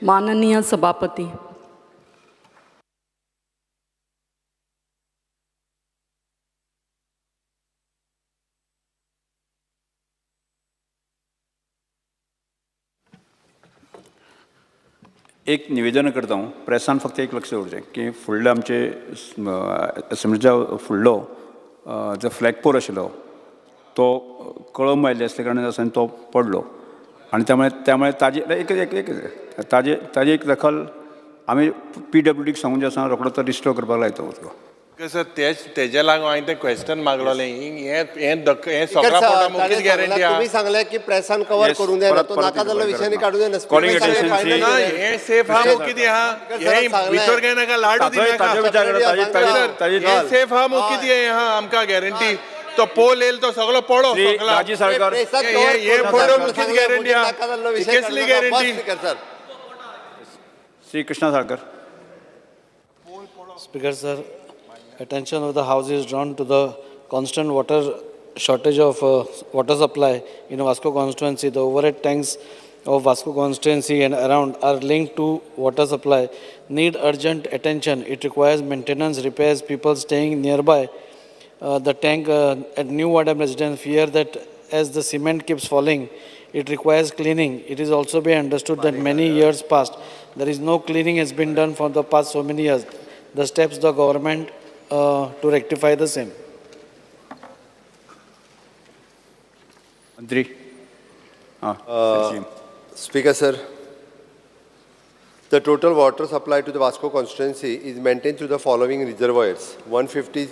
माननीय सभापती, एक निवेदन करता हांव प्रेसान फक्त एक लक्ष दवरचें की फुडले आमचे असेंब्लीच्या फुडलो जो फ्लॅग पोर आशिल्लो तो कळम आयिल्ले असले कारणान तो पडलो आनी त्यामुळे ताजी ताजी एक दखल आमी PWDक सांगून जे आसा रोखडो तो रिस्टोर करपाक लायता तो सर तेजे लागून हांवें तें क्वेश्चन मागलोलें हे सगळा पोटा मुख्यच गॅरंटी आहा. तुम्ही सांगले की प्रेसान कव्हर करून द्या तो नाका जाल्लो विशयानी काढून द्या हे सेफ हा मुख्य दी हा हे भितर काय नाका लाडू दी नाका हे सेफ हा मुख्य दी हा आमकां गॅरंटी तो पोल येईल तो सगळो पडो राजी सरकार हे फोटो मुख्यच गॅरंटी हा कसली guarantee Shri Krishna Salkar. Speaker sir, attention of the House is drawn to the constant water shortage of water supply in Vasco constituency. The overhead tanks of Vasco constituency and around are linked to water supply. Need urgent attention. It requires maintenance, repairs. People staying nearby the tank at New Wadam residents fear that as the cement keeps falling, it requires cleaning. It is also be understood that many years past, there is no cleaning has been done for the past so many years. The steps the government to rectify the same. मंत्री. Speaker sir, the total water supply to the Vasco constituency is maintained through the following reservoirs: 150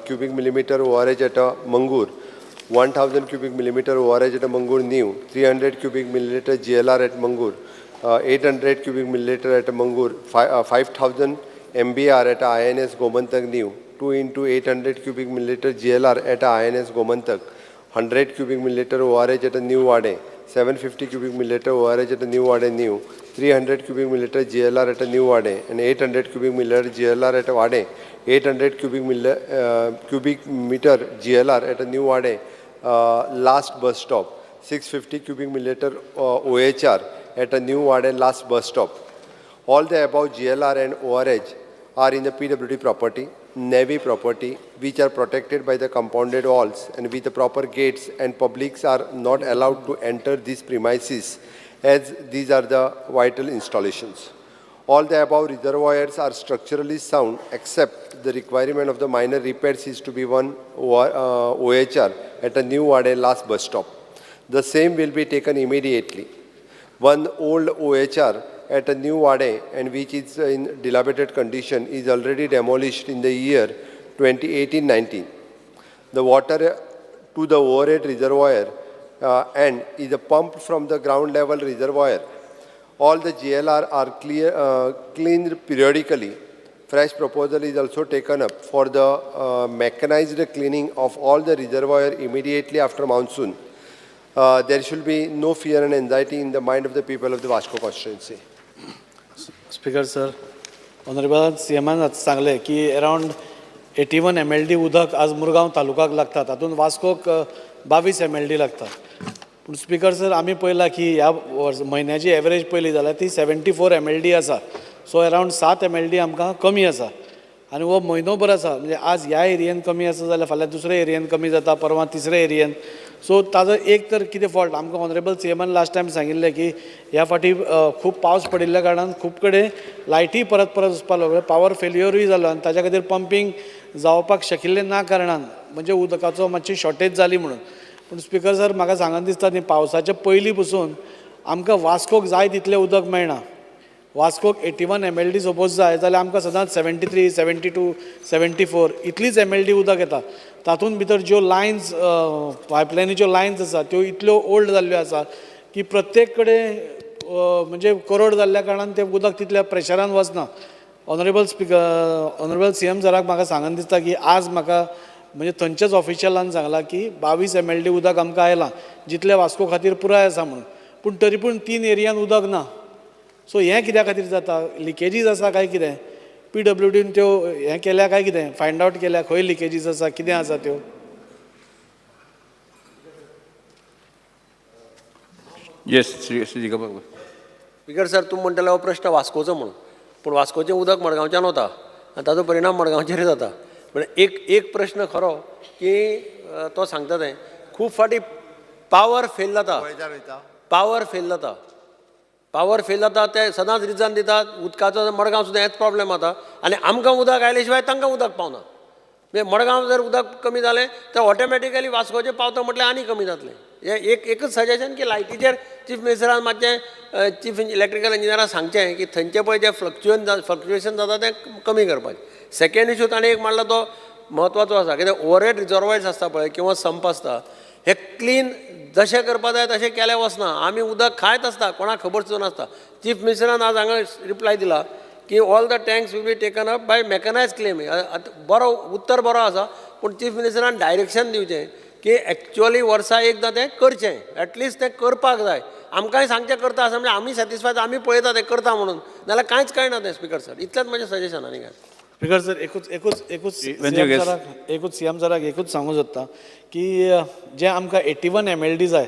cubic millimeter ORH at Mangur, 1000 cubic millimeter ORH at Mangur New, 300 cubic milliliter GLR at Mangur, 800 cubic milliliter at Mangur, 5000 MBR at INS Gomantak New, 2 into 800 cubic milliliter GLR at INS Gomantak, 100 cubic milliliter ORH at a New Wade, 750 cubic milliliter ORH at a New Wade New, 300 cubic milliliter GLR at a New Wade, and 800 cubic milliliter GLR at a Wade, 800 cubic meter GLR at a New Wade, last bus stop, 650 cubic milliliter OHR at a New Wade last bus stop. All the above GLR and ORH are in the PWD property, Navy property, which are protected by the compounded walls and with the proper gates, and publics are not allowed to enter these premises as these are the vital installations. All the above reservoirs are structurally sound except the requirement of the minor repairs is to be one OHR at a New Wade last bus stop. The same will be taken immediately. One old OHR at a New Wade and which is in dilapidated condition is already demolished in the year 2018-19. The water to the overhead reservoir and is pumped from the ground level reservoir. All the GLR are cleaned periodically. Fresh proposal is also taken up for the mechanized cleaning of all the reservoir immediately after monsoon. There should be no fear and anxiety in the mind of the people of the Vasco constituency. Speaker sir, Honorable CMan सांगले की around 81 MLD उदक आज मुरगांव तालुकाक लागता, तातूंत वास्कोक 22 MLD लागता. पूण speaker sir आमी पळयलां की ह्या म्हयन्याची एवरेज पयली जाल्यार ती 74 MLD आसा. सो अरावंड 7 MLD आमकां कमी आसा आनी हो म्हयनोभर आसा. म्हणजे आज ह्या एरियेन कमी आसा जाल्यार फाल्यां दुसऱ्या एरियेन कमी जाता, परवां तिसऱ्या एरियेन. सो ताजो एक तर कितें फॉल्ट आमकां ऑनरेबल CMन लास्ट टायम सांगिल्लें की ह्या फाटी खूब पावस पडिल्ल्या कारणान खूब कडेन लायटी परत वचपाक लागल्यो, पावर फेल्युअरूय जालो आनी ताच्या खातीर पंपींग जावपाक शकिल्लें ना कारणान म्हणजे उदकाचो मातशी शॉर्टेज जाली म्हणून. पूण स्पीकर सर म्हाका सांगन दिसता न्ही पावसाच्या पयलीं पसून आमकां वास्कोक जाय तितलें उदक मेळना. वास्कोक 81 MLD सपोज जाय जाल्यार आमकां सदांच 73, 72, 74 इतलीच MLD उदक येता. तातूंत भितर ज्यो लायन्स पायपलायनीच्यो लायन्स आसा त्यो इतल्यो ओल्ड जाल्ल्यो आसा की प्रत्येक कडेन म्हणजे करोड जाल्ल्या कारणान तें उदक तितल्या प्रेशरान वचना. ऑनरेबल CM सराक म्हाका सांगन दिसता की आज म्हाका म्हणजे थंयच्याच ऑफिशियलान सांगलां की 22 MLD उदक आमकां आयलां जितलें वास्को खातीर पुराय आसा म्हणून. पूण तरी पूण 3 एरियान उदक ना. सो हें कित्या खातीर जाता? लिकेजीस आसा काय कितें? PWDन त्यो हें केल्या काय कितें? फायंड आवट केल्या खंय लिकेजीस आसा, कितें आसा त्यो? येस श्री स्पीकर सर तूं म्हणटलो हो प्रश्न वास्कोचो म्हणून, पूण वास्कोचें उदक मडगांवच्यान वता आनी ताचो परिणाम मडगांवचेर जाता. म्हणजे एक प्रश्न खरो की तो सांगता तें खूब फाटी पावर फेल जाता, पावर फेल जाता ते सदांच रिजन दितात उदकाचो. मडगांव सुद्दां हेच प्रॉब्लेम जाता आनी आमकां उदक आयले शिवाय तांकां उदक पावना. म्हणजे मडगांव जर उदक कमी जालें तर ऑटोमॅटिकली वास्कोचें पावता म्हटल्यार आनी कमी जातलें. हें एकच सजेशन की लायटीचेर चीफ मिनिस्टरान मातशें चीफ इलेक्ट्रिकल इंजिनियराक सांगचें की थंयचे पळय जें फ्लक्च्युएशन जाता तें कमी करपाचें. सेकंड इशू ताणें एक मांडला तो म्हत्वाचो आसा, कित्याक ओवरहेड रिजर्वायर्स आसता पळय किंवा संप आसता हे क्लीन जशें करपा जाय तशें केलें वचना. आमी उदक खायत आसता, कोणाक खबर सुद्दां नासता. चीफ मिनिस्टरान आज हांगा रिप्लाय दिला की all the tanks will be taken up by mechanise claim. बरो उत्तर बरो आसा, पूण चीफ मिनिस्टरान डायरेक्शन दिवचें की एक्चुअली वर्सा एकदां तें करचें, एटलिस्ट तें करपाक जाय. आमकांय सांगचें करता आसा म्हणजे आमी सॅटिस्फायड, आमी पळयता तें करता म्हणून, नाल्यार कांयच कळना तें. स्पीकर सर इतलेंच म्हजें सजेशन आनी काय. स्पीकर सर एकूच सीएम सराक एकूच सांगूं सोदता की जे आमकां 81 MLD जाय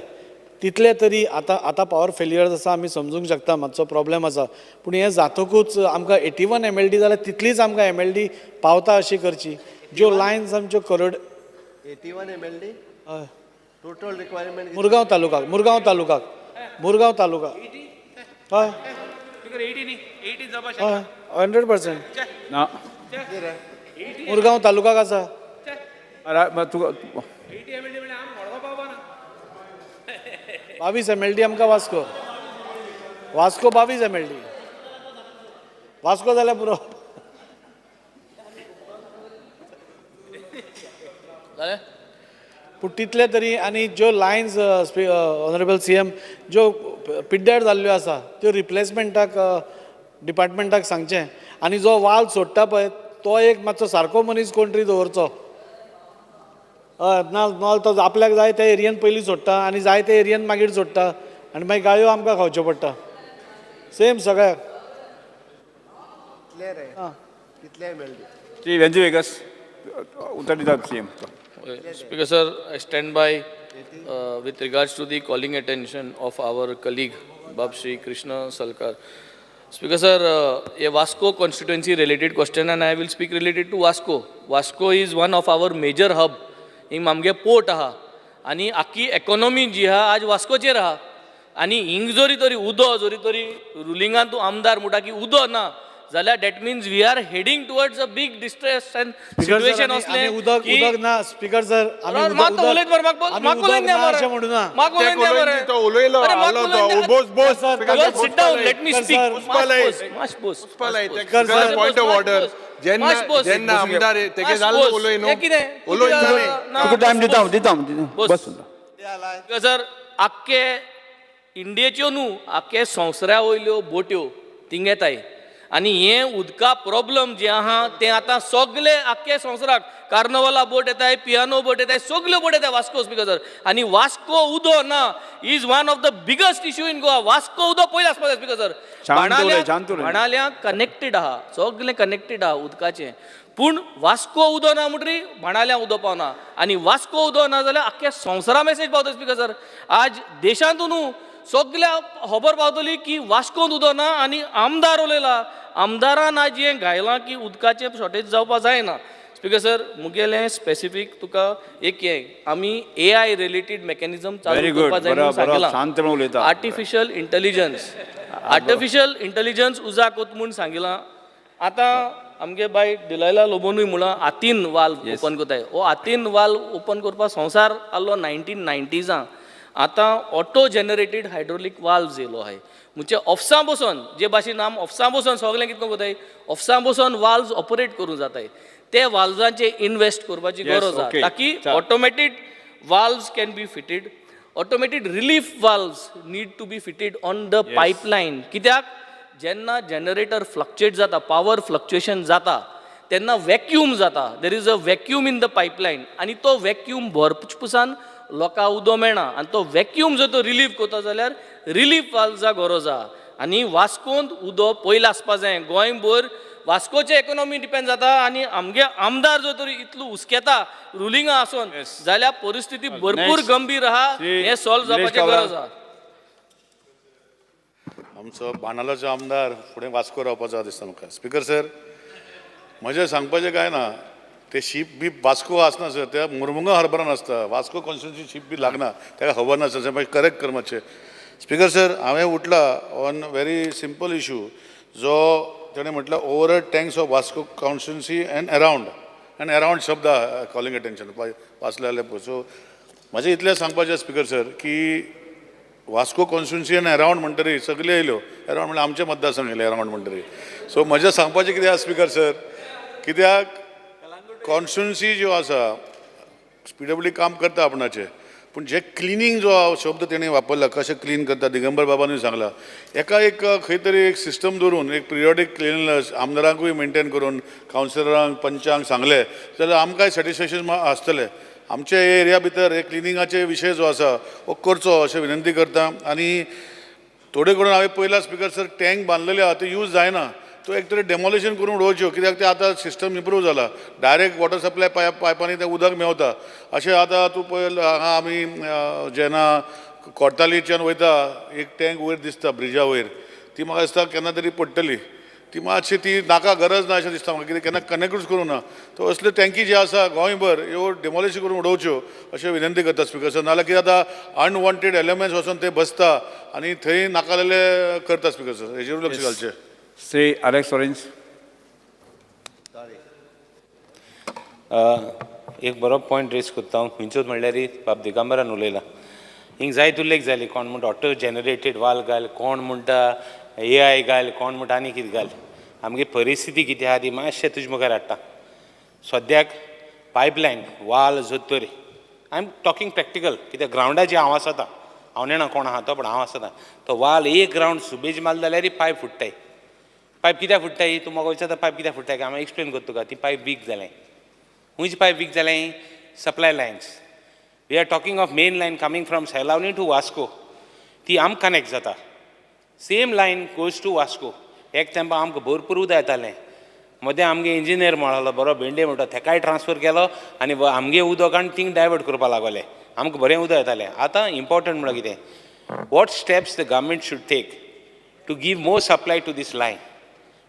तितले तरी आतां पावर फेल्युअर्स आसा आमी समजूंक शकता, मातसो प्रॉब्लेम आसा. पूण हें जातकूच आमकां 81 MLD जाल्यार तितलीच आमकां MLD पावता अशी करची. ज्यो लायन्स आमच्यो 81 MLD हय टोटल रिक्वायरमेंट मुरगांव तालुका हय हय 100% ना मुरगांव तालुकाक आसा. तुका 22 MLD आमकां वास्को 22 MLD वास्को जाल्यार पुरो. पूण तितले तरी आनी ज्यो लायन्स ऑनरेबल सीएम ज्यो पिड्ड्यार जाल्ल्यो आसा त्यो रिप्लेसमेंटाक डिपार्टमेंटाक सांगचें. आनी जो वाल सोडटा पळय तो एक मातसो सारको मनीस कोण तरी दवरचो. नाल तो आपल्याक जाय त्या एरियेन पयलीं सोडटा आनी जाय त्या एरियेन मागीर सोडटा आनी मागीर गाळयो आमकां खावच्यो पडटा. सेम सगळ्याक. कितले MLD ती वेंजू वेगस उत्तर दितात CM. Speaker sir, I stand by with regards to the calling attention of our colleague Babshri Krishna Salkar. Speaker sir, a Vasco constituency related question and I will speak related to Vasco. Vasco is one of our major hub. हिंग आमगे port आहा आनी आख्खी economy जी आहा आज वास्कोचेर आहा. आनी हिंग जोरी तरी उदो जोरी तरी रुलिंगान तूं आमदार म्हणटा की उदो ना जाल्यार that means we are heading towards a big distress and situation असलें उदक ना speaker sir point of order जेन्ना आमदार तेगे जाल्लो उलोय न्हू उलोय टायम दिता बस. सर आख्खे इंडियेच्यो न्हू आख्खे संवसारा वयल्यो बोट्यो थिंग येताय आनी हें उदका प्रॉब्लम जें आहा तें आतां सगळे आख्खे संवसाराक कार्नवाला बोट येताय, पियानो बोट येताय, सगल्यो बोट येताय वास्को. स्पीकर सर आनी वास्को उदो ना is one of the biggest issue in Goa. Vasco उदो पयलीं आसपाक जाय. स्पीकर सर बाणाल्या कनेक्टेड आहा, सगळें कनेक्टेड आहा उदकाचें. पूण वास्को उदो ना म्हणटरी बाणाल्या उदो पावना आनी वास्को उदो ना जाल्यार आख्ख्या संवसारा मेसेज पावता. स्पीकर सर आज देशांतून सगळ्या खबर पावतली की वास्कोंत उदो ना आनी आमदार उलयला. आमदारान आज हें घायलां की उदकाचें शॉर्टेज जावपाक जायना. स्पीकर सर मुगेलें स्पेसिफीक तुका एक हें आमी AI रिलेटेड मेकॅनिझम चालू करपाक जाय म्हणून सांगिलां. आर्टिफिशियल इंटेलिजन्स उजा कोत म्हूण सांगिलां. आतां आमगे बाय डिलायला लोबोनूय म्हणून हातीन वाल्व ओपन कोताय. हो हातीन वाल्व ओपन करपाक संवसार आसलो 1990s. आतां ऑटो जनरेटेड हायड्रोलिक वाल्व्स येयलो आहाय. म्हणजे ऑफिसां बसून जे भाशेन आम ऑफिसां बसून सगळें कितें कोताय ऑफिसां बसून वाल्व्स ऑपरेट करूं जाताय. ते वाल्व्सांचे इन्वेस्ट करपाची गरज आसा ताकी automatic valves can be fitted. Automatic relief valves need to be fitted on the pipeline. कित्याक जेन्ना जनरेटर फ्लक्च्युएट जाता, पावर फ्लक्च्युएशन जाता तेन्ना वॅक्यूम जाता. There is a vacuum in the pipeline आनी तो वॅक्यूम भरपुसान लोकांक उदो मेळना आनी तो वॅक्यूम जर तो रिलीफ करता जाल्यार रिलीफ वाल्व्सा गरज आहा. आनी वास्कोंत उदो पयलीं आसपाक जाय. गोंयभर वास्कोचे इकॉनॉमी डिपेंड जाता आनी आमगे आमदार जर तरी इतलो हुस्केता रुलिंगा आसून जाल्यार परिस्थिती भरपूर गंभीर आहा. हें सॉल्व जावपाची गरज आहा. आमचो बाणालोचो आमदार फुडें वास्को रावपाचो आहा दिसता म्हाका. स्पिकर सर, म्हजें सांगपाचें कांय ना. ते शीप बी वास्को आसना सर, त्या मुरमुंगा हार्बरान आसता. वास्को कॉन्स्टिट्युन्सी शीप बी लागना, ताका खबर नासता. तें मागीर करेक्ट कर मातशें. स्पिकर सर, हांवें उठला ऑन व्हेरी सिंपल इशू जो ताणें म्हटलं over tanks of Vasco constituency end around शब्द कॉलिंग अटेन्शन वाचले जाल्यार पळय. सो म्हाजें इतलें सांगपाचें स्पिकर सर की वास्को कॉन्स्टिट्युन्सी आनी अरावंड म्हणटरी सगळे येयल्यो. अरावंड म्हणल्यार आमचे मतदारसंघ येयले अरावंड म्हणटरी. सो म्हजें सांगपाचें कितें आसा स्पिकर सर, कित्याक कॉन्स्टिट्युन्सी ज्यो आसा PWD काम करता आपणाचें, पूण जे क्लिनींग जो शब्द तेणें वापरला, कशें क्लीन करता दिगंबर बाबानूय सांगला. एका एक खंय तरी एक सिस्टम दवरून एक पिरियॉडीक क्लिनलीनेस आमदारांकूय मेंटेन करून कावन्सिलरांक पंचांक सांगलें जाल्यार आमकांय सॅटिस्फॅक्शन आसतलें. आमचे एरिया भितर हे क्लिनिंगाचे विशय जो आसा हो करचो अशें विनंती करता. आनी थोडे करून हांवें पयला स्पिकर सर टँक बांदलेले आहा ते यूज जायना, तो एक तरी डेमोलिशन करून उडोवच्यो, कित्याक ते आतां सिस्टम इम्प्रूव जाला. डायरेक्ट वॉटर सप्लाय पायपांनी तें उदक मेवता. अशें आतां तूं पळय हांगा आमी जेन्ना कोर्तालीच्यान वयता एक टँक वयर दिसता ब्रिजा वयर, ती म्हाका दिसता केन्ना तरी पडटली. ती मातशी ती नाका गरज ना अशें दिसता म्हाका, कित्याक केन्ना कनेक्टूच करूं ना. तो असल्यो टँकी जे आसा गोंयभर ह्यो डेमोलिशन करून उडोवच्यो अशें विनंती करता स्पिकर सर. नाल्यार कितें जाता अनवॉन्टेड एलिमेंट्स वचून ते बसता आनी थंय नाका जाल्ले करता स्पिकर सर. हेजेरूय लक्ष घालचें. Shri Alex orange. एक बरो पॉयंट रेस करता हांव. खंयचोच म्हणल्यार बाब दिगंबरान उलयला. हिंग जायत उल्लेख जाली, कोण म्हणटा ऑटो जनरेटेड वाल घाल, कोण म्हणटा AI घाल, कोण म्हणटा आनी कितें घाल. आमगे परिस्थिती कितें आहा ती मातशें तुजे मुखार हाडटा. सद्याक पायपलायन वाल जोतोरी आय एम टॉकिंग प्रॅक्टिकल, कित्याक ग्रावंडाची हांव आसता, हांव नेणा कोण आहा तो, पण हांव आसता. तो वाल एक ग्रावंड सुबेज मारले जाल्यार पायप फुट्टाय. पायप कित्याक फुट्टाय तूं म्हाका विचारता, पायप कित्याक फुट्टाय काय हांव एक्सप्लेन करता तुका. ती पायप वीक जालें. खंयची पायप वीक जालें? Supply lines. We are talking of main line coming from Selaulim to Vasco. ती आमकां कनेक्ट जाता. Same line goes to Vasco. एक तेंपा आमकां भरपूर उदक येतालें. मदें आमगे इंजिनियर मेळ्ळो बरो भेंडे म्हणटा, तेकाय ट्रान्सफर केलो आनी आमगे उदक आनी थिंग डायवर्ट करपाक लागले. आमकां बरें उदक येतालें. आतां इम्पॉर्टंट म्हणल्यार कितें, what steps the government should take to give more supply to this line.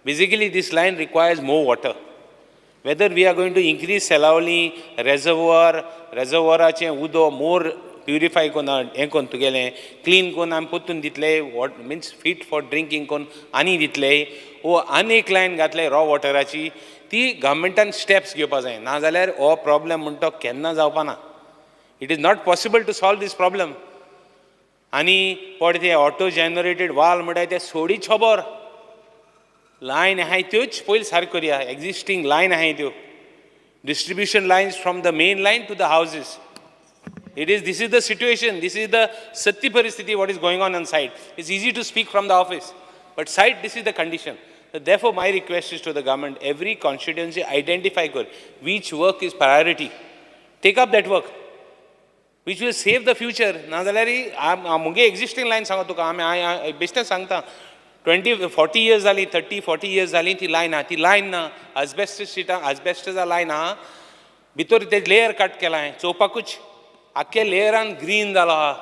Basically, this line requires more water. Whether we are going to increase Selaoli reservoiraचे उदक more purify कोन हें कोन तुगेलें clean कोन आमी पोत्तून दितले, what means fit for drinking कोन आनी दितले, वो आनीक lion घातले रॉ वॉटराची, ती गव्हर्मेंटान स्टेप्स घेवपा जाय. नाजाल्यार हो प्रॉब्लेम म्हणटा तो केन्ना जावपाना. It is not possible to solve this problem. आनी पड ते ऑटो जनरेटेड वाल म्हणटाय ते सोडी छबोर लायन आहाय त्योच पयलीं सारक्यो करया. एक्झिस्टींग लायन आहाय त्यो distribution lines from the main line to the houses. This is the situation, this is the सत्य परिस्थिती what is going on site. It's easy to speak from the office, but site this is the condition. Therefore, my request is to the government, every constituency identify which work is priority. Take up that work, which will save the future. नाजाल्यार मुगे existing line सांगता तुका, आमी बेश्टें सांगता 20-40 years जाली, 30-40 years जाली ती lion आहा. ती लायन ना, asbestos सिटा asbestos लायन आहा, भितर ते लेयर कट केला हांवें चोवपाकूच आख्या लेयरान ग्रीन जालो आहा,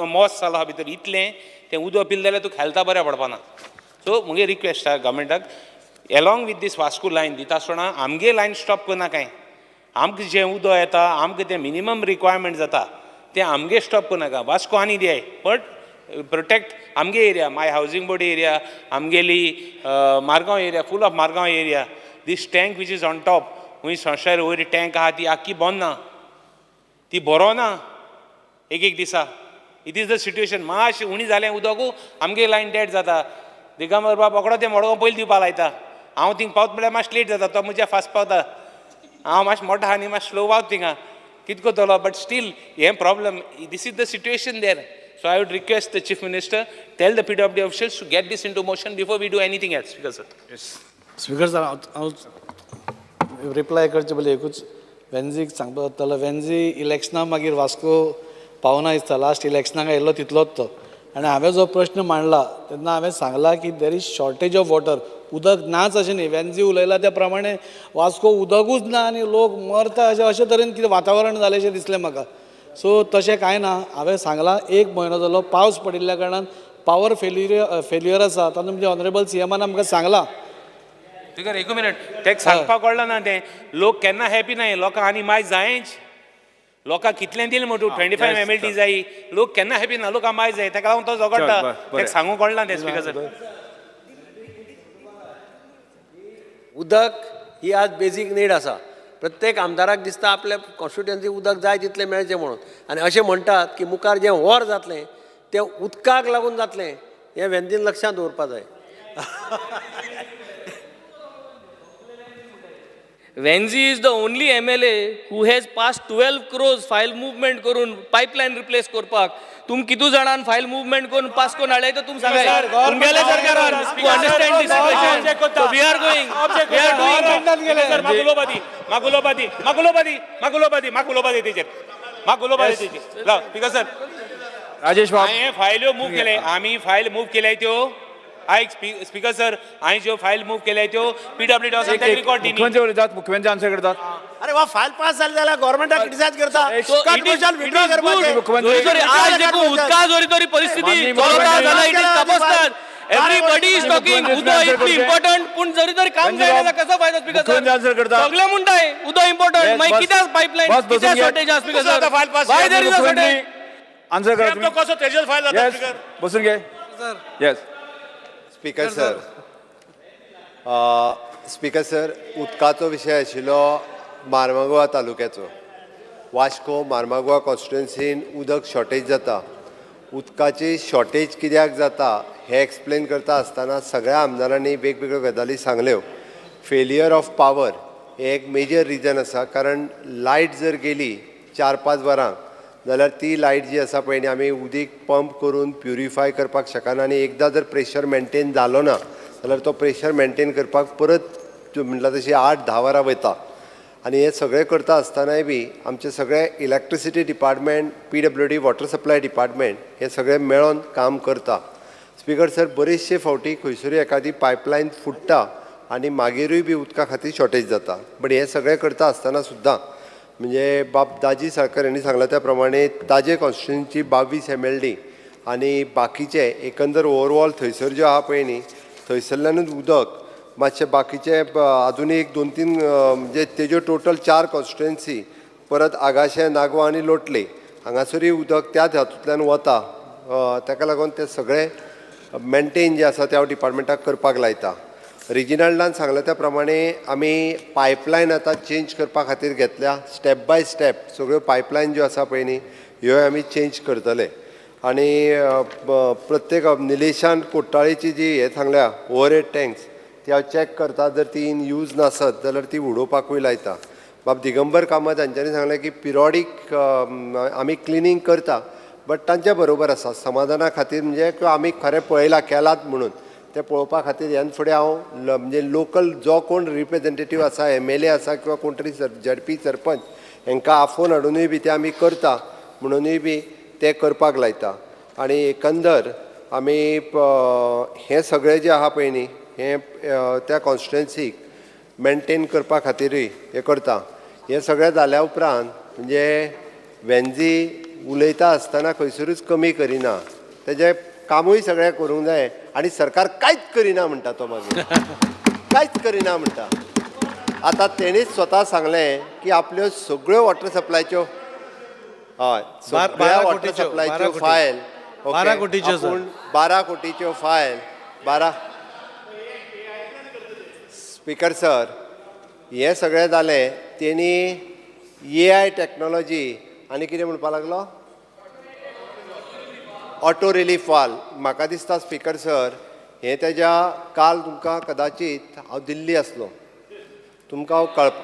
मॉस जालो आहा भितर. इतलें तें उदक पिल जाल्यार तुका हेल्था बऱ्या पडपाना. सो मुगे रिक्वेस्ट आहा गव्हर्मेंटाक, along with this Vasco line दिता आसतना आमगे लायन स्टॉप करना काय. आमकां जें उदक येता, आमकां तें मिनिमम रिक्वायरमेंट जाता तें आमगे स्टॉप करनाका. वास्को आनी दियाय, बट प्रोटेक्ट आमगे area, my housing board area, आमगेली Margao area, full of Margao area. This tank which is on top, खंय संवसार वयर टँक आहा ती आख्खी बंद ना, ती बरो ना एक दिसा. It is the situation. मातशें उणी जालें उदकू आमगे लायन डेड जाता. दिगंबर बाब रोखडो तें मडगांव पयलीं दिवपा लायता. हांव थिंग पावत म्हळ्यार मातशें लेट जाता, तो म्हज्या फास्ट पावता. हांव मातशें मोठो आहा न्ही, मातशें स्लो पावता थिंगा, कितें करतलो. बट स्टील हें problem, this is the situation there. So I would request the Chief Minister, tell the PWD officials to get this into motion before we do anything else. Speaker sir. Yes. Speaker sir, हांव reply करचे पयलीं एकूच वेन्झीक सांगपाक वतालो. वेन्झी इलेक्शना मागीर वास्को पावना दिसता. Last इलेक्शनाक येयल्लो तितलोच तो. आनी हांवें जो प्रश्न मांडला तेन्ना हांवें सांगला की there is shortage of water. उदक नाच अशें न्ही. वेन्झी उलयला त्या प्रमाणे वास्को उदकूच ना आनी लोक मरता अशें तरेन कितें वातावरण जालें अशें दिसलें म्हाका. सो तशें कांय ना. हांवें सांगलां एक म्हयनो जालो पावस पडिल्ल्या कारणान पावर फेल्युअर आसा तातूंत म्हणजे ऑनरेबल सीएमान आमकां सांगलां. स्पिकर एक मिनट तेका सांगपाक कळना ना तें लोक केन्ना हॅपी नाही लोकां आनी मायज जायच लोकां कितलें दिलें म्हणून 25 MLD जायी लोक केन्ना हॅपी ना लोकां मायज जाय ताका लागून तो झगडटा तेका सांगूंक कळना तें स्पिकर सर. उदक ही आज बेजीक नीड आसा. प्रत्येक आमदाराक दिसता आपल्या कॉन्स्टिट्युएन्सी उदक जाय तितलें मेळचें म्हणून आनी अशें म्हणटात की मुखार जें वॉर जातलें तें उदकाक लागून जातलें हें वेंदीन लक्षांत दवरपा जाय. Venzi is the only MLA who has passed 12 crores file movement करून pipeline replace करपाक. तुम कितू जाणान file movement करून pass करून हाडले तर तुम सांगाय. तुमगेले सरकारान to understand this situation. So we are going. We are doing. मागुलोबादी तेचेर स्पिकर सर राजेश बाब हांवें फायल्यो मूव केले आमी फायल मूव केल्याय त्यो आयक स्पिकर सर हांवें ज्यो फायल मूव केल्याय त्यो PWD वचून रिकॉर्ड दिनी. मुख्यमंत्री उलयतात मुख्यमंत्री आन्सर करतात. अरे वा फायल पास जाली जाल्यार गव्हर्नमेंटाक क्रिटिसायज करता. So it is good. जोरी जोरी आज देखो उदका जोरी जोरी परिस्थिती चलता जाला it is तपासतात. Everybody is talking उदक इतली important पूण जरी जरी काम जायना जाल्यार कसो फायदो स्पीकर मुख्यमंत्री आन्सर सर करतात. सगळे म्हणटाय उदक इम्पॉर्टंट मागीर कित्याक पायपलायन कित्याक शॉर्टेज आसा speaker sir why there is a shortage. Answer करा तुम्ही. कसो तेजेर फायल जाता येस स्पिकर बसून घे. Yes speaker sir speaker sir उदकाचो विशय आशिल्लो मार्मागोवा तालुक्याचो. वास्को मार्मागोवा कॉन्स्टिट्युएन्सीन उदक शॉर्टेज जाता. उदकाची शॉर्टेज कित्याक जाता हें एक्सप्लेन करता आसतना सगळ्या आमदारांनी वेगवेगळ्यो गजाली सांगल्यो. फेलियर ऑफ पावर हें एक मेजर रिजन आसा. कारण लायट जर गेली 4-5 वरां जाल्यार ती लायट जी आसा पळय न्ही आमी उदीक पंप करून प्युरिफाय करपाक शकना आनी एकदां जर प्रेशर मेंटेन जालो ना जाल्यार तो प्रेशर मेंटेन करपाक परत म्हणटा तशी 8-10 वरां वयता. आनी हें सगळें करता आसतनाय बी आमचे सगळे electricity department PWD water supply department हे सगळें मेळोन काम करता. स्पीकर सर बरेचशे फावटी खंयसरूय एखादी पायपलायन फुट्टा आनी मागीरूय बी उदका खातीर शॉर्टेज जाता. बट हें सगळें करता आसतना सुद्दां म्हणजे बाब दाजी साळकर यांनी सांगला त्या प्रमाणे ताजे कॉन्स्टिट्युएन्सी 22 MLD आनी बाकीचे एकंदर ओवरऑल थंयसर ज्यो आहा पळय न्ही थंयसरल्यानूच उदक मातशे बाकीचे आजुनी 1-2-3 म्हणजे तेज्यो टोटल 4 कॉन्स्टिट्युएन्सी परत आगाशे नागवा आनी लोटले हांगासरूय उदक त्याच हातूंतल्यान वता. ताका लागून ते सगळे मेंटेन जे आसा त्या डिपार्टमेंटाक करपाक लायता. रिजिनलान सांगला त्या प्रमाणे आमी पायपलायन आतां चेंज करपा खातीर घेतल्या. स्टेप बाय स्टेप सगळ्यो पायपलायन ज्यो आसा पळय न्ही ह्यो आमी चेंज करतले. आनी प्रत्येक निलेशान कोट्टाळेची जी हे सांगल्या ओवरहेड टँक्स ती हांव चॅक करता. जर ती इन यूज नासत जाल्यार ती उडोवपाकूय लायता. बाब दिगंबर कामत हांच्यांनी सांगलें की पिरियॉडीक आमी क्लिनींग करता बट तांच्या बरोबर आसा समाधाना खातीर म्हणजे आमी खरें पळयलां केलात म्हणून ते पळोवपा खातीर ह्यान फुडें हांव म्हणजे लोकल जो कोण रिप्रेझेंटेटीव आसा MLA आसा किंवा कोण तरी ZP सरपंच हांकां आफोवन हाडूनय बी ते आमी करता म्हणूनय बी ते करपाक लायता. आनी एकंदर आमी हें सगळें जें आहा पळय न्ही हें त्या कॉन्स्टिट्युएन्सीक मेंटेन करपा खातीरूय हें करता. हें सगळें जाल्या उपरांत म्हणजे वेंजी उलयता आसतना खंयसरूच कमी करिना. तेजें कामूय सगळें करूंक जाय आनी सरकार कांयच करिना म्हणटा तो मागीर कांयच करिना म्हणटा. आतां तेणीच स्वता सांगलें की आपल्यो सगळ्यो वॉटर सप्लायच्यो हय सगळ्या वॉटर सप्लायच्यो फायल 12 कोटीच्यो सर 12 कोटीच्यो फायल 12 स्पीकर सर हें सगळें जालें तेणी AI टॅक्नॉलॉजी आनी कितें म्हणपा लागलो ऑटो रिलीफ वाल. म्हाका दिसता स्पीकर सर हें तेज्या काल तुमकां कदाचित हांव दिल्ली आसलो तुमकां हांव कळप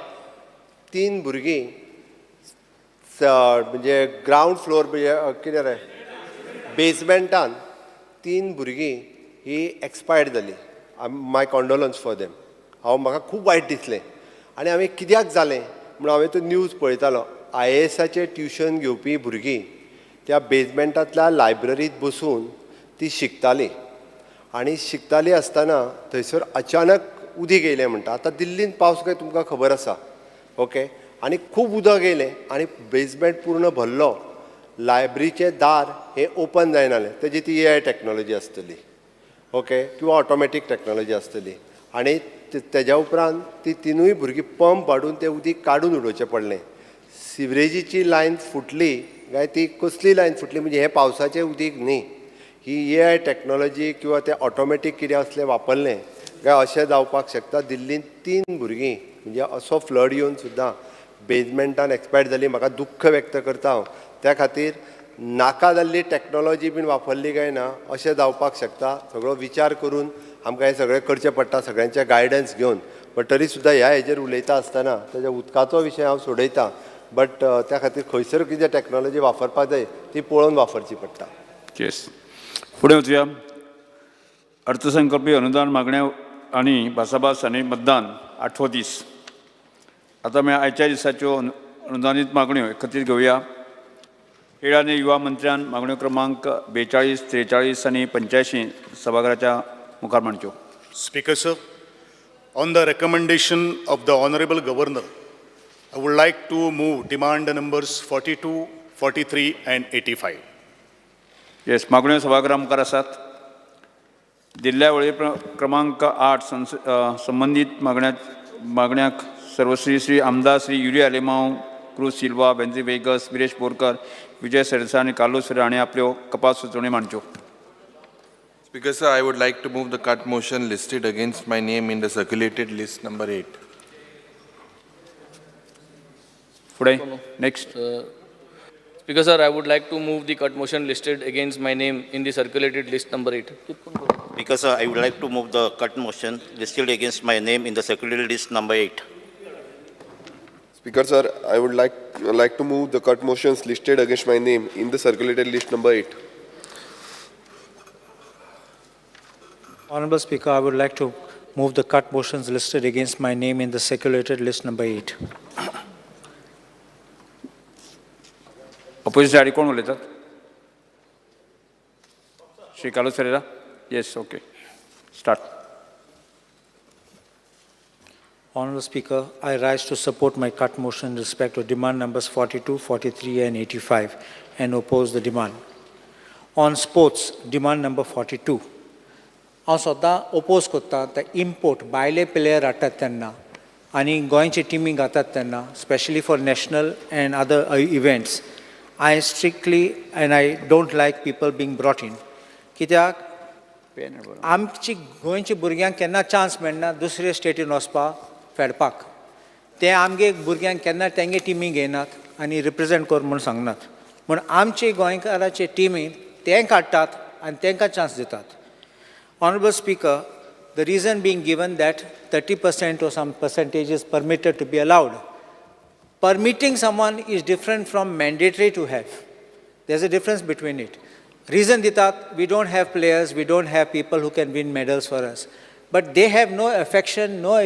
3 भुरगीं म्हणजे ग्रावंड फ्लोर कितें रे बेजमेंटान 3 भुरगीं ही एक्सपायर्ड जाली. माय कॉन्डोलन्स फॉर देम. म्हाका खूब वायट दिसलें आनी हांवें कित्याक जालें म्हणून हांवें तो न्यूज पळयतालो. IASाचें ट्युशन घेवपी भुरगीं त्या बेजमेंटांतल्या लायब्ररींत बसून ती शिकताली आनी शिकताली आसतना थंयसर अचानक उदीक येयलें म्हणटा. आतां दिल्लीन पावस काय तुमकां खबर आसा ओके. आनी खूब उदक येयलें आनी बेजमेंट पूर्ण भरलो लायब्ररीचें दार हें ओपन जायनासलें तेजी ती AI टॅक्नोलॉजी आसतली ओके किंवा ऑटोमॅटीक टॅक्नोलॉजी आसतली आनी तेज्या उपरांत ती तिनूय भुरगीं पंप हाडून तें उदीक काडून उडोवचें पडलें सिवरेजीची लायन फुटली काय ती कसली लायन फुटली म्हणजे हें पावसाचें उदीक न्ही ही AI टॅक्नोलॉजी किंवा तें ऑटोमॅटीक कितें असलें वापरलें काय अशें जावपाक शकता दिल्लीन 3 भुरगीं म्हणजे असो फ्लड येवन सुद्दां बेजमेंटान एक्सपायर जाली म्हाका दुख्ख व्यक्त करता हांव त्या खातीर नाका जाल्ली टॅक्नोलॉजी बीन वापरली काय ना अशें जावपाक शकता सगळो विचार करून आमकां हें सगळें करचें पडटा सगळ्यांचें गायडन्स घेवन बट तरी सुद्दां ह्या हेजेर उलयता आसतना तेज्या उदकाचो विशय हांव सोडयतां बट त्या खातीर खंयसर कितें टॅक्नोलॉजी वापरपाक जाय ती पळोवन वापरची पडटा येस फुडें वचुया अर्थसंकल्पीय अनुदान मागण्या आनी भासाभास आनी मतदान 8वो दीस आतां आमी आयच्या दिसाच्यो अनुदानीत मागण्यो एकत्रीत घेवया खेळ आनी युवा मंत्र्यान मागण्यो क्रमांक 42, 43 आनी 85 सभाघराच्या मुखार मांडच्यो. Speaker sir, on the recommendation of the Honorable Governor, I would like to move demand numbers 42, 43 and 85. Yes मागण्यो सभाघरा मुखार आसात. दिल्ल्या वळेरी क्रमांक 8 संबंधीत मागण्याक सर्वश्री श्री आमदार श्री युरिया लेमांव क्रूज सिल्वा बेन्झी वेगस विरेश बोरकर विजय सरदेसाय आनी कार्लोस फेरेरा हांणी आपल्यो कपात सुचोवण्यो मांडच्यो. Speaker sir, I would like to move the cut motion listed against my name in the circulated list number 8. फुडें next Speaker sir, I would like to move the cut motion listed against my name in the circulated list number 8. Speaker sir, I would like to move the cut motion listed against my name in the circulated list number 8. Speaker sir, I would like to move the cut motions listed against my name in the circulated list number 8. Honorable Speaker, I would like to move the cut motions listed against my name in the circulated list number 8. Opposite सायडी कोण उलयतात? Shri Carlos Ferreira. Yes okay start. Honorable Speaker, I rise to support my cut motion in respect to demand numbers 42, 43 and 85 and oppose the demand. On sports, demand number 42. हांव सद्दां oppose करता ते import भायले player हाडटात तेन्ना आनी गोंयचे टिमीक घातात तेन्ना specially for national end other events I strictly and I don't like people being brought in. कित्याक आमची गोंयच्या भुरग्यांक केन्ना चान्स मेळना दुसरे स्टेटीन वचपाक फेडपाक ते आमगे भुरग्यांक केन्ना तेंगे टिमी घेयनात आनी रिप्रेजेंट कर म्हूण सांगनात म्हूण आमचे गोंयकाराचे टिमी ते काडटात आनी तांकां चान्स दितात. Honorable Speaker, the reason being given that 30% or some percentage is permitted to be allowed. Permitting someone is different from mandatory to have. There's a difference between it. Reason ditat, we don't have players, we don't have people who can win medals for us. But they have no affection, no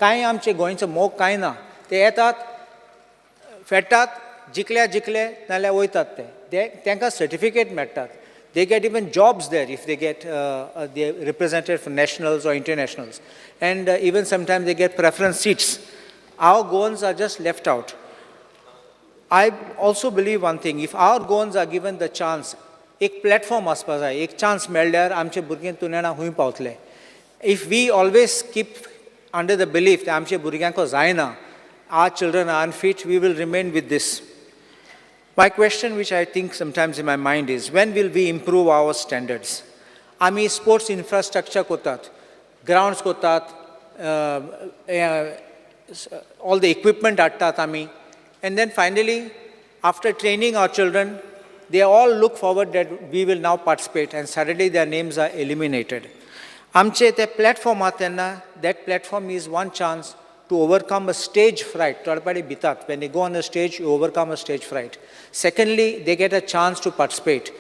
कांय आमचे गोंयचो मोग कांय ना. ते येतात, फेडटात, जिखले नाल्यार वयतात ते. तांकां सर्टिफिकेट मेळटात. They get even jobs there if they get they represented for nationals or internationals. And even sometimes they get preference seats. Our Goans are just left out. I also believe one thing, if our Goans are given the chance, एक platform आसपा जाय, एक chance मेळ्ळ्यार आमचे भुरगे तुनेणा खूंय पावतले. If we always keep under the belief that आमचे भुरग्यांको जायना, our children are unfit, we will remain with this. My question, which I think sometimes in my mind is, when will we improve our standards? आमी sports infrastructure कोतात, grounds कोतात, all the equipment हाडटात आमी, and then finally, after training our children, they all look forward that we will now participate, and suddenly their names are eliminated. आमचे ते platform आहा तेन्ना, that platform is one chance to overcome a stage fright. When they go on a stage, you overcome a stage fright. Secondly, they get a chance to participate.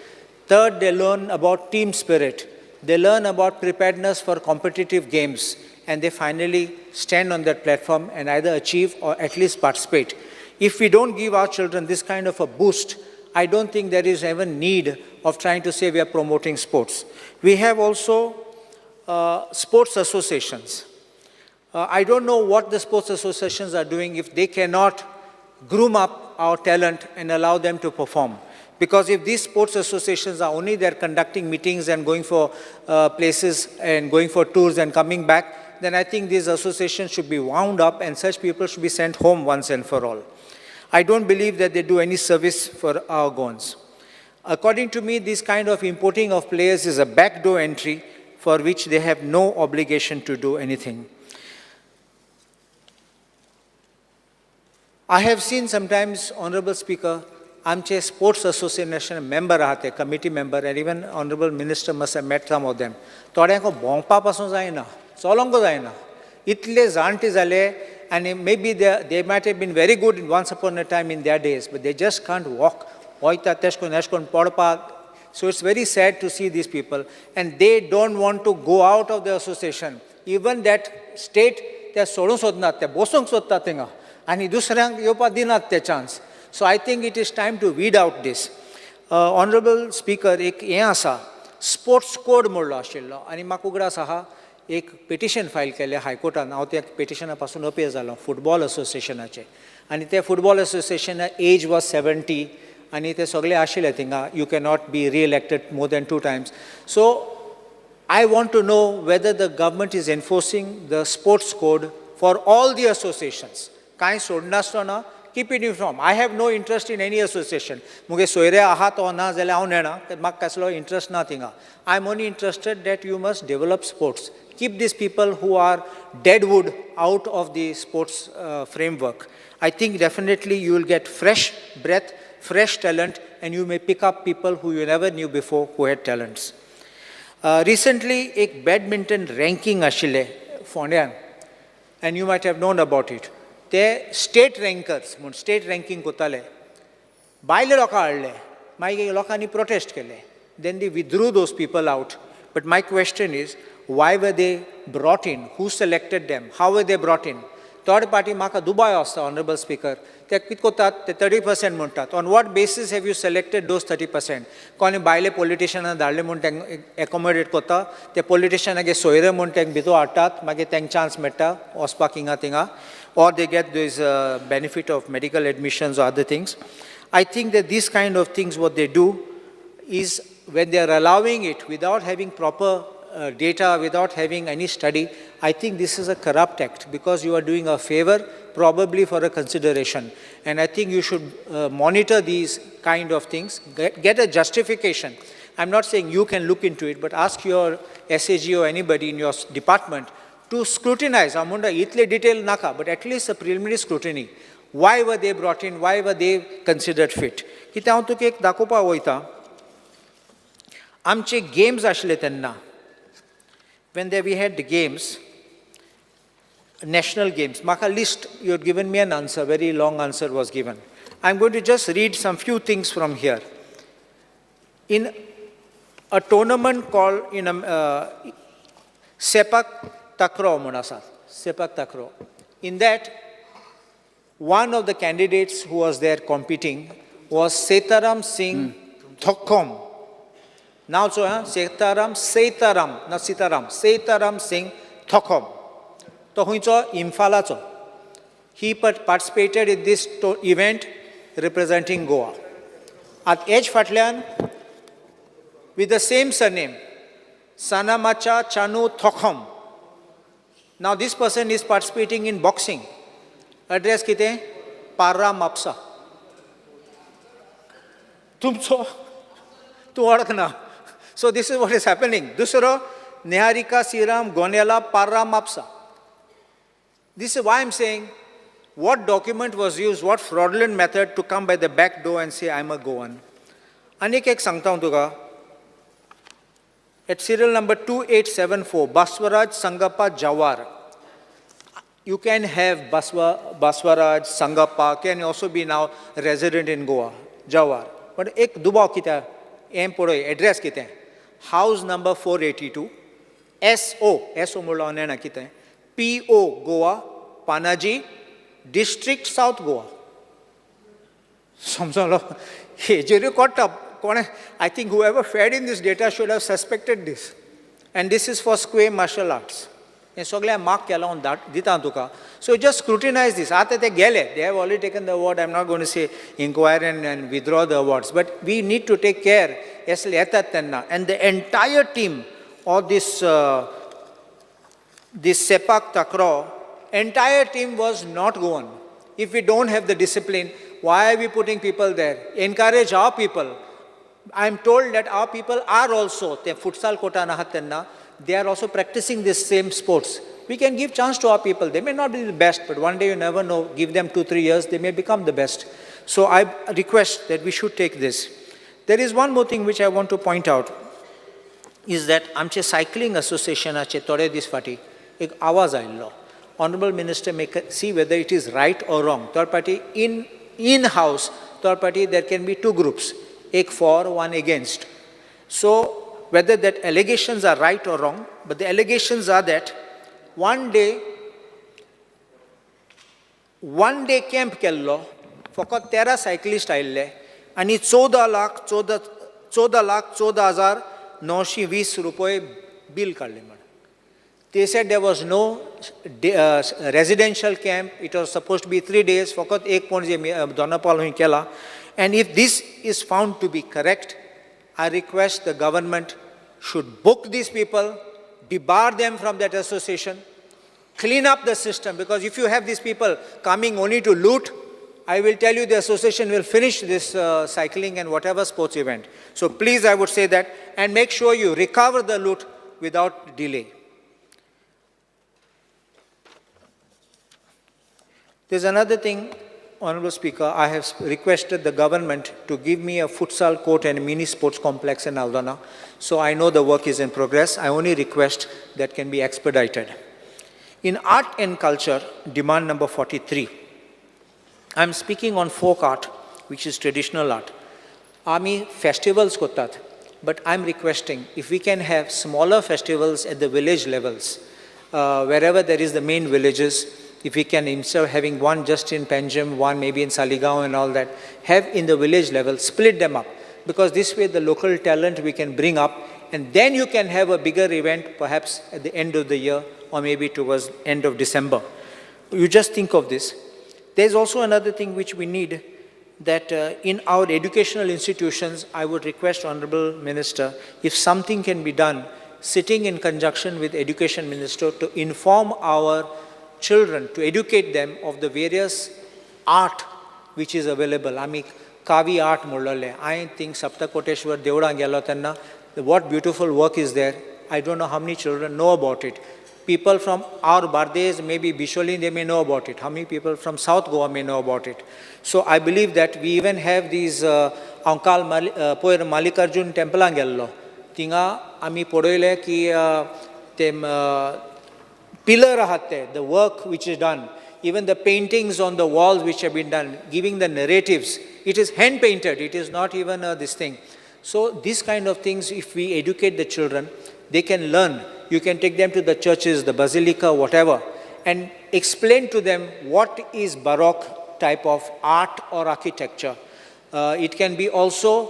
Third, they learn about team spirit. They learn about preparedness for competitive games. And they finally stand on that platform and either achieve or at least participate. If we don't give our children this kind of a boost, I don't think there is even need of trying to say we are promoting sports. We have also sports associations. I don't know what the sports associations are doing if they cannot groom up our talent and allow them to perform. Because if these sports associations are only there conducting meetings and going for places and going for tours and coming back, then I think these associations should be wound up and such people should be sent home once and for all. I don't believe that they do any service for our Goans. According to me, this kind of importing of players is a backdoor entry for which they have no obligation to do anything. I have seen sometimes, Honorable Speaker, आमचे sports association member आहात ते committee member and even honourable minister must have met some of them थोड्यांक भोंवपा पासून जायना चलोंक जायना इतले जाणटे जाले आनी maybe they might have been very good once upon a time in their days but they just can't walk वयता तेश कोन्न पडपाक so it's very sad to see this people and they don't want to go out of the association even that state ते सोडूंक सोदनात ते बसूंक सोदतात थिंगा आनी दुसऱ्यांक येवपाक दिनात ते chance. So I think it is time to weed out this. Honorable Speaker, एक हें आसा स्पोर्ट्स कोड म्हणलो आशिल्लो आनी म्हाका उगडास आहा एक पिटिशन फायल केलें हायकोर्टान हांव त्या पिटिशना पासून अपेल जालो फुटबॉल असोसिएशनाचें आनी ते फुटबॉल असोसिएशना एज वॉज 70 आनी ते सगळे आशिल्ले थिंगा you cannot be reelected more than 2 times. So I want to know whether the government is enforcing the sports code for all the associations. कांय सोडनासतना ना keep it uniform. I have no interest in any association. मुगे सोयरे आहात वा ना जाल्यार हांव नेना म्हाका कसलो इंट्रस्ट ना थिंगा. I am only interested that you must develop sports. Keep these people who are deadwood out of the sports framework. I think definitely you will get fresh breath, fresh talent, and you may pick up people who you never knew before who had talents. Recently, एक badminton ranking आशिल्ले फोंड्यान, and you might have known about it. ते state रँकर्स म्हूण state ranking कोत्ताले भायले लोकां हाडले मागीर लोकांनी protest केले then they withdrew those people out but my question is why were they brought in who selected them how were they brought in third party म्हाका दुबाय आसता ऑनरेबल स्पीकर ते कितें कोत्तात ते 30% म्हणटात on what basis have you selected those 30%. कोणी भायले पॉलिटिशियनाक धाडले म्हूण तांकां एकोमोडेट कोत्ता ते पॉलिटिशियनागे सोयरे म्हूण तांकां भितर हाडटात मागीर तांकां चान्स मेळटा वचपाक हिंगा थिंगा or they get this benefit of medical admissions or other things. I think that these kind of things, what they do is when they are allowing it without having proper data, without having any study, I think this is a corrupt act because you are doing a favor probably for a consideration. And I think you should monitor these kind of things, get a justification. I'm not saying you can look into it, but ask your SAG or anybody in your department to scrutinize. Amunda itle detail naka, but at least a preliminary scrutiny. Why were they brought in? Why were they considered fit? Kita हांव तुका एक दाखोवपाक वयता. आमचे games आशिल्ले तेन्ना. When we had the games, national games, म्हाका list, you had given me an answer, very long answer was given. I'm going to just read some few things from here. In a tournament called Sepak Takraw Munasa, Sepak Takraw. In that, one of the candidates who was there competing was Setaram Singh Thokom. Now, so Setaram Singh Thokom. To huncho Imphalacho. He participated in this event representing Goa. At age Fatlian, with the same surname, Sanamacha Chanu Thokom. Now this person is participating in boxing. Address kite Parra Mapsa. Tumcho tu orakna. So this is what is happening. Dusro Niharika Siram Gonela Parra Mapsa. This is why I'm saying what document was used, what fraudulent method to come by the back door and say I'm a Goan. Anik ek sangta hu tuka. At serial number 2874, Baswaraj Sangappa Jawar. You can have Baswaraj Sangappa, can also be now resident in Goa, Jawar. But ek dubaw kita, em poro address kita, house number 482, SO mulla onena kita, PO Goa, Panaji, District South Goa. Samjalo, he jeri kotta. I think whoever fed in this data should have suspected this. And this is for square martial arts. हें सगळें mark केलां हांव दितां तुका. So just स्क्रुटिनायज दीस. आतां ते गेले, they have already taken the award. I am not going to say inquire and withdraw the awards, but we need to take care असले येतात तेन्ना. And the entire team of this Sepak Takraw, entire team was not Goan. If we don't have the discipline, why are we putting people there? Encourage our people. I am told that our people are also, the futsal kota nahat tenna, they are also practicing this same sports. We can give chance to our people. They may not be the best, but one day you never know. Give them 2-3 years, they may become the best. So I request that we should take this. There is one more thing which I want to point out, is that आमचे cycling associationचे थोडे दिस फाटी एक आवाज आयिल्लो. Honorable Minister may see whether it is right or wrong. Third party in-house, third party there can be two groups, एक for, one against. So whether that allegations are right or wrong, but the allegations are that one day camp केल्लो, फकत 13 cyclist आयिल्ले आनी 14,14,14,920 रुपये bill काडले म्हण. They said there was no residential camp. It was supposed to be 3 days. फकत एक पणजे दोनापावल हुंय केला. And if this is found to be correct, I request the government should book these people, debar them from that association, clean up the system, because if you have these people coming only to loot, I will tell you the association will finish this cycling and whatever sports event. So please, I would say that, and make sure you recover the loot without delay. There's another thing, Honorable Speaker. I have requested the government to give me a futsal court and a mini sports complex in Aldana. So I know the work is in progress. I only request that can be expedited. In art and culture, demand number 43. I'm speaking on folk art, which is traditional art. Ami festivals kotat, but I'm requesting if we can have smaller festivals at the village levels, wherever there is the main villages. If we can, instead of having one just in Panjim, one maybe in Saligaon and all that, have in the village level, split them up. Because this way the local talent we can bring up, and then you can have a bigger event perhaps at the end of the year or maybe towards end of December. You just think of this. There's also another thing which we need, that in our educational institutions, I would request Honorable Minister, if something can be done, sitting in conjunction with Education Minister to inform our children, to educate them of the various art which is available. Ami Kavi art mullale. I think Saptakoteshwar Devda gelo tanna, what beautiful work is there. I don't know how many children know about it. People from our Bardes, maybe Bisholin, they may know about it. How many people from South Goa may know about it? So I believe that we even have these Ankal Poer Malikarjun temple angello. Tinga ami podoile ki tem pillar ahate, the work which is done, even the paintings on the walls which have been done, giving the narratives. It is hand painted. It is not even this thing. So these kind of things, if we educate the children, they can learn. You can take them to the churches, the basilica, whatever, and explain to them what is Baroque type of art or architecture. It can be also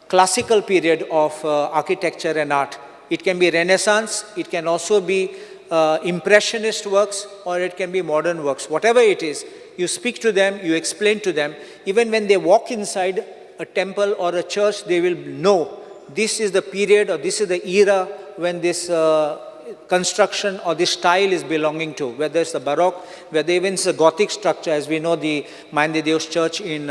classical period of architecture and art. It can be Renaissance, it can also be Impressionist works, or it can be modern works. Whatever it is, you speak to them, you explain to them. Even when they walk inside a temple or a church, they will know this is the period or this is the era when this construction or this style is belonging to, whether it's the Baroque, whether even it's a Gothic structure, as we know the Mayande Deus Church in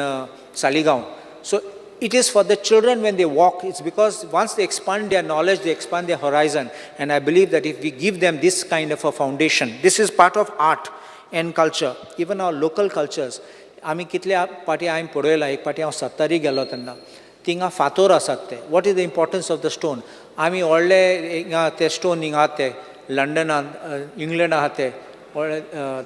Saligaon. So it is for the children when they walk. It's because once they expand their knowledge, they expand their horizon. And I believe that if we give them this kind of a foundation, this is part of art and culture, even our local cultures. आमी कितल्या पाटी हांवें पळयला, एक पाटी हांव सत्तारी गेलो तेन्ना थिंगा फातोर आसात ते. What is the importance of the stone? आमी व्हडले हिंगा ते स्टोन हिंगा आहात ते लंडनान, इंग्लंडा आहात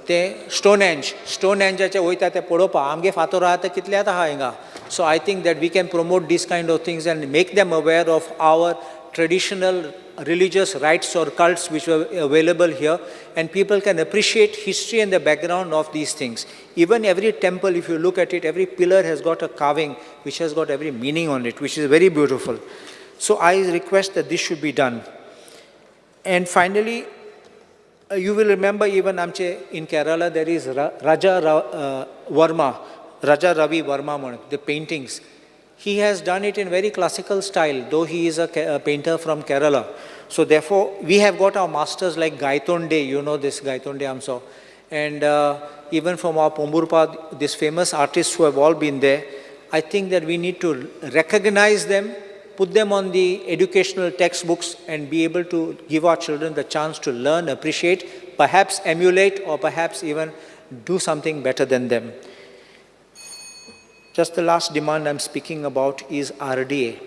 ते स्टोन एंजाचे वयता ते पळोवपा. आमगे फातोर आहा ते कितल्यात आहा हिंगा. So I think that we can promote these kind of things and make them aware of our traditional religious rites or cults which are available here, and people can appreciate history and the background of these things. Even every temple, if you look at it, every pillar has got a carving which has got every meaning on it, which is very beautiful. So I request that this should be done. And finally, You will remember even in Kerala there is Raja Ravi Varma, the paintings. He has done it in very classical style, though he is a painter from Kerala. So therefore, we have got our masters like Gaitonde, you know this Gaitonde Amso. And even from our Pomburpa, these famous artists who have all been there, I think that we need to recognize them, put them on the educational textbooks and be able to give our children the chance to learn, appreciate, perhaps emulate or perhaps even do something better than them. Just the last demand I'm speaking about is RDA.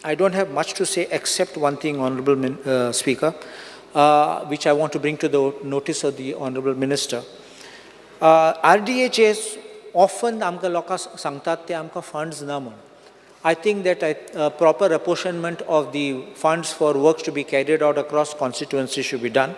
I don't have much to say except one thing, Honorable Speaker, which I want to bring to the notice of the Honorable Minister. RDA चे often आमकां लोकां सांगतात ते आमकां funds ना म्हूण. I think that a proper apportionment of the funds for works to be carried out across constituencies should be done.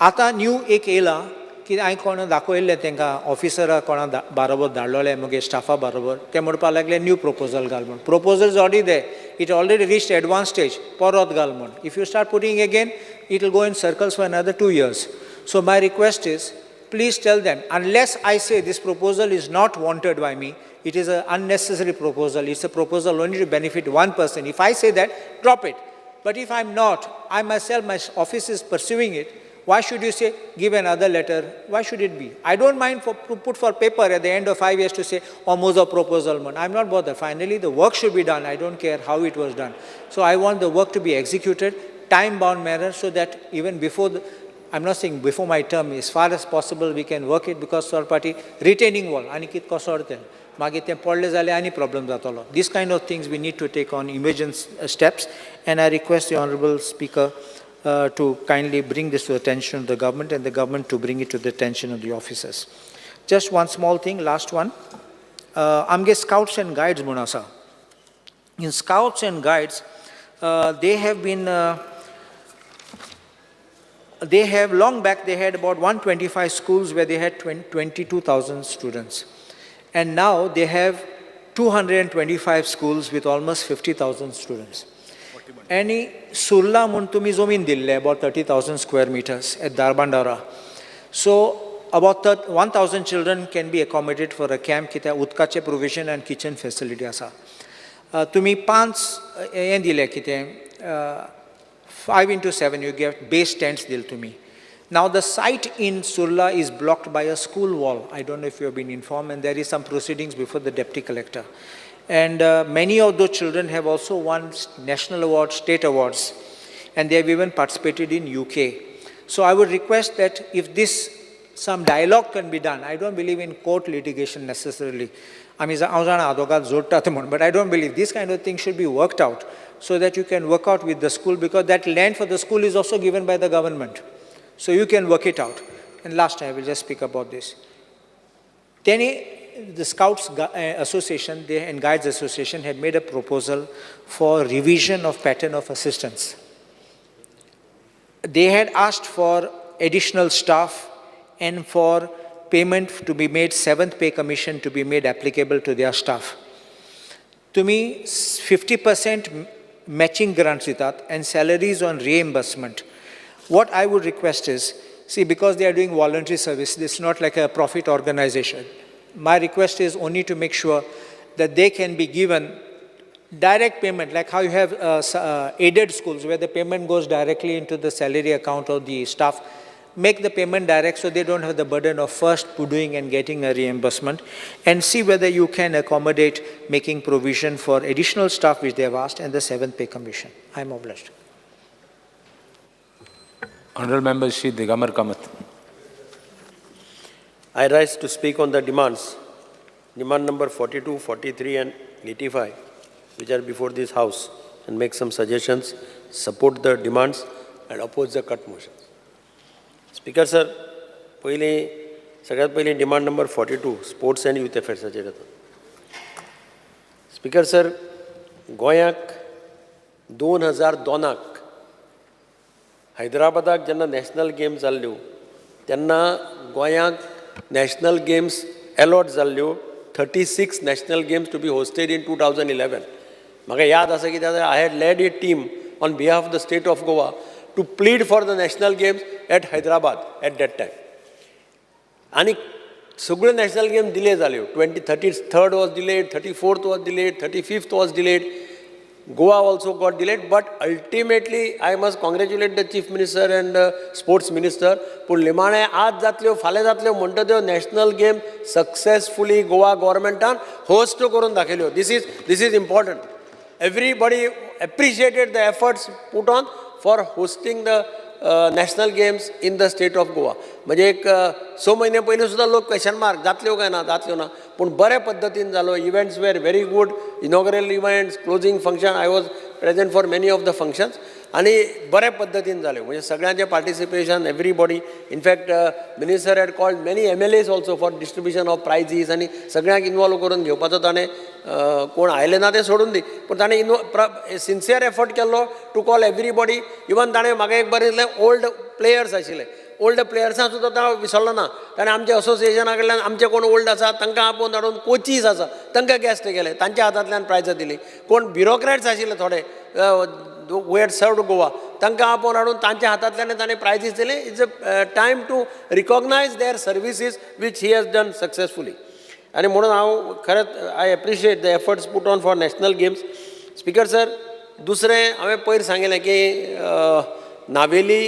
आतां new एक येयला की हांवें कोणा दाखयल्लें तांकां ऑफिसरां कोणा बरोबर धाडलोले म्हगे स्टाफा बरोबर ते म्हणपाक लागले न्यू प्रपोजल घाल म्हूण. Proposal is already there. It already reached advanced stage. परत घाल म्हूण. If you start putting again, it will go in circles for another 2 years. So my request is, please tell them, unless I say this proposal is not wanted by me, it is an unnecessary proposal. It's a proposal only to benefit one person. If I say that, drop it. But if I'm not, I myself, my office is pursuing it, why should you say, give another letter? Why should it be? I don't mind to put for paper at the end of 5 years to say, almost a proposal. I'm not bothered. Finally, the work should be done. I don't care how it was done. So I want the work to be executed, time-bound manner, so that even before I'm not saying before my term, as far as possible we can work it, because third party retaining wall, anikit kosorten. Problem. These kind of things we need to take on emergent steps, and I request the Honourable Speaker to kindly bring this to the attention of the government, and the government to bring it to the attention of the officers. Just one small thing, last one. Amge Scouts and Guides Munasa. In Scouts and Guides, they have been, long back they had about 125 schools where they had 22,000 students. And now they have 225 schools with almost 50,000 students. And Surla Muntumi Zomin Dille, about 30,000 square meters at Darbandara. So about 1,000 children can be accommodated for a camp, kita utkache provision and kitchen facility asa. Tumi 5 dile kite 5 into 7 you get base tents dil to me. Now the site in Surla is blocked by a school wall. I don't know if you have been informed, and there is some proceedings before the Deputy Collector. And many of those children have also won national awards, state awards, and they have even participated in UK. So I would request that if some dialogue can be done, I don't believe in court litigation necessarily. But I don't believe this kind of thing should be worked out so that you can work out with the school, because that land for the school is also given by the government. So you can work it out. And last, I will just speak about this. The Scouts Association and Guides Association had made a proposal for revision of pattern of assistance. They had asked for additional staff and for payment to be made, 7th pay commission to be made applicable to their staff. To me, 50% matching grants and salaries on reimbursement. What I would request is, see, because they are doing voluntary service, this is not like a profit organization. My request is only to make sure that they can be given direct payment, like how you have aided schools where the payment goes directly into the salary account of the staff. Make the payment direct so they don't have the burden of first doing and getting a reimbursement, and see whether you can accommodate making provision for additional staff which they have asked and the 7th pay commission. I am obliged. Honourable Member Shri Digamar Kamath. I rise to speak on the demands, demand number 42, 43 and 85, which are before this House, and make some suggestions, support the demands and oppose the cut motions. Speaker sir, सगळ्यात पयली demand number 42, sports and youth affairs. Speaker sir, गोंयाक 2002 हैदराबादाक जेन्ना national games जाल्ल्यो तेन्ना गोंयाक national games allot जाल्ल्यो 36 national games to be hosted in 2011. म्हाका याद आसा की I had led a team on behalf of the state of Goa to plead for the national games at Hyderabad at that time. आनी सगळ्यो national game delay जाल्यो. 33rd was delayed, 34th was delayed, 35th was delayed. Goa also got delayed, but ultimately I must congratulate the Chief Minister and Sports Minister. पूण लिमाणे आज जातल्यो फाल्यां जातल्यो म्हणटा त्यो नॅशनल गेम सक्सेसफुली गोवा गव्हर्मेंटान होस्ट करून दाखयल्यो. This is important. Everybody appreciated the efforts put on for hosting the national games in the state of Goa. म्हणजे एक 6 महिने पयलीं सुद्दां लोक क्वेश्चन मार्क जातल्यो काय ना जातल्यो ना, पूण बऱ्या पद्दतीन जालो. Events were very good. Inaugural events, closing function, I was present for many of the functions. आनी बऱ्या पद्दतीन जाल्यो. म्हणजे सगळ्यांचें participation, everybody. In fact minister had called many MLAs also for distribution of prizes, आनी सगळ्यांक इन्वॉल्व करून घेवपाचो ताणें कोण आयले ना ते सोडून दी, पूण ताणें सिन्सियर एफर्ट केल्लो टू कॉल एवरीबॉडी. इवन ताणें म्हाका एक बरें दिसलें, ओल्ड प्लेयर्स आशिल्ले, ओल्ड प्लेयर्सां सुद्दां तो विसरलो ना. ताणें आमच्या असोसिएशना कडल्यान आमचे कोण ओल्ड आसा तांकां आपोवन धाडून कोचीस आसा तांकां गॅस्ट केले, तांच्या हातांतल्यान प्रायजां दिली. कोण ब्युरोक्रेट्स आशिल्ले थोडे who had served Goa, तांकां आपोवन हाडून तांच्या हातांतल्यान ताणें प्रायजीस दिले. It's a time to recognise their services which he has done successfully. आनी म्हणून हांव खरेंच I appreciate the efforts put on for national games. Speaker sir, दुसरें हांवें पयर सांगिल्लें की नावेली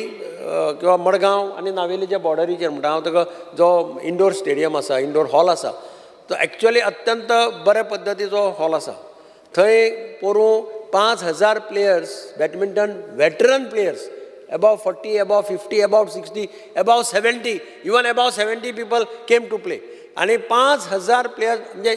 किंवा मडगांव आनी नावेलीच्या बॉर्डरीचेर म्हणटा हांव ताका जो इंडोर स्टेडियम आसा, इंडोर हॉल आसा, तो एक्चुअली अत्यंत बऱ्या पद्दतीचो हॉल आसा. थंय पोरूं 5,000 players, badminton veteran players, above 40, above 50, above 60, above 70, even above 70 people came to play. आणि 5,000 प्लेयर्स म्हणजे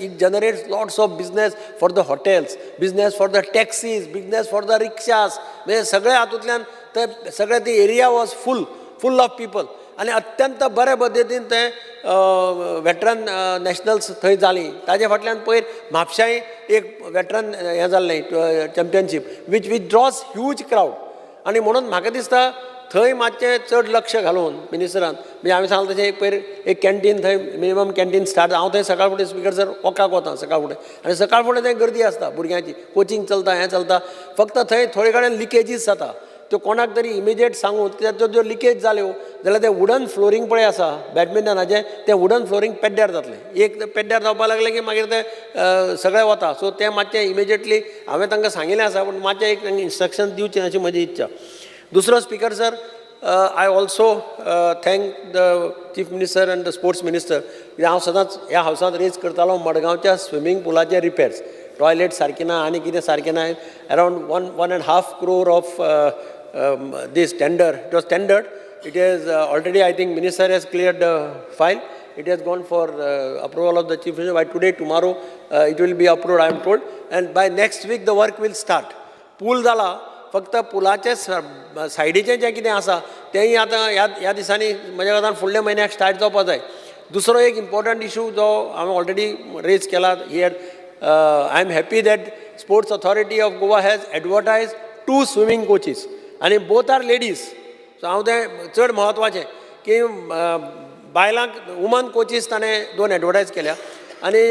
it generates lots of business for the hotels, business for the taxis, business for the rickshaws. म्हणजे सगळ्या हातूंतल्यान ते सगळें ती area was full of people. आनी अत्यंत बऱ्या पद्दतीन ते वेटरन नॅशनल्स थंय जालीं. ताजे फाटल्यान पयर म्हापशांय एक वेटरन हें जाल्लें championship which draws huge crowd. आनी म्हणून म्हाका दिसता थंय मातशें चड लक्ष घालून मिनिस्टरान, म्हणजे हांवें सांगलें तशें एक पयर एक कॅन्टीन थंय मिनिमम कॅन्टीन स्टार्ट. हांव थंय सकाळ फुडें स्पिकर सर वॉकाक वता सकाळ फुडें, आनी सकाळ फुडें थंय गर्दी आसता भुरग्यांची, कोचिंग चलता, हें चलता. फक्त थंय थोडे कडेन लिकेजीस जाता. त्यो कोणाक तरी इमिजिएट सांगून त्याच्यो ज्यो लिकेज जाल्यो जाल्यार तें वुडन फ्लोरींग पळय आसा बॅडमिंटनाचें, तें वुडन फ्लोरींग पेड्ड्यार जातलें. एक पेड्ड्यार जावपाक लागलें की मागीर तें सगळें वता. सो तें मातशें इमिजिएटली हांवें तांकां सांगिल्लें आसा, पूण मातशें एक इन्स्ट्रक्शन दिवचें अशी म्हजी इच्छा. दुसरो speaker sir, I also thank the chief minister end the sports minister. हांव सदांच ह्या हावसांत रेज करतालो मडगांवच्या स्विमींग पुलाचे रिपेर्स, टॉयलेट सारके ना आनी कितें सारकें ना. Around 1.5 crore of this tender, it was tendered. It is already, I think Minister has cleared the file. It has gone for approval of the Chief Minister. By today, tomorrow, it will be approved, I am told. And by next week, the work will start. Pool जाला, फक्त पुलाचे सायडीचें जें कितें आसा तेंय आतां ह्या दिसांनी म्हज्या खात्यान फुडल्या म्हयन्याक स्टार्ट जावपाक जाय. दुसरो एक इम्पॉर्टंट इशू जो हांवें ऑलरेडी रेज केला here, I am happy that sports authority of Goa has advertise 2 swimming coaches आनी बोथ आर लेडीज. सो हांव तें चड म्हत्वाचें की बायलांक वुमन कोचीस ताणें 2 एडवर्टायज केल्या. आनी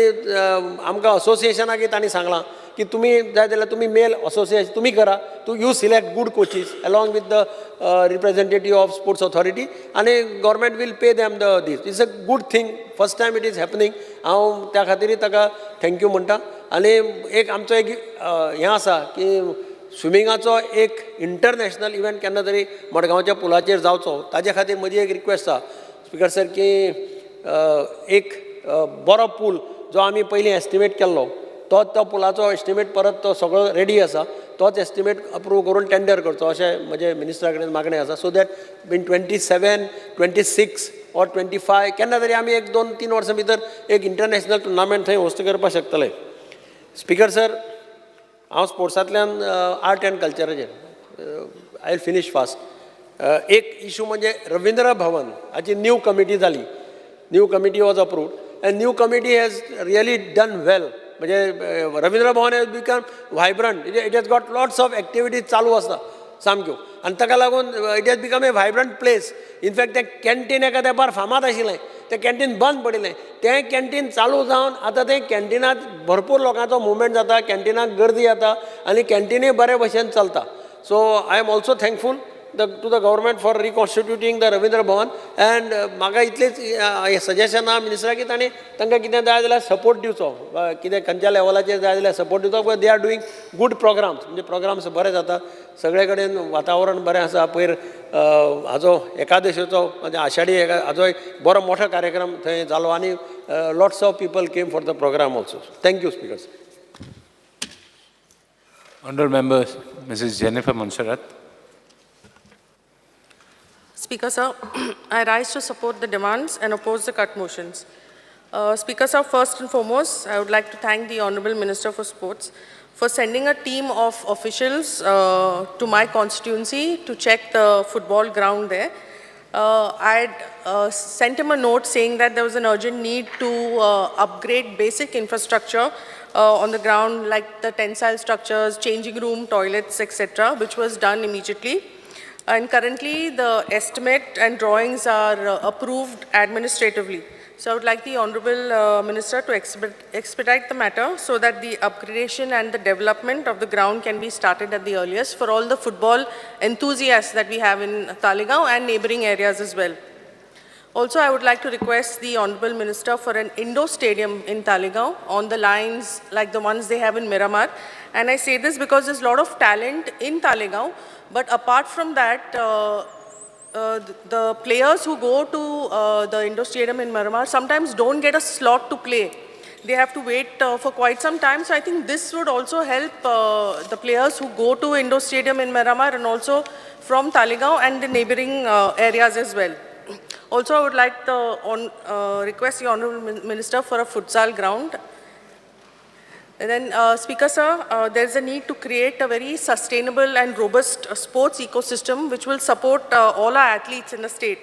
आमकां असोसिएशनाकय तांणी सांगलां की तुमी जाय जाल्यार तुमी मेल असोसिएशन तुमी करा, you select good coaches along with the representative of sports authority, आनी government will pay them the this. It's a good thing, first time it is happening. हांव त्या खातीर ताका थँक्यू म्हणटा. आनी एक आमचो एक हें आसा की स्विमिंगाचो एक इंटरनॅशनल इव्हेंट केन्ना तरी मडगांवच्या पुलाचेर जावचो. ताजे खातीर म्हजी एक रिक्वेस्ट आसा स्पिकर सर की एक बरो पूल जो आमी पयलीं एस्टिमेट केल्लो तो पुलाचो एस्टिमेट परत तो सगळो रेडी आसा, तोच एस्टिमेट अप्रूव करून टेंडर करचो अशें म्हजे मिनिस्टरा कडेन मागणें आसा. सो दॅट इन 27, 26 or 25 केन्ना तरी आमी एक 2-3 वर्सां भितर एक इंटरनॅशनल टुर्नामेंट थंय होस्ट करपाक शकतले. स्पिकर सर, हांव स्पोर्ट्सांतल्यान आर्ट एंड कल्चराचेर आय विल फिनीश फास्ट. एक इशू म्हणजे रविंद्र भवन हाची न्यू कमिटी जाली. New committee was approved and new committee has really done well. म्हणजे Ravindra Bhavan has become vibrant. It has got lots of activities चालू आसता सामक्यो, आनी ताका लागून it has become a vibrant place. In fact तें कॅन्टीन एका तेंपार फामाद आशिल्लें, तें कॅन्टीन बंद पडिल्लें. तें कॅन्टीन चालू जावन आतां तें कॅन्टीनांत भरपूर लोकांचो मुवमेंट जाता, कॅन्टीनाक गर्दी जाता आनी कॅन्टीनूय बरे भशेन चलता. So I am also thankful to the government for reconstituting the Ravindra Bhavan. And म्हाका इतलेच सजेशन आहा मिनिस्टराक की तांणी तांकां कितें जाय जाल्यार सपोर्ट दिवचो, कितें खंयच्या लेवलाचेर जाय जाल्यार सपोर्ट दिवचो, because they are doing good programmes, म्हणजे प्रोग्राम्स बरे जातात, सगळे कडेन वातावरण बरें आसा. पयर हाजो एकादशीचो म्हणजे आषाढी हाजो एक बरो मोठो कार्यक्रम थंय जालो आनी lots of people came for the programme also. Thank you speakers. Honourable members, Mrs. Jennifer Monserrat. Speaker sir, I rise to support the demands and oppose the cut motions. Speaker sir, first and foremost, I would like to thank the Honourable Minister for Sports for sending a team of officials to my constituency to check the football ground there. I had sent him a note saying that there was an urgent need to upgrade basic infrastructure on the ground, like the tensile structures, changing room, toilets, etc., which was done immediately. And currently, the estimate and drawings are approved administratively. So I would like the Honourable Minister to expedite the matter so that the upgradation and the development of the ground can be started at the earliest for all the football enthusiasts that we have in Talegaon and neighbouring areas as well. Also, I would like to request the Honourable Minister for an indoor stadium in Talegaon on the lines like the ones they have in Miramar. And I say this because there's a lot of talent in Talegaon, but apart from that, the players who go to the indoor stadium in Miramar sometimes don't get a slot to play. They have to wait for quite some time. So I think this would also help the players who go to indoor stadium in Miramar and also from Talegaon and the neighbouring areas as well. Also, I would like to request the Honourable Minister for a futsal ground. And then, Speaker sir, there is a need to create a very sustainable and robust sports ecosystem which will support all our athletes in the state.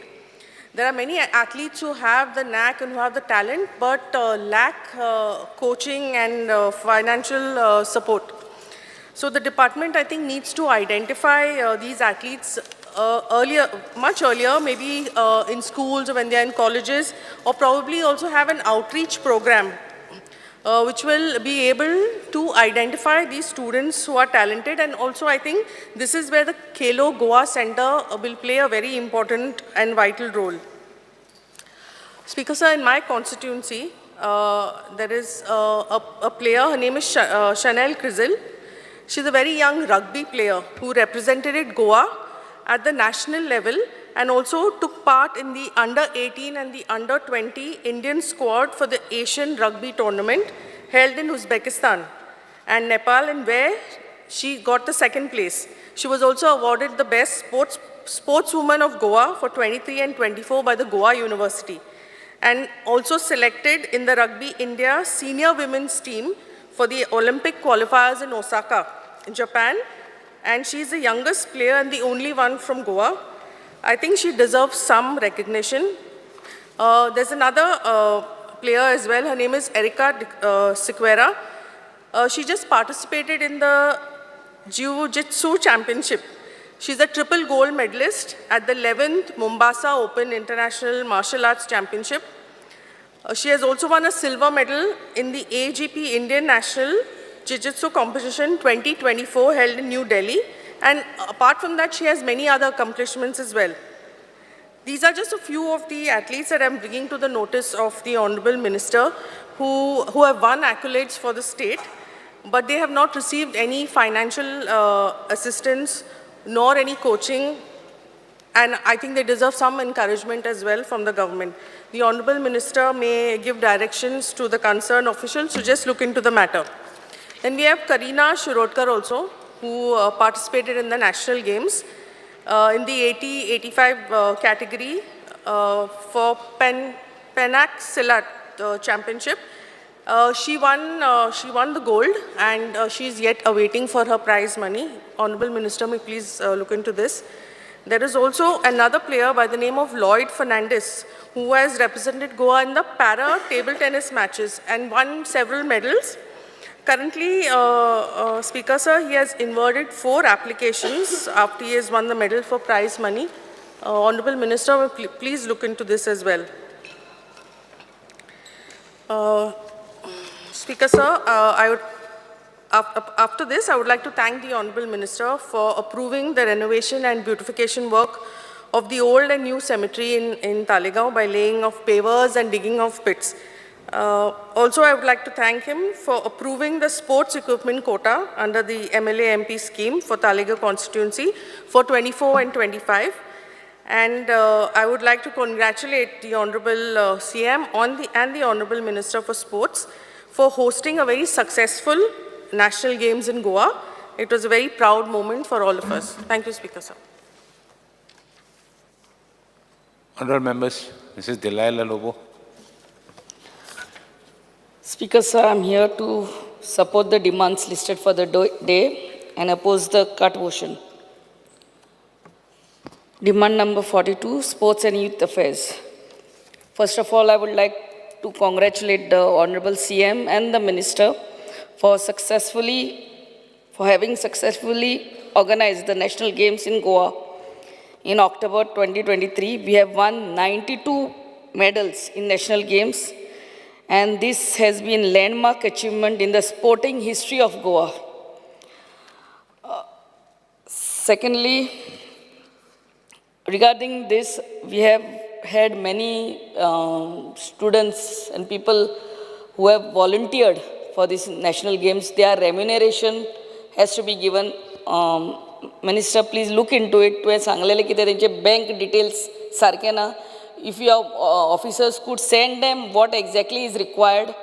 There are many athletes who have the knack and who have the talent but lack coaching and financial support. So the department, I think, needs to identify these athletes much earlier, maybe in schools or when they are in colleges, or probably also have an outreach program which will be able to identify these students who are talented. And also I think this is where the Khelo Goa Center will play a very important and vital role. Speaker sir, in my constituency, there is a player, her name is Chanel Crizel. She's a very young rugby player who represented Goa at the national level and also took part in the under-18 and the under-20 Indian squad for the Asian Rugby Tournament held in Uzbekistan and Nepal, and where she got the second place. She was also awarded the best sportswoman of Goa for 23 and 24 by the Goa University, and also selected in the Rugby India senior women's team for the Olympic qualifiers in Osaka, Japan. And she's the youngest player and the only one from Goa. I think she deserves some recognition. There's another player as well. Her name is Erika Sequeira. She just participated in the Jiu-Jitsu Championship. She's a triple gold medalist at the 11th Mombasa Open International Martial Arts Championship. She has also won a silver medal in the AGP Indian National Jiu-Jitsu competition 2024 held in New Delhi, and apart from that she has many other accomplishments as well. These are just a few of the athletes that I'm bringing to the notice of the Honourable Minister who have won accolades for the state, but they have not received any financial assistance nor any coaching, and I think they deserve some encouragement as well from the government. The Honourable Minister may give directions to the concerned officials to just look into the matter. Then we have Karina Shirodkar also, who participated in the national games in the 80-85 category for Penac Silat championship. She won the gold, and she is yet awaiting for her prize money. Honourable Minister, may please look into this. There is also another player by the name of Lloyd Fernandez, who has represented Goa in the para table tennis matches and won several medals. Currently, Speaker sir, he has inverted 4 applications after he has won the medal for prize money. Honourable Minister, will please look into this as well. Speaker sir, After this, I would like to thank the Honorable Minister for approving the renovation and beautification work of the old and new cemetery in Talegaon by laying of pavers and digging of pits. Also, I would like to thank him for approving the sports equipment quota under the MLA MP scheme for Talegaon constituency for 24 and 25. And I would like to congratulate the Honorable CM and the Honorable Minister for Sports for hosting a very successful National Games in Goa. It was a very proud moment for all of us. Thank you, Speaker, sir. Honourable members, Mrs. Delilah Lobo. Speaker, sir, I am here to support the demands listed for the day and oppose the cut motion. Demand number 42, Sports and Youth Affairs. First of all, I would like to congratulate the Honorable CM and the Minister for having successfully organized the National Games in Goa. In October 2023, we have won 92 medals in National Games, and this has been landmark achievement in the sporting history of Goa. Secondly, regarding this, we have had many students and people who have volunteered for these National Games. Their remuneration has to be given. Minister, please look into it. तुवें सांगलेलें कितें तेंचे bank details सारके ना. If your officers could send them what exactly is required,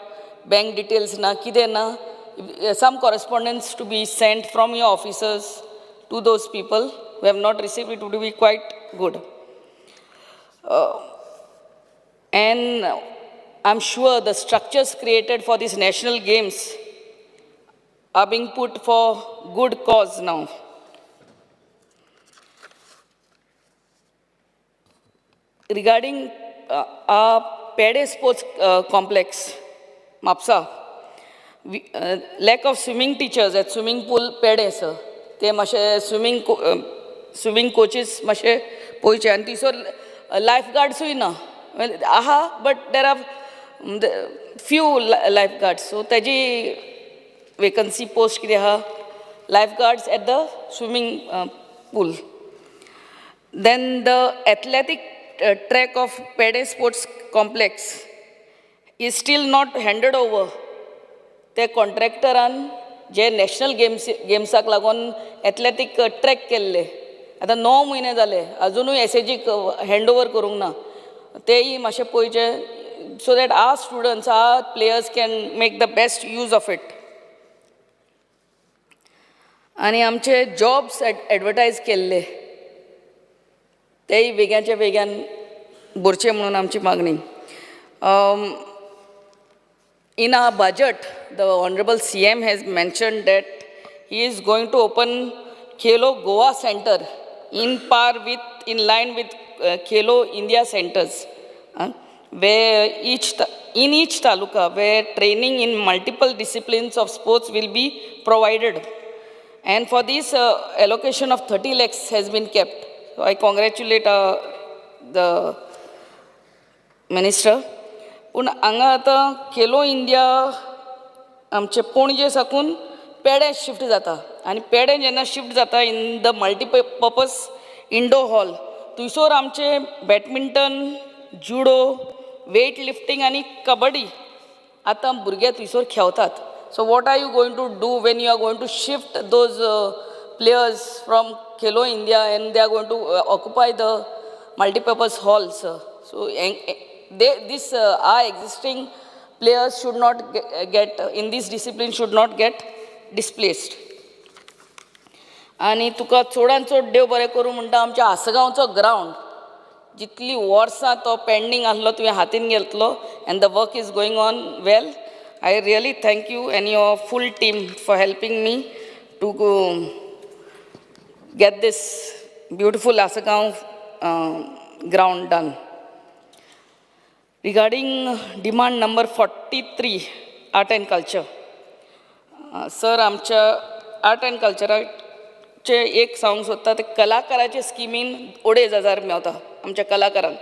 bank details na, kide na, some correspondence to be sent from your officers to those people who have not received it would be quite good. And I'm sure the structures created for these National Games are being put for good cause now. Regarding our Pede Sports Complex, MAPSA, lack of swimming teachers at swimming pool Pede, sir. They mashe swimming coaches mashe poiche and tisor lifeguards hui na. But there are few lifeguards. So taji vacancy post kide ha lifeguards at the swimming pool. Then the athletic track of Pede Sports Complex is still not handed over. The contractor and जे national गेम्साक लागून athletic track केल्ले आतां 9 म्हयने जाले अजुनूय एसएजीक hand over करूंक ना तेय मातशें पळयचे so that our students our players can make the best use of it आनी आमचे जॉब्स एडवर्टायज केल्ले तेय वेग्याच्या वेग्यान भरचे म्हणून आमची मागणी In our budget, the Honorable CM has mentioned that he is going to open Khelo Goa Center in line with Khelo India centers, where in each taluka, where training in multiple disciplines of sports will be provided. And for this, allocation of 30 lakhs has been kept. So I congratulate the Minister. पूण हांगा आतां Khelo India आमचे पणजे साकून पेडे shift जाता आनी पेडे जेन्ना शिफ्ट जाता in the multipurpose indoor hall थंयसर आमचे बॅडमिंटन जुडो वेट लिफ्टिंग आनी कबड्डी आतां भुरगे थंयसर खेळटात so what are you going to do when you are going to shift those players from Khelo India and they are going to occupy the multipurpose halls so our existing players should not get in this discipline should not get displaced. आणि तुका चोडान चोड देव बरें करूं म्हणटा आमच्या आसगांवचो ground जितली वर्सां तो pending आसलो तुवें हातीन घेतलो and the work is going on well I really thank you and your full team for helping me to get this beautiful Asgaon ground done. Regarding demand number 43, art and culture. Sir, आमच्या art and कल्चराचे एक सांगूंक सोदता ते कलाकाराचे स्किमीन 2,500 मेवता आमच्या कलाकारांक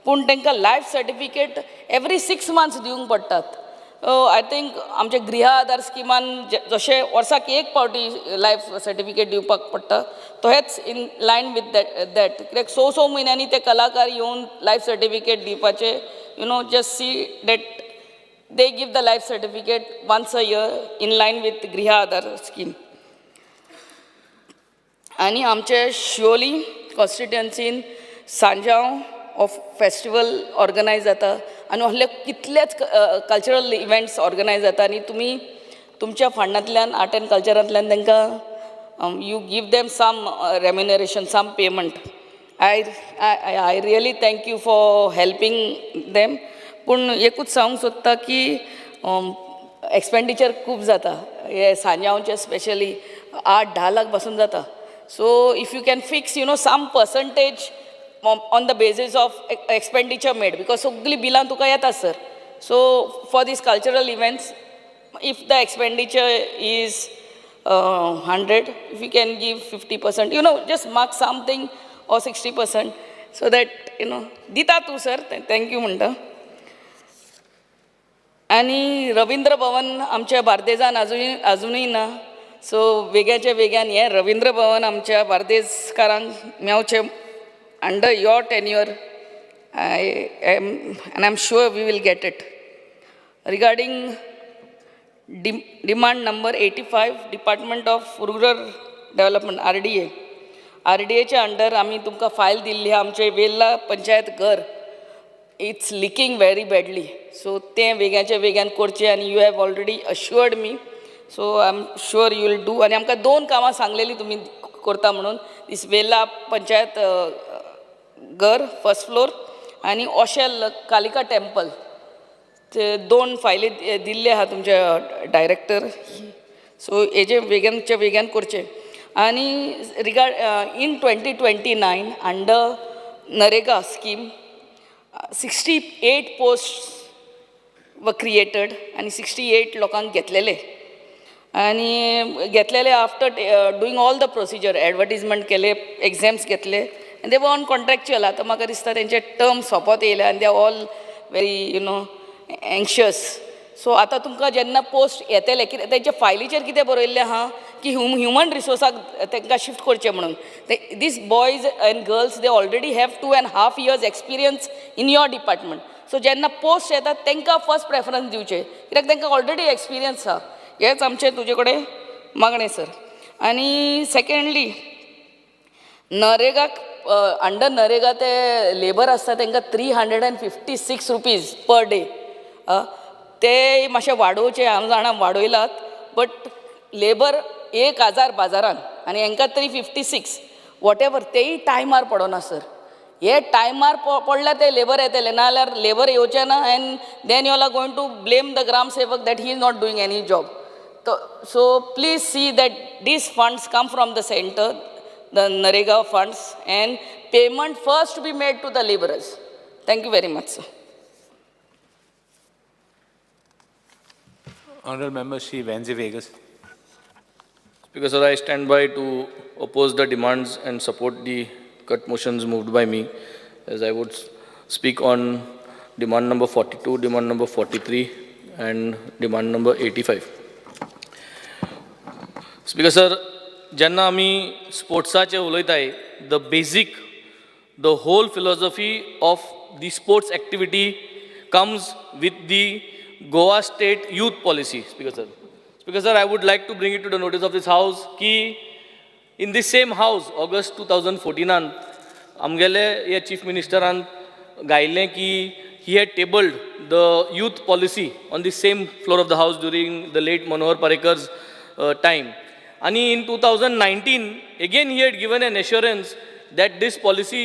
पूण तांकां लायफ सर्टिफिकेट एवरी 6 months दिवंक पडटात आय थिंक आमच्या गृह आधार स्किमान जशें वर्साक एक फावटी लायफ सर्टिफिकेट दिवपाक पडटा तोच इन लायन विथ दॅट कित्याक स म्हयन्यांनी ते कलाकार येवन लायफ सर्टिफिकेट दिवपाचे you know just see that they give the life certificate once a year in line with Griha Aadhaar scheme. आनी आमचे शिवोली कॉन्स्टिट्युएन्सीन सांजांव ऑफ फेस्टिवल ऑर्गनायज जाता आनी असले कितलेच कल्चरल इव्हेंट्स ऑर्गनायज जाता आनी तुमी तुमच्या फंडांतल्यान आर्ट एंड कल्चरांतल्यान तांकां you give them some remuneration some payment. I really thank you for helping them. पूण एकूच सांगूंक सोदता की एक्सपेंडिचर खूब जाता हे सांजांवचे स्पेशली 8-10 लाख पासून जाता. So if you can fix you know some percentage on the basis of expenditure made, because सगळी बिलां तुका येता sir. So for these cultural events, if the expenditure is 100, if you can give 50%, you know, just mark something or 60%, so that you know दिता तू sir. Thank you म्हणटा. आनी रवींद्र भवन आमच्या बार्देजान अजुनूय ना. So वेगळ्याच्या वेगळ्यान हें रवींद्र भवन आमच्या बार्देजकारांक मेवचें under your tenure, and I'm sure we will get it. Regarding demand number 85, Department of Rural Development, RDA. RDAच्या under आमी तुमकां फायल दिल्ली आमचे वेल्ला पंचायत घर. It's leaking very badly. So तें वेगळ्याच्या वेगळ्यान करचें आनी you have already assured me. So I am sure you will do. आनी आमकां 2 कामां सांगलेली तुमी करता म्हणून. दिस वेल्ला पंचायत घर फर्स्ट फ्लोर आनी ओशेल कालिका टेम्पल ते 2 फायली दिल्ले आहा तुमचे डायरेक्टर. सो हेजे वेगनच्या वेगन करचे. आनी in 2029 under NREGA scheme 68 post वर क्रिएटेड आनी 68 लोकांक घेतलेले. आनी घेतलेले after doing all the procedure advertisement केले, एग्जाम्स घेतले and they were on contractual. आतां म्हाका दिसता तेंचे टर्म सोंपत येयले आनी they R all very you know anxious. So आतां तुमकां जेन्ना पोस्ट येतले कितें तेंचे फायलीचेर कितें बरयल्लें आहा की ह्युमन रिसोर्साक तांकां शिफ्ट करचें म्हणून. These boys and girls they already have 2.5 years experience in your department. So जेन्ना पोस्ट येता तांकां फर्स्ट प्रेफरन्स दिवचें कित्याक तांकां ऑलरेडी एक्सपिरियन्स आहा. हेंच आमचें तुजे कडेन मागणें सर. आनी सेकेंडली नरेगाक अंडर नरेगा ते लेबर आसता तांकां 356 रुपीज पर डे. ते मातशें वाडोवचे हांव जाणा वाडयलात बट लेबर 1000 बाजारान आनी हांकां 356 वॉट एवर तेय टायमार पडना सर. हे टायमार पडल्यार ते लेबर येतले नाल्यार लेबर येवचे ना and then you are going to blame the gram sevak that he is not doing any job. So please see that these funds come from the centre, the Narega funds, and payment first to be made to the laborers. Thank you very much, sir. Honorable Member Shri Vanzi Vegas. Speaker sir, I stand by to oppose the demands and support the cut motions moved by me, as I would speak on demand number 42, demand number 43 and demand number 85. Speaker sir, जेन्ना आमी स्पोर्ट्साचे उलयताय the basic the whole philosophy of the sports activity comes with the Goa state youth policy. Speaker sir, I would like to bring it to the notice of this house की in this same house August 2014 आमगेले हे chief मिनिस्टरान गायिल्लें की he had tabled the youth policy on the same floor of the house during the late Manohar Parekar's time. And in 2019, again he had given an assurance that this policy,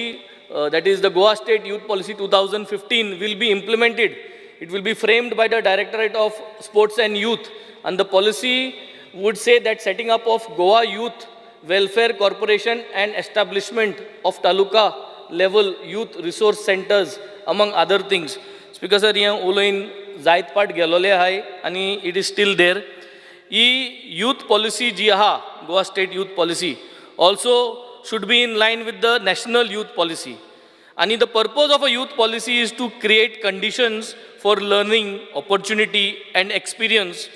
that is the Goa State Youth Policy 2015, will be implemented. It will be framed by the Directorate of Sports and Youth, and the policy would say that setting up of Goa Youth Welfare Corporation and establishment of Taluka level youth resource centers, among other things. Speaker sir, here uloin जायत पाट गेलोले आहाय आणि it is still there. Youth policy जी आहा, Goa State Youth Policy, also should be in line with the national youth policy. आणि the purpose of a youth policy is to create conditions for learning, opportunity and experience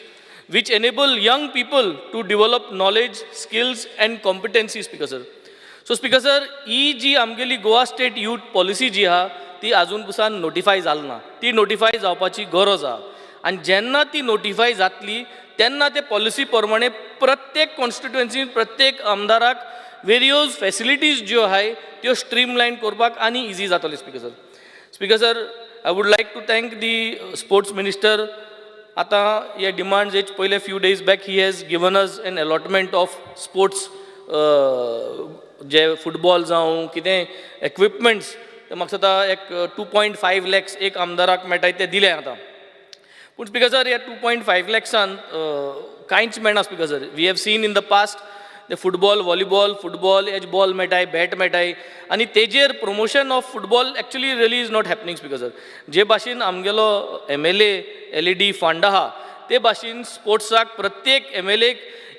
which enable young people to develop knowledge, skills and competencies, Speaker sir. So Speaker sir, ही जी आमगेली Goa state youth policy जी आहा ती अजून पसून notify जाली ना. ती notify जावपाची गरज आहा. आनी जेन्ना ती नोटिफाय जातली तेन्ना ते पॉलिसी प्रमाणे प्रत्येक कॉन्स्टिट्युएन्सीन प्रत्येक आमदाराक वेरियस फॅसिलिटीज ज्यो आहाय त्यो स्ट्रीमलायन करपाक आनी इजी जातले speaker sir. Speaker sir, I would like to thank the sports minister. आता हे डिमांड्स हेच पयले few days back he has given us an allotment of sports जे फुटबॉल जावं कितें इक्विपमेंट्स ते म्हाका दिसता एक 2.5 lakhs एक आमदाराक मेळटाय ते दिले आतां. पूण स्पीकर सर हे 2.5 lakhsan कांयच मेळना speaker sir. We have seen in the past ते फुटबॉल, व्हॉलीबॉल, फुटबॉल हेज बॉल मेळटाय, बॅट मेळटाय आनी तेजेर promotion of football actually really is not happening speaker sir. जे भाशेन आमगेलो MLA LED फंड आहा ते भाशेन स्पोर्ट्साक प्रत्येक MLAक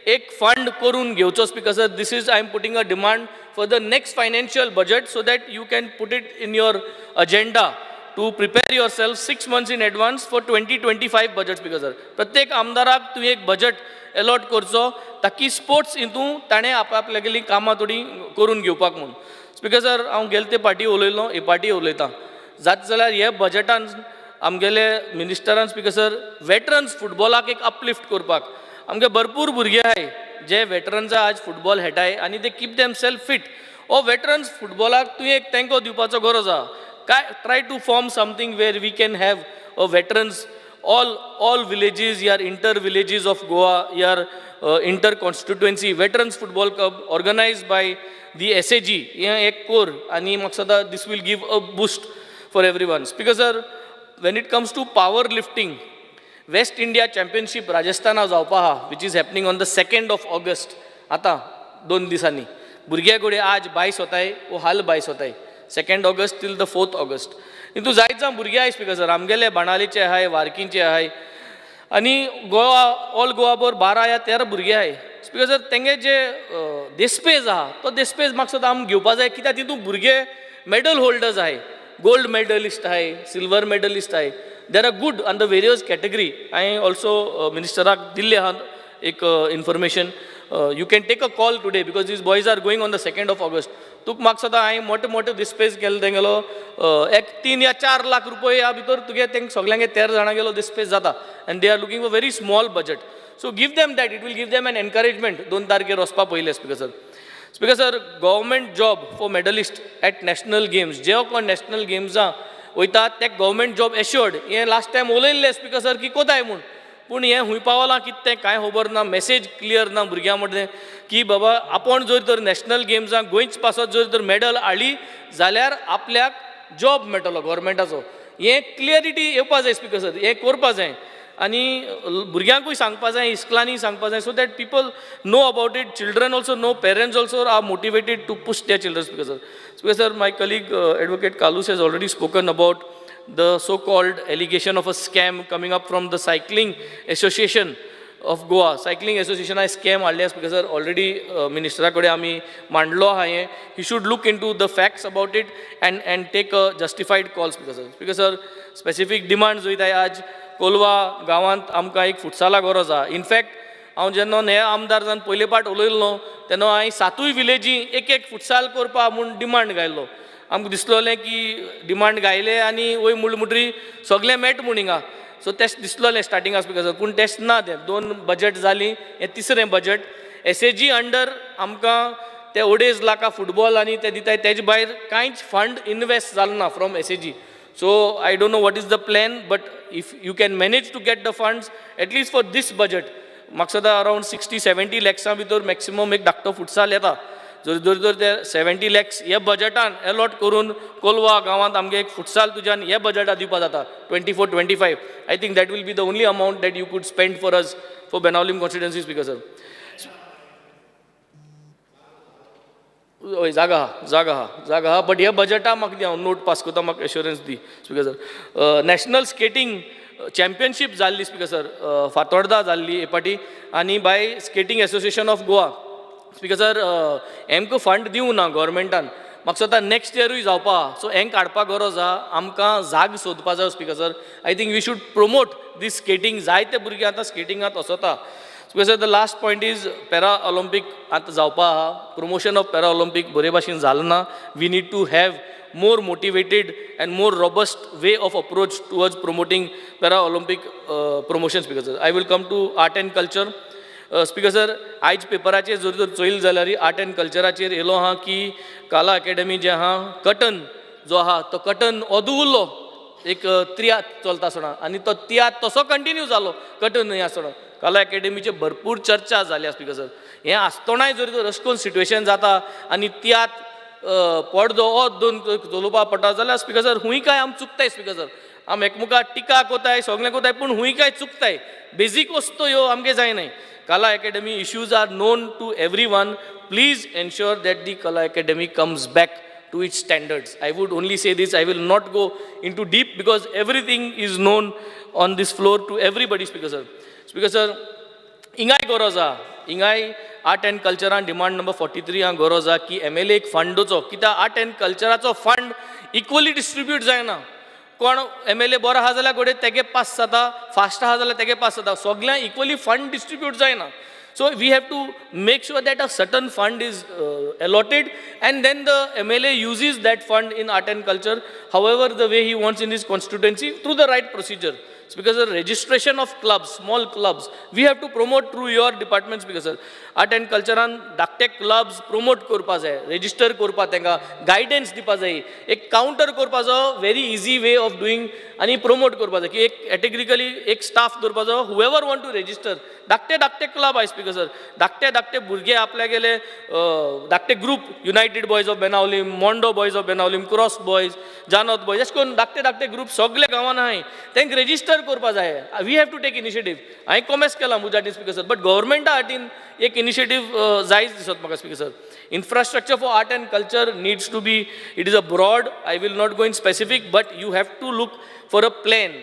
एक फंड करून घेवचो speaker sir. This is I am putting a demand for the next financial budget so that you can put it in your agenda to prepare yourself 6 months in advance for 2025 budget speaker sir. प्रत्येक आमदाराक तूं एक budget allot करचो ताकी sports हितून ताणें आपल्यागेली कामां थोडी करून घेवपाक म्हणून. स्पीकर सर, हांव गेले ते फाटी उलयलो, हे फाटी उलयतां. जाता जाल्यार हे बजटान आमगेले मिनिस्टरान स्पीकर सर वेटरन्स फुटबॉलाक एक अपलिफ्ट करपाक. आमगे भरपूर भुरगे आहाय जे वेटरन्सा आज फुटबॉल खेळटाय आनी ते कीप देम सेल्फ फिट. ओ वेटरन्स फुटबॉलाक तुवें एक तेंको दिवपाचो गरज आहा. काय try to form something where we can have a veterans all villages, your inter villages of Goa, your inter constituency veterans football club organized by the SAG. Yeah, ek core ani maksada this will give a boost for everyone. Speaker sir, when it comes to power lifting, West India Championship Rajasthan जावपा हा which is happening on the 2nd of August. आता 2 दिसांनी भुरग्या कडेन आज 22 होताय वो हाल 22 होताय 2nd August till the 4th August. हितून जायत जावं भुरगे आहाय स्पीकर सर. आमगेले बाणालीचे आहाय, वार्कीचे आहाय आनी गोवा ऑल गोवाभर 12 या 13 भुरगे आहाय स्पीकर सर. तेंगे जे देस्पेज आहा तो देस्पेज म्हाका दिसता आमकां घेवपा जाय. कित्याक तितून भुरगे मेडल होल्डर्स आहाय, गोल्ड मेडलिस्ट आहाय, सिल्वर मेडलिस्ट आहाय. There are good on the various category. हांवें ऑल्सो मिनिस्टराक दिल्ले आहा एक information. You can take a call today because these boys are going on the 2nd of August. तुका म्हाका सदां हांवें मोठे मोठे डिस्पेज केले तेंगेलो एक 3 या 4 लाख रुपये ह्या भितर तुगे तेंक सगळ्यांगे 13 जाणांगेलो डिस्पेज जाता आनी they are looking for very small budget. So give them that, it will give them an encouragement 2 तारखेर वचपा पयले speaker sir. Speaker sir, government job for medalist at national games, जे कोण नॅशनल गेम्सां वयतात ते गव्हर्मेंट जॉब एश्योर्ड. हें last time उलयल्लें स्पीकर सर की कोताय म्हूण. पूण हें हूंय पावलां कितें तें कांय खबर ना, मेसेज क्लियर ना भुरग्यां मदें की बाबा आपूण जर तर नॅशनल गेम्सांक गोंयच पासत जर तर मेडल हाडली जाल्यार आपल्याक जॉब मेळटलो गव्हर्मेंटाचो. हें क्लियरिटी येवपा जाय स्पीकर सर. हें करपा जाय आनी भुरग्यांकूय सांगपा जाय, इस्कलांनी सांगपा जाय so that people know about it. Children also know, parents also are motivated to push their children speaker sir. Speaker sir, my colleague advocate Carlos has already spoken about the so-called allegation of a scam coming up from the Cycling Association of Goa. Cycling Association has scam हाडल्या speaker sir. Already मिनिस्टरा कडेन आमी मांडलो आहा हें. He should look into the facts about it and take a justified call speaker sir. Speaker sir, specific demand वयताय आज कोलवा गांवांत आमकां एक फुटसाला गरज आहा. इनफॅक्ट हांव जेन्ना हे आमदार जावन पयले पाट उलयलो तेन्ना हांवें 7 विलेजी एक फुटसाल करपा म्हूण डिमांड घायलो. आमकां दिसलोलें की डिमांड घायले आनी वय म्हणटरी सगळें मेट म्हूण हिंगा. सो तेश दिसलोलें स्टार्टिंगा स्पीकर सर. पूण तेश ना तें 2 बजट जालीं, हें 3रें बजट. SAG अंडर आमकां ते 2.5 लाख फुटबॉल आनी ते दिताय तेजे भायर कांयच फंड इन्वेस्ट जालो ना from SAG. So I don't know what is the plan but if you can manage to get the funds at least for this budget. म्हाका सदां अरावंड 60-70 lakhs भितर मॅक्सिमम एक धाकटो फुटसाल येता. जर ते 70 lakhs ह्या बजटान अलॉट करून कोलवा गांवांत आमगे एक फुटसाल तुज्यान ह्या बजटान दिवपा जाता 24-25. I think that will be the only amount that you could spend for us for Benaulim constituency speaker sir. हय जागा आहा बट ह्या बजटा म्हाका दी, हांव नोट पास करता, म्हाका एश्युरन्स दी speaker sir. National skating championship जाल्ली स्पीकर सर, फातोर्डा जाल्ली हे पाटी आनी by skating association of Goa. Speaker sir, आमकां फंड दिवं ना गव्हर्मेंटान म्हाका दिसता नेक्स्ट इयरूय जावपा सो हें काडपाक गरज आहा आमकां जाग सोदपा जाय speaker sir I think we should promote this skating जायते भुरगे आतां स्केटिंगांत वसता speaker sir the last point is para Olympic आतां जावपा आहा प्रमोशन ऑफ पॅरा ऑलिंपीक बरे भाशेन जालें ना we need to have more motivated and more robust way of approach towards promoting para-Olympic promotion, Speaker sir. I will come to art and culture. Speaker sir, आयज पेपराचेर जर तर चोयल जाल्यार art and कल्चराचेर येयलो आहा की कला अकॅडमी जे आहा कटन जो आहा तो कटन ओदू उरलो एक त्रियात चलता आसतना आनी तो तियात तसो कंटिन्यू जालो कटनूय आसतना कला अकॅडमीचे भरपूर चर्चा जाल्या स्पीकर सर हें आसतनाय जर तर अशें करून सिट्युएशन जाता आनी तियात पडदो ओत दोन चलोवपा पडटा जाल्यार स्पीकर सर हुंय काय आम चुकताय स्पीकर सर आम एकमुखार टिका कोताय सगळें कोताय पूण हुंय काय चुकताय बेजीक वस्तू ह्यो आमगे जायनाय Kala academy issues are known to everyone please ensure that the Kala academy comes back to its standards. I would only say this, I will not go into deep because everything is known on this floor to everybody, Speaker sir. Speaker sir, इंगाय गरज आहा, इंगाय art and कल्चरान demand number 43 हांगा गरज आहा की MLA एक फंडोचो कित्याक आर्ट एंड कल्चराचो फंड इक्वली डिस्ट्रिब्यूट जायना कोण MLA बरो आहा जाल्यार गोडे तेगे पास जाता फास्ट आहा जाल्यार तेगे पास जाता सगळ्यांक इक्वली फंड डिस्ट्रिब्यूट जायना So we have to make sure that a certain fund is allotted and then the MLA uses that fund in art and culture however the way he wants in his constituency through the right procedure. Because the registration of clubs, small clubs, we have to promote through your departments because art and culture and धाकटे clubs promote करपा जाय, register करपा तेंका guidance दिवपा जाय, एक counter करपाचो very easy way of doing आणि promote करपा जाय की एक categorically एक staff करपाचो whoever want to register धाकटे club आहे स्पीकर सर धाकटे भुरगे आपल्या गेले धाकटे group United Boys of Benaulim Mondo boys of Benaulim cross boys जानोत बॉयज अशें करून धाकटे ग्रुप सगळे गांवांत आहाय तेंक रेजिस्टर करपा जाय we have to take initiative हांवें कॉमेस केला मुजाटीन स्पीकर सर बट गव्हर्मेंटा हातीन एक इनिशिएटीव जायच दिसत म्हाका speaker sir infrastructure for art and culture needs to be it is a broad I will not go in specific but you have to look for a plan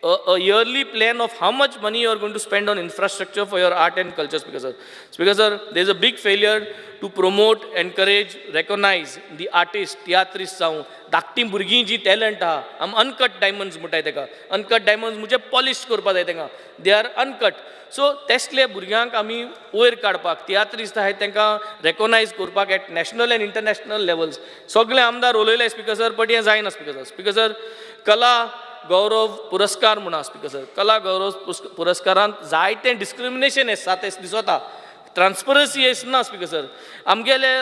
a yearly plan of how much money you are going to spend on infrastructure for your art and culture speaker sir there is a big failure to promote encourage recognize the artist theatrists जावं धाकटी भुरगीं जी talent आहा आम uncut diamonds म्हणटाय तेका uncut diamonds म्हणजे polish करपा जाय तेंका दे आर अनकट सो तेसले भुरग्यांक आमी वयर काडपाक तियात्रिस्ट आहाय तांकां रेकॉग्नायज करपाक at national and international levels सगळे आमदार उलयले स्पीकर सर बट हें जायना स्पीकर सर कला गौरव पुरस्कार म्हणा स्पीकर सर कला गौरव पुरस्कारांत जायते डिस्क्रिमिनेशन दिसता ट्रान्सपरन्सी ना स्पीकर सर आमगेले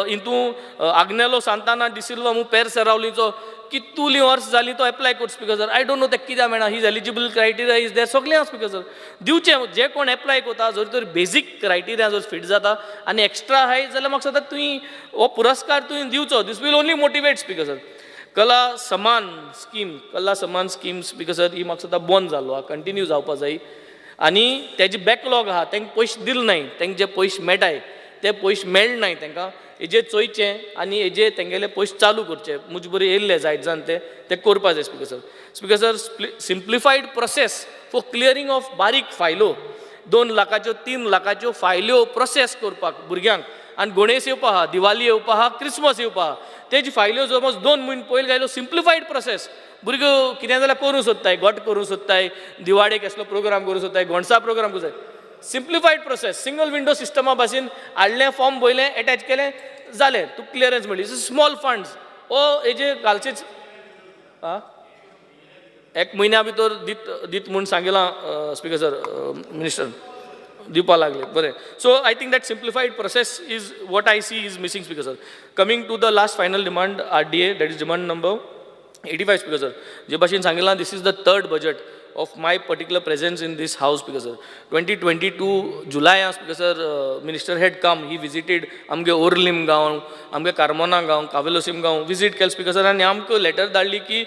हितून आग्नेलो सांताना डिसिल्वा मू पेर सेरावलीचो कितुली वर्स जाली तो एप्लाय कर speaker sir I don't know तेका कित्याक मेळना his eligible criteria is there सगळें आहा स्पीकर सर दिवचे जे कोण एप्लाय करता जर तर बेजीक क्रायटेरिया जर फिट जाता आनी एक्स्ट्रा आहाय जाल्यार म्हाका सांगता तुवें हो पुरस्कार तुवें दिवचो this will only motivate speaker sir कला समान स्कीम स्पीकर सर ही म्हाका सांगता बंद जालो आहा कंटिन्यू जावपा जाय आनी तेजे बॅकलॉग आहा तांकां पयशे दिले नाय तांकां जे पयशे मेळटाय ते पयशे मेळ्ळे नाय तांकां हेजे चोयचें आनी हेजे तेंगेले पयशे चालू करचे मुजे बरें येयल्ले जायत जावन ते करपा जाय speaker sir simplified process for clearing of बारीक फायलो 2 लाखाच्यो 3 लाखाच्यो फायल्यो प्रोसेस करपाक भुरग्यांक आनी गणेश येवपा आहा दिवाली येवपा आहा क्रिसमस येवपा आहा तेजी फायल्यो समज 2 म्हयने पयलीं गायलो सिम्प्लिफायड प्रोसेस भुरगो कितें जाल्यार करूं सोदताय घोट करूं सोदताय दिवाळेक असलो प्रोग्राम करूं सोदताय घोणसा प्रोग्राम करूं जाय सिम्प्लिफायड प्रोसेस सिंगल विंडो सिस्टमा भाशेन हाडलें फॉर्म भरलें एटॅच केलें जालें तूं क्लियरन्स मेळ्ळी स्मॉल फंड्स ओ हेजे घालचेच एक म्हयन्या भितर दीत म्हूण सांगिलां स्पीकर सर मिनिस्टर दिवपा लागले बरें so I think that simplified process is what I see is missing speaker sir coming to the last final demand RDA that is demand number 85 speaker sir जे भाशेन सांगिलां this is the third budget of my particular presence in this house because sir 2022 July speaker sir minister had come he visited amge Orlim gaon amge Carmona gaon Kavelosim gaon visit kel speaker sir आणि आमकां letter धाडली की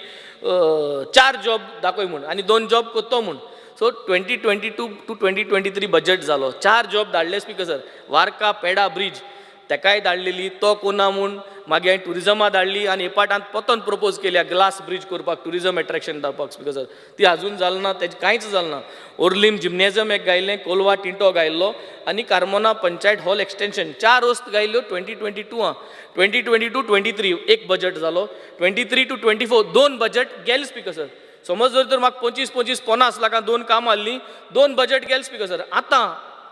4 job दाखय म्हूण आनी 2 job करतो म्हूण so 2022 to 2023 budget जालो 4 job धाडले स्पीकर सर वार्का पेडा ब्रिज तेकाय धाडलेली तो कोना म्हूण मागीर हांवें टुरिजमा धाडली आनी हे पाटांत परतून प्रपोज केल्या ग्लास ब्रिज करपाक टुरिजम एट्रॅक्शन जावपाक स्पिकर ती अजून जालें ना तेजें कांयच जालें ना. ओर्लीम जिम्नेजियम एक गायल्लें, कोलवा टिंटो गायल्लो आनी कार्मोना पंचायत हॉल एक्सटेन्शन 4 वस्त गायल्ल्यो 2022 2022-23 एक बजट जालो, 23 to 24 2 बजट गेले स्पिकर समज जर म्हाका 25-50 लाखां 2 कामां आसलीं 2 बजट गेले स्पिकर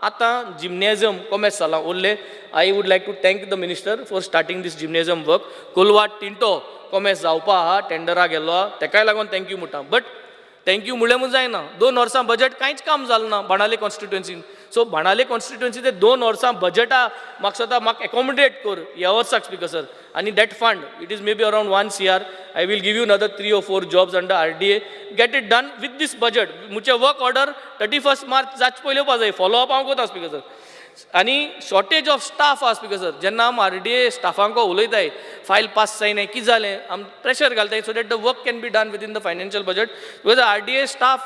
आतां जिम्नेजियम कॉमेर्स जाला उरले. I would like to thank the minister for starting this gymnasium work. Colva टिंटो कॉमेर्स जावपा आहा टेंडरा गेल्लो आहा तेकाय लागून थँक्यू म्हणटा. बट थँक्यू म्हणलें जायना 2 वर्सां बजट कांयच काम जालें ना बाणावले कॉन्स्टिट्युएन्सीन. सो बाणावले कॉन्स्टिट्युएन्सी ते 2 वर्सां बजटा म्हाका एकोमोडेट कर ह्या वर्साक स्पिकर आनी that fund it is may be around 1 CR. I will give you another 3 or 4 jobs under RDA. Get it done with this budget. मुझे वर्क ऑर्डर 31 मार्च जाच पयले येवपा जाय. फॉलो अप हांव करता स्पिकर आनी शॉर्टेज ऑफ स्टाफ आहा speaker जेन्ना आम RDA स्टाफांक उलयताय फायल पास जायनाय कितें जालें आम प्रेशर घालताय so that the work can be done within the financial budget. Because RDA staff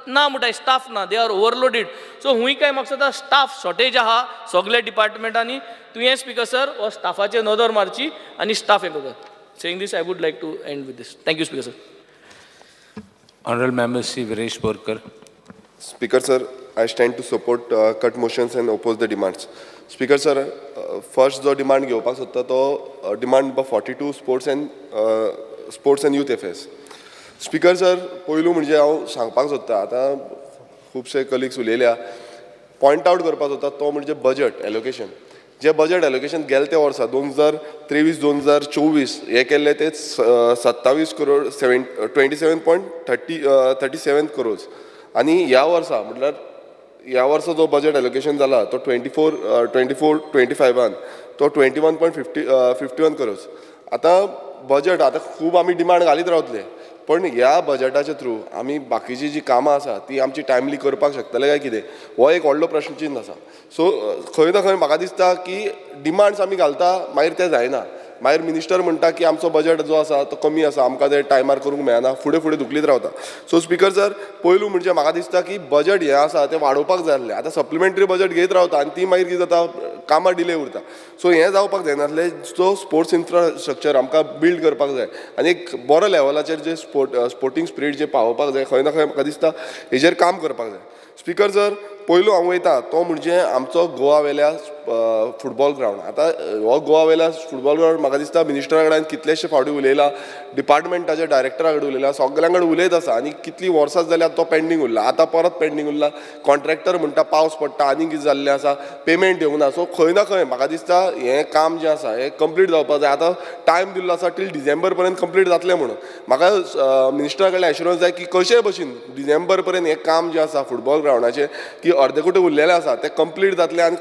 ना म्हणटाय स्टाफ ना दे आर ओवरलोडेड. सो हुंय काय म्हाका सद्दा स्टाफ शॉर्टेज आहा सगळे डिपार्टमेंटांनी तुवें स्पिकर हो स्टाफाचेर नदर मारची आनी स्टाफ हे करता. Saying this, I would like to end with this. Thank you, Speaker, sir. Honorable Member C. Viresh Borkar. Speaker, sir, I stand to support cut motions and oppose the demands. Speaker, sir, first जो demand घेवपाक सोदता तो demand number 42 sports and youth affairs. Speaker, sir, पयलू म्हणजे हांव सांगपाक सोदता आतां खुबशे कलिग्स उलयल्या पॉयंट आउट करपाक सोदता तो म्हणजे बजट एलोकेशन. जे बजट एलोकेशन गेले त्या वर्सा 2023-2024 हे केल्ले ते 27 करोड 27.37 करोड आनी ह्या वर्सा म्हटल्यार ह्या वर्सा जो बजट एलोकेशन जाला तो 24-25 तो 21.51 करोड. आतां बजट आतां खूब आमी डिमांड घालीत रावतले पण ह्या बजटाच्या थ्रू आमी बाकीची जी कामां आसा ती आमची टायमली करपाक शकतले काय कितें हो एक व्हडलो प्रश्नचिन्ह आसा. सो खंय ना खंय म्हाका दिसता की डिमांड्स आमी घालता मागीर तें जायना. मागीर मिनिस्टर म्हणटा की आमचो बजट जो आसा तो कमी आसा आमकां ते टायमार करूंक मेळना फुडें धुकलीत रावता. सो स्पिकर सर पयलू म्हणजे म्हाका दिसता की बजट हें आसा तें वाडोवपाक जाय आसलें. आतां सप्लिमेंटरी बजट घेत रावता आनी ती मागीर कितें जाता कामां डिले उरता. सो हें जावपाक जायनासलें. सो स्पोर्ट्स इन्फ्रास्ट्रक्चर आमकां बिल्ड करपाक जाय आनी एक बरो लेवलाचेर जे स्पोर्टिंग स्पिरीट जे पावोवपाक जाय खंय ना खंय म्हाका दिसता हेजेर काम करपाक जाय. स्पिकर सर पयलू हांव वयता तो म्हणजे आमचो गोवा वेल्या फुटबॉल ग्रावंड. आतां हो गोवा वेल्या फुटबॉल ग्रावंड म्हाका दिसता मिनिस्टरा कडेन कितलेशे फावटी उलयला डिपार्टमेंटाच्या डायरेक्टरा कडेन उलयला सगळ्यां कडेन उलयत आसा आनी कितलीं वर्सां जाल्यार तो पेंडींग उरला. आतां परत पेंडींग उरला. कॉन्ट्रॅक्टर म्हणटा पावस पडटा आनी कितें जाल्लें आसा पेमेंट येवंक ना. सो खंय ना खंय म्हाका दिसता हें काम जें आसा हें कंप्लीट जावपाक जाय. आतां टायम दिल्लो आसा टील डिसेंबर पर्यंत कंप्लीट जातलें म्हणून म्हाका मिनिस्टरा कडल्यान एश्युरन्स जाय की कशे भशेन डिसेंबर पर्यंत हें काम जें आसा फुटबॉल ग्रावंडाचें की अर्दे कुटे उरलेले आसा ते कंप्लीट जातले आनी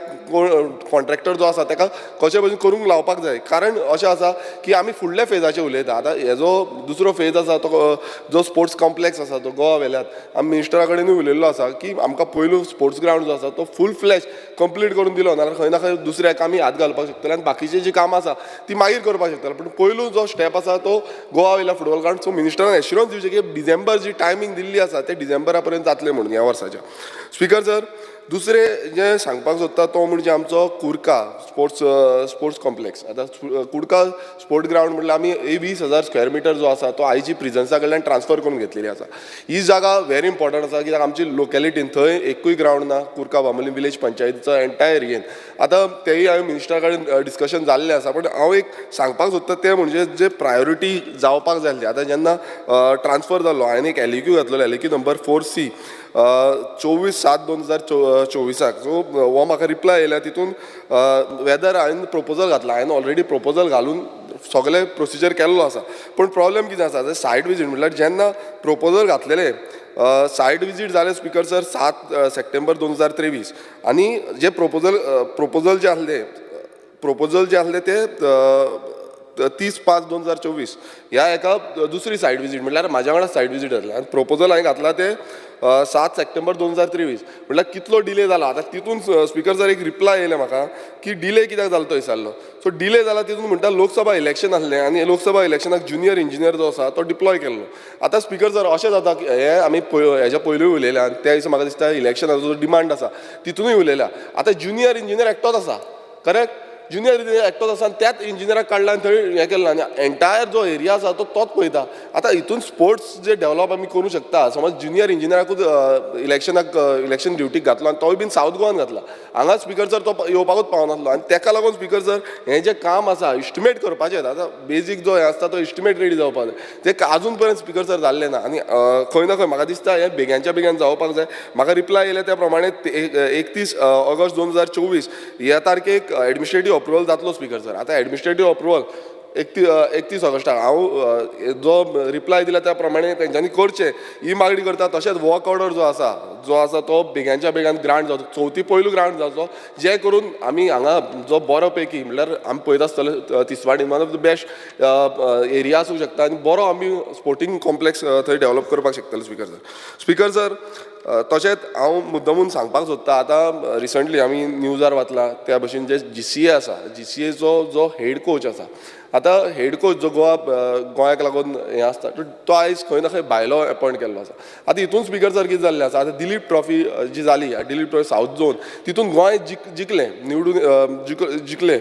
कॉन्ट्रॅक्टर जो आसा ताका कशे भशेन करूंक लावपाक जाय. कारण अशें आसा की आमी फुडल्या फेजाचेर उलयता. आतां हेजो दुसरो फेज आसा तो जो स्पोर्ट्स कॉम्प्लेक्स आसा तो गोवा वेल्यात आमी मिनिस्टरा कडेनूय उलयल्लो आसा की आमकां पयलू स्पोर्ट्स ग्रावंड जो आसा तो फूल फ्लॅश कंप्लीट करून दिलो नाल्यार खंय ना खंय दुसऱ्याक आमी हात घालपाक शकतले आनी बाकीची जी कामां आसा ती मागीर करपाक शकतले. पूण पयलू जो स्टेप आसा तो गोवा वेल्या फुटबॉल ग्रावंड. सो मिनिस्टरान एश्युरन्स दिवचें की डिसेंबर जी टायमींग दिल्ली आसा ते डिसेंबरा पर्यंत जातलें म्हणून ह्या वर्साच्या. स्पिकर सर दुसरें जें सांगपाक सोदता तो म्हणजे आमचो कुर्का स्पोर्ट्स कॉम्प्लेक्स. आतां कुडका स्पोर्ट ग्रावंड म्हटल्यार आमी 20,000 स्क्वेअर मिटर जो आसा तो आयजी प्रिजन्सा कडल्यान ट्रान्सफर करून घेतलेली आसा. ही जागा व्हेरी इम्पॉर्टंट आसा कित्याक आमची लोकॅलिटीन थंय एकूय ग्रावंड ना कुर्का बामोली विलेज पंचायतीचो एंटायर एरियेन. आतां तेय हांवें मिनिस्टरा कडेन डिस्कशन जाल्लें आसा पण हांव एक सांगपाक सोदता तें म्हणजे जे प्रायोरिटी जावपाक जाय आसली. आतां जेन्ना ट्रान्सफर जालो हांवें एक एलिक्यू घातलेलो एलिक्यू नंबर 4C 24/7/2024. सो हो म्हाका रिप्लाय येयला तितून वेदर हांवें प्रपोजल घातला. हांवें ऑलरेडी प्रपोजल घालून सगळे प्रोसिजर केल्लो आसा. पूण प्रॉब्लेम कितें आसा सायट विजीट म्हटल्यार जेन्ना प्रपोजल घातलेले सायट विजीट जालें स्पिकर सर 7 सप्टेंबर 2023 आनी जे प्रपोजल जे आसले ते 30/5/2024 ह्या एका दुसरी सायट विजीट म्हटल्यार म्हाज्या वांगडा सायट विजीट जातलें आनी प्रपोजल हांवें घातला ते 7 सप्टेंबर 2023 म्हटल्यार कितलो डिले जाला. आतां तितून स्पिकर सर एक रिप्लाय येयलें म्हाका की डिले कित्याक जालो तो विचारलो. सो डिले जाला तितून म्हणटा लोकसभा इलेक्शन आसलें आनी लोकसभा इलेक्शनाक ज्युनियर इंजिनियर जो आसा तो डिप्लॉय केल्लो. आतां स्पिकर सर अशें जाता की हे आमी हेज्या पयलूय उलयल्या आनी त्या दिसा म्हाका दिसता इलेक्शनाचो जो डिमांड आसा तितूनय उलयल्या. आतां ज्युनियर इंजिनियर एकटोच आसा करेक्ट ज्युनियर इंजिनियर एकटोच आसा आनी त्याच इंजिनियराक काडला आनी थंय हें केलें आनी एंटायर जो एरिया आसा तो तोच पळयता. आतां हितून स्पोर्ट्स जे डेव्हलप आमी करूं शकता. समज ज्युनियर इंजिनियराकूच इलेक्शन ड्युटीक घातलो आनी तोय बीन सावथ गोवान घातला. हांगा स्पिकर सर तो येवपाकूच पावनासलो आनी ताका लागून स्पिकर सर हें जें काम आसा इस्टिमेट करपाचें आतां बेजीक जो हें आसता तो इस्टिमेट रेडी जावपाक जाय तें आजून पर्यंत स्पिकर सर जाल्लें ना. आनी खंय ना खंय म्हाका दिसता हें बेग्याच्या बेगीन जावपाक जाय. म्हाका रिप्लाय येयले त्या प्रमाणे 31 ऑगस्ट 2024 ह्या तारखेक एडमिनिस्ट्रेटीव अप्रुवल जातलो स्पिकर सर. आतां एडमिनिस्ट्रेटीव अप्रुवल 31 ऑगस्टाक हांव जो रिप्लाय दिला त्या प्रमाणे तेंच्यांनी करचें ही मागणी करता. तशेंच वर्क ऑर्डर जो आसा तो बेग्याच्या बेगान ग्रांट जावचो. चवथी पयलू ग्रांट जावचो जे करून आमी हांगा जो बरो पैकी म्हणल्यार आमी पळयत आसतले Tiswadi one of the best area आसूंक शकता आनी बरो आमी स्पोर्टिंग कॉम्प्लेक्स थंय डेव्हलप करपाक शकतले स्पिकर सर. स्पिकर सर तशेंच हांव मुद्दमून सांगपाक सोदता. आतां रिसंटली आमी न्यूजार वाचला त्या भशेन जे GCA आसा GCAचो जो हेड कोच आसा. आतां हेड कोच जो गोंयाक लागून हें आसता तो आयज खंय ना खंय भायलो अपॉयंट केल्लो आसा. आतां हितून स्पिकर सर कितें जाल्लें आसा. आतां दिलीप ट्रॉफी जी जाली दिलीप ट्रॉफी सावथ झोन तितून गोंय जिखलें निवडून जिखलें.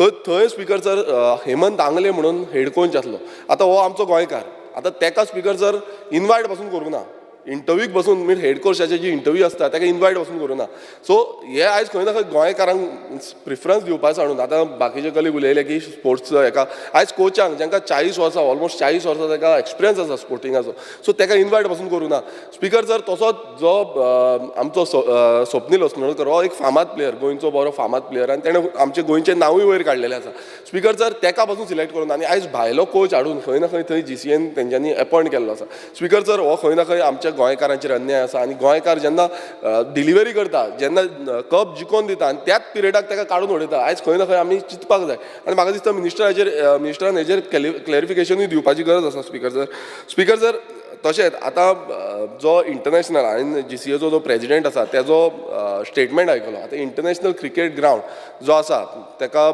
थंय स्पिकर सर हेमंत आंगले म्हणून हेड कोच आसलो. आतां हो आमचो गोंयकार. आतां ताका स्पिकर सर इनवायट पासून करूं ना. इंटरव्यूक बसून म्हणजे हेड कोचाची जी इंटरव्यू आसता ताका इनवायट वचून करूं ना. सो हे आयज खंय ना खंय गोंयकारांक प्रिफरन्स दिवपा सांडून आतां बाकीचे कलीग उलयले की स्पोर्ट्स हेका आयज कोचांक जांकां 40 वर्सां ऑलमोस्ट 40 वर्सां ताका एक्सपिरियन्स आसा स्पोर्टिंगाचो सो ताका इनवायट वचून करूं ना. स्पिकर सर तसोच जो आमचो स्वप्नील हसनळकर हो एक फामाद प्लेयर गोंयचो बरो फामाद प्लेयर आनी ताणें आमचे गोंयचें नांवूय वयर काडलेलें आसा. स्पिकर सर ताका पासून सिलेक्ट करून आनी आयज भायलो कोच हाडून खंय ना खंय थंय GCAन तेंच्यांनी अपॉयंट केल्लो आसा. स्पिकर सर हो खंय ना खंय आमच्या गोंयकारांचेर अन्याय आसा आनी गोंयकार जेन्ना डिलिव्हरी करता जेन्ना कप जिखोवन दिता आनी त्याच पिरियडाक ताका काडून उडयता आयज खंय ना खंय आमी चिंतपाक जाय. आनी म्हाका दिसता मिनिस्टरान हेजेर क्लॅरिफिकेशनूय दिवपाची गरज आसा स्पिकर सर. स्पिकर सर तशेंच आतां जो इंटरनॅशनल आनी GCAचो जो प्रेजिडेंट आसा तेजो स्टेटमेंट आयकलो. आतां इंटरनॅशनल क्रिकेट ग्रावंड जो आसा ताका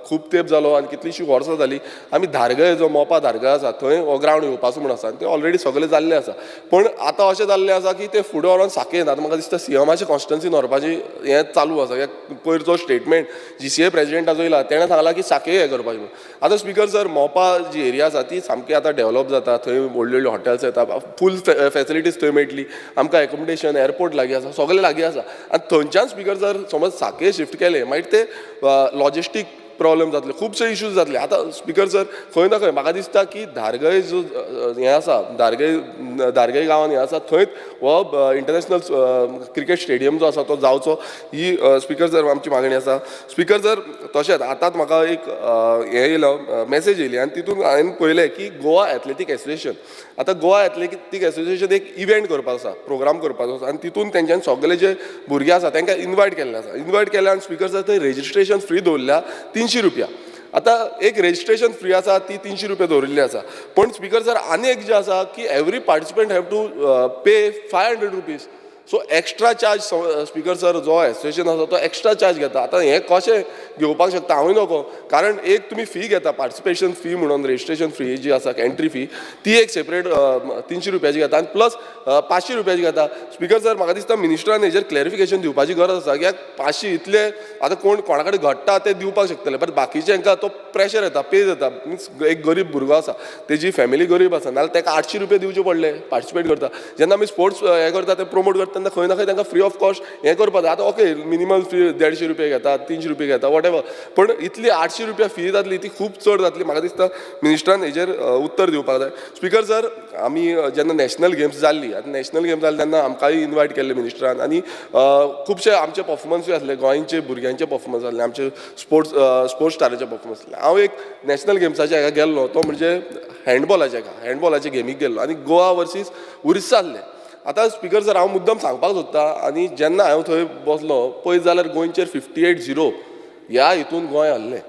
खूब तेंप जालो आनी कितलींशीं वर्सां जालीं आमी धारगळ जो मोपा धारगळ आसा थंय हो ग्रावंड येवपाचो म्हूण आसा आनी तें ऑलरेडी सगळें जाल्लें आसा. पूण आतां अशें जाल्लें आसा की तें फुडें व्हरोन साकयेन आतां म्हाका दिसता CMाच्या कॉन्स्टिट्युन्सीन व्हरपाची हें चालू आसा. कित्याक पयरचो स्टेटमेंट GCA प्रेजिडेंटाचो येयला तेणें सांगलां की साकये हें करपाचें म्हणून. आतां स्पिकर सर मोपा जी एरिया आसा ती सामकी आतां डेव्हलप जाता. थंय व्हडलीं व्हडलीं हॉटेल्स येता फूल फॅसिलिटीज थंय मेळटली. आमकां एकोमोडेशन एअरपोर्ट लागीं आसा सगळें लागीं आसा आनी थंयच्यान स्पिकर जर समज साकये शिफ्ट केले मागीर ते लॉजिस्टीक प्रॉब्लेम जातले खूबशे इश्यूज जातले. आतां स्पिकर सर खंय ना खंय म्हाका दिसता की धारगळ जो हें आसा धारगळ गांवांत हें आसा थंयच हो इंटरनॅशनल क्रिकेट स्टेडियम जो आसा तो जावचो ही स्पिकर सर आमची मागणी आसा. स्पिकर सर तशेंच आतांच म्हाका एक हें येयलो मॅसेज येयली आनी तितून हांवें पळयलें की गोवा एथलेटीक एसोसिएशन आतां गोवा एथलेटीक एसोसिएशन एक इव्हेंट करपाचो आसा प्रोग्राम करपाचो आसा आनी तितून तेंच्यांनी सगळे जे भुरगे आसा तांकां इनवायट केल्ले आसा. इनवायट केल्या आनी स्पिकर सर थंय रेजिस्ट्रेशन फ्री दवरल्या 300 रुपया. आतां एक रेजिस्ट्रेशन फ्री आसा ती 300 रुपया दवरिल्ली आसा. पण स्पिकर सर आनी एक जे आसा की every participant have to pay 500 rupees. So extra charge speaker sir जो एसोसिएशन आसा तो एक्स्ट्रा चार्ज घेता. आतां हें कशें घेवपाक शकता हांवूय नको कारण एक तुमी फी घेता पार्टिसिपेशन फी म्हणून रेजिस्ट्रेशन फी जी आसा एंट्री फी ती एक सेपरेट 300 रुपयाची घेता आनी प्लस 500 रुपयाची घेता. स्पिकर सर म्हाका दिसता मिनिस्टरान हेजेर क्लॅरिफिकेशन दिवपाची गरज आसा कित्याक 500 इतले आतां कोणा कडेन घडटा ते दिवपाक शकतले बट बाकीच्यांका तो प्रेशर येता पे जाता. मिन्स एक गरीब भुरगो आसा तेजी फॅमिली गरीब आसा नाल्यार ताका 800 रुपया दिवचे पडले पार्टिसिपेट करता. जेन्ना आमी स्पोर्ट्स हें करता ते प्रमोट करता तेन्ना खंय ना खंय तांकां फ्री ऑफ कॉस्ट हें करपाक जाय. आतां ओके मिनिमम फी 150 रुपया घेता 300 रुपया घेता वॉट एवर पण इतली 800 रुपया फी जातली ती खूब चड जातली. म्हाका दिसता मिनिस्टरान हेजेर उत्तर दिवपाक जाय. स्पिकर सर आमी जेन्ना नॅशनल गेम्स जाल्ली आतां नॅशनल गेम्स जाल्ली तेन्ना आमकांय इनवायट केल्ले मिनिस्टरान आनी खुबशे आमचे पर्फॉर्मन्सूय आसले गोंयचे भुरग्यांचे पर्फॉर्मन्स आसले आमचे स्पोर्ट्स स्टाराचे पर्फॉर्मन्स आसले. हांव एक नॅशनल गेम्साच्या हाका गेल्लो तो म्हणजे हँडबॉलाचे गेमीक गेल्लो आनी गोवा वर्सीस उरिस्सा आसले. आतां स्पिकर सर हांव मुद्दम सांगपाक सोदता आनी जेन्ना हांव थंय बसलो पळयत जाल्यार गोंयचेर 58-0 ह्या हितून गोंय हरलें.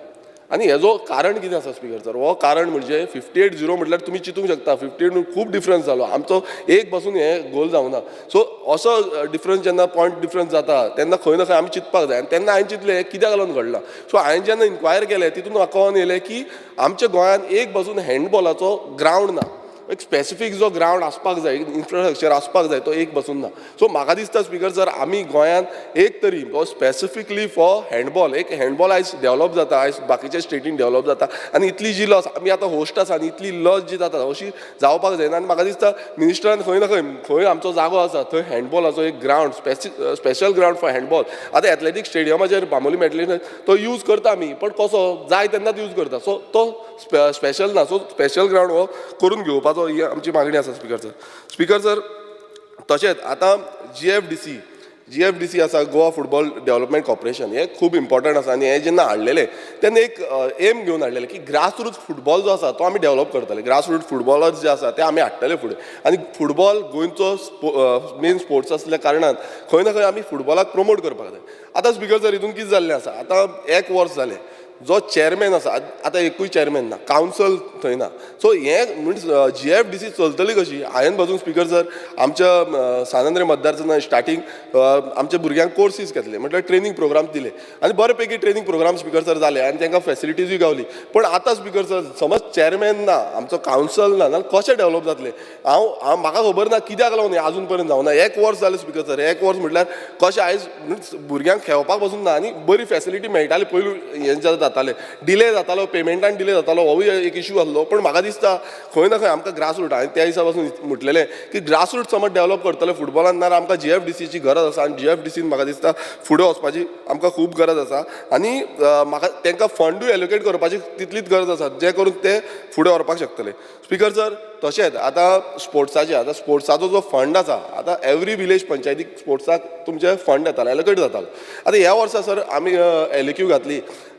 आनी हेजो कारण कितें आसा स्पिकर सर हो कारण म्हणजे 58-0 म्हटल्यार तुमी चिंतूंक शकता 58 खूब डिफरन्स जालो आमचो एक पासून हें गोल जावना. सो असो डिफरन्स जेन्ना पॉयंट डिफरन्स जाता तेन्ना खंय ना खंय आमी चिंतपाक जाय. आनी तेन्ना हांवें चिंतलें कित्याक लागून घडलां. सो हांवें जेन्ना इन्क्वायर केलें तितून म्हाका कळोन येयलें की आमच्या गोंयांत एक पासून हँडबॉलाचो ग्रावंड ना. एक स्पेसिफीक जो ग्रावंड आसपाक जाय, इन्फ्रास्ट्रक्चर आसपाक जाय, तो एक बसून ना. सो म्हाका दिसता स्पिकर सर, आमी गोंयांत एक तरी स्पेसिफिकली फॉर हँडबॉल, एक हँडबॉल आयज डेवलप जाता, आयज बाकीच्या स्टेटीन डेवलप जाता, आनी इतली जी लस आमी आतां होस्ट आसा आनी इतली लस जी जाता अशी जावपाक जायना. आनी म्हाका दिसता मिनिस्टरान खंय ना खंय आमचो जागो आसा थंय हँडबॉलाचो एक ground, special ground for handball. आतां एथलेटीक स्टेडियमाचेर बांबोली मेळटले तो यूज करता आमी, पण कसो जाय तेन्नाच यूज करता. सो तो स्पेशल ना, सो स्पेशल ग्रावंड हो करून घेवपाचो ही आमची मागणी आसा स्पिकर सर. स्पिकर सर, तशेंच आतां GFDC आसा, गोवा फुटबॉल डेव्हलपमेंट कॉर्पोरेशन, हे खूब इम्पॉर्टंट आसा. आनी हे जेन्ना हाडलेले तेन्ना एक एम घेवन हाडलेले की ग्रासरूट फुटबॉल जो आसा तो आमी डेव्हलप करतले. ग्रासरूट फुटबॉलर्स जे आसा ते आमी हाडटले फुडें. आनी फुटबॉल गोंयचो मेन स्पोर्ट्स आसल्या कारणान खंय ना खंय आमी फुटबॉलाक प्रमोट करपाक जाय. आतां स्पिकर सर, हितून कितें जाल्लें आसा, आतां 1 वर्स जालें जो चेअरमॅन आसा, आतां एकूय चेअरमॅन ना, कावन्सल थंय ना. सो हें मिन्स GFDC चलतली कशी? हांवें बाजून स्पिकर सर आमच्या सानंद्रे मतदारसंघात स्टार्टींग आमच्या भुरग्यांक कोर्सीस घेतले, म्हटल्यार ट्रेनींग प्रोग्राम दिले आनी बरे पैकी ट्रेनींग प्रोग्राम स्पिकर सर जाले आनी तांकां फॅसिलिटीजूय गावली. पण आतां स्पिकर सर समज चेअरमॅन ना, आमचो कावन्सल ना, जाल्यार कशें डेवलप जातलें? म्हाका खबर ना कित्याक लागून हें आजून पर्यंत जावना. 1 वर्स जालें स्पिकर सर. 1 वर्स म्हटल्यार कशें आयज मिन्स भुरग्यांक खेळपाक पासून ना आनी बरी फॅसिलिटी मेळटाली. पयलू हें जातालें, डिले जातालो, पेमेंटान डिले जातालो, होवूय एक इश्यू आसलो. पण म्हाका दिसता खंय ना खंय आमकां ग्रासरूट, हांवें त्या दिसा पासून म्हटलेलें की ग्रासरूट समज डेवलप करतले फुटबॉलान, नाल्यार आमकां GFDCची गरज आसा. आनी GFDCन म्हाका दिसता फुडें वचपाची आमकां खूब गरज आसा. आनी म्हाका तांकां फंडूय एलोकेट करपाची तितलीच गरज आसा, जे करून ते फुडें व्हरपाक शकतले. स्पिकर सर, तशेंच आतां स्पोर्ट्साचो जो फंड आसा, आतां एवरी विलेज पंचायतीक स्पोर्ट्साक तुमचे फंड येतालो, एलोकेट जातालो. आतां ह्या वर्सा सर आमी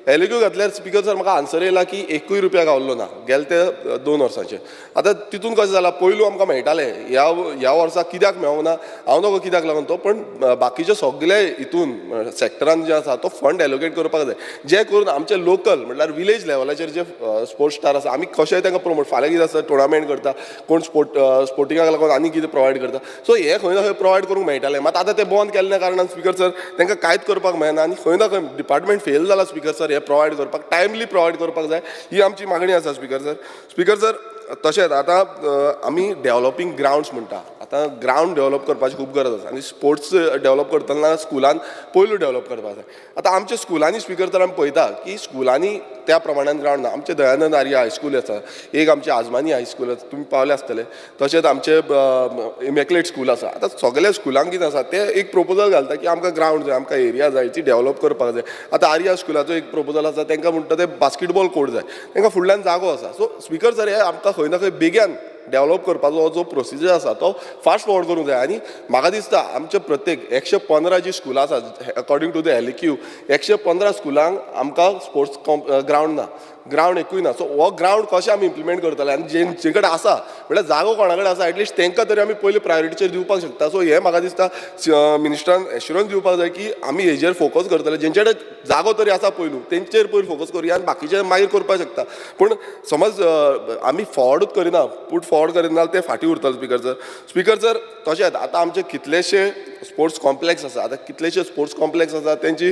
LAQ घातल्यार स्पिकर सर म्हाका आन्सर येयला की 1 रुपया गावल्लो ना गेले ते 2 वर्सांचे. आतां तितून कशें जालां, पयलू आमकां मेळटाले, ह्या वर्सा कित्याक मेळूंक ना हांव नकळो कित्याक लागून तो, पण बाकीचे सगळे हितून सेक्टरान जे आसा तो फंड एलोकेट करपाक जाय, जे करून आमचे लोकल म्हटल्यार विलेज लेवलाचेर जे स्पोर्ट्स स्टार आसा, आमी कशेंय तांकां प्रमोट, फाल्यां कितें आसा टुर्नामेंट करता, कोण स्पोर्टिंगाक लागून आनी कितें प्रोवायड करता. सो हे खंय ना खंय प्रोवायड करूंक मेळटालें. मात आतां तें बंद केल्ल्या कारणान स्पिकर सर तांकां कांयच करपाक मेळना आनी खंय ना खंय डिपार्टमेंट फेल जाला स्पिकर सर. हे प्रोवायड करपाक टायमली प्रोवायड करपाक जाय, ही आमची मागणी आसा स्पिकर सर. स्पिकर सर, तशेंच आतां आमी डेवलपींग ग्रावंड्स म्हणटा, आतां ग्रावंड डेवलप करपाची खूब गरज आसा. आनी स्पोर्ट्स डेवलप करतना स्कुलान पयलू डेवलप करपाक जाय. आतां आमच्या स्कुलांनी स्पिकर सर आमी पळयता की स्कुलांनी त्या प्रमाणान ग्रावंड ना. आमचे दयानंद आर्या हायस्कूल आसा, एक आमचे आजमानी हायस्कूल आसा, तुमी पावले आसतले. तशेंच आमचे इमॅक्युलेट स्कूल आसा. आतां सगळ्या स्कुलांक कितें आसा, ते एक प्रपोजल घालता की आमकां ग्रावंड जाय, आमकां एरिया जाय, ती डेवलप करपाक जाय. आतां आर्या स्कुलाचो एक प्रपोजल आसा, तांकां म्हणटा ते बास्केटबॉल कोर्ट जाय, तांकां फुडल्यान जागो आसा. सो स्पिकर सर, हे आमकां खंय ना खंय बेग्यान डेवलप करपाचो जो प्रोसिजर आसा तो फास्ट फॉरवर्ड करूंक जाय. आनी म्हाका दिसता आमचे प्रत्येक 115 जी स्कुलां आसा अकॉर्डिंग टू द LAQ, 115 स्कुलांक आमकां स्पोर्ट्स ग्रावंड ना, ग्रावंड एकूय ना. सो हो ग्रावंड कशें आमी इम्प्लिमेंट करतले आनी जे कडेन आसा म्हळ्यार जागो कोणा कडेन आसा एटलिस्ट तांकां तरी आमी पयलीं प्रायोरिटीचेर दिवपाक शकता. सो हे म्हाका दिसता मिनिस्टरान एश्युरन्स दिवपाक जाय की आमी हेजेर फोकस करतले, जेंचे कडेन जागो तरी आसा पयलू तेंचेर पयलीं फोकस करुया आनी बाकीचे मागीर करपाक शकता. पूण समज आमी फॉरवर्डूच करिना, पूट फॉरवर्ड करिना जाल्यार ते फाटीं उरतले स्पिकर सर. स्पिकर सर, तशेंच आतां आमचे कितलेशे स्पोर्ट्स कॉम्प्लेक्स आसा, आतां कितलेशे स्पोर्ट्स कॉम्प्लेक्स आसा तेंची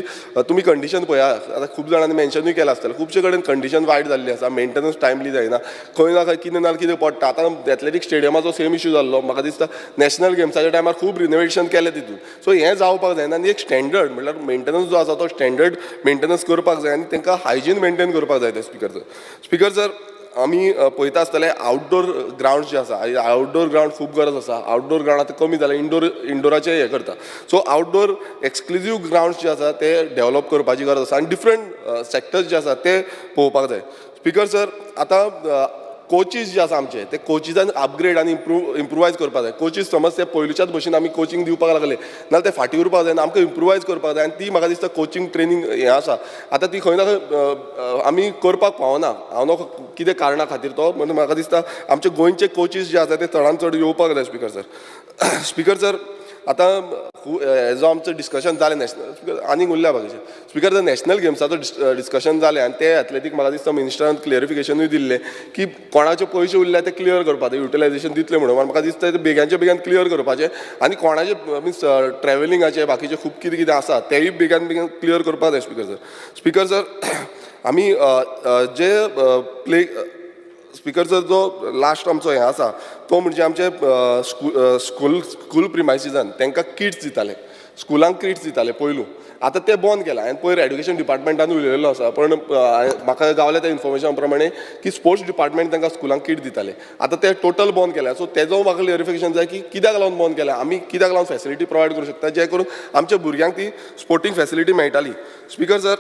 तुमी कंडिशन पळया. आतां खूब जाणांनी मेन्शनूय केलां आसतलें, खुबशे कडेन कंडिशन वायट जाल्ली आसा, मेंटेनन्स टायमली जायना, खंय ना खंय कितें ना कितें पडटा. आतां एथलेटीक स्टेडियमाचो सेम इश्यू जाल्लो, म्हाका दिसता नॅशनल गेम्साच्या टायमार खूब रिनोवेशन केलें तितून. सो हें जावपाक जायना आनी एक स्टँडर्ड म्हटल्यार मेंटेनन्स जो आसा तो स्टँडर्ड मेंटेनन्स करपाक जाय आनी तांकां हायजीन मेंटेन करपाक जाय ते स्पिकर सर. स्पिकर सर, आमी पळयता आसतले आउटडोर ग्रावंड जे आसा, आउटडोर ग्रावंड खूब गरज आसा. आउटडोर ग्रावंड आतां कमी जालें, इंडोराचें हें करता. सो आउटडोर एक्सक्लुझीव ग्रावंड्स जे आसा ते डेवलप करपाची गरज आसा आनी डिफरंट सेक्टर्स जे आसा ते पळोवपाक जाय. स्पिकर सर, आतां कोचीस जे आसा आमचे, ते कोचिजान अपग्रेड आनी इम्प्रुवायज करपाक जाय. कोचीस समज ते पयलींच्याच भशेन आमी कोचिंग दिवपाक लागले नाल्यार ते फाटीं उरपाक जायना, आमकां इम्प्रुवायज करपाक जाय. आनी ती म्हाका दिसता कोचिंग ट्रेनींग हें आसा, आतां ती खंय ना खंय आमी करपाक पावना. हांव नको कितें कारणां खातीर तो, म्हणून म्हाका दिसता आमचे गोंयचे कोचीस जे आसा ते चडांत चड येवपाक जाय स्पिकर सर. स्पिकर सर, आतां हेजो आमचो डिस्कशन जालें नॅशनल आनीक उरल्या बाकीचें. स्पिकर सर, नॅशनल गेम्साचो डिस्कशन जालें आनी ते एथलेटीक म्हाका दिसता मिनिस्टरान क्लियरिफिकेशनूय दिल्लें की कोणाचे पयशे उरले ते क्लियर करपाचे, युटिलायझेशन दितले म्हणून. म्हाका दिसता ते बेग्यानचे बेगीन क्लियर करपाचे आनी कोणाचे मिन्स ट्रॅव्हलिंगाचे बाकीचे खूब कितें कितें आसा तेवूय बेगीन बेगीन क्लियर करपाक जाय स्पिकर सर. स्पिकर सर, आमी जे स्पीकर सर जो लास्ट आमचो हें आसा तो म्हणजे आमचे स्कूल प्रिमायसिसान तांकां किट्स दिताले, स्कुलांक किट्स दिताले पयलू. आतां ते बंद केलां. हांवें पयर एड्युकेशन डिपार्टमेंटान उलयल्लो आसा, पण म्हाका गावल्या त्या इन्फॉर्मेशन प्रमाणे की स्पोर्ट्स डिपार्टमेंट तांकां स्कुलांक किट दिताले. आतां ते टोटल बंद केल्या. सो तेजो म्हाका क्लियरिफिकेशन जाय की कित्याक लागून बंद केल्या, आमी कित्याक लागून फॅसिलिटी प्रोवायड करूं शकता जे करून आमच्या भुरग्यांक ती स्पोर्टींग फॅसिलिटी मेळटाली. स्पीकर सर,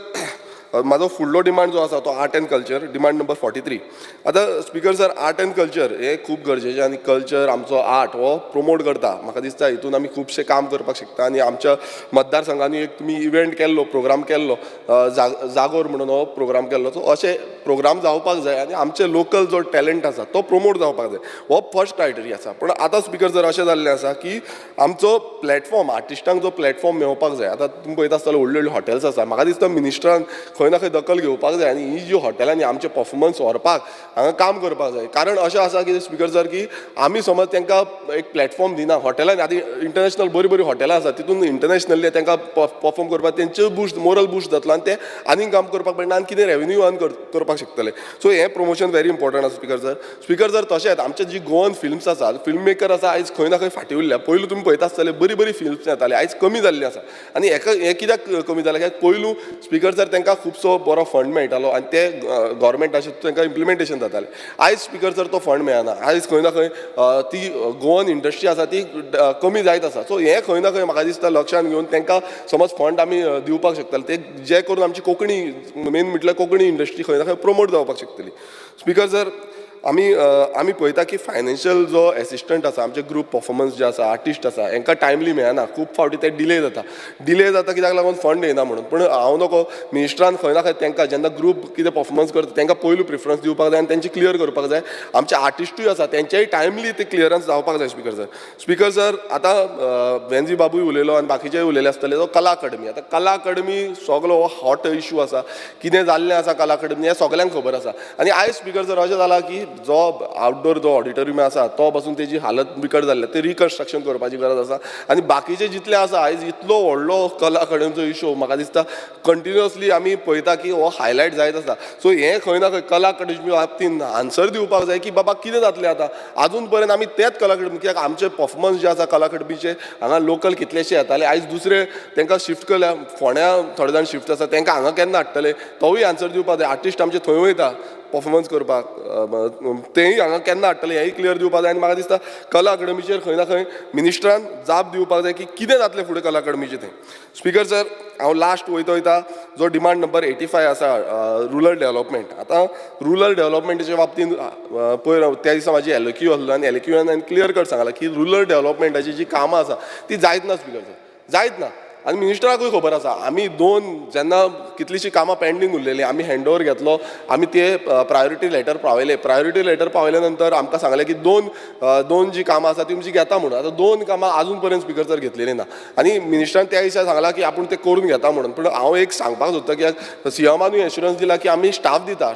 म्हाजो फुडलो डिमांड जो आसा तो art and culture, demand number 43. आतां speaker sir, art and culture हे खूब गरजेचें आनी कल्चर आमचो आर्ट हो प्रमोट करता. म्हाका दिसता हितून आमी खुबशें काम करपाक शकता आनी आमच्या मतदारसंघांनी एक तुमी इव्हेंट केल्लो, प्रोग्राम केल्लो, जागोर म्हणून हो प्रोग्राम केल्लो. सो अशे प्रोग्राम जावपाक जाय आनी आमचे लोकल जो टॅलंट आसा तो प्रमोट जावपाक जाय. हो फर्स्ट क्रायटेरिया आसा. पण आतां स्पीकर सर अशें जाल्लें आसा की आमचो प्लॅटफॉर्म, आर्टिस्टांक जो प्लॅटफॉर्म मेळपाक जाय. आतां तुमी पळयता आसतले व्हडले व्हडले हॉटेल्स आसा. म्हाका दिसता मिनिस्टरान खंय ना खंय दखल घेवपाक जाय आनी ही ज्यो हॉटेलांनी आमचे परफॉर्मन्स व्हरपाक हांगा काम करपाक जाय. कारण अशें आसा की स्पीकर सर की आमी समज तांकां एक प्लॅटफॉर्म दिना हॉटेलांनी. आतां इंटरनॅशनल बरीं बरीं हॉटेलां आसा तितून इंटरनॅशनली तांकां परफॉर्म करपाक तेंचो बूस्ट, मोरल बूस्ट जातलो आनी ते आनीक काम करपाक पडना आनी कितें रेवेन्यू अर्न करपाक शकतले. सो हें प्रमोशन व्हेरी इम्पॉर्टंट आसा स्पीकर सर. स्पीकर सर, तशेंच आमचे जी गोवन फिल्म्स आसा, फिल्म मेकर आसा आयज खंय ना खंय फाटीं उरल्या. पयलू तुमी पळयता आसतले बरीं बरीं फिल्म्स येताले, आयज कमी जाल्ली आसा. आनी हें कित्याक कमी जालें कित्याक पयलू स्पीकर सर तांकां खुबसो बरो फंड मेळटालो आनी ते गव्हर्मेंटाचे तांकां इम्प्लिमेंटेशन जातालें. आयज स्पीकर सर तो फंड मेळना. आयज खंय ना खंय ती गोवन इंडस्ट्री आसा ती कमी जायत आसा. सो हें खंय ना खंय म्हाका दिसता लक्षांत घेवन तांकां समज फंड आमी दिवपाक शकताले ते जे करून आमची कोंकणी, मेन म्हटल्यार कोंकणी इंडस्ट्री खंय ना खंय प्रमोट जावपाक शकतली. स्पीकर सर, आमी पळयता की फायनान्शियल जो एसिस्टंट आसा, आमचे ग्रूप परफॉर्मन्स जे आसा, आर्टिस्ट आसा, हांकां टायमली मेळना. खूब फावटी ते डिले जाता कित्याक लागून फंड येना म्हणून. पण हांव नको, मिनिस्टरान खंय ना खंय तांकां जेन्ना ग्रूप कितें परफॉर्मन्स करता तांकां पयलू प्रिफरन्स दिवपाक जाय आनी तेंची क्लियर करपाक जाय. आमचे आर्टिस्टूय आसा तेंच्याय टायमली ते क्लियरन्स जावपाक जाय. स्पीकर सर, स्पीकर सर, आतां वेंजी बाबूय उलयलो आनी बाकीचेय उलयले आसतले तो कला अकादमी. आतां कला अकादमी सगळो हो हॉट इशू आसा. कितें जाल्लें आसा कला अकादमी हें सगळ्यांक खबर आसा. आनी आयज स्पीकर सर अशें जाला की जो आउटडोर जो ऑडिटोरियम आसा तो पासून तेजी हालत बिकट जाल्ली, ते रिकन्स्ट्रक्शन करपाची गरज आसा. आनी बाकीचे जितले आसा आयज इतलो व्हडलो कला अकादमीचो इशू म्हाका दिसता कंटिन्युअसली आमी पळयता की हो हायलायट जायत आसा. सो हें खंय ना खंय कला अकादमी बाबतींत आन्सर दिवपाक जाय की बाबा कितें जातलें आतां. आजून पर्यंत आमी तेच कला अकादमी, कित्याक आमचे परफॉर्मन्स जे आसा कला अकादमीचे हांगा लोकल कितलेशे येताले, आयज दुसरे तांकां शिफ्ट केल्या. फोंड्या थोडे जाण शिफ्ट आसा तांकां हांगा केन्ना हाडटले तोवूय आन्सर दिवपाक जाय. आर्टिस्ट आमचे थंय वयता परफॉर्मन्स करपाक, तेंय हांगा केन्ना हाडटले हेंय क्लियर दिवपाक जाय. आनी म्हाका दिसता कला अकादमीचेर खंय ना खंय मिनिस्टरान जाप दिवपाक जाय की कितें जातलें फुडें कला अकादमीचें तें. स्पीकर सर, हांव लास्ट वयता जो डिमांड नंबर 85 आसा, रुरल डेव्हलपमेंट. आतां रुरल डेव्हलपमेंटाच्या बाबतींत पयर त्या दिसा म्हाजी एलक्यू आसलो आनी एलक्यून हांवें क्लियर कट सांगलां की रुरल डेव्हलपमेंटाची जी कामां आसा ती जायत ना स्पीकर सर, जायत ना. आनी मिनिस्टराकूय खबर आसा. आमी जेन्ना कितलींशीं कामां पेंडींग उरलेलीं आमी हँडओवर घेतलो, आमी ते प्रायोरिटी लेटर पावयले. प्रायोरिटी लेटर पावयल्या नंतर आमकां सांगलें की दोन जी कामां आसा ती तुमची घेता म्हणून. आतां 2 कामां आजून पर्यंत स्पीकर सर घेतलेलीं ना. आनी मिनिस्टरान त्या दिसा सांगलां की आपूण ते करून घेता म्हणून. पूण हांव एक सांगपाक सोदता कित्याक सीएमानूय एश्युरन्स दिला की आमी स्टाफ दिता.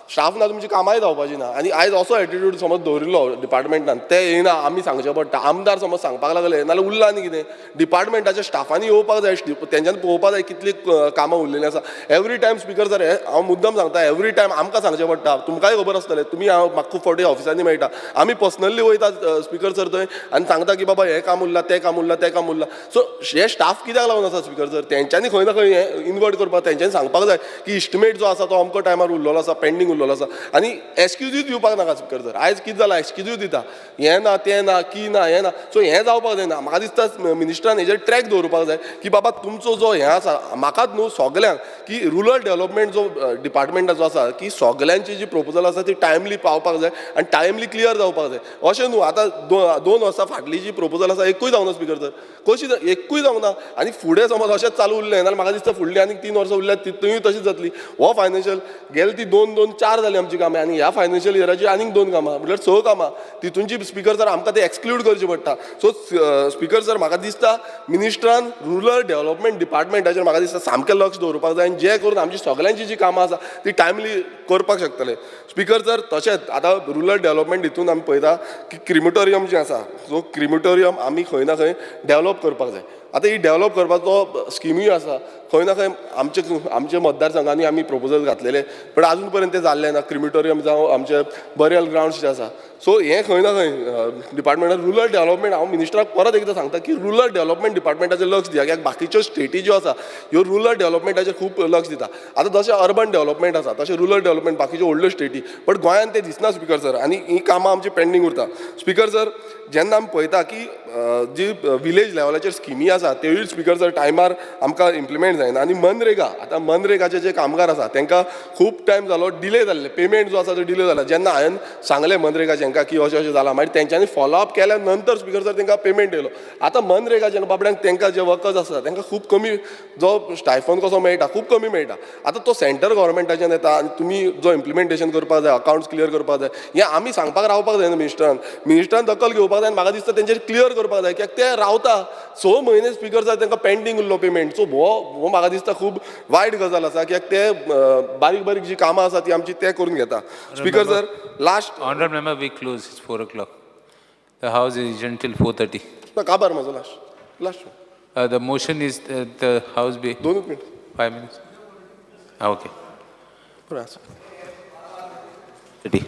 स्टाफ ना तुमची कामांय जावपाची ना. आनी आयज असो एटिट्यूड समज दवरिल्लो डिपार्टमेंटान ते येयना आमी सांगचें पडटा. आमदार समज सांगपाक लागले नाल्यार उरलां आनी कितें. डिपार्टमेंटाच्या स्टाफांनी येवपाक जाय, तेंच्यांनी पळोवपाक जाय कितलीं कामां उरलेलीं आसा. एवरी टायम स्पीकर सर, हांव मुद्दम सांगता, एवरी टायम आमकां सांगचें पडटा. तुमकांय खबर आसतलें, तुमी म्हाका खूब फावटी ऑफिसांनी मेळटा, आमी पर्सनली वयता स्पीकर सर थंय आनी सांगता की बाबा हें काम उरलां, तें काम उरलां. सो हे स्टाफ कित्याक लागून आसा स्पीकर सर, तेंच्यांनी खंय ना खंय हें इनवर्ट करपाक, तेंच्यांनी सांगपाक जाय की इस्टिमेट जो आसा तो अमको टायमार उरलेलो आसा, पेंडींग उरलेलो आसा. आनी एक्सक्यूजूय दिवपाक नाका स्पीकर सर. आयज कितें जालां, एक्सक्यूजूय दिता, हें ना तें ना, की ना हें ना. सो हें जावपाक जायना. म्हाका दिसता मिनिस्टरान हेजेर ट्रॅक दवरपाक जाय की बाबा तुमचो जो हें आसा, म्हाकाच न्हू सगल्यांक, की रुरल डेव्हलपमेंट जो डिपार्टमेंटाचो आसा की सगल्यांची जी प्रपोजल आसा ती टायमली पावपाक जाय आनी टायमली क्लियर जावपाक जाय. अशें न्हू आतां 2 वर्सां फाटली जी प्रपोजल आसा एकूय जावना स्पीकर सर, कशी एकूय जावना. आनी फुडें समज अशेंच चालू उरलें जाल्यार म्हाका दिसता फुडलीं आनीक 3 वर्सां उरल्यार तितूय तशीच जातली. हो फायनान्शियल गेली ती 2-4 जाली आमची कामां आनी ह्या फायनान्शियल इयराची आनीक 2 कामां म्हटल्यार 6 कामां. तितूंची स्पीकर सर आमकां ते एक्सक्लूड करची पडटा. सो स्पीकर सर म्हाका दिसता मिनिस्टरान रुरल डेव्हलपमेंट डिपार्टमेंटाचेर म्हाका दिसता सामकें लक्ष दवरपाक जाय आनी जे करून आमची सगल्यांची जी कामां आसा ती टायमली करपाक शकतले. स्पीकर सर, तशेंच आतां रुरल डेव्हलपमेंट हितून आमी पळयता की क्रिमिटोरियम जें आसा, सो क्रिमिटोरियम आमी खंय ना खंय डेव्हलप करपाक जाय. आतां ही डेव्हलप करपाचो स्किम्यूय आसा खंय ना खंय आमचे मतदारसंघांनी आमी प्रपोजल घातलेले पण अजून पर्यंत ते जाल्ले ना क्रिमिटोरियम जावं आमचे बरियल ग्राउंड्स जे आसा सो हें खंय ना खंय डिपार्टमेंट रुरल डेव्हलपमेंट हांव मिनिस्टराक परत एकदां सांगता की रुरल डेव्हलपमेंट डिपार्टमेंटाचेर लक्ष दिया कित्याक बाकीच्यो स्टेटी ज्यो आसा ह्यो रुरल डेव्हलपमेंटाचेर खूब लक्ष दिता आतां जशें अर्बन डेव्हलपमेंट आसा तशें रुरल डेव्हलपमेंट बाकीच्यो व्हडल्यो स्टेटी बट गोंयांत ते दिसना स्पिकर सर आनी ही कामां आमची पेंडींग उरता स्पिकर सर जेन्ना आमी पळयता की जी विलेज लेवलाचेर स्किमी आसा त्योय स्पिकर सर टायमार आमकां इम्प्लिमेंट जायना आनी मनरेगा आतां मनरेगाचे जे कामगार आसा तांकां खूब टायम जालो डिले जाल्ले पेमेंट जो आसा तो डिले जाला जेन्ना हांवें सांगलें मनरेगाचें हांकां की अशें अशें जालां मागीर तेंच्यांनी फॉलोअप केल्या नंतर स्पिकर सर तांकां पेमेंट येयलो आतां मनरेगा जेन्ना बाबड्यांक तांकां जे वर्कर्स आसा तांकां खूब कमी जो स्टायफन कसो मेळटा खूब कमी मेळटा आतां तो सेंटर गव्हर्मेंटाच्यान येता आनी तुमी जो इम्प्लिमेंटेशन करपाक जाय अकाउंट्स क्लियर करपाक जाय हें आमी सांगपाक रावपाक जायना मिनिस्टरान दखल घेवपाक जाय आनी म्हाका दिसता तेंचेर क्लियर करपाक जाय कित्याक ते रावता 6 म्हयने स्पिकर जाय तांकां पेंडींग उरलो पेमेंट सो हो म्हाका दिसता खूब वायट गजाल आसा कित्याक ते बारीक बारीक जी कामां आसा ती आमची ते करून घेता speaker sir last Honorable member, we close. It's 4 o'clock. The house is adjourned till 4:30. काबार म्हजो last The motion is that the house be 2 minute 5 minutes. Okay. बरें आसा 30.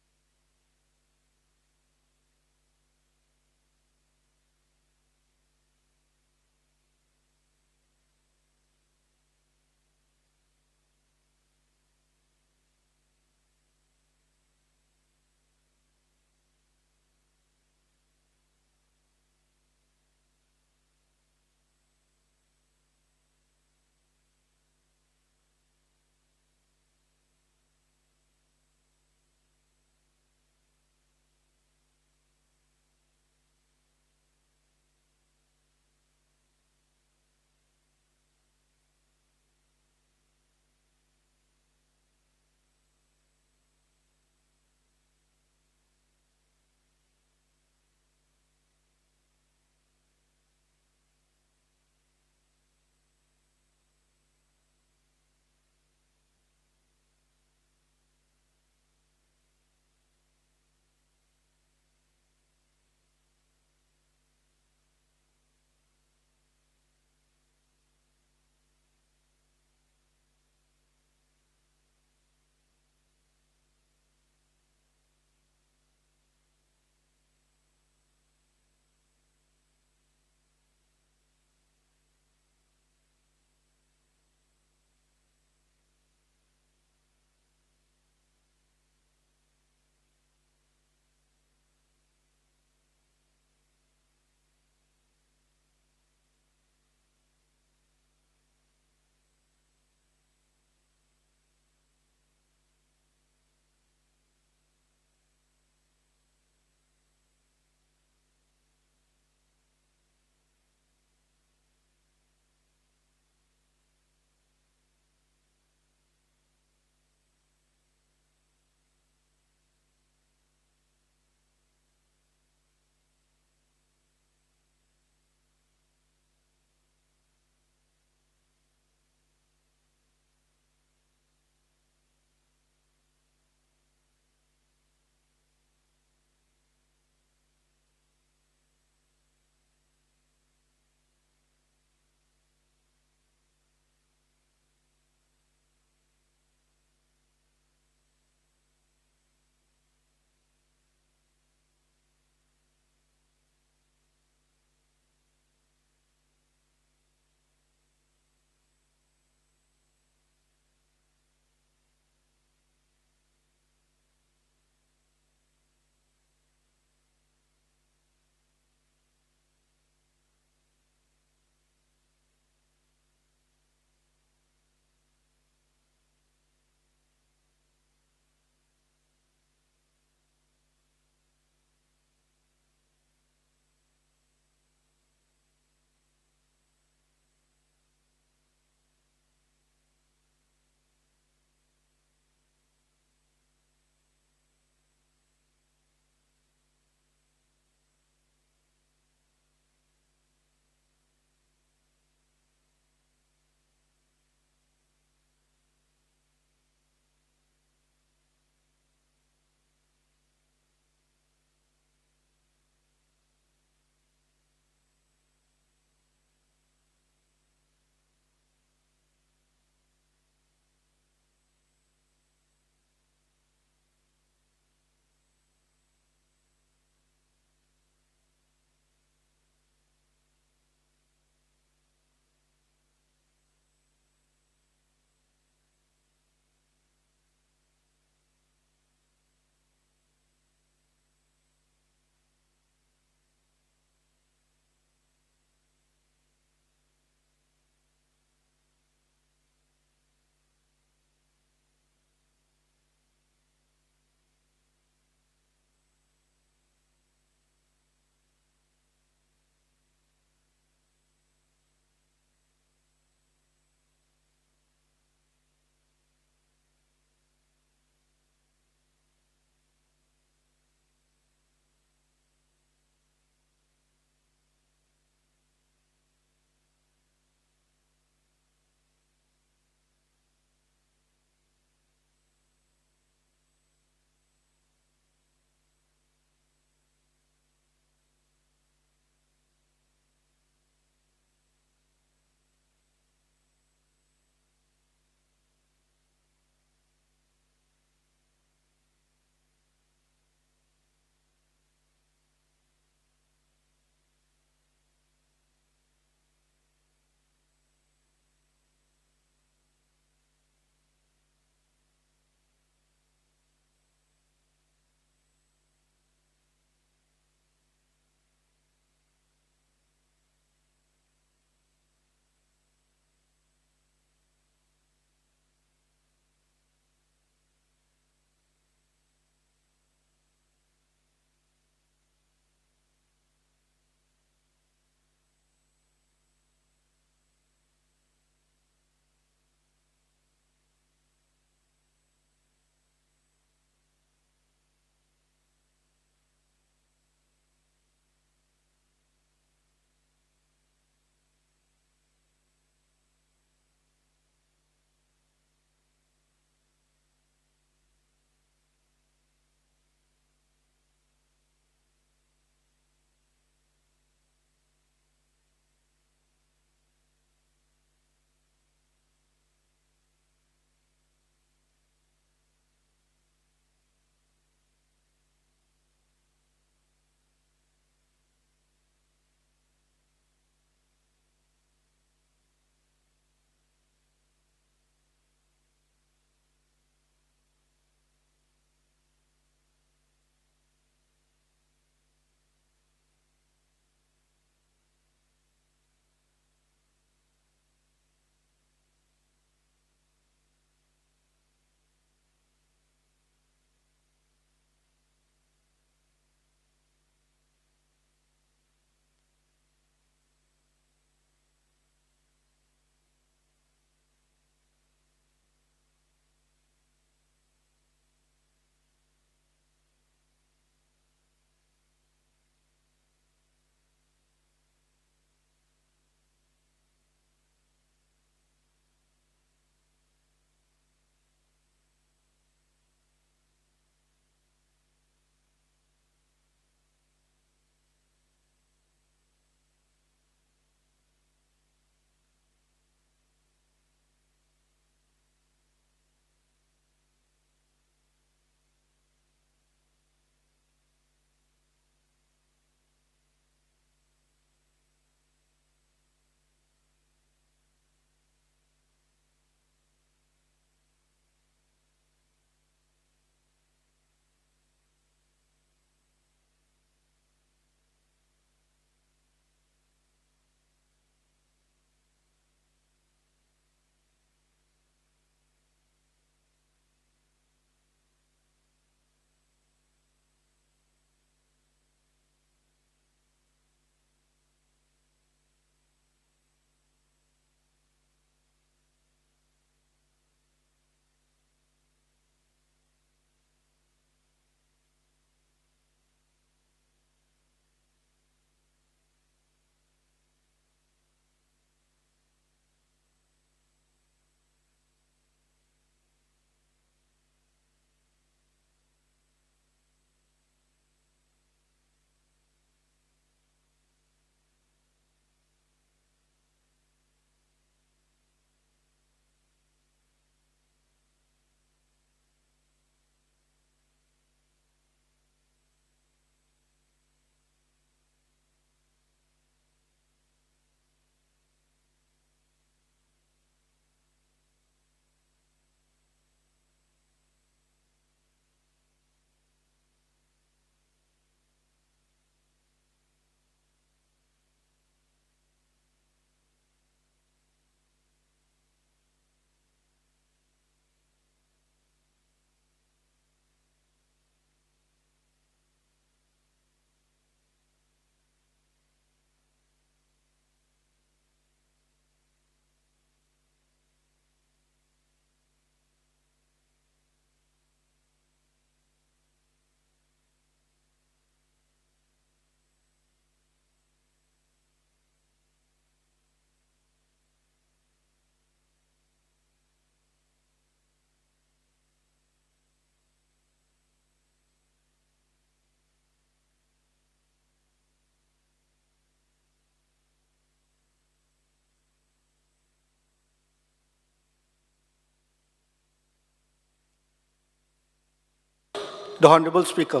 The Honorable Speaker.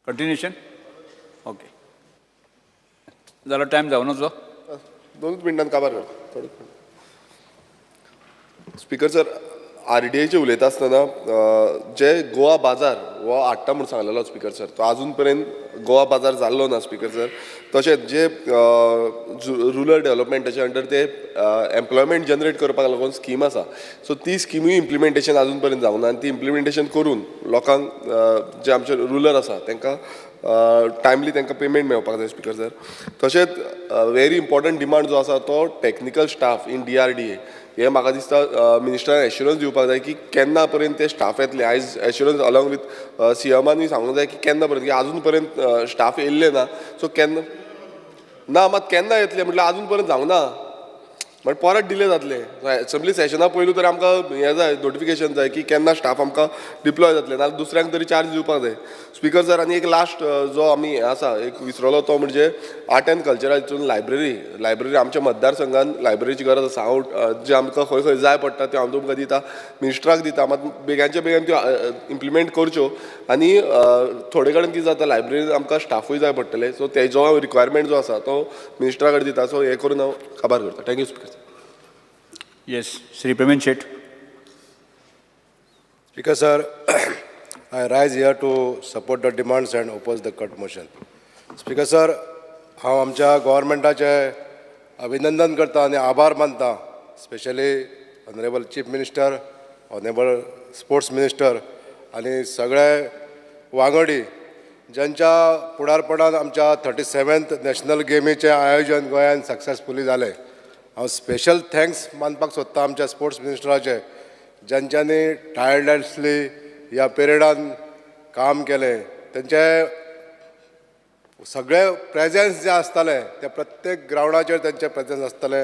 Continuation okay जालो टायम जावं नजो 2 मिनटांनी काबार करता स्पीकर सर RDIचे उलयता आसतना जे गोवा बाजार हो हाडटा म्हणून सांगलेलो स्पीकर सर तो अजून पर्यंत गोवा बाजार जाल्लो ना स्पीकर सर तशेंच जे रुरल डेव्हलपमेंटाच्या अंडर ते एम्प्लॉयमेंट जनरेट करपाक लागून स्कीम आसा सो ती स्किमूय इम्प्लिमेंटेशन अजून पर्यंत जावं ना आनी ती इम्प्लिमेंटेशन करून लोकांक जे आमचे रुरल आसा तांकां टायमली तांकां पेमेंट मेळपाक जाय स्पीकर सर तशेंच व्हेरी इम्पॉर्टंट डिमांड जो आसा तो टॅक्निकल स्टाफ इन DRDA हे म्हाका दिसता मिनिस्टरान एश्युरन्स दिवपाक जाय की केन्ना पर्यंत ते स्टाफ येतले आयज एश्युरन्स अलॉंग विथ CMानूय सांगूंक जाय की केन्ना पर्यंत की अजून पर्यंत स्टाफ येयल्ले ना सो केन्ना ना मात केन्ना येतले म्हटल्यार अजून पर्यंत जावंक ना बट परत डिले जातले असेंब्ली सेशना पयलू तर आमकां हें जाय नोटिफिकेशन जाय की केन्ना स्टाफ आमकां डिप्लॉय जातले ना दुसऱ्यांक तरी चार्ज दिवपाक जाय स्पीकर सर आनी एक लास्ट जो आमी हें आसा एक विसरलो तो म्हणजे आर्ट एंड कल्चराचून लायब्ररी आमच्या मतदारसंघान लायब्ररीची गरज आसा हांव जे आमकां खंय खंय जाय पडटा त्यो हांव तुमकां दिता मिनिस्टराक दिता मात बेगांच्या बेगान त्यो इम्प्लिमेंट करच्यो आनी थोडे कडेन कितें जाता लायब्ररीन आमकां स्टाफूय जाय पडटले सो तेजो रिक्वायरमेंट जो आसा तो मिनिस्टरा कडेन दिता सो हें करून हांव काबार करता थँक्यू स्पीकर येस श्री पेमेंट शेट Speaker sir, I rise here to support the demands and oppose the cut motion. Speaker sir, हांव आमच्या गव्हर्मेंटाचे अभिनंदन करता आनी आभार मानता specially honourable chief minister honourable sports minister आनी सगळे वांगडी ज्यांच्या फुडारपणान आमच्या 37th नॅशनल गेमीचें आयोजन गोंयांत सक्सेसफुली जालें हांव स्पेशल थँक्स मानपाक सोदता आमच्या स्पोर्ट्स मिनिस्टराचे ज्यांच्यांनी टायर्डलेसली ह्या पिरियडान काम केलें तेंचे सगळे प्रेजेन्स जे आसताले ते प्रत्येक ग्रावंडाचेर तेंचे प्रेजेन्स आसताले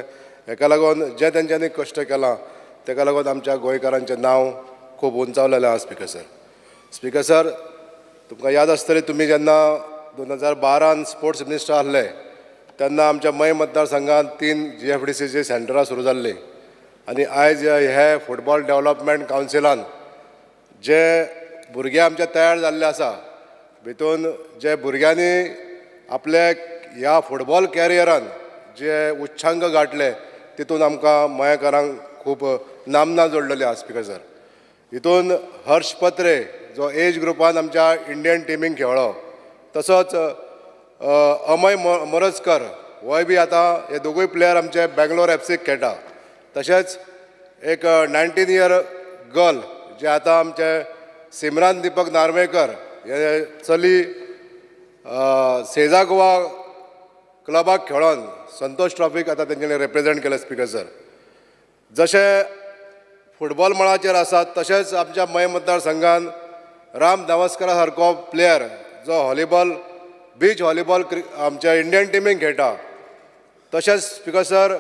हेका लागून जे तेंच्यांनी कश्ट केलां तेका लागून आमच्या गोंयकारांचें नांव खूब उंचावलेलें आसा स्पीकर सर तुमकां याद आसतली तुमी जेन्ना 2012 स्पोर्ट्स मिनिस्टर आसले तेन्ना आमच्या मय मतदारसंघात 3 GFDCची सेंटरां सुरू जाल्लीं आनी आयज हे फुटबॉल डेव्हलपमेंट कावन्सिलान जे भुरगे आमचे तयार जाल्ले आसा भितून जे भुरग्यांनी आपले ह्या फुटबॉल कॅरियरान जे उच्चांक गाठले तितून आमकां मयेकारांक खूब नामना जोडलेली आसा स्पीकर सर हितून हर्ष पत्रे जो एज ग्रुपान आमच्या इंडियन टिमीक खेळ्ळो तसोच अमय मोरजकर होय बी आतां हे दोगूय प्लेयर आमचे बेंगलोर FCक खेळटा तशेंच एक 19 इयर गर्ल जे आतां आमचे सिमरान दीपक नार्वेकर हे चली सेजा गोवा क्लबाक खेळोन संतोष ट्रॉफीक आतां तेंच्यांनी रिप्रेझेंट केले स्पीकर सर जशें फुटबॉल मळाचेर आसात तशेंच आमच्या मय मतदारसंघान राम दावस्करा सारको प्लेयर जो व्हॉलीबॉल बीच व्हॉलीबॉल आमच्या इंडियन टिमीक खेळटा तशेंच स्पीकर सर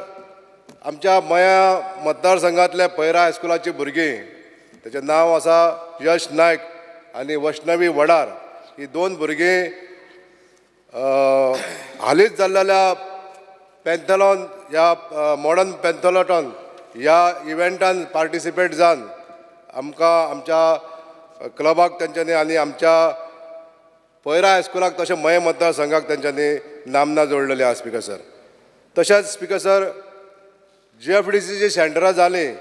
आमच्या मया मतदारसंघातले पैरा हायस्कुलाची भुरगीं तेचें नांव आसा यश नायक आनी वैष्णवी वडार ही 2 भुरगीं हालींच जाल्लेल्या पॅन्थलॉन ह्या मॉडर्न पॅन्थलॉटॉन ह्या इव्हेंटान पार्टिसिपेट जावन आमकां आमच्या क्लबाक तेंच्यांनी आनी आमच्या पैरा हायस्कुलाक तशें मय मतदारसंघाक तेंच्यांनी नामना जोडलेली आसा स्पीकर सर तशेंच स्पीकर सर GFDCची सेंटरां जालीं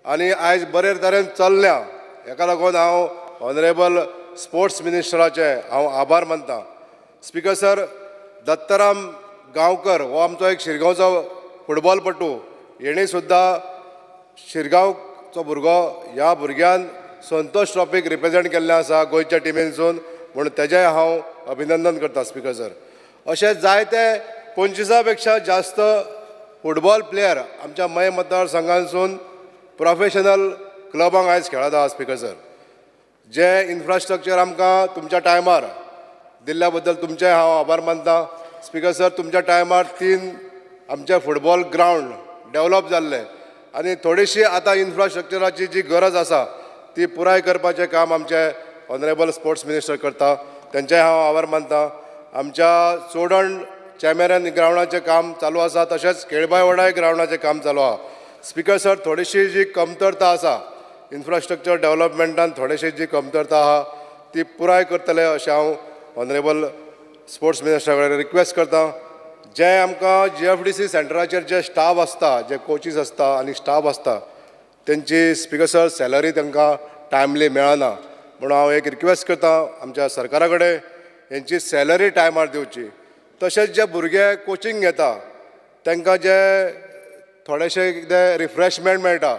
आनी आयज बरे तरेन चल्ल्या हेका लागून हांव ऑनरेबल स्पोर्ट्स मिनिस्टराचे हांव आभार मानता स्पीकर सर दत्तराम गांवकर हो आमचो एक शिरगांवचो फुटबॉलपटू हेणी सुद्दां शिरगांवचो भुरगो ह्या भुरग्यान संतोष ट्रॉफीक रिप्रेझेंट केल्लें आसा गोंयच्या टिमीनसून म्हणून तेजेंय हांव अभिनंदन करता स्पीकर सर अशें जायते 25 पेक्षा जास्त फुटबॉल प्लेयर आमच्या मय मतदारसंघांसून प्रोफेशनल क्लबांक आयज खेळत आहा स्पीकर सर जे इन्फ्रास्ट्रक्चर आमकां तुमच्या टायमार दिल्ल्या बद्दल तुमचे हांव आभार मानता स्पीकर सर तुमच्या टायमार 3 आमचे फुटबॉल ग्रावंड डेव्हलप जाल्ले आनी थोडीशी आतां इन्फ्रास्ट्रक्चराची जी गरज आसा ती पुराय करपाचें काम आमचे ऑनरेबल स्पोर्ट्स मिनिस्टर करता, तेंचेय हांव आभार मानता. आमच्या चोडण चॅमेरन ग्रावंडाचें काम चालू आसा, तशेंच केळबाय वडाय ग्रावंडाचें काम चालू आहा. स्पिकर सर, थोडीशी जी कमतरता आसा इन्फ्रास्ट्रक्चर डेव्हलपमेंटान, थोडेशी जी कमतरता आहा ती पुराय करतले अशें हांव ऑनरेबल स्पोर्ट्स मिनिस्टरा कडेन रिक्वेस्ट करता. जे आमकां GFDC सेंटराचेर जे स्टाफ आसता, जे कोचीस आसता आनी स्टाफ आसता, तेंची स्पिकर सर सॅलरी तांकां टायमली मेळना. म्हणून हांव एक रिक्वेस्ट करता आमच्या सरकारा कडेन हेंची सॅलरी टायमार दिवची. तशेंच जे भुरगे कोचिंग घेता तांकां जे थोडेशे कितें रिफ्रेशमेंट मेळटा,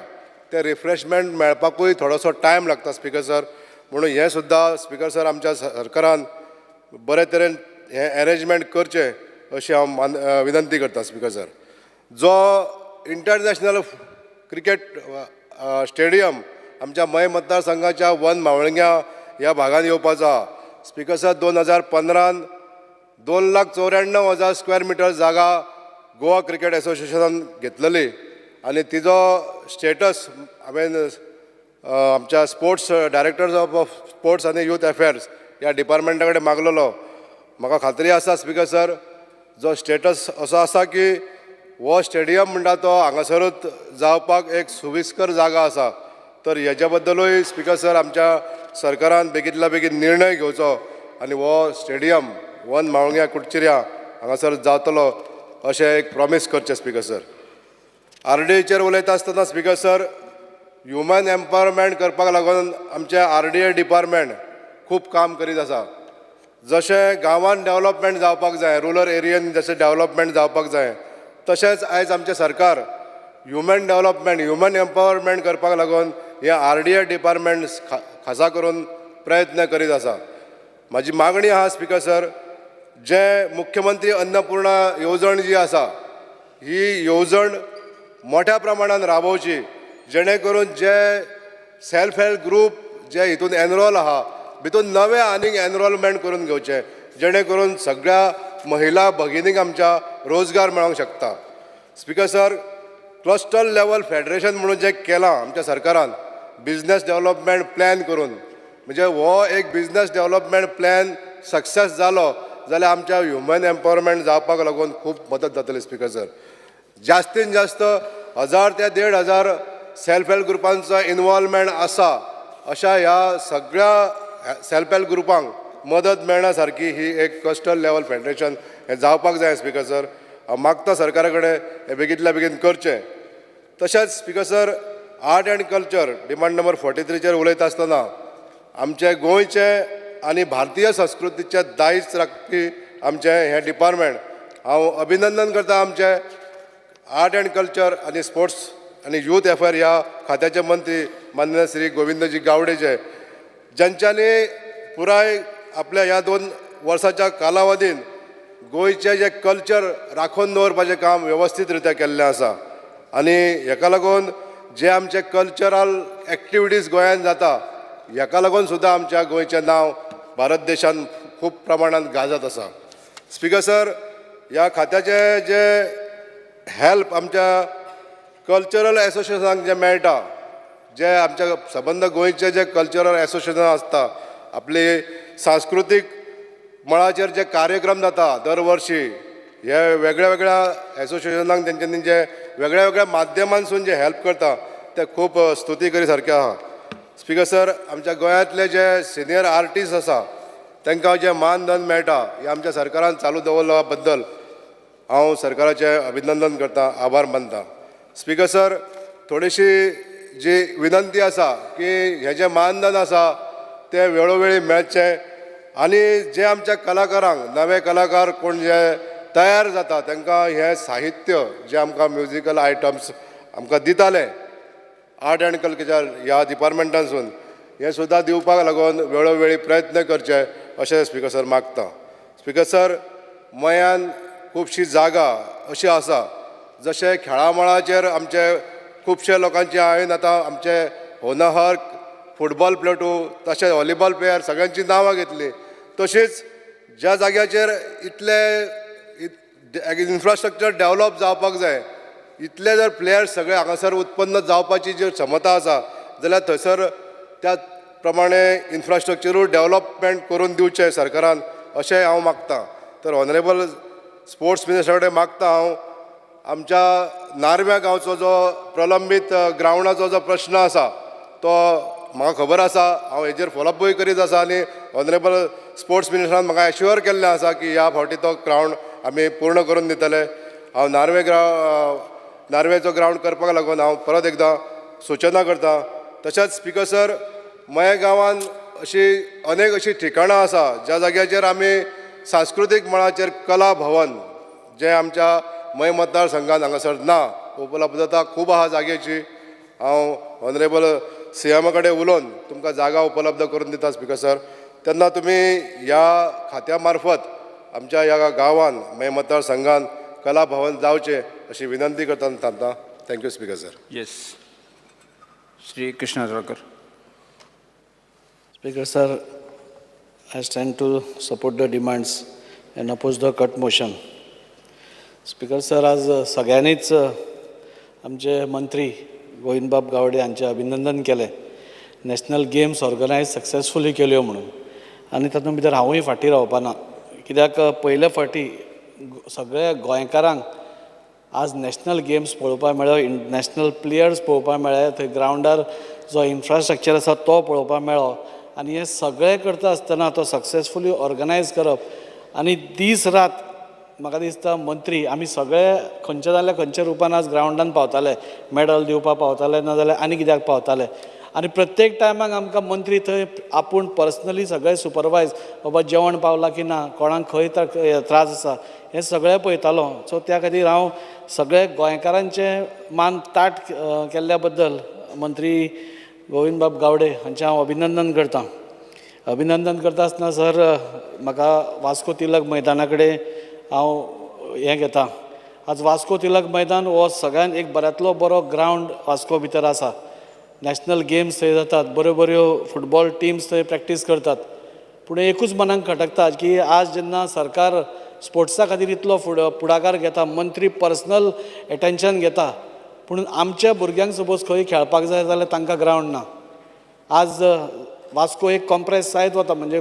ते रिफ्रेशमेंट मेळपाकूय थोडोसो टायम लागता स्पिकर सर. म्हणून हें सुद्दां स्पिकर सर आमच्या सरकारान बरे तरेन हें अरेंजमेंट करचें अशी हांव विनंती करता स्पिकर सर. जो इंटरनॅशनल क्रिकेट स्टेडियम आमच्या मय मतदारसंघाच्या वन मावळंग्या ह्या भागात येवपाचो आहा. स्पिकर सर, 2015 2,94,000 स्क्वेअर मिटर जागा गोवा क्रिकेट असोसिएशनान घेतलेली आनी तिजो स्टेटस हांवें आमच्या स्पोर्ट्स डायरेक्टर्स ऑफ स्पोर्ट्स आनी यूथ अफेर्स ह्या डिपार्टमेंटा कडेन मागलेलो. म्हाका खात्री आसा स्पिकर सर, जो स्टेटस असो आसा की हो स्टेडियम म्हणटा तो हांगासरूच जावपाक एक सुविस्कर जागा आसा. तर हेच्या बद्दलूय स्पिकर सर आमच्या सरकारान बेगींतल्या बेगीन निर्णय घेवचो आनी हो स्टेडियम वन मावळंग्या कुडचिऱ्या हांगासर जातलो अशें एक प्रॉमीस करचें स्पिकर सर. RDAचेर उलयता आसतना स्पिकर सर, ह्युमन एम्पावरमेंट करपाक लागून आमचें RDA डिपार्टमेंट खूब काम करीत आसा. जशें गांवांत डेव्हलपमेंट जावपाक जाय, रुरल एरियेन जशें डेव्हलपमेंट जावपाक जाय, तशेंच आयज आमचें सरकार ह्युमन डेव्हलपमेंट, ह्युमन एम्पावरमेंट करपाक लागून हे RDA डिपार्टमेंट खासा करून प्रयत्न करीत आसा. म्हाजी मागणी आहा स्पिकर सर, जे मुख्यमंत्री अन्नपूर्णा येवजण जी आसा ही येवजण मोठ्या प्रमाणात राबोवची, जेणे करून जे सेल्फ हेल्प ग्रूप जे हितून एनरोल आहा भितून नवे आनीक एनरोलमेंट करून घेवचे, जेणे करून सगळ्या महिला भगिनीक आमच्या रोजगार मेळोंक शकता. Speaker sir, cluster level federation म्हणून जें केलां आमच्या सरकारान बिझनेस डेव्हलपमेंट प्लॅन करून, म्हणजे हो एक बिझनेस डेव्हलपमेंट प्लॅन सक्सेस जालो जाल्यार आमच्या ह्युमन एम्पावरमेंट जावपाक लागून खूब मदत जातली स्पिकर सर. जास्तीत जास्त 1000 ते 1,500 सेल्फ हेल्प ग्रुपांचो इनवॉल्वमेंट आसा अशा ह्या सगळ्या सेल्फ हेल्प ग्रुपांक मदत मेळना सारकी ही एक क्लस्टर लेवल फेडरेशन हें जावपाक जाय स्पिकर सर. हांव मागता सरकारा कडेन हें बेगींतल्या बेगीन करचें. तशेंच speaker sir, art and culture demand number 43चेर उलयता आसतना आमचे गोंयचे आनी भारतीय संस्कृतीचे दायज राखपी आमचें हें डिपार्टमेंट हांव अभिनंदन करता आमचे आर्ट एंड कल्चर आनी स्पोर्ट्स आनी यूथ अफेर ह्या खात्याचे मंत्री माननीय श्री गोविंदजी गावडेचे, ज्यांच्यांनी पुराय आपल्या ह्या 2 वर्साच्या कालावधीन गोंयचें जें कल्चर राखून दवरपाचें काम वेवस्थीत रित्या केल्लें आसा. आनी हेका लागून जे आमचे कल्चरल एक्टिविटीज गोंयांत जाता हेका लागून सुद्दां आमच्या गोंयचें नांव भारत देशांत खूब प्रमाणांत गाजत आसा. स्पिकर सर, ह्या खात्याचे जे हेल्प आमच्या कल्चरल एसोसिएशनाक जे मेळटा, जे आमच्या सबंद गोंयचे जे कल्चरल एसोसिएशन आसता, आपले सांस्कृतीक मळाचेर जे कार्यक्रम जाता दर वर्षी, हे वेगळ्या वेगळ्या एसोसिएशनाक तेंच्यांनी जे वेगळ्या वेगळ्या माध्यमांसून जे हेल्प करता ते खूब स्तुती करी सारकें आहा. स्पिकर सर, आमच्या गोंयांतले जे सिनियर आर्टिस्ट आसा तांकां जे मानधन मेळटा हे आमच्या सरकारान चालू दवरल्या बद्दल हांव सरकाराचें अभिनंदन करता, आभार मानता. स्पिकर सर, थोडीशी जी विनंती आसा की हें जें मानधन आसा तें वेळोवेळी मेळचें आनी जे आमच्या कलाकारांक नवे कलाकार कोण जे तयार जाता तांकां हें साहित्य जे आमकां म्युजिकल आयटम्स आमकां दिताले आर्ट एंड कल्चर ह्या डिपार्टमेंटानसून हें सुद्दां दिवपाक लागून वेळोवेळी प्रयत्न करचे अशें स्पिकर सर मागता. स्पिकर सर, मयान खुबशी जागा अशी आसा जशें खेळा मळाचेर आमचे खुबशे लोकांची हांवें आतां आमचे होनहार फुटबॉल प्लेटू तशेंच व्हॉलीबॉल प्लेयर सगळ्यांची नांवां घेतली, तशीच ज्या जाग्याचेर इतले इन्फ्रास्ट्रक्चर डेव्हलप जावपाक जाय इतले जर प्लेयर्स सगळे हांगासर उत्पन्न जावपाची जर क्षमता आसा जाल्यार थंयसर त्या प्रमाणे इन्फ्रास्ट्रक्चरूय डेवलपमेंट करून दिवचें सरकारान अशें हांव मागतां. तर ऑनरेबल स्पोर्ट्स मिनिस्टरा कडेन मागतां हांव आमच्या नार्व्या गांवचो जो प्रलंबीत ग्रावंडाचो जो प्रश्न आसा तो म्हाका खबर आसा, हांव हेजेर फॉलोअपूय करीत आसा आनी ऑनरेबल स्पोर्ट्स मिनिस्टरान म्हाका एश्युअर केल्लें आसा की ह्या फावटी तो ग्रावंड आमी पूर्ण करून दितले. हांव नार्वेचो ग्रावंड करपाक लागून हांव परत एकदां सूचना करतां. तशेंच स्पिकर सर, मये गांवांत अशी अनेक अशी ठिकाणां आसा ज्या जाग्याचेर आमी सांस्कृतीक मळाचेर कला भवन जें आमच्या मय मतदारसंघात हांगासर ना, उपलब्धता खूब आहा जागेची. हांव ऑनरेबल CM कडेन उलोवन तुमकां जागा उपलब्ध करून दिता स्पिकर सर. तेन्ना तुमी ह्या खात्या मार्फत आमच्या ह्या गांवांत मय मतदारसंघात कला भवन जावचें अशी विनंती करतना थांबता. Thank you speaker sir. Yes, Shri Krishna Ajrakar. Speaker sir, I stand to support the demands and oppose the cut motion. Speaker sir, आज सगळ्यांनीच आमचे मंत्री गोविंदबाब गावडे हांचे अभिनंदन केलें नॅशनल गेम्स ऑर्गनायज सक्सेसफुली केल्यो म्हणून. आनी तातूंत भितर हांवूय फाटीं रावपाना, कित्याक पयले फावटी सगळ्या गोंयकारांक आज नॅशनल गेम्स पळोवपाक मेळ्ळो, नॅशनल प्लेयर्स पळोवपाक मेळ्ळे, थंय ग्रावंडार जो इन्फ्रास्ट्रक्चर आसा तो पळोवपाक मेळ्ळो. आनी हे सगळें करता आसतना तो सक्सेसफुली ऑर्गनायज करप आनी दीस रात म्हाका दिसता मंत्री आमी सगळे खंयचे जाल्यार खंयच्या रुपान आज ग्रावंडान पावताले, मेडल दिवपाक पावताले नाजाल्यार आनी कित्याक पावताले. आनी प्रत्येक टायमाक आमकां मंत्री थंय आपूण पर्सनली सगळे सुपरवायज बाबा जेवण पावलां की ना, कोणाक खंय त्रास आसा हें सगळें पळयतालो. सो त्या खातीर हांव सगळे गोंयकारांचें मान ताट केल्ल्या बद्दल मंत्री गोविंदबाब गावडे हांचें हांव अभिनंदन करतां. अभिनंदन करता आसतना सर म्हाका वास्को तिलक मैदाना कडेन हांव हें घेतां. आज वास्को तिलक मैदान हो सगळ्यान एक बऱ्यांतलो बरो ग्रावंड वास्को भितर आसा. नॅशनल गेम्स थंय जातात, बऱ्यो बऱ्यो फुटबॉल टिम्स थंय प्रॅक्टीस करतात. पूण एकूच मनाक खटकता की आज जेन्ना सरकार स्पोर्ट्सा खातीर इतलो फुडाकार घेता, मंत्री पर्सनल एटेन्शन घेता, पूण आमच्या भुरग्यांक सपोज खंय खेळपाक जाय जाल्यार तांकां ग्रावंड ना. आज वास्को एक कॉम्प्रेस जायत वता, म्हणजे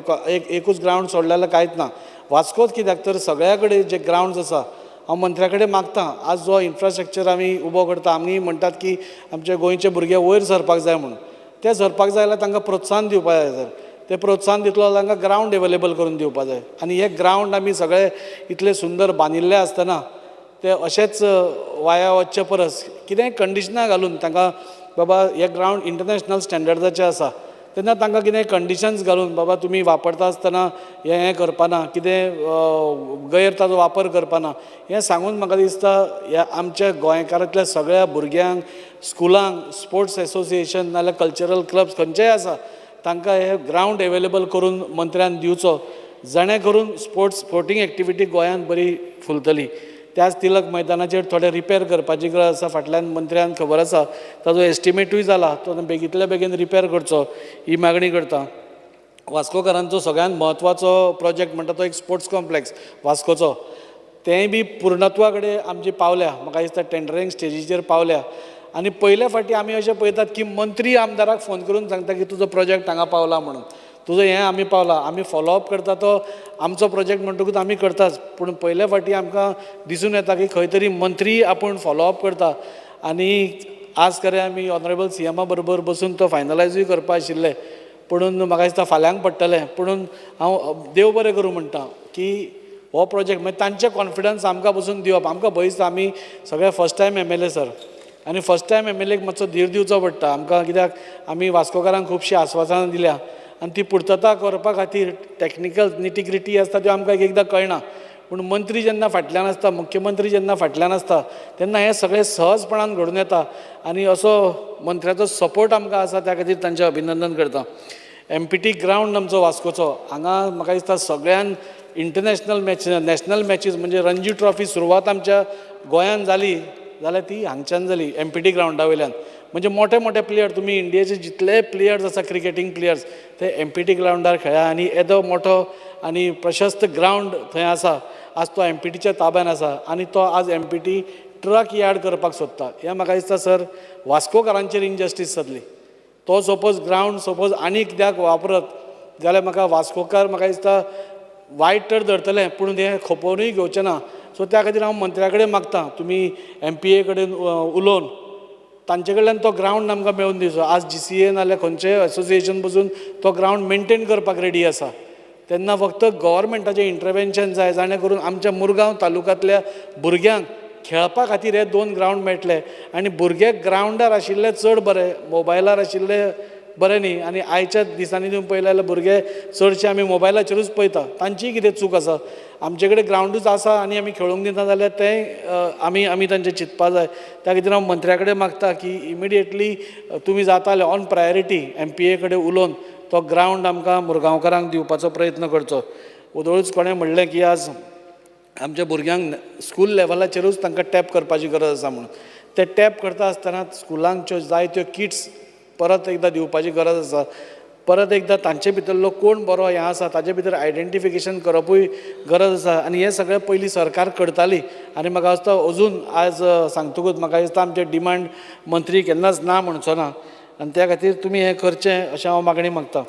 एकूच ग्रावंड सोडलें जाल्यार कांयच ना. वास्कोच कित्याक तर सगळ्या कडेन जे ग्रावंड्स आसा हांव मंत्र्या कडेन मागतां, आज जो इन्फ्रास्ट्रक्चर आमी उबो करता, आमी म्हणटात की आमचे गोंयचे भुरगे वयर सरपाक जाय म्हणून, ते सरपाक जाय जाल्यार तांकां प्रोत्साहन दिवपाक जाय. तर ते प्रोत्साहन दितलो जाल्यार तांकां ग्रावंड अवेलेबल करून दिवपाक जाय. आनी हे ग्रावंड आमी सगळे इतले सुंदर बांदिल्ले आसतना ते अशेंच वाया वचचे परस कितेंय कंडिशनां घालून तांकां बाबा हे ग्रावंड इंटरनॅशनल स्टँडर्डाचे आसा तेन्ना तांकां कितेंय कंडिशन्स घालून बाबा तुमी वापरता आसतना हें करपाना, कितें गैर ताजो वापर करपाना हें सांगून म्हाका दिसता ह्या आमच्या गोंयकारांतल्या सगळ्या भुरग्यांक स्कुलांक स्पोर्ट्स एसोसिएशन नाजाल्यार कल्चरल क्लब्स खंयचेय आसा तांकां हे ग्रावंड अवेलेबल करून मंत्र्यान दिवचो, जेणे करून स्पोर्टींग एक्टिविटी गोंयांत बरी फुलतली. त्याच तिलक मैदानाचेर थोडे रिपेर करपाची गरज आसा, फाटल्यान मंत्र्यान खबर आसा, ताजो एस्टिमेटूय जाला, तो बेगींतल्या बेगीन रिपेर करचो ही मागणी करता. वास्कोकारांचो सगळ्यांत म्हत्वाचो प्रोजेक्ट म्हणटा तो एक स्पोर्ट्स कॉम्प्लेक्स वास्कोचो, तेंय बी पूर्णत्वा कडेन आमची पावल्या, म्हाका दिसता टेंडरींग स्टेजीचेर पावल्या. आनी पयले फावटी आमी अशें पळयतात की मंत्री आमदाराक फोन करून सांगता की तुजो प्रोजेक्ट हांगा पावला म्हणून, तुजो हें आमी पावला, आमी फॉलोअप करता तो आमचो प्रोजेक्ट म्हणटकूच आमी करताच. पूण पयले फावटी आमकां दिसून येता की खंय तरी मंत्री आपूण फॉलोअप करता. आनी आज खरें आमी ऑनरेबल CM बरोबर बसून तो फायनलायजूय करपा आशिल्लें, पुणून म्हाका दिसता फाल्यांक पडटलें. पुणून हांव देव बरें करूं म्हणटा की हो प्रोजेक्ट मागीर तांचे कॉन्फिडन्स आमकां बसून दिवप. आमकां भंय दिसता आमी सगळे फर्स्ट टायम MLA सर, आनी फर्स्ट टायम MLAक मातसो धीर दिवचो पडटा आमकां, कित्याक आमी वास्कोकारांक खुबशीं आस्वासनां दिल्या आनी ती पुर्तता करपा खातीर टॅक्निकल निटिग्रिटी आसता त्यो आमकां एकदां कळना. पूण मंत्री जेन्ना फाटल्यान आसता, मुख्यमंत्री जेन्ना फाटल्यान आसता तेन्ना हें सगळें सहजपणान घडून येता. आनी असो मंत्र्याचो सपोर्ट आमकां आसा त्या खातीर तांचें अभिनंदन करता. MPT ग्रावंड आमचो वास्कोचो, हांगा म्हाका दिसता सगळ्यान इंटरनॅशनल नॅशनल मॅचीस म्हणजे रणजी ट्रॉफी सुरवात आमच्या गोंयांत जाली जाल्यार ती हांगच्यान जाली MPT ग्रावंडा वयल्यान. म्हणजे मोठे मोठे प्लेयर तुमी इंडियेचे जितले प्लेयर्स आसा क्रिकेटींग प्लेयर्स ते MPT ग्रावंडार खेळ्ळा. आनी येदो मोठो आनी प्रशस्त ग्रावंड थंय आसा, आज तो MPTच्या ताब्यान आसा. आनी तो आज MPT ट्रक यार्ड करपाक सोदता हें म्हाका दिसता सर वास्कोकारांचेर इनजस्टीस जातली. तो सपोज ग्रावंड सपोज आनी कित्याक वापरत जाल्यार म्हाका वास्कोकार म्हाका दिसता वायट तर धरतले पूण तें खपोवनूय घेवचें ना. सो त्या खातीर हांव मंत्र्या कडेन मागतां तुमी MPA कडेन उलोवन तांचे कडल्यान तो ग्रावंड आमकां मेळून दिवचो. आज GCA नाल्यार खंयचेय एसोसिएशन पसून तो ग्रावंड मेनटेन करपाक रेडी आसा. तेन्ना फक्त गव्हर्मेंटाचें इंटरवेन्शन जाय जाणें करून आमच्या मुरगांव तालुक्यांतल्या भुरग्यांक खेळपा खातीर हे 2 ग्रावंड मेळटले आनी भुरगे ग्रावंडार आशिल्ले चड बरे, मोबायलार आशिल्ले बरें न्ही. आनी आयच्या दिसांनी तुम्ही पळयलें जाल्यार भुरगे चडशे आमी मोबायलाचेरूच पळयता. तांचीय कितें चूक आसा. आमचे कडेन ग्रावंडूच आसा आनी आमी खेळूंक दिना जाल्यार तें आमी तांचें चिंतपा जाय. त्या खातीर हांव मंत्र्या कडेन मागता की इमिडिएटली तुमी जाताले ऑन प्रायोरिटी MPA कडेन उलोवन तो ग्रावंड आमकां मुरगांवकारांक दिवपाचो प्रयत्न करचो. उदोळूच कोणें म्हणलें की आज आमच्या भुरग्यांक स्कूल लेवलाचेरूच तांकां टॅप करपाची गरज आसा म्हणून. ते टॅप करता आसतना स्कुलांच्यो जायत्यो किट्स परत एकदां दिवपाची गरज आसा. परत एकदां तांचे भितरलो कोण बरो हें आसा ताचे भितर आयडेंटिफिकेशन करपूय गरज आसा. आनी हें सगळें पयलीं सरकार करताली आनी म्हाका दिसता अजून आज सांगतकूच म्हाका दिसता आमचे डिमांड मंत्री केन्नाच ना म्हणचो ना. आनी त्या खातीर तुमी हें करचें अशें हांव मागणी मागतां.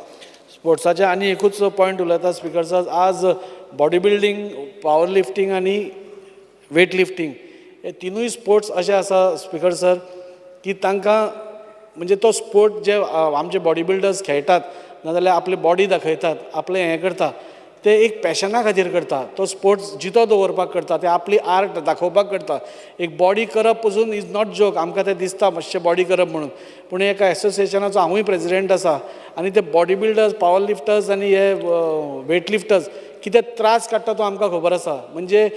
स्पोर्ट्साचें आनी एकूच पॉयंट उलयता स्पिकर सर. आज बॉडी बिल्डींग, पावर लिफ्टींग आनी वेट लिफ्टींग हे तिनूय स्पोर्ट्स अशे आसा स्पिकर सर की तांकां म्हणजे तो स्पोर्ट जे आमचे बॉडी बिल्डर्स खेळटात नाजाल्यार आपली बॉडी दाखयतात, आपलें हें करता ते एक पॅशना खातीर करता. तो स्पोर्ट्स जितो दवरपाक करता, ते आपली आर्ट दाखोवपाक करता. एक बॉडी करप पसून इज नॉट जोक. आमकां तें दिसता मातशें बॉडी करप म्हणून, पूण एका एसोसिएशनाचो हांवूय प्रेजिडेंट आसा आनी ते बॉडी बिल्डर्स, पावर लिफ्टर्स आनी हे वेट लिफ्टर्स कितें त्रास काडटा तो आमकां खबर आसा. म्हणजे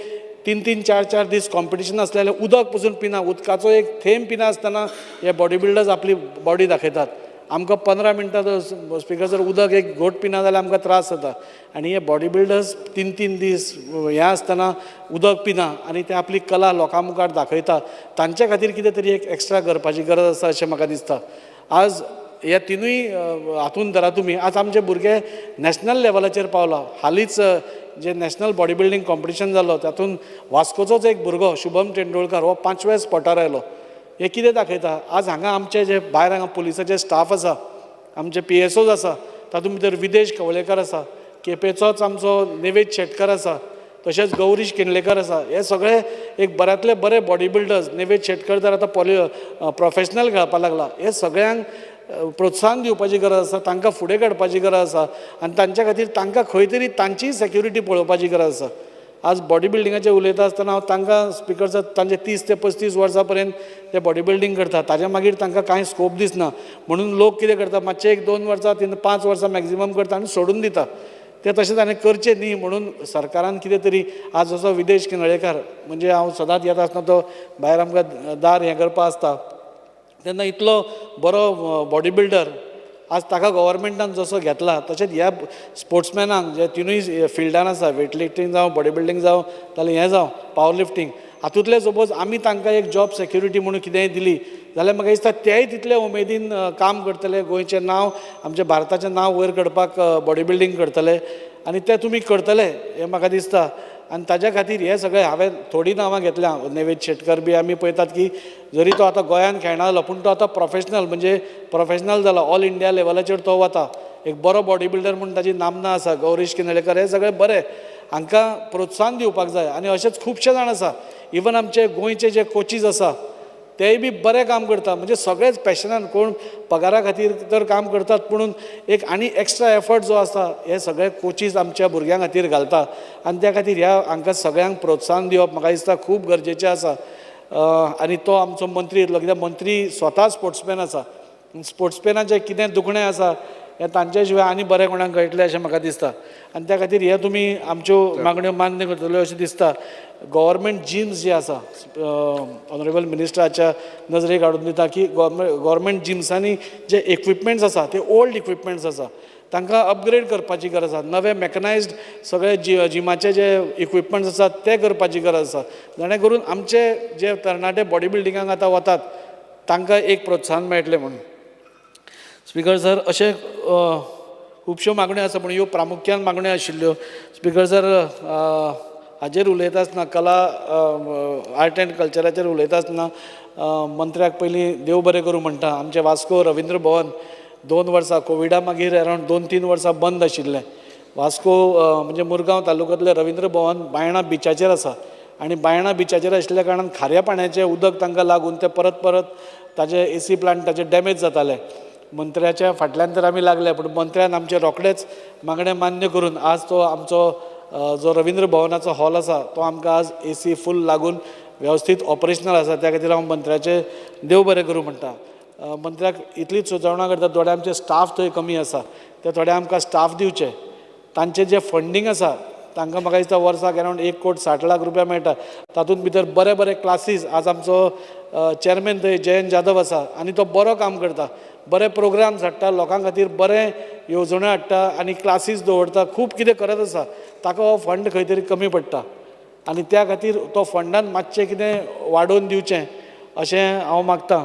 3-3, 4-4 दीस कॉम्पिटिशन आसलें जाल्यार उदक पसून पिना, उदकाचो एक थेंब पिना आसतना हे बॉडी बिल्डर्स आपली बॉडी दाखयतात. आमकां 15 मिनटां स्पिकर जर उदक एक घोट पिना जाल्यार आमकां त्रास जाता. आनी हे बॉडी बिल्डर्स 3-3 दीस हें आसतना उदक पिना आनी ते आपली कला लोकां मुखार दाखयता. तांचे खातीर कितें तरी एक एक्स्ट्रा करपाची गरज आसा अशें म्हाका दिसता. आज ह्या तिनूय हातून धरा तुमी. आज आमचे भुरगे नॅशनल लेवलाचेर पावला. हालींच जे नॅशनल बॉडी बिल्डींग कॉम्पिटिशन जाल्लो तातूंत वास्कोचोच एक भुरगो शुभम तेंडुलकर हो 5व्या स्पॉटार आयलो. हे कितें दाखयता. आज हांगा आमचे जे भायर हांगा पुलिसाचे स्टाफ आसा, आमचे PSOs आसा, तातूंत भितर विदेश कवळेकर आसा, केपेचोच आमचो नेवेद शेटकर आसा, तशेंच गौरीश किनलेकर आसा. हे सगळे एक बऱ्यांतले बरे बॉडी बिल्डर्स. नेवेद शेटकर तर आतां प्रोफेशनल खेळपाक लागला. हे सगळ्यांक प्रोत्साहन दिवपाची गरज आसा, तांकां फुडें काडपाची गरज आसा आनी तांच्या खातीर तांकां खंय तरी तांचीय सेक्युरिटी पळोवपाची गरज आसा. आज बॉडी बिल्डिंगाचें उलयता आसतना हांव तांकां स्पिकर सर तांचे 30 ते 35 वर्सां पर्यंत ते बॉडी बिल्डींग करता. ताच्या मागीर तांकां कांय स्कोप दिसना म्हणून लोक कितें करता, मातशें 1-2 वर्सां 5 वर्सां मॅक्झिमम करता आनी सोडून दिता. ते तशें ताणें करचें न्ही म्हणून सरकारान कितें तरी आज असो विदेश किनळेकार म्हणजे हांव सदांच येता आसतना तो भायर आमकां दार हें करपा आसता तेन्ना इतलो बरो बॉडी बिल्डर आज ताका गव्हर्मेंटान जसो घेतला तशेंच ह्या स्पोर्ट्समॅनांक जे तिनूय फिल्डान आसा, वेट लिफ्टींग जावं, बॉडी बिल्डींग जावं, नाल्यार हें जावं पावर लिफ्टींग, हातूंतले सपोज आमी तांकां एक जॉब सेक्युरिटी म्हणून कितेंय दिली जाल्यार म्हाका दिसता तेय तितले उमेदीन काम करतले. गोंयचें नांव, आमच्या भारताचें नांव वयर करपाक बॉडी बिल्डींग करतले आनी तें तुमी करतले हें म्हाका दिसता. आनी ताज्या खातीर हे सगळें हांवें थोडीं नांवां घेतल्या. नेवेद शेटकर बी आमी पळयतात की जरी तो आतां गोंयांत खेळनासलो पूण तो आतां प्रोफेशनल म्हणजे प्रोफेशनल जाला. ऑल इंडिया लेवलाचेर तो वता. एक बरो बॉडी बिल्डर म्हणून ताची नामना आसा. गौरीश किनळेकर हे सगळे बरे. हांकां प्रोत्साहन दिवपाक जाय आनी अशेंच खुबशे जाण आसा. इवन आमचे गोंयचे जे कोचीस आसा तेय बी बरें काम करता. म्हणजे सगळेच पॅशनान, कोण पगारा खातीर तर काम करतात पूण एक आनी एक्स्ट्रा एफर्ट जो आसा हे सगळे कोचीस आमच्या भुरग्यां खातीर घालता आनी त्या खातीर ह्या हांकां सगळ्यांक प्रोत्साहन दिवप म्हाका दिसता खूब गरजेचें आसा. आनी तो आमचो मंत्री येतलो कित्याक मंत्री स्वता स्पोर्ट्समॅन आसा. स्पोर्ट्समॅनाचें कितें दुखणें आसा हें तांचे शिवाय आनी बरें कोणाक कळटलें अशें म्हाका दिसता. आनी त्या खातीर हे तुमी आमच्यो मागण्यो मान्य करतल्यो अशें दिसता. गव्हर्मेंट जिम्स जे आसा ऑनरेबल मिनिस्टराच्या नजरेक हाडून दिता की गव्हर्मेंट जिम्सांनी जे इक्विपमेंट्स आसा ते ओल्ड इक्विपमेंट्स आसा तांकां अपग्रेड करपाची गरज आसा. नवे मॅकनायज्ड सगळे जिमाचे जे इक्विपमेंट्स आसात ते करपाची गरज आसा जेणे करून आमचे जे तरणाटे बॉडी बिल्डिंगाक आतां वतात तांकां एक प्रोत्साहन मेळटलें म्हणून. स्पिकर सर अशे खुबश्यो मागण्यो आसा पूण ह्यो प्रामुख्यान मागण्यो आशिल्ल्यो. स्पिकर सर हाजेर उलयता आसतना कला आर्ट एंड कल्चराचेर उलयता आसतना मंत्र्याक पयलीं देव बरें करूं म्हणटा. आमचें वास्को रवींद्र भवन 2 वर्सां कोविडा मागीर अरावंड 2-3 वर्सां बंद आशिल्लें. वास्को म्हणजे मुरगांव तालुक्यांतलें रवींद्र भवन बायणा बिचाचेर आसा आनी बायणा बिचाचेर आशिल्ल्या कारणान खाऱ्या पाण्याचें उदक तांकां लागून ते परत परत ताजे AC प्लांट ताजे डॅमेज जाताले. मंत्र्याच्या फाटल्यान तर आमी लागले, पूण मंत्र्यान आमचे रोखडेच मागणें मान्य करून आज तो आमचो जो रवींद्र भवनाचो हॉल आसा तो आमकां आज AC फूल लागून वेवस्थीत ऑपरेशनल आसा. त्या खातीर हांव मंत्र्याचे देव बरें करूं म्हणटा. मंत्र्याक इतलीच सुचोवणा करता, थोडे आमचे स्टाफ थंय कमी आसा ते थोडे आमकां स्टाफ दिवचे. तांचें जें फंडींग आसा तांकां म्हाका दिसता वर्साक अरावंड 1,60,00,000 रुपया मेळटा. तातूंत भितर बरे बरे क्लासीस, आज आमचो चेअरमॅन थंय जयंत जाधव आसा आनी तो बरो काम करता, बरे प्रोग्राम्स हाडटा, लोकां खातीर बरे येवजण्यो हाडटा आनी क्लासीस दवरता, खूब कितें करत आसा. ताका हो फंड खंय तरी कमी पडटा आनी त्या खातीर तो फंडान मातशें कितें वाडोवन दिवचें अशें हांव मागतां.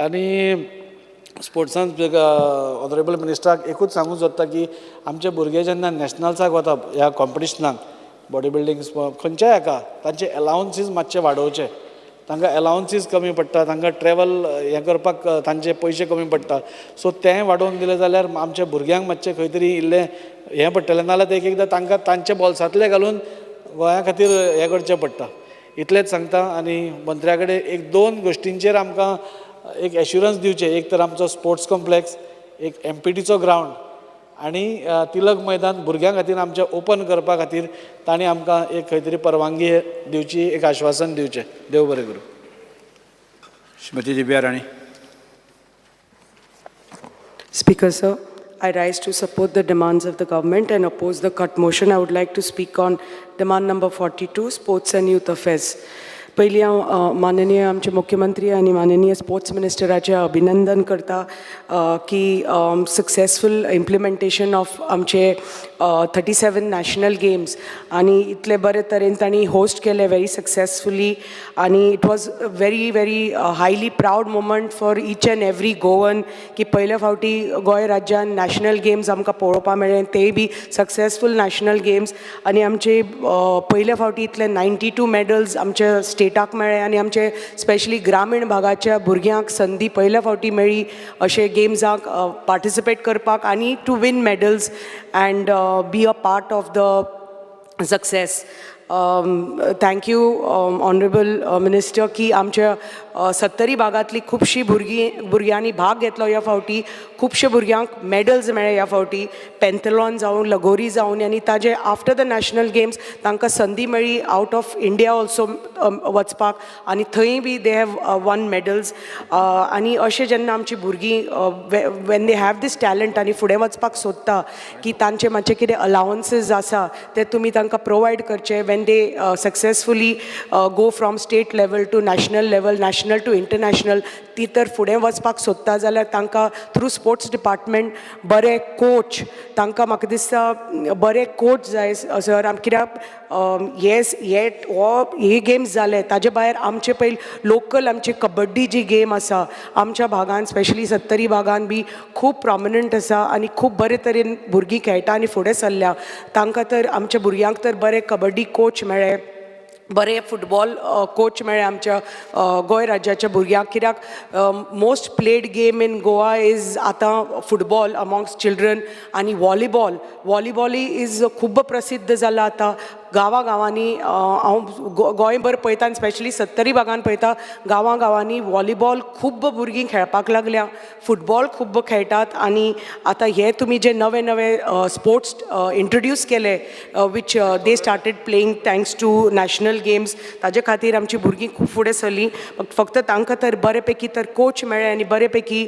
आनी स्पोर्ट्सान ऑनरेबल मिनिस्टराक एकूच सांगूंक सोदता की आमचे भुरगे जेन्ना नॅशनल्साक वता ह्या कॉम्पिटिशनाक बॉडी बिल्डींग खंयच्याय हाका तांचे अलावन्सीस मातशे वाडोवचे. तांकां अलावन्सीस कमी पडटा, तांकां ट्रॅवल हें करपाक तांचे पयशे कमी पडटा. सो तें वाडोवन दिलें जाल्यार आमच्या भुरग्यांक मातशें खंय तरी इल्लें हें पडटलें. नाजाल्यार एक एकदां तांकां तांचे बोल्सांतले घालून गोंया खातीर हें करचें पडटा. इतलेंच सांगता. आनी मंत्र्या कडेन 1-2 गोश्टींचेर आमकां एक एश्युरन्स दिवचे. एक तर आमचो स्पोर्ट्स कॉम्प्लेक्स, एक MPTचो ग्रावंड आनी तिलक मैदान भुरग्यां खातीर आमचें ओपन करपा खातीर तांणी आमकां एक खंय तरी परवानगी दिवची, एक आश्वासन दिवचें. देव बरें करूं. श्रीमती दिव्या राणी. Speaker, sir, I rise to support the demands of the government and oppose the cut motion. I would like to speak on demand number 42, sports and youth affairs. पयलीं हांव माननीय आमचे मुख्यमंत्री आनी माननीय स्पोर्ट्स मिनिस्टराचें अभिनंदन करता की सक्सेसफूल इम्प्लिमेंटेशन ऑफ आमचे 37 नॅशनल गेम्स आनी इतले बरे तरेन तांणी होस्ट केले व्हेरी सक्सेसफुली. आनी it was very highly proud moment for each end every Goan की पयल्या फावटी गोंय राज्यान नॅशनल गेम्स आमकां पळोवपा मेळ्ळे, तेय बी सक्सेसफूल नॅशनल गेम्स. आनी आमचे पयल्या फावटी इतले 92 मेडल्स आमच्या स्टेटाक मेळ्ळे आनी आमचे स्पेशली ग्रामीण भागाच्या भुरग्यांक संदी पयल्या फावटी मेळ्ळी अशे गेम्साक पार्टिसिपेट करपाक आनी to win medals and be a part of the success. Thank you, Honorable Minister, की आमच्या 70 भागांतली खुबशीं भुरग्यांनी भाग घेतलो ह्या फावटी. खुबशे भुरग्यांक मेडल्स मेळ्ळे ह्या फावटी, पेंथलॉन जावन लगोरी जावन. आनी ताजे आफ्टर द नॅशनल गेम्स तांकां संदी मेळ्ळी आउट ऑफ इंडिया ऑल्सो वचपाक आनी थंय be they have won medals. आनी अशें जेन्ना आमची भुरगीं when they have this talent आनी फुडें वचपाक सोदता की तांचे मातशे कितें अलावन्सीस आसा ते तुमी तांकां प्रोवायड करचे. When they successfully go from state level to national level, national to international, ती तर फुडें वचपाक सोदता जाल्यार तांकां थ्रू स्पोर्ट्स डिपार्टमेंट बरे कोच, तांकां म्हाका दिसता बरे कोच जाय सर. कित्याक हे गेम्स जाले ताजे भायर आमचे पयली लोकल आमची कबड्डी जी गेम आसा आमच्या भागांत स्पेशली 70 भागांत बी खूब प्रॉमिनंट आसा आनी खूब बरे तरेन भुरगीं खेळटा आनी फुडें सरल्या. तांकां तर आमच्या भुरग्यांक तर बरे कबड्डी कोच मेळ्ळे, बरे फुटबॉल कोच मेळ्ळे आमच्या गोंय राज्याच्या भुरग्यांक. कित्याक most played game in Goa is आतां फुटबॉल अमॉंग्स चिल्ड्रन आनी वॉलीबॉल इज खूब प्रसिद्ध जाला आतां गांवांनी. हांव गोंयभर पळयता आनी स्पेशली 70 भागांत पळयता गांवांनी व्हॉलीबॉल खूब भुरगीं खेळपाक लागल्या, फुटबॉल खूब खेळटात. आनी आतां हे तुमी जे नवे स्पोर्ट्स इंट्रोड्यूस केले which they started playing thanks to national games, ताजे खातीर आमची भुरगीं खूब फुडें सरलीं. फक्त तांकां तर बरे पैकी तर कोच मेळ्ळे आनी बरे पैकी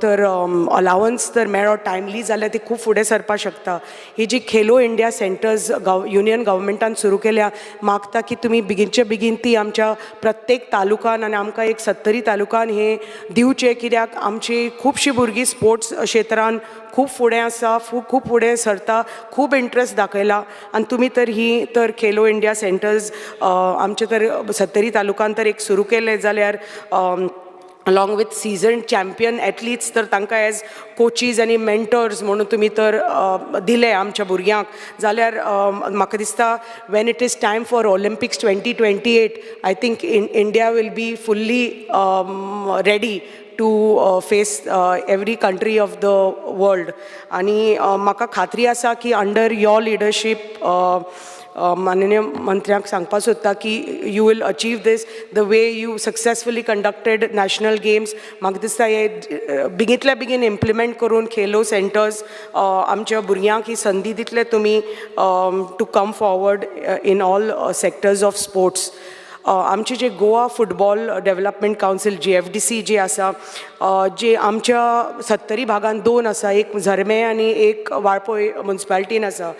तर अलावन्स तर मेळ्ळो टायमली जाल्यार ती खूब फुडें सरपाक शकता. ही जी खेलो इंडिया सेंटर्स युनियन गव्हर्मेंटान सुरू केल्या, मागता की तुमी बेगीनचे बेगीन ती आमच्या प्रत्येक तालुकान आनी आमकां एक 70 तालुकान हे दिवचे. कित्याक आमची खुबशीं भुरगीं स्पोर्ट्स क्षेत्रान खूब फुडें आसा, खूब फुडें सरता, खूब इंट्रस्ट दाखयला. आनी तुमी तर ही तर खेलो इंडिया सेंटर्स आमचे तर 70 तालुकान तर एक सुरू केले जाल्यार along with seasoned champion athletes तर तांकां एज कोचीज आनी मेंटर्स म्हणून तुमी तर दिले आमच्या भुरग्यांक जाल्यार म्हाका दिसता when it is time for Olympics 2028 I think India will be fully ready to face every country of the world आणि म्हाका खात्री आसा की under your leadership माननीय मंत्र्यांक सांगपाक सोदता की you will achieve this the way you successfully conducted national games म्हाका दिसता हे बेगींतल्या बेगीन इम्प्लिमेंट करून खेलो सेंटर्स आमच्या भुरग्यांक ही संदी दितले तुमी to come forward in all sectors of sports आमचे जे Goa football development council GFDC जे आसा जे आमच्या 70 भागांत 2 आसा एक झरमे आनी एक वाळपय म्युन्सिपालिटीन आसा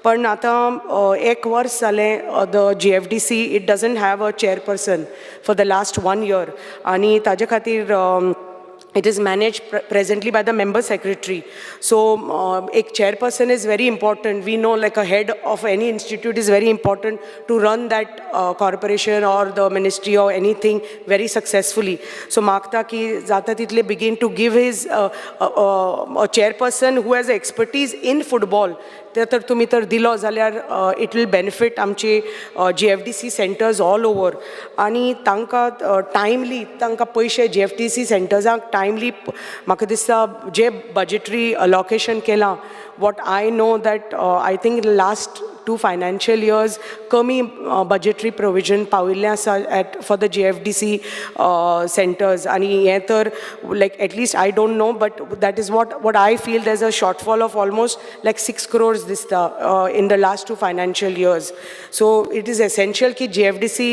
पण आतां एक वर्स जालें the GFDC it doesn't have a chairperson for the last 1 year आनी ताजे खातीर it is managed presently by the member secretary. So a chairperson is very important. We know like a head of any institute is very important to run that corporation or the ministry or anything very successfully. So Makta ki zata title begin to give his a chairperson who has expertise in football. तर तुम्ही तर दिलो जाल्यार it will benefit आमचे GFDC centres all over आनी तांकां timely तांकां पयशे GFDC सेंटर्सांक टायमली म्हाका दिसता जे बजेटरी अलोकेशन केलां what I know that I think in the last 2 financial years कमी budgetary provision पाविल्लें आसा for the GFDC centers आनी हें तर like at least I don't know but that is what I feel there's a shortfall of almost like 6 crores दिसता in the last 2 financial years. So it is essential कि GFDC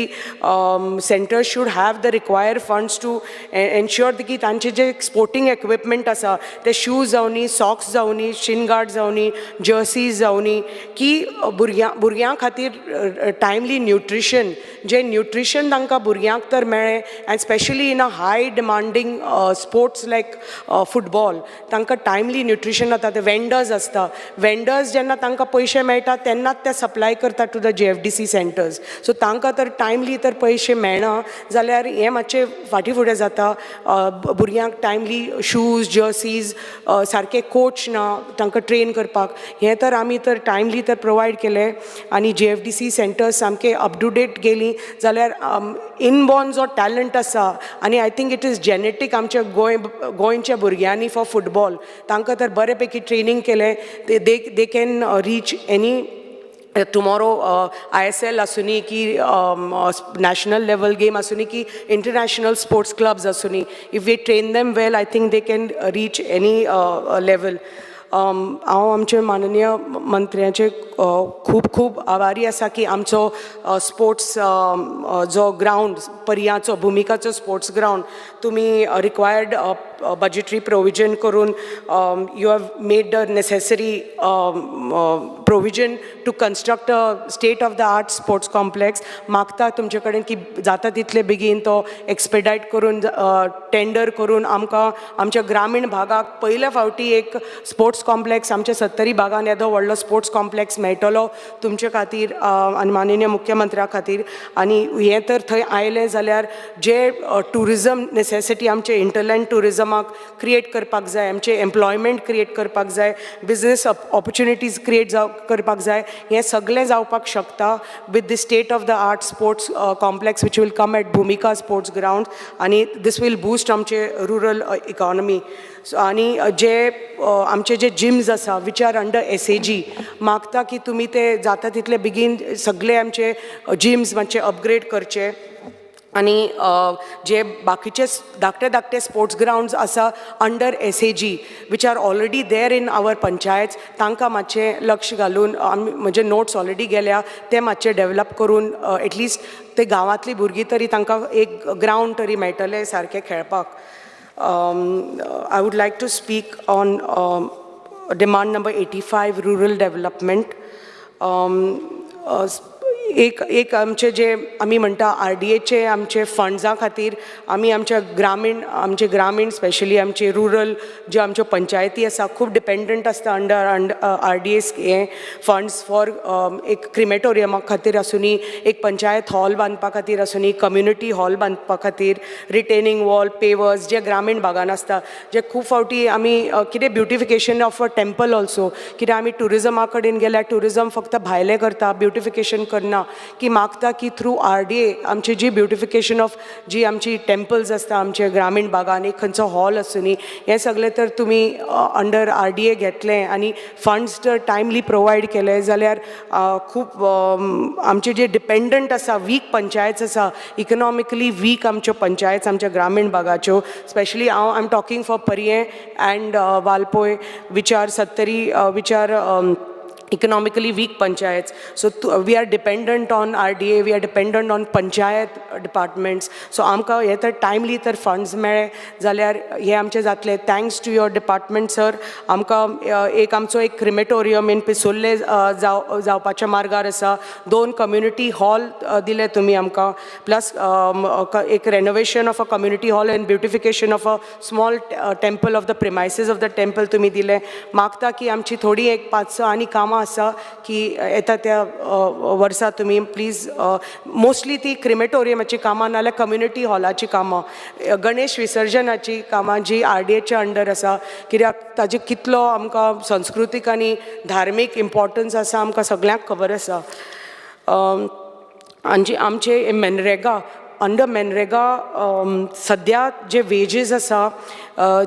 centers should have the required funds to ensure कि तांचे जे sporting equipment आसा ते shoes जावनी socks जावनी shin guards जावनी jerseys जावनी की भुरग्यां खातीर टायमली न्यूट्रिशन जे न्यूट्रिशन तांकां भुरग्यांक तर मेळ्ळें end specially in a high demanding sports like football तांकां टायमली न्यूट्रिशन जाता ते वेंडर्स आसता वेंडर्स जेन्ना तांकां पयशे मेळटा तेन्नाच ते सप्लाय करता to the GFDC centres so तांकां तर टायमली तर पयशे मेळना जाल्यार हें मातशें फाटीं फुडें जाता भुरग्यांक टायमली शूज जर्सीज सारके कोच ना तांकां ट्रेन करपाक हें तर आमी तर टायमली तर प्रोवायड केले आनी GFDC सेंटर्स सामके अप टू डेट गेलीं जाल्यार इनबॉर्न जो टॅलंट आसा आनी I think it is genetic आमच्या गोंयच्या भुरग्यांनी फॉर फुटबॉल तांकां तर बरे पैकी ट्रेनिंग केलें they can reach any tomorrow ISL asuni ki national level game asuni ki international sports clubs asuni if we train them well I think they can reach any level हांव आमचे माननीय मंत्र्याचे खूब खूब आभारी आसा की आमचो स्पोर्ट्स जो ग्राउंड पर्याचो भुमिकाचो स्पोर्ट्स ग्राउंड तुमी रिक्वायर्ड budgetary provision करून you have made the necessary provision to construct a state of the art sports complex मागता तुमचे कडेन की जाता तितले बेगीन तो एक्सपेडायट करून टेंडर करून आमकां आमच्या ग्रामीण भागाक पयल्या फावटी एक स्पोर्ट्स कॉम्प्लेक्स आमच्या 70 भागांत येदो व्हडलो स्पोर्ट्स कॉम्प्लेक्स मेळटलो तुमचे खातीर आनी माननीय मुख्यमंत्र्या खातीर आनी हें तर थंय आयलें जाल्यार जे टुरिजम नेसेसिटी आमचे इंटरलँड टुरिजमाक क्रिएट करपाक जाय आमचे एम्प्लॉयमेंट क्रिएट करपाक जाय बिजनेस ऑपॉर्च्युनिटीज क्रिएट करपाक जाय हें सगळें जावपाक शकता with the state of the art sports complex which will come at Bhumika sports ground आनी दीस वील बूस्ट आमचे रुरल इकॉनॉमी आनी जे आमचे जे जिम्स आसा विच आर अंडर SAG मागता की तुमी ते जाता तितले बेगीन सगळे आमचे जिम्स मातशे अपग्रेड करचे आनी जे बाकीचे धाकटे स्पोर्ट्स ग्राउंड्स आसा under SAG which are already there in our panchayat तांकां मातशें लक्ष घालून म्हणजे नोट्स ऑलरेडी गेल्या ते मातशे डेवलप करून एटलिस्ट ते गांवांतली भुरगीं तरी तांकां एक ग्राउंड तरी मेळटले सारके खेळपाक I would like to speak on demand number 85 rural development. एक आमचे जे आमी म्हणटा RDAचे आमचे फंड्सां खातीर आमी आमचे ग्रामीण स्पेशली आमचे रुरल ज्यो आमच्यो पंचायती आसा खूब डिपेंडंट आसता अंडर RDA हे फंड्स फॉर एक क्रिमेटोरियमा खातीर आसुनी, एक पंचायत हॉल बांदपा खातीर आसुनी, कम्युनिटी हॉल बांदपा खातीर, रिटेनिंग वॉल, पेवर्स जे ग्रामीण भागान आसता, जे खूब फावटी आमी कितें beautification of a temple also, कित्याक आमी टुरिजमा कडेन गेल्यार टुरिजम फक्त भायले करता, ब्युटिफिकेशन करना, की मागता की थ्रू RDA आमची जी ब्युटिफिकेशन ऑफ जी आमची टेम्पल्स आसता आमचे ग्रामीण भागान, एक खंयचो हॉल आसुनी, हें सगळें तर तुमी अंडर RDA घेतलें आनी फंड्स जर टायमली प्रोवायड केले जाल्यार खूब आमचे जे डिपेंडंट आसा वीक पंचायत आसा, इकनॉमिकली वीक आमच्यो पंचायत आमच्या ग्रामीण भागाच्यो, specially I am talking for Parye and Valpoi which are Sattari which are economically weak panchayats. So we are dependent on RDA, we are dependent on panchayat departments. So आमकां हे तर टायमली तर फंड्स मेळे जाल्यार हे आमचे जातले. Thanks to your department sir. आमकां एक आमचो एक क्रिमेटोरियम इन पिसोल्ले जावपाच्या मार्गार आसा. 2 कम्युनिटी हॉल दिले तुमी आमकां, प्लस एक renovation of a community hall and beautification of a small temple of the premises of the temple तुमी दिले. मागता की आमची थोडी एक 5-6 आनी कामां आसा की येता त्या वर्सा तुमी प्लीज मोस्टली ती क्रिमेटोरियमाची कामां नाल्यार कम्युनिटी हॉलाची कामां, गणेश विसर्जनाची कामां जी RDAच्या अंडर आसा, कित्याक ताजे कितलो आमकां संस्कृतीक आनी धार्मीक इम्पॉर्टन्स आसा आमकां सगळ्यांक खबर आसा. आनी आमचे मनरेगा अंडर मनरेगा सद्या जे वेजीस आसा,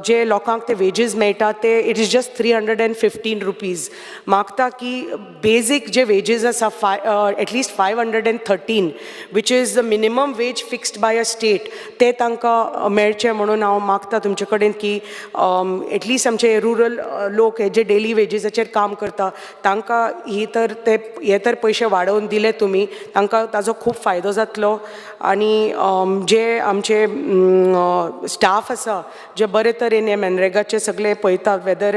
जे लोकांक ते वेजीस मेळटा ते इट इज जस्ट 315 रुपीज. मागता की बेजीक जे वेजीस आसा at least 513 which is the minimum wage fixed by a state, ते तांकां मेळचे म्हणून हांव मागता तुमचे कडेन की एटलिस्ट आमचे रुरल लोक हे जे डेली वेजीसाचेर काम करता तांकां हे तर पयशे वाडोवन दिले तुमी, तांकां ताजो खूब फायदो जातलो. आनी जे आमचे स्टाफ आसा जे बरे तरेन हे मनरेगाचे सगळे पळयता, वेदर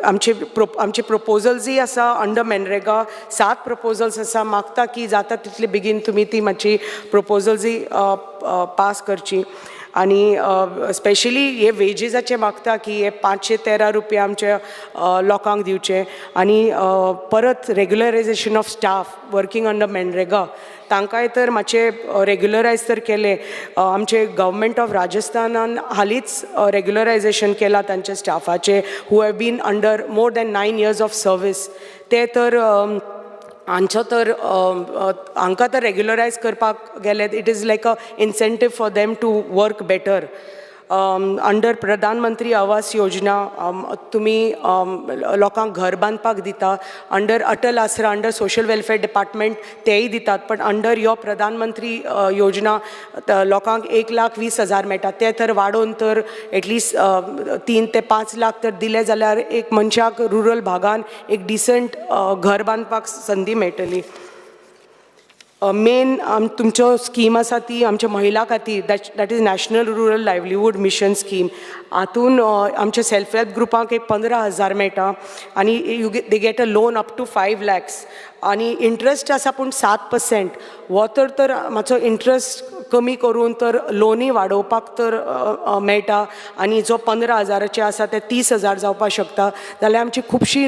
आमचे प्रपोजल्सूय आसा अंडर मनरेगा 7 प्रपोजल्स आसा. मागता की जाता तितले बेगीन तुमी ती मातशी प्रपोजल्सूय पास करची. आनी स्पेशली हे वेजीसाचे मागता की हे 513 रुपया आमच्या लोकांक दिवचे. आनी परत regularization of staff working under MNREGA तांकांय तर मातशे रेग्युलरायज तर केले. आमचे गव्हर्मेंट ऑफ राजस्थानान हालींच रेग्युलरायजेशन केला तांच्या स्टाफाचे who have been under more than 9 years of service. ते तर हांचो तर हांकां तर रेग्युलरायज करपाक गेले. It is like a incentive for them to work better. Under Pradhanmantri Awas योजना तुमी लोकांक घर बांदपाक दिता. अंडर अटल आसरा अंडर सोशल वेलफेअर डिपार्टमेंट तेय दितात, पण अंडर यो प्रधानमंत्री योजना लोकांक 1,20,000 मेळटा. ते तर वाडोवन तर एटलिस्ट 3 ते 5 लाख तर दिले जाल्यार एक मनशाक रुरल भागान एक डिसंट घर बांदपाक संदी मेळटली. मेन तुमच्यो स्कीम आसा ती आमच्या महिला खातीर, that is national rural livelihood mission scheme. हातून आमच्या सेल्फ हेल्प ग्रुपांक एक 15,000 मेळटा आनी they get a loan up to 5 lakhs. आनी इंट्रस्ट आसा पूण 7%. हो तर मातसो इंट्रस्ट कमी करून तर लोनूय वाडोवपाक तर मेळटा. आनी जो 15,000चे आसा ते 30,000 जावपाक शकता. जाल्यार आमची खुबशी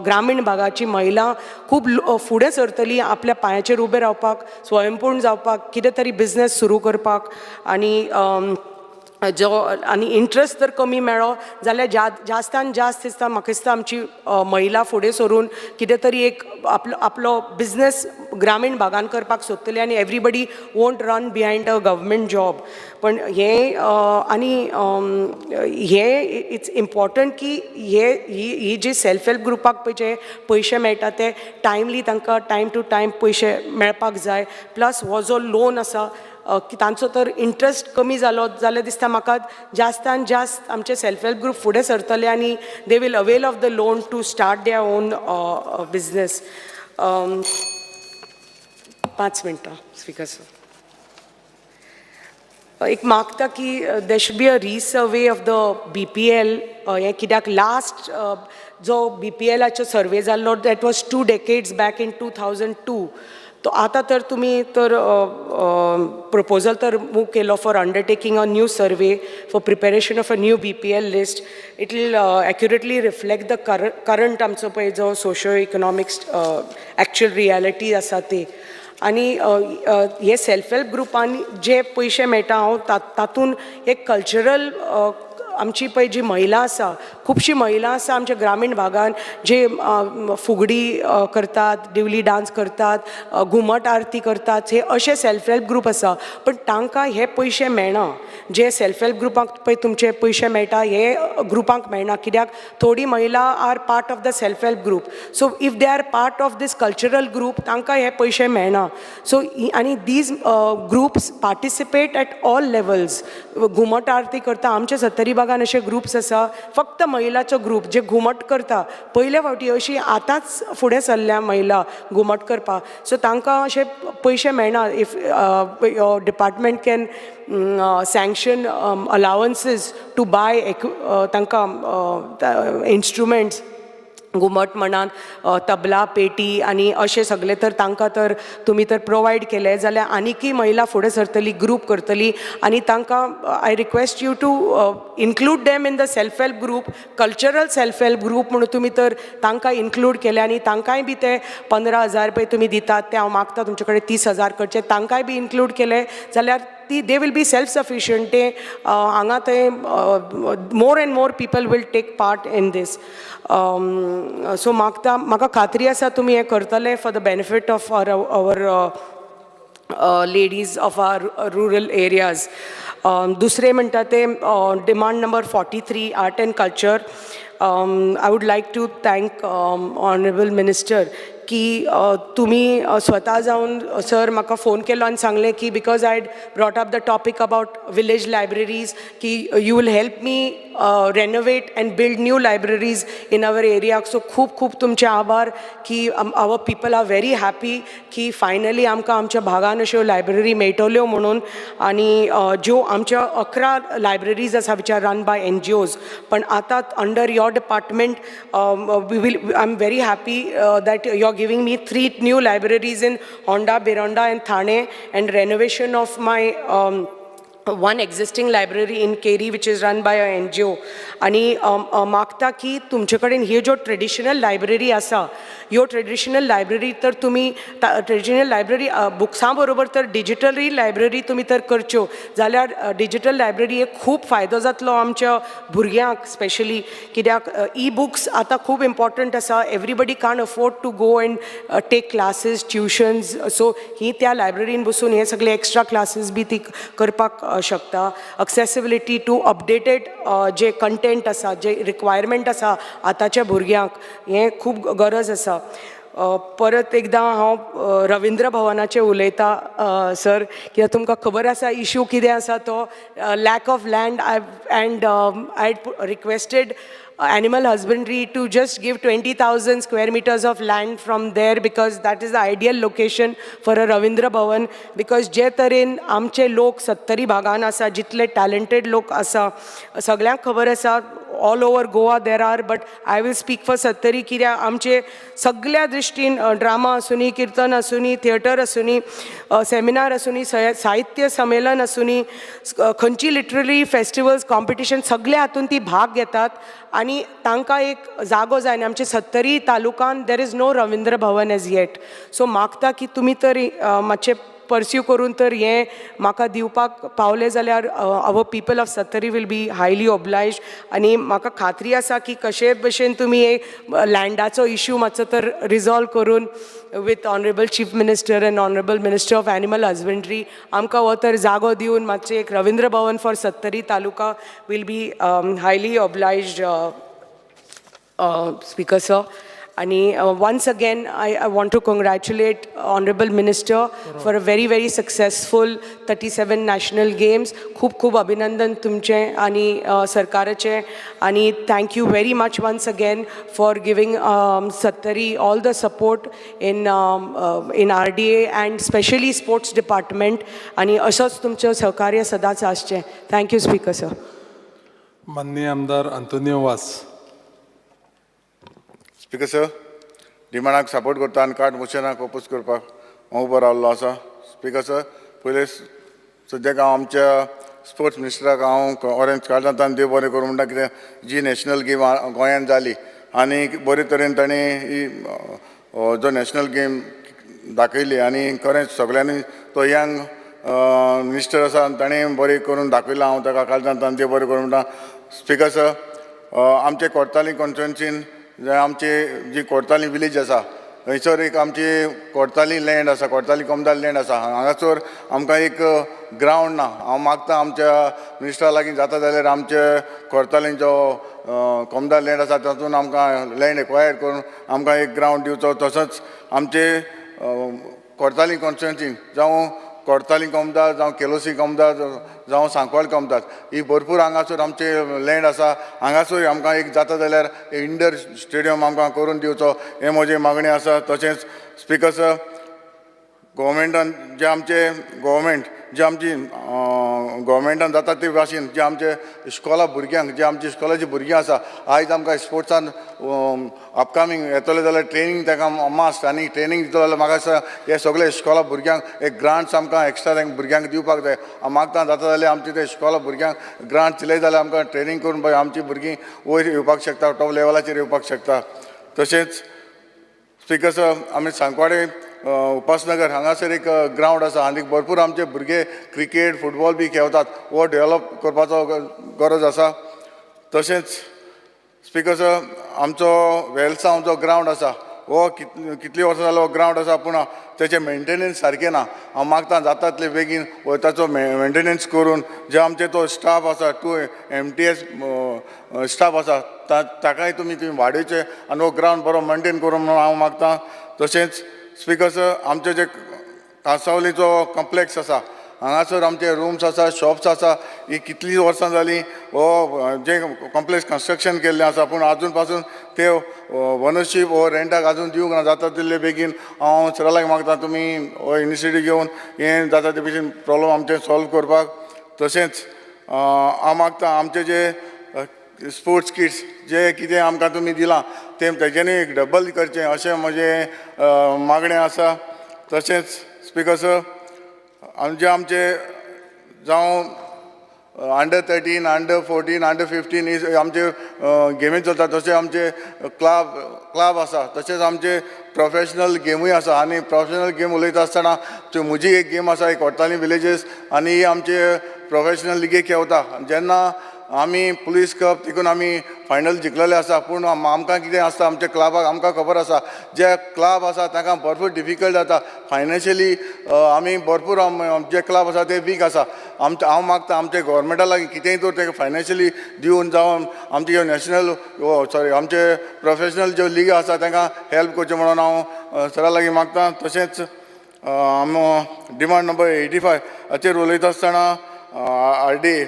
ग्रामीण भागाची महिला खूब फुडें सरतली आपल्या पांयाचेर उबे रावपाक, स्वयंपूर्ण जावपाक, कितें तरी बिझनेस सुरू करपाक. आनी इंट्रस्ट जर कमी मेळ्ळो जाल्यार जास्तान जास्त दिसता म्हाका दिसता आमची महिला फुडें सरून कितें तरी एक आपलो बिझनेस ग्रामीण भागान करपाक सोदतली आनी everybody won't run behind a government job. पण हे इट्स इम्पॉर्टंट की ही जी सेल्फ हेल्प ग्रुपाक जे पयशे मेळटा ते टायमली तांकां टायम टू टायम पयशे मेळपाक जाय. प्लस हो जो लोन आसा की तांचो तर इंट्रस्ट कमी जालो जाल्यार दिसता म्हाका जास्तान जास्त आमचे सेल्फ हेल्प ग्रुप फुडें सरतले आनी they will avail of the loan to start their own business. 5 मिनटां स्पीकर सर. एक मागता की there should be a resurvey of the BPL हें कित्याक लास्ट जो BPLाचो सर्वे जाल्लो that was 2 decades back in 2002. तो आतां तर तुमी तर प्रपोजल तर मूव केलो for undertaking a new survey for preparation of a new BPL list. It will accurately reflect the current आमचो पळय जो सोशियो इकनॉमिक्स एक्चुअल रियलिटी आसा ती. आनी हे सेल्फ हेल्प ग्रुपांनी जे पयशे मेळटा हांव तातूंत एक कल्चरल आमची पळय जी महिला आसा खुबशी महिला आसा आमच्या ग्रामीण भागान जे फुगडी करतात, दिवली डान्स करतात, घुमट आरती करतात, हे अशे सेल्फ हेल्प ग्रूप आसा. पण तांकां हे पयशे मेळना. जे सेल्फ हेल्प ग्रुपांक पळय तुमचे पयशे मेळटा हे ग्रुपांक मेळना. कित्याक थोडी महिला are part of the self help group. So if they are part of this cultural group तांकां हे पयशे मेळना. सो आनी these groups participate at all levels. घुमट आरती करता आमच्या सत्तरी भागान असे ग्रुप्स आसा फक्त महिलाचो ग्रूप जे घुमट करता. पयले फावटी अशी आतांच फुडें सरल्या महिला घुमट करपाक. सो तांकां अशे पयशे मेळना. If department can sanction allowances to buy तांकां इंस्ट्रुमेंट्स घुमट म्हणान तबला पेटी आनी अशें सगळें तर तांकां तर तुमी तर प्रोवायड केलें जाल्यार आनीकय महिला फुडें सरतली, ग्रूप करतली. आनी तांकां I request you to include them in the self help group, cultural self help group म्हणून तुमी तर तांकां इन्क्लूड केले. आनी तांकांय बी ते 15,000 रुपये तुमी दितात ते हांव मागता तुमचे कडेन 30,000 करचे. तांकांय बी इन्क्लूड केले जाल्यार they will be self sufficient. ते हांगा ते more and more people will take part in this. So म्हाका खात्री आसा तुमी हें करतले for the benefit of our ladies of our rural areas. दुसरे म्हणटा ते demand number 43 art and culture. I would like to thank honourable minister की तुम्ही स्वतः जाऊन सर म्हाका फोन केलो आनी सांगलें की because I brought up the topic about village libraries की you will help me renovate and build new libraries in our area. So खूब खूब तुमचे आभार की our people are very happy की फायनली आमकां आमच्या भागान अश्यो लायब्ररी मेळटल्यो म्हणून. आनी ज्यो आमच्या 11 लायब्ररीज आसा which are run by NGOs. पण आतां under your department I am very happy that you are giving me 3 new libraries in Honda, Bironda and Thane, and renovation of my one existing library in Keri which is run by a NGO. आणि मागता की तुमचे कडेन ही जो traditional library आसा ह्यो traditional library तर तुमी ट्रेडिशनल लायब्ररी बुक्सां बरोबर तर डिजिटली लायब्ररी तुमी तर करच्यो जाल्यार डिजिटल लायब्ररी एक खूब फायदो जातलो आमच्या भुरग्यांक स्पेशली. कित्याक बुक्स आतां खूब इम्पॉर्टंट आसा. Everybody can't afford to go and take classes tuitions. So ही त्या लायब्ररीन बसून हे सगळे एक्स्ट्रा क्लासीस बी ती करपाक शकता. एक्सेसिबिलिटी टू अपडेटेड जे कंटेंट आसा जे रिक्वायरमेंट आसा आतांच्या भुरग्यांक हें खूब गरज आसा. परत एकदां हांव रविंद्र भवनाचें उलयतां सर कित्याक तुमकां खबर आसा इश्यू कितें आसा तो lack of land. End I requested animal husbandry to just give 20,000 square meters of land from there because that is the ideal location for a Ravindra Bhavan. Because जे तरेन आमचे लोक सत्तरी भागान आसा जितले टॅलंटेड लोक आसा सगळ्यांक खबर आसा all over Goa there are. But I will speak for Sattari कित्याक आमचे सगळ्या दृश्टीन ड्रामा आसूनी, किर्तन आसूनी, थिएटर आसूनी, सेमिनार आसूनी, साहित्य संमेलन आसूनी, खंयची लिटररी फेस्टिवल्स कॉम्पिटिशन सगळ्या हातून ती भाग घेतात. आनी तांकां एक जागो जाय. आमचे सत्तरी तालुकान there is no Ravindra Bhavan as yet. So मागता की तुमी तर मातशें परस्यू करून तर हें म्हाका दिवपाक पावले जाल्यार our people of Sattari will be highly obliged. आनी म्हाका खात्री आसा की कशे भशेन तुमी एक लँडाचो इश्यू मातसो तर रिजॉल्व करून with Honorable Chief Minister and Honorable Minister of Animal Husbandry आमकां हो तर जागो दिवन मातशें एक Ravindra Bhavan for Sattari taluka will be highly obliged, Speaker sir. आणि once again I want to congratulate Honorable Minister for a very very successful 37 national games. खूप खूप अभिनंदन तुमचे आणि सरकाराचे आणि thank you very much once again for giving Sattari all the support in RDA and especially sports department आणि असंच तुमचं सहकार्य सदाच असचे. Thank you Speaker sir. माननीय आमदार अंतोनियो वास. स्पीकर सर, डिमांडाक सपोर्ट करता आनी कार्ड मोशनाक ओपोज करपाक हांव उबो रावल्लो आसा. स्पीकर सर, पयले सद्याक हांव आमच्या स्पोर्ट्स मिनिस्टराक हांव ऑरेंज कार्डांतल्यान देव बरें करूं म्हणटा, कित्याक जी नॅशनल गेम गोंयांत जाली आनी बरे तरेन ताणें ही जो नॅशनल गेम दाखयली आनी खरेंच सगळ्यांनी तो यंग मिनिस्टर आसा ताणें बरें करून दाखयलां. हांव ताका काळजांतल्यान देव बरें करूं म्हणटा. स्पीकर सर, आमचे कोर्ताली कॉन्स्टिट्युएन्सीन जे आमचे जी कोर्ताली विलेज आसा थंयसर एक आमची कोर्ताली लँड आसा, कोर्ताली कोमदाल लँड आसा. हांगासर आमकां एक ग्रावंड ना. हांव मागतां आमच्या मिनिस्टरा लागीं जाता जाल्यार आमचे कोर्तालीन जो कोमदाल लँड आसा तातूंत आमकां लँड एक्वायर करून आमकां एक ग्रावंड दिवचो. तसोच आमचे कोर्ताली कॉन्स्टिट्युएन्सीन जावं कोर्ताली कोमदाद जावं केलोसी कोमदाद जावं सांकवाळ कोमदाद ही भरपूर हांगासर आमचे लँड आसा. हांगासर आमकां एक जाता जाल्यार इंडोर स्टेडियम आमकां करून दिवचो हे म्हजी मागणी आसा. तशेंच स्पीकर सर, गोवमेंटान जे आमचे गोवमेंटान जाता ते भाशेन जे आमचे इस्कॉला भुरग्यांक जे आमची इस्कॉलाची भुरगीं आसा आयज आमकां स्पोर्ट्सान अपकमींग येतले जाल्यार ट्रेनींग ताका मास्ट आनी ट्रेनींग दितलो जाल्यार म्हाका दिसता हे सगळे इस्कॉला भुरग्यांक एक ग्रांट्स आमकां एक्स्ट्रा तांकां भुरग्यांक दिवपाक जाय. हांव मागता जाता जाल्यार आमचे ते इस्कॉला भुरग्यांक ग्रांट दिले जाल्यार आमकां ट्रेनींग करून पळय आमची भुरगीं वयर येवपाक शकता, टॉप लेवलाचेर येवपाक शकता. तशेंच स्पीकर सर, आमी सांकवाडे उपासनगर हांगासर एक ग्रावंड आसा आनी भरपूर आमचे भुरगे क्रिकेट फुटबॉल बी खेळटात. हो डेवलप करपाचो गरज आसा. तशेंच स्पीकर सर, आमचो वेलसांव जो ग्रावंड आसा हो कितलीं वर्सां जालो हो ग्रावंड आसा पूण तेचें मेंटेनन्स सारकें ना. हांव मागतां जाता तितले बेगीन ताचो मेंटेनन्स करून जे आमचे तो स्टाफ आसा MTS स्टाफ आसा ताकाय तुमी वाडयचे आनी हो ग्रावंड बरो मेंटेन करून म्हणून हांव मागतां. तशेंच स्पीकर सर, आमचे जे कांसावलीचो कॉम्प्लेक्स आसा हांगासर आमचे रूम्स आसा, शॉप्स आसा, ही कितलीं वर्सां जालीं हो जे कॉम्प्लेक्स कन्स्ट्रक्शन केल्लें आसा पूण आजून पासून ते ओनरशीप हो रेंटाक आजून दिवंक ना. जाता तितले बेगीन हांव सराक मागतां तुमी हो इनिशिएटीव घेवन हें जाता ते भशेन प्रॉब्लम आमचे सॉल्व करपाक. तशेंच हांव मागतां आमचे जे स्पोर्ट्स किट्स जे कितें आमकां तुमी दिलां तें तेजेनी एक डबल करचें अशें म्हजें मागणें आसा. तशेंच स्पीकर सर, आमचे जावं अंडर 13, अंडर 14, अंडर 15 ही आमचे गेमी चलता. तशें आमचे क्लब आसा. तशेंच आमचे प्रोफेशनल गेमूय आसा आनी प्रोफेशनल गेम उलयता आसतना म्हजी एक गेम आसा एक कोर्ताली विलेजीस आनी ही आमचे प्रोफेशनल लिगे खेळटा. जेन्ना आमी पुलीस कप तितून आमी फायनल जिखलेले आसा पूण आमकां कितें आसता आमच्या क्लबाक आमकां खबर आसा जे क्लब आसा ताका भरपूर डिफिकल्ट जाता फायनान्शियली. आमी भरपूर जे क्लब आसा ते वीक आसा. हांव मागता आमच्या गोवोरमेंटा लागीं कितेंय तर ताका फायनान्शियली दिवन जावन आमचे नॅशनल आमचे प्रोफेशनल ज्यो लीग आसा तांकां हेल्प करचें म्हणून हांव सरा लागीं मागतां. तशेंच डिमांड नंबर 85 हाचेर उलयता आसतना RDA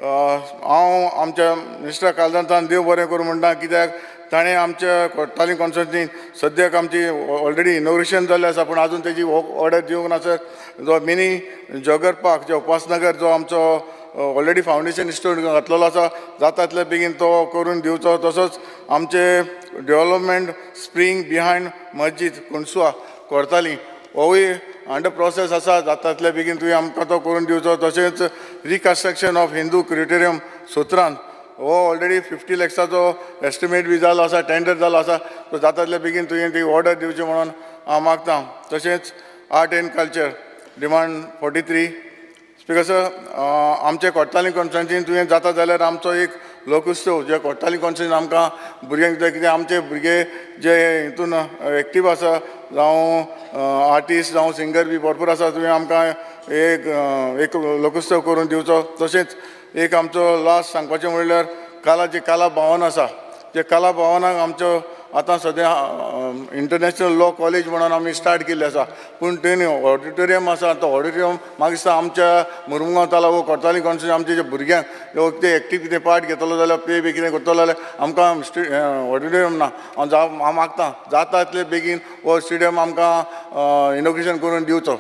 हांव आमच्या मिनिस्टरा काळजांतल्यान देव बरें करूं म्हणटा, कित्याक ताणें आमच्या कोर्ताली कॉन्स्टिट्युएन्सीन सद्याक आमची ऑलरेडी इनोग्रेशन जाल्लें आसा पूण आजून तेजी ऑर्डर दिवंक ना. सर, जो मिनी जॉगर पार्क जो उपासनगर जो आमचो ऑलरेडी फावंडेशन इन्स्टिट्यूट घातलेलो आसा जाता तितले बेगीन तो करून दिवचो. तसोच आमचे डेव्हलपमेंट स्प्रींग बिहायंड मस्जीद कुणसुआ कोर्ताली होवूय अंडर प्रोसेस आसा. जाता तितले बेगीन तुवें आमकां तो करून दिवचो. तशेंच रिकन्स्ट्रक्शन ऑफ हिंदू क्रिटेरियम सोत्रान हो ऑलरेडी 50 लॅक्साचो एस्टिमेट बी जालो आसा, टेंडर जालो आसा. तो जाता तितले बेगीन तुवें ती ऑर्डर दिवची म्हणून हांव मागतां. तशेंच art and culture demand 43. Speaker sir, आमचे कोर्ताली कॉन्स्टिट्युएन्सीन तुवें जाता जाल्यार आमचो एक लोकोत्सव जे कोर्ताली कॉन्स्टिट्युएन्सीन आमकां भुरग्यांक दिता, कित्याक आमचे भुरगे जे हितून एक्टीव आसा जावं आर्टिस्ट जावं सिंगर बी भरपूर आसा. तुवें आमकां एक लोकोत्सव करून दिवचो. तशेंच एक आमचो लास्ट सांगपाचें म्हणल्यार काला भवन आसा. जे कला भवनाक आमचो आतां सद्या इंटरनॅशनल लॉ कॉलेज म्हणून आमी स्टार्ट केल्लें आसा पूण थंय ऑडिटोरियम आसा तो ऑडिटोरियम म्हाका दिसता आमच्या मुरमुगांव तालुको कोर्ताली कॉन्स्टिट्युन्सी आमच्या जे भुरग्यांक ते एक्टीव कितें पार्ट घेतलो जाल्यार पे बी कितें करतलो जाल्यार आमकां ऑडिटोरियम ना हांव मागतां जाता तितले बेगीन हो स्टेडियम आमकां इनॉग्रेशन करून दिवचो.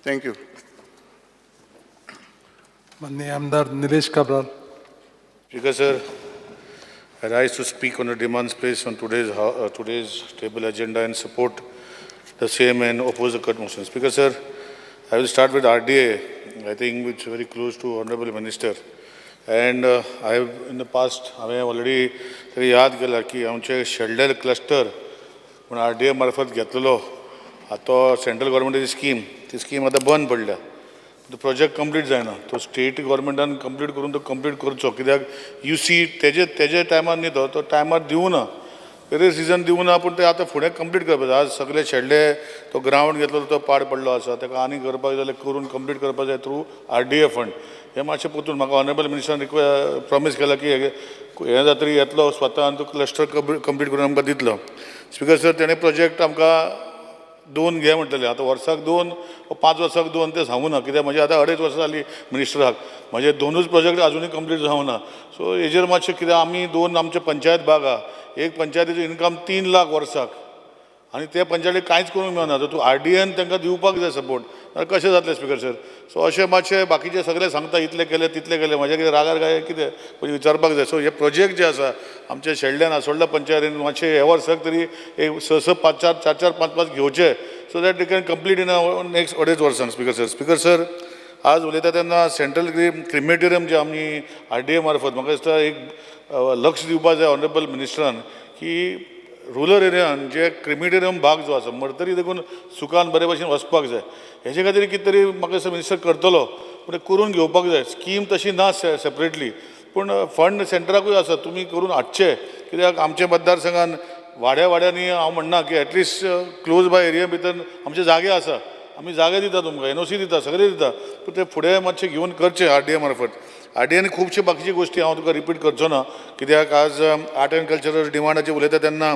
थँक्यू. माननीय आमदार Nilesh Cabral. Speaker sir, I rise to speak on the demands placed on today's table agenda and support the same and oppose the cut motion. Speaker sir, I will start with RDA. I think it's very close to Honorable Minister. And I have in the past, I have already याद केला की आमचे शेल्डेल cluster पण RDA मार्फत घेतलेलो आता central गव्हर्मेंटाची scheme ती scheme आता बंद पडल्या. तो प्रोजेक्ट कंप्लीट जायना तो स्टेट गव्हर्मेंटान कंप्लीट करून तो कंप्लीट करचो कित्याक UC तेजे टायमार न्ही तो टायमार दिवना वेरियस रिजन दिवना पूण ते आतां फुडें कंप्लीट करपाचें. आज सगळे शेल्डे तो ग्रावंड घेतलो तो पाड पडलो आसा ताका आनी करपाक जाल्यार करून कंप्लीट करपाक जाय थ्रू RDA फंड. हे मातशें पोतून म्हाका ऑनरेबल मिनिस्टरान प्रॉमीस केला की हे जातरी येतलो स्वता आनी तो क्लस्टर कंप्लीट करून आमकां दितलो. स्पिकर सर तेणें प्रोजेक्ट आमकां 2 घे म्हणटले आतां वर्साक 2 वा 5 वर्साक 2 ते सांगू ना कित्याक म्हजे आतां 2.5 वर्सां जाली मिनिस्टराक म्हजे 2च प्रोजेक्ट अजुनूय कंप्लीट जावना. सो हेजेर मातशें कित्याक आमी 2 आमचे पंचायत भाग आहा एक पंचायतीचो इनकम 3 लाख वर्साक आनी ते पंचायतीक कांयच करूंक मेळना. तर तूं RDAन तांकां दिवपाक जाय सपोर्ट कशें जातलें स्पिकर सर. सो अशें मातशें बाकीचे सगळे सांगता इतले केले तितले केले म्हजे कितें रागार काय कितें पयलीं विचारपाक जाय. सो हे प्रोजेक्ट जे आसा आमचे शेल्ड्यान आसोळ्या पंचायतीन मातशें हे वर्साक तरी एक 6 4 5 घेवचे so that they can complete in next 2.5 वर्सांक. स्पिकर सर सर आज उलयता तेन्ना सेंट्रल क्रिमेटोरियम जे आमी RDA मार्फत म्हाका दिसता एक लक्ष दिवपाक जाय ऑनरेबल मिनिस्टरान की रुरल एरियान जे क्रिमेटोरियम भाग जो आसा मरतरी देखून सुखान बरे भशेन वचपाक जाय. हेजे खातीर कितें तरी म्हाका दिसता मिनिस्टर करतलो पूण करून घेवपाक जाय. स्कीम तशी ना सेपरेटली पूण फंड सेंटराकूय आसा तुमी करून हाडचे कित्याक आमच्या मतदारसंघान वाड्यांनी हांव म्हणना की एटलिस्ट क्लोज बाय एरिया भितर आमचे जागे आसा आमी जागे दिता तुमकां NOC दिता सगळे दिता पूण ते फुडें मातशें घेवन करचें RDA मार्फत. RDAन खुबशे बाकीची गोश्टी हांव तुका रिपीट करचो ना कित्याक आज आर्ट एंड कल्चरल डिमांडाचेर उलयता तेन्ना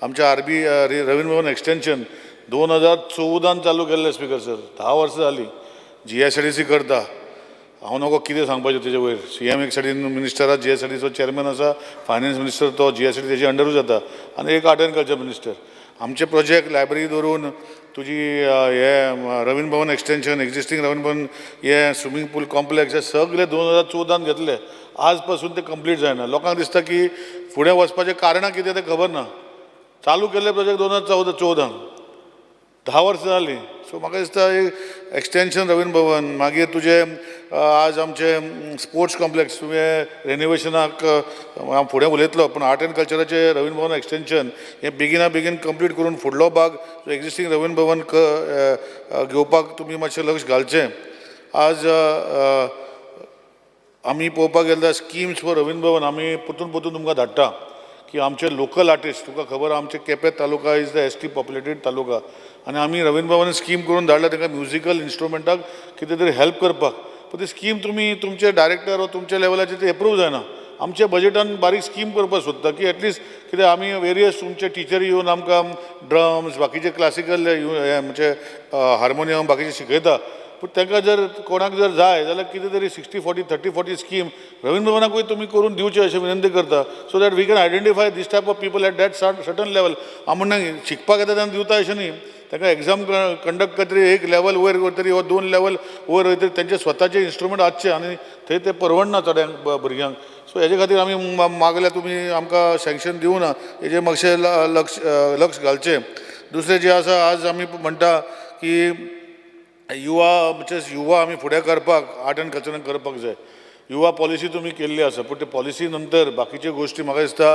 आमच्या RB रवींद्र भवन एक्सटेंशन 2014 चालू केल्लें स्पिकर सर 10 वर्सां जालीं. GSRTC करता हांव नको कितें सांगपाचें तेजे वयर. CM एक सायडीन मिनिस्टर GSRTCचो चेअरमॅन आसा फायनान्स मिनिस्टर तो GSRTC तेजे अंडरूच जाता आनी एक आर्ट एंड कल्चर मिनिस्टर. आमचे प्रोजेक्ट लायब्ररी धरून तुजी हे रवींद्र भवन एक्सटेंशन एक्झिस्टींग रवींद्र भवन हे स्विमींग पूल कॉम्प्लेक्स हे सगळे 2014 घेतले आज पासून ते कंप्लीट जायना. लोकांक दिसता की फुडें वचपाचें कारणां कितें तें खबर ना. चालू केल्ले प्रोजेक्ट 2014 10 वर्सां जालीं. सो म्हाका दिसता एक्सटेंशन रवींद्र भवन मागीर तुजे आज आमचे स्पोर्ट्स कॉम्प्लेक्स तुवें रेनोवेशनाक हांव फुडें उलयतलो पूण art and कल्चराचे Ravindra Bhavan extension हें बेगीन कंप्लीट करून फुडलो भाग एक्झिस्टींग रवींद्र भवन घेवपाक तुमी मातशें लक्ष घालचें. आज आमी पळोवपाक गेल्यार स्किम्स फॉर रवींद्र भवन आमी परतून तुमकां धाडटा की आमचे लोकल आर्टिस्ट तुका खबर आमचे केपें तालुका इज द ST पॉप्युलेटेड तालुका आनी आमी रवींद्र भवन स्कीम करून धाडल्या ताका म्युजिकल इन्स्ट्रुमेंटाक कितें तरी हेल्प करपाक. पूण ती स्कीम तुमी तुमचे डायरेक्टर वा तुमच्या लेवलाचेर ती एप्रूव जायना. आमच्या बजेटान बारीक स्कीम करपाक सोदता की एटलिस्ट कितें आमी वेरियस तुमचे टिचर येवन आमकां ड्रम्स बाकीचे क्लासिकल म्हणजे हार्मोनियम बाकीचे शिकयता पूण तांकां जर कोणाक जर जाय जाल्यार कितें तरी 60-40 30-40 स्कीम रवींद्र भवनाकूय तुमी करून दिवचे अशें विनंती करता so that we can identify this type of people at that certain level. हांव म्हणना शिकपाक येता तेन्ना दिवता अशें न्ही ताका एग्जाम कंडक्ट करतरी एक लेवल वयर करतरी वा 2 लेवल वयर वयतरी तेंचे स्वताचे इन्स्ट्रुमेंट हाडचे आनी थंय ते परवडना चड्यांक भुरग्यांक. सो हेजे खातीर आमी मागल्या तुमी आमकां सँक्शन दिवना हेजेर मातशें लक्ष घालचें. दुसरें जें आसा आज आमी म्हणटा की युवा आमी फुडें करपाक आर्ट एंड कल्चरान करपाक जाय. युवा पॉलिसी तुमी केल्ली आसा पूण ते पॉलिसी नंतर बाकीच्यो गोश्टी म्हाका दिसता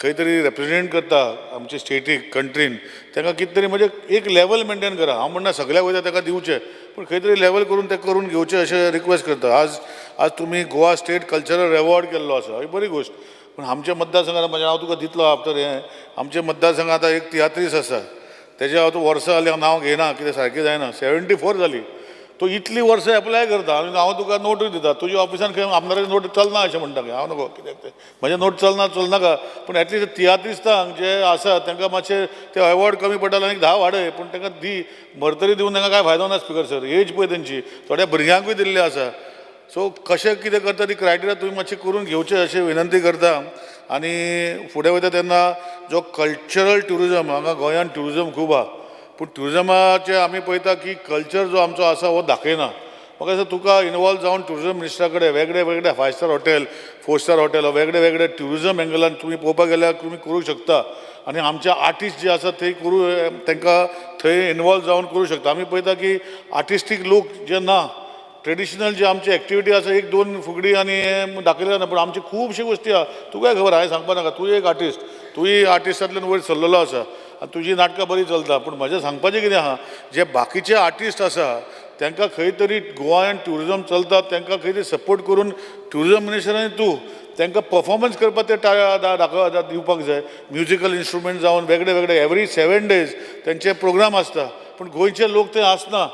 खंय तरी रिप्रेझेंट करता आमचे स्टेटीक कंट्रीन ताका कितें तरी म्हणजे एक लेवल मेंटेन करा. हांव म्हणना सगळ्या वयता ताका दिवचे पूण खंय तरी लेवल करून ते करून घेवचे अशें रिक्वेस्ट करता. आज तुमी गोवा स्टेट कल्चरल एवॉर्ड केल्लो आसा ही बरी गोश्ट पूण आमच्या मतदारसंघात म्हणजे हांव तुका दितलो आफ्टर हें आमच्या मतदारसंघात आतां एक तियात्रीस आसा तेजे हांव वर्सां जालीं हांव नांव घेयना कितें सारकें जायना 74 जाली तो इतली वर्सां एप्लाय करता आनी हांव तुका नोटूय दिता तुज्या ऑफिसान खंय आमदाराची नोट चलना अशें म्हणटा खंय हांव नको कित्याक तें म्हजें नोट चलनाका पूण एटलीस्ट तियात्रिस्तांक जे आसा तांकां मातशें ते अवॉर्ड कमी पडटा आनी 10 वाडय पूण तांकां दी भरतरी दिवन तांकां कांय फायदो ना स्पिकर सर एज पळय तेंची थोड्या भुरग्यांकूय दिल्ली आसा सो कशें कितें करता ती क्रायटेरिया तुमी मातशें करून घेवचें अशें विनंती करता आनी फुडें वयता तेन्ना जो कल्चरल ट्युरिजम हांगा गोंयांत ट्युरिजम खूब आहा पूण ट्युरिजमाचे आमी पळयता की कल्चर जो आमचो आसा हो दाखयना म्हाका दिसता तुका इनवॉल्व जावन ट्युरिजम मिनिस्टरा कडेन वेगळे वेगळे 5 स्टार हॉटेल 4 स्टार हॉटेल वेगळे वेगळे ट्युरिजम एंगलान तुमी पळोवपाक गेल्यार तुमी करूंक शकता आनी आमचे आर्टिस्ट जे आसा ते तांकां थंय इनवॉल्व जावन करूंक शकता आमी पळयता की आर्टिस्टीक लोक जे ना ट्रेडिशनल जे आमची एक्टिविटी आसा 1-2 फुगडी आनी हें दाखयलें ना पूण आमची खुबशी गोश्टी आहा तुका खबर हांवें सांगपा नाका तूं एक आर्टिस्ट तुय आर्टिस्टांतल्यान वयर सरलेलो आसा आनी तुजी नाटकां बरी चलता पूण म्हजें सांगपाचें कितें आहा जे बाकीचे आर्टिस्ट आसा तांकां खंय तरी गोंयान ट्युरिजम चलता तांकां खंय तरी सपोर्ट करून ट्युरिजम मिनिस्टरान तूं तांकां परफॉर्मन्स करपाक ते दिवपाक जाय म्युजिकल इन्स्ट्रुमेंट जावन वेगळे वेगळे एवरी 7 days तेंचे प्रोग्राम आसता पूण गोंयचे लोक थंय आसना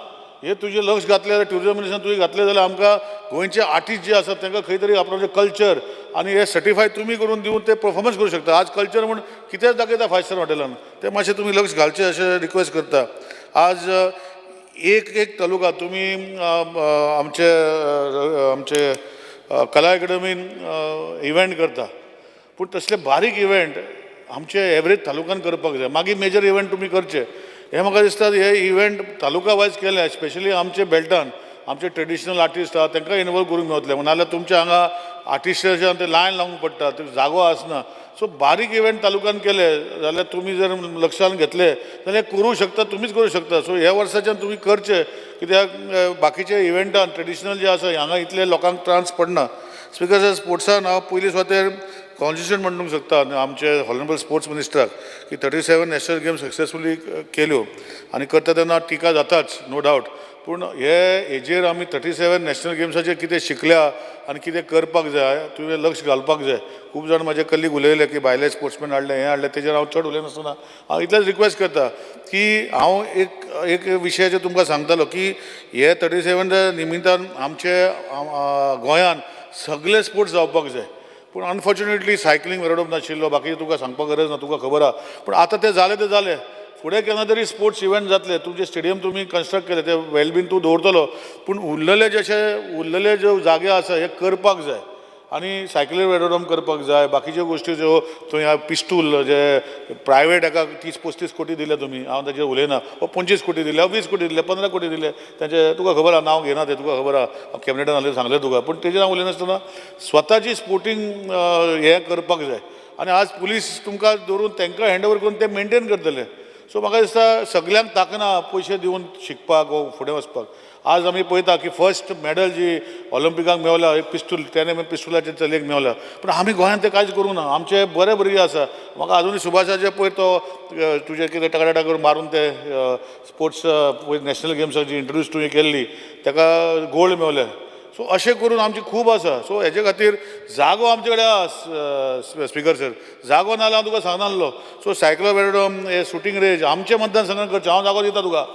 हे तुजें लक्ष घातलें जाल्यार ट्युरिजम मिनिस्टरान तुवें घातलें जाल्यार आमकां गोंयचे आर्टिस्ट जे आसात तांकां खंय तरी आपणाचें कल्चर आनी हे सर्टिफाय तुमी करून दिवन ते परफॉर्मन्स करूं शकता आज कल्चर म्हूण कितेंच दाखयता 5 स्टार हॉटेलान ते मातशें तुमी लक्ष घालचें अशें रिक्वेस्ट करता आज एक तालुका तुमी आमचे कला अकॅडमीन इव्हेंट करता पूण तसले बारीक इव्हेंट आमचे एवरेज तालुक्यान करपाक जाय मागीर मेजर इव्हेंट तुमी करचे हे म्हाका दिसता हे इव्हेंट तालुका वायज केले स्पेशली आमचे बेल्टान आमचे ट्रेडिशनल आर्टिस्ट आहा तांकां इनवॉल्व करूंक मेळटलें नाल्यार तुमच्या हांगा आर्टिस्टांच्या ते लायन लावंक पडटा जागो आसना सो बारीक इव्हेंट तालुक्यान केले जाल्यार तुमी जर लक्षान घेतले जाल्यार करूंक शकता तुमीच करूंक शकता सो ह्या वर्साच्यान तुमी करचे कित्याक बाकीचे इव्हेंटान ट्रेडिशनल जे आसा हांगा इतले लोकांक त्रास पडना स्पिकर सर स्पोर्ट्सान हांव पयलीं स्वातेर कॉन्स्टिट्यूशन म्हणूंक शकता आमचे हॉनरेबल स्पोर्ट्स मिनिस्टराक की 37 नॅशनल गेम्स सक्सेसफुली केल्यो आनी करता तेन्ना टिका जाताच नो डावट पूण हे हेजेर आमी 37 नॅशनल गेम्साचेर कितें शिकल्या आनी कितें करपाक जाय तुवें लक्ष घालपाक जाय खूब जाण म्हाजे कलीग उलयले की भायले स्पोर्ट्समॅन हाडले हें हाडलें तेजेर हांव चड उलयनासतना हांव इतलेंच रिक्वेस्ट करता की हांव एक विशयाचेर तुमकां सांगतालो की हे 37 निमित्तान आमचे गोंयान सगळे स्पोर्ट्स जावपाक जाय पूण अनफॉर्च्युनेटली सायकलींग वेरोडप नाशिल्लो बाकी तुका सांगपाक गरज ना तुका खबर आहा पूण आतां ते जालें फुडें केन्ना तरी स्पोर्ट्स इव्हेंट जातले तुमचे स्टेडियम तुमी कन्स्ट्रक्ट केले ते वेलबीन तूं दवरतलो पूण उरलेले ज्यो जागे आसा हे करपाक जाय आनी सायकलींग वेरोडम करपाक जाय बाकीच्यो गोश्टी ज्यो थंय पिस्तूल जे प्रायवेट हाका 30-35 कोटी दिले तुमी हांव ताजेर उलयना 25 कोटी दिले 20 कोटी दिले 15 कोटी दिले तांचे तुका खबर आहा नांव घेना ते तुका खबर आहा कॅबिनेटान आसलें सांगलें तुका पूण तेजेर हांव उलयनासतना स्वताची स्पोर्टींग हें करपाक जाय आनी आज पुलीस तुमकां दवरून तांकां हँडओवर करून ते मेंटेन करतले सो म्हाका दिसता सगल्यांक ताकना पयशे दिवन शिकपाक वा फुडें वचपाक आज आमी पळयता की फर्स्ट मेडल जी ऑलिंपिकाक मेवल्या एक पिस्तूल त्याने पिस्तुलाचे चलयेक मेवल्या पूण आमी गोंयांत ते कांयच करूंक ना आमचे बरे भुरगे आसा म्हाका अजुनूय सुभाषाचे पयर तो तुजे कितें टकाटका करून मारून ते स्पोर्ट्स पयर नॅशनल गेम्साक जी इंट्रोड्यूस तुवें केल्ली ताका गोल्ड मेवले सो अशें करून आमची खूब आसा सो हेजे खातीर जागो आमचे कडेन आसा स्पिकर सर जागो नाल्यार हांव तुका सांगनासलो सो सायकलो वेरोडम हे शूटिंग रेंज आमचे मतदारसंघान करचें हांव जागो दिता तुका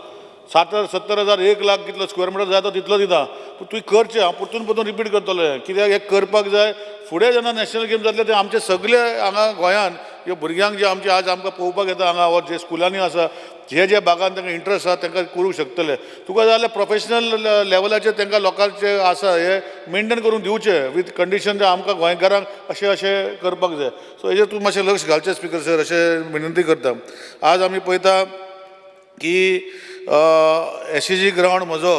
70,000 1 लाख कितलो स्क्वेअर मिटर जाय तो तितलो दिता पूण तुवें करचें हांव परतून रिपीट करतलो कित्याक हें करपाक जाय फुडें जेन्ना नॅशनल गेम जातले ते आमचे सगळे हांगा गोंयांत ह्यो भुरग्यांक जे आमचे आज आमकां पळोवपाक येता हांगा वा जे स्कुलांनी आसा जे भागांत तांकां इंट्रस्ट आसा तांकां करूंक शकतले तुका जाय जाल्यार प्रोफेशनल लेवलाचेर तांकां लोकांचे आसा हे मेंटेन करून दिवचे वीथ कंडिशन जे आमकां गोंयकारांक अशें करपाक जाय सो हेजेर तूं मातशें लक्ष घालचें स्पिकर सर अशें विनंती करता आज आमी पळयता की SCG ग्रावंड म्हजो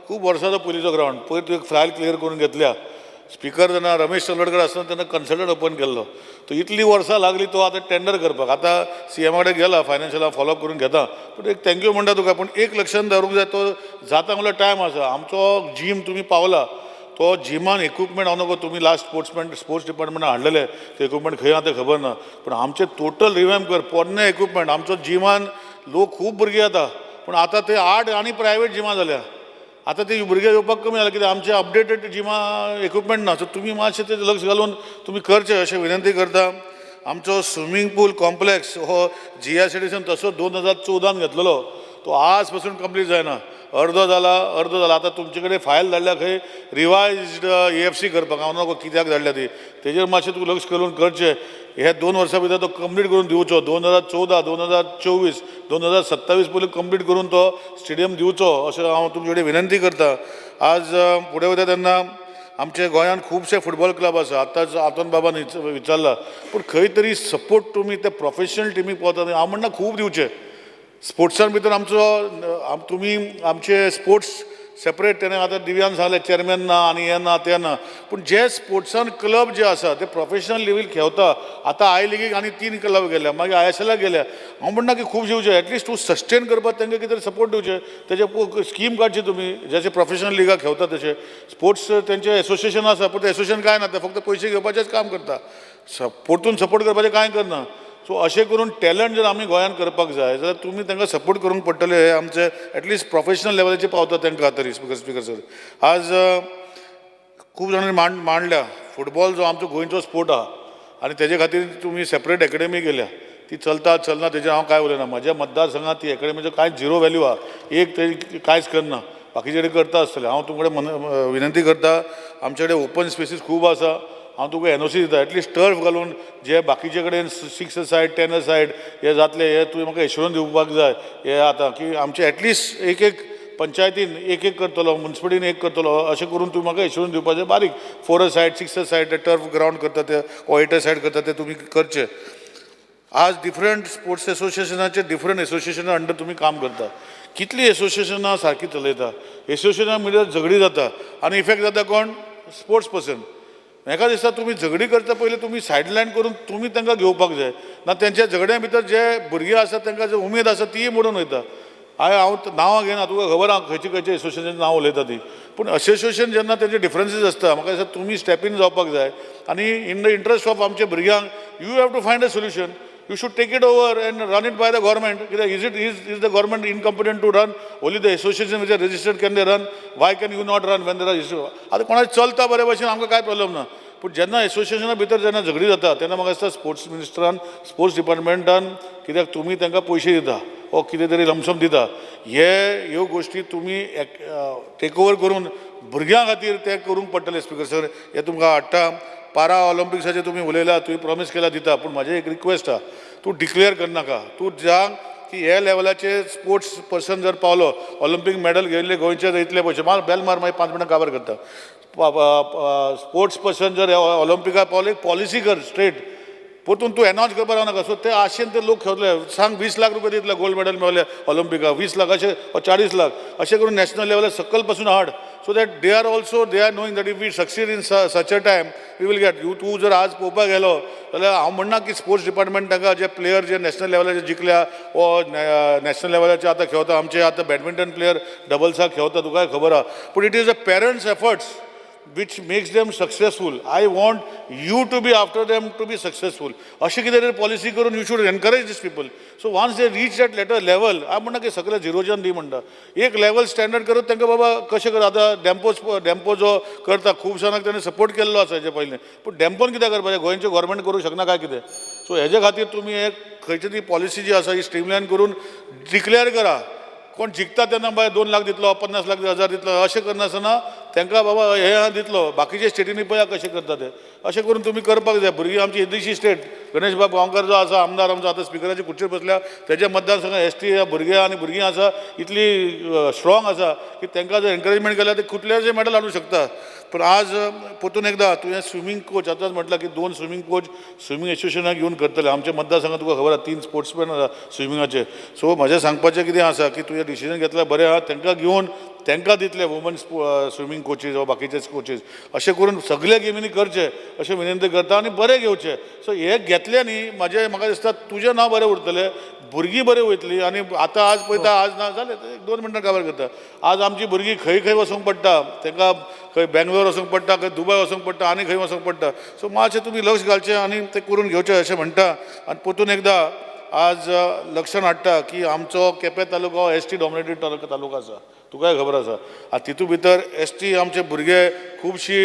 खूब वर्सांचो पयलींचो ग्रावंड पयर तुवें फायल क्लियर करून घेतल्या स्पिकर जेन्ना रमेश तलवडकर आसतना तेन्ना कन्सल्टंट ओपन केल्लो तो इतली वर्सां लागली तो आतां टेंडर करपाक आतां CM कडेन गेला फायनान्शियला फॉलोअप करून घेता पूण एक थँक्यू म्हणटा तुका पूण एक लक्षांत दवरूंक जाय तो जाता म्हणल्यार टायम आसा आमचो जीम तुमी पावला तो जिमान इक्विपमेंट हांव नको तुमी लास्ट स्पोर्ट्स डिपार्टमेंटान हाडलेले ते इक्विपमेंट खंय आहा तें खबर ना पूण आमचें टोटल रिवॅम्प कर पोरणे इक्विपमेंट आमचो जिमान लोक खूब भुरगे येता पूण आतां ते 8 आनी प्रायवेट जिमां जाल्या आतां ते भुरगे येवपाक कमी जाला कित्याक आमचे अपडेटेड जिमा इक्विपमेंट ना सो तुमी मातशें तें लक्ष घालून तुमी करचें अशें विनंती करता आमचो स्विमींग पूल कॉम्प्लेक्स हो GICDCन तसो 2014 घेतलेलो तो आज पासून कंप्लीट जायना अर्दो जाला आतां तुमचे कडेन फायल धाडल्या खंय रिवायज्ड AFC करपाक हांव नको कित्याक धाडल्या ती तेजेर मातशें तुका लक्ष करून करचें हे 2 वर्सां भितर तो कंप्लीट करून दिवचो 2014 2024 2027 पयलीं कंप्लीट करून तो स्टेडियम दिवचो अशें हांव तुमचे कडेन विनंती करतां आज फुडें वयता तेन्ना आमचे गोंयांत खुबशे फुटबॉल क्लब आसा आतांच आतोन बाबान विचारला पूण खंय तरी सपोर्ट तुमी ते प्रोफेशनल टिमीक पावतात हांव म्हणना खूब दिवचे स्पोर्ट्सान भितर आमचो तुमी आमचे स्पोर्ट्स सेपरेट तेणें आतां दिव्यान सांगलें चेअरमॅन ना आनी हें ना तें ना पूण जे स्पोर्ट्सान क्लब जे आसा ते प्रोफेशनल लेवल खेळता आतां आय लिगीक आनी 3 क्लब गेल्या मागीर ISLाक गेल्या हांव म्हणना की खूब दिवचे एटलिस्ट तूं सस्टेन करपाक तांकां कितें सपोर्ट दिवचे तेजे स्कीम काडची तुमी जशे प्रोफेशनल लिगा खेळता तशे स्पोर्ट्स तेंचे एसोसिएशन आसा पूण ते एसोसिएशन कांय ना ते फक्त पयशे घेवपाचेंच काम करता परतून सपोर्ट करपाचें कांय करना सो अशें करून टॅलंट जर आमी गोंयांत करपाक जाय जाल्यार तुमी तांकां सपोर्ट करूंक पडटले हे आमचे एटलिस्ट प्रोफेशनल लेवलाचेर पावता तांकां तरी स्पिकर सर आज खूब जाणांनी मांडल्या फुटबॉल जो आमचो गोंयचो स्पोर्ट आहा आनी तेजे खातीर तुमी सेपरेट एकेडमी केल्या ती चलता चलना तेजेर हांव कांय उलयना म्हज्या मतदारसंघात ती एकेडमीचो कांयच झिरो व्हॅल्यू आहा एक तरी कांयच करना बाकीचे कडेन करता आसतले हांव तुमचे कडेन विनंती करता आमचे कडेन ओपन स्पेसीस खूब आसा हांव तुका NOC दिता एटलिस्ट टर्फ घालून जे बाकीचे कडेन 6 सायड 10 सायड हे जातले हे तुवें म्हाका एश्युरन्स दिवपाक जाय हे आतां की आमचे एटलिस्ट एक पंचायतीन एक करतलो म्युन्सिपालिटीन एक करतलो अशें करून तुमी म्हाका एश्युरन्स दिवपाचें बारीक 4 सायड 6 सायड ते टर्फ ग्रावंड करता ते ओ 8 सायड करता ते तुमी करचे आज डिफरंट स्पोर्ट्स एसोसिएशनाचे डिफरंट एसोसिएशना अंडर तुमी काम करता कितली एसोसिएशनां सारकी चलयता एसोसिएशना भितर झगडी जाता आनी इफेक्ट जाता कोण स्पोर्ट्स पर्सन म्हाका दिसता तुमी झगडी करता पयलीं तुमी सायडलायन करून तुमी तांकां घेवपाक जाय ना तेंच्या झगड्या भितर जे भुरगे आसा तांकां जो उमेद आसा ती मोडून वयता हांव नांवां घेना तुका खबर आहा खंयचे एसोसिएशनाचें नांव उलयता ती पूण एसोसिएशन जेन्ना तेंचे डिफरन्सीस आसता म्हाका दिसता तुमी स्टेप इन जावपाक जाय आनी इन द इंट्रस्ट ऑफ आमच्या भुरग्यांक you have to find a solution you should take it over and run it by the government. Is the government incompetent to run? Only the association which are registered can they run? Why can you not run when there are issues? आता कोणाक चलता बरे भशेन आमकां कांय problem ना पूण जेन्ना एसोसिएशना भितर जेन्ना झगडी जाता तेन्ना म्हाका दिसता स्पोर्ट्स मिनिस्टरान स्पोर्ट्स डिपार्टमेंटान कित्याक तुमी तांकां पयशे दिता ओ कितें तरी लमसम दिता ह्यो गोश्टी तुमी टेक ओवर करून भुरग्यां खातीर ते करूंक पडटले स्पिकर सर हे तुमकां हाडटा पारा ऑलिंपिक्साचे तुम्ही उलयला तुवें प्रॉमिस केला दिता पूण म्हाजी एक रिक्वेस्ट आहा तूं डिक्लेअर करनाका तूं सांग की हे लेवलाचे स्पोर्ट्स पर्सन जर पावलो ऑलिंपीक मेडल घेतले गोंयचे इतले पयशे बेल मार मागीर 5 मिनटां काबार करता स्पोर्ट्स पर्सन जर ऑलिंपिकाक पावले पॉलिसी कर स्ट्रेट परतून तूं एनावन्स करपाक रावनाका सो ते आशेन ते लोक खेळटले सांग 20 लाख रुपया दितले गोल्ड मेडल मेळ्ळे ऑलिंपिकाक 20 लाख अशें 40 लाख अशें करून नॅशनल लेवलार सकयल पासून हाड so that they are knowing that if we succeed in such a time we will get तूं जर आज पळोवपाक गेलो जाल्यार हांव म्हणना की स्पोर्ट्स डिपार्टमेंट तांकां जे प्लेयर जे नॅशनल लेवलाचेर जिखल्या वो नॅशनल लेवलाचेर आतां खेळता आमचे आतां बॅडमिंटन प्लेयर डबल्साक खेळता तुकाय खबर आहा पूण it is a parents efforts which makes them successful. I want you to be after them to be successful. अशें कितें तरी पॉलिसी करून you should encourage these people. So once they reach that later level, हांव म्हणना की सगळे झिरोच्यान दी म्हणटा एक लेवल स्टँडर्ड करत तांकां बाबा कशें कर आतां डॅम्पो जो करता खूब जाणांक ताणें सपोर्ट केल्लो आसा हेजे पयलीं पूण डॅम्पोन कित्याक करपाचें गोंयचें गव्हर्मेंट करूंक शकना काय कितें सो हेजे खातीर तुमी एक खंयची ती पॉलिसी जी आसा ही स्ट्रीमलायन करून डिक्लेअर करा कोण जिखता तेन्ना बाय 2 लाख दितलो 50 लाख 1000 दितलो अशें करनासतना तांकां बाबा हे दितलो बाकीचे स्टेटींनी पळया कशें करता ते अशें करून तुमी करपाक जाय भुरगीं आमची येदेशी स्टेट गणेश बाब गांवकार जो आसा आमदार आमचो आतां स्पिकराचे खुर्चेर बसल्या तेज्या मतदारसंघात ST भुरगे आनी भुरगीं आसा इतली स्ट्रॉंग आसा की तांकां जर एनकरेजमेंट केल्यार ते कुठलेंय मेडल हाडूंक शकता पूण आज परतून एकदां तुवें स्विमींग कोच आतांच म्हटलां की 2 स्विमींग कोच स्विमींग एसोसिएशनाक घेवन करतले आमच्या मतदारसंघात तुका खबर आहा 3 स्पोर्ट्समॅन आसा स्विमींगाचे सो म्हाजें सांगपाचें कितें आसा की तुवें डिसिजन घेतल्यार बरें आहा तांकां घेवन तांकां दितले वुमन स्विमींग कोचीस वा बाकीचे कोचीस अशें करून सगळे गेमींनी करचे अशें विनंती करता आनी बरें घेवचे सो हे घेतले न्ही म्हाका दिसता तुजें नांव बरें उरतलें भुरगीं बरें वयतलीं आनी आतां आज पळयता आज ना जालें 2 मिनटां काबार करता आज आमची भुरगीं खंय वचूंक पडटा तांकां खंय बेंगलोर वचूंक पडटा खंय दुबय वचूंक पडटा आनी खंय वचूंक पडटा सो मातशें तुमी लक्ष घालचें आनी तें करून घेवचें अशें म्हणटा आनी परतून एकदां आज लक्षण हाडटा की आमचो केपें तालुको ST डॉमिनेटेड तालुको आसा तुकाय खबर आसा आतां तितू भितर ST आमचे भुरगे खुबशी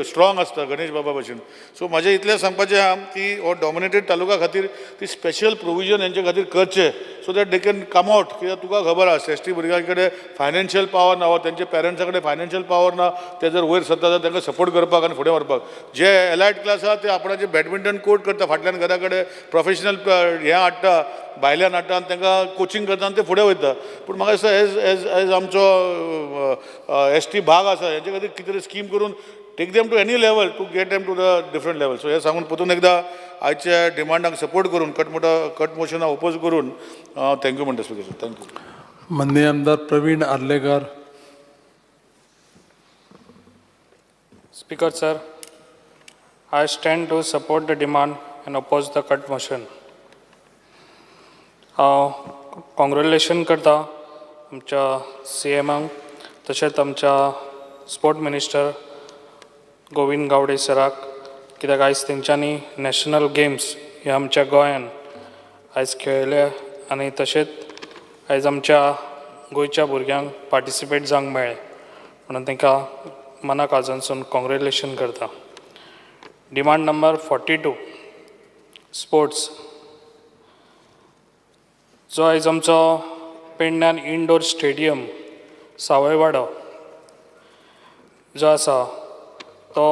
स्ट्रॉंग आसता गणेश बाबा भशेन. सो म्हाजें इतलें सांगपाचें आहा की हो डॉमिनेटेड तालुका खातीर ती स्पेशल प्रोविजन हेंचे खातीर करचें so that they can come out. कित्याक तुका खबर आसा ST भुरग्यां कडेन फायनान्शियल पावर ना वा तेंचे पेरंट्सा कडेन फायनान्शियल पावर ना. ते जर वयर सरता जाल्यार तांकां सपोर्ट करपाक आनी फुडें व्हरपाक. जे एलायड क्लास आहा ते आपणाचे बॅडमिंटन कोर्ट करता फाटल्यान घरा कडेन प्रोफेशनल हें हाडटा भायल्यान हाडटा आनी तांकां कोचिंग करता आनी ते फुडें वयता. पूण म्हाका दिसता एज आमचो ST भाग आसा हेंचे खातीर कितें तरी स्कीम करून take them to any level to get them to the different level. So हे सांगून परतून एकदा आयच्या डिमांडाक सपोर्ट करून कट मोशनाक ओपोज करून थँक्यू म्हणटा स्पीकर सर. थँक्यू. माननीय आमदार Pravin Arlekar. Speaker sir, I stand to support the demand and oppose the cut motion. Congratulation करता आमच्या CMांक तशेंच आमच्या स्पोर्ट मिनिस्टर गोविंद गावडे सराक कित्याक आयज तेंच्यांनी नॅशनल गेम्स हे आमच्या गोंयान आयज खेळले आनी तशेंच आयज आमच्या गोंयच्या भुरग्यांक पार्टिसिपेट जावंक मेळ्ळें म्हणून तांकां मनाक आजूनसून कॉंग्रेच्युलेशन करता. डिमांड नंबर 42 स्पोर्ट्स जो आयज आमचो पेडण्यान इनडोर स्टेडियम सावयवाडो जो आसा तो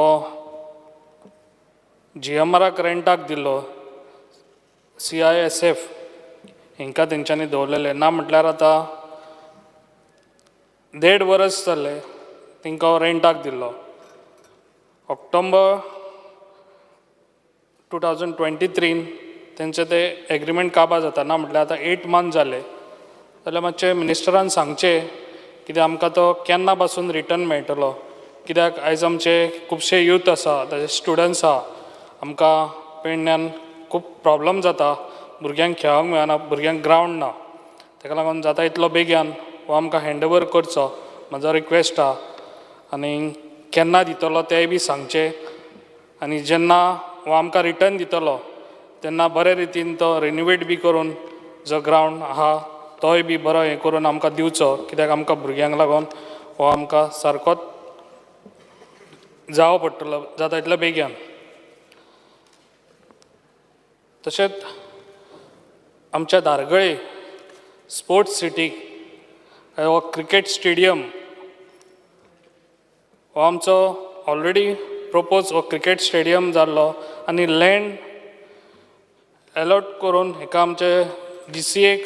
GMRाक रेंटाक दिल्लो. CISF हांकां तेंच्यांनी दवरलेले ना म्हटल्यार आतां 1.5 वर्स जाल्ले तांकां रेंटाक दिल्लो. ऑक्टोबर 2023 तेंचे ते एग्रीमेंट काबार जाता ना म्हटल्यार आतां 8 मंथ जाले जाल्यार मातशें मिनिस्टरान सांगचें कित्याक आमकां तो केन्ना पासून रिटर्न मेळटलो. कित्याक आयज आमचे खुबशे यूथ आसा तशें स्टुडंट्स आहा आमकां पेडण्यान खूब प्रॉब्लम जाता. भुरग्यांक खेळोंक मेळना भुरग्यांक ग्रावंड ना ताका लागून जाता इतलो बेगीन हो आमकां हँडओवर करचो म्हजो रिक्वेस्ट आहा. आनी केन्ना दितलो तेंय बी सांगचें आनी जेन्ना हो आमकां रिटर्न दितलो तेन्ना बरे रितीन तो रिनोवेट बी करून जो ग्रावंड आहा तोय बी बरो हें करून आमकां दिवचो. कित्याक आमकां भुरग्यांक लागून हो आमकां सारकोच जावो पडटलो जाता इतलो बेगीन. तशेंच आमच्या धारगळे स्पोर्ट्स सिटीक हो क्रिकेट स्टेडियम हो आमचो ऑलरेडी प्रपोज हो क्रिकेट स्टेडियम जाल्लो आनी लँड अलॉट करून हेका आमचे GCAक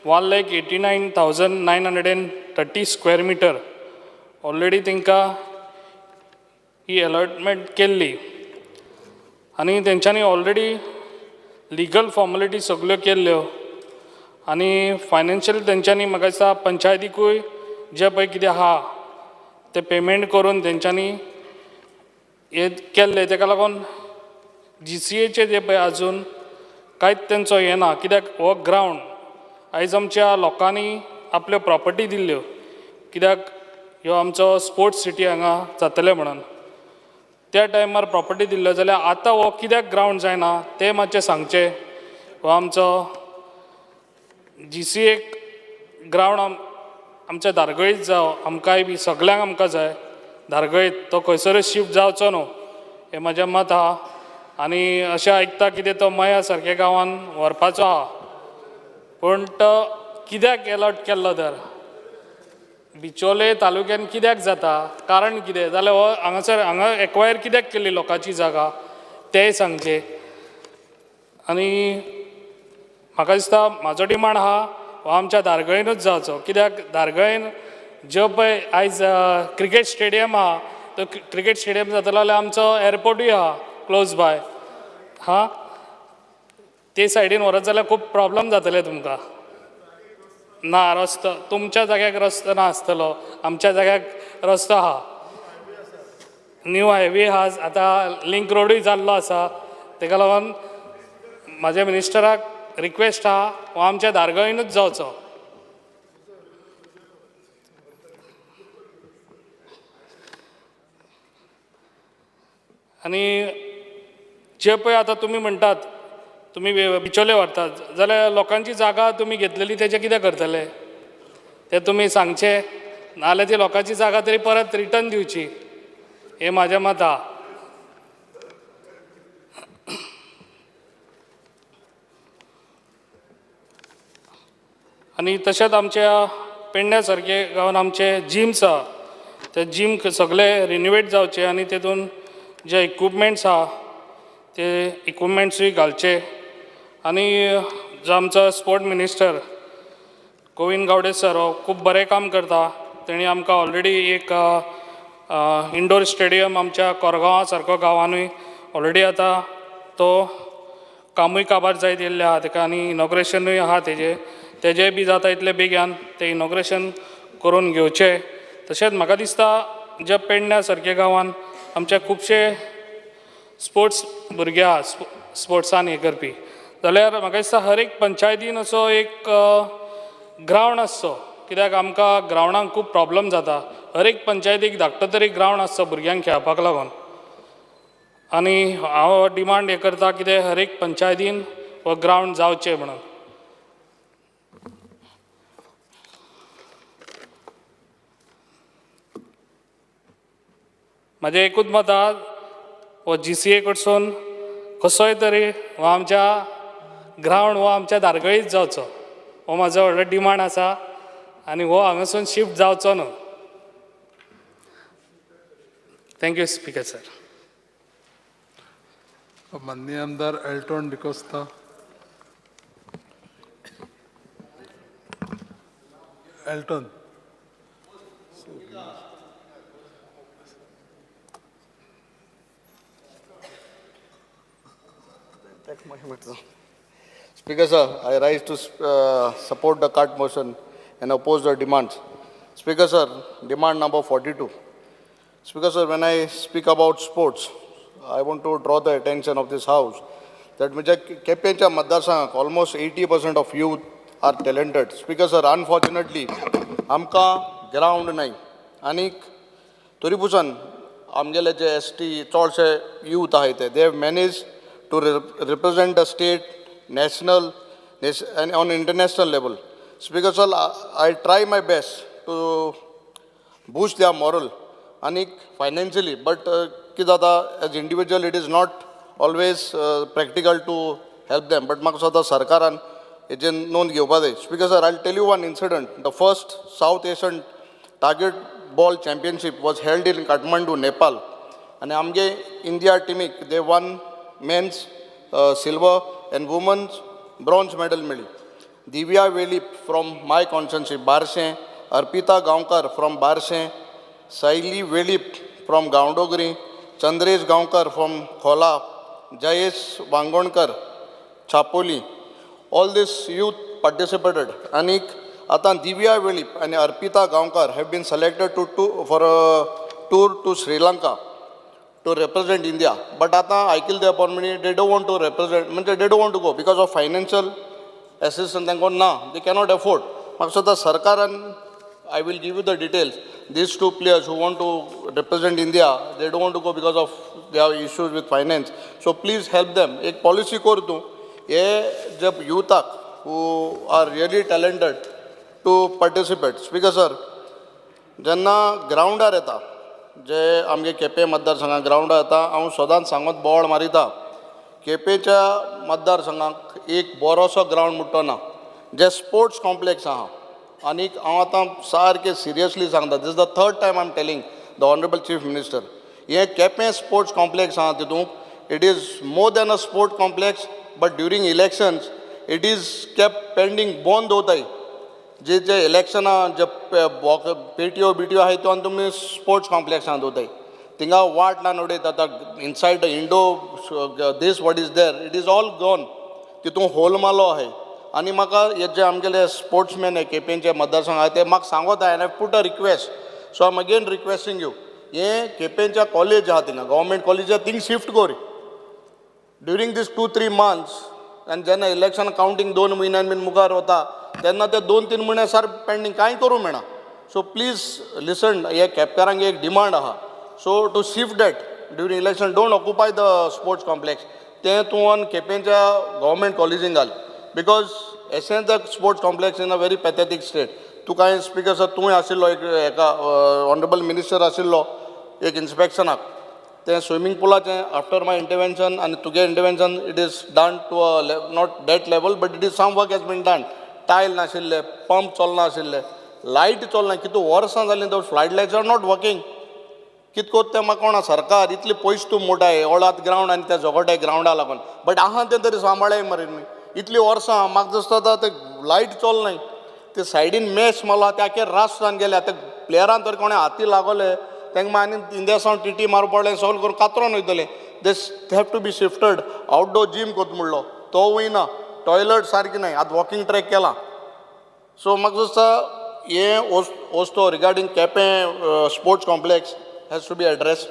1,89,930 स्क्वेअर मिटर ऑलरेडी तांकां ही अलॉटमेंट केल्ली आनी तेंच्यांनी ऑलरेडी लिगल फॉर्मेलिटी सगल्यो केल्ल्यो आनी फायनान्शियल तेंच्यांनी म्हाका दिसता पंचायतीकूय जे पळय कितें आहा ते पेमेंट करून तेंच्यांनी हे केल्ले. ताका लागून GCAचे जे पळय आजून कांयच तेंचो हें ना. कित्याक हो ग्रावंड आयज आमच्या लोकांनी आपल्यो प्रॉपर्टी दिल्ल्यो कित्याक ह्यो आमचो स्पोर्ट्स सिटी हांगा जातले म्हणून त्या टायमार प्रॉपर्टी दिल्ल्यो जाल्यार आतां हो कित्याक ग्रावंड जायना तें मातशें सांगचें. हो आमचो GCAक ग्रावंड आमच्या धारगळीत जावं आमकांय बी सगल्यांक आमकां जाय. धारगळीत तो खंयसरूय शिफ्ट जावचो न्हू हें म्हजें मत आहा. आनी अशें आयकता कितें तो मया सारक्या गांवांन व्हरपाचो आहा पूण तो कित्याक अलॉट केल्लो तर बिचोले तालुक्यान कित्याक जाता कारण कितें जाल्यार हो हांगा एक्वायर कित्याक केल्ली लोकांची जागा तेंय सांगचें. आनी म्हाका दिसता म्हाजो डिमांड आहा हो आमच्या धारगळेनूच जावचो. कित्याक धारगळेन जो पळय आयज क्रिकेट स्टेडियम आहा तो क्रिकेट स्टेडियम जातलो जाल्यार आमचो एअरपोर्टूय आहा क्लोज बाय हां ते सायडीन व्हरत जाल्यार खूब प्रॉब्लम जातले तुमकां. ना रस्तो तुमच्या जाग्याक रस्तो नासतलो आमच्या जाग्याक रस्तो आहा. न्यू हायवे आहा आतां लिंक रोडूय जाल्लो आसा. ताका लागून म्हाज्या मिनिस्टराक रिक्वेस्ट आहा हो आमच्या धारगळेनूच जावचो. आनी जे पळय आतां तुमी म्हणटात तुमी बिचोले व्हरतात जाल्यार लोकांची जागा तुमी घेतलेली तेजें कितें करतले तें तुमी सांगचें नाल्यार ती लोकांची जागा तरी परत रिटर्न दिवची हे माझे मत आहा. आणि तशेंच आमच्या पेडण्या सारखे गांवान आमचे जिम्स आहा ते जिम सगळे रिन्युवेट जावचे आनी तेतून जे इक्विपमेंट्स आहा ते इक्विपमेंट्सूय घालचे. आनी जो आमचो sport minister Govind Gawde sir हो खूब बरें काम करता. तेणी आमकां ऑलरेडी एक इंडोर स्टेडियम आमच्या कोरगांवा सारको गांवांनूय ऑलरेडी आतां तो कामूय काबार जायत येयल्लें आहा तेका आनी इनॉग्रेशनूय आहा तेजेय बी जाता इतले बेग्यान ते इनॉग्रेशन करून घेवचें. तशेंच म्हाका दिसता जे पेडण्या सारके गांवान आमचे खुबशे स्पोर्ट्स भुरगे आहा स्पोर्ट्सान हें करपी जाल्यार म्हाका दिसता हर एक पंचायतीन असो एक ग्रावंड आसचो कित्याक आमकां ग्रावंडाक खूब प्रॉब्लम जाता. हर एक पंचायतीक धाकटो तरी ग्रावंड आसचो भुरग्यांक खेळपाक लागून. आनी हांव डिमांड हें करता कितें हर एक पंचायतीन हो ग्रावंड जावचें म्हणून. म्हाजें एकूच मत आहा हो GCA कडसून कसोय तरी हो आमच्या ग्रावंड हो आमच्या धारगळीत जावचो हो म्हाजो व्हडलो डिमांड आसा आनी हो हांगासून शिफ्ट जावचो न्हू. Thank you speaker sir. माननीय आमदार एल्टोन D'Costa. एल्टोन. Speaker sir, I rise to support the cut motion and oppose the demands. Speaker sir, demand number 42. Speaker sir, when I speak about sports, I want to draw the attention of this house that केपेंच्या मतदारसंघाक almost 80% of youth are talented. Speaker sir, unfortunately, आमकां ground नाय आनीक तरी पुसून आमगेले जे ST चडशे youth आहाय ते they have managed to represent the state, national, and on international level. Speaker sir, I try my best to boost their moral and financially, but as individual it is not always practical to help them. But म्हाका सदां सरकारान हेजेर नोंद घेवपा जाय. Speaker sir, I'll tell you one incident. The first South Asian Target Ball Championship was held in Kathmandu, Nepal. And आमगे India teamik they won men's silver and women's bronze medal मेळ्ळी. Divya Velip from my constituency, Barshe, Arpita Gaonkar from Barshe, Saili Velip from Gaundogri, Chandresh Gaonkar from Khola, Jayesh Vangonkar, Chapoli. All this youth participated. And Atan Divya Velip and Arpita Gaonkar have been selected for a tour to Sri Lanka to represent India. But I kill the appointment, they don't want to represent, they don't want to go because of financial assistance. They cannot afford. Maksud Sarkar, and I will give you the details. These two players who want to represent India, they don't want to go because of their issues with finance. So please help them. Ek policy kor do. Ye jab youth who are really talented to participate. Speaker sir, jenna ground areta. जे आमगे Quepem मतदारसंघाक ground येता हांव सदांच सांगत बोवाळ मारिता केपेंच्या मतदारसंघाक एक बरोसो ground म्हणटो ना जे स्पोर्ट्स कॉम्प्लेक्स आहा आनीक हांव आतां सारकें सिरियसली सांगता this is the third time I am telling the honourable chief minister हे केपें स्पोर्ट्स कॉम्प्लेक्स आहा तितूंत it is more than a sport complex but during elections it is kept pending बंद दवरताय जे इलेक्शना जे पेटिओ बिटिओ आहाय तो तुमी स्पोर्ट्स कॉम्प्लेक्सान दवरताय थिंगा वाट लावन उडयता आतां inside the indoor this what is there it is all gone तितून होल मारलो आहाय आनी म्हाका हे जे आमगेले स्पोर्ट्समॅन हे केपेंचे मतदारसंघ आहाय ते म्हाका सांगत आहाय I put a request so I M again requesting you हे केपेंच्या कॉलेज आहा थिंगा गव्हर्मेंट कॉलेज आहा थिंग शिफ्ट कर ड्युरींग दीस 2-3 months आनी जेन्ना इलेक्शन कावंटींग 2 म्हयन्यान बीन मुखार वता तेन्ना ते 2-3 म्हयने सार पेंडींग कांय करूं मेळना सो प्लीज लिसन हे केपकारांक एक डिमांड आहा so to shift that during election don't occupy the sports complex ते तूं केपेंच्या गव्हर्मेंट कॉलेजीन घाल because essence the sports complex in a very pathetic state तुका हांवें स्पिकर सर तूंय आशिल्लो एक हेका ऑनरेबल मिनिस्टर आशिल्लो एक इन्स्पेक्शनाक तें स्विमींग पुलाचें आफ्टर माय इंटरवेंशन आनी तुगे intervention it is done to a not date level but it is some work has been done tile नाशिल्ले पंप चलना आशिल्ले लायट चलना कितू वर्सां जालीं though flight lights are not working कितको तें म्हाका कोणा सरकार इतले पयशे तूं मोठाय ओळात ग्रावंड आनी त्या झगोट्या ग्रावंडा लागून बट आहा तें तरी सांबाळाय मरे इतली वर्सां म्हाका दिसता ते लायट चलनाय ते सायडीन मॅच मारला ते आखे रास जावन गेले आतां प्लेयरान तरी कोणें हाती लागले तांकां मागीर आनी इंडिया सावन टी मारूं पडलें सॉल्व करून कातरोन वयतले they have to be shifted outdoor gym कोत म्हणलो तो वयना टॉयलेट सारकी नाय आतां वॉकिंग ट्रॅक केला सो म्हाका दिसता हे वस्तू regarding Quepem sports complex has to be addressed.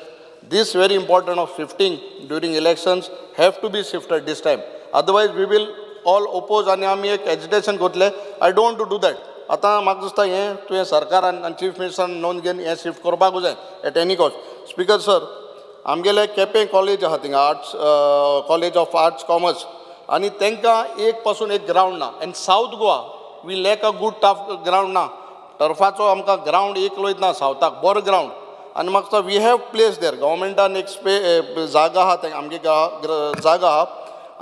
This very important of shifting during elections have to be shifted this time. Otherwise we will all oppose आणि आम्ही एक एजिटेशन करतले. I don't want to do that. आता म्हाका दिसता हें तुवें सरकारान आनी चीफ मिनिस्टरान नोंद घेवन हें शिफ्ट करपाकूच जाय at any cost. Speaker sir आमगेले केपें कॉलेज आहा थिंगा arts college of arts commerce आनी तांकां एक पासून एक ग्रावंड ना and south Goa we lack a good turf ground ना टर्फाचो आमकां ग्रावंड एक लोयत ना सावथाक बरो ग्रावंड आनी म्हाका दिसता वी हॅव प्लेस देर गव्हर्मेंटान एक जागा आहा ते आमगे जागा आहा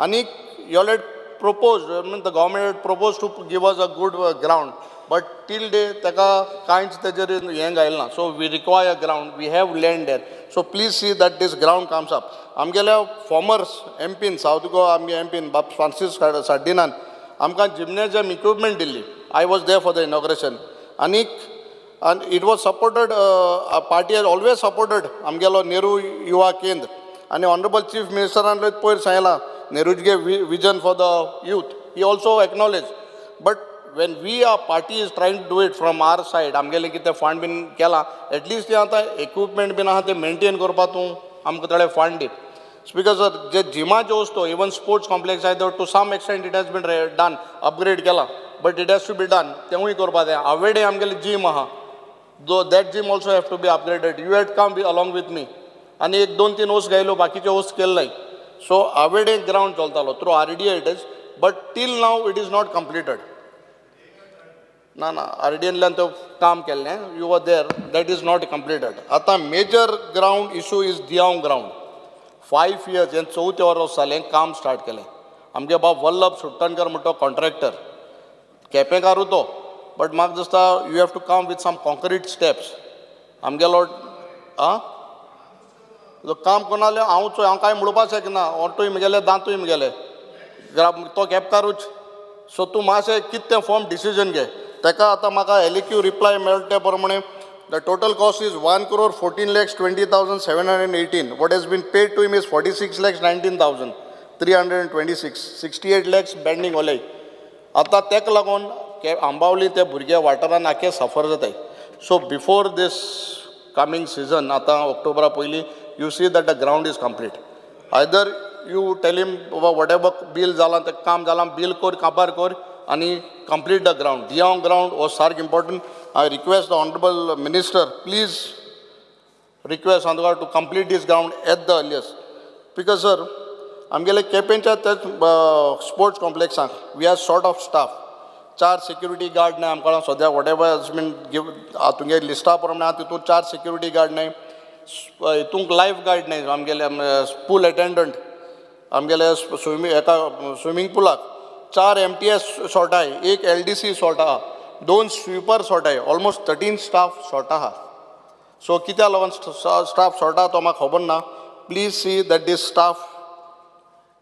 आनी you let propose mean the government propose to give us a good ground but till day ताका कांयच तेजेर हें घायल ना so we require ground we have land there so please see that this ground comes up आमगेल्या formers एमपीन south Goa आमगे एमपीन बाब फ्रांसीस साड्डिनान आमकां जिमनेजियम इक्विपमेंट दिल्ली I was there for the inauguration आनीक and it was supported a party has always supported amgelo Nehru Yuva Kendra and honorable chief minister and poir sayala Nehru's vision for the youth he also acknowledged but when we are party is trying to do it from our side amgele kite fund bin kela at least ata equipment bin aha te maintain korpa tu amko tale fund dit speaker sir je jima jo usto even sports complex either to some extent it has been done upgrade kela but it has to be done tehui korpa de avede amgele gym aha though that gym also have to be upgraded you had come along with me आणि एक दोन तीन ओस गायलो बाकीचे ओस केले नाही so Avedem ground चलतालो through RDA it is but till now it is not completed ना ना RDAंतल्यान तो काम केल्लें you were there that is not completed आतां मेजर ग्राउंड इशू इज दियाव ग्राउंड 5 years हें 4थें वर्स जालें काम स्टार्ट केलें आमगे बाब वल्लभ सुट्टणकर म्हणटा कॉन्ट्रॅक्टर केपेंकारू तो बट म्हाका दिसता you have to come with some concrete steps आमगेलो आं काम कोणाले हांव कांय म्हणपाक शकना ओटूय म्हगेले दांतूय म्हगेले तो केपेंकारूच सो तूं मातशें कितें तें फॉर्म डिसिजन घे ताका आतां म्हाका एलिक्यू रिप्लाय मेळटा ते प्रमाणे the total cost is 1,14,20,718 what has been paid to him is 46,19,326 68 lakhs pending ओले आतां ताका लागून आंबावली ते भुरगे वाठारान आखे सफर जाताय so before this coming season आतां ऑक्टोबरा पयलीं you see that the ground is complete either you tell him whatever bill जालां तें काम जालां बील कोर काबार कोर आनी कंप्लीट द ग्राउंड दियाव ग्राउंड वॉज सारक important I request the honourable minister please request on to complete this ground at the earliest because sir आमगेले केपेंच्या तेच स्पोर्ट्स कॉम्प्लेक्साक we are short of staff 4 security guard नाही आमकां सद्या whatever has been give तुमगे लिस्टा प्रमाणे आहा तितून 4 सिक्युरिटी गार्ड नाही हितूंक लायफ गार्ड नाही आमगेले पूल अटेंडंट आमगेले स्विमींग पुलाक 4 MTS शॉर्ट आहाय 1 LDC शॉर्ट आहा 2 स्वीपर शॉर्ट आहाय ऑलमोस्ट 13 स्टाफ शॉर्ट आहा सो कित्या लागून स्टाफ शॉर्ट आहा तो म्हाका खबर ना please see that this staff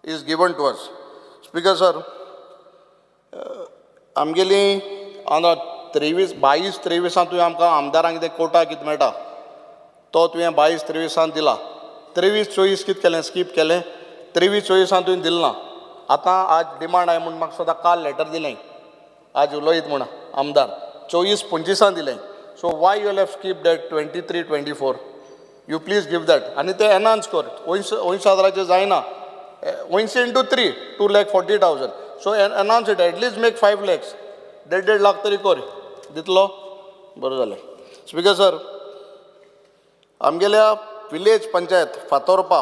is given to us speaker sir आमगेली हांगा 22-23 तुवें आमकां आमदारांक कितें कोटा कितें मेळटा तो तुवें 22-23 दिला 23-24 कितें केलें स्कीप केलें 23-24 तुवें दिलें ना आतां आज डिमांड आय म्हूण म्हाका सदां काल लेटर दिलें आज उलयत म्हूण आमदार 24-25 दिलें so Y you have skip that 23-24 you please give that आनी तें एनाउन्स कर 80,000 जायना 80 into 3 2,40,000 so announce it at least make 5 lakhs 1.5 lakh तरी कर दितलो बरें जालें स्पिकर सर आमगेल्या विलेज पंचायत फातोर्पा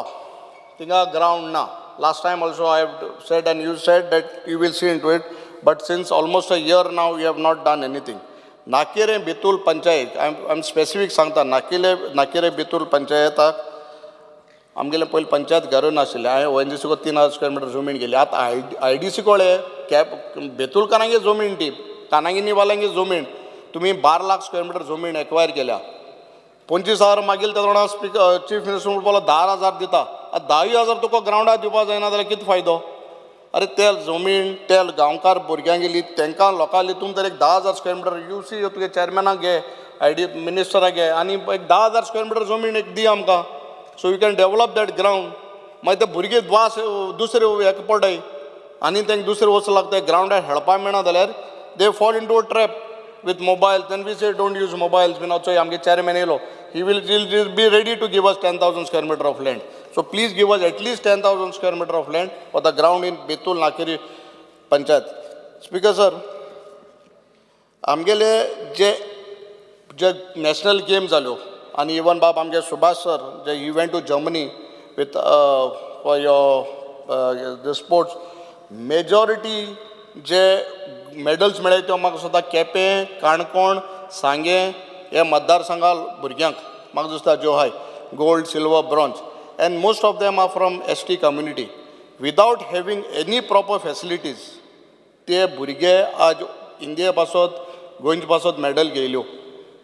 थिंगा ग्राउंड ना last time also I have said and you said that you will see in to it but since almost a year now you have not done anything Naqueri Betul panchayat I specific सांगता नाकेरे बेतूल पंचायताक आमगेले पयलीं पंचायत घरूय नाशिल्ले हांवें ONGC को 3000 square metre जमीन गेली आतां IDC कोळे cap Betul कानांगे जमीन ती कानांगिनी वाल्यांगे जमीन तुम्ही 12 लाख स्क्वेअर मिटर जमीन एक्वायर केल्या 25,000 मागील त्या तोंडार स्पीकर चीफ मिनिस्टर म्हणपालो 10,000 दिता 10,000 तुका ग्रावंडार दिवपा जायना जाल्यार कितें फायदो अरे ते जमीन ते गांवकार भुरग्यांक गेली तांकां लोकांली तुमी तर एक 10,000 स्क्वेअर मिटर UC तुगे चॅरमॅनाक घे ID मिनिस्टराक घे आनी एक 10,000 स्क्वेअर मिटर जमीन एक दी आमकां so you can develop that ground मागीर ते भुरगे वास दुसरे हेका पडटाय आनी तांकां दुसरे वचूं लागता ग्रावंडार खेळपाक मेळना जाल्यार they fall into a trap with mobile, then we say don't use mobiles. We also, आमगे chairman yellow, he will be ready to give us 10,000 square meter of land. So please give us at least 10,000 square meter of land for the ground in Betul Nakeri Panchayat. Speaker sir, आमगेले जे national games जाल्यो आणि even बाब आमगे Subhash sir, he went to Germany with for your the sports, majority जे medals मेळ्ळे त्यो म्हाका सुद्दां केपें काणकोण सांगें हे मतदारसंघा भुरग्यांक म्हाका दिसता ज्यो आहाय gold silver bronze and most of them are from ST community without having any proper facilities ते भुरगे आज इंडिये पासत गोंयचे पासत मेडल घेयल्यो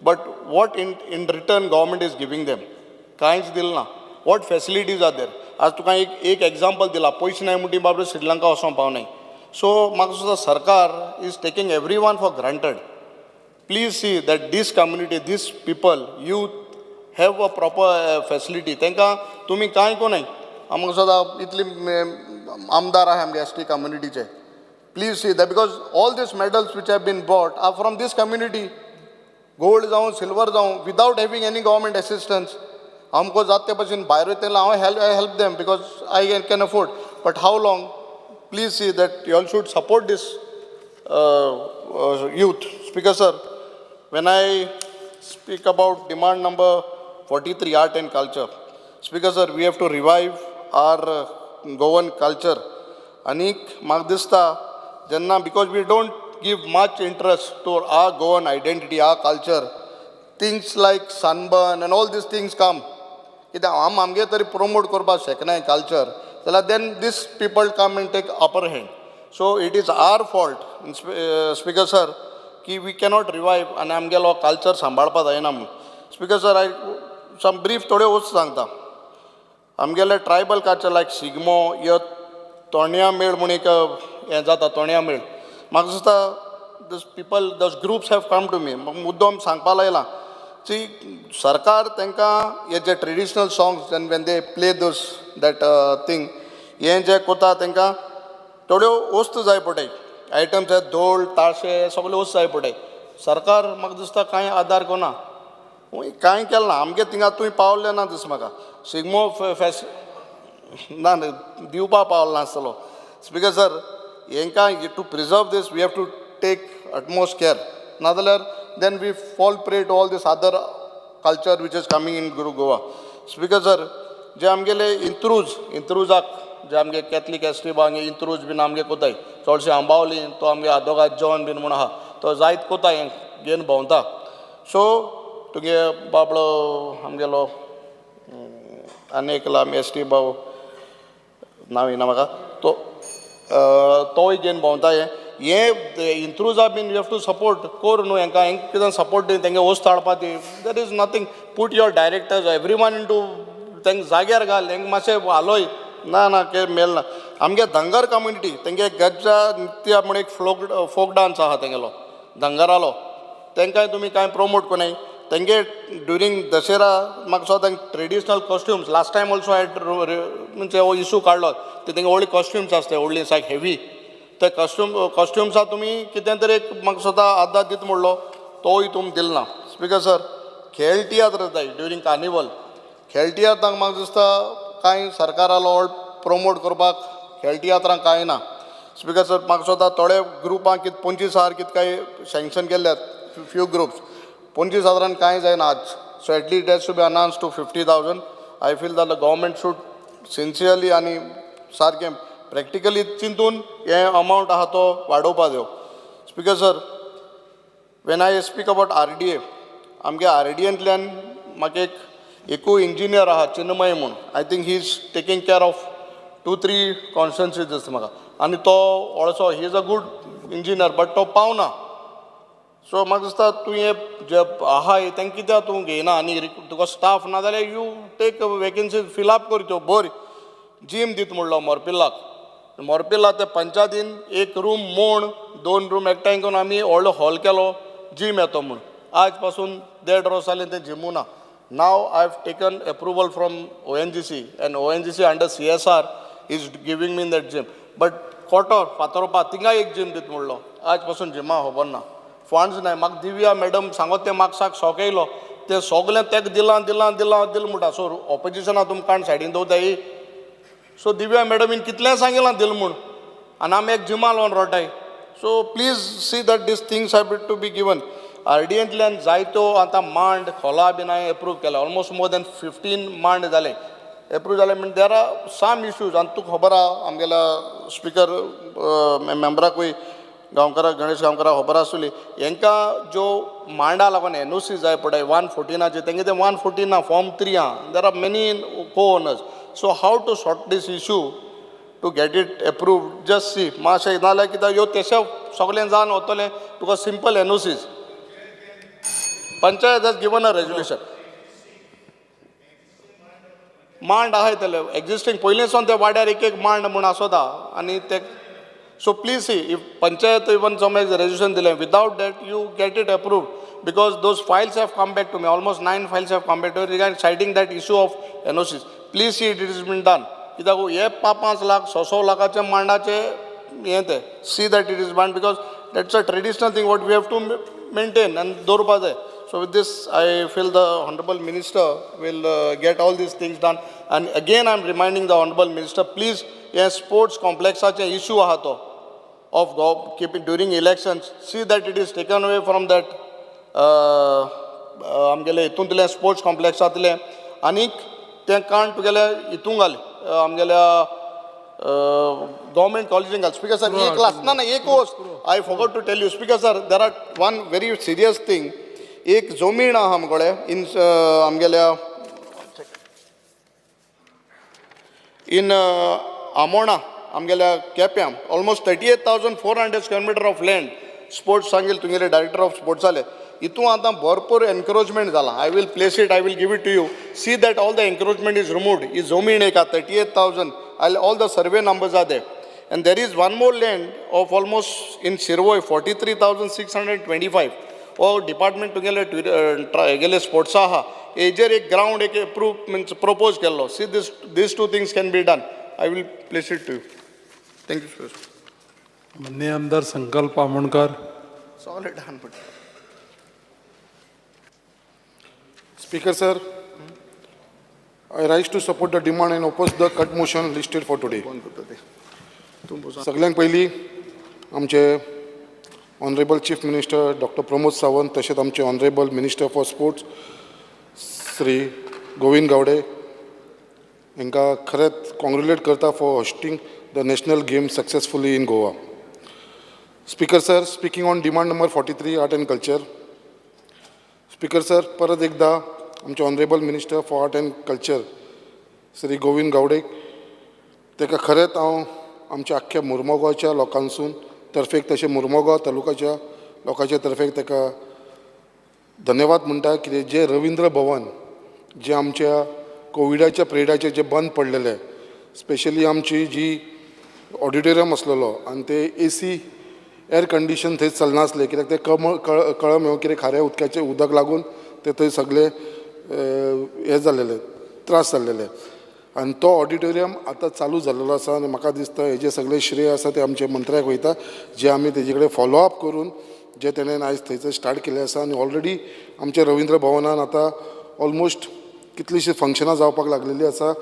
but what in return government is giving them कांयच दिलें ना वॉट फॅसिलिटीज आर देर आज तुका एक एग्जाम्पल दिला पयशे नाय म्हणटी बाबा श्रीलंका वचोंक पावनाय So, म्हाका सरकार is taking everyone for granted. Please see that this community, these people, youth have a proper facility. तांकां तुमी कांय कोनाय आमकां सुद्दां इतली आमदार आहाय आमगे ST कम्युनिटीचे. Please see that because all these medals which have been brought are from this community. Gold जावं silver जावं without having any government assistance. आमको जात ते भशेन भायर वयतले हांव help them because I can afford. But how long? Please see that you all should support this youth. Speaker sir, when I speak about demand number 43, art and culture, Speaker sir, we have to revive our Goan culture. Anik म्हाका दिसता जेन्ना because we don't give much interest to our Goan identity, our culture, things like sunburn and all these things come. कित्याक आमगे तरी promote करपाक शकनाय culture. Then these people come and take upper hand. So it is our fault, Speaker sir, कि we cannot revive and आमगेलो culture सांबाळपा जायना म्हणून. Speaker sir, I some brief थोडे वस्त सांगता. आमगेले tribal culture like Sigmo, यो तोणया मेळ म्हणून एक हें जाता तोणया मेळ. म्हाका दिसता those people, those groups have come to me. मुद्दम सांगपा लायला. See, सरकार तांकां हे जे traditional songs end when they play those that thing हे जे कोता तांकां थोड्यो वस्तू जाय पडटाय आयटम्स हे धोल ताशे सगळे वस्तू जाय पडटाय सरकार म्हाका दिसता कांय आदार कोना कांय केलें ना आमगे थिंगा तुवें पावलें ना दिसता म्हाका शिगमो फेस ना दिवपा पावलो नासतलो स्पीकर सर हेंकां to preserve this we have to take utmost care नाजाल्यार then we fall prey to all this other culture which is coming in Goa. Speaker sir, जे आमगेले इंत्रुजाक जे आमगे कॅथलीक एसटी बांगे इंत्रुज बीन आमगे कोताय चडशे आंबावली तो आमगे आदोगाद जॉन बीन म्हूण आहा तो जायत कोताय घेवन भोंवता सो तुगे बाबडो आमगेलो आनी एकलो आमी एसटी भाव नांव येना म्हाका तोय घेवन भोंवता हे Intruz been you have to support कोर न्हू हेंकां कितें सपोर्ट दी तेंगे वस्त हाडपा ती there is nothing put your directors every one into तेंक जाग्यार घाल हेंक मातशें हालोय ना मेळना आमगे धंगर कम्युनिटी तेंगे गज्जा नृत्य म्हूण एक फोक डान्स आहा तेंगेलो धंगरालो तेंकांय तुमी कांय प्रमोट कोनाय तेंगे ड्युरींग दशेरा म्हाका दिसता traditional costumes last time also म्हणजे हो इशू काडलो ते तेंगे व्हडली कॉस्ट्युम्स आसता व्हडली साक हेवी ते कॉस्ट्युम्सा तुमी कितें तरी एक म्हाका स्वता आदार दिता म्हणलो तोय तुमी दिलो ना स्पीकर सर खेळ तियात्र जाताय ड्युरींग कार्निवल खेळ तियात्रांक म्हाका दिसता कांय सरकारालो प्रमोट करपाक खेळ तियात्रांक कांय ना स्पीकर सर म्हाका स्वता थोडे ग्रुपांक कितें 25,000 कितें काय सँक्शन केल्यात फ्यू ग्रुप्स 25,000 कांय जायना आज so at least date should be announce to 50,000 I feel that the government should sincerely आनी सारकें प्रॅक्टिकली चिंतून हे अमावंट आहा तो वाडोवपा दिवं speaker sir when I speak about RDA, आमगे RDAंतल्यान म्हाका एकूय इंजिनियर आहा चिन्मय म्हणून, I think he is taking care of 2-3 कॉन्स्टिट्युन्सीज दिसता म्हाका, आनी तो also he is a good engineer, but तो पावना. सो म्हाका दिसता तूं हे जे आहा तें कित्याक तूं घेयना, आनी तुका स्टाफ ना जाल्यार you take vacancy fill up कर त्यो. बरी जीम दित म्हणलो मोरपिल्ला ते पंचायतीन एक रूम मोड 2 रूम एकठांय करून आमी व्हडलो हॉल केलो, जीम येतो म्हणून. आज पासून 1.5 वर्स जालें तें जिमू ना. Now I have taken approval from ONGC, and ONGC under CSR is giving me in that gym. But कोटोर फातोरपा थिंगा एक जिम दित म्हणलो, आज पासून जिमा खबर ना, फंड्स नाय. म्हाका दिव्या मॅडम सांगत तें म्हाका शॉक येयलो, तें सगलें तेका दिलां म्हणटा. सो ऑपोजिशना तुमकां काण सायडीन दवरताय. सो दिव्या मॅडमीन कितलें सांगिलां दिल म्हूण, आनी आमी एक जिमा लावन रोटाय. So please see that this things have to be given. RDAंतल्यान जायत्यो आतां मांड खोला बीन हांवें एप्रूव केला, ऑलमोस्ट मोर दॅन 15 मांड जाले एप्रूव जाले. म्हणजे देर आर सम इश्यूज, आनी तुका खबर आहा आमगेल्या स्पिकर मेंबराकूय गांवकाराक गणेश गांवकाराक खबर आसतली, हांकां ज्यो मांडा लागून NOC जाय पडटाय 114चे, तेंगे ते 114 ना, फॉर्म 3 आहा. There are many co-owners. So how to sort this issue to get it approve. Just see मातशें नाजाल्यार कित्याक ह्यो तेशें सगळें जावन वतलें. तुका simple NOCs. Panchayat has given a resolution. मांड आहाय तेले एक्झिस्टींग पयलींसून ते वाड्यार एक मांड म्हूण आसोता, आनी ते so please see if panchayat even समज रेजोल्युशन दिलें, without that you get it approve, because those files have come back to me, almost 9 files have come back to regarding siding that issue of NOCs. Please see it is been done. कित्याक हे 5-5 लाख 6 लाखाचे मांडाचे हें ते see that it is done, because that's a traditional thing what we have to maintain आनी दवरपा जाय. So with this, I feel the Honorable Minister will get all these things done. And again, I'm reminding the Honorable Minister, please, yes, sports complexache issue ahato of keeping during elections, see that it is taken away from that amgele itun sports complex atle, anik te can't tugele itung gal amgele government college gal. Speaker sir, ek class na ek course I forgot to tell you, Speaker sir, there are one very serious thing. एक जमीन आहा आमकडे in आमगेल्या in Amona आमगेल्या केप्यां almost 38,400 square metre of land sports सांगेल तुमगेले director of sports जाले. हितून आतां भरपूर एनक्रोचमेंट जाला. I will place it, I will give it to you. See that all the encroachment is removed. ही जमीन एक 38,000 all the survey numbers are there. And there is one more land of almost in शिरवय 43,625. ओ department तुगेले गेले स्पोर्ट्सा आहा हेजेर एक ग्राउंड एक एप्रूव मीन्स प्रपोज केल्लो. See this 2 things can be done. I will place it to you. Thank you. माननीय आमदार संकल्प Amonkar. Solid done. Speaker sir, I rise to support the demand and oppose the cut motion listed for today. सगळ्यांत पयलीं आमचे honourable chief minister doctor Pramod Sawant तशेंच आमचे honourable minister for sports Shri Govind Gawde हांकां खरेंच कॉंग्रेच्युलेट करता for hosting the national game successfully in Goa. Speaker sir, speaking on demand number 43 art and culture. Speaker sir, परत एकदा आमचे honourable minister for art and culture Shri Govind Gawde ताका खरेंच हांव आमच्या आख्ख्या मुर्मगांवच्या लोकांसून तर्फेक तशें मुर्मगांव तालुकाच्या लोकांच्या तर्फेक ताका धन्यवाद म्हणटा. कितें जे रविंद्र भवन जे आमच्या कोविडाच्या पिरियडाचेर जे बंद पडलेले, स्पेशली आमची जी ऑडिटोरियम आसलेलो आनी ते AC एअर कंडिशन थंय चलनासले, कित्याक ते कळम ह्यो कितें खाऱ्या उदकाचें उदक लागून ते थंय सगळे हे जाल्लेले त्रास जाल्लेले. आनी तो ऑडिटोरियम आतां चालू जाल्लो आसा आनी म्हाका दिसता हेजे सगळे श्रेय आसा ते आमच्या मंत्र्याक वयता, जे आमी तेजे कडेन फॉलो अप करून जे तेणें आयज थंयसर स्टार्ट केलें आसा. आनी ऑलरेडी आमच्या रविंद्र भवनान आतां ऑलमोस्ट कितलीशीं फंक्शनां जावपाक लागलेलीं आसा.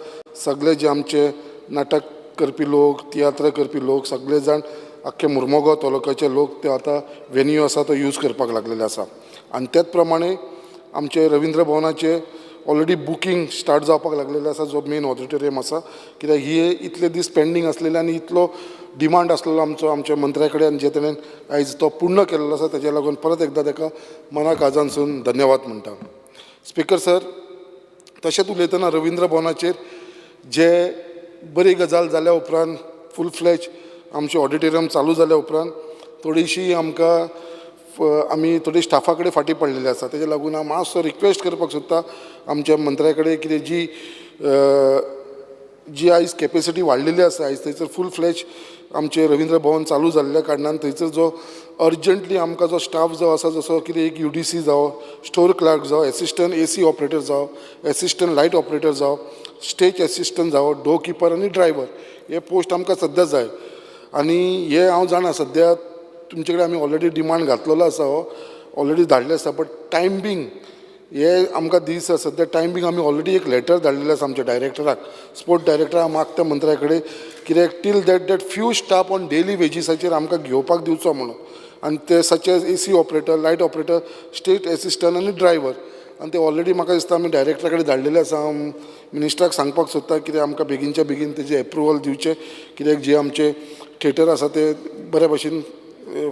सगळे जे आमचे नाटक करपी लोक, तियात्र करपी लोक, सगळे जाण आख्खे मुर्मगांव तालुक्याचे लोक ते आतां वेन्यू आसा तो यूज करपाक लागलेले आसा. आनी त्याच प्रमाणे आमचे रविंद्र भवनाचे ऑलरेडी बुकींग स्टार्ट जावपाक लागलेलें आसा जो मेन ऑडिटोरियम आसा कित्याक ही इतले दीस पेंडींग आसलेले आनी इतलो डिमांड आसलेलो आमच्या मंत्र्या कडेन जे तेणें आयज तो पूर्ण केल्लो आसा तेज्या लागून परत एकदां ताका मना काळजानसून धन्यवाद म्हणटा. स्पिकर सर, तशेंच उलयतना रविंद्र भवनाचेर जे बरी गजाल जाल्या उपरांत फूल फ्लॅज आमचें ऑडिटोरियम चालू जाल्या उपरांत थोडीशी आमकां आमी थोडी स्टाफा कडेन फाटीं पडलेले आसा. तेज्या लागून हांव मातसो रिक्वेस्ट करपाक सोदता आमच्या मंत्र्या कडेन कितें जी आयज कॅपेसिटी वाडलेली आसा आयज थंयसर फूल फ्लॅज आमचें रविंद्र भवन चालू जाल्ल्या कारणान थंयसर जो अर्जंटली आमकां जो स्टाफ जो आसा जसो कितें एक UDC जावं, स्टोर क्लार्क जावं, एसिस्टंट AC ऑपरेटर जावं, एसिस्टंट लायट ऑपरेटर जावं, स्टेज एसिस्टंट जावं, डोर किपर आनी ड्रायव्हर हे पोस्ट आमकां सद्या जाय. आनी हे हांव जाणा सद्या तुमचे कडेन आमी ऑलरेडी डिमांड घातलेलो आसा हो ऑलरेडी धाडले आसा बट टायम बींग हे आमकां दीस सद्या टायम बींग आमी ऑलरेडी एक लेटर धाडलेलें आसा आमच्या डायरेक्टराक स्पोर्ट डायरेक्टराक मागता मंत्र्या कडेन कित्याक till that few staff on daily वेजीसाचेर आमकां घेवपाक दिवचो म्हणून आनी ते such as AC operator, light operator, state assistant आनी ड्रायव्हर आनी ते ऑलरेडी म्हाका दिसता आमी डायरेक्टरा कडेन धाडलेले आसा. हांव मिनिस्टराक सांगपाक सोदता कित्याक आमकां बेगीनच्या बेगीन तेजें एप्रुवल दिवचें कित्याक जे आमचे थिएटर आसा ते बऱ्या भशेन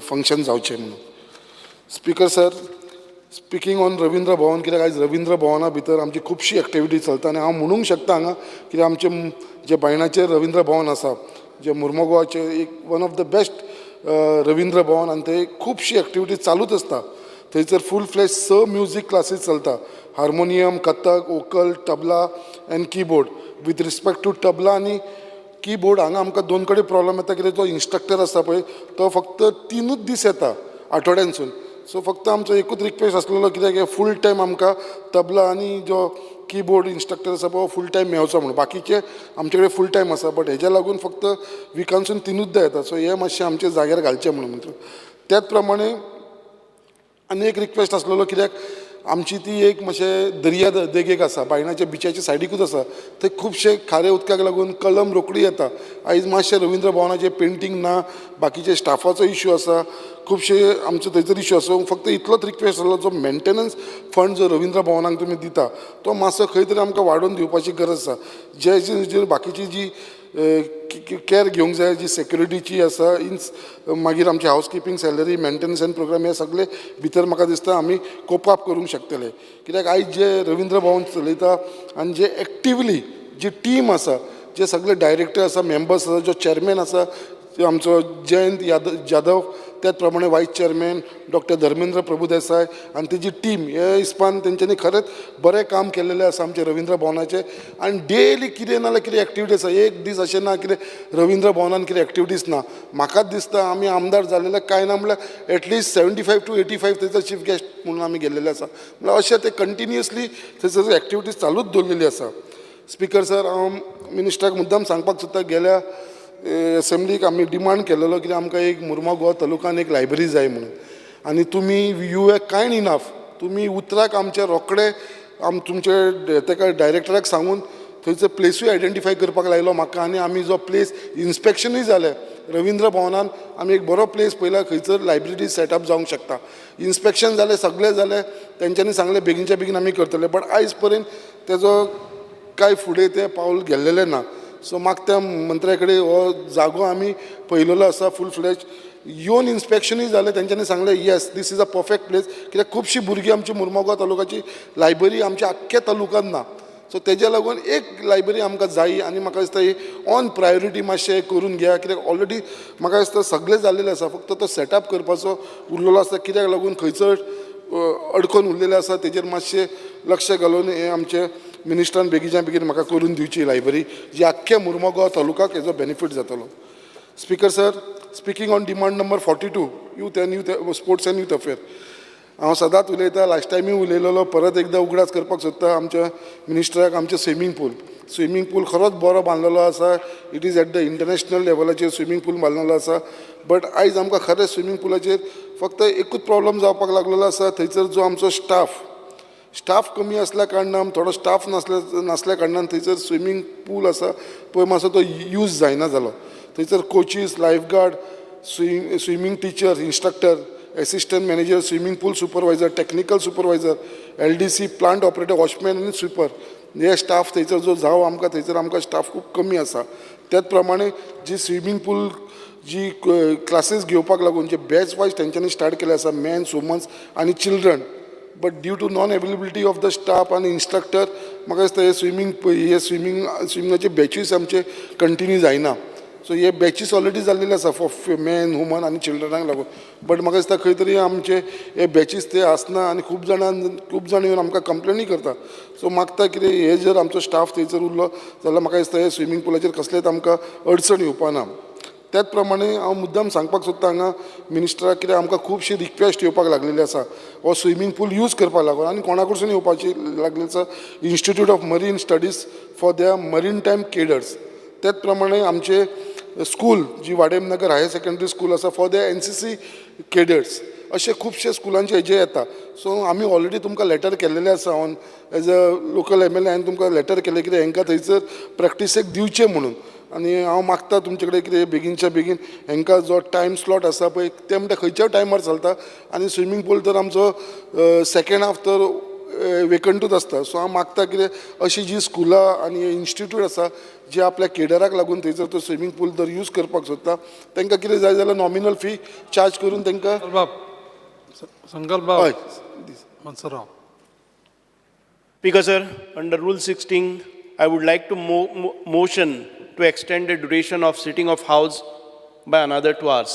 फंक्शन जावचें म्हणून. Speaker sir, speaking on Ravindra Bhavan कित्याक आयज रविंद्र भवना भितर आमची खुबशी एक्टिविटी चलता आनी हांव म्हणूंक शकता हांगा कित्याक आमचें जे बायणाचें रविंद्र भवन आसा जे मुर्मुगांवाचें एक one of the best Ravindra Bhavan आनी थंय खुबशी एक्टिविटी चालूच आसता. थंयसर फूल फ्लॅश 6 म्युजीक क्लासीस चलता harmonium, Kathak, vocal, tabla and keyboard. With respect to tabla आनी कीबोर्ड हांगा आमकां दोन कडेन प्रॉब्लम येता कित्याक जो इंस्ट्रक्टर आसा पळय तो फक्त 3 दीस येता आठवड्यांसून. सो फक्त आमचो एकूच रिक्वेस्ट आसलेलो कित्याक हे फूल टायम आमकां तबला आनी जो कीबोर्ड इंस्ट्रक्टर आसा पळय फूल टायम मेळचो म्हणून. बाकीचे आमचे कडेन फूल टायम आसा बट हेज्या लागून फक्त विकांसून 3दा येता. सो हे मातशें आमचे जाग्यार घालचें म्हणून. त्याच प्रमाणे आनी एक रिक्वेस्ट आसलेलो कित्याक आमची ती एक मातशें दर्या देगेक आसा बायणाच्या बिचाच्या सायडीकूच आसा थंय खुबशे खारे उदकाक लागून कलम रोखडी येता. आयज मातशें रविंद्र भवनाचें पेंटींग ना, बाकीचे स्टाफाचो इश्यू आसा, खुबशे आमचो थंयसर इश्यू आसा. फक्त इतलोच रिक्वेस्ट आसलो जो मेंटेनन्स फंड जो रविंद्र भवनाक तुमी दिता तो मातसो खंय तरी आमकां वाडोवन दिवपाची गरज आसा. जे बाकीची जी केअर घेवंक जाय जी सेक्युरिटीची आसा मागीर आमची हावजकीपींग सॅलरी मेंटेनन्स एंड प्रोग्राम हे सगळे भितर म्हाका दिसता आमी कोप अप करूंक शकतले. कित्याक आयज जे रविंद्र भवन चलयता आनी जे एक्टिवली जी टीम आसा जे सगळे डायरेक्टर आसा, मेंबर्स आसा, जो चेअरमॅन आसा आमचो जयंत जाधव, त्याच प्रमाणे वायस चेअरमॅन डॉक्टर धर्मेंद्र प्रभुदेसाय आनी तेजी टीम हे हिसपान तेंच्यांनी खरेंच बरें काम केल्लेलें आसा आमचे रविंद्र भवनाचें. आनी डेली कितें नाल्यार कितें एक्टिविटी आसा, एक दीस अशें ना कितें रविंद्र भवनान कितें एक्टिविटीज ना. म्हाकाच दिसता आमी आमदार जाल्लेले कांय ना म्हळ्यार एटलिस्ट 75 to 85 थंयसर चीफ गेस्ट म्हणून आमी गेल्लेले आसा. म्हळ्यार अशें ते कंटिन्युअसली थंयसर एक्टिविटीज चालूच दवरलेली आसा. स्पिकर सर, हांव मिनिस्टराक मुद्दाम सांगपाक सोदता गेल्या असेंब्लीक आमी डिमांड केलेलो कित्याक आमकां एक मुर्मुगांव तालुकान एक लायब्ररी जाय म्हणून. आनी तुमी यू हॅव कायंड इनफ तुमी उतराक आमचे रोखडे तुमचे तेका डायरेक्टराक सांगून थंयचो प्लेसूय आयडेंटिफाय करपाक लायलो म्हाका. आनी आमी जो प्लेस इन्स्पेक्शनूय जालें रविंद्र भवनान आमी एक बरो प्लेस पयला खंयसर लायब्ररी सेटअप जावंक शकता. इन्स्पेक्शन जालें सगळें जालें तेंच्यांनी सांगलें बेगीनच्या बेगीन आमी करतले बट आयज पर्यंत तेजो कांय फुडें तें पावल गेल्लेलें ना. सो म्हाका त्या मंत्र्या कडेन हो जागो आमी पयलेलो आसा फूल फ्लॅज येवन इन्स्पेक्शनूय जालें तेंच्यांनी सांगलें yes this is a perfect place कित्याक खुबशीं भुरगीं आमची मुर्मुगांव तालुकाची लायब्ररी आमच्या आख्ख्या तालुक्यांत ना. सो तेज्या लागून एक लायब्ररी आमकां जायी आनी म्हाका दिसता ही ऑन प्रायोरिटी मातशें करून घेया कित्याक ऑलरेडी म्हाका दिसता सगळें जाल्लेलें आसा फक्त तो सेटअप करपाचो उरलेलो आसता. कित्याक लागून खंयचर अडकून उरलेलें आसा तेजेर मातशें लक्ष घालून हें आमचें मिनिस्टरान बेगीच्या बेगीन म्हाका करून दिवची लायब्ररी जी आख्ख्या मुर्मुगांव तालुकाक हेजो बेनिफीट जातलो. Speaker sir, speaking on demand number 42 youth sports and youth affair हांव सदांच उलयतां लास्ट टायमीय उलयलेलो परत एकदां उगडास करपाक सोदता आमच्या मिनिस्टराक. आमचें स्विमींग पूल खरोच बरो बांदलेलो आसा. It is at the international लेवलाचेर स्विमींग पूल बांदलेलो आसा बट आयज आमकां खरें स्विमींग पुलाचेर फक्त एकूच प्रॉब्लम जावपाक लागलेलो आसा. थंयसर जो आमचो स्टाफ कमी असल्या कारणान थोडो स्टाफ नासल्या कारणान थंयसर स्विमींग पूल आसा पळय मातसो तो यूज जायना जालो. थंयसर coaches, life guard, swimming teacher, instructor assistant manager, swimming pool supervisor, technical supervisor, LDC, plant operator, watchman आनी स्विपर हे स्टाफ थंयसर जो जाव आमकां थंयसर आमकां स्टाफ खूब कमी आसा. त्याच प्रमाणे जी स्विमींग पूल जी क्लासीस घेवपाक लागून जे बॅच वायज तेंच्यांनी स्टार्ट केले आसा, मेन्स, वुमन्स आनी children, but due to non availability of the staff आनी इंस्ट्रक्टर म्हाका दिसता हे स्विमींगाचे बॅचीस आमचे कंटिन्यू जायना. सो हे बॅचीस ऑलरेडी जाल्लेले आसा फॉर मॅन, वुमन आनी चिल्ड्रनाक लागून, बट म्हाका दिसता खंय तरी आमचे हे बॅचीस ते आसना आनी खूब जाण येवन आमकां कंप्लेनी करता. सो मागता कितें हे जर आमचो स्टाफ थंयसर उरलो जाल्यार म्हाका दिसता हे स्विमींग पुलाचेर कसलेच आमकां अडचण येवपाना. त्याच प्रमाणे हांव मुद्दाम सांगपाक सोदता हांगा मिनिस्टराक कित्याक आमकां खुबशी रिक्वेस्ट येवपाक लागलेली आसा हो स्विमींग पूल यूज करपाक लागून आनी कोणा कडसून येवपाची लागलेली आसा, institute of marine studies for their marine time केडर्स. त्याच प्रमाणे आमचे स्कूल जी वाडेम नगर हायर सेकंडरी स्कूल आसा फॉर देअर NCC केडर्स, अशे खुबशे स्कुलांचे हेजे येता. सो आमी ऑलरेडी तुमकां लेटर केल्लेलें आसा on as a local MLA हांवें तुमकां लेटर केलें कितें हांकां थंयसर प्रॅक्टिसेक दिवचें म्हणून. आनी हांव मागता तुमचे कडेन कितें बेगीनच्या बेगीन हांकां जो टायम स्लॉट आसा पळय ते म्हणटा खंयच्याय टायमार चलता आनी स्विमींग पूल तर आमचो सेकेंड हाफ तर वेकंटूच आसता. सो हांव मागता कितें अशी जी स्कुलां आनी इन्स्टिट्यूट आसा जे आपल्या केडराक लागून थंयसर तो स्विमींग पूल जर यूज करपाक सोदता तांकां कितें जाय जाल्यार नॉमिनल फी चार्ज करून तांकां संकल्प हय मनसराव. Speaker, sir, under Rule 16, I would like to motion to extend the duration of sitting of House by another 2 hours.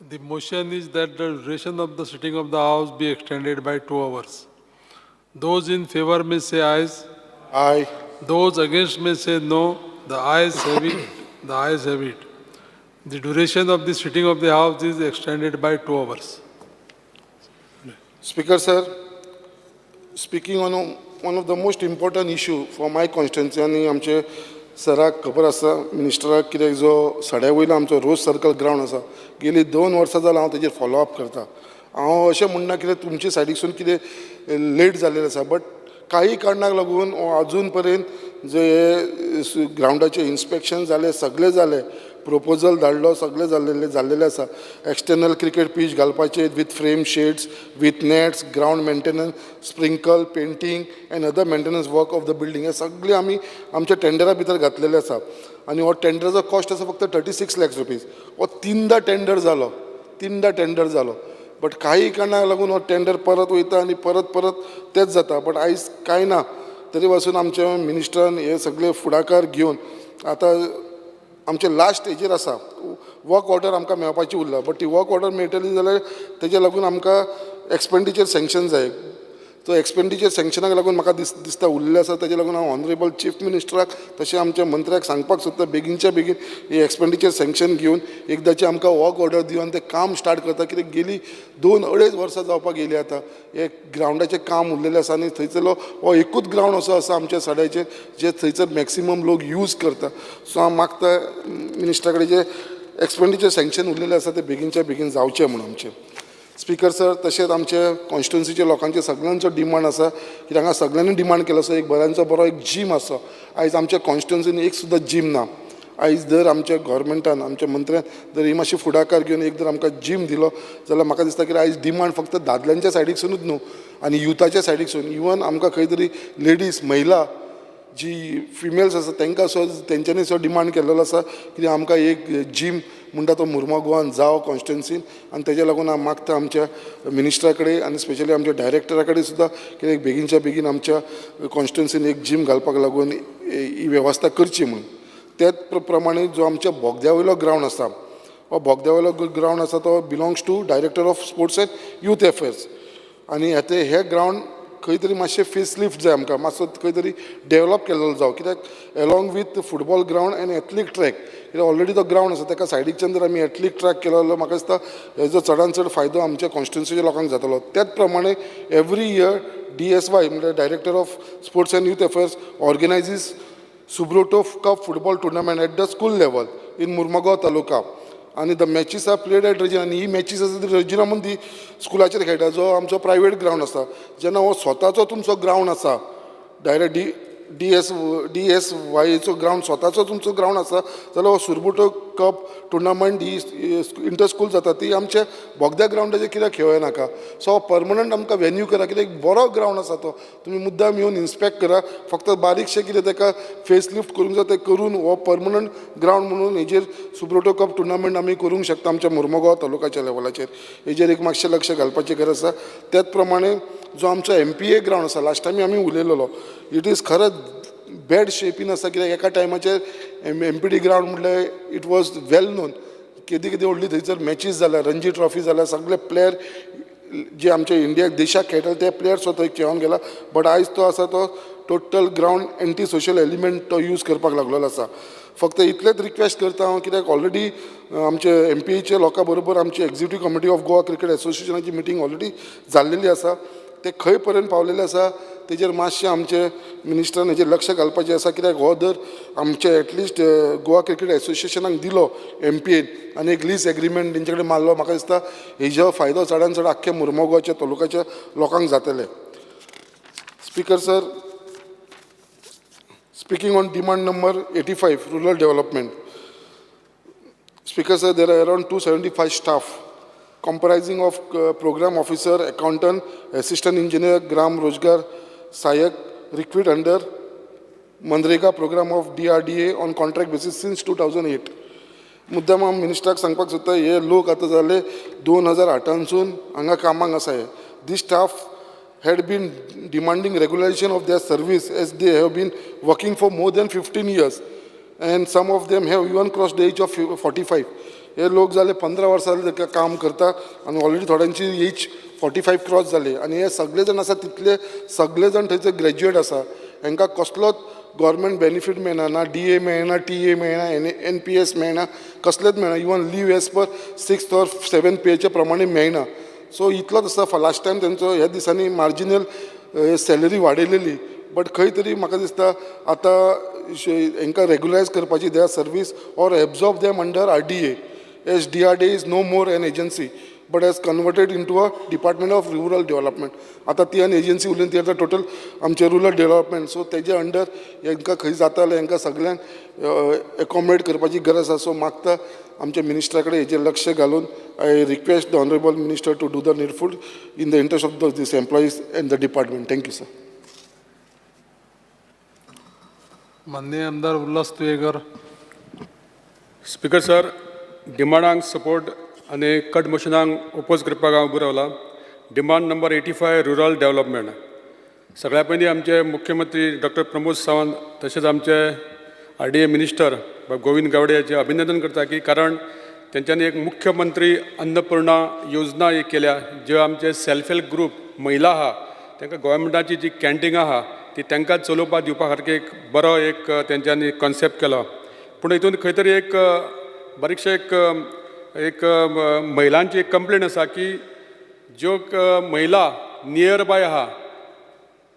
The motion is that the duration of the sitting of the House be extended by 2 hours. Those in favor may say ayes. Aye. Those against may say no. The ayes have it. The ayes have it. The duration of the sitting of the House is extended by 2 hours. Speaker, sir, speaking on one of the most important issue for my constituency आनी आमचे सराक खबर आसा मिनिस्टराक कित्याक जो सड्या वयलो आमचो रोज circle ground आसा गेली 2 वर्सां जालां हांव तेजेर फॉलो अप करता. हांव अशें म्हणना कितें तुमचे सायडीकसून कितें लेट जाल्लेलें आसा, बट काही कारणाक लागून अजून पर्यंत जे ग्रावंडाचें इन्स्पेक्शन जालें सगळें जालें, प्रपोजल धाडलो सगळें जाल्लेलें आसा. एक्सटर्नल क्रिकेट पीच घालपाचें with frame shades, with nets, ground maintenance, sprinkle, painting end other maintenance work of the building हे सगळें आमी आमच्या टेंडरा भितर घातलेलें आसा. आनी हो टेंडराचो कॉस्ट आसा फक्त 36 लाख रुपीज. हो 3दा टेंडर जालो, बट काही कारणाक लागून हो टेंडर परत वयता आनी परत तेच जाता. बट आयज कांय ना तरी पासून आमच्या मिनिस्टरान हे सगळे फुडाकार घेवन आतां आमचे लास्ट हेजेर आसा वर्क ऑर्डर आमकां मेळपाची उरला, बट ती वर्क ऑर्डर मेळटली जाल्यार तेजे लागून आमकां एक्सपेंडिचर सँक्शन जाय. तो एक्सपेंडिचर सँक्शनाक लागून म्हाका दिसता उरलेलें आसा. तेजे लागून हांव ऑनरेबल चीफ मिनिस्टराक तशें आमच्या मंत्र्याक सांगपाक सोदता बेगीनच्या बेगीन ही एक्सपेंडिचर सँक्शन घेवन एकदांची आमकां वर्क ऑर्डर दिवन तें काम स्टार्ट करता. कित्याक गेली 2-2.5 वर्सां जावपाक गेली आतां हे ग्रावंडाचें काम उरलेलें आसा आनी थंयसरलो हो एकूच ग्रावंड असो आसा आमच्या सड्याचेर जे थंयसर मॅक्सिमम लोक यूज करता. सो हांव मागता मिनिस्टरा कडेन जे एक्सपेंडिचर सँक्शन उरलेलें आसा तें बेगीनच्या बेगीन जावचें म्हणून आमचें. स्पिकर सर, तशेंच आमचे कॉन्स्टिट्युन्सीच्या लोकांचे सगळ्यांचो डिमांड आसा की हांगा सगळ्यांनी डिमांड केलो आसा एक बरो एक जीम आसा. आयज आमच्या कॉन्स्टिट्युन्सीन एक सुद्दां जीम ना. आयज जर आमच्या गव्हर्मेंटान आमच्या मंत्र्यान जर ही मातशी फुडाकार घेवन एक जर आमकां जीम दिलो जाल्यार म्हाका दिसता की आयज डिमांड फक्त दादल्यांच्या सायडीकसूनच न्हू आनी युथाच्या सायडीकसून इवन आमकां खंय तरी लेडीज महिला जी फिमेल्स आसा तांकां तेंच्यांनी डिमांड केल्लो आसा की आमकां एक जीम म्हणटा तो मुर्मुगांवान जावं कॉन्स्टिट्युन्सीन. आनी तेज्या लागून हांव मागता आमच्या मिनिस्टरा कडेन आनी स्पेशली आमच्या डायरेक्टरा कडेन सुद्दां कित्याक बेगीनच्या बेगीन आमच्या कॉन्स्टिट्युन्सीन एक जीम घालपाक लागून ही वेवस्था करची म्हणून. त्याच प्रमाणे जो आमच्या बोगद्या वयलो ग्रावंड आसा हो बोगद्या वयलो ग्रावंड आसा तो belongs to director of sports and youth affairs. आनी हे ग्रावंड खंय तरी मातशें फेसलिफ्ट जाय आमकां, मातसो खंय तरी डेवलप केल्लो जावं. कित्याक along with football ground end athlete track कित्याक ऑलरेडी तो ग्रावंड आसा ताका सायडीच्यान जर आमी एथलीट ट्रॅक केलो जाल्यार म्हाका दिसता हेजो चडांत चड फायदो आमच्या कॉन्स्टिट्युन्सीच्या लोकांक जातलो. त्याच प्रमाणे एवरी इयर DSY म्हणजे director of sports and youth affairs organises Subroto cup football tournament at the school level in Mormugao taluka. आनी the matches are played at Regina आनी ही मॅचीस आसा ती रेजिना मदीं स्कुलाचेर खेळटा जो आमचो प्रायवेट ग्रावंड आसा. जेन्ना हो स्वताचो तुमचो ग्रावंड आसा डायरेक्ट DSYचो ग्रावंड स्वताचो तुमचो ग्रावंड आसा जाल्यार हो सुरबुटो कप टुर्नामेंट ही इंटर स्कूल जाता ती आमच्या बोगद्या ग्रावंडाचेर कित्याक खेळूं नाका. सो परमनंट आमकां वेन्यू करा, कित्याक बरो ग्रावंड आसा तो, तुमी मुद्दाम येवन इन्स्पेक्ट करा. फक्त बारीकशें कितें ताका फेस लिफ्ट करूंक जाय तें करून हो परमनंट ग्रावंड म्हणून हेजेर सुब्रोटो कप टुर्नामेंट आमी करूंक शकता आमच्या मुर्मुगांव तालुकाच्या लेवलाचेर. हेजेर एक मातशें लक्ष घालपाची गरज आसा. त्याच प्रमाणे जो आमचो MPA ग्रावंड आसा, लास्ट टायम आमी उलयलेलो, इट इज खरंच बॅड शेपीन आसा. कित्याक एका टायमाचेर MPD ग्रावंड म्हटल्यार इट वॉज वेल नोन. केदी केदी व्हडली थंयसर मॅचीस जाल्या, रणजी ट्रॉफी जाल्या, सगळे प्लेयर जे आमच्या इंडिया देशाक खेळटाले ते प्लेयर सुद्दां थंय खेळोन गेला. बट आयज तो आसा तो total ground anti social element तो यूज करपाक लागलेलो आसा. फक्त इतलेंच रिक्वेस्ट करता हांव, कित्याक ऑलरेडी आमचे MPAच्या लोकां बरोबर आमची executive committee of Goa cricket एसोसिएशनाची मिटींग ऑलरेडी जाल्लेली आसा. ते खंय पर्यंत पावलेले आसा तेजेर मातशें आमचे मिनिस्टरान हेजेर लक्ष घालपाचें आसा. कित्याक हो दर आमचे एटलिस्ट गोवा क्रिकेट एसोसिएशनाक दिलो MPAन आनी एक लीज एग्रीमेंट तेंचे कडेन मारलो, म्हाका दिसता हेजो फायदो चडान चड आख्ख्या मुर्मुगांवच्या तालुक्याच्या लोकांक जातले. Speaker sir, speaking on demand number 85, rural development. Speaker sir, there are around 275 staff comprising of program officer, accountant, assistant engineer, Gram Rozgar, Sayak, recruit under Manrega program of DRDA on contract basis since 2008. मुद्दाम हांव मिनिस्टराक सांगपाक सोदता, हे लोक आतां जाले 2008 हांगा कामाक आसा. दीस staff had been demanding regularization of their service as they have been working for more than 15 years and some of them have even crossed the age of 45. हे लोक जाले 15 वर्सां जाले काम करता आनी ऑलरेडी थोड्यांची एज 45 क्रॉस जाली. आनी हे सगळे जाण आसा तितले सगळे जाण थंयचे ग्रॅज्युएट आसा. हांकां कसलोच गव्हर्मेंट बेनिफीट मेळना, ना DA मेळना, TA मेळना, NPS मेळना, कसलेच मेळना. Even leave as per 6th or 7th पेचे प्रमाणे मेळना. सो इतलोच आसा. लास्ट टायम तेंचो ह्या दिसांनी मार्जिनल सॅलरी वाडयलेली, बट खंय तरी म्हाका दिसता आतां हांकां रेग्युलरायज करपाची their service or absorb them under RDA as DRDA is no more an agency but has converted into a department of rural development. आतां ती आनी एजन्सी उरली ती आतां टोटल आमचे रुरल डेव्हलपमेंट. सो तेजे अंडर हांकां खंय जातालें हांकां सगळ्यांक एकोमोडेट करपाची गरज आसा. सो मागता आमच्या मिनिस्टरा कडेन हेजेर लक्ष घालून I request the honourable minister to do the needful in the interest of these employees and the department. Thank you sir. माननीय आमदार उल्हास तुयेकर. स्पीकर सर, डिमांडांक सपोर्ट आनी कट मोशनांक ओपोज करपाक हांव उबो रावला. Demand number 85 rural development. सगळ्या पयलीं आमचे मुख्यमंत्री डॉक्टर प्रमोद सावंत तशेंच आमचे RDA मिनिस्टर गोविंद गावडे हाचें अभिनंदन करता की कारण तेंच्यांनी एक मुख्यमंत्री अन्नपूर्णा योजना एक केल्या, ज्यो आमचे सेल्फ हेल्प ग्रूप महिला आहा तांकां गोवोरमेंटाची जी कॅन्टीन आहा ती तांकां चलोवपाक दिवपा खातीर एक बरो एक तेंच्यांनी कॉन्सेप्ट केलो. पूण हितून खंय तरी एक बारीकशें एक महिलांची एक कंप्लेंट आसा की ज्यो महिला नियर बाय आहा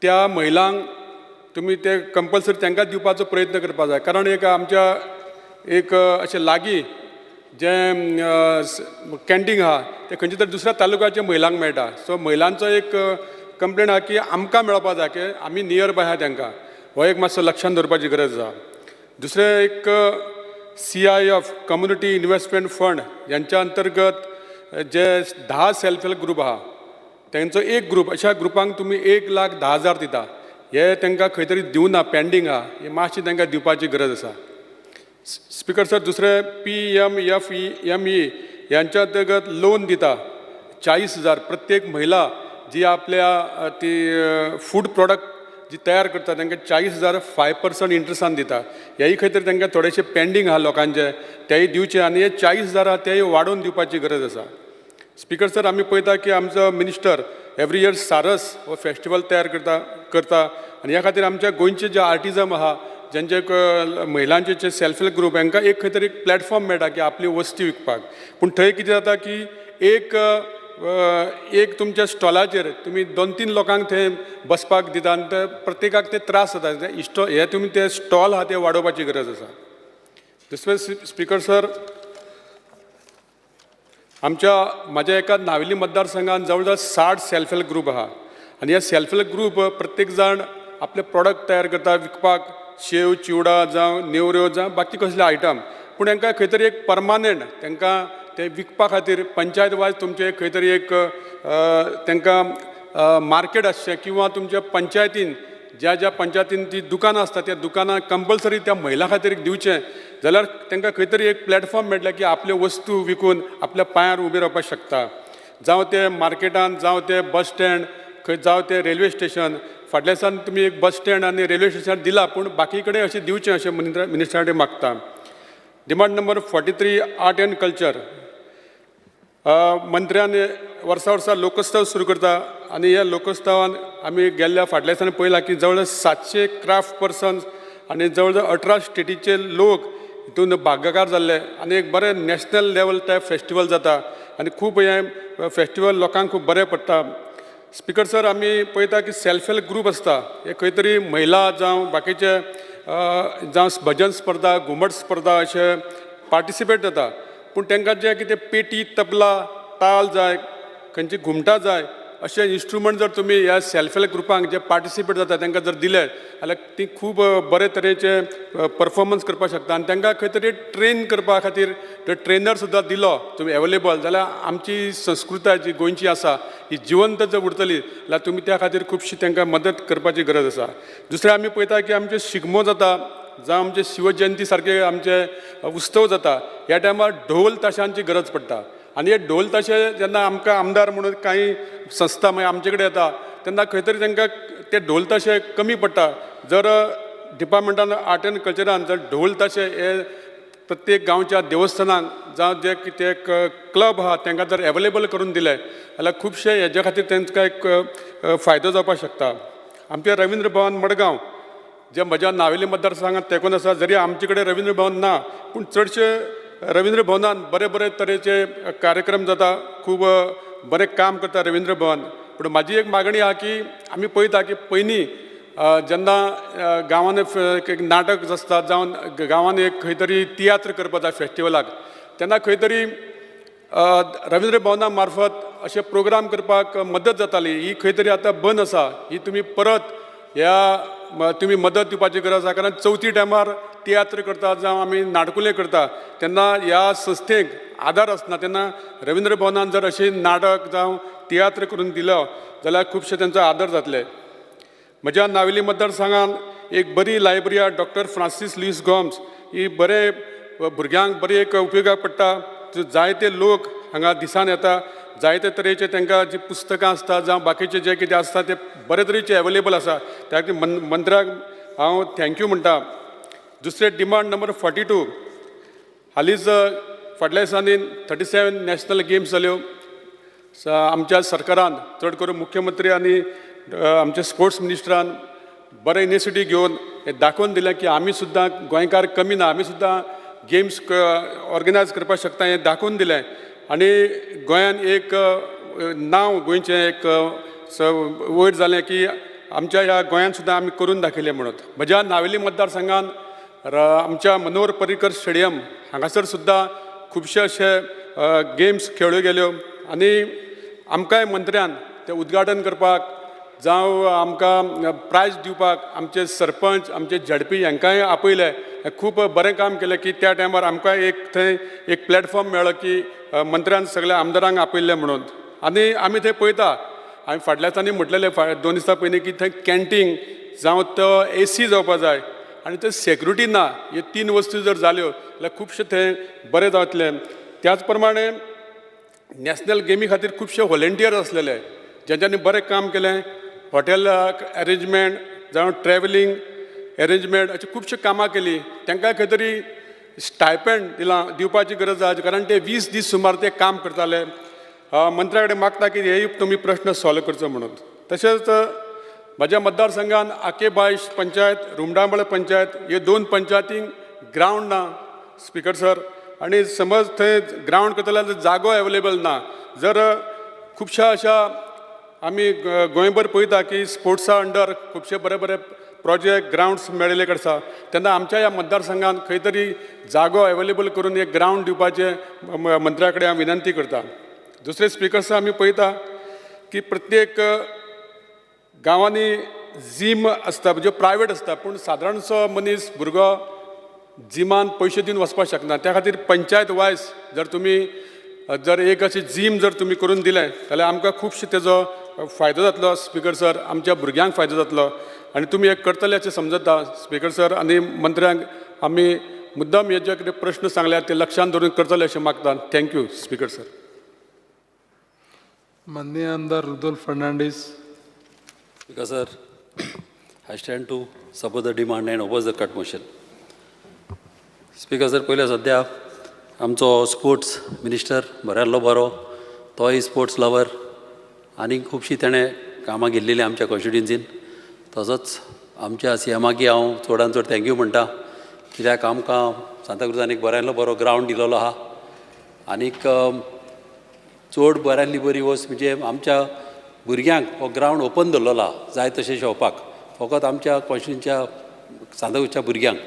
त्या महिलांक तुमी ते कंपल्सरी तांकां दिवपाचो प्रयत्न करपा जाय. कारण एक आमच्या एक अशें लागीं जें कॅन्टीन आहा तें खंयच्या तरी दुसऱ्या तालुक्याच्या महिलांक मेळटा. सो महिलांचो एक कंप्लेंट आहा की आमकां मेळपा जाय की आमी नियर बाय आहा तांकां. हो एक मातसो लक्षांत दवरपाची गरज आसा. दुसरें एक CIF कम्युनिटी इन्वेस्टमेंट फंड यांच्या अंतर्गत जे 10 सेल्फ हेल्प ग्रूप आहा तांचो एक ग्रूप अशा ग्रुपांक तुमी 1,10,000 दिता. हे तांकां खंय तरी दिवना, पेंडींग आहा. हे मातशी तांकां दिवपाची गरज आसा. स्पीकर सर, दुसरें PMFEME यांच्या अंतर्गत लोन दिता 40,000 प्रत्येक महिला जी आपल्या ती फूड प्रॉडक्ट जी तयार करता तांकां 40,000 5% इंट्रस्टान दिता. हेय खंय तरी तांकां थोडेशें पेंडींग आहा लोकांचे, तेय दिवचे आनी हे 40,000 तेय वाडोवन दिवपाची गरज आसा. स्पीकर सर, आमी पळयता की आमचो मिनिस्टर एवरी इयर सारस हो फेस्टिवल तयार करता आनी ह्या खातीर आमच्या गोंयचे जे आर्टिजम आहा ज्यांचे महिलांचे जे सेल्फ हेल्प ग्रूप हांकां एक खंय तरी एक प्लॅटफॉर्म मेळटा की आपली वस्ती विकपाक. पूण थंय कितें जाता की एक तुमच्या स्टॉलाचेर तुमी 2-3 लोकांक थंय बसपाक दिता आनी ते प्रत्येकाक ते त्रास जाता. हे तुमी ते स्टॉल आहा ते वाडोवपाची गरज आसा. दुसरें स्पीकर सर, म्हाज्या एका नावेली मतदारसंघात जवळ 60 सेल्फ हेल्प ग्रूप आहा आनी हे सेल्फ हेल्प ग्रूप प्रत्येक जाण आपले प्रॉडक्ट तयार करता विकपाक शेव चिवडा जावं नेवऱ्यो जावं बाकी कसले आयटम पूण तांकां खंय तरी एक परमानंट तांकां ते विकपा खातीर पंचायत वायज तुमचे खंय तरी एक तांकां मार्केट आसचें किंवा तुमच्या पंचायतीन ज्या ज्या पंचायतीन ती दुकानां आसता त्या दुकानां कंपल्सरी त्या महिला खातीर दिवचें जाल्यार तांकां खंय तरी एक प्लॅटफॉर्म मेळटलें की आपल्यो वस्तू विकून आपल्या पांयार उबे रावपाक शकता जावं ते मार्केटान जावं ते बस स्टँड खंय जावं ते रेल्वे स्टेशन फाटल्या दिसान तुमी एक बस स्टँड आनी रेल्वे स्टेशन दिला पूण बाकी कडेन अशें दिवचें अशें मिनिस्टरा कडेन मागता. Demand number 43 art and culture. मंत्र्यान वर्सा वर्सा लोकोत्सव सुरू करता आनी ह्या लोकोत्सवान आमी गेल्ल्या फाटल्या दिसांनी पळयलां की जवळ 700 क्राफ्ट पर्सन्स आनी जवळ जवळ 18 स्टेटीचे लोक हितून भागकार जाल्ले आनी एक बरें नॅशनल लेवल टायप फेस्टिवल जाता आनी खूब हें फेस्टिवल लोकांक खूब बरें पडटा. स्पिकर सर आमी पळयता की सेल्फ हेल्प ग्रूप आसता हे खंय तरी महिला जावं बाकीचे जावं भजन स्पर्धा घुमट स्पर्धा अशे पार्टिसिपेट जाता पूण तांकां जें कितें पेटी तबला ताल जाय खंयची घुमटां जाय अशे इन्स्ट्रुमेंट जर तुमी ह्या सेल्फ हेल्प ग्रुपांक जे पार्टिसिपेट जाता तांकां जर दिले जाल्यार ती खूब बरे तरेचे परफॉर्मन्स करपाक शकता आनी तांकां खंय तरी ट्रेन करपा खातीर तो ट्रेनर सुद्दां दिलो तुमी अवेलेबल जाल्यार आमची संस्कृताय जी गोंयची आसा ही जिवंत जर उरतली जाल्यार तुमी त्या खातीर खुबशी तांकां मदत करपाची गरज आसा. दुसरें आमी पळयता की आमचे शिगमो जाता जावं आमचे शिवजयंती सारके आमचे उत्सव जाता ह्या टायमार ढोल ताशांची गरज पडटा आनी हे ढोल ताशे जेन्ना आमकां आमदार म्हणून कांय संस्था मागीर आमचे कडेन येता तेन्ना खंय तरी तांकां ते ढोल ताशे कमी पडटा. जर डिपार्टमेंटान आर्ट एंड कल्चरान जर ढोल ताशे हे प्रत्येक गांवच्या देवस्थानांक जावं जे कितें क्लब आहा तांकां जर एवेलेबल करून दिले जाल्यार खुबशे हेजे खातीर तांकां एक फायदो जावपाक शकता. आमचे रवींद्र भवन मडगांव जे म्हज्या नावेली मतदारसंघात तेंकून आसा जरी आमचे कडेन रवींद्र भवन ना पूण चडशे रवींद्र भवनान बरे बरे तरेचे कार्यक्रम जाता खूब बरें काम करता रवींद्र भवन. पूण म्हाजी एक मागणी आहा की आमी पळयता की पयलीं जेन्ना गांवांत एक नाटक आसता जावं गांवांत एक खंय तरी तियात्र करपाक जाय फेस्टिवलाक तेन्ना खंय तरी रवींद्र भवना मार्फत अशे प्रोग्राम करपाक मदत जाताली ही खंय तरी आतां बंद आसा ही तुमी परत ह्या तुमी मदत दिवपाची गरज आसा कारण चवथी टायमार तियात्र करता जावं आमी नाटकुलें करता तेन्ना ह्या संस्थेक आदार आसना तेन्ना रवींद्र भवनान जर अशें नाटक जावं तियात्र करून दिलो जाल्यार खुबशे तांचो आदर जातले. म्हज्या नावेली मतदारसंघान एक बरी लायब्ररी आहा डॉक्टर फ्रांसीस लुईस गॉम्स ही बरे भुरग्यांक बरी एक उपयोगाक पडटा जायते लोक हांगा दिसान येता जायते तरेचे तांकां जी पुस्तकां आसता जावं बाकीचे जे कितें आसता ते बरे तरेचे एवेलेबल आसा त्या खातीर मंत्र्याक हांव थँक्यू म्हणटा. दुसरे डिमांड नंबर 42 हालींच फाटल्या दिसांनी 37 नॅशनल गेम्स जाल्यो आमच्या सरकारान चड करून मुख्यमंत्री आनी आमच्या स्पोर्ट्स मिनिस्टरान बरे इनिशिएटीव घेवन हे दाखोवन दिलें की आमी सुद्दां गोंयकार कमी ना आमी सुद्दां गेम्स ऑर्गनायज करपाक शकता हें दाखोवन दिलें आनी गोंयान एक नांव गोंयचें एक वयर जालें की आमच्या ह्या गोंयान सुद्दां आमी करून दाखयलें म्हणून. म्हज्या नावेली मतदारसंघान आमच्या मनोहर पर्रीकर स्टेडियम हांगासर सुद्दां खुबशे अशे गेम्स खेळ्ळ्यो गेल्यो आनी आमकांय मंत्र्यान तें उद्घाटन करपाक जावं आमकां प्रायज दिवपाक आमचे सरपंच आमचे झडपी हांकांय आपयले खूब बरें काम केलें की त्या टायमार आमकां एक थंय एक प्लॅटफॉर्म मेळ्ळो की मंत्र्यान सगळ्या आमदारांक आपयल्लें म्हणून. आनी आमी थंय पळयता हांवें फाटल्या दिसांनी म्हटलेलें 2 दिसां पयलीं की थंय कॅन्टीन जावं तो AC जावपाक जाय आनी थंय सेक्युरिटी ना ह्यो 3 वस्तू जर जाल्यो जाल्यार खुबशे थंय बरें जातलें. त्याच प्रमाणे नॅशनल गेमी खातीर खुबशे व्हॉलेंटियर आसलेले जेंच्यांनी बरें काम केलें हॉटेल अरेंजमेंट जावं ट्रॅव्हलिंग अरेंजमेंट अशी खुबशी कामां केली तांकां खंय तरी स्टायपेंड दिवपाची गरज आहा कारण ते 20 दीस सुमार ते काम करताले. मंत्र्या कडेन मागता की हेय तुमी प्रश्न सॉल्व करचो म्हणून. तशेंच म्हज्या मतदारसंघान आकेबायश पंचायत रुमडांबळ पंचायत ह्यो 2 पंचायतींक ग्रावंड ना स्पिकर सर आनी समज थंय ग्रावंड करतले जाल्यार जागो एवेलेबल ना. जर खुबशा अशा आमी गोंयभर पळयता की स्पोर्ट्सा अंडर खुबशे बरे बरे प्रोजेक्ट ग्रावंड्स मेळिल्ले आसा तेन्ना आमच्या ह्या मतदारसंघान खंय तरी जागो एवेलेबल करून एक ग्रावंड दिवपाचे मंत्र्या कडेन हांव विनंती करता. दुसरे स्पिकर्स आमी पळयता की प्रत्येक गांवांनी जीम आसता म्हणजे प्रायवेट आसता पूण सादारणसो मनीस भुरगो जिमान पयशे दिवन वचपाक शकना. त्या खातीर पंचायत वायज जर तुमी जर एक अशी जीम जर तुमी करून दिलें जाल्यार आमकां खुबशे तेजो फायदो जातलो स्पीकर सर, आमच्या भुरग्यांक फायदो जातलो आनी तुमी एक करतले अशें समजता स्पीकर सर. आनी मंत्र्यांक आमी मुद्दाम हे जे कितें प्रश्न सांगल्यात ते लक्षांत धरून करतले अशें मागता. Thank you speaker sir. माननीय आमदार Rudolf Fernandes. Because sir, I stand to support the demand and oppose the cut motion. Speaker sir, पहिले सध्या आमचो स्पोर्ट्स मिनिस्टर बऱ्यालो बरो, तोय स्पोर्ट्स लवर आनी खुबशीं तेणें कामां केल्लीं आमच्या कॉन्स्टिट्युन्सीन. तसोच आमच्या सीएमाकी हांव चडांत चड थँक्यू म्हणटा, कित्याक आमकां सांताक्रुजान एक बऱ्यालो बरो ग्रावंड दिलेलो आहा आनीक चड बऱ्यांतली बरी वस्त म्हणजे आमच्या भुरग्यांक हो ग्रावंड ओपन दवरलेलो आहा जाय तशें शेवपाक, फकत आमच्या कॉन्स्टिट्युन्सीच्या सांताक्रुजच्या भुरग्यांक.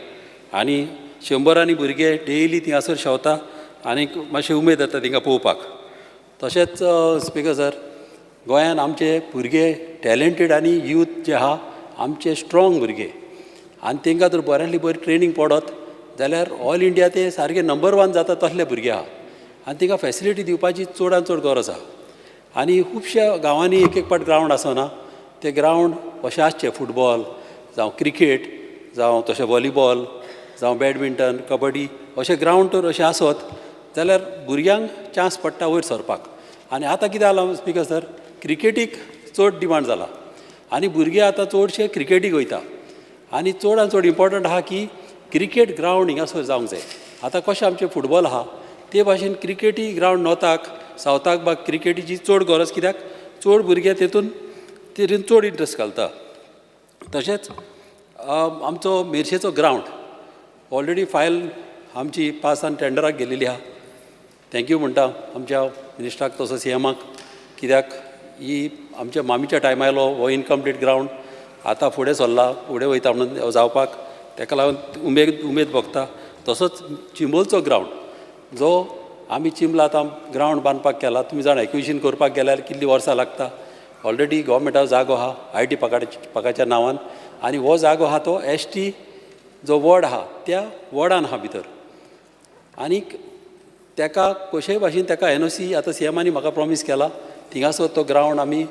आनी 100 भुरगे डेली थिंगासर शेवता आनीक मातशें उमेद येता तिंगा पळोवपाक. तशेंच स्पीकर सर, गोंयान आमचे भुरगे टॅलंटेड आनी यूथ जे आहा आमचे स्ट्रॉंग भुरगे आनी तांकां जर बऱ्यांतली बरी ट्रेनींग पडत जाल्यार ऑल इंडिया ते सारके नंबर 1 जाता तसले भुरगे आहा आनी तांकां फॅसिलिटी दिवपाची चडांत चड गरज आहा. आनी खुबश्या गांवांनी एक पाट ग्रावंड आसना, ते ग्रावंड अशें आसचे फुटबॉल जावं क्रिकेट जावं तशें व्हॉलीबॉल जावं बॅडमिंटन कबड्डी अशें ग्रावंड तर अशें आसत जाल्यार भुरग्यांक चान्स पडटा वयर सरपाक. आनी आतां कितें जालां स्पीकर सर, क्रिकेटीक चड डिमांड जाला आनी भुरगे आतां चडशे क्रिकेटीक वयता आनी चडांत चड इम्पॉर्टंट आहा की क्रिकेट ग्रावंड हिंगासर जावंक जाय. आतां कशें आमचें फुटबॉल आहा ते भाशेन क्रिकेटी ग्रावंड नॉर्थाक सावथाक बा क्रिकेटीची चड गरज, कित्याक चड भुरगे तेतून चड इंट्रस्ट घालता. तशेंच आमचो मेर्शेचो ग्रावंड ऑलरेडी फायल आमची पास आनी टेंडराक गेलेली आहा. थँक्यू म्हणटा आमच्या मिनिस्टराक तसो सीएमाक, कित्याक ही आमच्या मामीच्या टायमालो हो इनकम्प्लीट ग्रावंड आतां फुडें सरला, फुडें वयता म्हणून जावपाक, ताका लागून उमेद भोगता. तसोच चिंबोलचो ग्रावंड जो आमी चिंबला आतां ग्रावंड बांदपाक केला. तुमी जाणा एक्विजिशन करपाक गेल्यार कितलीं वर्सां लागता. ऑलरेडी गव्हर्मेंटाचो जागो आहा IIT पगाच्या नांवान आनी हो जागो आहा तो ST जो वॉर्ड आहा त्या वॉर्डान आहा भितर आनीक ताका कशेय भाशेन ताका NOC आतां सीएमानी म्हाका प्रॉमीस केला थिंगासर तो ग्रावंड आमी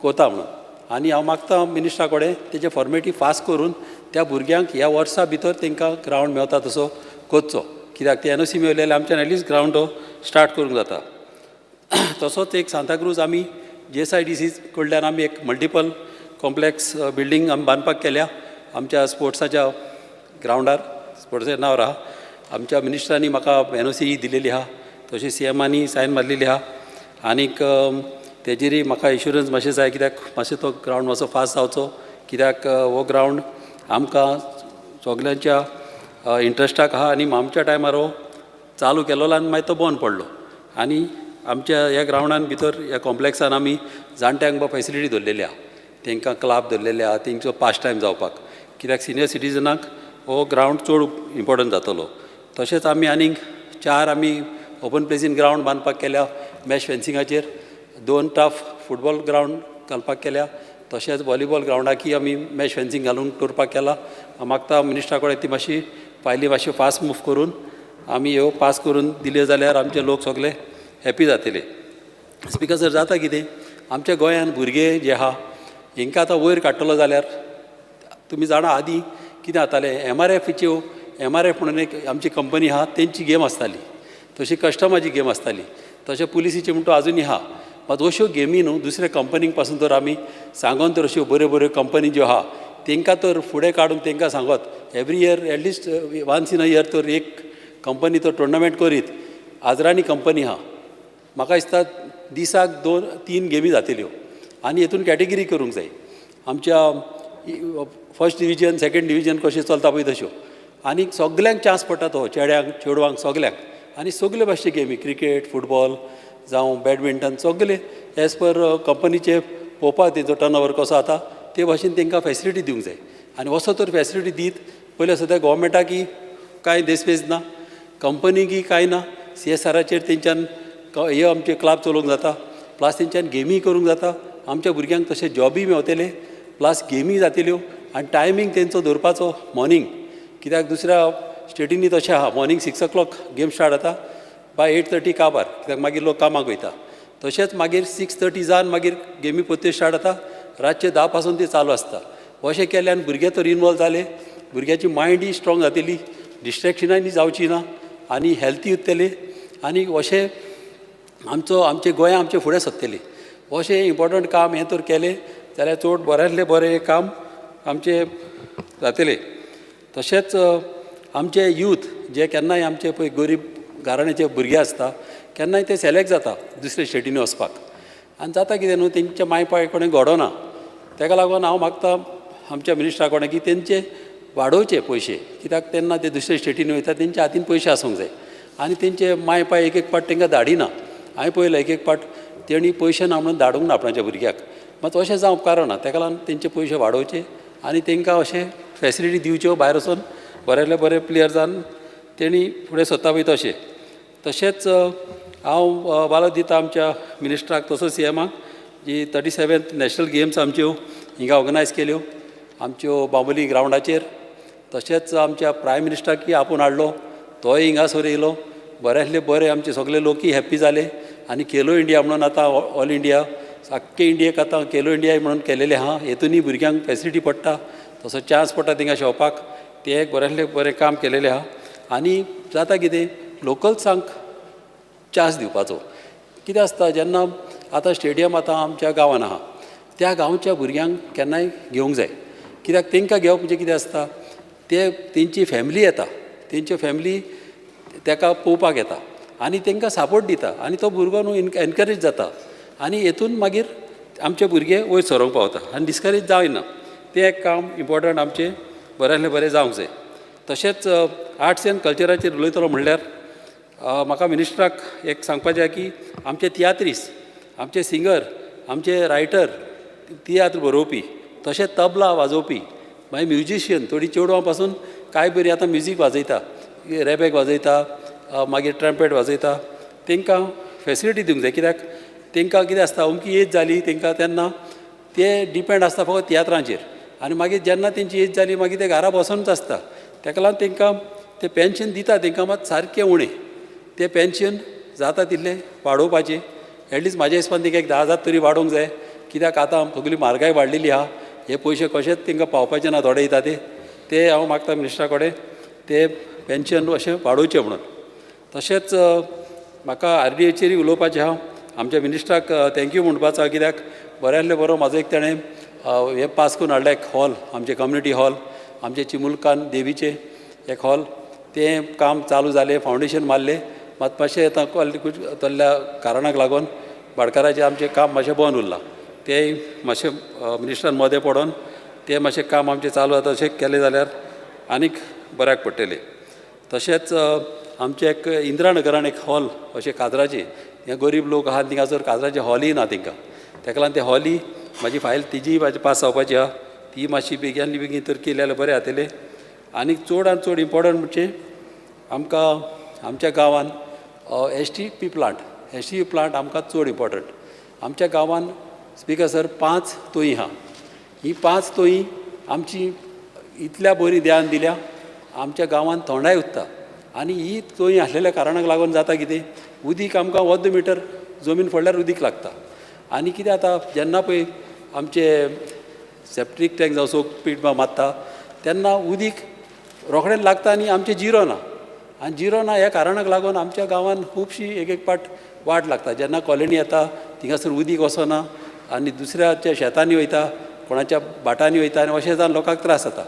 कोता म्हणून. आनी हांव मागता मिनिस्टरा कडेन तेजे फॉर्मेलिटी फास्ट करून त्या भुरग्यांक ह्या वर्सा भितर तांकां ग्रावंड मेवता तसो कोचचो, कित्याक ते NOC मेवले जाल्यार आमच्यान एटलिस्ट ग्रावंड तो स्टार्ट करूंक जाता. तसोच एक सांताक्रूज आमी JSIDC कडल्यान आमी एक मल्टिपल कॉम्प्लेक्स बिल्डींग आमी बांदपाक केल्या आमच्या स्पोर्ट्साच्या ग्रावंडार, स्पोर्ट्साचें नांव आहा. आमच्या मिनिस्टरांनी म्हाका NOC दिलेली आहा, तशी सीएमानी सायन मारलेली आहा आनीक तेजेरय म्हाका इन्शुरन्स मातशें जाय, कित्याक मातशें तो ग्रावंड मातसो फास्ट जावचो, कित्याक हो ग्रावंड आमकां सगल्यांच्या इंट्रस्टाक आहा आनी आमच्या टायमार हो चालू केलोलो आनी मागीर तो बंद पडलो. आनी आमच्या ह्या ग्रावंडान भितर ह्या कॉम्प्लेक्सान आमी जाणट्यांक फॅसिलिटी दवरलेली आहा, तांकां क्लब दवरलेले आहा तेंचो पास टायम जावपाक, कित्याक सिनियर सिटीजनाक हो ग्रावंड चड इम्पॉर्टंट जातलो. तशेंच आमी आनीक 4 आमी ओपन प्लेसीन ग्रावंड बांदपाक केल्या मॅच फेन्सिंगाचेर, 2 टफ फुटबॉल ग्रावंड घालपाक केल्या, तशेंच व्हॉलीबॉल ग्रावंडाकी आमी मॅच फेन्सिंग घालून दवरपाक केला. मागता मिनिस्टरा कडेन ती मातशी फायली मातशी फास्ट मूव करून आमी ह्यो पास करून दिल्यो जाल्यार आमचे लोक सगळे हॅपी जातले. स्पीकर सर, जाता कितें आमच्या गोंयान भुरगे जे आहा हांकां आतां वयर काडटलो जाल्यार तुमी जाणा आदीं कितें जातालें MRF म्हणून एक आमची कंपनी आहा तेंची गेम आसताली, तशी कस्टमाची गेम आसताली, तशें पुलिसीची म्हणटा आजुनी आहा. मात अश्यो गेमी न्हू दुसऱ्या कंपनीक पासून तर आमी सांगोन तर अश्यो बऱ्यो बऱ्यो कंपनी ज्यो आहा तांकां तर फुडें काडून तांकां सांगत every year at least once in a year तर एक कंपनी तो टुर्नामेंट करीत. आजरानी कंपनी आहा, म्हाका दिसता दिसाक 2-3 गेमी जातल्यो आनी हेतून कॅटेगरी करूंक जाय. आमच्या फर्स्ट डिविजन सेकंड डिविजन कशें चलता पळय तश्यो आनी सगल्यांक चान्स पडटा तो, चेड्यांक चेडवांक सगल्यांक. आनी सगल्यो भाशेचे गेमी क्रिकेट फुटबॉल जावं बॅडमिंटन सगळे एज पर कंपनीचे पळोवपाक तेंचो टर्न ओवर कसो जाता ते भाशेन तांकां फॅसिलिटी दिवंक जाय. आनी असो तर फॅसिलिटी दीत पयले सद्या गोवोरमेंटाकी कांय देस्पेस ना, कंपनीकी कांय ना, CSRचेर तेंच्यान हे आमचे क्लब चलोवंक जाता, प्लस तेंच्यान गेमी करूंक जाता, आमच्या भुरग्यांक तशें जॉबूय मेवतले प्लस गेमी जातल्यो आनी टायमींग तेंचो दवरपाचो मॉर्निंग, कित्याक दुसऱ्या स्टेटींनी तशें आहा मॉर्निंग 6 o'clock गेम स्टार्ट जाता, बाय 8:30 काबार, कित्याक मागीर लोक कामाक वयता. तशेंच मागीर 6:30 जावन मागीर गेमी परत्यो स्टार्ट जाता, रातचे 10 पासून ती चालू आसता. अशें केल्यान भुरगे तर इनवॉल्व जाले, भुरग्याची मायंडूय स्ट्रॉंग जातली, डिस्ट्रॅक्शनाय जावची ना आनी हेल्थी उरतले आनी अशें आमचे गोंय आमचे फुडें सरतले. अशें इम्पॉर्टंट काम हें तर केलें जाल्यार चड बऱ्यांतलें बरें काम आमचें जातलें. तशेंच आमचे यूथ जे केन्नाय आमचे पळय गरीब घराण्याचे भुरगे आसता केन्नाय ते सेलेक्ट जाता दुसरे स्टेटींनी वचपाक, आनी जाता कितें न्हू तेंचे माय पाय कोणें घडोना. ताका लागून हांव मागतां आमच्या मिनिस्टरा कोणें की तेंचे वाडोवचे पयशे, कित्याक तेन्ना ते दुसरे स्टेटींनी वयता तेंच्या हातीन पयशे आसूंक जाय आनी तेंचे माय पाय एक पाट तांकां धाडिना. हांवें पळयलें एक पाट तेणी पयशे ना म्हणून धाडूंक ना आपणाच्या भुरग्याक, मात अशें जावंक उपकारना. ताका लागून तेंचे पयशे वाडोवचे आनी तांकां अशें फॅसिलिटी दिवच्यो भायर वचून बऱ्यांतले बरे प्लेयर जावन तेणी फुडें सरता पळय तशें. तशेंच हांव वालो दिता आमच्या मिनिस्टराक तसो CMाक जी 37th नॅशनल गेम्स आमच्यो हिंगा ऑर्गनायज केल्यो आमच्यो बांबोली ग्रावंडाचेर. तशेंच आमच्या प्रायम मिनिस्टराकय आपूण हाडलो, तोय हिंगासर येयलो. बऱ्यांतले बरे आमचे सगळे लोकय हॅप्पी जाले आनी खेलो इंडिया म्हणून आतां ऑल इंडिया आख्खे इंडियेक आतां खेलो इंडिया म्हणून केलेलें आहा. हेतूनय भुरग्यांक फॅसिलिटी पडटा, तसो चान्स पडटा थिंगा खेळपाक. तें एक बऱ्यांतलें बरें काम केलेलें आहा. आनी जाता कितें लोकल्सांक चान्स दिवपाचो. कितें आसता जेन्ना आतां स्टेडियम आतां आमच्या गांवांत आहा, त्या गांवच्या भुरग्यांक केन्नाय घेवंक जाय, कित्याक तांकां घेवप म्हणजे कितें आसता तेंची फॅमिली येता, तेंच्यो फॅमिली ताका पळोवपाक येता आनी तांकां सपोर्ट दिता आनी तो भुरगो न्हू एनकरेज जाता आनी हेतून मागीर आमचे भुरगे वयर सरोंक पावता आनी डिस्करेज जायना. तें एक काम इम्पॉर्टंट आमचें बऱ्यांतलें बरें जावंक जाय. तशेंच आर्ट्स एंड कल्चराचेर उलयतलो म्हणल्यार म्हाका मिनिस्टराक एक सांगपाचें आसा की आमचे तियात्रीस, आमचे सिंगर, आमचे रायटर, तियात्र बरोवपी, तशेंच तबला वाजोवपी, मागीर म्युजिशियन, थोडीं चेडवां पासून कांय बरी आतां म्युजीक वाजयता, रॅबॅक वाजयता, मागीर ट्रम्पेट वाजयता. तांकां फॅसिलिटी दिवंक जाय, कित्याक तांकां कितें आसता अमकी एज जाली तांकां तेन्ना ते डिपेंड आसता फकत तियात्रांचेर आनी मागीर जेन्ना तेंची एज जाली मागीर ते घरा बसोनच आसता. ताका लागून तांकां तें पेन्शन दिता तांकां मात सारकें उणें. तें पेन्शन जाता तितलें वाडोवपाचें. एटलिस्ट म्हाज्या हिसपान तांकां एक 10,000 तरी वाडोवंक जाय, कित्याक आतां सगळी म्हारगाय वाडलेली आहा. हे पयशे कशेंच तांकां पावपाचे ना, थोडे येता ते हांव मागता मिनिस्टरा कडेन ते पेन्शन अशें वाडोवचें म्हणून. तशेंच म्हाका RDAचेरूय उलोवपाचें आहा. आमच्या मिनिस्टराक थँक्यू म्हणपाचो आहा, कित्याक बऱ्यांतले बरो म्हाजो एक तेणें हे पास करून हाडला एक हॉल, आमचे कम्युनिटी हॉल, आमचे चिमुलकान देवीचे एक हॉल. तें काम चालू जालें, फावंडेशन मारलें, मात मातशें आतां तल्ल्या कारणाक लागून भाटकाराचें आमचें काम मातशें बंद उरलां. तेंय मातशें मिनिस्टरान मदें पडोन तें मातशें काम आमचें चालू जाता अशें केलें जाल्यार आनीक बऱ्याक पडटलें. तशेंच आमचें एक इंदिरानगरान एक हॉल अशें काजराचें, हे गरीब लोक आहा थिंगासर काजराचें हॉलूय ना तांकां. ताका लागून तें हॉली म्हाजी फायल तिजीय म्हाजी पास जावपाची आहा, ती मातशी बेगीन बेगीन तर केली जाल्यार बरें जातलें. आनी चड इम्पॉर्टंट म्हणजे आमकां आमच्या गांवांत STP प्लांट आमकां चड इम्पॉर्टंट. आमच्या गांवांत स्पीकर सर 5 तोंय आहा. ही 5 तोंय आमची इतल्या बरी ध्यान दिल्या आमच्या गांवांत थोंडाय उरता आनी ही तोंय आसलेल्या कारणाक लागून जाता कितें उदीक आमकां 1 मिटर जमीन फोडल्यार उदीक लागता. आनी कितें जाता जेन्ना पळय आमचे सेप्टीक टँक जावं सोक पीट मारता तेन्ना उदीक रोखडेंच लागता आनी आमचें जिरो ना. आनी जिरो ना ह्या कारणाक लागून आमच्या गांवांत खुबशी एक पाट वाट लागता. जेन्ना कॉलनी येता थिंगासर उदीक वचना आनी दुसऱ्याच्या शेतांनी वयता, कोणाच्या भाटांनी वयता आनी अशें जावन लोकांक त्रास जाता.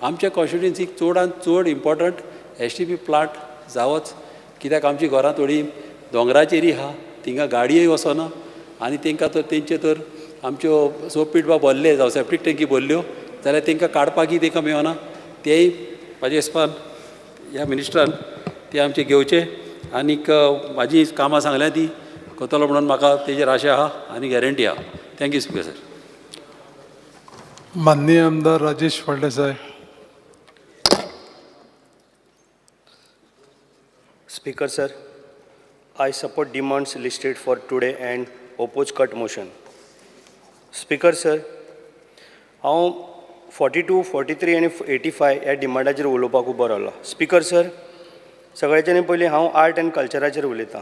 आमच्या कॉन्स्टिट्युएन्सीक चडांत चड इम्पॉर्टंट STP प्लांट जावोच, कित्याक आमची घरां थोडीं दोंगराचेरूय आहा, थिंगा गाडयोय वचना आनी तांकां तर तेंचे तर आमच्यो सोप पीट भरले जावं सेप्टीक टँकी भरल्यो जाल्यार तांकां काडपाकय तांकां मेळना. तेय म्हाज्या हिसपान ह्या मिनिस्टरान ते आमचे घेवचे आनीक म्हाजी कामां सांगल्यां ती करतलो म्हणून म्हाका तेजेर आशा आहा आनी गॅरंटी आहा. Thank you speaker sir. माननीय आमदार Rajesh Phaldesai. Speaker sir, I support demands listed for today and oppose cut motion. Speaker sir, हांव 42, 43 आनी 85 ह्या डिमांडाचेर उलोवपाक उबो रावलो. स्पिकर सर, सगळ्याच्यानी पयलीं हांव आर्ट एंड कल्चराचेर उलयतां.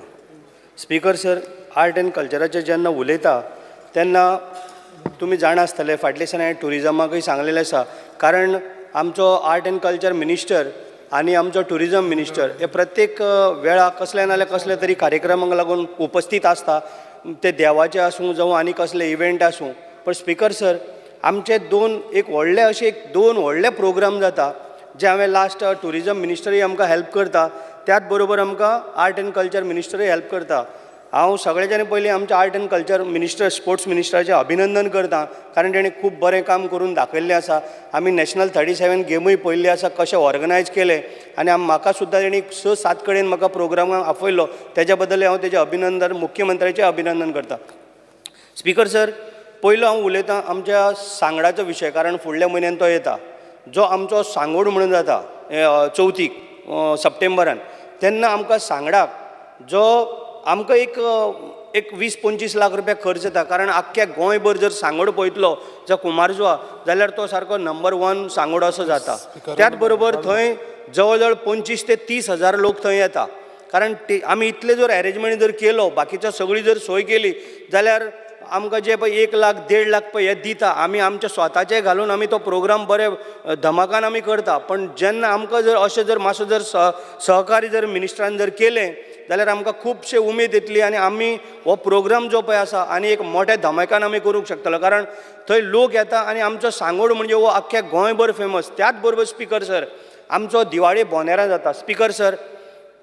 स्पिकर सर, आर्ट एंड कल्चराचेर जेन्ना उलयता तेन्ना तुमी जाणा आसतले फाटल्या दिसांनी हांवें टुरिजमाकूय सांगलेलें आसा, कारण आमचो आर्ट एंड कल्चर मिनिस्टर आनी आमचो टुरिजम मिनिस्टर हे प्रत्येक वेळार कसले नाल्यार कसले तरी कार्यक्रमाक लागून उपस्थित आसता. ते देवाचे आसूं जावं आनी कसले इव्हेंट आसूं. पण स्पिकर सर, आमचे एक दोन व्हडले प्रोग्राम जाता जे हांवें लास्ट टुरिजम मिनिस्टरूय आमकां हेल्प करता, त्याच बरोबर आमकां आर्ट एंड कल्चर मिनिस्टरूय हेल्प करता. हांव सगळ्यांच्यानी पयलीं आमच्या art and culture minister, sports मिनिस्टराचें अभिनंदन करता, कारण तेणें खूब बरें काम करून दाखयल्लें आसा. आमी नॅशनल 37 गेमूय पळयल्ली आसा, कशें ऑर्गनायज केले, आनी म्हाका सुद्दां तेणी 6-7 कडेन म्हाका प्रोग्रामाक आपयलो. तेज्या बद्दल हांव तेजें अभिनंदन, मुख्यमंत्र्याचें अभिनंदन करता. स्पिकर सर, पयलो हांव उलयतां आमच्या सांगडाचो विशय, कारण फुडल्या म्हयन्यान तो येता, जो आमचो सांगोड म्हणून जाता 4थीक सप्टेंबरान. तेन्ना आमकां सांगडाक जो आमकां एक 20-25 लाख रुपया खर्च येता, कारण आख्ख्या गोंयभर जर सांगोड पळयतलो जो कुमारजुवा, जाल्यार तो सारको नंबर 1 सांगोड असो जाता. त्याच बरोबर थंय जवळ जवळ 25 ते 30 हजार लोक थंय येता, कारण आमी इतले जर अरेंजमेंट जर केलो, बाकीच्यो सगळी जर सोय केली, जाल्यार आमकां जे पळय 1 लाख 1.5 लाख पळय हे दिता, आमी आमचे स्वताचे घालून आमी तो प्रोग्राम बरे धमाकान आमी करता. पण जेन्ना आमकां जर अशें जर मातसो जर सहकार्य जर मिनिस्टरान जर केलें, जाल्यार आमकां खुबशे उमेद येतली आनी आमी हो प्रोग्राम जो पळय आसा आनी एक मोठ्या धमाक्यान आमी करूंक शकतलो, कारण थंय लोक येता आनी आमचो सांगोड म्हणजे हो आख्ख्या गोंयभर फेमस. त्याच बरोबर स्पिकर सर, आमचो दिवाळी बोनेरां जाता. स्पिकर सर,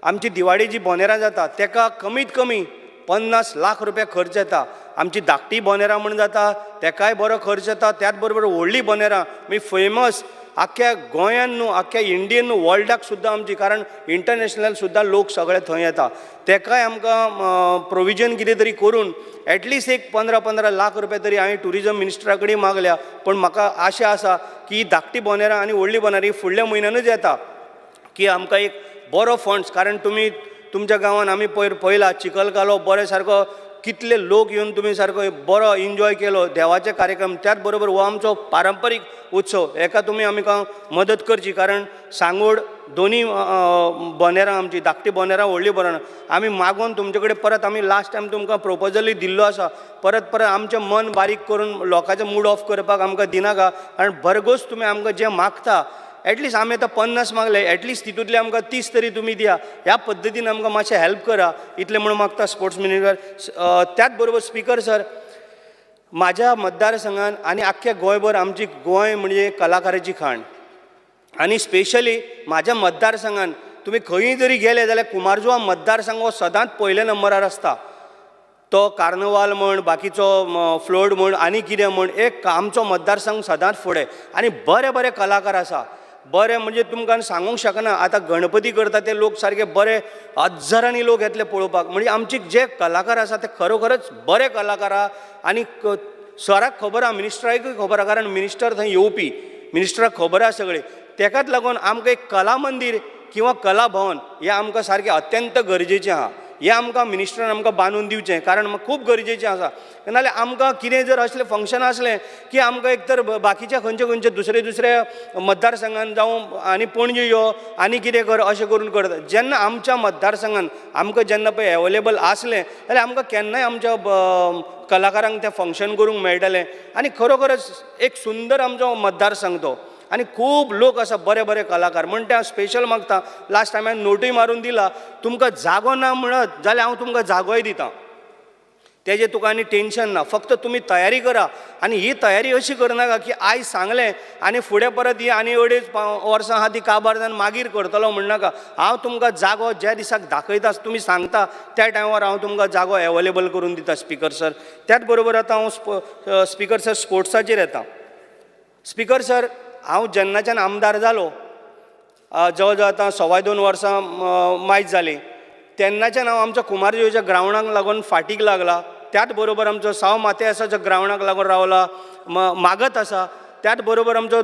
आमची दिवाळी जी बोनेरां जाता तेका कमीत कमी 50 लाख रुपया खर्च येता. आमची धाकटी बोनेरां म्हण जाता तेकाय बरो खर्च येता. त्याच बरोबर व्हडली बोनेरां म्हणजे फेमस आख्ख्या गोंयान न्हू, आख्ख्या इंडियेन न्हू, वर्ल्डाक सुद्दां आमची, कारण इंटरनॅशनल सुद्दां लोक सगळे थंय येता. तेकाय आमकां प्रोविजन कितें तरी करून एटलिस्ट एक 15 लाख रुपया तरी हांवें टुरिजम मिनिस्टरा कडेन मागल्या. पण म्हाका आशा आसा की धाकटी बोनेरां आनी व्हडली बोनेरां फुडल्या म्हयन्यानूच येता, की आमकां एक बरो फंड्स, कारण तुमी तुमच्या गांवान आमी पळयला चिखलकालो बरे सारको कितले लोक येवन तुमी सारको बरो एन्जॉय केलो, देवाचे कार्यक्रम. त्याच बरोबर हो आमचो पारंपारीक उत्सव, हेका तुमी आमकां मदत करची, कारण सांगोड दोनी बोनेरां आमची, धाकटी बोनेरां व्हडली बोनेरां आमी मागून तुमचे कडेन परत आमी लास्ट टायम तुमकां प्रोपोजलूय दिल्लो आसा. परत आमचें मन बारीक करून लोकांचो मूड ऑफ करपाक आमकां दिनाका, कारण भरघोस तुमी आमकां जें मागता, एटलिस्ट आमी आतां 50 मागले, एटलिस्ट तितूंतले आमकां 30 तरी तुमी दिया. ह्या पद्दतीन आमकां मातशें हेल्प करा, इतलें म्हणून मागता स्पोर्ट्स मिनिस्टर. त्याच बरोबर स्पिकर सर, म्हाज्या मतदारसंघान आनी आख्ख्या गोंयभर आमची गोंय म्हणजे कलाकाराची खाण, आनी स्पेशली म्हाज्या मतदारसंघान तुमी खंयी जरी गेले जाल्यार कुमारजुवा मतदारसंघ हो सदांच पयल्या नंबरार आसता. तो कार्नवाल म्हण, बाकीचो फ्लोट म्हण, आनी कितें म्हण, एक आमचो मतदारसंघ सदांच फुडें, आनी बरे बरे कलाकार आसा. बरे म्हणजे तुमकां सांगूंक शकना, आतां गणपती करता ते लोक सारके बरे हजारांनी लोक येतले पळोवपाक. म्हणजे आमचे जे कलाकार आसा ते खरोखरच बरे कलाकार आहा. आनी सराक खबर आहा, मिनिस्टराकूय खबर आहा, कारण मिनिस्टर थंय येवपी, मिनिस्टराक खबर आहा सगळें. तेकाच लागून आमकां एक कला मंदीर किंवा कला भवन हें आमकां सारकें अत्यंत गरजेचें आहा. हें आमकां मिनिस्टरान आमकां बांदून दिवचें, कारण खूब गरजेचें आसा. नाजाल्यार आमकां कितें जर असलें फंक्शन आसलें की आमकां एक तर बाकीच्या खंयचे दुसऱ्या मतदारसंघान जावं आनी पणजे यो आनी कितें कर अशें करून करता. जेन्ना आमच्या मतदारसंघान आमकां जेन्ना पळय एवेलेबल आसलें जाल्यार आमकां केन्नाय आमच्या कलाकारांक तें फंक्शन करूंक मेळटलें. आनी खरोखरच एक सुंदर आमचो मतदारसंघ तो, आनी खूब लोक आसा बरे बरे कलाकार. म्हण ते हांव स्पेशल मागता. लास्ट टायम हांवें नोटूय मारून दिला, तुमकां जागो ना म्हणत जाल्यार हांव तुमकां जागोय दितां, तेजें तुका आनी टेन्शन ना. फक्त तुमी तयारी करा, आनी ही तयारी अशी करनाका की आयज सांगलें आनी फुडें परत ही आनी 2.5 वर्सां आहा ती काबार जावन मागीर करतलो म्हणनाका. हांव तुमकां जागो ज्या दिसाक दाखयता तुमी सांगता त्या टायमार हांव तुमकां जागो एवेलेबल करून दिता स्पिकर सर. त्याच बरोबर आतां हांव स्पिकर सर स्पोर्ट्साचेर येता. स्पिकर सर, हांव जेन्नाच्यान आमदार जालो, जवळ जवळ आतां 2.25 वर्सां मायज जालीं, तेन्नाच्यान हांव आमच्या कुमारजुवेच्या ग्रावंडाक लागून फाटीक लागला. त्याच बरोबर आमचो साव माते आसा जो ग्रावंडाक लागून रावला, मागत आसा. त्याच बरोबर आमचो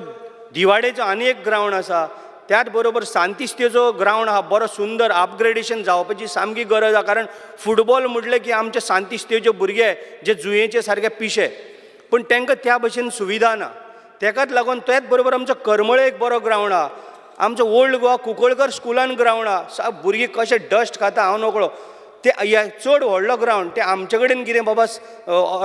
दिवाडेचो आनी एक ग्रावंड आसा. त्याच बरोबर सांतिस्तेचो ग्रावंड आहा, बरो सुंदर अपग्रेडेशन जावपाची सामकी गरज आहा, कारण फुटबॉल म्हटलें की आमचे सांतिस्तेचे भुरगे जे जुयेचे सारके पिशे, पूण तांकां त्या भशेन सुविधा ना. तेकाच लागून त्याच बरोबर आमचो करमळे एक बरो ग्रावंड आहा, आमचो ओल्ड गोवा कुंकळकर स्कुलान ग्रावंड आहा. भुरगीं कशे डस्ट खाता हांव नकळो. ते चड व्हडलो ग्रावंड ते आमचे कडेन कितें बाबा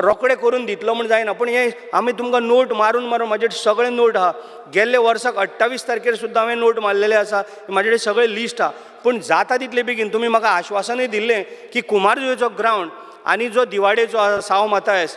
रोखडे करून दितलो म्हण जायना. पूण हे आमी तुमकां नोट मारून मारून म्हाजे सगळे नोट आहा. गेल्ले वर्साक 28 तारखेर सुद्दां हांवें नोट मारलेले आसा. म्हाजे कडेन सगळे लिस्ट आहा. पूण जाता तितले बेगीन तुमी म्हाका आश्वासनूय दिल्लें की कुमारजुंवेचो ग्रावंड आनी जो दिवाडेचो आसा साव मातायस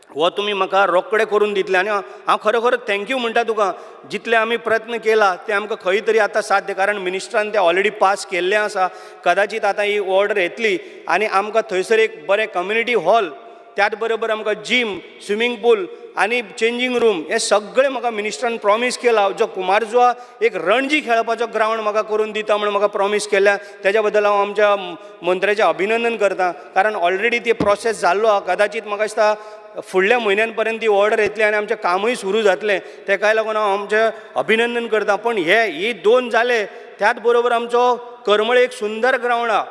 हो तुमी म्हाका रोखडे करून दितले. आनी हांव खरोखर थँक्यू म्हणटा तुका. जितले आमी प्रयत्न केला ते आमकां खंय तरी आतां साध्य, कारण मिनिस्टरान ते ऑलरेडी पास केल्लें आसा. कदाचित आतां ही ऑर्डर येतली आनी आमकां थंयसर एक बरें कम्युनिटी हॉल, त्याच बरोबर आमकां जिम, स्विमींग पूल आनी चेंजींग रूम हे सगळें म्हाका मिनिस्टरान प्रॉमीस केला. जो कुमारजुआ एक रणजी खेळपाचो ग्रावंड म्हाका करून दिता म्हणून म्हाका प्रॉमीस केल्या. तेज्या बद्दल हांव आमच्या मंत्र्याचें अभिनंदन करतां, कारण ऑलरेडी ती प्रोसेस जाल्लो आहा. कदाचित म्हाका दिसता फुडल्या म्हयन्यान पर्यंत ती ऑर्डर येतली आनी आमचें कामूय सुरू जातलें. तेकाय लागून हांव आमचें अभिनंदन करतां. पण ही दोन जाले, त्याच बरोबर आमचो करमळे एक सुंदर ग्रावंड आहा.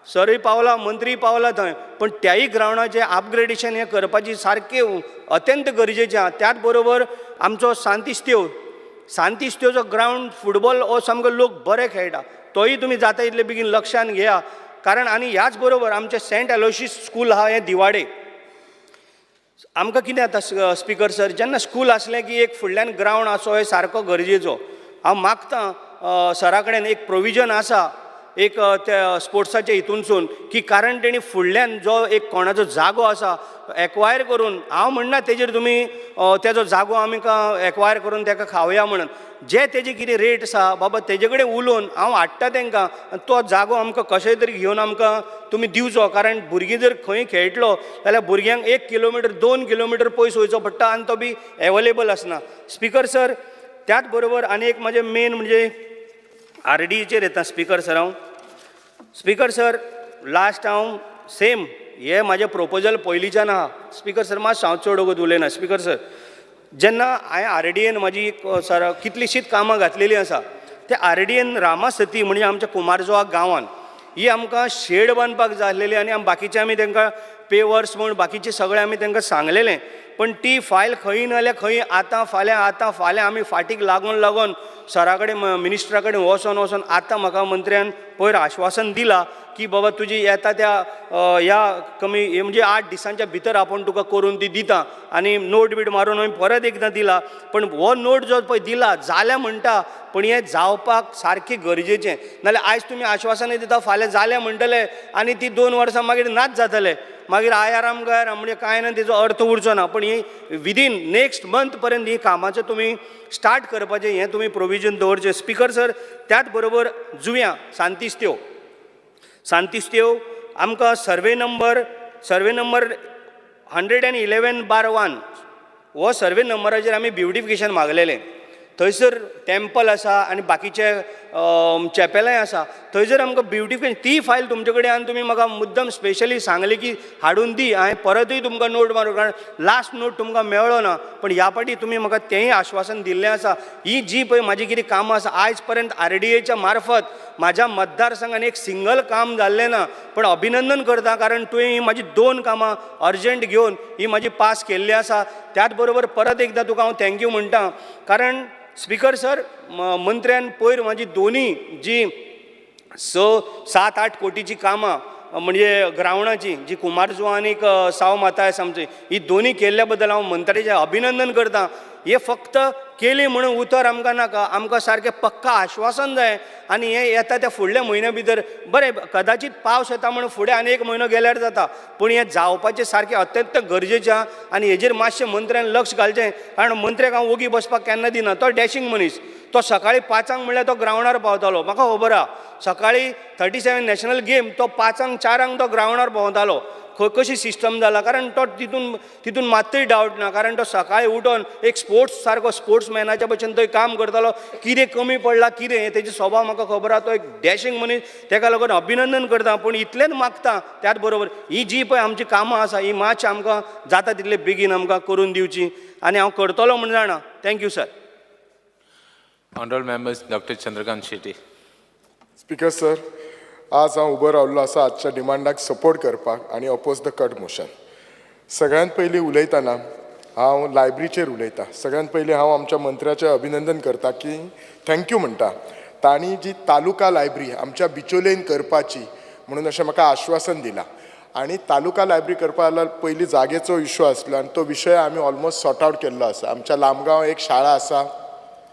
सरय पावला, मंत्री पावला थंय, पण त्याही ग्रावंडाचें अपग्रेडेशन हें करपाची सारकें अत्यंत गरजेचें आहा. त्याच बरोबर आमचो सांतिस्तेवचो ग्रावंड फुटबॉल हो सामको लोक बरे खेळटा, तोय तुमी जाता इतले बेगीन लक्षांत घेया. कारण आनी ह्याच बरोबर आमचें सेंट अलोशियस स्कूल आहा हें दिवाडे. आमकां कितें जाता स्पिकर सर, जेन्ना स्कूल आसलें की एक फुडल्यान ग्रावंड आसो हे सारको गरजेचो. हांव मागतां सरा कडेन एक प्रोविजन आसा एक त्या स्पोर्ट्साच्या हितूनसून की, कारण तेणी फुडल्यान जो एक कोणाचो जागो आसा एक्वायर करून, हांव म्हणना तेजेर तुमी तेजो जागो आमकां एक्वायर करून ताका खावया म्हणून, जे तेजे कितें रेट आसा बाबा तेजे कडेन उलोवन हांव हाडटा तांकां, तो जागो आमकां कशेंय तरी घेवन आमकां तुमी दिवचो. कारण भुरगीं जर खंय खेळटलो जाल्यार भुरग्यांक 1 किलोमिटर 2 किलोमिटर पयस वयचो पडटा आनी तो बी एवेलेबल आसना. स्पिकर सर, त्याच बरोबर आनी एक म्हजें मेन म्हणजे RDEचेर येता स्पिकर सर. हांव स्पिकर सर लास्ट हांव सेम हे म्हाजें प्रोपोजल पयलींच्यान आहा. स्पिकर सर मातसो हांव चड वगत उलयना. स्पिकर सर, जेन्ना हांवें RDEन म्हाजी सर कितलींशींच कामां घातलेलीं आसा, ते RDEन रामासती म्हणजे आमच्या कुमारजुआ गांवांत ही आमकां शेड बांदपाक जाय आसलेली आनी बाकीचे आमी तांकां पेवर्स म्हूण बाकीचे सगळे आमी तांकां सांगलेलें. पण ती फायल खंय ना जाल्यार खंय आतां फाल्यां आमी फाटीक लागून सरा कडेन मिनिस्टरा कडेन वचोन आतां म्हाका मंत्र्यान पयर आश्वासन दिलां की बाबा तुजी येता त्या ह्या कमी म्हणजे 8 दिसांच्या भितर आपूण तुका करून ती दिता. आनी नोट बीट मारून हांवें परत एकदां दिला. पण हो नोट जो पळय दिला जाल्या म्हणटा, पण हें जावपाक सारकें गरजेचें. नाल्यार आयज तुमी आश्वासनां दिता, फाल्यां जालें म्हणटले आनी ती 2 वर्सां मागीर नाच जातले. मागीर आयाराम गयाराम म्हणजे कांय ना, तेजो अर्थ उरचो ना. पण ही विदीन नेक्स्ट मंथ पर्यंत ही कामाचें तुमी स्टार्ट करपाचें हें तुमी प्रोविजन दवरचें. स्पिकर सर, त्याच बरोबर जुव्यां सांतिस्तेव आमकां सर्वे नंबर 111/1 हो सर्वे नंबराचेर आमी ब्युटिफिकेशन मागलेलें. थंयसर टॅम्पल आसा आनी बाकीचे चॅपेलांय आसा. थंयसर आमकां ब्युटिफिकेशन ती फायल तुमचे कडेन आनी तुमी म्हाका मुद्दम स्पेशली सांगलें की हाडून दी. हांवें परतूय तुमकां नोट मारूं, कारण लास्ट नोट तुमकां मेळ्ळो ना. पण ह्या फाटी तुमी म्हाका तेंय आश्वासन दिल्लें आसा. ही जी पळय म्हाजी कितें कामां आसा आयज पर्यंत RDEच्या मार्फत म्हाज्या मतदारसंघान एक सिंगल काम जाल्लें ना. पण अभिनंदन करता, कारण तुवें ही म्हाजी 2 कामां अर्जंट घेवन ही म्हाजी पास केल्ली आसा. त्याच बरोबर परत एकदां तुका हांव थँक्यू म्हणटा. कारण स्पिकर सर, मंत्र्यान पयर म्हाजी दोनी जी 7-8 कोटीची कामां म्हणजे ग्रावंडाची जी कुमारजुआ आनी साव मातायस आमची ही दोनी केल्ल्या बद्दल हांव मंत्र्याचें अभिनंदन करतां. हे फक्त केली म्हणून उतर आमकां नाका, आमकां सारकें पक्का आश्वासन जाय. आनी हें येता त्या फुडल्या म्हयन्या भितर बरें, कदाचित पावस येता म्हणून फुडें आनी 1 म्हयनो गेल्यार जाता, पूण हें जावपाचें सारकें अत्यंत गरजेचें आहा. आनी हेजेर मातशें मंत्र्यान लक्ष घालचें, कारण मंत्र्याक हांव ओगी बसपाक केन्ना दिना. तो डॅशिंग मनीस, तो सकाळीं 5 म्हणल्यार तो ग्रावंडार पावतालो. म्हाका खबर आहा, सकाळीं 37 नॅशनल गेम तो 5-4 तो ग्रावंडार भोंवतालो. कशी सिस्टम जाला, कारण तो तितून मात्तूय डावट ना. कारण तो सकाळीं उठोन एक स्पोर्ट्स सारको स्पोर्ट्समॅनाच्या भशेन थंय काम करतालो. कितें कमी पडला कितें हें तेजो स्वभाव म्हाका खबर आहा. तो एक डॅशिंग मनीस, ताका लागून अभिनंदन करता. पूण इतलेंच मागता, त्याच बरोबर ही जी पळय आमची कामां आसा ही मातशें आमकां जाता तितले बेगीन आमकां करून दिवची. आनी हांव करतलो म्हण जाणा. Thank you sir. Honorable members, Dr. Chandrakant Shetty. Speaker sir, आज हांव उबो रावल्लो आसा आजच्या डिमांडाक सपोर्ट करपाक आनी अपोज द कट मोशन. सगळ्यांत पयलीं उलयतना हांव लायब्ररीचेर उलयतां. सगळ्यात पयलीं हांव आमच्या मंत्र्याचें अभिनंदन करता की थँक्यू म्हणटा. तांणी जी तालुका लायब्ररी आमच्या बिचोलेन करपाची म्हणून अशें म्हाका आश्वासन दिलां. आनी तालुका लायब्ररी करपा लागल्यार पयलीं जागेचो इश्यू आसलो आनी तो विशय आमी ऑलमोस्ट सॉर्ट आवट केल्लो आसा. आमच्या लामगांव एक शाळा आसा,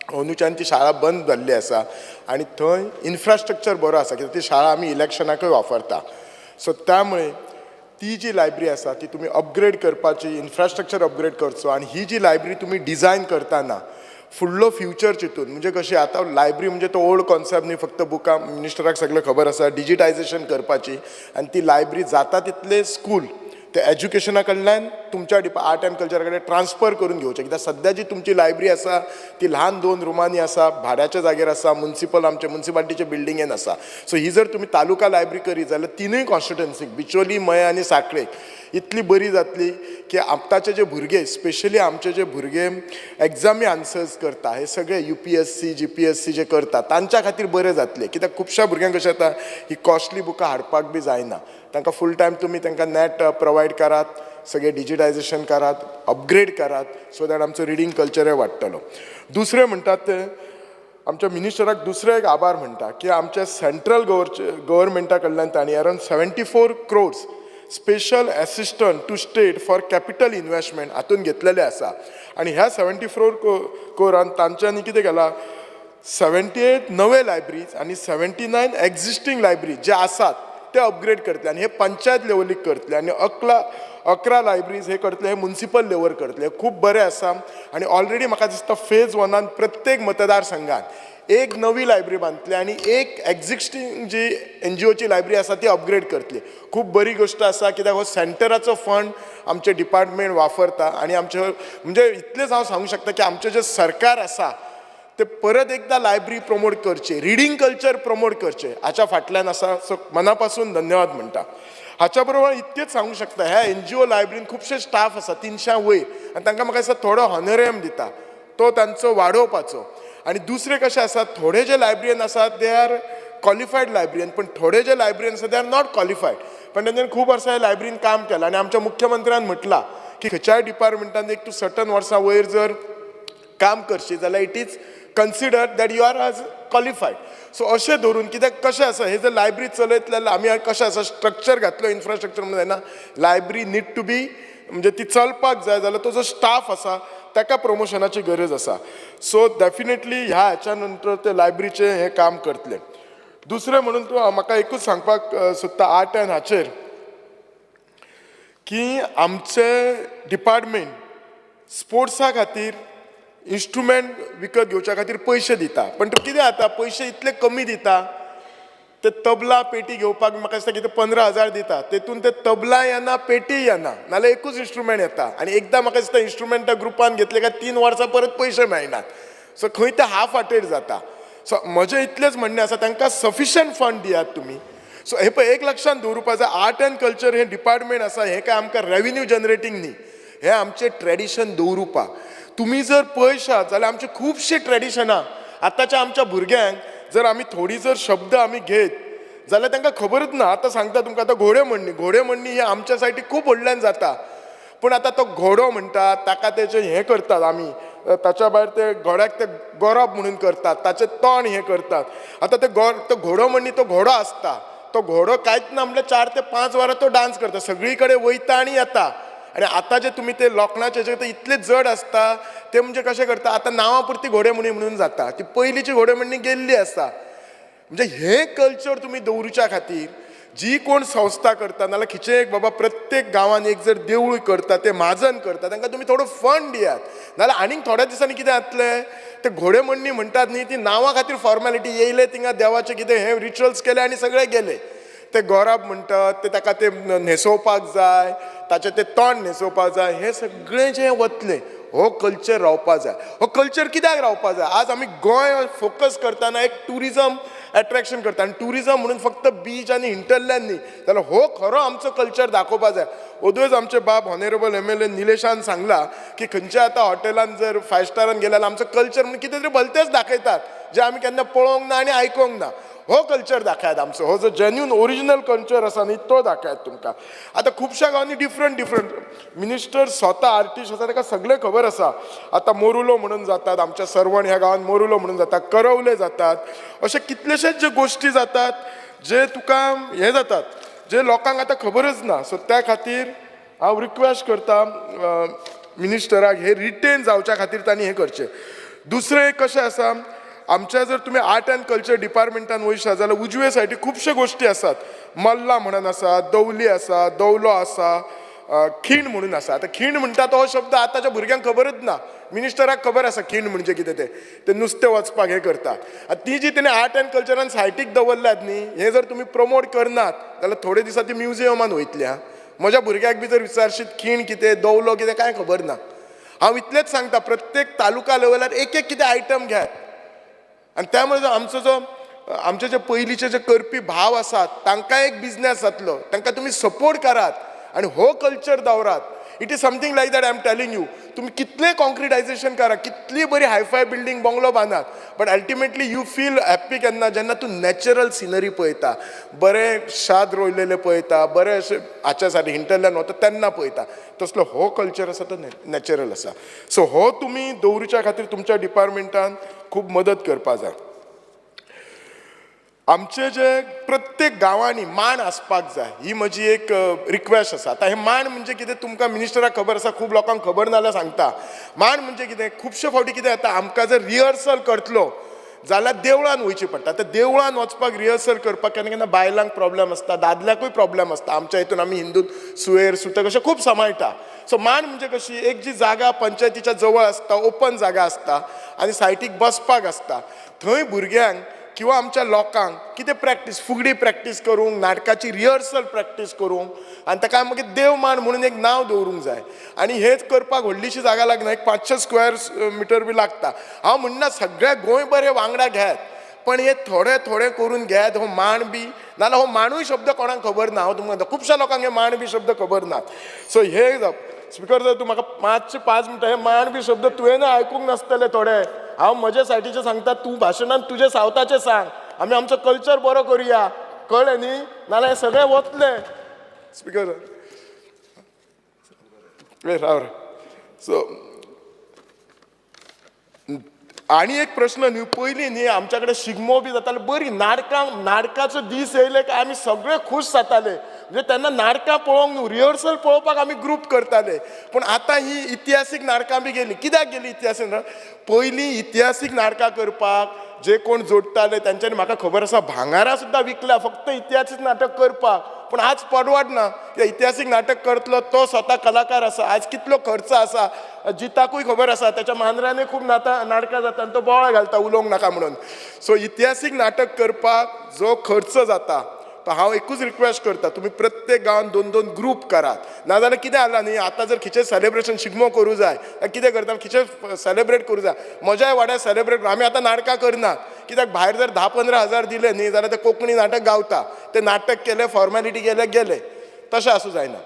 अंदूच्यान ती शाळा बंद जाल्ली आसा आनी थंय इन्फ्रास्ट्रक्चर बरो आसा कित्याक ती शाळा आमी इलेक्शनाकूय वापरता. सो त्यामुळे ती जी लायब्ररी आसा ती तुमी अपग्रेड करपाची, इन्फ्रास्ट्रक्चर अपग्रेड करचो. आनी ही जी लायब्ररी तुमी डिझायन करतना फुडलो फ्युचर चिंतून म्हणजे कशी आतां लायब्ररी म्हणजे तो ओल्ड कॉन्सेप्ट न्ही, फक्त बुकां मिनिस्टराक सगळें खबर आसा, डिजिटायझेशन करपाची आनी ती लायब्ररी जाता तितले स्कूल ते एज्युकेशना कडल्यान तुमच्या आर्ट एंड कल्चरा कडेन ट्रान्सफर करून घेवचें. कित्याक सद्या जी तुमची लायब्ररी आसा ती ल्हान 2 रुमांनी आसा, भाड्याच्या जाग्यार आसा, म्युन्सिपालिटीचे बिल्डिंगेन आसा. सो ही जर तुमी तालुका लायब्ररी करी जाल्यार तिनूय कॉन्स्टिट्युएन्सीक बिचोली, मये आनी सांखळेक इतली बरी जातली की आतांचे जे भुरगे, स्पेशली आमचे जे भुरगे एग्जामी आन्सर्स करता, हे सगळे UPSC GPSC जे करता तांच्या खातीर बरें जातलें. कित्याक खुबश्या भुरग्यांक कशें जाता ही कॉस्टली बुकां हाडपाक बी जायना. तांकां फूल टायम तुमी तांकां नेट प्रोवायड करात, सगळें डिजिटायझेशन करात, अपग्रेड करात, सो दॅट आमचो रिडींग कल्चरय वाडटलो. दुसरें म्हणटात ते आमच्या मिनिस्टराक दुसरें एक आभार म्हणटा की आमच्या सेंट्रल गव्हर्मेंटा कडल्यान तांणी around 74 crores special assistant to state for capital investment हातून घेतलेले आसा. आनी ह्या 74 crores तांच्यांनी कितें केलां, 78 नवे लायब्ररीज आनी 79 एक्झिस्टींग लायब्ररी जे आसात ते अपग्रेड करतले आनी हे पंचायत लेवलीक करतले आनी 11 लायब्ररीज हे करतले, हे म्युन्सिपल लेवल करतले. खूब बरें आसा. आनी ऑलरेडी म्हाका दिसता फेज 1 प्रत्येक मतदारसंघात एक नवी लायब्ररी बांदतली आनी एक एक्झिस्टींग जी NGOची लायब्ररी आसा ती अपग्रेड करतली. खूब बरी गोष्ट आसा कित्याक हो सेंटराचो फंड आमचे डिपार्टमेंट वापरता आनी आमचे म्हणजे इतलेंच हांव सांगूंक शकता की आमचें जें सरकार आसा ते परत एकदा लायब्ररी प्रमोट करचे, रिडींग कल्चर प्रमोट करचे हाच्या फाटल्यान आसा. सो मना पासून धन्यवाद म्हणटा. हाच्या बरोबर इतकेच सांगूंक शकता ह्या NGO लायब्ररीन खुबशे स्टाफ आसा 300 वयर आनी तांकां म्हाका दिसता थोडो हॉनरेम दिता तो तांचो वाडोवपाचो. आनी दुसरें कशें आसा, थोडे जे लायब्ररीयन आसा दे आर क्वॉलिफायड लायब्ररीयन, पण थोडे जे लायब्ररीयन आसा दे आर नॉट क्वॉलिफायड. पण तांच्यांनी खूब वर्सां ह्या लायब्ररीन काम केलां आनी आमच्या मुख्यमंत्र्यान म्हटलां की खंयच्याय डिपार्टमेंटान एक तूं सर्टन वर्सां वयर जर काम करशी जाल्यार it is considered that you are as qualified. So अशें धरून कित्याक कशें आसा हे जर लायब्ररी चलयत जाल्यार आमी कशें आसा स्ट्रक्चर घातलो, इन्फ्रास्ट्रक्चर म्हणून जायना. लायब्ररी नीड टू बी म्हणजे ती चलपाक जाय जाल्यार तो जो स्टाफ आसा ताका प्रमोशनाची गरज आसा. सो डेफिनेटली ह्या हाच्या नंतर ते लायब्ररीचें हें काम करतले. दुसरें म्हणून तूं म्हाका एकूच सांगपाक सोदता आर्ट एंड हाचेर की आमचे डिपार्टमेंट स्पोर्ट्सा खातीर इन्स्ट्रुमेंट विकत घेवच्या खातीर पयशे दिता. पण तो कितें जाता, पयशे इतले कमी दिता, ते तबला पेटी घेवपाक म्हाका दिसता कितें 15,000 दिता, तेतून ते तबला येना, पेटी येना, नाल्यार एकूच इन्स्ट्रुमेंट येता. आनी एकदां म्हाका दिसता इन्स्ट्रुमेंटा ग्रुपान घेतले काय 3 वर्सां परत पयशे मेळनात. सो खंय ते हाफ हार्टेड जाता. सो म्हजें इतलेंच म्हणणें आसा तांकां सफिशंट फंड दियात तुमी. सो हे पळय एक लक्षांत दवरुपा जाय, आर्ट एंड कल्चर हे डिपार्टमेंट आसा हें काय आमकां रेव्हेन्यू जनरेटींग न्ही, हें आमचें ट्रेडिशन दवरुपा. तुमी जर पळयशात जाल्यार आमचे खुबशे ट्रेडिशनां आतांच्या आमच्या भुरग्यांक जर आमी थोडी जर शब्द आमी घेत जाल्यार तांकां खबरच ना. आतां सांगता तुमकां आतां घोडेमोडणी ही आमच्या सायडीक खूब व्हडल्यान जाता. पूण आतां तो घोडो म्हणटात ताका तेचें हें करतात आमी, ताच्या भायर ते घोड्याक ते गौरव म्हणून करतात, ताचें तोंड हें करतात. आतां तो घोडो म्हणणी तो घोडो आसता, तो घोडो कांयच ना म्हणल्यार 4 ते 5 वरां तो डान्स करता, सगळी कडेन वयता आनी येता. आनी आतां जे तुमी ते लोकणाचे जे इतले जड आसता ते म्हणजे कशें करता, आतां नांवा पुरती घोडेमोडणी म्हणून जाता, ती पयलींची घोडेमोडणी गेल्ली आसा. म्हणजे हे कल्चर तुमी दवरुच्या खातीर जी कोण संस्था करता नाल्यार खिचे एक बाबा प्रत्येक गांवांत एक जर देवूळ करता, ते महाजन करता, तांकां तुमी थोडो फंड दियात. नाल्यार आनीक थोड्या दिसांनी कितें जातलें, ते घोडेमोडणी म्हणटात न्ही ती नांवा खातीर फॉर्मेलिटी, येयले थिंगा देवाचे कितें हे रिच्युअल्स केले आनी सगळे गेले. ते गौरव म्हणटात ते ताका ते न्हेसोवपाक जाय, ताचें ते तोंड न्हेसोवपाक जाय, हे सगळें जें वतलें. हो कल्चर रावपा जाय. हो कल्चर कित्याक रावपा जाय, आज आमी गोंय फोकस करतना एक टुरिजम एट्रॅक्शन करता आनी टुरिजम म्हणून फक्त बीच आनी हिंटरलँड न्ही, जाल्यार हो खरो आमचो कल्चर दाखोवपा जाय. ओदूच आमचे बाब ऑनरेबल MLA निलेशान सांगला की खंयच्या आतां हॉटेलान जर 5 स्टारान गेल्यार आमचो कल्चर म्हणून कितें तरी भलतेंच दाखयतात जे आमी केन्ना पळोवंक ना आनी आयकोंक ना. हो कल्चर दाखयात आमचो, हो जो जेन्युन ओरिजिनल कल्चर आसा न्ही तो दाखयात तुमकां. आतां खुबश्या गांवांनी डिफरंट मिनिस्टर स्वता आर्टिस्ट आसा ताका सगळें खबर आसा. आतां मोरुलो म्हणून जातात, आमच्या सरवण ह्या गांवांत मोरुलो म्हणून जातात, करवले जातात, अशे कितलेशेच जे गोश्टी जातात जे तुका हे जातात जे लोकांक आतां खबरच ना. सो त्या खातीर हांव रिक्वेस्ट करता मिनिस्टराक हे रिटेन जावच्या खातीर तांणी हें करचें. दुसरें कशें आसा, आमच्या जर तुमी आर्ट एंड कल्चर डिपार्टमेंटान वयशात जाल्यार उजवे सायडीक खुबश्यो गोश्टी आसात. मल्ला म्हणून आसा, दवली आसा, दवलो आसा, खीण म्हणून आसा. आतां खीण म्हणटा तो शब्द आतांच्या भुरग्यांक खबरच ना. मिनिस्टराक खबर आसा खीण म्हणजे कितें ते नुस्तें वचपाक हें करता. ती जी तेणें आर्ट एंड कल्चरान सायटीक दवरल्यात न्ही, हें जर तुमी प्रमोट करनात जाल्यार थोडे दिसा ती म्युजियमान वयतली. म्हज्या भुरग्याक बी जर विचारशीत खीण कितें दवलो कितें कांय खबर ना. हांव इतलेंच सांगता, प्रत्येक तालुका लेवलार एक कितें आयटम घेयात. आनी त्यामुळे आमचे जे पयलींचे जे करपी भाव आसात तांकां एक बिझनेस जातलो, तांकां तुमी सपोर्ट करात आनी हो कल्चर दवरात. It is something like that I am telling you. तुमी कितलें कॉन्क्रिटायझेशन करा, कितली बरी हायफाय बिल्डींग बंगलो बांदात, but ultimately you feel happy केन्ना जेन्ना तूं नॅचरल सिनरी पळयता, बरें शाद रोयलेले पळयता, बरें अशें हाच्या सायडी हिंटरल्यान वता तेन्ना पळयता. तसलो हो कल्चर आसा तो नॅचरल आसा. सो हो तुमी दवरच्या खातीर तुमच्या डिपार्टमेंटान खूब मदत करपा जाय. आमचे जे प्रत्येक गांवांनी मांड आसपाक जाय ही म्हजी एक रिक्वेस्ट आसा. आतां हे मांड म्हणजे कितें तुमकां मिनिस्टराक खबर आसा, खूब लोकांक खबर ना जाल्यार सांगता. मांड म्हणजे कितें, खुबशे फावटी कितें जाता, आमकां जर रिहर्सल करतलो जाल्यार देवळान वयची पडटा. तर देवळान वचपाक रिहर्सल करपाक केन्ना केन्ना बायलांक प्रॉब्लेम आसता, दादल्याकूय प्रॉब्लेम आसता. आमच्या हितून आमी हिंदून सुयेर सुतक अशें खूब सांबाळटा. सो मांड म्हणजे कशी, एक जी जागा पंचायतीच्या जवळ आसता, ओपन जागा आसता आनी सायटीक बसपाक आसता, थंय भुरग्यांक किंवा आमच्या लोकांक कितें प्रॅक्टीस, फुगडी प्रॅक्टीस करूंक, नाटकाची रिहर्सल प्रॅक्टीस करूंक आनी ताका मागीर देव मांड म्हणून एक नांव दवरूंक जाय. आनी हेच करपाक व्हडलीशी जागा लागना, एक 500 स्क्वेअर मिटर बी लागता. हांव म्हणना सगळे गोंयभर हे वांगडा घेयात, पण हे थोडे थोडे करून घेयात. हो मांड बी नाल्यार हो मांडूय शब्द कोणाक खबर ना. हांव तुमकां खुबश्या लोकांक हे मांड बी शब्द खबर नात. सो हे स्पिकर जर तूं म्हाका 5 मिनटां हे मांड बी शब्द तुवें आयकूंक नासतले थोडे. हांव म्हजे सायडीचे सांगता, तूं भाशणान तुजे सावताचे सांग, आमी आमचो कल्चर बरो करुया, कळ्ळें न्ही, नाल्यार हे सगळे वतले. स्पिकर राव रे. सो आनी एक प्रश्न न्ही, पयलीं न्ही आमच्या कडेन शिगमो बी जाताले, बरी नाटकाचो दीस येयले काय आमी सगळे खूश जाताले. म्हणजे तेन्ना नाटकां पळोवंक न्हू, रिहर्सल पळोवपाक आमी ग्रूप करताले. पूण आतां ही इतिहासीक नाटकां बी गेली. कित्याक गेली इतिहासीक? पयलीं इतिहासीक नाटकां करपाक जे कोण जोडटाले तांच्यांनी म्हाका खबर आसा भांगारां सुद्दां विकल्या फक्त इतिहासीक नाटक करपाक. पूण आज परवडना. इतिहासीक नाटक करतलो तो स्वता कलाकार आसा, आज कितलो खर्च आसा जिताकूय खबर आसा, त्याच्या मांद्रांनी खूब नाटकां जाता आनी तो बोवाळ घालता उलोवंक नाका म्हणून. सो इतिहासीक नाटक करपाक जो खर्च जाता तो हांव एकूच रिक्वेस्ट करता, तुमी प्रत्येक गांवांत 2-2 ग्रूप करात. नाजाल्यार कितें जालां न्ही, आतां जर खिचे सेलेब्रेशन शिगमो करूं जाय कितें करता, खिचे सेलेब्रेट करूं जाय, म्हज्याय वाड्यार सेलेब्रेट. आमी आतां नाटकां करनात कित्याक भायर जर 10-15 हजार दिले न्ही जाल्यार ते कोंकणी नाटक गावता. ते नाटक केले, फॉर्मॅलिटी गेले. तशें आसूं जायना.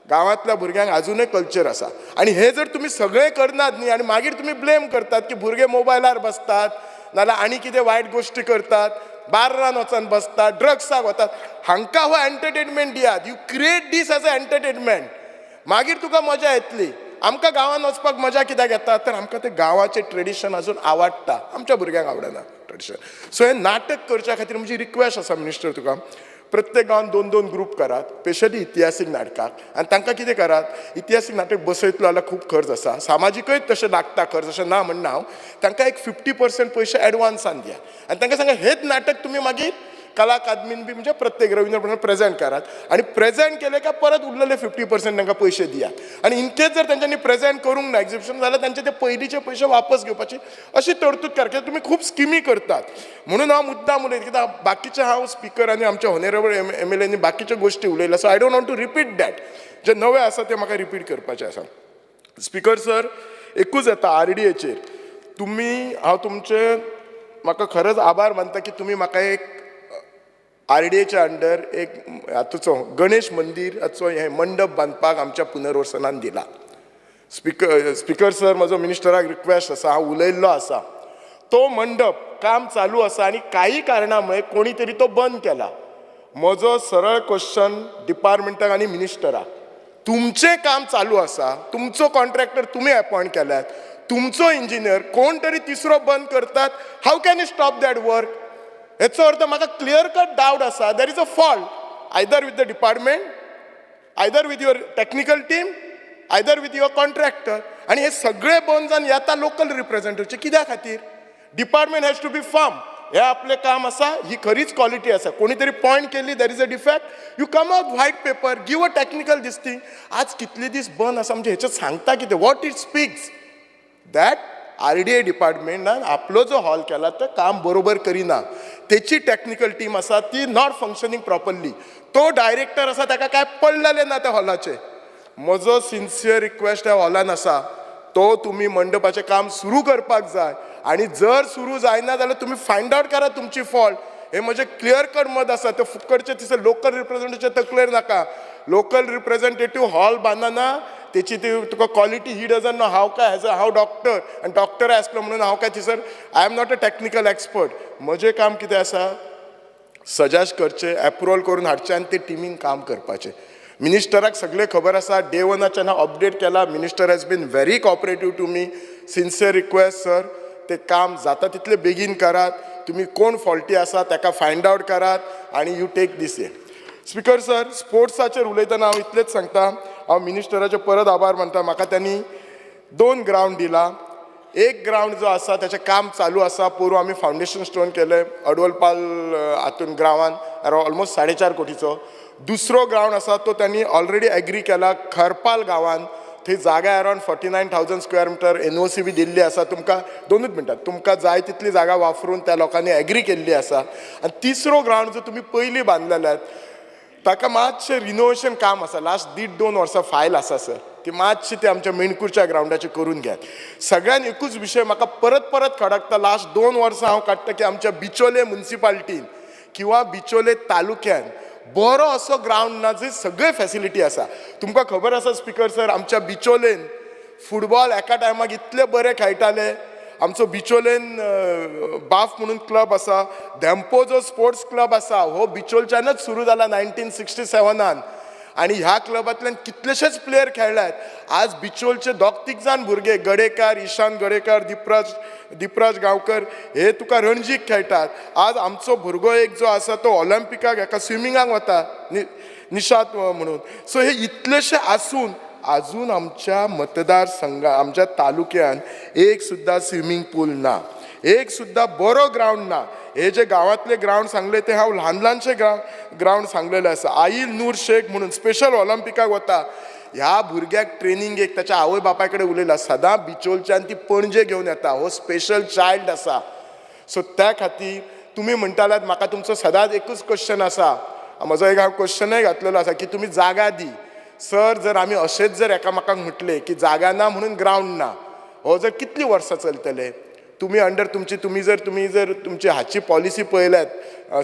गांवांतल्या भुरग्यांक अजूनय कल्चर आसा. आनी हे जर तुमी सगळें करनात न्ही आनी मागीर तुमी ब्लेम करतात की भुरगे मोबायलार बसतात नाल्यार आनी कितें वायट गोश्टी करतात, बार्रान वचून बसतात, ड्रग्साक वतात. हांकां हो एंटरटेनमेंट दियात. You create this as a entertainment. मागीर तुका मजा येतली. आमकां गांवांत वचपाक मजा कित्याक येता तर आमकां ते गांवाचें ट्रेडिशन अजून आवडटा, आमच्या भुरग्यांक आवडना ट्रेडिशन. सो हे नाटक करच्या खातीर म्हजी रिक्वेस्ट आसा मिनिस्टर तुका, प्रत्येक गांवांत 2-2 ग्रूप करात, स्पेशली इतिहासीक नाटकाक. आनी तांकां कितें करात, इतिहासीक नाटक बसयतलो जाल्यार खूब खर्च आसा, सामाजीकय तशें लागता खर्च, अशें ना म्हणना हांव. तांकां एक 50% पयशे एडवान्सान दिया आनी तांकां सांगा हेच नाटक तुमी मागीर कला अकादमीन बी म्हणजे प्रत्येक रवींद्र भवनात प्रेझेंट करात. आनी प्रेझेंट केले काय परत उरलेले 50% तांकां पयशे दियात. आनी इनकेस जर तांच्यांनी प्रेझेंट करूंक ना एक्झिबिशन जाल्यार तांचे ते पयलींचे पयशे वापस घेवपाची अशी तरतूद करात. कित्याक तुमी खूब स्किमी करतात. म्हणून हांव मुद्दाम उलयता, कित्याक बाकीचे हांव स्पिकर आनी आमच्या हॉनरेबल MLAंनी बाकीच्यो गोश्टी उलयल्या. So I don't want to repeat that. जे नवे आसा ते म्हाका रिपीट करपाचे आसा. स्पिकर सर, एकूच येता RDAचेर तुमी, हांव तुमचे म्हाका खरेंच आभार मानता की तुमी म्हाका एक RDAच्या अंडर एक हातूचो गणेश मंदिराचो हे मंडप बांदपाक आमच्या पुनर्वसनान दिला. स्पिकर सर, म्हजो मिनिस्टराक रिक्वेस्ट आसा, हांव उलयल्लो आसा, तो मंडप काम चालू असा आणि काही कारणामुळे कोणीतरी तो बंद केला. म्हजो सरळ क्वेश्चन डिपार्टमेंटाक आणि मिनिस्टराक, तुमचे काम चालू असा, तुमचो कॉन्ट्रॅक्टर तुम्ही अपॉइंट केल्यात, तुमचो इंजिनियर कोण तरी तिसरो बंद करतात, how can you stop that work? हेचो अर्थ म्हाका क्लियर कट डाऊट असा, देर is a fault either with the department, either with your technical team, either with your contractor. आणि हे सगळे बंद जावन येता लोकल रिप्रेझेंटेटिव्हचे कित्या खातीर? Department has to be firm. हे आपले काम असा, ही खरीच क्वालिटी असा. कोणीतरी पॉइंट केली देर is a defect, you come out white paper, give a technical this thing. आज कितले दीस बंद असा म्हणजे हेच्यात सांगता कितें? What it speaks that RDA डिपार्टमेंटान आपलो जो हॉल केला तो काम बरोबर करिना. त्याची टेक्निकल टीम असा ती नॉट फंक्शनिंग प्रॉपरली. तो डायरेक्टर असा ताका काय पडलेले ना त्या हॉलाचे. म्हजो सिन्सियर रिक्वेस्ट ह्या हॉलान असा, तो तुम्ही मंडपाचें काम सुरू करपाक जाय आणि जर सुरू जायना जाल्यार तुम्ही फायंड आउट करा तुमची फॉल्ट. हे म्हणजे क्लियर कट मत असा. ते फुकटचे तिसरे लोकल रिप्रेझेंटेटिव्हचे तकलेर नाका. लोकल रिप्रेझेंटेटिव्ह हॉल बांदना, त्याची ती तुका क्वालिटी ही डजन नो. हांव काय हॅज अ हांव डॉक्टर आनी डॉक्टर आसलो म्हणून हांव काय थिसर I am not a technical expert. म्हजें काम कितें आसा, सजेस्ट करचें, एप्रुवल करून हाडचें आनी ते टिमीन काम करपाचें. मिनिस्टराक सगळें खबर आसा. डे वनाच्यान हांव अपडेट केला. Minister has been very cooperative to me. Sincere request sir, ते काम जाता तितले बेगीन करात. तुम्ही कोण फॉल्टी आसा ताका फायंड आउट करात आणि you take this. Speaker sir, स्पोर्ट्साचेर उलयतना हांव इतलेंच सांगता, हांव मिनिस्टराचे परत आभार मानता. म्हाका त्यांनी 2 ग्राउंड दिला. एक ग्राउंड जो आसा त्याचें काम चालू आसा. पोरू आमी फावंडेशन स्टोन केले अडवलपाल हातून ग्रावान ऑलमोस्ट 4.5 कोटीचो. दुसरो ग्राउंड आसा तो त्यांनी ऑलरेडी एग्री केला खरपाल गांवांत. थंय जागा अरावंड 49,000 स्क्वेअर मिटर NOC बी दिल्ली आसा. तुमकां 2च मिनटां, तुमकां जाय तितली जागा वापरून त्या लोकांनी एग्री केल्ली आसा. आनी तिसरो ग्राउंड जो तुमी पयलीं बांदलेले ताका मातशें रिनोवेशन काम आसा. लास्ट 1.5-2 वर्सां फायल आसा सर. ती मातशी ते आमच्या मेणकुरच्या ग्राउंडाचे करून घेयात. सगळ्यान एकूच विशय म्हाका परत परत खडकता. लास्ट 2 वर्सां हांव काडटा की आमच्या बिचोले म्युनिसिपालिटीन किंवा बिचोले तालुक्यान बरो असो ग्राउंड ना जंय सगळे फॅसिलिटी आसा. तुमकां खबर आसा स्पीकर सर, आमच्या बिचोलेन फुटबॉल एका टायमाक इतले बरे खेळटाले. आमचो बिचोलेन बाफ म्हणून क्लब आसा. धेंपो जो स्पोर्ट्स क्लब आसा हो बिचोलच्यानच सुरू जाला 1967 आणि ह्या क्लबांतल्यान कितलेशेच प्लेयर खेळल्यात. आज बिचोलचे 2-3 जाण भुरगे, गडेकार, ईशान गडेकार, दिपराज गांवकर, हे तुका रणजीक खेळटात. आज आमचो भुरगो एक जो आसा तो ऑलिंपिकाक हेका स्विमिंगाक वता, निशात म्हणून. सो हे इतलेशे आसून अजून आमच्या मतदारसंघात, आमच्या तालुक्यान एक सुद्धा स्विमिंग पूल ना, एक सुद्धा बरो ग्राउंड ना. हे जे गावातले ग्राउंड सांगले ते हांव ल्हानशे ग्राउंड सांगलेले आसा. आईल नूर शेख म्हणून स्पेशल ऑलिंपिकाक वता. ह्या भुरग्याक ट्रेनिंग एक त्याच्या आवय बापाय कडेन उलयला. सदां बिचोलच्यान ती पणजे घेवन येता. हो स्पेशल चायल्ड आसा. सो त्या खातीर तुमी म्हणटालात, म्हाका तुमचो सदांच एकूच क्वेश्चन आसा. म्हजो एक हांव क्वेश्चनय घातलेलो आसा की तुमी जागा दी. सर, जर आमी अशेंच जर एकामेकांक म्हटले की जागा ना म्हणून ग्राउंड ना, हो जर कितली वर्सां चलतले? तुम्ही अंडर तुम्ही जर तुमची हाची पॉलिसी पळयल्यात,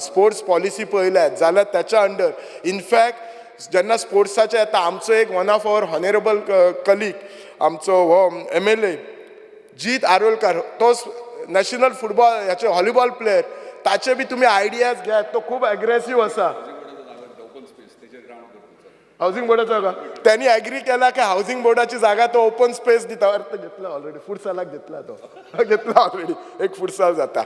स्पोर्ट्स पॉलिसी पळयल्यात जाल्यार त्याच्या अंडर इनफॅक्ट जेन्ना स्पोर्ट्साचे येता, आमचो एक वन ऑफ अवर हॉनेरेबल कलीग, आमचो हो MLA जीत आरोलकर, तो नॅशनल फुटबॉल ह्याचे व्हॉलीबॉल प्लेयर, ताचे बी तुम्ही आयडियाज घेयात. तो खूब एग्रेसीव आसा. हाऊसिंग बोर्डाचा का त्यांनी ॲग्री केला की हाऊसिंग बोर्डाची जागा तो ओपन स्पेस दिता. अर्थ घेतला ऑलरेडी, फुटसालाक घेतला, तो घेतला ऑलरेडी, एक फुटसाल जाता.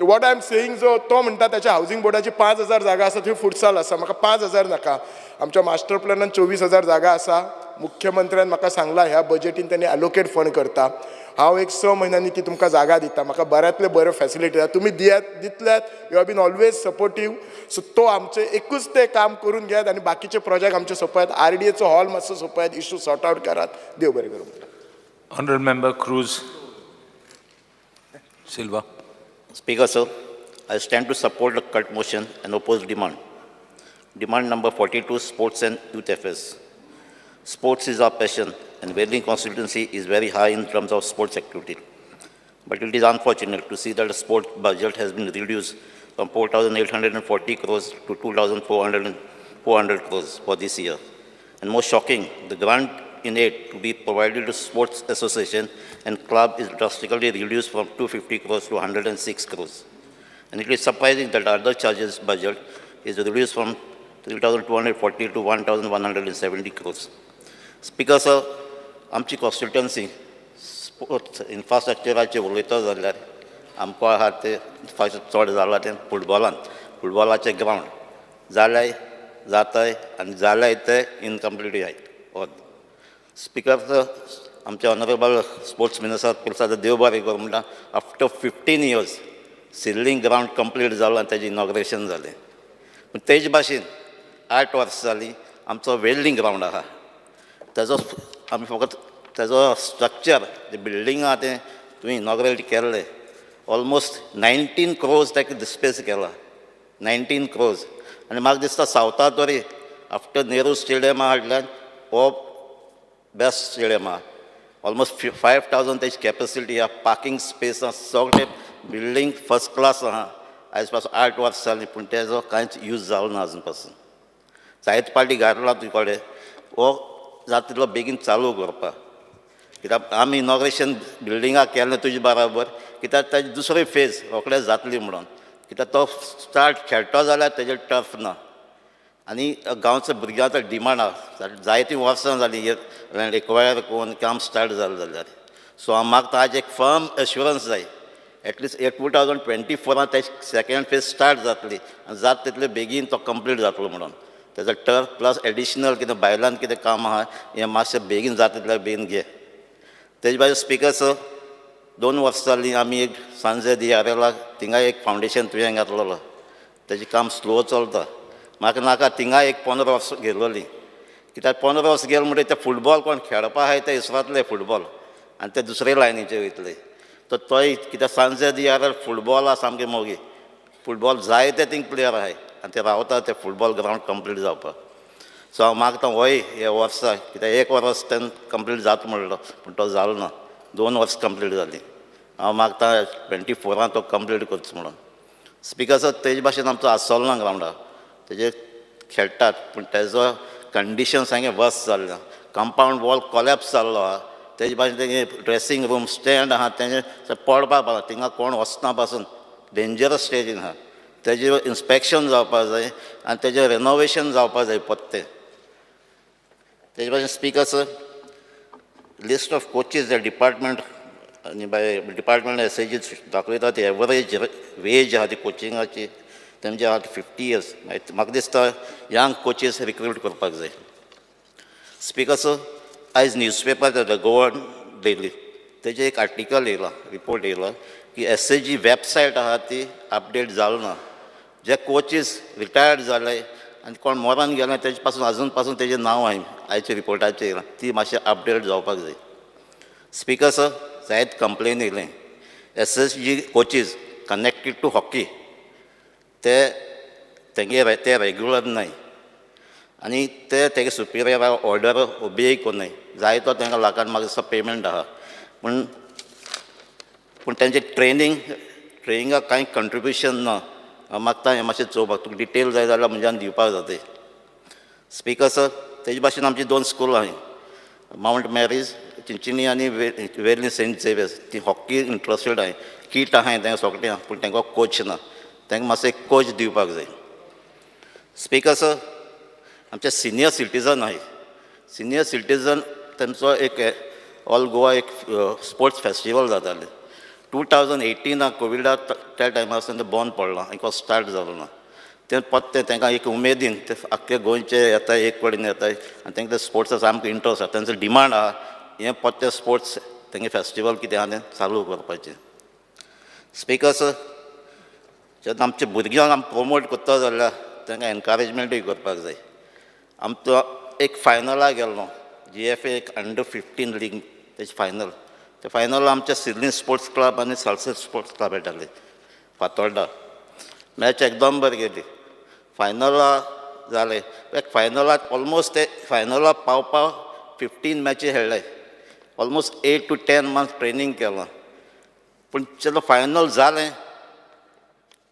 वॉट आय एम सेईंग, जो तो म्हणटा त्याच्या हाऊसिंग बोर्डाची 5,000 जागा आसा, थंय फुटसाल आसा. म्हाका 5,000 नाका. आमच्या मास्टर प्लॅनान 24,000 जागा आसा. मुख्यमंत्र्यान म्हाका सांगला ह्या बजेटीन त्यांनी ॲलोकेट फंड करता. हांव एक 6 म्हयन्यांनी ती तुमकां जागा दिता. म्हाका बऱ्यांतले बरे फॅसिलिटी तुमी दितल्यात. You have been always supportive. So तो आमचे एकूच ते काम करून घेयात आणि बाकीचे प्रोजेक्ट आमचे सोपयात. RDAचो हॉल मातसो सोपयात, इश्यू सॉर्ट आउट करात. देव बरें करूं. Honorable Member Cruz Silva. Speaker sir, I stand to support the cut motion and oppose demand. Demand number 42, sports and youth affairs. Sports is our passion and Welling constituency is very high in terms of sports activity. But it is unfortunate to see that the sport budget has been reduced from 4,840 crores to 2,400 crores for this year. And most shocking, the grant in aid to be provided to sports association and club is drastically reduced from 250 crores to 106 crores. And it is surprising that other charges budget is reduced from 3,240 to 1,170 crores. Speaker sir, आमची constituency sports इन्फ्रास्ट्रक्चराचेर उलयता जाल्यार आमकां आहा ते चड जालां तें फुटबॉलाचें ground जाताय आनी जाल्याय ते इनकम्प्लीट आहाय. स्पिकर सर, आमचे ऑनरेबल स्पोर्ट्स मिनिस्टर पुरसाद देव बरें करूं म्हणटा आफ्टर 15 years सिल्लींग ग्रावंड कंप्लीट जालो आनी तेजें इनॉग्रेशन जालें. पूण तेजे भाशेन 8 वर्सां जालीं आमचो वेल्डिंग ग्रावंड आहा. तेजो आमी फकत तेजो स्ट्रक्चर जे बिल्डींग आहा तें तुवें इनॉग्रेट केल्लें ऑलमोस्ट 19 crores ताका डिस्पेस केला. 19 crores. आनी म्हाका दिसता सावथाक तरी आफ्टर नेहरू स्टेडियमा हाडल्यान हो बेस्ट स्टेडियम आहा. ऑलमोस्ट 5,000 तेजी कॅपेसिटी आहा, पार्किंग स्पेस आहा, सगळें बिल्डींग फर्स्ट क्लास आहा. आयज पासून 8 वर्सां जालीं पूण तेजो कांयच यूज जालो ना आजून पासून. जायते फावटी घातला तुजे कडेन हो जाता तितलो बेगीन चालू करपाक. कित्याक आमी इनॉग्रेशन बिल्डिंगाक केलें तुजे बराबर, कित्याक ताजी दुसरी फेज रोखडेंच जातली म्हणून. कित्याक तो स्टार्ट खेळटो जाल्यार तेजेर टर्फ ना आनी गांवच्या भुरग्यांचो डिमांड आहा. जायतीं वर्सां जालीं एक्वायर करून काम स्टार्ट जालें जाल्यार. सो म्हाका ताजें एक फर्म एश्युरन्स जाय. एटलिस्ट 2024 तेजी सेकेंड फेज स्टार्ट जातली आनी जाता तितले बेगीन तो कंप्लीट जातलो म्हणून. तेजो टर्फ प्लस एडिशनल कितें बायलांत कितें काम आहा हें मातशें बेगीन जाता तितल्या बेगीन घे. तेजे भायर स्पिकर सर, 2 वर्सां जालीं आमी एक सांजे दियारेला थिंगा एक फावंडेशन तुवें घातलेलो. तेजें काम स्लो चलता. म्हाका नाका थिंगा एक 15 वर्सां गेलोलीं. कित्याक 15 वर्सां गेलो म्हणटकीर ते फुटबॉल कोण खेळपा आहाय ते इसरातले फुटबॉल आनी ते दुसरे लायनीचे वयतले. तोय कित्याक सांजे दियार फुटबॉला सामकें मोगी. फुटबॉल जायते थिंग प्लेयर आहाय आनी ते रावता ते फुटबॉल ग्रावंड कंप्लीट जावपाक. सो हांव मागता होय हे वर्सा, कित्याक 1 वर्स तें कंप्लीट जाता म्हणलो पूण तो जालो ना. 2 वर्सां कंप्लीट जालीं. हांव मागता 24 तो कंप्लीट करचो म्हणून. स्पिकर सर, तेजे भाशेन आमचो आसलो ना ग्रावंडार. तेजे खेळटात पूण तेजो कंडिशन सामकें वर्स जाल्लें. कंपावंड वॉल कोलॅप्स जाल्लो आहा. तेजे भाशेन तेजें ड्रेसींग रूम स्टँड आहा तेजें पडपाक पावना. थिंगा कोण वचना पासून डेंजरस स्टेजीन आहा. तेजें इन्स्पेक्शन जावपाक जाय आनी तेजें रेनोवेशन जावपाक जाय पत्ते. तेजे भाशेन speaker sir, list of coaches जे डिपार्टमेंट आनी बाय डिपार्टमेंट एसएजी दाखयता ती एवरेज वेज आहा ती कोचिंगाची तेंचे आहा 50 years. म्हाका दिसता यंग कोचीस रिक्रूट करपाक जाय. स्पिकर सर, आयज न्यूजपेपर गोवन डेली तेजे एक आर्टिकल येयला, रिपोर्ट येयला की एसएजी वेबसायट आहा ती अपडेट जालो ना. जे कोचीस रिटायर्ड जाले आनी कोण मरण गेले तेजे पासून आजून पासून तेजें नांव हांवें आयच्या रिपोर्टाचेर येयलां. ती मातशें अपडेट जावपाक जाय. स्पिकर सर, जायत कंप्लेन येयलें SSG coaches connected to hockey ते रेग्युलर नाय आनी तेगे सुपिरियर ऑर्डर ओबे कोन्नाय. जायतो तांकां लाखान म्हाका दिसता पेमेंट आहा पूण तेंचें ट्रेनिंगाक कांय कंट्रिब्युशन ना. हांव मागता हें मातशें चोवपाक. तुका डिटेल जाय जाल्यार म्हज्यान दिवपाक जाता. स्पिकर सर, तेजे भाशेन आमची 2 स्कूल आहाय, माउंट मॅरीज चिंचिनी आनी वेर्ली सेंट झेवियर्स. ती हॉकी इंट्रस्टेड आहाय. कीट आहाय तेंकां सोगलें पूण तेंकां कोच ना. तांकां मातसो एक कोच दिवपाक जाय. स्पिकर सर, आमचे सिनियर सिटीजन आहाय. सिनियर सिटीजन तेंचो एक ऑल गोवा एक स्पोर्ट्स फेस्टिवल जातालें. 2018 कोविडा त्या टायमार ते बंद पडलां आनी स्टार्ट जालो ना. ते पत्ते तांकां एक उमेदीन ते आख्खे गोंयचे येताय एक कडेन येताय आनी तांकां ते स्पोर्ट्साक सामको इंट्रस्ट आसा. तेंचो डिमांड आहा हें पत्ते स्पोर्ट्स तेंगे फेस्टिवल कितें आहा तें चालू करपाचें. स्पिकर सर, जेन्ना आमच्या भुरग्यांक आमी प्रमोट करता जाल्यार तांकां एनकरेजमेंटूय करपाक जाय. आमचो एक फायनलाक गेल्लो GFA एक अंडर-15 लीग तेजे फायनल. ते फायनल आमच्या सिडनी स्पोर्ट्स क्लब आनी सालसेट स्पोर्ट्स क्लब येताले फातोर्डा. मॅच एकदम बरी गेली. फायनला जालें. फायनलाक ऑलमोस्ट ते फायनलाक पावपाक 15 मॅची खेळ्ळे. ऑलमोस्ट 8 to 10 months ट्रेनींग केलां. पूण जेन्ना फायनल जालें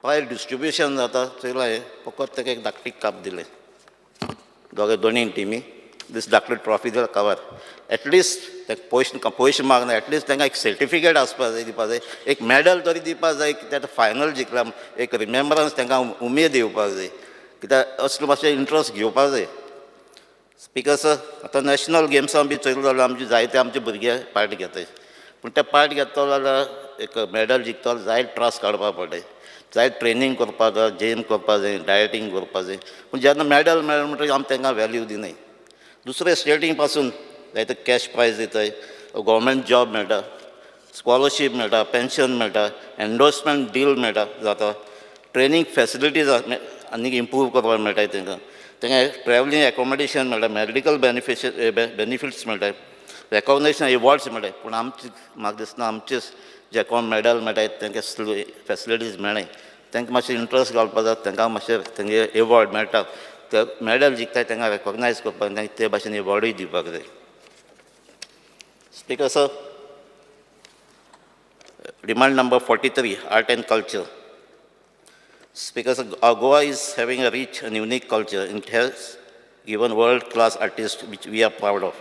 प्रायज डिस्ट्रिब्युशन जाता चोयलां फकत ताका एक धाकटी काप दिलें दोनीय टिमी दीस धाकल्यो ट्रॉफी जर कवर एटलिस्ट ते पयशे मागना एटलिस्ट तांकां एक सर्टिफिकेट आसपा जाय दिवपा जाय एक मॅडल तरी दिवपा जाय कित्याक फायनल जिखला एक रिमेंबरन्स तांकां उमेद येवपाक जाय कित्याक असलो मातशें इंट्रस्ट घेवपाक जाय स्पीकर सर आतां नॅशनल गेम्सां बी चलू जाल्यार आमचे जायते आमचे भुरगे पार्ट घेताय पूण ते पार्ट घेतलो जाल्यार एक मॅडल जिखतलो जाय त्रास काडपा पडटाय जाय ट्रेनींग करपा जाय जिम करपा जाय डायटींग करपा जाय पूण जेन्ना मॅडल मेळ्ळा म्हणटकीर आमी तांकां वॅल्यू दिनाय दुसरे स्टेटींग पासून जायते कॅश प्रायज दिताय गव्हर्मेंट जॉब मेळटा स्कॉलरशीप मेळटा पेन्शन मेळटा एन्डोर्समेंट डील मेळटा जाता ट्रेनींग फॅसिलिटीज आनीक इम्प्रूव करपाक मेळटाय तांकां ट्रॅवलींग एकोमोडेशन मेळटा मॅडिकल बेनिफिट्स मेळटाय रेकॉग्नेशन एवॉर्ड्स मेळटाय पूण आमचे म्हाका दिसना आमचेच जे कोण मॅडल मेळटाय तांकां फॅसिलिटीज मेळनाय तांकां मातशें इंट्रस्ट घालपा जाय तांकां मातशें तांगे एवॉर्ड मेळटा ते मॅडल जिखताय तांकां रेकॉग्नायज करपाक तांकां ते भाशेन एवॉर्डूय दिवपाक जाय speaker sir demand number 43 art and culture Speaker, Goa is having a rich and unique culture. It has given world-class artists, which we are proud of.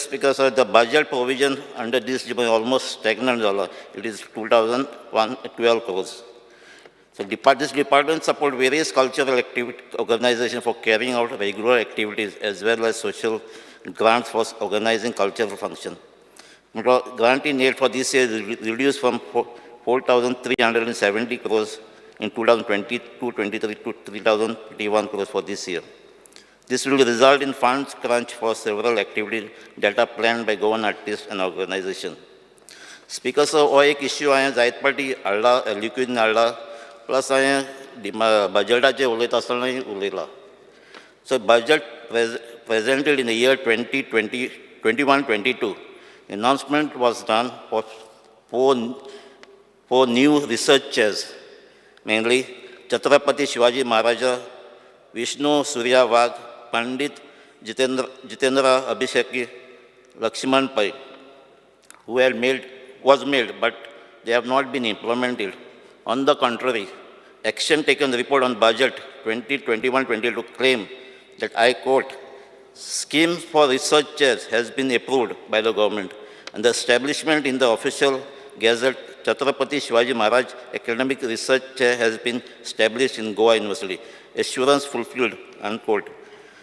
Speaker, sir, the budget provision under this is almost stagnant. It is 2012 crores. So this department support various cultural organizations for carrying out regular activities as well as social grants for organizing cultural functions. Granting aid for this year is reduced from 4,370 crores in 2022-23 to 3,021 crores for this year. This will result in funds crunch for several activities that are planned by Goan artists and organizations. Speaker, sir, हो एक issue हांवें जायत पाटी हाडला liquid हाडला plus हांवें बजेटाचेर उलयता आसतनाय उलयला so budget presented in the year 2021-22 announcement was done for four new research chairs, mainly Chhatrapati Shivaji Maharaja, Vishnu Surya Vag, Pandit Jitendra Abhisheki, Lakshman Pai, was made, but they have not been implemented. On the contrary, action taken report on budget 2021-22 claim that I quote, schemes for research chairs has been approved by the government and the establishment in the official gazette Chhatrapati Shivaji Maharaj Academic Research Chair has been established in Goa University. Assurance fulfilled, unquote.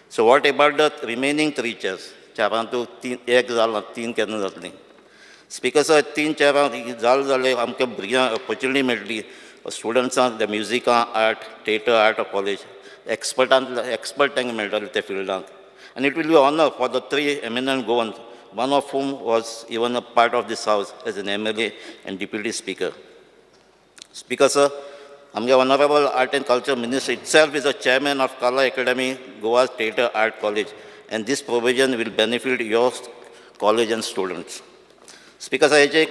So what about the remaining 3 chairs? चारांतू एक जाल 3 केन्ना जातलीं speaker sir 3 चेरां जाल जाल्यार आमकां भुरग्यांक opportunity मेळटली स्टुडंट्सांक द म्युजिका art theatre art college expert तांकां मेळटले त्या फिल्डांत and it will be an honor for the 3 eminent Goans, one of whom was even a part of this house as an MLA and Deputy Speaker. Speaker, sir, our Honorable Art and Culture Minister itself is a chairman of Kala Academy, Goa's Theatre Art College, and this provision will benefit your college and students. Speaker, sir,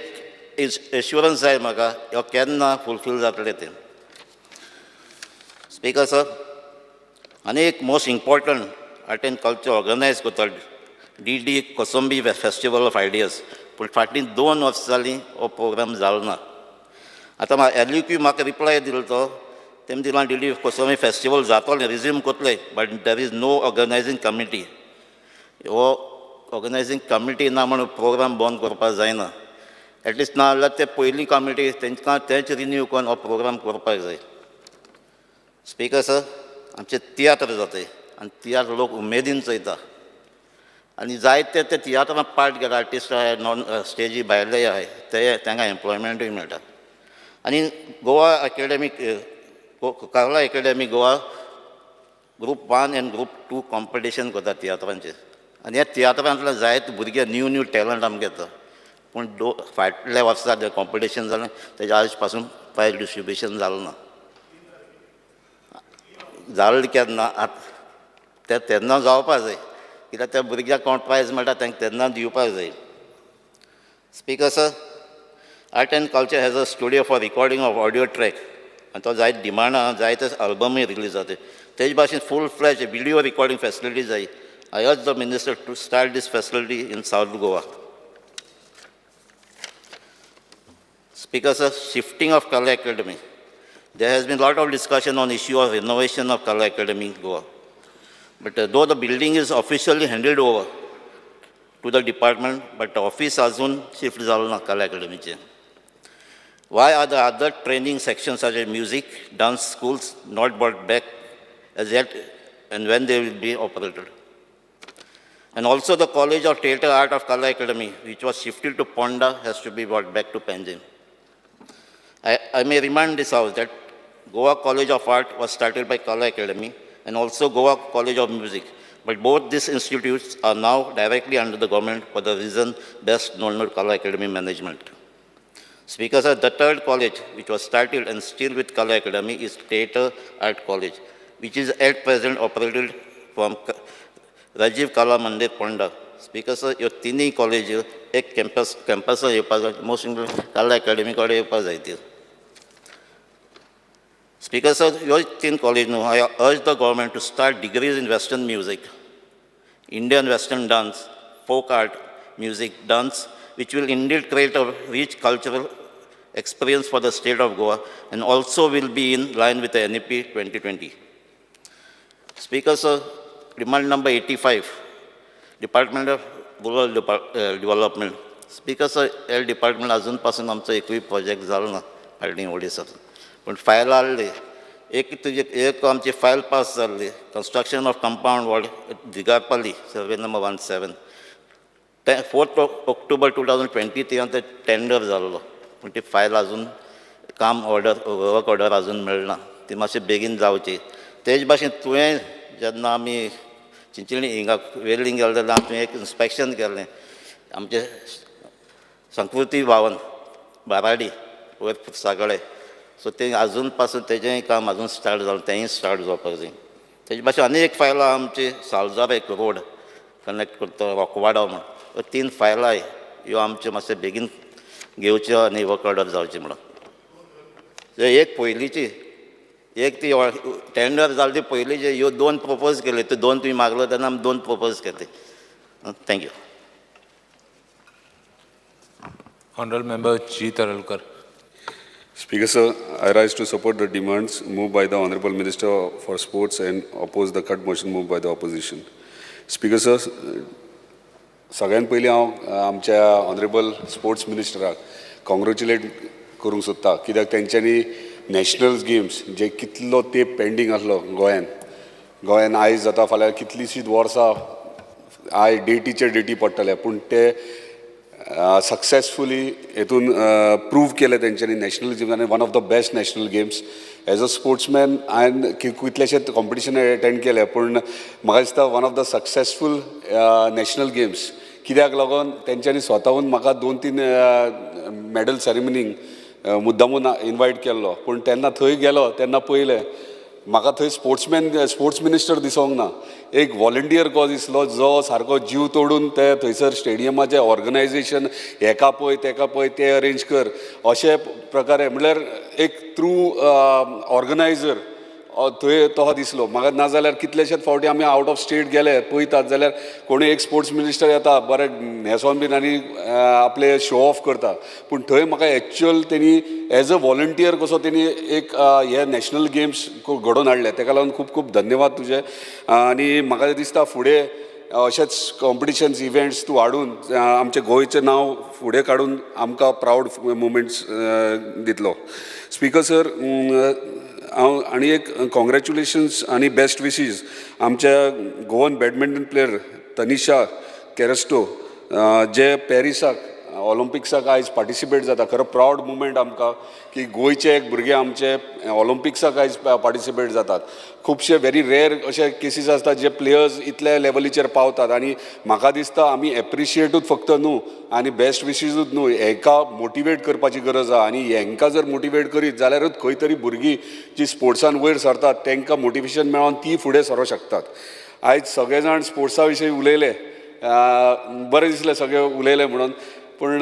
is assurance I maga, you can fulfill that. Speaker, sir, anek most important art and culture organized with DD Kosambi Festival of Ideas. But फाटलीं 2 वर्सां जालीं हो programme जालो ना आतां LUQ म्हाका reply दिलो तो तेमी दिलां DD Kosambi फेस्टिवल जातोलें रिज्यूम कोतलें but there is no organising committee हो ऑर्गनायझींग कमिटी ना म्हणून प्रोग्राम बंद करपाक जायना एटलिस्ट ना जाल्यार ते पयलीं कमिटी तेंकां तेंच रिन्यू करून हो प्रोग्राम करपाक जाय स्पीकर सर आमचें तियात्र जाताय आनी तियात्र लोक उमेदीन चयता आनी जायते ते तियात्रांत पार्ट घेता आर्टिस्ट आहाय नॉन स्टेजी भायले आहाय ते तांकां एम्प्लॉयमेंटूय मेळटा आनी Goa academic Kala academy Goa group 1 आनी ग्रूप 2 कॉम्पिटिशन करता तियात्रांचेर आनी ह्या तियात्रांतल्यान जायते भुरगे न्यू टॅलंट आमकां येता पूण फाटल्या वर्सा जें कॉम्पिटिशन जालें तेजे आज पासून प्रायज डिस्ट्रिब्युशन जालें ना जालें केन्ना ते तेन्ना जावपाक जाय कित्याक त्या भुरग्याक कोण प्रायज मेळटा तांकां तेन्ना दिवपाक जाय speaker sir art and culture has a studio for recording of audio track आनी तो जायत डिमांड आहा जायते अल्बमूय रिलीज जाता तेजे भाशेन full flash video recording facility जाय I urge the minister to start this facility in south Goa speaker sir shifting of Kala academy there has been a lot of discussion on issue of renovation of Kala Academy in Goa. But though the building is officially handed over to the department, but the office अजून shift झालो ना कला अकॅडमीचे. Why are the other training sections such as music, dance schools not brought back as yet, and when they will be operated? And also the College of Theatre Art of Kala Academy, which was shifted to Ponda, has to be brought back to Panjim. I may remind this house that Goa College of Art was started by Kala Academy and also Goa College of Music. But both these institutes are now directly under the government for the reason best known to Kala Academy management. Speaker sir, the third college which was started and still with Kala Academy is Theatre Art College, which is at present operated from Rajiv Kala Mandir Ponda. Speaker sir, your तीनही college एक campus येवपाक जाय, most Kala Academy कडेन येवपाक जाय ती. Speaker sir, your तीन college न्हू, I urge the government to start degrees in Western music, Indian Western dance, folk art, music, dance, which will indeed create a rich cultural experience for the state of Goa and also will be in line with the NEP 2020. Speaker sir, demand number 85, Department of Rural Development. Speaker sir, L department अजूनपासून आमचो एकूय project जालो ना party Odisha. पण file हाडली, एक आमची file pass जाल्ली, construction of compound wall Digarpali, survey number 17. 4 October 2023 ते टेंडर जाल्लो, पूण ती फायल अजून काम वर्क ऑर्डर अजून मेळना, ती मातशी बेगीन जावची. तेच भाशेन तुवें जेन्ना आमी चिंचणी हिंगा वेल्डिंग गेले तेन्ना तुवें एक इन्स्पेक्शन केल्लें आमचे संस्कृती भवन बाराडी वयर सागळे, सो ते अजून पासून तेजेंय काम अजून स्टार्ट जालें, तेंय स्टार्ट जावपाक जाय. तेजे भाशेन आनी एक फायल आहा आमची सालजार एक रोड कनेक्ट करता रोकवाडा म्हणून, 3 फायलां ह्यो आमच्यो मातशे बेगीन घेवच्यो आनी वर्क ऑर्डर जावची म्हणून. एक पयलींची एक ती टेंडर जाली ती पयलींचे, ह्यो 2 प्रपोज केले, त्यो 2 तुवें मागलो तेन्ना आमी 2 प्रपोज केले. Thank you. Honorable Member G. Taralkar. Speaker sir, I rise to support the demands moved by the Honorable Minister for Sports and oppose the cut motion moved by the opposition. Speaker sir, सगळ्यात पयलीं हांव आमच्या honourable sports मिनिस्टराक congratulate करूंक सोदता, कित्याक तेंच्यांनी national games जे कितलो तेंप पेंडींग आसलो गोंयान आयज जाता फाल्यां कितलींशींच वर्सां डेटीचेर डेटी पडटले, पूण ते सक्सेसफुली हेतून प्रूव केले तेंच्यांनी नॅशनल गेम्स आनी one of the best national games. As a sportsman हांवें कितलेशेच कॉम्पिटिशन अटेंड केले, पूण म्हाका दिसता one of the successful national games, कित्याक लागून तेंच्यांनी स्वताहून म्हाका 2-3 मॅडल सॅरेमनीक मुद्दामून इन्वायट केल्लो, पूण तेन्ना थंय गेलो तेन्ना पयलें म्हाका थंय स्पोर्ट्स मिनिस्टर दिसोंक ना, एक व्हॉलंटियर को दिसलो जो सारको जीव तोडून ते थंयसर स्टेडियमाचें ऑर्गनायजेशन हेका पळय तेका पळय ते अरेंज कर अशे प्रकारे, म्हळ्यार एक थ्रू ऑर्गनायझर थंय तो दिसलो म्हाका. नाजाल्यार कितलेशेच फावटी आमी आवट ऑफ स्टेट गेले पळयतात जाल्यार कोणी एक स्पोर्ट्स मिनिस्टर येता बरें न्हेसोन बीन आनी आपले शो ऑफ करता, पूण थंय म्हाका एक्चुअल तेणी एज अ व्हॉलंटियर कसो तेणी एक हे नॅशनल गेम्स घडोवन हाडले, तेका लागून खूब खूब धन्यवाद तुजे. आनी म्हाका दिसता फुडें अशेच कॉम्पिटिशन्स इव्हेंट्स तूं हाडून आमचे गोंयचें नांव फुडें काडून आमकां प्रावड मुमेंट्स दितलो. स्पीकर सर, हांव आनी एक कॉंग्रेच्युलेशन्स आनी बेस्ट विशीज आमच्या गोवन बॅडमिंटन प्लेयर तनिशा कॅरेस्टो जे पॅरिसाक ऑलिम्पिक्साक आयज पार्टिसिपेट जाता. खरो प्रावड मुमेंट आमकां की गोंयचे एक भुरगे आमचे ऑलिम्पिक्साक आयज पार्टिसिपेट जातात. खुबशे व्हेरी रेअर अशे केसीस आसतात जे प्लेयर्स इतल्या लेवलीचेर पावतात आनी म्हाका दिसता आमी एप्रिशिएटूच फक्त न्हू आनी बेस्ट विशीजूच न्हू, हेका मोटिवेट करपाची गरज आहा आनी हेंकां जर मोटिवेट करीत जाल्यारूच खंय तरी भुरगीं जी स्पोर्ट्सान वयर सरतात तांकां मोटिवेशन मेळोन ती फुडें सरोंक शकतात. आयज सगळे जाण स्पोर्ट्सा विशयी उलयले, बरें दिसलें सगळे उलयले म्हणून, पूण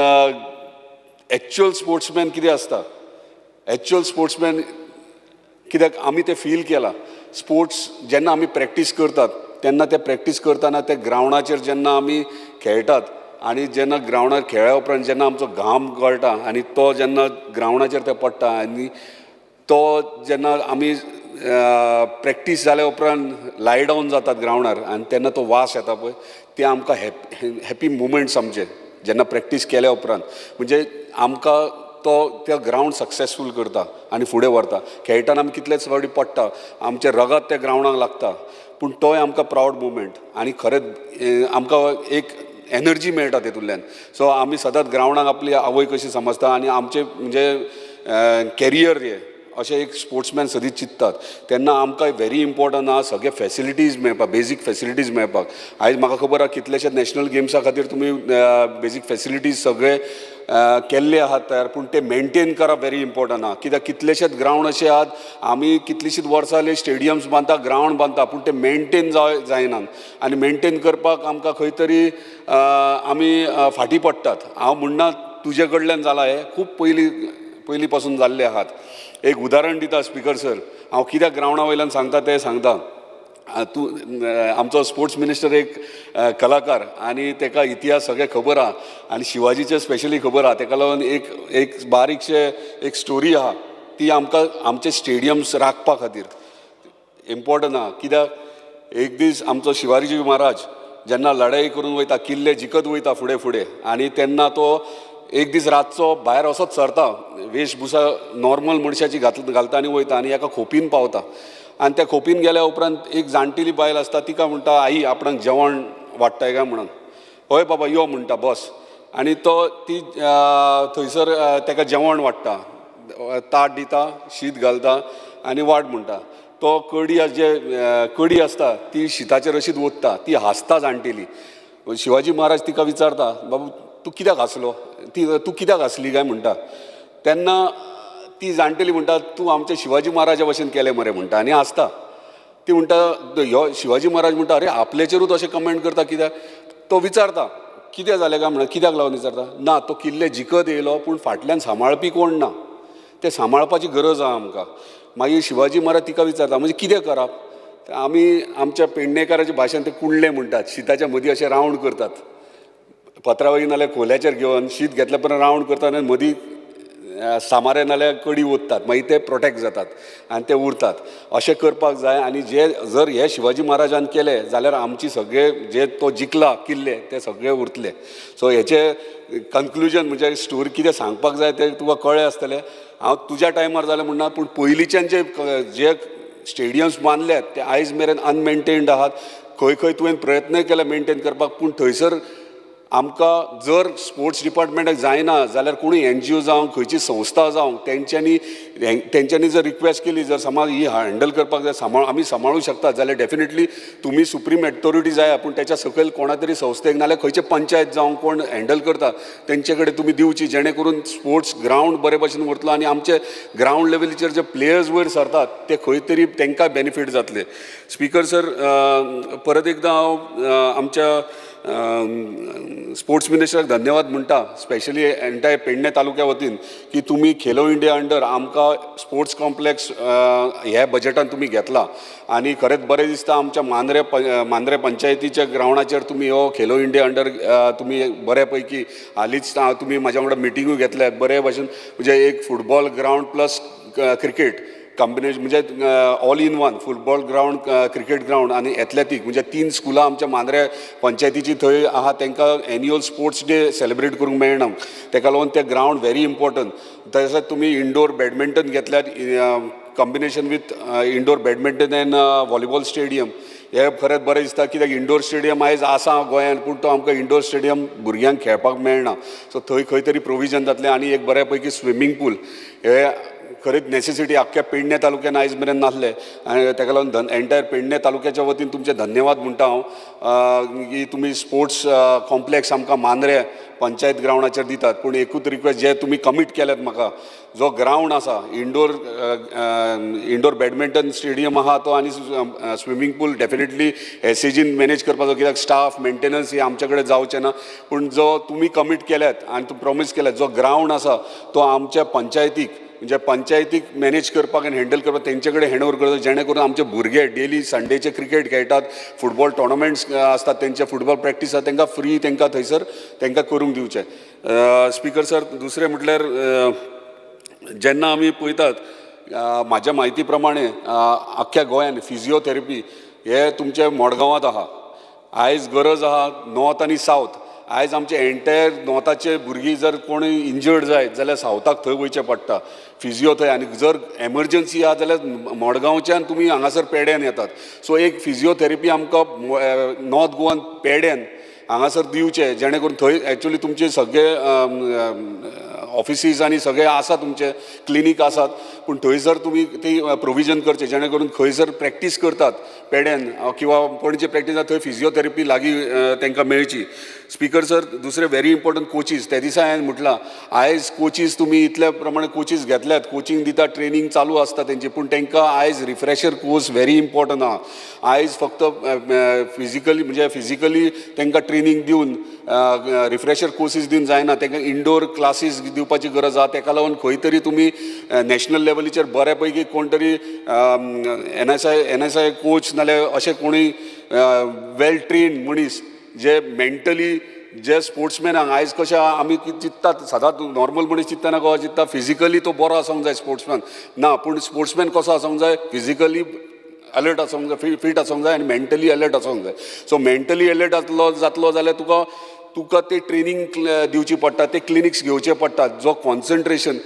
एक्चुअल स्पोर्ट्समॅन कितें आसता, एक्चुअल स्पोर्ट्समॅन कित्याक आमी तें फील केलां. स्पोर्ट्स जेन्ना आमी प्रॅक्टीस करतात तेन्ना ते प्रॅक्टीस करतना ते ग्रावंडाचेर जेन्ना आमी खेळटात आनी जेन्ना ग्रावंडार खेळ्ळ्या उपरांत जेन्ना आमचो घाम गळटा आनी तो जेन्ना ग्रावंडाचेर ते पडटा आनी तो जेन्ना आमी प्रॅक्टीस जाल्या उपरांत लाय डावन जातात ग्रावंडार आनी तेन्ना तो वास येता पळय ते आमकां हॅपी मुमेंट्स आमचे जेन्ना प्रॅक्टीस केल्या उपरांत म्हणजे आमकां तो त्या ग्रावंड सक्सेसफूल करता आनी फुडें व्हरता. खेळटाना आमी कितलेच फावटी पडटा आमचे रगत त्या ग्रावंडाक लागता पूण तोय आमकां प्रावड मुमेंट आनी खरेंच आमकां एक एनर्जी मेळटा तेतूंतल्यान. सो आमी सदांच ग्रावंडाक आपली आवय कशी समजता आनी आमचे म्हणजे कॅरियर हे अशें एक स्पोर्ट्समॅन सदींच चिंततात तेन्ना आमकां व्हेरी इम्पॉर्टंट आहा सगळे फॅसिलिटीज मेळपाक बेजीक फॅसिलिटीज मेळपाक. आयज म्हाका खबर आहा कितलेशे नॅशनल गेम्सा खातीर तुमी बेजीक फॅसिलिटीज सगळे केल्ले आहात तयार पूण ते मेनटेन करप व्हेरी इम्पॉर्टंट आहा. कित्याक कितलेशेच ग्रावंड अशे आहात आमी कितलींशींच वर्सां जालीं स्टेडियम्स बांदता ग्रावंड बांदता पूण ते मेनटेन जायनात आनी मेनटेन करपाक आमकां खंय तरी आमी फाटीं पडटात. हांव म्हणना तुजे कडल्यान जालां हें खूब पयलीं पासून जाल्ले आहात. एक उदाहरण दिता स्पिकर सर हांव कित्याक ग्रावंडा वयल्यान सांगता तें सांगता. तूं आमचो स्पोर्ट्स मिनिस्टर एक कलाकार आनी ताका इतिहास सगळे खबर आहा आनी शिवाजीचे स्पेशली खबर आहा ताका लागून एक बारीकशे एक स्टोरी आहा ती आमकां आमचे स्टेडियम्स राखपा खातीर इम्पॉर्टंट आहा. कित्याक एक दीस आमचो शिवाजी महाराज जेन्ना लढाई करून वयता किल्ले जिखत वयता फुडें फुडें आनी तेन्ना तो एक दीस रातचो भायर असोच सरता वेशभूषा नॉर्मल मनशाची घालता आनी वयता आनी एका खोपीन पावता आनी त्या खोपीन गेल्या उपरांत एक जाणटेली बायल आसता तिका म्हणटा आई आपणाक जेवण वाडटाय काय म्हणून. हय बाबा यो म्हणटा बस आनी ती थंयसर ताका जेवण वाडटा ताट दिता शीत घालता आनी वाड म्हणटा. तो कडी आसता ती शिताचेर अशीच ओतता ती हांसता जाणटेली. शिवाजी महाराज तिका विचारता बाबा तूं कित्याक हांसलो तूं कित्याक हांसली काय म्हणटा. तेन्ना ती जाणटेली म्हणटा तूं आमच्या शिवाजी महाराजा भशेन केलें मरे म्हणटा आनी हांसता. ती म्हणटा ह्यो शिवाजी महाराज म्हणटा अरे आपल्याचेरूच अशें कमेंट करता कित्याक. तो विचारता कितें जालें काय म्हणटा कित्याक लागून विचारता ना तो किल्ले जिखत येयलो पूण फाटल्यान सांबाळपी कोण ना ते सांबाळपाची गरज आहा आमकां. मागीर शिवाजी महाराज तिका विचारता म्हणजे कितें करप आमी आमच्या पेडणेकाराच्या भाशेन ते कुंडले म्हणटात शिताच्या मदीं अशें रावंड करतात पत्रावळी नाल्यार खोल्याचेर घेवन शीत घेतल्या उपरांत रावंड करतात आनी मदीं सामारे नाल्यार कडी ओततात मागीर ते प्रोटेक्ट जातात आनी ते उरतात. अशें करपाक जाय आनी जर हे शिवाजी महाराजान केलें जाल्यार आमची सगळे जे तो जिखला किल्ले ते सगळे उरतले. सो हेचे कन्क्लुजन म्हणजे स्टोरी कितें सांगपाक जाय तें तुका कळ्ळें आसतलें. हांव तुज्या टायमार जालें म्हणना पूण पयलींच्यान जे स्टेडियम्स बांदल्यात ते आयज मेरेन अनमेनटेन्ड आहात. खंय खंय तुवें प्रयत्न केला मेनटेन करपाक पूण थंयसर आमकां जर स्पोर्ट्स डिपार्टमेंटाक जायना जाल्यार कोणूय NGO जावं खंयची संस्था जावं तेंच्यांनी जर रिक्वेस्ट केली जर समज ही हँडल करपाक जाय आमी सांबाळूंक शकतात जाल्यार डेफिनेटली तुमी सुप्रीम अथॉरिटी जाय पूण त्याच्या सकयल कोणा तरी संस्थेक नाल्यार खंयचे पंचायत जावं कोण हँडल करता तेंचे कडेन तुमी दिवची जेणे करून स्पोर्ट्स ग्रावंड बरे भशेन उरतलो आनी आमचे ग्रावंड लेवलीचेर जे प्लेयर्स वयर सरतात ते खंय तरी तांकां बेनिफीट जातले. स्पिकर सर परत एकदां हांव आमच्या स्पोर्ट्स मिनिस्टराक धन्यवाद म्हणटा स्पेशली एंटायर पेडणे तालुक्या वतीन की तुमी खेलो इंडिया अंडर आमकां स्पोर्ट्स कॉम्प्लेक्स ह्या बजेटान तुमी घेतला आनी खरेंच बरें दिसता आमच्या मांद्रे पंचायतीच्या ग्रावंडाचेर तुमी हो खेलो इंडिया अंडर तुमी बऱ्या पैकी हालींच तुमी म्हाज्या वांगडा मिटिंगूय घेतल्यात बरे भशेन म्हणजे एक football ground plus cricket combination म्हणजे all in one football ground cricket ground आनी एथलेटीक म्हणजे 3 स्कुलां आमच्या मांद्रे पंचायतीची थंय आहा तांकां एन्युअल स्पोर्ट्स डे सेलिब्रेट करूंक मेळना ताका लागून ते ग्रावंड व्हेरी इम्पॉर्टंट. तशेंच तुमी इंडोर बॅडमिंटन घेतल्यात combination with indoor badminton end volleyball stadium हे खरेंच बरें दिसता कित्याक इंडोर स्टेडियम आयज आसा गोंयांत पूण तो आमकां इंडोर स्टेडियम भुरग्यांक खेळपाक मेळना. सो थंय खंय तरी प्रोविजन जातलें आनी एक बऱ्या पैकी स्विमींग पूल हे खरीच नेसेसिटी आख्ख्या पेडणे तालुक्यान आयज मेरेन नासले आनी ताका लागून एंटायर पेडणे तालुक्याच्या वतीन तुमचे धन्यवाद म्हणटा हांव की तुमी स्पोर्ट्स कॉम्प्लेक्स आमकां मांद्रे पंचायत ग्रावंडाचेर दितात. पूण एकूच रिक्वेस्ट जे तुमी कमीट केल्यात म्हाका जो ग्रावंड आसा इंडोर बॅडमिंटन स्टेडियम आहा तो आनी स्विमींग पूल डेफिनेटली SAGन मॅनेज करपाचो कित्याक स्टाफ मेंटेनन्स हे आमचे कडेन जावचें ना पूण जो तुमी कमीट केल्यात आनी तूं प्रॉमीस केल्यात जो ग्रावंड आसा तो आमच्या पंचायतीक म्हणजे पंचायतीक मॅनेज करपाक आनी हँडल करपाक तेंचे कडेन हँड ओवर करता जेणे करून आमचे भुरगे डेली संडेचे क्रिकेट खेळटात फुटबॉल टोर्नामेंट्स आसतात तेंचे फुटबॉल प्रॅक्टीस आसा तांकां फ्री तांकां थंयसर तांकां करूंक दिवचें. स्पिकर सर दुसरें म्हटल्यार जेन्ना आमी पळयतात म्हाज्या म्हायती प्रमाणे अख्ख्या गोंयान फिजिओथेरपी हे तुमचे मडगांवांत आहा. आयज गरज आहा नॉर्थ आनी सावथ. आयज आमचे एंटायर नॉर्थाचे भुरगीं जर कोणी इंजर्ड जायत जाल्यार सावथाक थंय वयचें पडटा फिजिओ थंय. आनी जर एमर्जन्सी आहा जाल्यार मडगांवच्यान तुमी हांगासर पेड्यान येतात. सो एक फिजिओथेरपी आमकां नॉर्थ गोवान पेड्यान हांगासर दिवचे जेणे करून थंय एक्चुअली तुमचे सगळे ऑफिसीस आनी सगळे आसा तुमचे क्लिनीक आसात पूण थंयसर तुमी ती प्रोविजन करचे जेणे करून खंयसर प्रॅक्टीस करतात पेड्यान किंवा पणजे प्रॅक्टीस थंय फिजिओथेरपी लागीं तांकां मेळची. स्पिकर सर दुसरे व्हेरी इम्पॉर्टंट कोचीस त्या दिसा हांवें म्हटलां आयज कोचीस तुमी इतल्या प्रमाणे कोचीस घेतल्यात कोचिंग दितात ट्रेनींग चालू आसता तेंची पूण तांकां आयज रिफ्रेशर कोर्स व्हेरी इम्पॉर्टंट आहा. आयज फक्त फिजिकली तांकां ट्रेनींग दिवन रिफ्रेशर कोर्सीस दिवन जायना तांकां इंडोर क्लासीस दिवपाची गरज आहा. ताका लागून खंय तरी तुमी नॅशनल लेवलीचेर बऱ्या पैकी कोण तरी NSI कोच नाल्यार अशें कोणूय वेल ट्रेन्ड मनीस जे मेंटली जे स्पोर्ट्समॅनाक आयज कशें आमी चिंततात सदांच नॉर्मल मनीस चिंतना कहो चिंतता फिजिकली तो बरो आसूंक जाय स्पोर्ट्समॅन ना पूण स्पोर्ट्समॅन कसो आसूंक जाय फिजिकली अलर्ट आसूंक जाय फीट आसूंक जाय आनी मेंटली अलर्ट आसूंक जाय. सो मेंटली अलर्ट जातलो जाल्यार तुका ते ट्रेनींग दिवची पडटा ते क्लिनिक्स घेवचे पडटात. जो कॉन्सन्ट्रेशन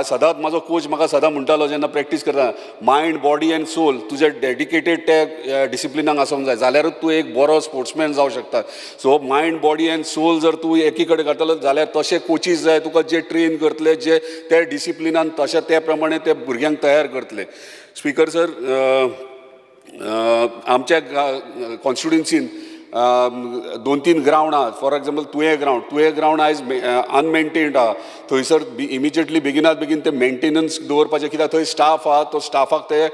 सदांच म्हाजो कोच म्हाका सदां म्हणटालो जेन्ना प्रॅक्टीस करता मायंड बॉडी एंड सोल तुजे डेडिकेटेड त्या डिसिप्लिनाक आसूंक जाय जाल्यारूच तूं एक बरो स्पोर्ट्समॅन जावं शकता. So mind body and soul जर तूं एकी कडेन घातलो जाल्यार तशे कोचीस जाय तुका जे ट्रेन करतले जे त्या डिसिप्लिनान तशे त्या प्रमाणे ते भुरग्यांक तयार करतले. स्पिकर सर आमच्या कॉन्स्टिट्युन्सीन 2-3 ग्रावंड आहात. फॉर एक्झाम्पल तुये ग्रावंड आयज अनमेंटेन्ड आहा. थंयसर इमिजिएटली बेगिनात बेगीन ते मेंटेनन्स दवरपाचें कित्याक थंय स्टाफ आहा तो स्टाफाक ते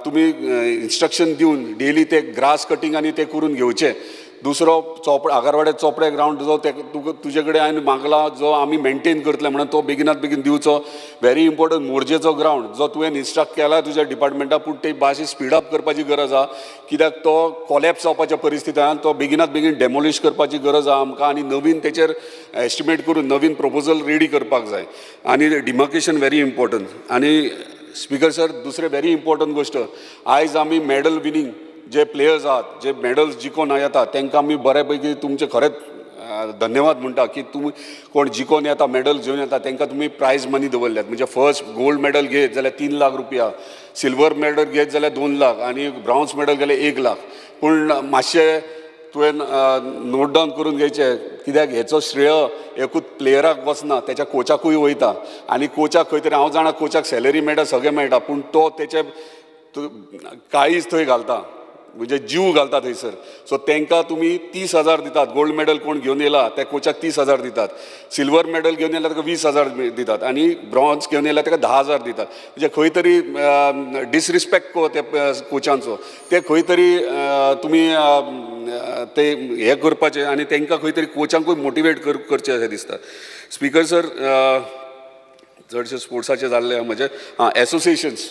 तुमी इन्स्ट्रक्शन दिवन डेली ते ग्रास कटींग आनी ते करून घेवचे. दुसरो आगारवाड्यार चोपडे ग्रावंड जो तुजे कडेन हांवें मागला जो आमी मेंटेन करतले म्हणून तो बेगिनात बेगीन दिवचो. व्हेरी इम्पॉर्टंट मोरजेचो ग्रावंड जो तुवें इन्स्ट्रक्ट केला तुज्या डिपार्टमेंटाक पूण ते मातशी स्पीडअप करपाची गरज आहा कित्याक तो कॉलॅप्स जावपाच्या परिस्थितींत तो बेगिनात बेगीन डेमोलिश करपाची गरज आहा आमकां आनी नवीन तेचेर एस्टिमेट करून नवीन प्रपोजल रेडी करपाक जाय. आनी डिमार्केशन व्हेरी इम्पॉर्टंट. आनी स्पिकर सर दुसरे व्हेरी इम्पॉर्टंट गोश्ट आयज आमी मॅडल विनींग जे प्लेयर्स आहात जे मॅडल्स जिखून येतात तांकां आमी बऱ्या पैकी तुमचे खरेंच धन्यवाद म्हणटा की तुमी कोण जिखून येता मॅडल घेवन येता तांकां तुमी प्रायज मनी दवरल्यात. म्हणजे फर्स्ट गोल्ड मॅडल घेत जाल्यार 3 लाख रुपया सिल्वर मॅडल घेत जाल्यार 2 लाख आनी ब्रावन्स मॅडल जाल्यार 1 लाख. पूण मातशें तुवें नोट डावन करून घेवचें कित्याक हेचो श्रेय एकूच प्लेयराक वचना तेच्या कोचाकूय वयता आनी कोचाक खंय तरी हांव जाणा कोचाक सॅलरी मेळटा सगळें मेळटा पूण तो तेचे काळीज थंय घालता म्हणजे जीव घालता थंयसर. सो तांकां तुमी 30,000 दितात. गोल्ड मॅडल कोण घेवन येयला त्या कोचाक 30,000 दितात. सिल्वर मॅडल घेवन येयला ताका 20,000 दितात आनी ब्रॉन्झ घेवन येयला ताका 10,000 दितात. म्हणजे खंय तरी डिसरिस्पेक्ट ते कोचांचो ते खंय तरी तुमी ते हे करपाचें आनी तांकां खंय तरी कोचांकूय मोटिवेट करचें अशें दिसता. स्पिकर सर चडशें स्पोर्ट्साचें जाल्लें म्हणजे एसोसिएशन्स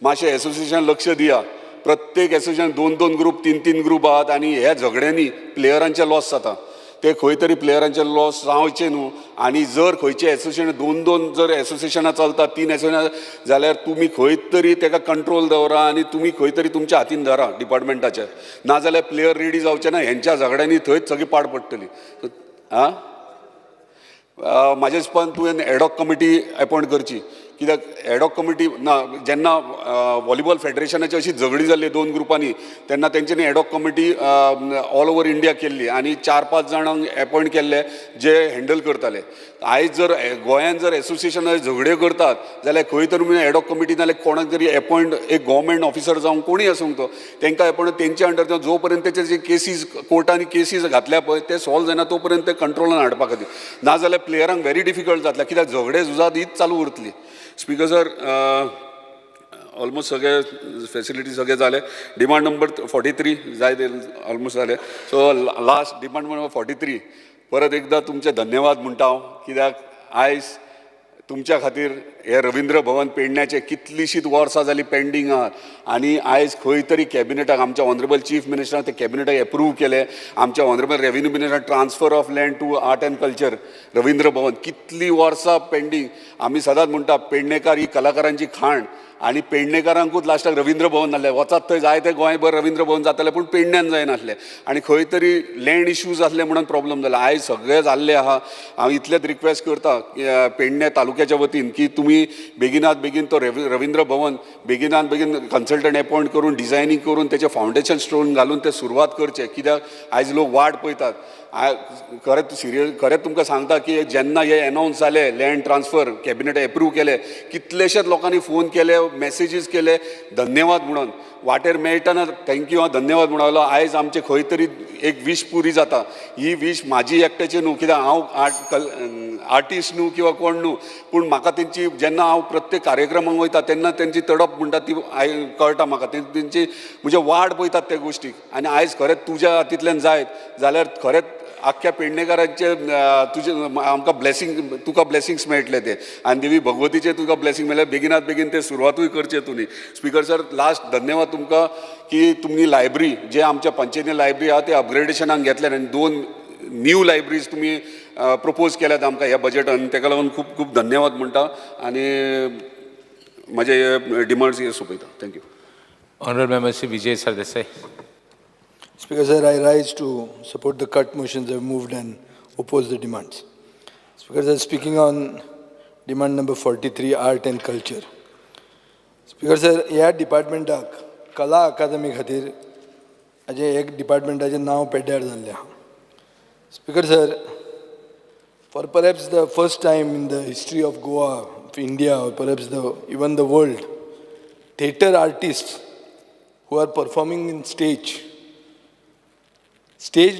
मातशें एसोसिएशन लक्ष दिया. प्रत्येक एसोसिएशन 2-2 ग्रूप 3-3 ग्रूप आहात आनी ह्या झगड्यांनी प्लेयरांचे लॉस जाता. ते खंय तरी प्लेयरांचे लॉस जावचे न्हू. आनी जर खंयचे एसोसिएशन 2-2 जर एसोसिएशनां चलतात 3 एसोसिएशनां जाल्यार तुमी खंय तरी ताका कंट्रोल दवरा आनी तुमी खंय तरी तुमच्या हातीन धरा डिपार्टमेंटाच्या. नाजाल्यार प्लेयर रेडी जावचे ना ह्यांच्या झगड्यांनी थंयच सगळी पाड पडटली. म्हाज्या हिसपान तुवें एडॉक कमिटी अपॉयंट करची कित्याक एडॉक कमिटी ना जेन्ना व्हॉलीबॉल फेडरेशनाची अशी झगडी जाल्ली 2 ग्रुपांनी तेन्ना तेंच्यांनी ad hoc committee all over India केल्ली आनी 4-5 जाणांक अपॉयंट केल्ले जे हँडल करताले. आयज जर गोंयांत जर एसोसिएशनां झगड्यो करतात जाल्यार खंय तरी एडॉक कमिटी नाल्यार कोणाक तरी अपॉयंट एक गव्हर्मेंट ऑफिसर जावं कोणीय आसूंक तो तांकां अपॉयंट तेंच्या अंडर जो पर्यंत तेचे जे केसीस कोर्टांनी केसीस घातल्या पळय ते सॉल्व जायना तो पर्यंत ते कंट्रोलान हाडपा खातीर. नाजाल्यार प्लेयरांक व्हेरी डिफिकल्ट जातलें कित्याक झगडे झुजात हीच चालू उरतली. स्पिकर सर ऑलमोस्ट सगळे फेसिलिटी सगळे जाले. डिमांड नंबर 43 जाय ते ऑलमोस्ट जाले. सो लास्ट डिमांड नंबर 43 परत एकदा तुमचे धन्यवाद म्हणटा हांव कित्याक आयज तुमच्या खातीर हे रवींद्र भवन पेडण्याचे कितलीशींच वर्सां जालीं पेंडींग आहात आनी आयज खंय तरी कॅबिनेटाक आमच्या ऑनरेबल चीफ मिनिस्टरान ते कॅबिनेटाक एप्रूव केले. आमच्या ऑनरेबल रेव्हेन्यू मिनिस्टरान transfer of land to art and culture Ravindra Bhavan कितली वर्सां पेंडींग. आमी सदांच म्हणटा पेडणेकार ही कलाकारांची खाण आनी पेडणेकारांकूच लास्टाक रवींद्र भवन नासलें वचात थंय जाय ते गोंयभर रवींद्र भवन जातालें पूण पेडण्यान जायनासलें आनी खंय तरी लँड इश्यूज आसले म्हणून प्रॉब्लम जाला आयज सगळें जाल्लें आहा हांव इतलेंच रिक्वेस्ट करता पेडणे तालुक्याच्या वतीन की तुमी बेगिनात बेगीन तो रवींद्र भवन बेगिनात बेगीन कन्सल्टंट अपॉयंट करून डिझायनींग करून तेचें फावंडेशन स्टोन घालून ते सुरवात करचें कित्याक आयज लोक वाट पळयतात खरेंच तुमकां सांगता की जेन्ना हे अनावन्स जालें लँड ट्रान्सफर कॅबिनेट एप्रूव केलें कितलेशेच लोकांनी फोन केले मेसेजीस केले धन्यवाद म्हणून वाटेर मेळटना थँक्यू हांव धन्यवाद म्हणलो आयज आमचे खंय तरी एक वीश पुरी जाता ही वीश म्हाजी एकट्याची न्हू कित्याक हांव आर्टिस्ट न्हू किंवा कोण न्हू पूण म्हाका तेंची जेन्ना हांव प्रत्येक कार्यक्रमाक वयता तेन्ना तेंची तडप म्हणटा ती कळटा म्हाका तेंची म्हणजे वाट पळयतात त्या गोश्टीक आनी आयज खरेंच तुज्या हातींतल्यान जायत जाल्यार खरेंच आख्ख्या पेडणेकारांचे तुजे आमकां ब्लेसिंग तुका ब्लेसिंग्स मेळटले ते आनी देवी भगवतीचे तुका ब्लेसिंग मेळ्ळें बेगिनात बेगीन ते सुरवातूय करचे तुमी स्पिकर सर लास्ट धन्यवाद तुमकां की तुमची लायब्ररी जे आमच्या पंचायती लायब्ररी आहा ते अपग्रेडेशनाक घेतल्यात आनी 2 न्यू लायब्ररीज तुमी प्रपोज केल्यात आमकां ह्या बजेटान ताका लागून खूब खूब धन्यवाद म्हणटा आनी म्हजे डिमांड्स हे सोंपयता thank you Honorable Member Shri Vijay Sardesai. Speaker sir, I rise to support the cut motions I've moved and oppose the demands. Speaker sir, speaking on demand number 43, art and culture. Speaker sir, ह्या डिपार्टमेंटाक कला अकादमी खातीर हाजें एक डिपार्टमेंटाचें नांव पेड्ड्यार जाल्लें आहा. Speaker sir, for perhaps the first time in the history of Goa, of India, or perhaps even the world, theatre artists who are performing in staged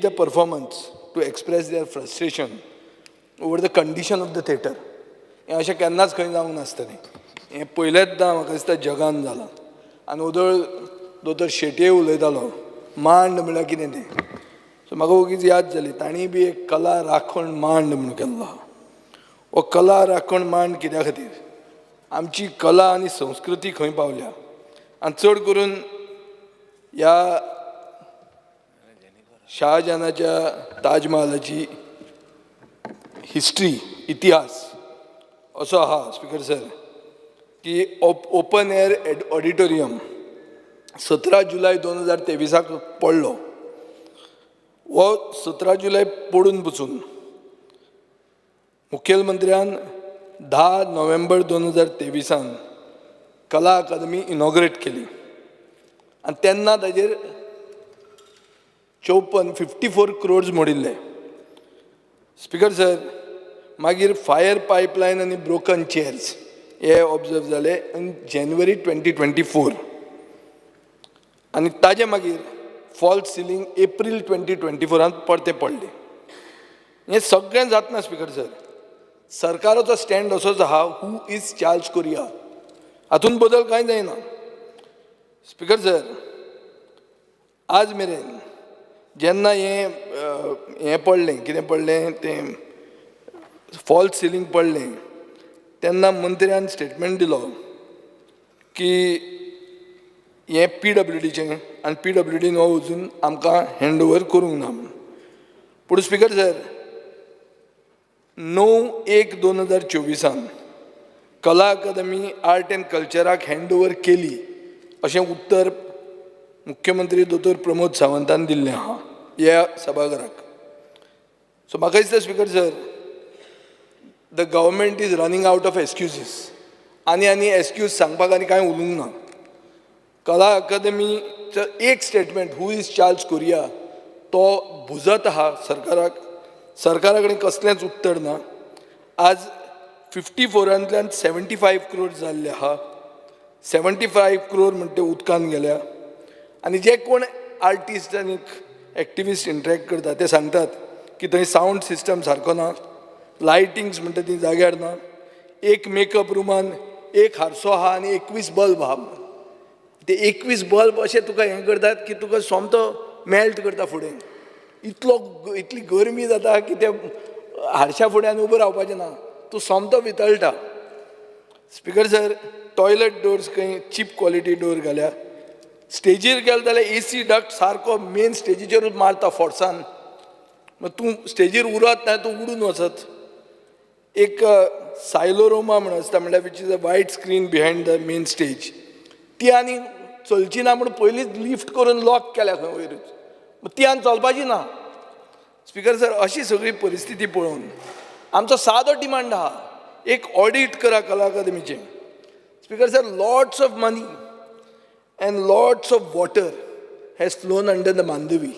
a performance to express their frustration over the condition of the theatre. हें अशें केन्नाच खंय जावंक नासतलें हें पयलेंचदां म्हाका दिसता जगान जालां आनी उदळ दोतोर शेटये उलयतालो मांड म्हळ्यार कितें तें सो म्हाका ओगीच याद जाली तांणी बी एक कला राखण मांड म्हणून केल्लो आहा हो कला राखण मांड कित्या खातीर आमची कला आनी संस्कृती खंय पावल्या आनी चड करून ह्या शाहजहानाच्या ताज महालाची हिस्ट्री इतिहास असो आहा स्पिकर सर की ओपन एअर ऑडिटोरियम 17 जुलय 2023 पडलो हो 17 जुलय पडून पसून मुखेलमंत्र्यान 10 नोव्हेंबर 2023 कला अकादमी इनॉग्रेट केली आनी तेन्ना ताजेर 54 crores मोडिल्ले स्पिकर सर मागीर फायर पायपलायन आनी ब्रोकन चेअर्स हे ऑब्जर्व जाले इन जानेवारी 2024 आनी ताजे मागीर फॉल्स सिलींग एप्रील 2024 परते पडले हें सगळें जातना स्पिकर सर सरकाराचो स्टँड असोच आहा हू इज चार्ल्स कोरिया हातून बदल कांय जायना स्पिकर सर आज मेरेन जेन्ना हें पडलें कितें पडलें तें फॉल्स सिलींग पडलें तेन्ना मंत्र्यान स्टेटमेंट दिलो की हें PWDचें आनी PWDन हो अजून आमकां हँड ओवर करूंक ना म्हणून पूण स्पिकर सर 9/1/2024 कला अकादमी आर्ट एंड कल्चराक हँड ओवर केली अशें उत्तर मुख्यमंत्री दोतोर प्रमोद सावंतान दिल्लें आहा ह्या सभाघराक सो म्हाका दिसता speaker sir the government is running out of excuses आनी एक्सक्यूज सांगपाक आनी कांय उलोवंक ना कला अकादमीचो एक statement who is Charles Korea तो भुजत आहा सरकारा कडेन कसलेंच उत्तर ना आज 54 75 crores जाल्ले आहा 75 crore म्हणटा ते उदकान गेल्या आनी जे कोण आर्टिस्ट आनी एक्टिविस्ट इंटरेक्ट करता ते सांगतात की थंय सावंड सिस्टम सारको ना लायटिंग्स म्हणटा ती जाग्यार ना एक मेकअप रुमान एक हारसो आहा आनी 21 बल्ब आहा ते 21 बल्ब अशें तुका हें करतात की तुका सोमतो मेल्ट करता फुडें इतली गरमी जाता की ते हारशा फुड्यान उबो रावपाचें ना तूं सोमतो वितळटा स्पिकर सर टॉयलेट डोर्स खंय चीप क्वॉलिटी डोर घाल्या स्टेजीर गेलो जाल्यार AC डक्ट सारको मेन स्टेजीचेरूच मारता फोर्सान तूं स्टेजीर उरत ना तूं उडून वचत एक सायलोरोमा म्हणून आसता म्हणल्यार which is a white screen behind the main stage, ती आनी चलची ना म्हणून पयलींच लिफ्ट करून लॉक केल्या खंय वयरूच, ती आनी चलपाची ना. स्पिकर सर, अशी सगळी परिस्थिती पळोवन आमचो सादो डिमांड आहा, एक ऑडिट करा कला अकादमीचें. Speaker sir, lots of money and lots of water has flown under the Mandavi,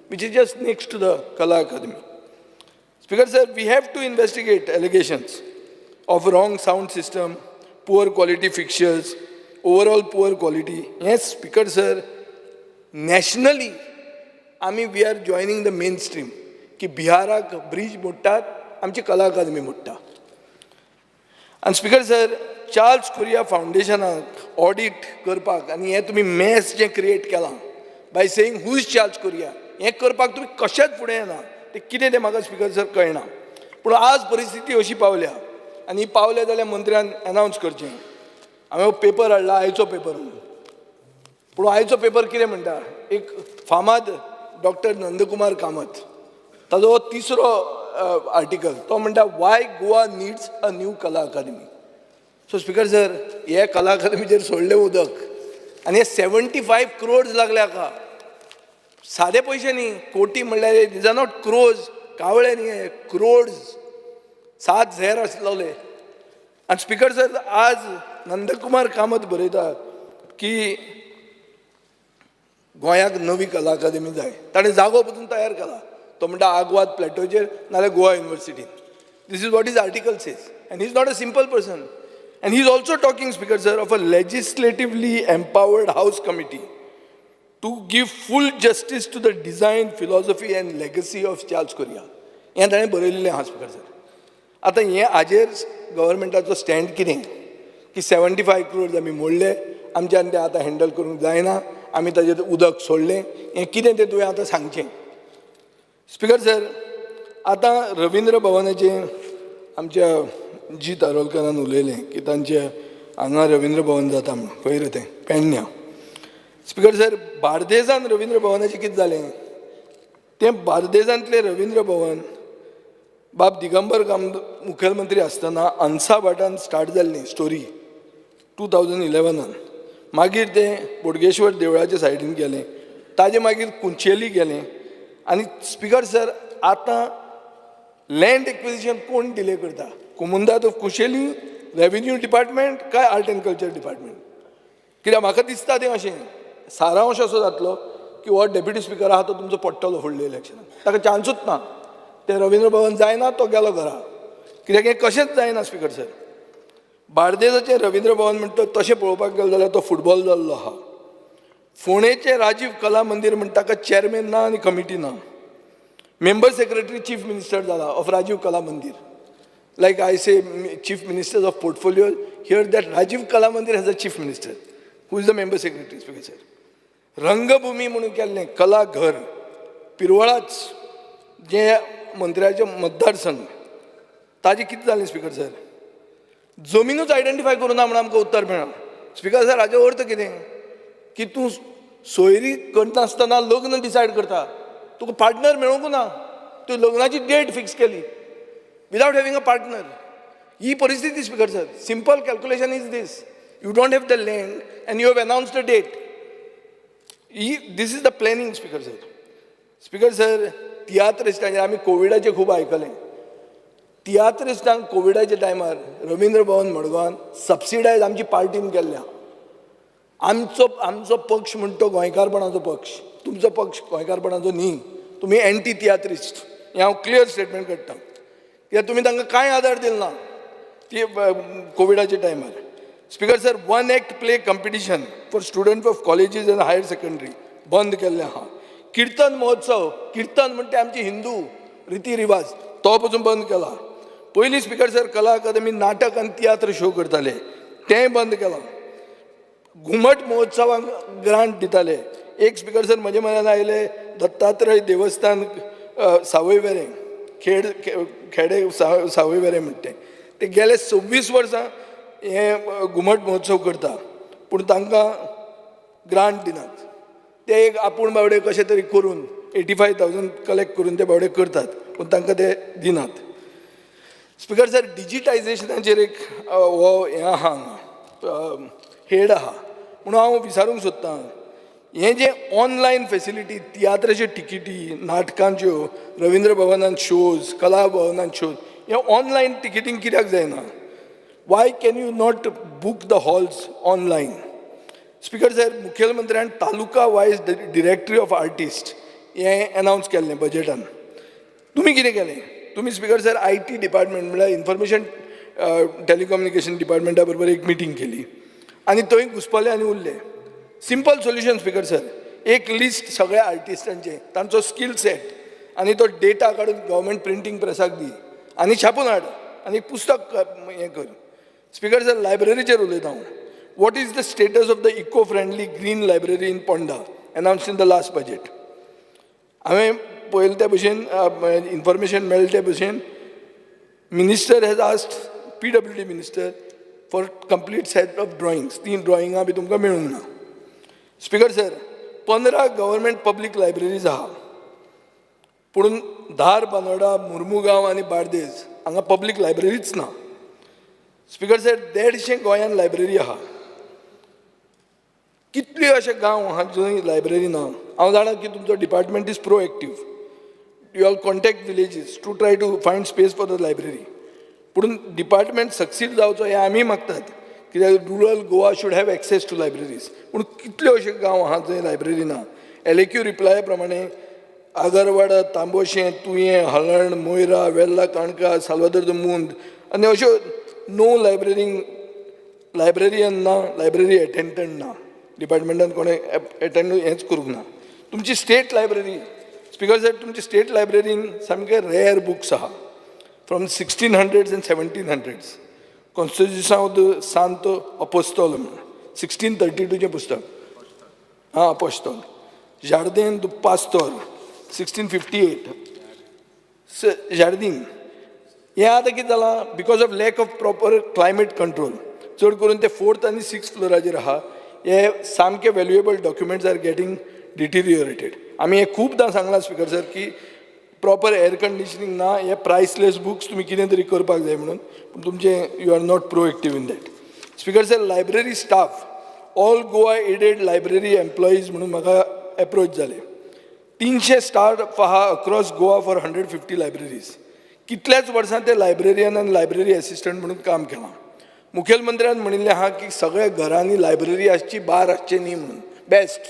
which is just next to the Kala Academy. Speaker sir, we have to investigate allegations of wrong sound system, poor quality fixtures, overall poor quality. Yes, Speaker sir, nationally, we are joining the mainstream. की बिहाराक bridge मोडटात, आमची कला अकादमी मोडटा. And Speaker sir, Charles Correa फाउंडेशनाक audit करपाक आनी हें तुमी mess जें क्रिएट केलां by saying who is Charles Correa, हें करपाक तुमी कशेंच फुडें येना. तें कितें तें म्हाका स्पिकर सर कळना. पूण आज परिस्थिती अशी पावल्या, आनी पावले जाल्यार मंत्र्यान अनावन्स करचें. हांवें पेपर हाडला, आयचो पेपर म्हणून. पूण आयचो पेपर कितें म्हणटा, एक फामाद डॉक्टर नंदकुमार कामत ताजो तिसरो आर्टिकल, तो म्हणटा Y Goa needs a new कला अकादमी. सो स्पिकर सर, हे कला अकादमीचेर सोडलें उदक आनी हे 75 crores लागल्या का. सादे पयशे न्ही, कोटी म्हणल्यार दीज आर नॉट क्रोज, कावळे न्ही हे, क्रोड्स, 7 झेर आसलेले. आनी स्पिकर सर, आज नंदकुमार कामत बरयता की गोंयाक नवी कला अकादमी जाय. ताणें जागो पसून तयार केला. तो म्हणटा आग्वाद प्लॅटोचेर नाल्यार Goa युनिवर्सिटीन. This is what his article says. And he's not a simple person. And he's also talking, Speaker sir, of a legislatively empowered House committee to give full justice to the design, philosophy and legacy of Charles Korea. हें ताणें बरयलेलें आहा speaker sir. आतां हें हाजेर गव्हर्मेंटाचो stand कितें की 75 crores आमी मोडले, आमच्यान तें आतां हँडल करूंक जायना, आमी ताजेर उदक सोडलें, हें कितें तें तुवें आतां सांगचें. स्पिकर सर, आतां रविंद्र भवनाचें आमच्या जीत आरोलकरान उलयलें की तांचे हांगा रविंद्र भवन जाता म्हणून, खंय रे तें पेडण्यां. स्पिकर सर, बार्देजान रविंद्र भवनाचें कितें जालें, तें बार्देजांतलें रविंद्र भवन बाब दिगंबर मुखेलमंत्री आसतना अंसा भाटान स्टार्ट जाल्ली स्टोरी 2011. मागीर तें बोडगेश्वर देवळाच्या सायडीन गेलें, ताजे मागीर कुंचेली गेलें. आनी स्पिकर सर, आतां लँड एक्विजिशन कोण डिले करता, कुमुंदात ऑफ कुशेली, रेव्हेन्यू डिपार्टमेंट काय आर्ट एंड कल्चर डिपार्टमेंट. कित्याक म्हाका दिसता तें अशें सारांश असो जातलो की हो डेप्युटी स्पिकर आहा तो तुमचो पडटलो फुडल्या इलेक्शनाक, ताका चान्सूच ना. तें रविंद्र भवन जायना, तो गेलो घरा. कित्याक हें कशेंच जायना स्पिकर सर. बार्देजाचें रविंद्र भवन म्हणटा तशें पळोवपाक गेलो जाल्यार तो फुटबॉल जाल्लो आहा. फोंडेचें राजीव कला मंदिर म्हणटा ताका चेअरमॅन ना आनी कमिटी ना. मेंबर सेक्रेटरी चीफ मिनिस्टर जाला ऑफ राजीव कला मंदिर. Like I say, chief ministers of portfolio, here that Rajiv Kala Mandir has a chief minister, who is the member secretary, Speaker sir. रंगभूमी म्हणून केल्लें कला घर पिरवळाच जे मंत्र्याचे मतदारसंघ, ताजें कितें जालें स्पिकर सर, जमीनूच आयडेंटिफाय करूना म्हणून आमकां उत्तर मेळ्ळा. स्पिकर सर, हाचो अर्थ कितें की तूं सोयरी करनासतना लग्न डिसायड करता, तुका पार्टनर मेळूंक ना, तूं लग्नाची डेट फिक्स केली without having a partner. ही परिस्थिती speaker sir. Simple calculation is this. You don't have the land and you have announced a date. This is the planning, Speaker sir. Speaker sir, तियात्रिस्टांचेर आमी कोविडाचें खूब आयकलें. तियात्रिस्टांक कोविडाच्या टायमार Ravindra Bhavan मडगांवान subsidised आमची पार्टीन केल्ल्या. आमचो पक्ष म्हणटा तो गोंयकारपणाचो पक्ष, तुमचो पक्ष गोंयकारपणाचो न्ही. तुमी एंटी तियात्रिस्ट, हें हांव क्लियर स्टेटमेंट करता. कित्याक तुमी तांकां कांय आदार दिलो ना ती कोविडाच्या टायमार. Speaker sir, 1 act play competition for students of colleges and higher secondary बंद केल्लें आहा. किर्तन महोत्सव, किर्तन म्हणटा आमची हिंदू रिती रिवाज, तो पसून बंद केला. पयलीं स्पिकर सर कला अकादमी नाटक आनी तियात्र शो करताले, तेंय बंद केलां. घुमट महोत्सवाक ग्रांट दिताले. एक स्पिकर सर म्हज्या मनान आयले दत्तात्रय देवस्थान सावयवेरें, खेडे सावयवेरें म्हणटा ते गेले 26 वर्सां हे घुमट महोत्सव करता, पूण तांकां ग्रांट दिनात. ते एक आपूण बावडे कशें तरी करून 85,000 कलेक्ट करून ते बावडे करतात, पूण तांकां ते दिनात. स्पीकर सर, डिजिटायझेशनाचेर एक हो हें आहा हेड आहा म्हणून हांव विचारूंक सोदतां, हे जे ऑनलायन फेसिलिटी, तियात्राच्यो तिकिटी, नाटकांच्यो, रवींद्र भवनांत शोज, कला भवनांत शोज, हे ऑनलायन तिकिटींग कित्याक जायना? Why can you not book the halls online? Speaker sir, मुखेलमंत्र्यान taluka wise directory of artist हें अनावन्स केल्लें बजेटान. तुमी कितें केलें? तुमी स्पीकर सर IT डिपार्टमेंट म्हळ्यार इन्फॉर्मेशन टेलिकम्युनिकेशन डिपार्टमेंटा बरोबर एक मिटींग केली आनी थंय घुसपले आनी उरले. सिंपल सोल्युशन स्पीकर सर, एक लिस्ट सगळ्या आर्टिस्टांचे, तांचो स्कील सेट आनी तो डेटा काडून गव्हर्मेंट प्रिंटींग प्रेसाक दी आनी छापून हाड आनी एक पुस्तक हें कर. स्पीकर सर, लायब्ररीचेर उलयता हांव. What is the status of the eco friendly green library in Ponda announced in the last budget? हांवें पळयलें त्या भशेन इन्फॉर्मेशन मेळ्ळें त्या भशेन minister has asked PWD minister for complete set of drawings. ती ड्रॉइंगां बी तुमकां मेळूंक ना. Speaker sir, 15 government public libraries आहा, पूण धार, बानोडा, मुर्मुगांव आनी बार्देस हांगा पब्लीक लायब्ररीच ना. स्पीकर सर, 150 गोंयान लायब्ररी आहा. कितले अशे गांव आहा जंय लायब्ररी ना. हांव जाणा की तुमचो department is proactive. You all contact villages to try to find space for the library. पूण डिपार्टमेंट सक्सीड जावचो हें आमी मागतात, कित्याक rural Goa should have access to libraries. पूण कितले अशे गांव आहा जंय लायब्ररी ना. LAQ रिप्लाया प्रमाणे आगरवाडा, तांबोशें, तुयें, हळण, मोयरा, वेर्ला, काणका, साल्वादोर द मुंद आनी अश्यो नो लायब्ररीयन ना, लायब्ररी एटेंडंट ना. डिपार्टमेंटान कोणें एटेंड हेंच करूंक ना. तुमची स्टेट लायब्ररी, स्पीकर सर, तुमची स्टेट लायब्ररीन सामके रेअर बुक्स आहा from 1600s and 1700s. Constitution of the Santo Apostolo 1632चें पुस्तक, हां अपोस्तोल. जार्दीन दो पास्तोर 1658. जार्दीन हें आतां कितें जालां, because of lack of proper climate control, चड करून ते 4th आनी 6th फ्लोराचेर आहा. हे सामके व्हॅल्युएबल डॉक्युमेंट्स आर गेटिंग डिटिरियोरेटेड. आमी हें खूबदां सांगलां स्पीकर सर की प्रॉपर एअर कंडिशनिंग ना, हे प्रायसलेस बुक्स तुमी कितें तरी करपाक जाय म्हणून, पूण तुमचें you are not proactive in that. Speaker sir, library staff, all Goa aided library employees म्हणून म्हाका एप्रोच जाले. 300 स्टाफ आहा अक्रॉस गोवा फॉर 150 लायब्ररीज. कितल्याच वर्सां ते लायब्ररियन आनी लायब्ररी एसिस्टंट म्हणून काम केलां. मुखेलमंत्र्यान म्हणिल्लें आहा की सगळ्या घरांनी लायब्ररी आसची, बार आसचे न्ही म्हणून, बेस्ट.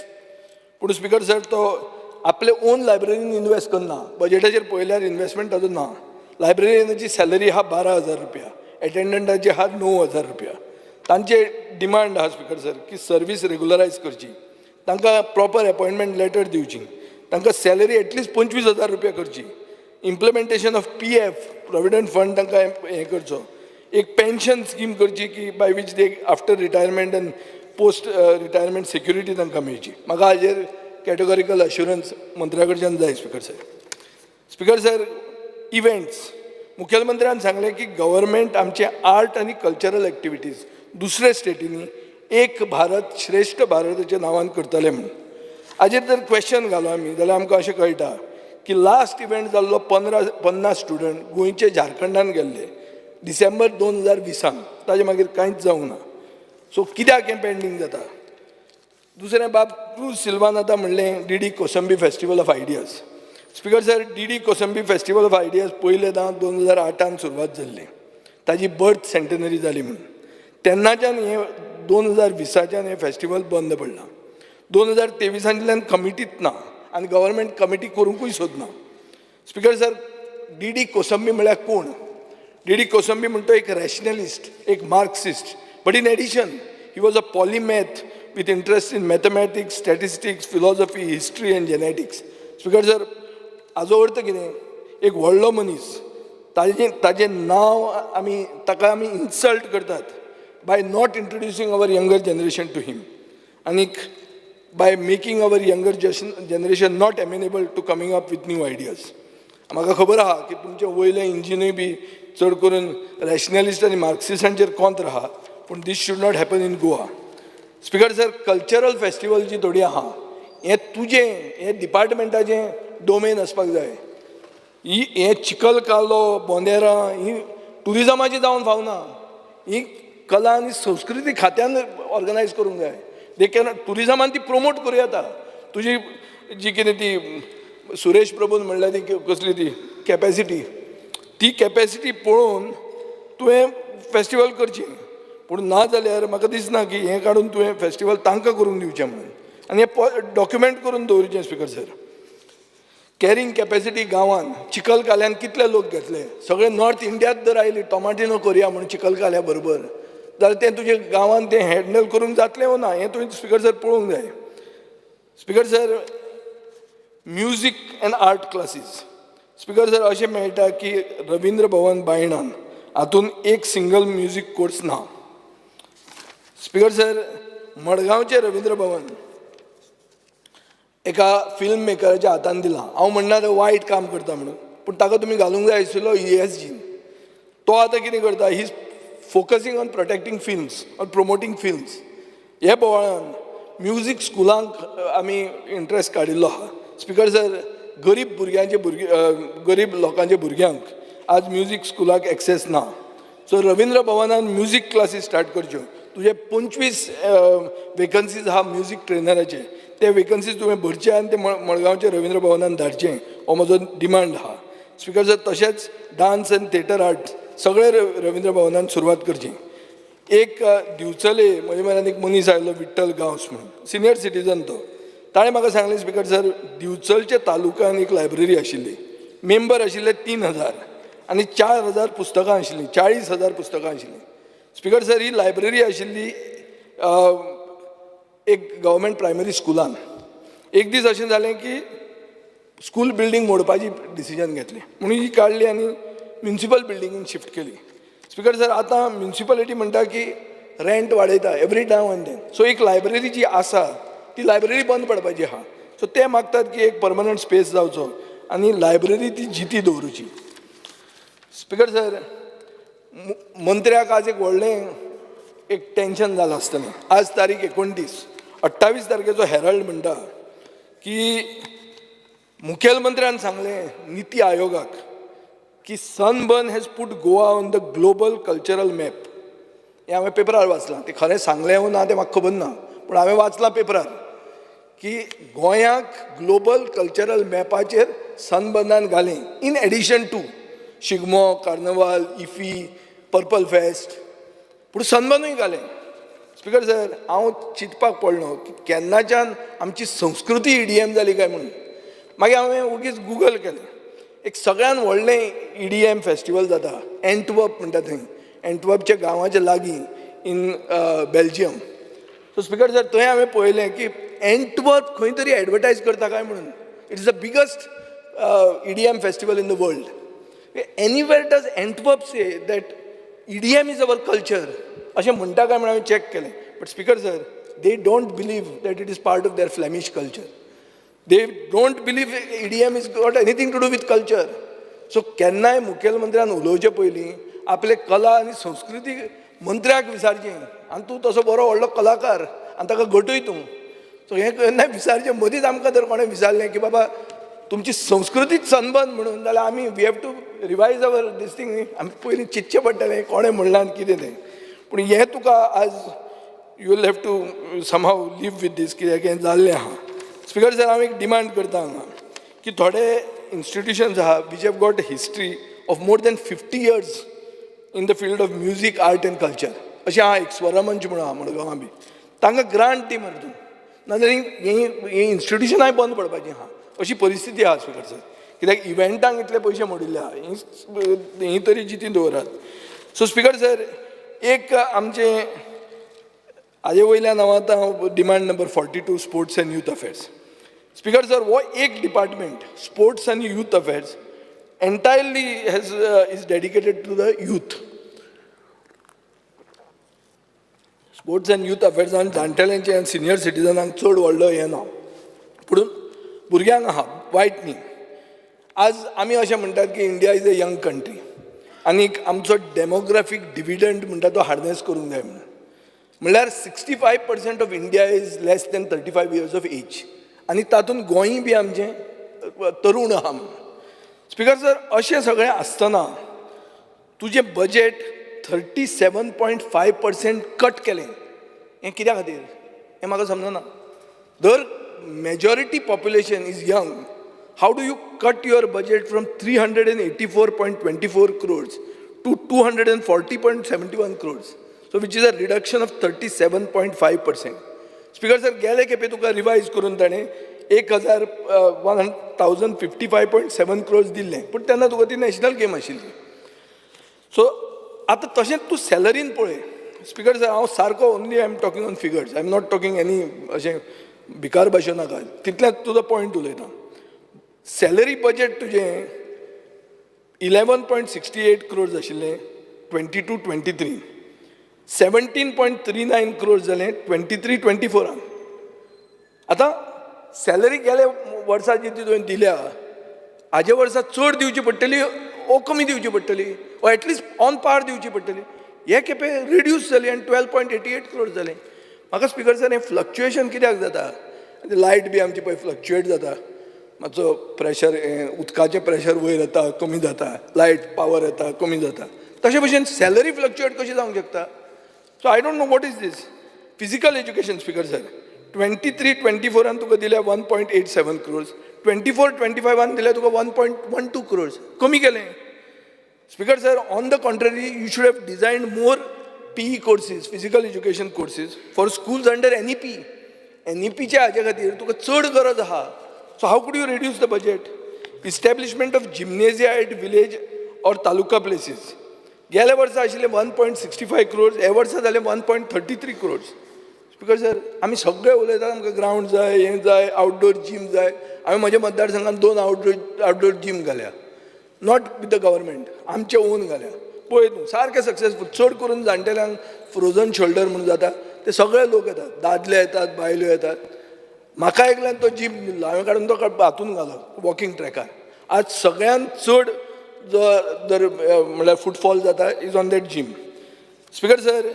पूण स्पीकर सर, तो आपले ओन लायब्ररीन इन्वेस्ट करना. बजेटाचेर पळयल्यार इन्वेस्टमेंट ताजो ना. लायब्ररियनाची सॅलरी आहा 12,000 रुपया, एटेंडंटाची आहा 9,000 रुपया. तांचे डिमांड आहा स्पीकर सर की सर्वीस रेग्युलरायज करची, तांकां प्रॉपर अपॉयंटमेंट लेटर दिवची, तांकां सॅलरी एटलीस्ट 25,000 रुपया करची, implementation of PF provident fund तांकां हें करचो, एक पेन्शन स्कीम करची की by which they after retirement आनी पोस्ट रिटायरमेंट सेक्युरिटी तांकां मेळची. म्हाका हाजेर कॅटेगॉरिकल अश्युरन्स मंत्र्या कडच्यान जाय speaker sir. Speaker sir, events, मुखेलमंत्र्यान सांगलें की गव्हर्मेंट आमचे आर्ट आनी कल्चरल एक्टिविटीज दुसऱ्या स्टेटींनी एक भारत श्रेष्ठ भारताच्या नांवान करतले म्हणून. हाजेर जर क्वेश्चन घालो आमी जाल्यार आमकां अशें कळटा की लास्ट इव्हेंट जाल्लो 50 स्टुडंट गोंयचे झारखंडान गेल्ले डिसेंबर 2020. ताजे मागीर कांयच जावंक ना. सो कित्याक हें पेंडींग जाता? दुसरें बाब, क्रूज सिल्वान आतां म्हणलें DD Kosambi festival of ideas. Speaker sir, DD Kosambi festival of ideas पयलेंदां 2008 सुरवात जाल्ली. ताजी बर्थ सेंटनरी जाली म्हणून. तेन्नाच्यान हें 2020च्यान हें फेस्टिवल बंद पडलां. 2023 कमिटीच ना आनी गव्हर्मेंट कमिटी करूंकूय सोदना. स्पीकर सर, DD कोसंबी म्हळ्यार कोण? DD कोसंबी म्हणटा एक रॅशनलिस्ट, एक Marxist, but in addition he was a polymath with interest in mathematics, statistics, philosophy, history and genetics. Speaker sir, हाजो अर्थ कितें? एक व्हडलो मनीस, ताजें नांव ताका आमी इन्सल्ट करतात by not introducing our younger generation to him, आनीक by making our younger generation not amenable to coming up with new ideas. म्हाका खबर आहा की तुमचे वयले इंजिनूय बी चड करून रॅशनलिस्ट आनी मार्क्सिस्टांचेर कोंत्र आहा, पूण this should not happen in Goa. Speaker sir, cultural festival जी थोडी आहा, हें तुजें, हें डिपार्टमेंटाचें डोमेन आसपाक जाय. हें चिकल कालो, बोंदेरां, ही टुरिजमाची जावन फावना, ही कला आनी संस्कृती खात्यान ऑर्गनायज करूंक जाय. देखीक टुरिजमान ती प्रमोट करूं येता. तुजी जी कितें ती सुरेश प्रभून म्हणल्यार ती कसली ती कॅपॅसिटी, ती कॅपॅसिटी पळोवन तुवें फेस्टिवल करची. पूण ना जाल्यार म्हाका दिसना की हें काडून तुवें फेस्टिवल तांकां करूंक दिवचें म्हणून, आनी हें डॉक्युमेंट करून दवरचें. स्पिकर सर, कॅरींग कॅपॅसिटी गांवांत चिखलकाल्यान कितले लोक घेतले, सगळे नॉर्थ इंडियांत जर आयली टोमाटिनो कोरिया म्हणून चिखलकाल्या बरोबर, जाल्यार तें तुजे गांवांत तें हँडल करूंक जातलें वो ना, हें तुवें स्पिकर सर पळोवंक जाय. Speaker sir, music and art classes, speaker sir अशें मेळटा की रवींद्र भवन बायणान हातून एक सिंगल म्युजीक कोर्स ना. स्पिकर सर, मडगांवचें रवींद्र भवन एका फिल्म मेकराच्या हातान दिलां. हांव म्हणना तें वायट काम करता म्हणून, पूण ताका तुमी घालूंक जाय आशिल्लो ESG. तो आतां कितें करता, he is focusing on protecting films or promoting films. हे बोवाळान म्युजीक स्कुलांक आमी इंट्रस्ट काडिल्लो आहा. स्पिकर सर, गरीब लोकांच्या भुरग्यांक आज म्युजीक स्कुलाक एक्सेस ना. सो रवींद्र भवनान म्युजीक क्लासीस स्टार्ट करच्यो. तुजे 25 वेकन्सीज आहा म्युजीक ट्रेनराचे, ते वेकन्सीज तुवें भरचे आनी ते मडगांवच्या रवींद्र भवनान धाडचे, हो म्हजो डिमांड आहा. स्पिकर सर, तशेंच डान्स आनी थिएटर आर्ट सगळे रवींद्र भवनान सुरवात करची. एक दिवचले म्हजे म्हऱ्यान एक मनीस आयलो, विठ्ठल गांवस म्हणून, सिनियर सिटीजन तो. ताणें म्हाका सांगलें, स्पिकर सर, दिवचलच्या तालुक्यान एक लायब्ररी आशिल्ली, मेंबर आशिल्ले 3000 आनी 4000 पुस्तकां आशिल्लीं, 40,000 पुस्तकां आशिल्लीं. स्पिकर सर, ही लायब्ररी आशिल्ली एक गव्हर्मेंट प्रायमरी स्कुलान. एक दीस अशें जालें की स्कूल बिल्डींग मोडपाची डिसिजन घेतली, म्हणून ही काडली आनी म्युनिसिपल बिल्डिंगेन शिफ्ट केली. स्पिकर सर, आतां म्युनिसिपालिटी म्हणटा की रेंट वाडयता every now and then. So एक लायब्ररी जी आसा ती लायब्ररी बंद पडपाची आहा. सो ते मागतात की एक परमनंट स्पेस जावचो आनी लायब्ररी ती जिती दवरूची. स्पिकर सर, मंत्र्याक आज एक व्हडलें एक टेन्शन जालां आसतलें. आज तारीख 29, 28 तारखेचो हेराल्ड म्हणटा की मुखेलमंत्र्यान सांगलें निती आयोगाक की sunburn has put Goa on the global cultural map. हें हांवें पेपरार वाचलां. तें खरें सांगलें वो ना तें म्हाका खबर ना, पूण हांवें वाचलां पेपरार की गोंयाक ग्लोबल कल्चरल मॅपाचेर सनबर्नान घालें, in addition to Shigmo, carnival, IFFI, Purple Fest, पूण सनबर्नूय घालें. स्पिकर सर, हांव चिंतपाक पडलो की केन्नाच्यान आमची संस्कृती EDM जाली काय म्हणून. मागीर हांवें ओगीच गुगल केलें. एक सगळ्यान व्हडलें EDM फेस्टिवल जाता एंटवर्प म्हणटा थंय, एंटवर्पच्या गांवाच्या लागीं in Belgium. So speaker sir, थंय हांवें पळयलें की एंटवर्प खंय तरी एडवर्टायज करता काय म्हणून. It is the biggest EDM festival in the world. Anywhere does Antwerp say that EDM is our culture अशें म्हणटा काय म्हणून हांवें चॅक केलें. But speaker sir, they don't believe that it is part of their Flemish culture. They don't believe EDM is got anything to do with culture. So केन्नाय मुखेलमंत्र्यान उलोवचे पयलीं आपले कला आनी संस्कृती मंत्र्याक विचारचें. आनी तूं तसो बरो व्हडलो कलाकार आनी ताका घटय तूं. सो हें केन्नाय विचारचें. मदींच आमकां जर कोणें विचारलें की बाबा तुमची संस्कृतीच सनबर्न म्हणून, जाल्यार आमी we have to revise our this thing. आमी पयलीं चिंतचें पडटलें कोणें म्हणलां आनी कितें तें. पूण हें तुका आज you will have to somehow live with this, कित्याक हें जाल्लें आहा. स्पिकर सर, हांव एक डिमांड करता हांगा की थोडे इन्स्टिट्यूशन्स आहा which have got history of more than 50 years in the field of music, art and culture. अशें आहा एक स्वरमंच म्हणून आहा मडगांवां बी, तांकां ग्रांट दी मरे तूं. नाजाल्यार ही इन्स्टिट्यूशनाय बंद पडपाचीं आहा. अशी परिस्थिती आहा स्पिकर सर, कित्याक इव्हेंटांक इतले पयशे मोडिल्ले आहा. ही तरी जिती दवरात. सो स्पिकर सर, एक आमचें हाजे वयल्यान हांव demand number 42 sports and youth affairs. Speaker sir, हो एक डिपार्टमेंट स्पोर्ट्स आनी youth affairs entirely is dedicated to the youth. Sports and youth अफेर्सान जाणटेल्यांचे आनी सिनियर सिटीजनांक चड व्हडलो हें ना, पूण भुरग्यांक आहा, वायट न्ही. आज आमी अशें म्हणटात की India is a young country आनीक आमचो डेमोग्राफीक डिविडंड म्हणटा तो हार्नेस करूंक जाय म्हणून. म्हणल्यार 65% of India is less than 35 years of age, आनी तातूंत गोंय बी आमचें तरूण आहा म्हणून. स्पिकर सर, अशें सगळें आसतना तुजें बजेट 37.5% कट केलें. हें कित्या खातीर हें म्हाका समजना. दर majority population is young. How do you cut your budget from 384.24 crores to 240.71 crores? So which is a reduction of 37.5%. Speaker sir, गेले खेपे तुका रिवायज करून ताणें 1,155.7 crores दिल्लें, पूण तेन्ना तुका ती नॅशनल गेम आशिल्ली. सो आतां तशेंच तूं सॅलरीन पळय. स्पीकर सर, हांव सारको only I am talking on figures, I am not talking any अशें भिकार भाशो नाका, तितल्याच तुजो पॉयंट उलयता. सॅलरी बजेट तुजें 11.68 crores आशिल्लें 22-23, 17.39 crores जालें 23-24. आतां सॅलरी गेल्या वर्सा जी तुवें दिल्या हाजे वर्सा चड दिवची पडटली ओ कमी दिवची पडटली, ओ एटलिस्ट ऑन पार दिवची पडटली. हे खेपे रिड्यूस जाली आनी 12.88 crores जालें. म्हाका स्पीकर सर, हें फ्लक्च्युएशन कित्याक जाता? लायट बी आमची पळय फ्लक्च्युएट जाता, मातसो प्रेशर, उदकाचें प्रेशर वयर येता कमी जाता, लायट पावर येता कमी जाता, तशे भशेन सॅलरी फ्लक्च्युएट कशी जावंक शकता? So I don't know what is this. Physical education speaker sir, 23-24 तुका दिल्या 1.87 crores, 24-25 दिल्या तुका 1.12 crores, कमी केलें. Speaker sir, on the contrary, you should have designed more PE courses, physical education courses for schools under NEP. NEPच्या हाजे खातीर तुका चड गरज आहा. So how could you reduce the budget? Establishment of gymnasia at village or taluka places. गेल्या वर्सा आशिल्ले 1.65 crores, ह्या वर्सा जाले 1.33 crores. स्पीकर सर, आमी सगळे उलयतात आमकां ग्रावंड जाय, हें जाय, आउटडोर जीम जाय. हांवें म्हज्या मतदारसंघात 2 आउटडोर जीम घाल्या, नॉट विथ द गव्हर्मेंट, आमचे ओन घाल्या. पळय तूं, सारकें सक्सेसफूल. चड करून जाणटेल्यांक फ्रोझन शोल्डर म्हणून जाता, ते सगळे लोक येतात, दादले येतात, बायल्यो येतात. म्हाका एकल्यान तो जीम दिल्लो, हांवें काडून तो हातून घालो वॉकिंग ट्रॅकार. आज सगळ्यांत चड जो दर म्हणल्यार फुटफॉल जाता is on that gym. Speaker sir,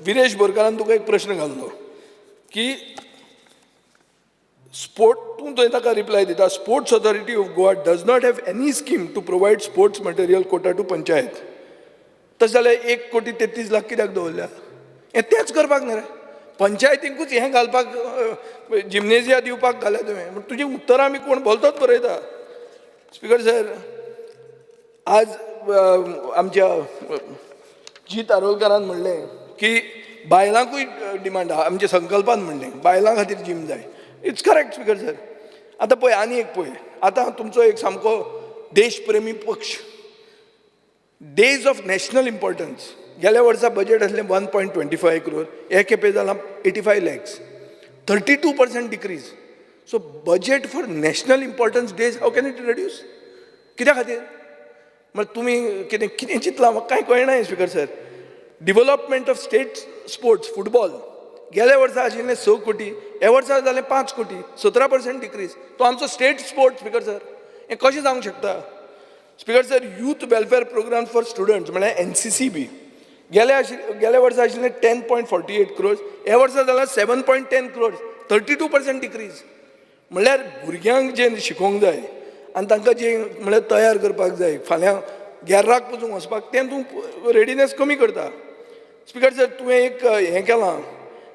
Viresh बोरकारान तुका एक प्रश्न घाल्लो की स्पोर्ट, तूं थंय ताका रिप्लाय दिता, sports authority of Goa does not have any scheme to provide sports material quota to panchayat. तशें जाल्यार 1,33,00,000 कित्याक दवरल्या? हें तेंच करपाक न्ही रे, पंचायतींकूच हें घालपाक, जिम्नेजिया दिवपाक घाल्या तुवें. पूण तुजी उतरां आमी कोण बोलतोच बरयता. स्पीकर सर, आज आमच्या जीत आरोलकरान म्हणलें की बायलांकूय डिमांड आहा, आमच्या संकल्पान म्हणलें बायलां खातीर जीम जाय. It's correct speaker sir. आतां पळय, आनी एक पळय, आतां तुमचो एक सामको देशप्रेमी पक्ष, डेज ऑफ नॅशनल इम्पॉर्टन्स. गेल्या वर्सा बजेट आसलें 1.25 crore, हे खेपे जालां 85 lakhs, 32% decrease. So budget for national importance days how can it reduce? कित्या खातीर? म्हळ्यार तुमी कितें कितें चिंतलां म्हाका कांय कळना speaker sir. Development of state sports, football गेल्या वर्सा आशिल्लें 6 कोटी, ह्या वर्सा जालें 5 कोटी, 17% डिक्रीज. तो आमचो स्टेट स्पोर्ट्स. स्पीकर सर, हें कशें जावंक शकता? Speaker sir, youth welfare programme for students म्हळ्यार NCCB गेल्या वर्सा आशिल्लें 10.48 crores, ह्या वर्सा जालां 7.10 crores, 32% डिक्रीज. म्हळ्यार भुरग्यांक जें शिकोवंक जाय आनी तांकां जें म्हळ्यार तयार करपाक जाय, फाल्यां गेर्राक पसून वचपाक, तें तूं रेडिनेस कमी करता. स्पीकर सर, तुवें एक हें केलां,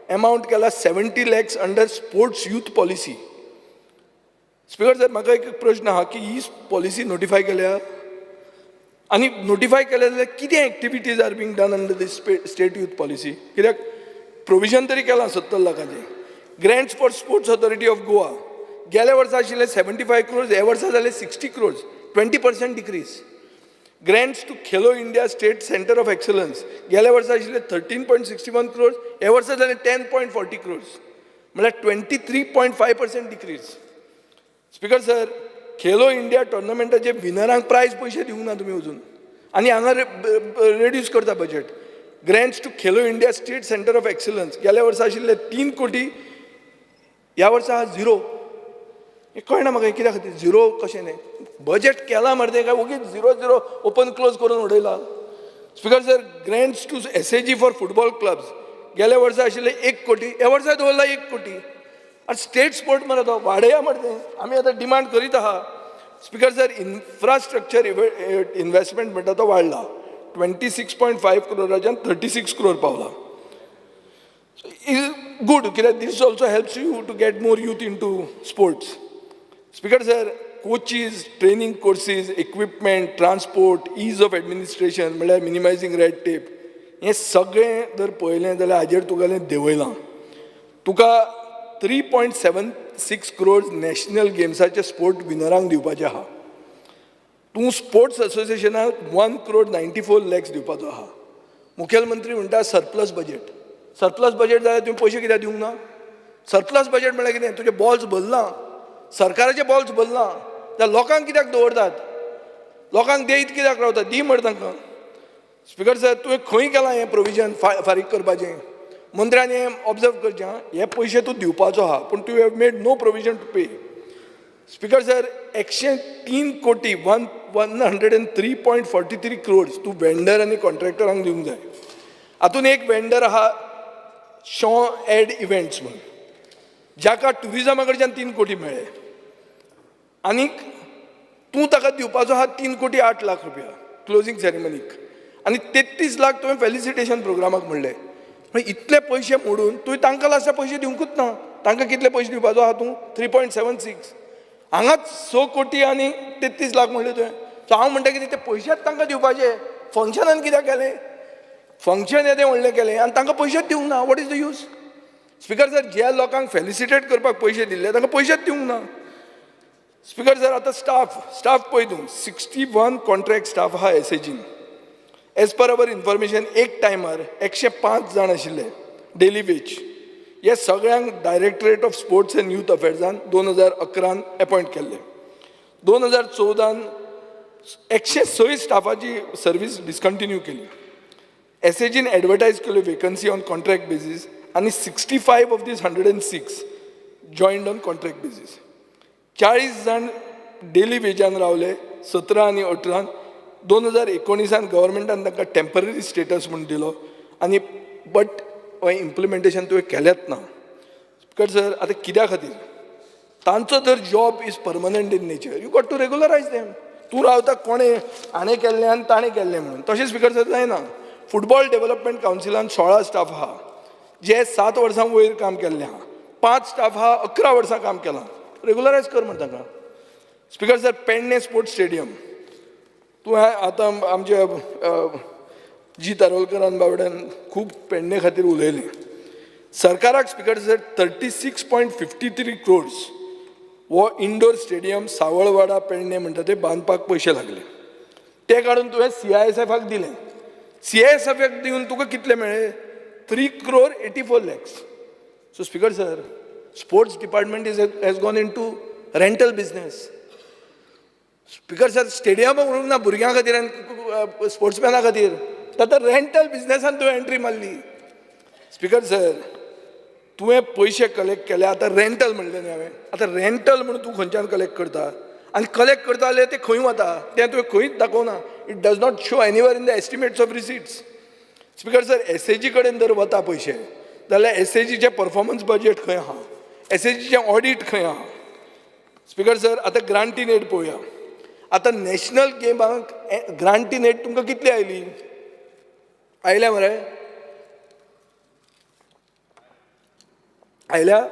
अमावंट केला 70 lakhs under sports youth policy. Speaker sir, म्हाका एक प्रश्न आहा की ही पॉलिसी नोटिफाय केल्या, आनी नोटिफाय केल्या जाल्यार कितें activities are being done under this state youth policy? कित्याक प्रोविजन तरी केलां 70 लाखाचें. Grants for sports authority of Goa गेल्या वर्सा आशिल्ले 75 crores, ह्या वर्सा जाले 60 crores, 20% decrease. Grants to Khelo India state centre of excellence गेल्या वर्सा आशिल्ले 13.61 crores, ह्या वर्सा जाले 10.40 crores, म्हळ्यार 23.5% decrease. Speaker sir, Khelo India टोर्नामेंटाचे विनरांक प्रायज पयशे दिवंक ना तुमी अजून, आनी हांगा रेड्यूस करता budget. Grants to Khelo India state centre of excellence गेल्या वर्सा आशिल्ले 3 कोटी, ह्या वर्सा 0. हें कळना म्हाका कित्या खातीर 0 कशें न्ही? बजेट केलां मरे तें, काय ओगीच 0 ओपन क्लोज करून उडयला. Speaker sir, grants to SAG for football clubs गेल्या वर्सा आशिल्ले 1 कोटी, ह्या वर्सा दवरला 1 कोटी. आनी स्टेट स्पोर्ट मरे तो वाडया मरे तें, आमी आतां डिमांड करीत आहा. स्पीकर सर, इन्फ्रास्ट्रक्चर इन्वेस्टमेंट म्हणटा तो वाडला, 26.5 crore 36 crore पावला. Good, because this also helps you to get more youth into sports. Speaker sir, coaches, training courses, equipment, transport, ease of administration, म्हळ्यार minimizing red tape, हे सगळें जर पळयलें जाल्यार हाजेर तुगेलें देंवयलां. तुका 3.76 crores नॅशनल गेम्साचे स्पोर्ट विनरांक दिवपाचे आहा. तूं स्पोर्ट्स असोसिएशनाक 1 crore 94 lakhs दिवपाचो आहा. मुखेलमंत्री म्हणटा सरप्लस बजेट. सरप्लस बजेट जाल्यार तुवें पयशे कित्याक दिवंक ना? सरप्लस बजेट म्हळ्यार कितें? तुजे बॉल्स भरला, सरकाराचे बॉल्स भरला, जाल्यार लोकांक कित्याक दवरतात? लोकांक देयत कित्याक रावतात? दी म्हण तांकां. स्पिकर सर, तुवें खंय केलां हें प्रोविजन फारीक करपाचें? मंत्र्यांनी हें ऑब्जर्व करचें. हे पयशे तूं दिवपाचो आहा, पूण तू have made no provision to pay. Speaker sir, 103 कोटी 103.43 crores तूं वेंडर आनी कॉन्ट्रॅक्टरांक दिवंक जाय. हातून एक वेंडर आहा शॉ एड इव्हेंट्स म्हणून, जाका टुरिजमा कडच्यान 3 कोटी मेळ्ळे. आनीक तूं ताका दिवपाचो आहा 3 कोटी 8 लाख रुपया क्लोजींग सॅरेमनीक, आनी 33 लाख तुवें फेलिसिटेशन प्रोग्रामाक म्हणलें. म्हणजे इतले पयशे मोडून तुवें तांकां लास्ट पयशे दिवंकूच ना. तांकां कितले पयशे दिवपाचो आहा तूं? 3.76. हांगाच 6 कोटी आनी 33 लाख म्हणले तुवें. सो हांव म्हणटा कितें, ते पयशेच तांकां दिवपाचे. फंक्शनान कित्याक केलें? फंक्शन येदें व्हडलें केलें आनी तांकां पयशेच दिवंक ना. What is the use? Speaker sir, ज्या लोकांक फेलिसिटेट करपाक पयशे दिल्ले तांकां पयशेच दिवंक ना. स्पिकर सर, आतां स्टाफ पळय तूं, 61 कॉन्ट्रॅक्ट स्टाफ आहा एसएजीन. एज पर अवर इन्फॉर्मेशन एक टायमार 105 जाण आशिल्ले डेली वेज. हे सगळ्यांक directorate of sports and youth अफेर्सान 2011 अपॉयंट केल्ले. 2014 106 स्टाफाची सर्वीस डिस्कंटिन्यू केली. एसएजीन एडवर्टायज केल्यो वेकन्सी ऑन कॉन्ट्रॅक्ट बेजीस, आनी 65 of these 106 joined on contract basis. 40 जाण डेली वेजान रावले. 17 आनी 18 2019 गव्हर्मेंटान तांकां टेम्पररी स्टेटस म्हणून दिलो, आनी बट इम्प्लिमेंटेशन तुवें केलेंच ना. स्पिकर सर, आतां कित्या खातीर? तांचो जर job is permanent in nature, you got to regularise them. तूं रावता कोणें हाणें केल्लें आनी ताणें केल्लें म्हणून. तशें स्पिकर सर जायना. फुटबॉल डेव्हलपमेंट कावन्सिलान 16 स्टाफ आहा जे 7 वर्सां वयर काम केल्लें आहा. 5 स्टाफ आहा 11 वर्सां काम केलां. रेग्युलरायज कर म्हण तांकां. Speaker sir, Pernem sports stadium तूं आतां आमचे जी तारोलकरान बावड्यान खूब पेडणे खातीर उलयलें. सरकाराक स्पिकर सर 36.53 crores हो इंडोर स्टेडियम सावळवाडा पेडणे म्हणटा ते बांदपाक पयशे लागले. ते काडून तुवें CISFाक दिलें. CISFाक दिवन तुका कितले मेळ्ळे? 3 crore 84 lakhs. So speaker sir, sports department has gone in to rental business. Speaker sir, stadium उरूंक ना भुरग्यां खातीर आनी स्पोर्ट्समॅना खातीर, ताका रेंटल बिजनेसान तुवें एंट्री मारली. स्पिकर सर, तुवें पयशे कलेक्ट केले. आतां रेंटल म्हणलें न्ही हांवें. आतां रेंटल म्हणून तूं खंयच्यान कलेक्ट करता, आनी कलेक्ट करता जाल्यार तें खंय वता तें तुवें खंयच दाखोवना. It does not show anywhere in the estimates of receipts. Speaker sir, SAG कडेन जर वता पयशे जाल्यार एसएजीचें परफॉर्मन्स बजेट खंय आहा, एसएजीचें ऑडिट खंय आहा. स्पिकर सर, आतां ग्रांटीन एड पळोवया. आतां नॅशनल गेमांक ग्रांटीन एड तुमकां कितली आयली? आयल्या मरे? आयल्या?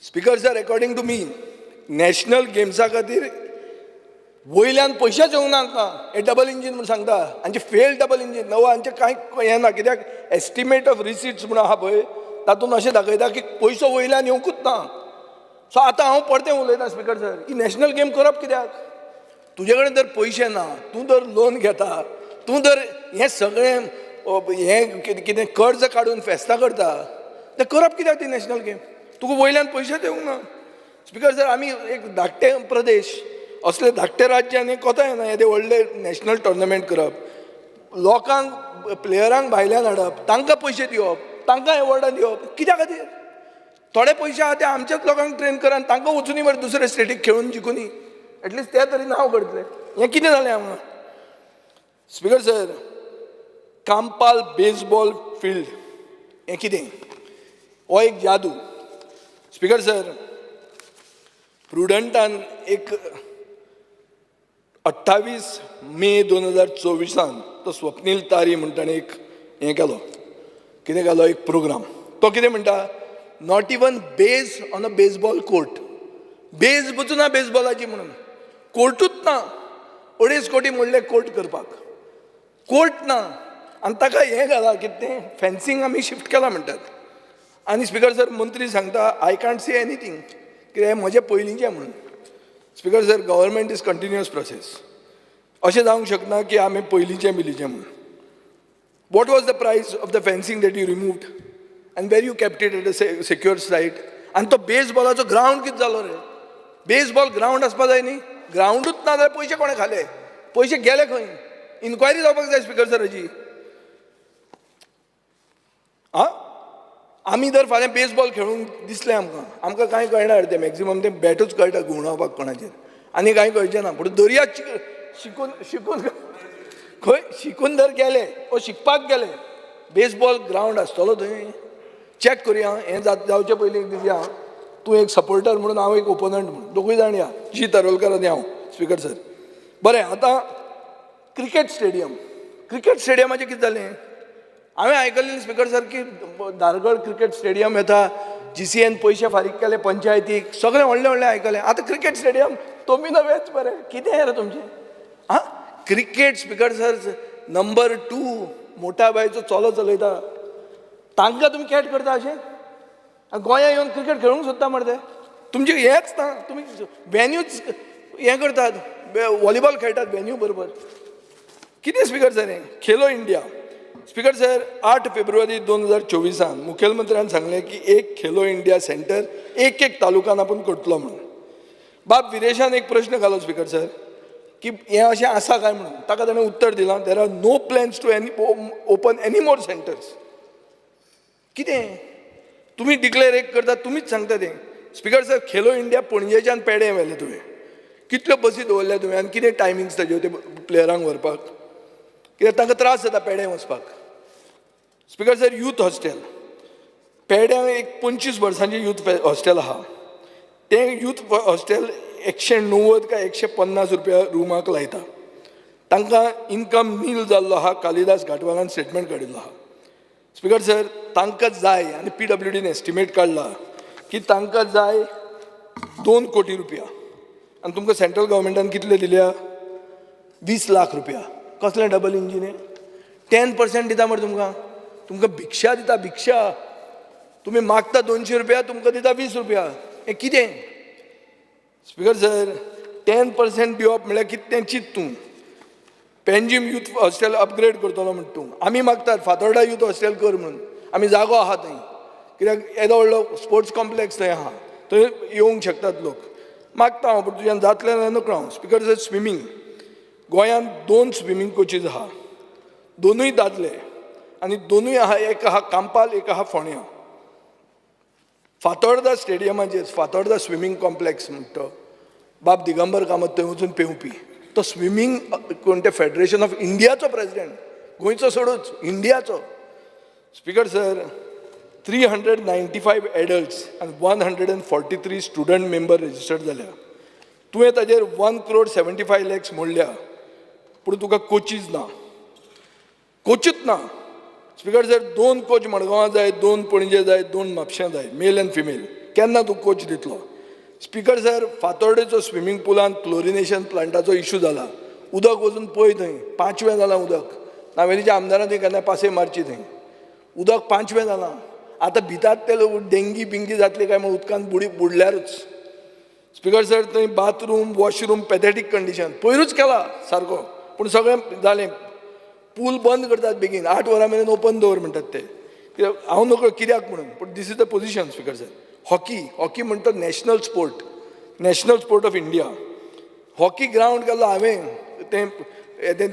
Speaker sir, according to me national गेम्सा खातीर वयल्यान पयशेच येवंक ना. हे डबल इंजीन म्हणून सांगता, हांचे फेल डबल इंजीन. नवो हांचे कांय हें ना. कित्याक एस्टिमेट ऑफ रिसिट्स म्हणून आहा पळय, तातूंत अशें दाखयता की पयसो वयल्यान येवंकूच ना. सो आतां हांव परतें उलयतां स्पिकर सर, ही नॅशनल गेम करप कित्याक? तुजे कडेन जर पयशे ना, तूं जर लोन घेता, तूं जर हें सगळें हें कितें कर्ज काडून फेस्तां करता, तें करप कित्याक ती नॅशनल गेम? तुका वयल्यान पयशेच येवंक ना. स्पिकर सर, आमी एक धाकटे प्रदेश, असले धाकटे राज्यान कोता येना येदे व्हडले नॅशनल टुर्नामेंट करप. लोकांक प्लेयरांक भायल्यान हाडप, तांकां पयशे दिवप, तांकां एवॉर्डां दिवप, कित्या खातीर? थोडे पयशे आहा ते आमच्याच लोकांक ट्रेन करा आनी तांकां वचुनी बरें दुसरे स्टेटीक खेळून जिखुनी. एटलिस्ट ते तरी नांव करतले. हें कितें जालें हांगा? Speaker sir, Campal baseball field हें कितें? हो एक जादू. स्पिकर सर, प्रुडंटान एक 28 मे 2024 तो स्वप्नील तारी म्हणटाने एक हें केलो, कितें केलो, एक प्रोग्राम. तो कितें म्हणटा, not even base on a baseball court. Base बचूना बेसबॉलाची म्हणून, कोर्टूच ना. 2.5 कोटी मोडले कोर्ट करपाक, कोर्ट ना. आनी ताका हें घाला, कितें तें फेन्सींग आमी शिफ्ट केला म्हणटात. आनी स्पीकर सर, मंत्री सांगता आय कांट से एनीथींग, कित्याक हें म्हजें पयलींचें म्हणून. Speaker sir, government is continuous process. अशें जावंक शकना की आमी पयलींचें बिलीचें म्हणून. What was the price of the fencing that you removed and where you kept it at a secure site. आनी तो बेसबॉलाचो ग्रावंड कितें जालो रे? बेसबॉल ग्रावंड आसपा जाय न्ही, ग्रावंडूच ना जाल्यार पयशे कोणे खाले? पयशे गेले खंय? इन्क्वायरी जावपाक जाय स्पीकर सर हाजी. आमी जर फाल्यां बेसबॉल खेळूंक दिसलें आमकां कांय कळना ते मॅक्झिमम ते बॅटूच कळटा घुंवडावपाक कोणाचेर, आनी कांय कळचें ना. पूण दर्यात शिकून शिकून खंय शिकून जर गेले ओ शिकपाक गेले, बेसबॉल ग्रावंड आसतलो थंय? चॅक करुया. हें जावचे पयलीं एक दीस या, तूं एक सपोर्टर म्हणून, हांव एक ओपोनंट म्हणून, दोगूय जाण या, जी तारोलकर आनी हांव. स्पीकर सर, बरें, आतां क्रिकेट स्टेडियमाचें कितें जालें? हांवें आयकल्लें स्पीकर सर की धारगड क्रिकेट स्टेडियम येता, GCN पयशे फारीक केले पंचायतीक, सगळें व्हडलें व्हडलें आयकलें. आतां क्रिकेट स्टेडियम तुमी नवेच बरें, कितें रे तुमचें? क्रिकेट स्पीकर सर नंबर 2 मोठ्या बायचो चलो चलयता, तांकां तुमी कॅट करता अशें? गोंया येवन क्रिकेट खेळूंक सोदता मरे ते? तुमचें हेंच ना, तुमी वेन्यूच हें करतात, व्हॉलीबॉल खेळटात वेन्यू बरोबर. कितें स्पीकर सर हें? Khelo India. Speaker sir, 8 February 2024 मुखेलमंत्र्यान सांगलें की एक खेलो इंडिया सेंटर एक तालुक्यान आपूण करतलो म्हणून. बाब विरेशान एक प्रश्न घालो स्पीकर सर की हें अशें आसा काय म्हणून. ताका ताणें उत्तर दिलां, there are no plans to open any more centres. कितें तुमी डिक्लेअर एक करता, तुमीच सांगता तें. स्पीकर सर, खेलो इंडिया पणजेच्यान पेडे व्हेले तुवें, कितल्यो बसी दवरल्या तुवें, आनी कितें टायमिंग्स ताज्यो ते प्लेयरांक व्हरपाक? कित्याक तांकां त्रास जाता पेडे वचपाक. स्पीकर सर, यूथ हॉस्टेल पेड्यां एक 25 वर्सांचें यूथ हॉस्टेल आहा. तें यूथ हॉस्टेल 190 काय 150 रुपया रुमाक लायता. तांकां इन्कम नील जाल्लो आहा. कालिदास घाटवालान स्टेटमेंट काडिल्लो आहा. स्पीकर सर, तांकां जाय, आनी PWDन एस्टिमेट काडला की तांकां जाय 2 कोटी रुपया, आनी तुमकां सेंट्रल गव्हर्मेंटान कितले दिल्या? 20 लाख रुपया. कसलें डबल इंजीन हें? 10% दिता मरे तुमकां भिक्षा दिता, भिक्षा. तुमी मागता 200 रुपया, तुमकां दिता 20 रुपया. हें कितें? स्पीकर सर, 10% दिवप म्हणल्यार कितें तें चिंत तूं. पेंजीम यूथ हॉस्टेल अपग्रेड करतलो म्हणटा तूं. आमी मागतात फातोर्डा यूथ हॉस्टेल कर म्हणून. आमी जागो आहा थंय, कित्याक येदो व्हडलो स्पोर्ट्स कॉम्प्लेक्स थंय आहा, थंय येवंक शकतात लोक. मागता हांव, पूण तुज्यान जातलें जाल्यार नकळो हांव. स्पीकर सर, स्विमींग गोंयांत 2 स्विमींग कोचीस आहा, दोनूय दादले, आनी दोनूय आहा, एक आहा कांपाल, एक आहा फोण्या. फातोर्डा स्टेडियमाचेर फातोर्डा स्विमींग कॉम्प्लेक्स म्हणटा तो बाब दिगंबर कामत थंय वचून पेंवपी. तो स्विमींग कोण ते फेडरेशन ऑफ इंडियाचो प्रेसिडेंट, गोंयचो सोडूच, इंडियाचो. स्पीकर सर, 395 एडल्ट्स आनी 143 स्टुडंट मेंबर रेजिस्टर्ड जाल्या. तुवें ताजेर 1,75 lakhs मोडल्या, पूण तुका कोचीज ना, कोचूच ना. स्पीकर सर, 2 कोच मडगांवां जाय, 2 पणजे जाय, 2 म्हापश्यां जाय, मेल एंड फिमेल. केन्ना तूं कोच दितलो? स्पीकर सर, फातोर्डेचो स्विमींग पुलांत क्लोरिनेशन प्लांटाचो इशू जाला. उदक वचून पळय थंय, 5वें जालां उदक. नावेलीच्या आमदारान थंय केन्ना पासय मारची थंय. उदक 5वें जालां. आतां भितात ते लोक डेंगी बिंगी जातली काय म्हूण उदकान बुडल्यारूच. स्पीकर सर, थंय बाथरूम वॉशरूम पॅथेटीक कंडिशन पयरूच केला सारको, पूण सगळें जालें. पूल बंद करतात बेगीन, 8 वरां मेरेन ओपन दवर म्हणटात ते. हांव नकळो कित्याक म्हणून, पूण this is the position. Speaker sir, hockey म्हणटा national sport of India. Hockey ground केल्लो हांवें, तें कितें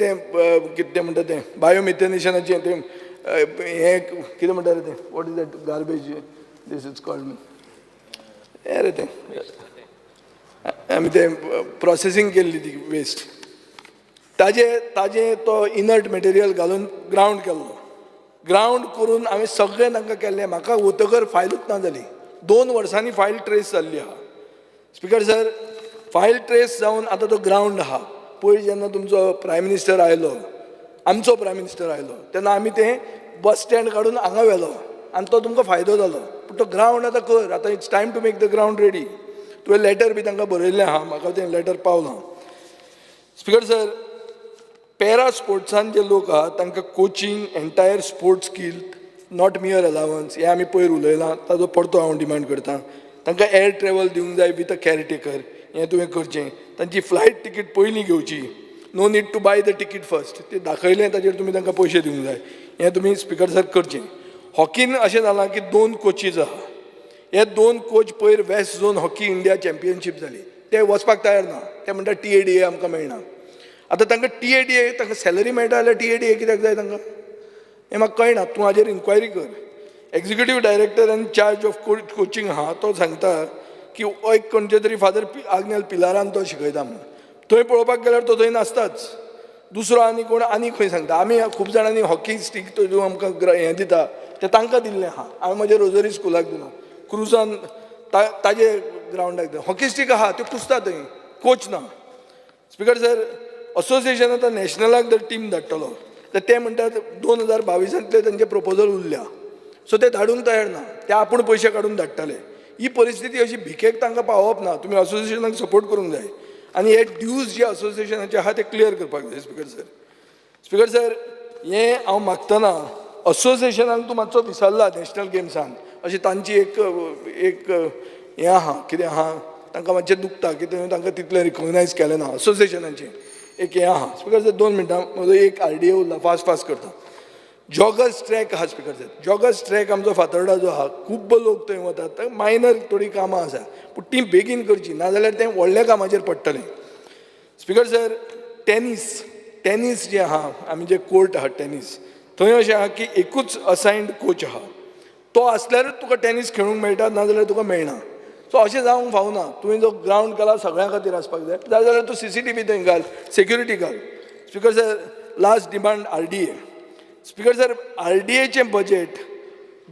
तें म्हणटा तें बायोमिथेनेशनाचें तें हें कितें म्हणटा रे तें, what is that garbage this is called हें रे तें, आमी तें प्रोसेसींग केल्ली ती वेस्ट, ताजें तो इनर्ट मटेरियल घालून ग्रावंड केल्लो. ग्रावंड करून हांवें सगळें तांकां केल्लें. म्हाका वतकर फायलूच ना जाली. 2 वर्सांनी फायल ट्रेस जाल्ली आहा. स्पीकर सर, फायल ट्रेस जावन आतां तो ग्रावंड आहा. पयर जेन्ना तुमचो प्रायम मिनिस्टर आयलो आमचो प्रायम मिनिस्टर आयलो तेन्ना आमी तें बस स्टँड काडून हांगा व्हेलो आनी तो तुमकां फायदो जालो पूण तो ग्रावंड आतां कर आतां it's time to make the ground ready तुवें लेटर बी तांकां बरयल्लें आहा म्हाका तें लेटर पावलां स्पिकर सर पॅरा स्पोर्ट्सान जे लोक आहा तांकां coaching entire sports skill not मियर allowance हे आमी पयर उलयलां ताजो परतो हांव डिमांड करतां तांकां एअर ट्रॅवल दिवंक जाय विथ अ कॅरटेकर हें तुवें करचें तांची फ्लायट तिकीट पयलीं घेवची no need to buy the ticket first ते दाखयलें ताचेर तुमी तांकां पयशे दिवंक जाय हें तुमी स्पिकर सर करचें हॉकीन अशें जालां की 2 कोचीज आहा हे 2 कोच पयर waste zone hockey India championship जाली ते वचपाक तयार ना ते म्हणटा TADA आमकां मेळना आतां तांकां TADA तांकां सॅलरी मेळटा जाल्यार TADA कित्याक जाय तांकां हें म्हाका कळना तूं हाजेर इन्क्वायरी कर executive director in charge of coaching आहा तो सांगता की एक खंयचे तरी फादर आग्नेल पिलारान तो शिकयता म्हणून थंय पळोवपाक गेल्यार तो थंय नासताच दुसरो आनी कोण आनी खंय सांगता आमी खूब जाणांनी हॉकी स्टीक तो आमकां हें दिता तें तांकां दिल्लें आहा हांवें म्हज्या रोजरी स्कुलाक दिलां क्रुजान ताजे ग्रावंडाक दिला हॉकी स्टीक आहा त्यो कुसता थंय कोच ना स्पिकर सर असोसिएशन आतां नॅशनलाक जर टीम धाडटलो तर ते म्हणटात 2022 तांचे प्रपोजल उरल्या सो ते धाडूंक तयार ना ते आपूण पयशे काडून धाडटाले ही परिस्थिती अशी भिकेक तांकां पावप ना तुमी असोसिएशनाक सपोर्ट करूंक जाय आनी हे ड्यूज जे असोसिएशनाचे आहा ते क्लियर करपाक जाय स्पिकर सर हें हांव मागतना असोसिएशनाक तूं मातसो विसरला नॅशनल गेम्सान अशी तांची एक हें आहा कितें आहा तांकां मातशें दुखता की तांकां तितलें रिकॉग्नायज केलें ना असोसिएशनाचें एक हें आहा स्पिकर सर 2 मिनटां म्हजो एक RDA उरला फास्ट करता जॉगर्स ट्रॅक आहा स्पिकर सर जॉगर्स ट्रॅक आमचो फातर्डा जो आहा खूब लोक थंय वतात मायनर थोडी कामां आसा पूण ती बेगीन करची नाजाल्यार तें व्हडल्या कामाचेर पडटलें स्पिकर सर टेनीस जें आहा आमी जे कोर्ट आहा टेनीस थंय अशें आहा की एकूच असायन्ड कोच आहा तो आसल्यारूच तुका टेनीस खेळूंक मेळटा नाजाल्यार तुका मेळना सो अशें जावंक फावना तुवें जो ग्रावंड केला सगळ्यां खातीर आसपाक जाय जाल्यार तूं CCTV थंय घाल सेक्युरिटी घाल speaker sir last demand RDA speaker sir RDAचें बजेट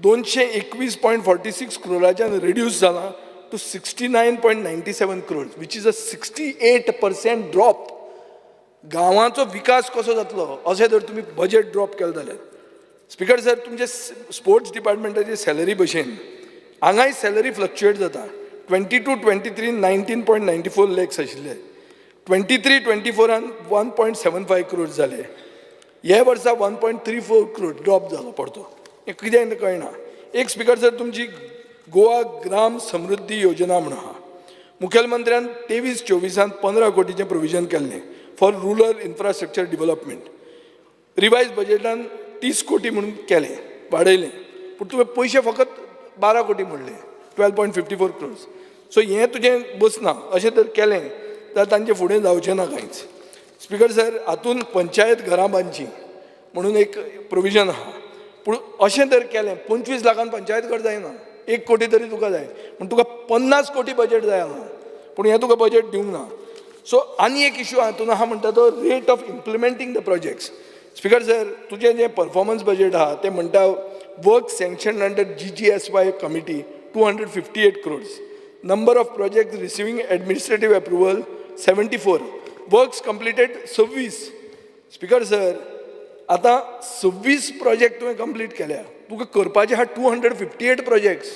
221.46 crores रिड्यूस जालां to 69.97 crores which is a 68% drop गांवांचो विकास कसो जातलो अशें जर तुमी बजेट ड्रॉप केलें जाल्यार स्पिकर सर तुमचे स्पोर्ट्स डिपार्टमेंटाची सॅलरी भशेन हांगाय सॅलरी फ्लक्च्युएट जाता 22-23 19.94 lakhs आशिल्ले 23-24 1.75 crores जाले ह्या वर्सा 1.34 crores ड्रॉप जालो पडतो हें कित्याक कळना एक स्पिकर सर तुमची गोवा ग्राम समृद्धी योजना म्हणून आहा मुखेलमंत्र्यान 23-24 15 कोटीचें प्रोविजन केल्लें for rural infrastructure development revise बजेटान 30 कोटी म्हणून केलें वाडयलें पूण तुवें पयशे फकत 12 कोटी म्हणले 12.54 crores सो हें तुजें बसना अशें तर केलें जाल्यार तांचे फुडें जावचें ना कांयच स्पिकर सर हातूंत पंचायत घरां बांदची म्हणून एक प्रोविजन आहा पूण अशें तर केलें 25 लाखान पंचायत घर जायना 1 कोटी तरी तुका जाय पूण तुका 50 कोटी बजेट जाय हांगा पूण हें तुका बजेट दिवंक ना सो आनी एक इश्यू हातूंत आहा म्हणटा तो rate of implementing the projects speaker sir तुजें जें परफॉर्मन्स बजेट आहा तें म्हणटा work sanction under GGSY committee 258 crores number of projects receiving administrative approval 74 works completed 26 speaker sir आतां 26 प्रोजेक्ट तुवें कंप्लीट केल्या तुका करपाचे आहा 258 projects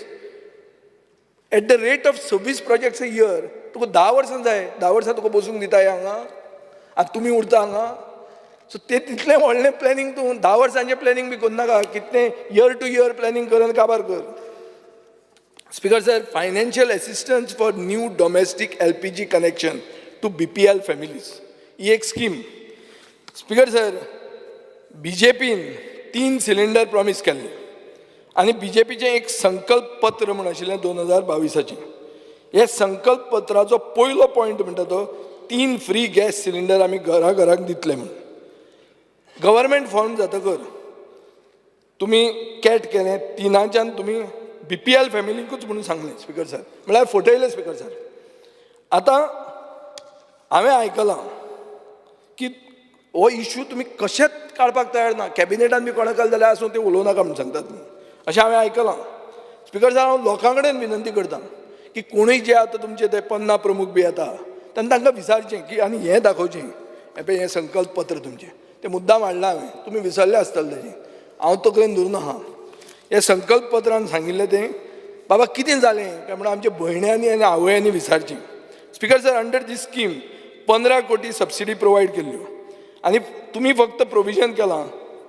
at the rate of 26 projects a year तुका 10 वर्सां जाय 10 वर्सां तुका बसूंक दिताय हांगा आतां तुमी उरता हांगा सो ते तितलें व्हडलें प्लॅनिंग तूं 10 वर्सांचें प्लॅनिंग बी करनाका कितलें इयर टू इयर प्लॅनिंग करून काबार कर speaker sir financial assistance for new domestic LPG connection to BPL families ही एक स्कीम स्पिकर सर BJPन 3 सिलिंडर प्रॉमीस केल्ले आनी BJPचें एक संकल्प पत्र म्हूण आशिल्लें 2022 हे संकल्प पत्राचो पयलो पॉयंट म्हणटा तो 3 फ्री गॅस सिलिंडर आमी घराक दितले म्हणून गव्हर्मेंट फॉर्म जातकर तुमी कॅट केलें 3च्यान तुमी BPL फॅमिलीकूच म्हणून सांगलें स्पिकर सर म्हळ्यार फटयलें स्पिकर सर आतां हांवें आयकलां की हो इश्यू तुमी कशेंच काडपाक तयार ना कॅबिनेटान बी कोणाक जाल्यार आसूं ते उलोवं नाका म्हणून सांगतात न्ही अशें हांवें आयकलां स्पिकर सर हांव लोकां कडेन विनंती करतां की कोणूय जे आतां तुमचे ते 50 प्रमुख बी येता तेन्ना तांकां विचारचें की आनी हें दाखोवचें हे पळय हें संकल्प पत्र तुमचें तें मुद्दाम हाडलां हांवें तुमी विसरले आसतले तेजें हांव तकलेन धरून आहा हें संकल्प पत्रान सांगिल्लें तें बाबा कितें जालें काय म्हणून आमच्या भयण्यांनी आनी आवयांनी विचारचें स्पिकर सर अंडर दीस स्कीम 15 कोटी सबसिडी प्रोवायड केल्ल्यो आनी तुमी फक्त प्रोविजन केलां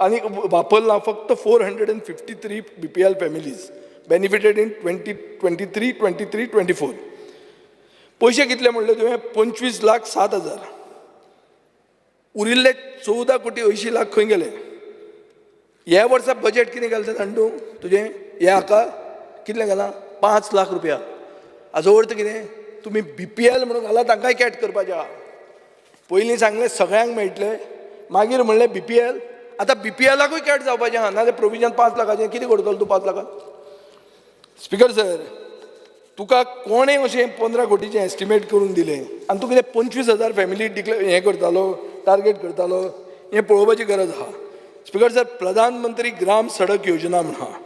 आनी वापरलां फक्त 453 BPL फॅमिलीज बेनिफिटेड इन 2023-24 पयशे कितले म्हणले तुवें 25,07,000 उरिल्ले 14 कोटी 80 लाख खंय गेले ह्या वर्सा बजेट कितें घालता जाण तूं तुजें ह्या हाका कितलें घालां 5 लाख रुपया हाजो अर्थ कितें तुमी BPL म्हणून घाला तांकांय कॅट करपाचें आहा पयलीं सांगलें सगळ्यांक मेळटलें मागीर म्हणलें BPL आतां BPLाकूय कॅट जावपाचें आहा नाजाल्यार प्रोविजन 5 लाखाचें कितें करतलो तूं 5 लाखान स्पिकर सर तुका कोणें अशें 15 कोटीचें एस्टिमेट करून दिलें आनी तूं कितें 25,000 फॅमिली हें करतालो टार्गेट करतालो हें पळोवपाची गरज आहा स्पिकर सर प्रधानमंत्री ग्राम सडक योजना म्हण आहा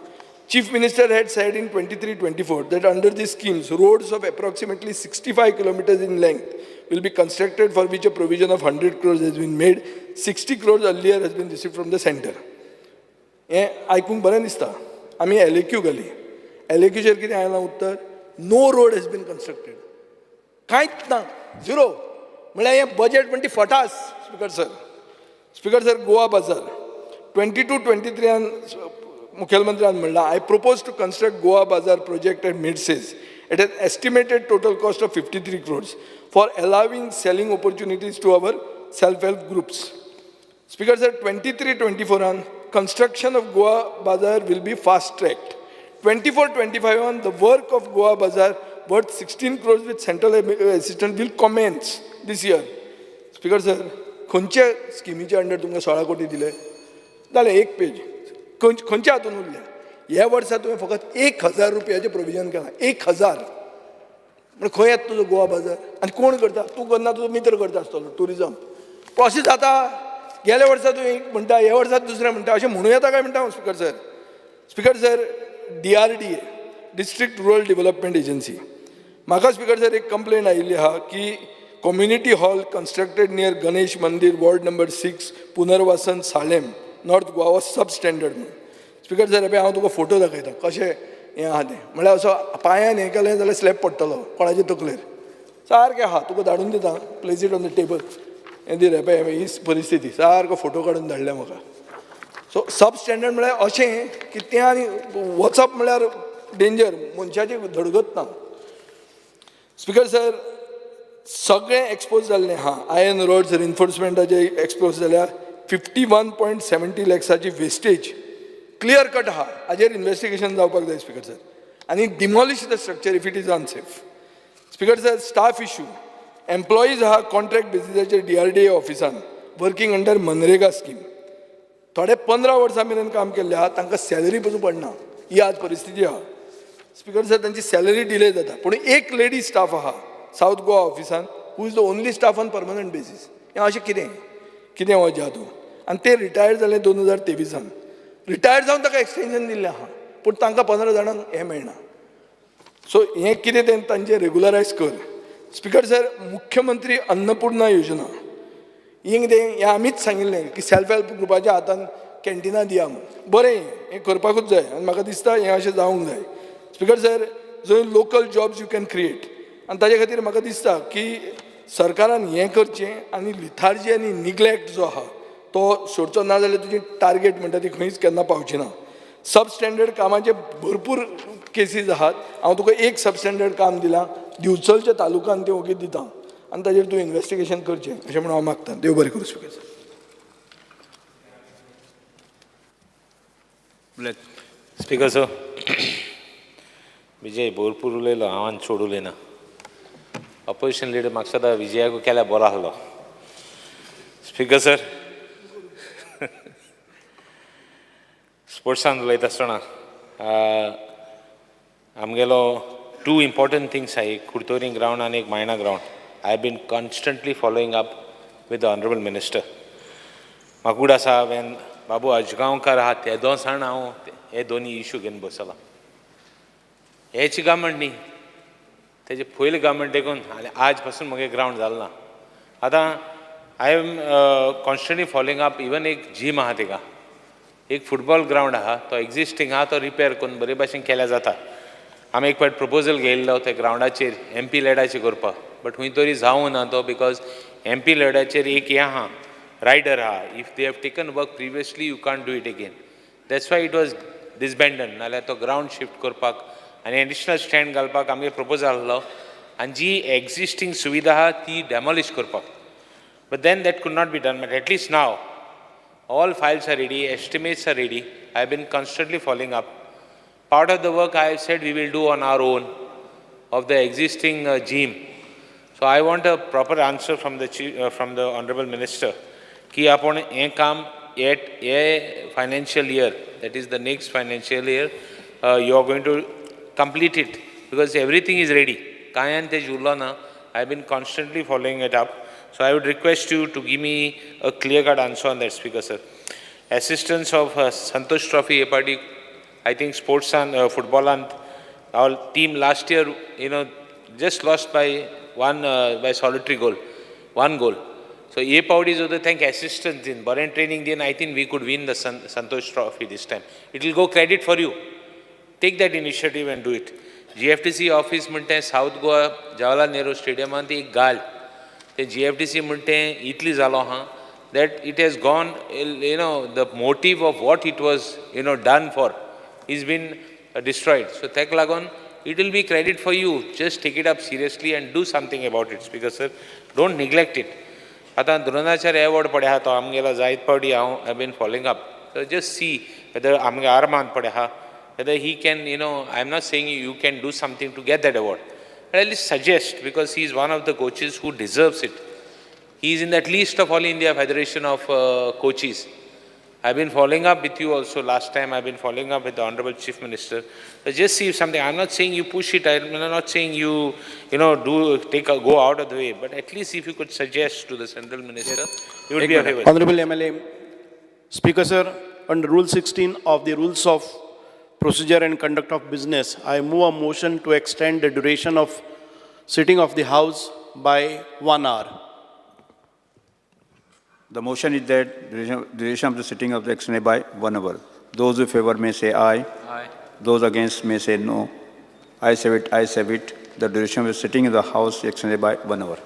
Chief Minister had said in 23-24 that under these schemes, roads of approximately 65 kilometers in length will be constructed for which a provision of 100 crores has been made. 60 crores earlier has been received from the center. हें आयकूंक बरें दिसता आमी LAQ घाली LAQचेर कितें आयलां उत्तर no road has been constructed कांयच ना झिरो म्हळ्यार हें बजेट म्हणटी फटास स्पिकर सर गोवा बाजार 22-23 मुख्यमंत्र्यान म्हणलां I propose to construct Goa Bazaar project at Merces at an estimated total cost of 53 crores for allowing selling opportunities to our self help groups speaker sir 23-24 construction of Goa Bazaar will be fast tracked 24-25 the work of Goa Bazaar worth 16 crores with central assistance will commence this year speaker sir खंयच्या स्किमीच्या under तुमकां 16 कोटी दिले जालें एक page खंयच्या हातून उरल्या ह्या वर्सा तुवें फकत 1,000 रुपयाचें प्रोविजन केलां 1,000 म्हणजे खंय येता तुजो गोवा बाजार आनी कोण करता तूं करना तुजो मित्र करता आसतलो टुरिजम प्रोसेस जाता गेल्या वर्सा तूं एक म्हणटा ह्या वर्सा दुसरें म्हणटा अशें म्हणूं येता काय म्हणटा हांव speaker sir DRDA district rural development agency म्हाका स्पिकर सर एक कंप्लेन आयिल्ली आहा की community hall constructed near Ganesh Mandir ward number 6 Punarvasan Salem north Goa was substandard म्हणून स्पिकर सर हांव तुका फोटो दाखयता कशें हें आहा तें म्हळ्यार असो पांयान हें केलें जाल्यार स्लॅब पडटलो कोणाचे तकलेर सारकें आहा तुका धाडून दिता place it on the table हें दी रे पळय ही परिस्थिती सारको फोटो काडून धाडल्या म्हाका सो सब स्टँडर्ड म्हळ्यार अशें की तें आनी वचप म्हळ्यार डेंजर मनशाची धडगत ना स्पिकर सर सगळें एक्सपोज जाल्लें आहा आयर्न रोड्स रिन्फोर्समेंटाचे एक्सपोज जाल्यार 51.70 लॅक्साची वेस्टेज क्लियर कट आहा हाजेर इन्वेस्टिगेशन जावपाक जाय स्पिकर सर आनी demolish the structure if it is unsafe speaker sir staff issue employees आहा कॉन्ट्रॅक्ट बेसिसाचेर DRDA ऑफिसान वर्किंग अंडर मनरेगा स्कीम थोडे 15 वर्सां मेरेन काम केल्ले आहा तांकां सॅलरी पसून पडना ही आज परिस्थिती आहा स्पिकर सर तांची सॅलरी डिले जाता पूण एक लेडी स्टाफ आहा सावथ गोवा ऑफिसान who is the only staff on permanent basis हें अशें कितें हो जादू आनी ते रिटायर्ड जाले 2023 रिटायर्ड जावन ताका एक्सटेन्शन दिल्लें आहा पूण तांकां 15 जाणांक हें मेळना सो हें कितें तें तांचें रेगुलरायज कर स्पिकर सर मुख्यमंत्री अन्नपूर्णा योजना ही कितें हें आमीच सांगिल्लें की सेल्फ हेल्प ग्रुपाच्या हातान कॅन्टिनां दिया म्हणून बरें हें करपाकूच जाय आनी म्हाका दिसता हें अशें जावंक जाय स्पिकर सर जंय local jobs you can create आनी ताजे खातीर म्हाका दिसता की सरकारान हें करचें आनी लिथार्जी आनी निग्लेक्ट जो आहा तो सोडचो ना जाल्यार तुजी टार्गेट म्हणटा ती खंयच केन्ना पावची ना सब स्टँडर्ड कामाचे भरपूर केसीस आहात हांव तुका एक सब स्टँडर्ड काम दिलां दिवचलच्या तालुक्यान तें ओगीच दिता आनी ताजेर तूं इन्वेस्टिगेशन करचें अशें म्हणून हांव मागतां देव बरें करूं स्पिकर स्पिकर सर विजय भरपूर उलयलो हांवें चड उलयना ऑपोजिशन लिडर म्हाका सदां विजयाक केल्यार बरो आसलो स्पिकर सर स्पोर्ट्सान उलयता आसतना आमगेलो 2 important थिंग्स आहाय एक कुर्तोरी ग्रावंड आनी एक minor ground I have been constantly following up with the honourable minister म्हाका खूड आसा वेन बाबू अजगांवकार आहा ते दिसान हांव हे दोनी इश्यू घेवन बसला हेची गव्हर्मेंट न्ही तेजे पयलीं गव्हर्मेंट देखून आनी आज पासून म्हगे ग्रावंड जालें ना आतां I am constantly following up even एक जीम आहा तिका एक फुटबॉल ग्राउंड आहा तो एक्झिस्टींग आहा तो रिपेअर करून बरे भाशेन केल्या जाता आमी एक फावट प्रपोजल घेयल्लो त्या ग्राउंडाचेर MP लेडाचेर करपाक बट खंय तरी जावं ना तो बिकॉज MP लेडाचेर एक हें आहा रायडर आहा if they have taken work previously you can't do it again that's why it was disbanded नाल्यार तो ग्राउंड शिफ्ट करपाक आनी एडिशनल स्टँड घालपाक आमगे प्रपोजल आहलो आनी जी एक्झिस्टींग सुविधा आहा ती डॅमॉलिश करपाक बट देन दॅट कुड not be done but at least now all files are ready, estimates are ready. I have been constantly following up. Part of the work I have said we will do on our own of the existing gym. So I want a proper answer from the Honorable Minister. कि आपण हे काम yet a financial year, that is the next financial year, you are going to complete it because everything is ready. Kayan te jullo na. I have been constantly following it up. So I would request you to give me a clear-cut answer on that, Speaker, sir. Assistance of Santosh Trophy, party, I think sports and football and our team last year, just lost by by solitary goal, 1 goal. So a party is thank assistance in Baran training. Then I think we could win the Santosh Trophy this time. It will go credit for you. Take that initiative and do it. GFTC office म्हणते South Goa Jawaharlal Nehru Stadium and एक गाल. The GFTC म्हणते इतली जालो हा that it has gone, the motive of what it was, done for is been destroyed. So tak lagon, it will be credit for you. Just take it up seriously and do something about it, Speaker sir. Don't neglect it. आता Dronacharya award पडे हा तो आमगेला जायत पावटी हांव have been following up. So just see whether आमगे आरमान पडे हा, whether he can, I am not saying you can do something to get that award. But at least suggest, because he is one of the coaches who deserves it. He is in that list of All India Federation of Coaches. I have been following up with you also. Last time I have been following up with the Honorable Chief Minister. So just see something. I am not saying you push it. I am not saying you, go out of the way. But at least if you could suggest to the Central Minister, it would be available. Honorable MLA, Speaker sir, under Rule 16 of the Rules of Procedure and Conduct of Business, I move a motion to extend the duration of sitting of the House by 1 hour. The motion is that duration of the sitting of the extended by 1 hour. Those who favor may say aye. Aye. Those against may say no. Ayes have it, ayes have it. The duration of the sitting of the House extended by 1 hour.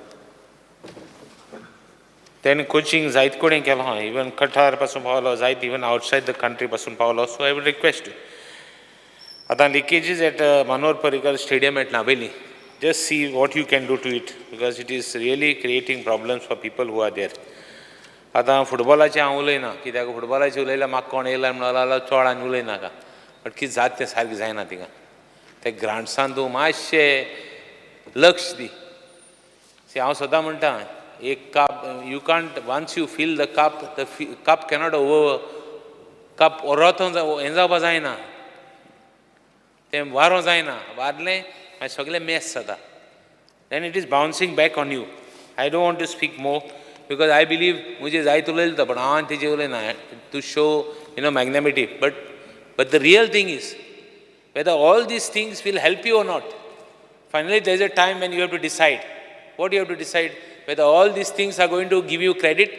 Then coaching जायत कोणी केलो हा, even Qatar पासून पावलो, जायत even outside the country पासून पावलो. So I would request you. आता leakages at Manohar Parrikar Stadium at Naveli. Just see what you can do to it because it is really creating problems for people who are there. आता फुटबॉलाचें हांव उलयना कित्याक फुटबॉलाचें उलयल्यार म्हाका कोण येयला म्हणून चड आनी उलयनाका बट कितें जाता तें सारकें जायना थिंगा ते ग्रावंड्सान तूं मातशें लक्ष दी हांव सदां म्हणटा एक cup you can't once you fill the cup cannot over cup ओरोतो हें जावपा जायना तें वारो जायना वारलें मागीर सगळें मॅस जाता then it is bouncing back on you I don't want to speak more because I believe मुझे जायत उलयलें पण हांव तेजें उलयना to show magnanimity but the real thing is whether all these things will help you or not. Finally there is a time when you have to decide what you have to decide, whether all these things are going to give you credit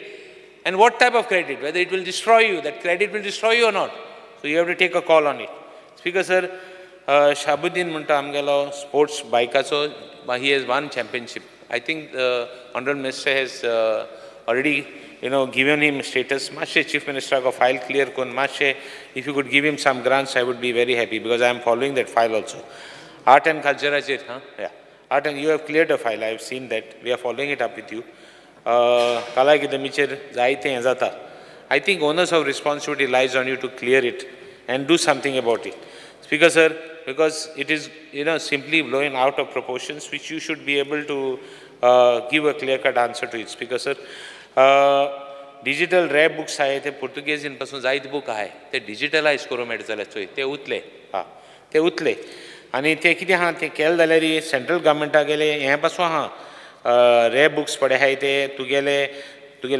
and what type of credit, whether it will destroy you, that credit will destroy you or not. So you have to take a call on it. Speaker sir, Shahabuddin म्हणटा आमगेलो sports बायकाचो he has won championship. I think the Honorable Minister has already given him status. Mashe Chief Minister ko file clear kon Mashe, if you could give him some grants, I would be very happy because I am following that file also. Art and culture, yeah. Art and you have cleared the file. I have seen that. We are following it up with you. Kala Akademicher zaite hen jata. I think onus of responsibility lies on you to clear it and do something about it. Speaker sir, because it is simply blowing out of proportions, which you should be able to give a clear-cut answer to it. Speaker sir, digital rare books आहे ते पोर्तुगेजीन पासून जायत book आहे ते डिजिटलायज करूं मेळटा जाल्यार चोय ते उतले ते उतले आनी ते कितें आहा ते केलें जाल्यार सेंट्रल गव्हर्मेंटा गेले हे पासून आहा रॅर बुक्स पडे आहाय ते तुगे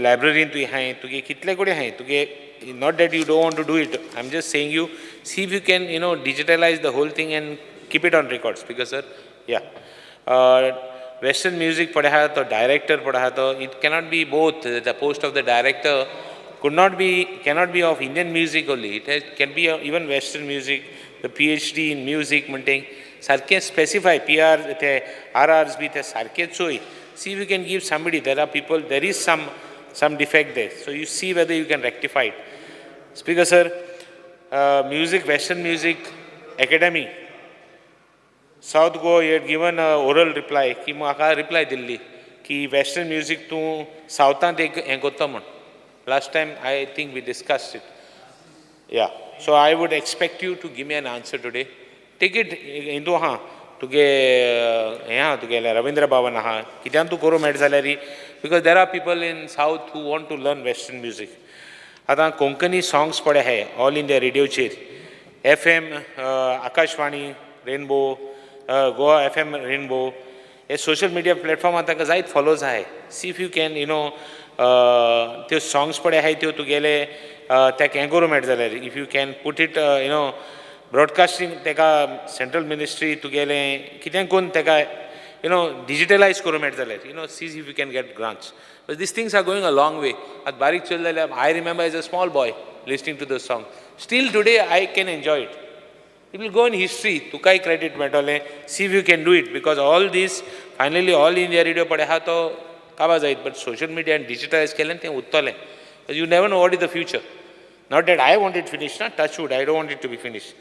लायब्ररीन तुवें आहाय तुगे कितले कडेन आहाय तुगे not that you don't want to do it, I'm just saying you see if you can digitalize the whole thing and keep it on record. Speaker sir, yeah. Western music पढ़ा है तो director पढ़ा है तो it cannot be both. The post of the director cannot be of Indian music only. Can be even Western music. The PhD in music म्हणते सारखे specify PR ते RRs भी ते सारखे चोई. See if you can give somebody. There are people. There is some defect there. So you see whether you can rectify it. Speaker sir, music Western music academy. South Goa he had given a oral reply. की म्हाका reply Delhi की Western music तू Southan ते हें कोत्ता म्हण. Last time I think we discussed it. Yeah. So I would expect you to give me an answer today. Take it into तुगे तुगे Ravindra Bhavan कित्यान तू करूं मेळ जाल्यार because there are people in South who want to learn Western music. आतां Konkani songs पडे आहाय all India रेडिओचेर FM Akashvani rainbow Goa FM rainbow हे सोशल मिडिया प्लॅटफॉर्मार तांकां जायत फॉलोज आहाय. सी इफ यू कॅन त्यो songs पडे आहाय त्यो तुगेले ताका हें करूं मेळ जाल्यार if you can put it broadcasting ताका सेंट्रल मिनिस्ट्री तुगेले कितें करून ताका डिजिटलायज करूं मेळ जाल्यार C if you can get grants. But these things are going a long way. At barik chal जाल्यार I remember as a small boy listening to the song. Still today I can enjoy it. It will go in history. तुकाय credit मेळटलें. See if you can do it because all this finally all India radio पडे आहा तो काबार जायत but social media and digitalize केलें तें उरतलें. Because you never know what is the future. Not that I want it finished, not touch wood. I don't want it to be finished.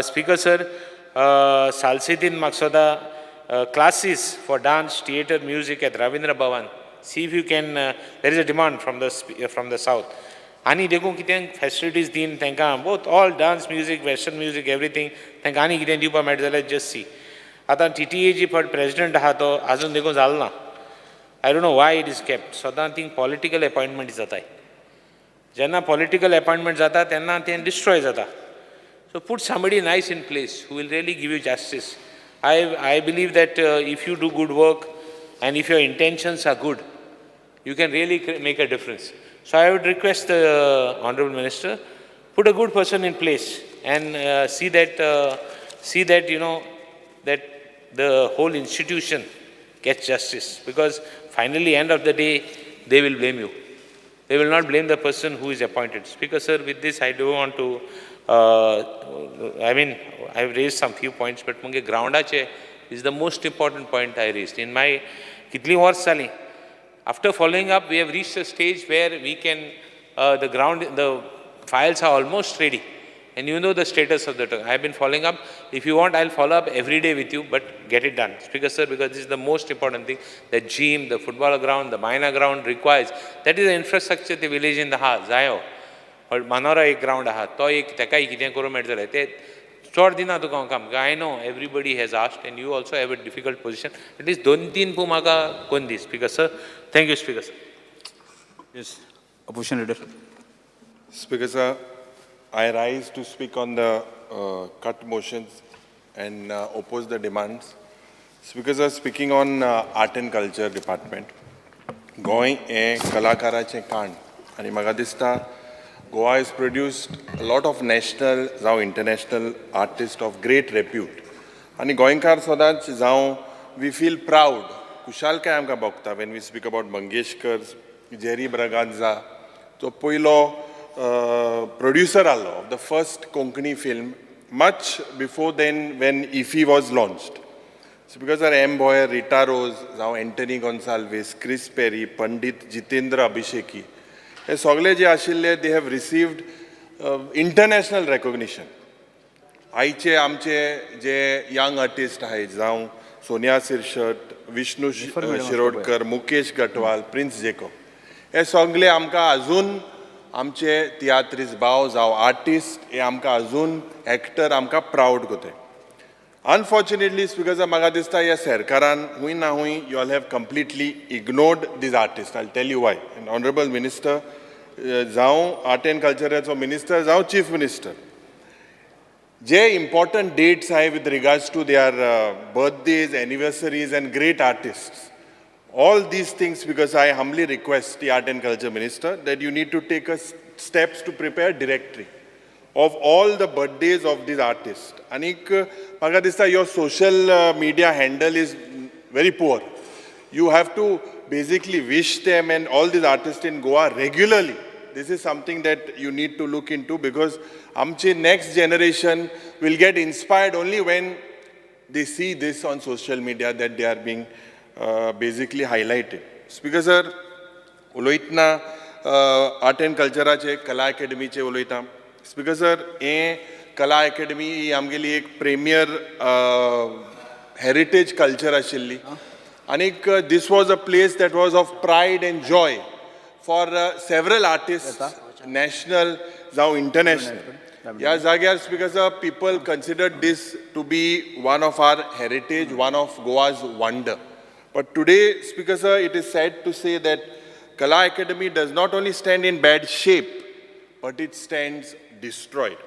Speaker sir, Salsidin Maksoda classes for dance, theatre, music at Ravindra Bhavan. See if you can. There is a demand from the south. Ani देखो कितें facilities दीन तांकां both all dance music, Western music, everything तांकां आनी कितें दिवपा मेळटा जाल्यार just see. आतां TTA जी president आहा तो आजून देखो जालो ना. I don't know why it is kept. सदां थिंग political appointment जाताय. जेन्ना political appointment जाता तेन्ना तें destroy जाता. So put somebody nice in place who will really give you justice. I believe that if you do good work and if your intentions are good, you can really make a difference. So I would request the Honorable Minister, put a good person in place and see that that the whole institution gets justice. Because finally, end of the day, they will blame you. They will not blame the person who is appointed. Speaker sir, with this I do want to. I have raised some few points, but munge groundache is the most important point I raised. In my kitli वर्ष जाली. After following up, we have reached a stage where we can, the files are almost ready. And you know the status of the talk. I have been following up. If you want, I'll follow up every day with you, but get it done. Speaker sir, because this is the most important thing. The gym, the football ground, the minor ground requires. That is the infrastructure the village in the house. Zayo. But Manora ek ground aha. To ek takai kiten koro medal hai. Short dina to kam. I know everybody has asked, and you also have a difficult position. At least don teen pumaka kondi. Speaker sir, thank you, Speaker sir. Yes, opposition leader. Speaker sir, I rise to speak on the cut motions and oppose the demands. Speaker sir, speaking on art and culture department, Goa हे कलाकाराचें काण आनी म्हाका दिसता Goa has produced a lot of national जावं international artists of great repute. आनी गोंयकार सदांच जावं we feel proud, कुशालकाय आमकां भोगता when we speak about Mangeshkar, Jerry Braganza, तो पयलो producer allo of the first Konkani film much before then when IFFI was launched. So because our M. Boyer, Rita Rose, now Anthony Gonsalves, Chris Perry, Pandit Jitendra Abhisheki, they have received international recognition. आयचे आमचे जे young artists आहेत जावं Sonia Sirsat, Vishnu Shirodkar, Mukesh गटवाल, prince Jacob हे सगळे आमकां अजून आमचे तियात्रीस भाव जावं आर्टिस्ट हे आमकां अजून एक्टर आमकां प्राऊड कोताय. Unfortunately, because म्हाका दिसता ह्या सरकारान हुंय ना हुंय you all have completely ignored these artists. I'll tell you why. And Honorable Minister, जावं Art and Cultureचो Minister, जावं Chief Minister, जे important dates आहाय with regards to their birthdays, anniversaries and great artists, all these things, because I humbly request the Art and Culture Minister that you need to take steps to prepare directory of all the birthdays of these artists. Anik, म्हाका दिसता your social media handle is very poor. you have to basically wish them and all these artists in Goa regularly. This is something that you need to look into, because amche next generation will get inspired only when they see this on social media, that they are being basically highlighted. Speaker sir, उलोयतना art and कल्चराचे कला अकॅडमीचे उलयता. Speaker sir, हे कला academy ही आमगेली एक premier heritage culture आशिल्ली, आनीक this was a place that was of pride and joy for several artist, national जावं इंटरनॅशनल. ह्या जाग्यार speaker sir, people considered this to be one of our heritage, one of Goa's wonder. But today, Speaker sir, it is sad to say that Kala Academy does not only stand in bad shape, but it stands destroyed.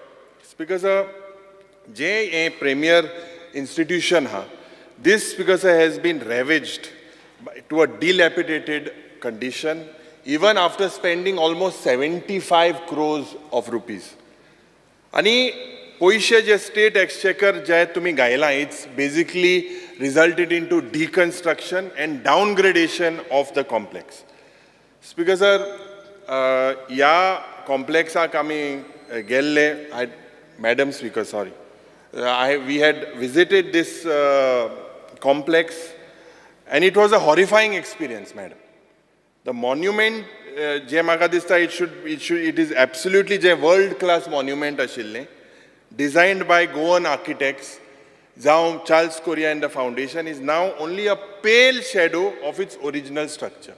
Speaker sir, je a premier institution ha, this Speaker sir has been ravaged to a dilapidated condition, even after spending almost 75 crores of rupees. Ani पैसे जे state exchequer जे तुम्ही गायला, it's basically resulted into deconstruction and downgradation of the complex. Speaker sir, या कॉम्प्लेक्साक आमी गेल्ले, Madam Speaker, sorry, we had visited this complex and it was a horrifying experience, madam. The monument, जे म्हाका दिसता, it is absolutely जे world class monument आशिल्लें, designed by Goan architects, Charles Correa and the foundation, is now only a pale shadow of its original structure.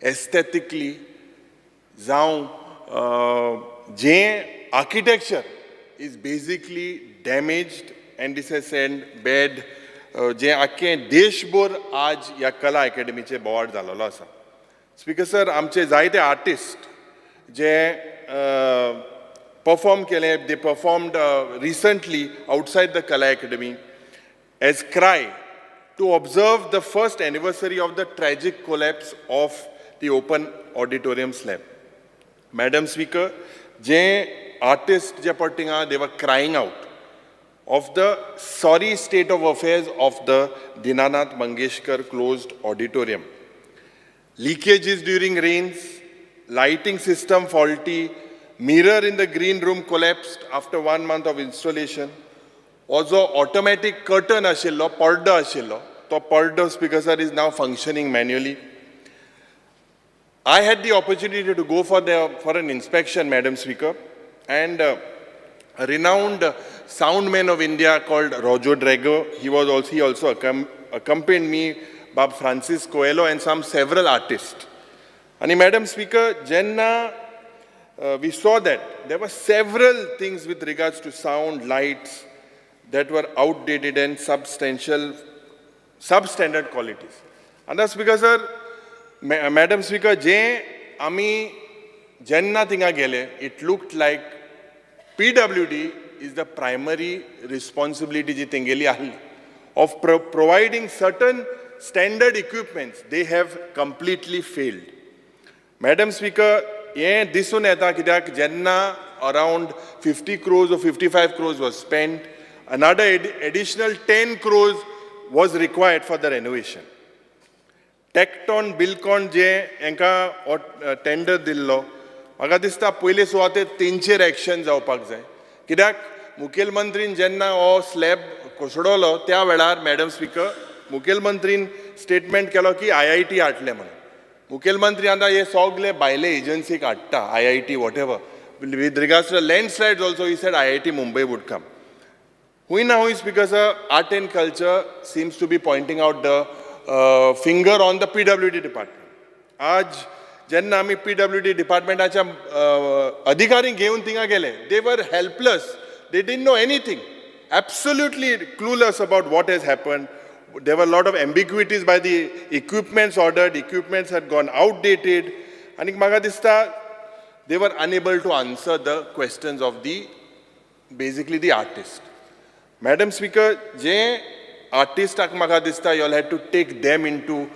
Aesthetically, architecture is basically damaged, and this has sent bad, जे आख्खें देशभर आज ह्या कला अकॅडमीचे बोवाड जालोलो आसा. Speaker sir, आमचे जायते artist जे perform kele, they performed recently outside the Kala Academy as CRY to observe the first anniversary of the tragic collapse of the open auditorium slab. Madam Speaker, je artists je partinga, they were crying out of the sorry state of affairs of the Dinanath Mangeshkar closed auditorium. Leakages during rains, lighting system faulty, mirror in the green room collapsed after 1 month of installation. Also, automatic curtain ashillo, parda ashillo. So, parda, Speaker sir, is now functioning manually. I had the opportunity to go for an inspection, Madam Speaker, and a renowned sound man of India called Rojo Drago, he also accompanied me, Bob Francis Coelho, and several artists. And Madam Speaker, Jenna, we saw that there were several things with regards to sound, lights that were outdated and substandard qualities. And that's because, sir, Madam Speaker, Jenna thinga gele, it looked like PWD is the primary responsibility of providing certain standard equipments. They have completely failed. Madam Speaker, ये दिसून येता कित्याक जेन्ना around 50 crores or 55 crores was spent, another additional 10 crores was required for the renovation. Tecton, Bilcon जे हांकां tender दिल्लो, म्हाका दिसता पयले सुवातेर 300 एक्शन जावपाक जाय. कित्याक मुखेलमंत्रीन जेन्ना हो स्लॅब कोसळलो त्या वेळार, मॅडम स्पीकर, मुखेलमंत्रीन स्टेटमेंट केलो की IIT हाडटले म्हणून. मुखेलमंत्री आतां हे सगळे भायले एजन्सीक हाडटा, IIT whatever. With regards to the landslides also, he said IIT Mumbai would come. Who now is because art and culture seems to be pointing out the finger on the PWD department. आज जेन्ना आमी PWD departmentaच्या अधिकारींक घेवन थिंगा गेले, they were helpless. They didn't know anything. Absolutely clueless about what has happened. There were a lot of ambiguities by the equipments ordered. Equipments had gone outdated. And they were unable to answer the questions of basically the artist. Madam Speaker, je artist you all had to take them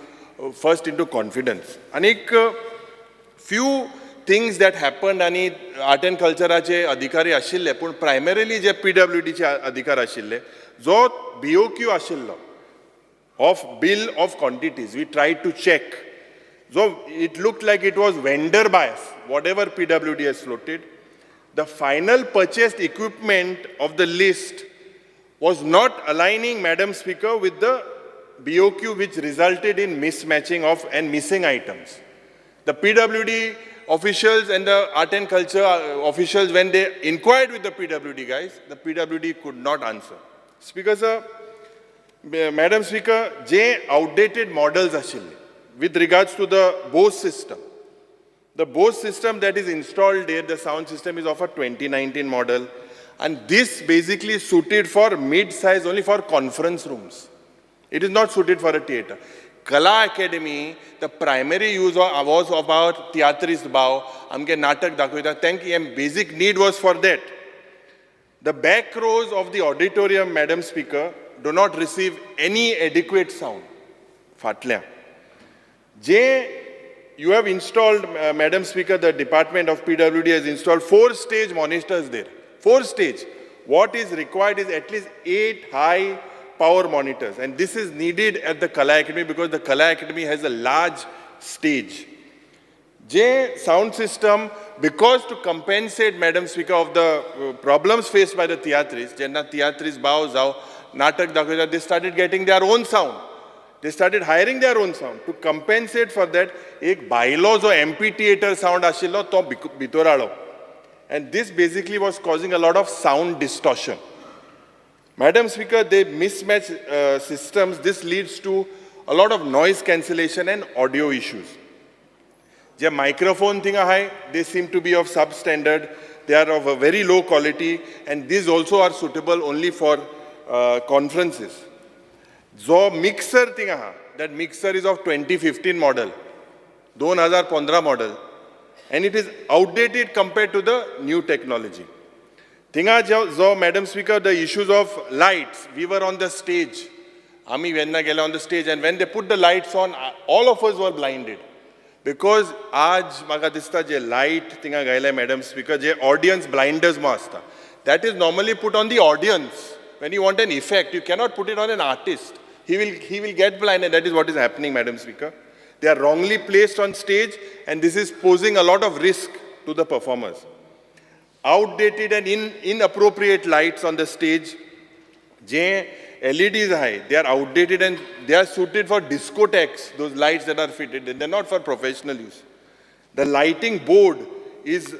first into confidence. And few things that happened and art and culture adhikari ashille, but primarily je PWD adhikar ashille, jo BOQ ashillo. of bill of quantities. We tried to check. So it looked like it was vendor bias, whatever PWD has floated. The final purchased equipment of the list was not aligning, Madam Speaker, with the BOQ, which resulted in mismatching of and missing items. The PWD officials and the art and culture officials, when they inquired with the PWD guys, the PWD could not answer. Speaker sir, Madam Speaker, जे outdated models आशिल्ले with regards to the Bose system. The Bose system that is installed there, the sound system is of a 2019 model, and this basically suited for mid-size, only for conference rooms. It is not suited for a theatre. Kala Academy, the primary use was about theatrist bow, amke natak dakhvita. Thank you. Basic need was for that. The back rows of the auditorium, Madam Speaker, do not receive any adequate sound. Fatlia. You have installed, Madam Speaker, the Department of PWD has installed 4-stage monitors there. 4-stage. What is required is at least 8 high power monitors. And this is needed at the Kala Academy because the Kala Academy has a large stage. Sound system, because to compensate, Madam Speaker, of the problems faced by the theatrists, they started getting their own sound. They started hiring their own sound. To compensate for that, एक bylaws or amphitheater sound आशिल्लो तो भितर हाडलो. And this basically was causing a lot of sound distortion. Madam Speaker, they mismatch systems. This leads to a lot of noise cancellation and audio issues. The microphone thing they seem to be of substandard. They are of a very low quality, and these also are suitable only for conferences. जो mixer thing that mixer is of 2015 model, 2015 model, and it is outdated compared to the new technology. Madam Speaker, the issues of lights, we were on the stage, Ami Venna Gela on the stage, and when they put the lights on, all of us were blinded. Because aaj maga dista je light thinga gaila, Madam Speaker, je audience blinders maasta. That is normally put on the audience. When you want an effect, you cannot put it on an artist. He will get blind, and that is what is happening, Madam Speaker. They are wrongly placed on stage, and this is posing a lot of risk to the performers. Outdated and inappropriate lights on the stage. LEDs high, they are outdated and they are suited for discotheques, those lights that are fitted. They are not for professional use. The lighting board is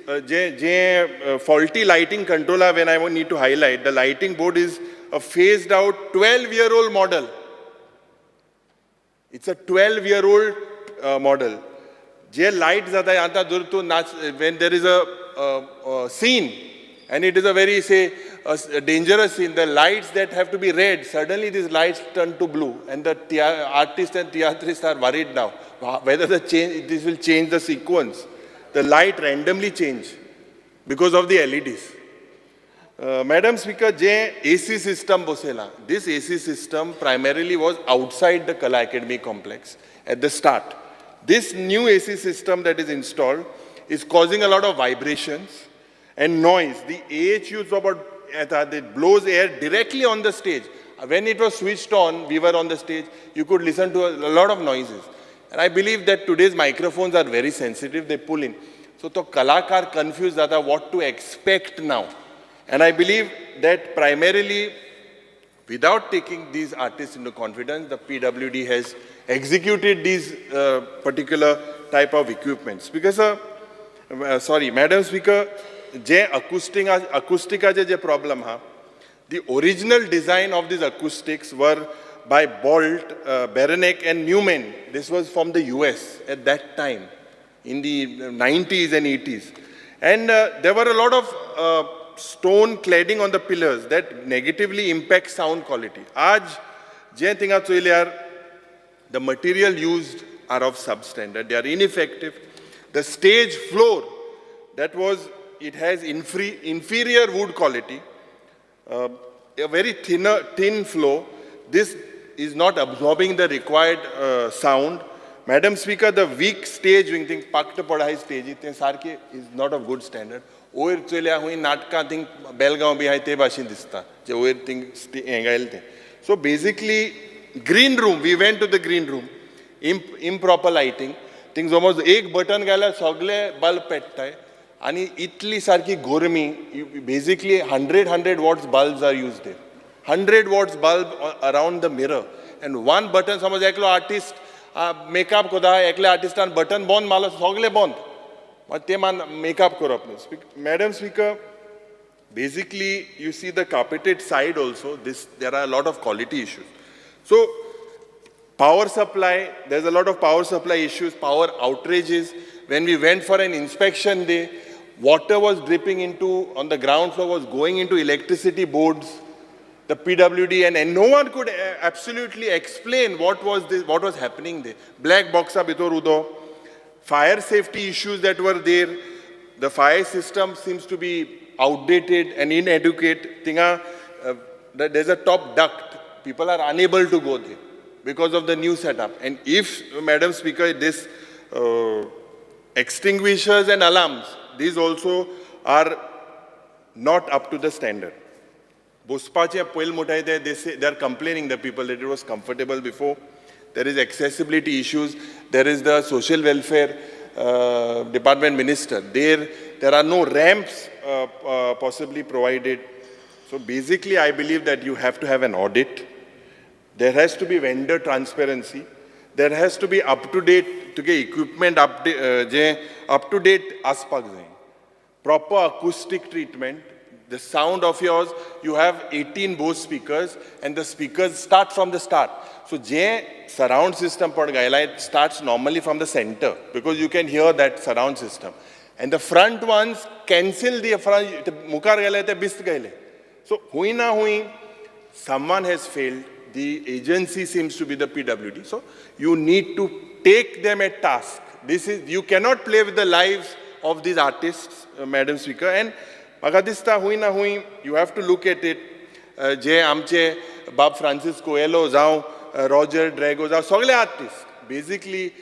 faulty lighting controller. When I need to highlight, the lighting board is a phased out 12-year-old model. It's a 12-year-old model. Lights when there is a scene and it is a very, a dangerous scene, the lights that have to be red, suddenly these lights turn to blue, and the artists and theatrists are worried now whether this will change the sequence. The light randomly change because of the LEDs. Madam Speaker, AC system bosela. This AC system primarily was outside the Kala Academy complex at the start. This new AC system that is installed is causing a lot of vibrations and noise. The AHUs it blows air directly on the stage. When it was switched on, we were on the stage, you could listen to a lot of noises. And I believe that today's microphones are very sensitive, they pull in. So to Kalakar confused what to expect now. And I believe that primarily, without taking these artists into confidence, the PWD has executed these particular type of equipments. Because, Madam Speaker, acoustica problem, the original design of these acoustics were by Bolt, Beranek and Newman. This was from the US at that time, in the 90s and 80s. And there were a lot of stone cladding on the pillars that negatively impact sound quality. The material used are of substandard. They are ineffective. The stage floor, it has inferior wood quality, a very thin floor. This is not absorbing the required sound. Madam Speaker, the weak stage wing thing, pakta padhai stage, is not of good standard. Oir chilya hui natka thing Belgaon bihai te bashin dista. Je oir thing engail the. So basically, green room, we went to the green room, improper lighting. Things almost एक button घाल्यार सगळे bulb पेटताय आणि इतली सारखी गोरमी basically 100 watts bulbs are used there. 100 watts bulb around the mirror and one button समज एकलो artist makeup कोता एकले आर्टिस्टान button बंद मारलो सगळे बंद मागीर ते मान मेकअप करप न्हू. Madam speaker, basically you see the carpeted side also, there are a lot of quality issues. So power supply, there's a lot of power supply issues, power outrages. When we went for an inspection day, water was dripping into, on the ground floor was going into electricity boards, the PWD, and no one could absolutely explain what was happening there. Black box bhitor udo, fire safety issues that were there, the fire system seems to be outdated and inadequate. There's a top duct, people are unable to go there because of the new setup. And if, Madam Speaker, this extinguishers and alarms, these also are not up to the standard. Bospache poil mutai they are complaining, the people, that it was comfortable before. There is accessibility issues. There is the social welfare department minister. There are no ramps possibly provided. So basically, I believe that you have to have an audit. There has to be vendor transparency. There has to be up-to-date equipment up-to-date aspak jaye. Proper acoustic treatment. The sound of yours, you have 18 Bose speakers and the speakers start from the start. So je surround system pad gaila, it starts normally from the center because you can hear that surround system. And the front ones cancel the front, mukar gaila te bist gaile. So hui na hui, someone has failed. The agency seems to be the PWD. So you need to take them at task. You cannot play with the lives of these artists, Madam Speaker. And म्हाका दिसता हुई ना हुई, you have to look at it. जे आमचे बाब Francis Coelho जावं Roger Drago जावं सगळे artist, basically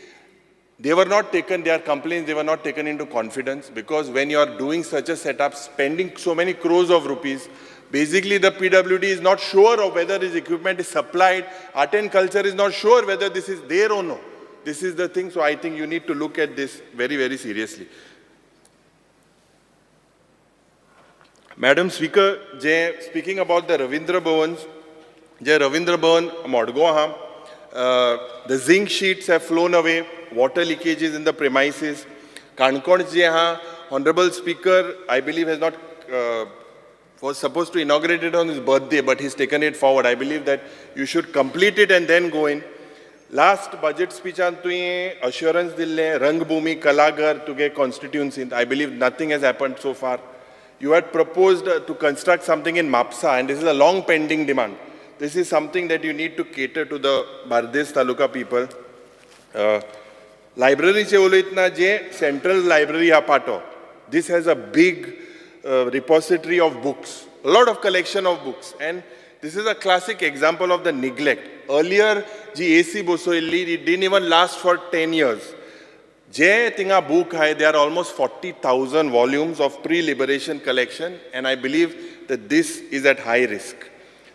they were not taken, their complaints, they were not taken into confidence, because when you are doing such a setup, spending so many crores of rupees, basically the PWD is not sure of whether this equipment is supplied. Art and culture is not sure whether this is there or no. This is the thing. So I think you need to look at this very, very seriously. Madam Speaker, speaking about the Ravindra Bhavans, Ravindra Bhavan Modgaon, the zinc sheets have flown away, water leakages in the premises. Kankod Honorable Speaker, I believe has not, was supposed to inaugurate it on his birthday, but he's taken it forward. I believe that you should complete it and then go in. Last budget speech assurance dille Rangbhumi Kalagar to get constituency. I believe nothing has happened so far. You had proposed to construct something in Mapsa, and this is a long pending demand. This is something that you need to cater to the Bardes Taluka people. Library che uloitna je central library ha pato. This has a big repository of books, a lot of collection of books, and this is a classic example of the neglect. Earlier, AC Bosoilli, it didn't even last for 10 years. Je tinga book hai, there are almost 40,000 volumes of pre-liberation collection, and I believe that this is at high risk.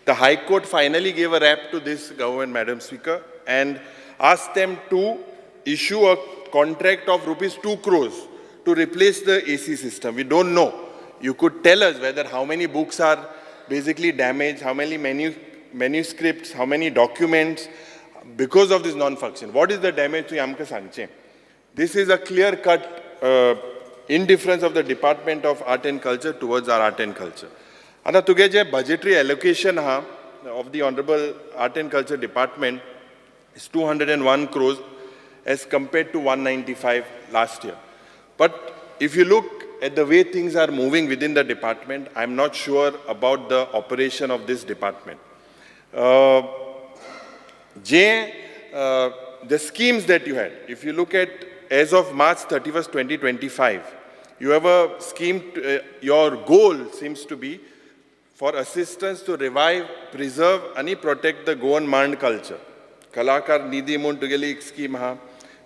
The High Court finally gave a rap to this government, Madam Speaker, and asked them to issue a contract of rupees 2 crores to replace the AC system. We don't know. You could tell us whether how many books are basically damaged, how many manuscripts, how many documents because of this non-function. What is the damage to Yamka Sangche? This is a clear-cut indifference of the Department of Art and Culture towards our art and culture. And the budgetary allocation of the Honorable Art and Culture Department is 201 crores as compared to 195 last year. But if you look at the way things are moving within the department, I'm not sure about the operation of this department. The schemes that you had, if you look at as of March 31st, 2025, you have a scheme, your goal seems to be for assistance to revive, preserve, and protect the Goan Mand culture. Kalakar Nidhi Muntugeli scheme ha,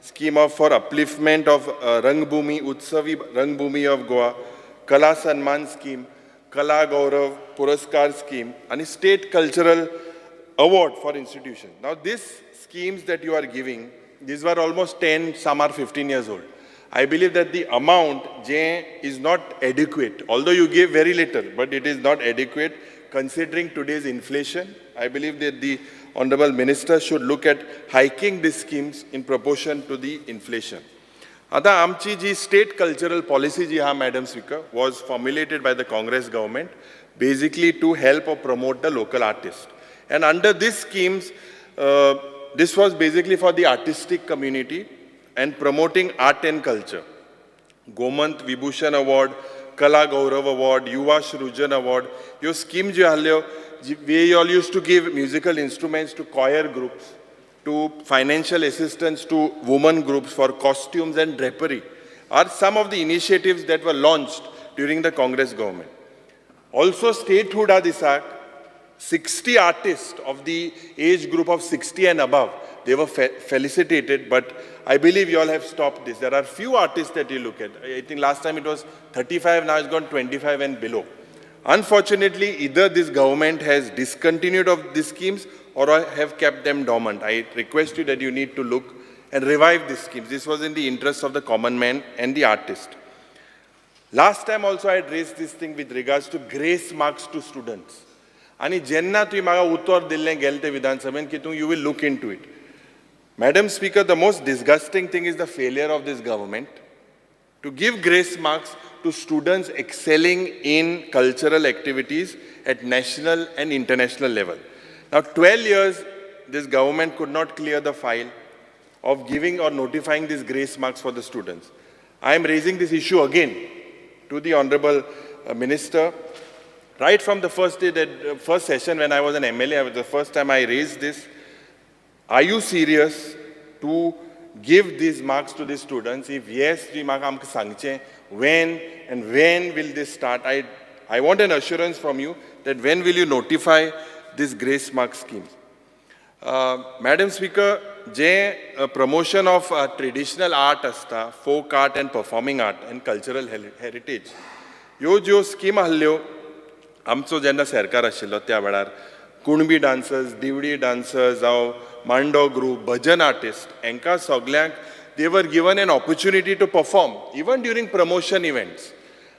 scheme for upliftment of Rangbhumi, Utsavi Rangbhumi of Goa, Kala Sanman scheme, Kala Gaurav Puraskar scheme, and state cultural award for institutions. Now, these schemes that you are giving, these were almost 10, some are 15 years old. I believe that the amount is not adequate, although you give very little, but it is not adequate considering today's inflation. I believe that the Honorable Minister should look at hiking these schemes in proportion to the inflation. आता आमची जी state cultural policy जी हा madam speaker was formulated by the Congress government basically to help or promote the local artist. And under these schemes, this was basically for the artistic community and promoting art and culture. Gomant Vibhushan Award, Kala Gaurav Award, Yuva Shrujan Award, your scheme je halyo, we all used to give musical instruments to choir groups, to financial assistance to women groups for costumes and drapery, are some of the initiatives that were launched during the Congress government. Also, statehood adisak, 60 artists of the age group of 60 and above, they were felicitated, but I believe you all have stopped this. There are few artists that you look at. I think last time it was 35, now it's gone 25 and below. Unfortunately, either this government has discontinued of these schemes or have kept them dormant. I request you that you need to look and revive these schemes. This was in the interest of the common man and the artist. Last time also I had raised this thing with regards to grace marks to students. आणि जेन्ना तुम्ही म्हाका उत्तर दिल्लें गेले ते विधानसभेन की you will look into it. Madam Speaker, the most disgusting thing is the failure of this government to give grace marks to students excelling in cultural activities at national and international level. Now, 12 years, this government could not clear the file of giving or notifying these grace marks for the students. I am raising this issue again to the Honorable Minister. Right from the first day, that first session when I was an MLA, the first time I raised this, are you serious to give these marks to the students? If yes, when and when will this start? I want an assurance from you that when will you notify this grace mark schemes? Madam Speaker, promotion of traditional art asta, folk art and performing art and cultural heritage. Yo scheme ahल्यो आमचो जेन्ना सरकार आशिल्लो त्या वेळार Kunbi dancers, दिवडी dancers, जावं मांडो group, भजन artist, हांकां सगल्यांक they were given an opportunity to perform even during promotion events.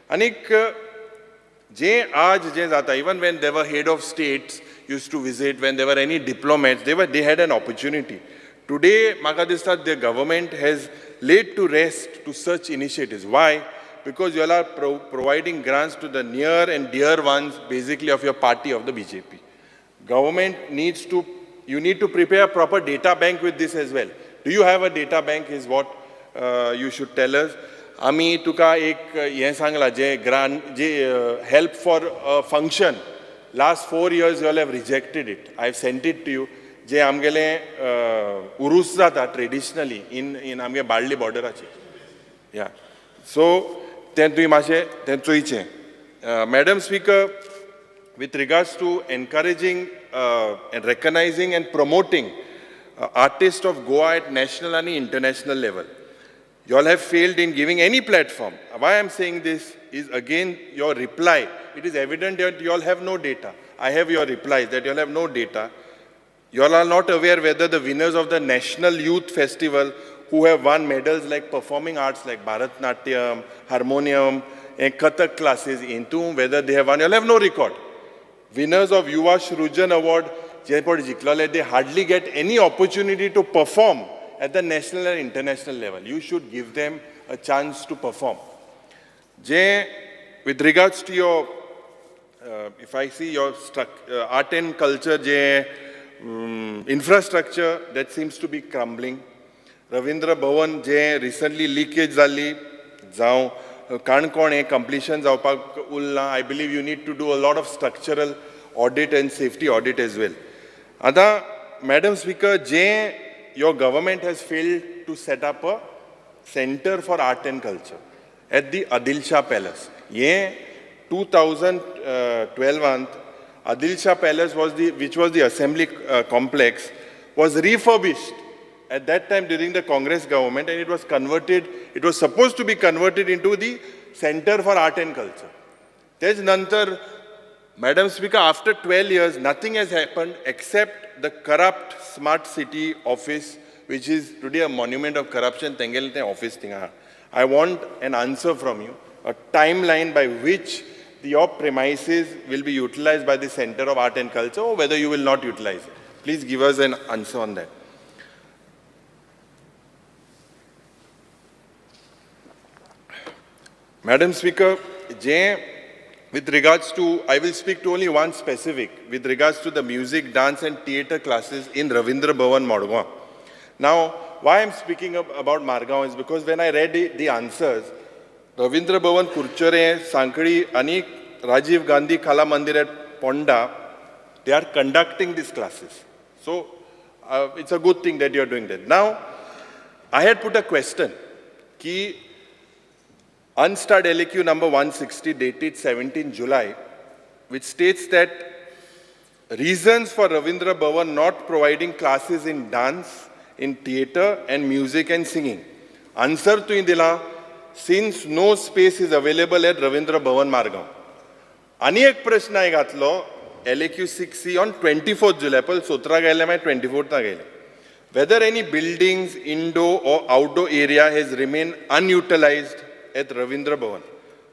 Anik जे जाता, even when there were head of states used to visit, when there were any diplomats, they had an opportunity. Today, म्हाका दिसता the government has laid to rest to such initiatives. Why? Because you all are providing grants to the near and dear ones, basically of your party, of the BJP. Government you need to prepare a proper data bank with this as well. Do you have a data bank is what you should tell us. आमी तुका एक हें सांगला जे help for a function. Last 4 years you all have rejected it. I have sent it to you. जे आमगेले उरूस जाता traditionally in आमगे बाळ्ळी बॉर्डराची. Yeah. So तें तुवें मातशें तें चोयचें. Madam Speaker, with regards to encouraging and recognizing and promoting artists of Goa at national and international level, you all have failed in giving any platform. Why I am saying this is again your reply. It is evident that you all have no data. I have your replies that you all have no data. You all are not aware whether the winners of the National Youth Festival who have won medals like performing arts like Bharatnatyam, harmonium, and Kathak classes into whether they have won. You all have no record. Winners of Yuva Shrujan Award, they hardly get any opportunity to perform at the national and international level. You should give them a chance to perform. With regards to your, if I see your art and culture, infrastructure, that seems to be crumbling. Ravindra Bhavan, recently leakage zali, Kankon completion जावपाक उरला. I believe you need to do a lot of structural audit and safety audit as well. Ada, Madam Speaker, your government has failed to set up a Center for Art and Culture at the Adil Shah Palace. 2012 Adil Shah Palace which was the assembly complex, was refurbished at that time during the Congress government, and it was supposed to be converted into the Center for Art and Culture. There's Nantar, Madam Speaker, after 12 years, nothing has happened except the corrupt smart city office, which is today a monument of corruption, tengel te office tinga. I want an answer from you, a timeline by which your premises will be utilized by the Center of Art and Culture, or whether you will not utilize it. Please give us an answer on that. Madam Speaker, with regards to, I will speak to only one specific, with regards to the music, dance and theatre classes in Ravindra Bhavan, Madgaon. Now, why I'm speaking about Margaon is because when I read the answers, Ravindra Bhavan, Kurchare, Sankadi, and Rajiv Gandhi Kala Mandir at Ponda, they are conducting these classes. So, it's a good thing that you're doing that. Now, I had put a question, ki Unstarred LAQ number 160 dated 17 July, which states that reasons for Ravindra Bhavan not providing classes in dance, in theatre and music and singing. Answer to Indila, since no space is available at Ravindra Bhavan Margaon. Ani ek prashna hai gatlo, LAQ 6C on 24th July, pal 17 gaile mai 24th ta gaile. Whether any buildings, indoor or outdoor area has remained unutilized at Ravindra Bhavan.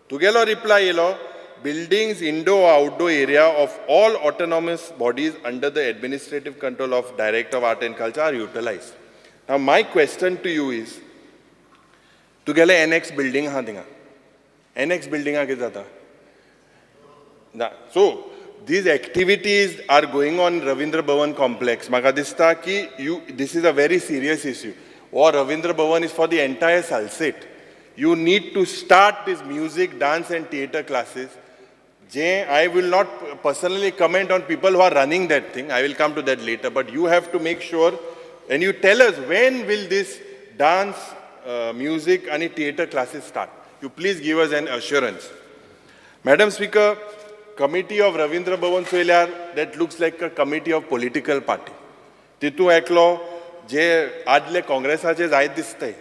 Tugelo reply yelo, buildings, indoor or outdoor area of all autonomous bodies under the administrative control of Director of Art and Culture are utilized. Now my question to you is, tugele NX building ha dinga. NX building ha ke so these activities are going on Ravindra Bhavan complex. Maka dista ki this is a very serious issue. Or Ravindra Bhavan is for the entire Salsit. You need to start these music, dance and theatre classes. I will not personally comment on people who are running that thing. I will come to that later. But you have to make sure, and you tell us when will this dance, music and theatre classes start. You please give us an assurance. Madam Speaker, committee of Ravindra Bhavan Soilyar, that looks like a committee of political party. Titu eklo, je adle Congressache zaid distay.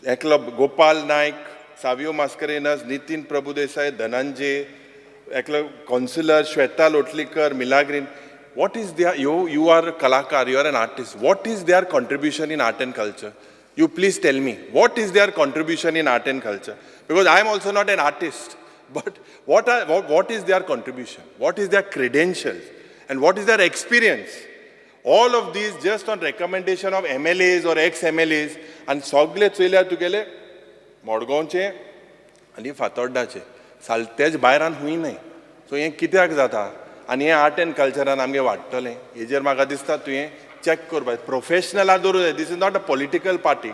Eklo Gopal Naik, Savio Mascarenas, Nitin Prabhudesai, Dhananjay, Eklo Councillor Shweta Lotlikar, Milagrin. What is their, you are a Kalakar, you are an artist. What is their contribution in art and culture? You please tell me, what is their contribution in art and culture? Because I am also not an artist, but what is their contribution? What is their credentials? And what is their experience? All of these just on recommendation of MLAs or ex-MLAs, and sogle चोयल्या तुगेले मडगांवचे आनी फातोर्डाचे सालतेच भायरान हुंय न्हय so हें कित्याक जाता आनी हें art and कल्चरान आमगे वाडटलें हेजेर म्हाका दिसता तुवें चॅक करपाक प्रोफेशनलां दवरूं जाय this is not a political party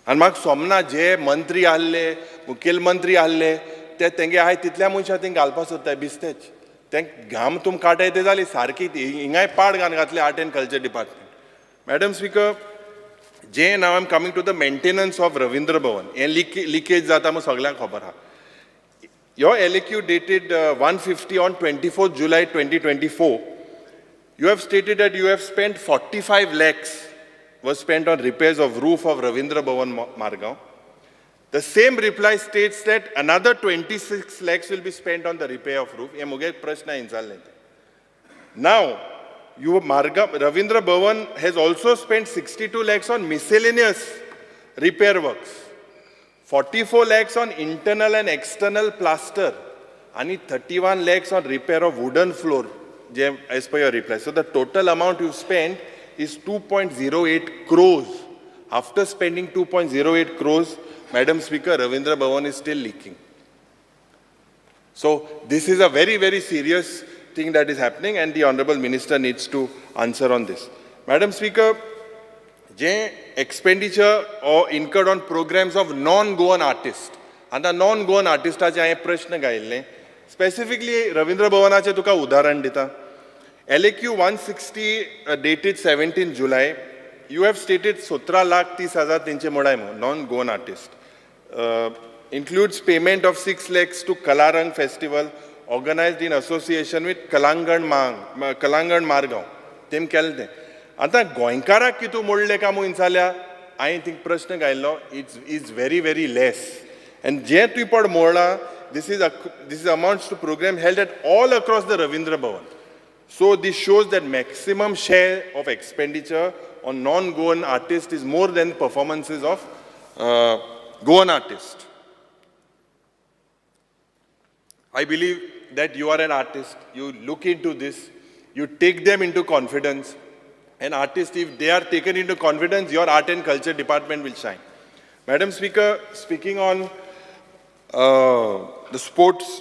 आनी म्हाका सोमना जे मंत्री आहले मुखेलमंत्री आहले ते तेंगे आहाय तितल्या मनशां थिंग घालपाक सोदताय बिस्तेच तें घाम तुम काटाय ते जाली सारकी हिंगाय पाड घान घातले art and culture department madam speaker now I'm coming to the maintenance of Ravindra Bhavan. Leakage zata mo saglyank khabar ha. Your LAQ dated 150 on 24th July 2024. You have stated that you have spent 45 lakhs was spent on repairs of roof of Ravindra Bhavan Margaon. The same reply states that another 26 lakhs will be spent on the repair of roof. Ye muge prashna inzal lente. Now, Ravindra Bhavan has also spent 62 lakhs on miscellaneous repair works, 44 lakhs on internal and external plaster, and 31 lakhs on repair of wooden floor, as per your reply. So the total amount you spent is 2.08 crores. After spending 2.08 crores, Madam Speaker, Ravindra Bhavan is still leaking. So this is a very, very serious thing that is happening, and the Honorable Minister needs to answer on this. Madam Speaker, expenditure or incurred on programs of non-Goan artists. And the non-Goan artists are prashna gaile. Specifically, Ravindra Bhavanache tuka udaharan dita. LAQ 160 dated 17 July. You have stated 17 lakh 30,000 tinche modaimo, non-Goan artist. Includes payment of 6 lakhs to Kalarang Festival, organized in association with Kalangan Margaon. Tem kelte. Ata Goinkara kitu modle kamu insalya, I think prashna gailo, it's very, very less. And je tu pod moda, this is amounts to program held at all across the Ravindra Bhavan. So this shows that maximum share of expenditure on non-Goan artists is more than performances of Goan artists. I believe that you are an artist, you look into this, you take them into confidence. And artists, if they are taken into confidence, your art and culture department will shine. Madam Speaker, speaking on the sports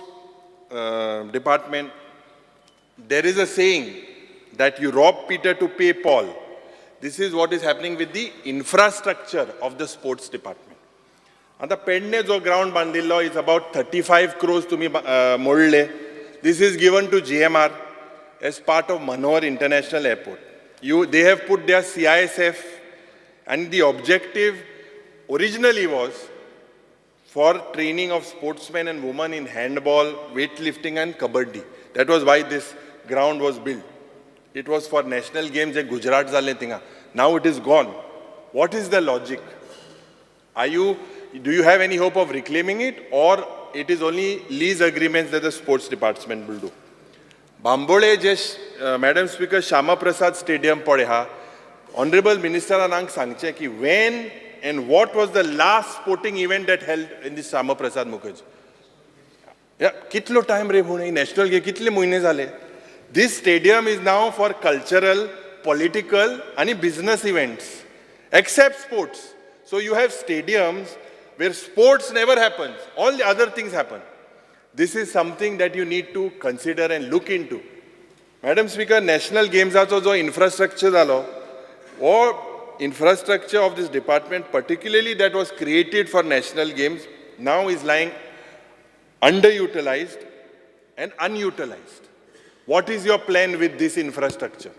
department, there is a saying that you rob Peter to pay Paul. This is what is happening with the infrastructure of the sports department. आता पेडणे जो ground बांधिल्लो is about 35 crores तुम्ही मोडले. This is given to GMR as part of Manohar International Airport. They have put their CISF, and the objective originally was for training of sportsmen and women in handball, weightlifting and kabaddi. That was why this ground was built. It was for national games in Gujarat zale tinga. Now it is gone. What is the logic? Do you have any hope of reclaiming it, or it is only lease agreements that the sports department will do? Bambolim जे madam speaker Shyama Prasad stadium पळय हा, honourable मिनिस्टरान हांगा सांगचें की when and what was the last sporting event that held in this Shyama Prasad Mukherjee. कितलो time रे म्हूण नॅशनल गेम कितले म्हयने जाले. This stadium is now for cultural, political आनी business events except sports. So you have stadiums where sports never happens, all the other things happen. This is something that you need to consider and look into. Madam Speaker, National Games जो infrastructure जालो, or infrastructure of this department, particularly that was created for National Games, now is lying underutilized and unutilized. What is your plan with this infrastructure?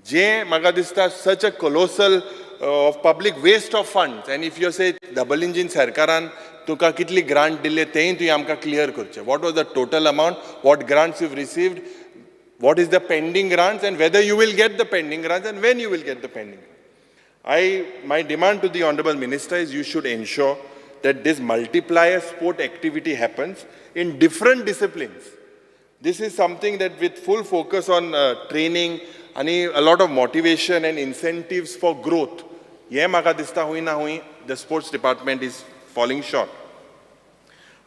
जे म्हाका दिसता such a colossal of public waste of funds, and if you say double engine सरकारान तुका कितली grant दिले तेंय तुवें आमकां clear करचें. What was the total amount, what grants you've received, what is the pending grants, and whether you will get the pending grants and when you will get the pending grants. My demand to the Honorable Minister is you should ensure that this multiplier sport activity happens in different disciplines. This is something that with full focus on training and a lot of motivation and incentives for growth, ये म्हाका दिसता हुई ना हुई the sports department is falling short.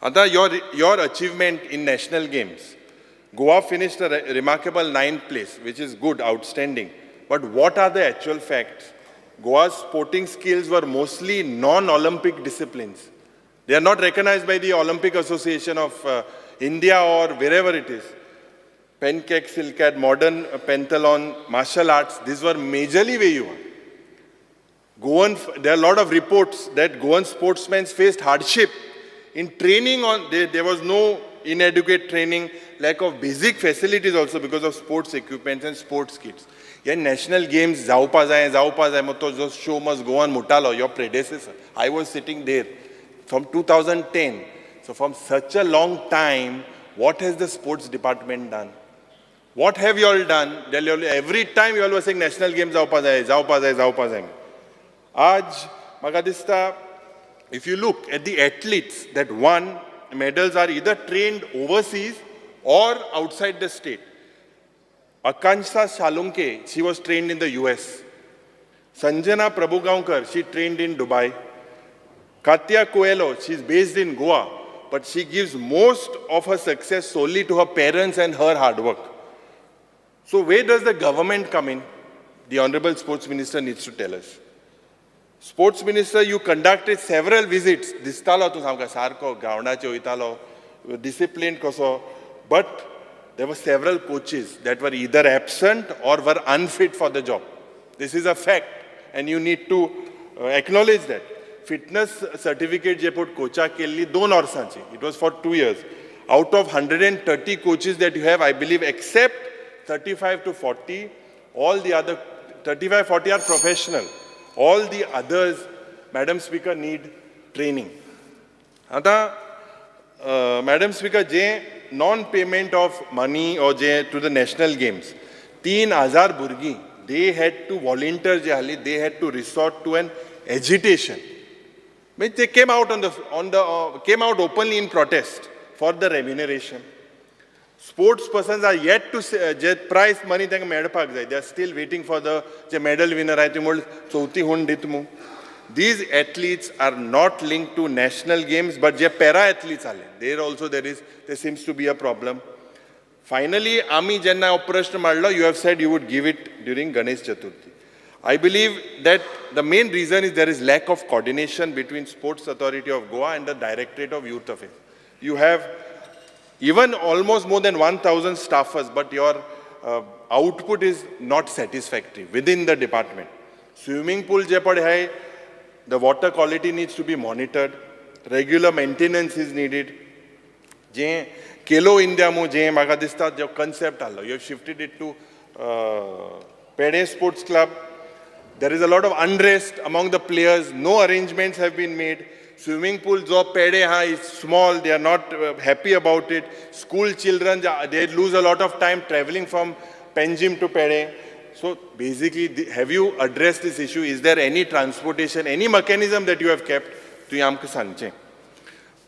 Ata, your achievement in national games, Goa finished a remarkable 9th place, which is good, outstanding. But what are the actual facts? Goa's sporting skills were mostly non-Olympic disciplines. They are not recognized by the Olympic Association of India or wherever it is. Pancake, silkat, modern pentathlon, martial arts, these were majorly where you are. There are a lot of reports that Goan sportsmen faced hardship in training. There was no inadequate training, lack of basic facilities also because of sports equipment and sports kits. Yeah, national games, जावपा जाय, मग तो जो show must go on मुटालो, your predecessor. I was sitting there from 2010. So from such a long time, what has the sports department done? What have you all done? Every time you all were saying national games जावपा जाय. Aaj, म्हाका दिसता, if you look at the athletes that won medals are either trained overseas or outside the state. Akansha Shalunke, she was trained in the US. Sanjana Prabhugaonkar, she trained in Dubai. Katya Coelho, she's based in Goa, but she gives most of her success solely to her parents and her hard work. So where does the government come in? The Honorable Sports Minister needs to tell us. Sports Minister, you conducted several visits. Distalo tu samka sarko, groundache oitalo, disciplined koso, but there were several coaches that were either absent or were unfit for the job. This is a fact, and you need to acknowledge that. Fitness certificate je put coacha kelli 2 वर्सांची. It was for 2 years. Out of 130 coaches that you have, I believe, except 35 to 40, all the other 35, 40 are professional. All the others, Madam Speaker, need training. Ata, Madam Speaker, je non-payment of money or je to the national games, 3,000 burgi, they had to volunteer, they had to resort to an agitation. They came out came out openly in protest for the remuneration. Sports persons are yet to जे prize money तांकां मेळपाक जाय. They are still waiting for the जे medal winner आहाय ती म्हण चवथी हुंड दित मू. These athletes are not linked to national games, but जे para athletes आले, there seems to be a problem. Finally, आमी जेन्ना हो प्रश्न मांडलो, you have said you would give it during Ganesh Chaturthi. I believe that the main reason is there is lack of coordination between Sports Authority of Goa and the Directorate of Youth Affairs. You have even almost more than 1,000 staffers, but your output is not satisfactory within the department. Swimming pool je pade hai, the water quality needs to be monitored, regular maintenance is needed. Je Kelo India mo je maga dista jo concept allo, you have shifted it to Pede Sports Club. There is a lot of unrest among the players, no arrangements have been made. Swimming pool jo Pede ha is small, they are not happy about it. School children, they lose a lot of time traveling from Panjim to Pede. So basically, have you addressed this issue? Is there any transportation, any mechanism that you have kept? To amka sangche.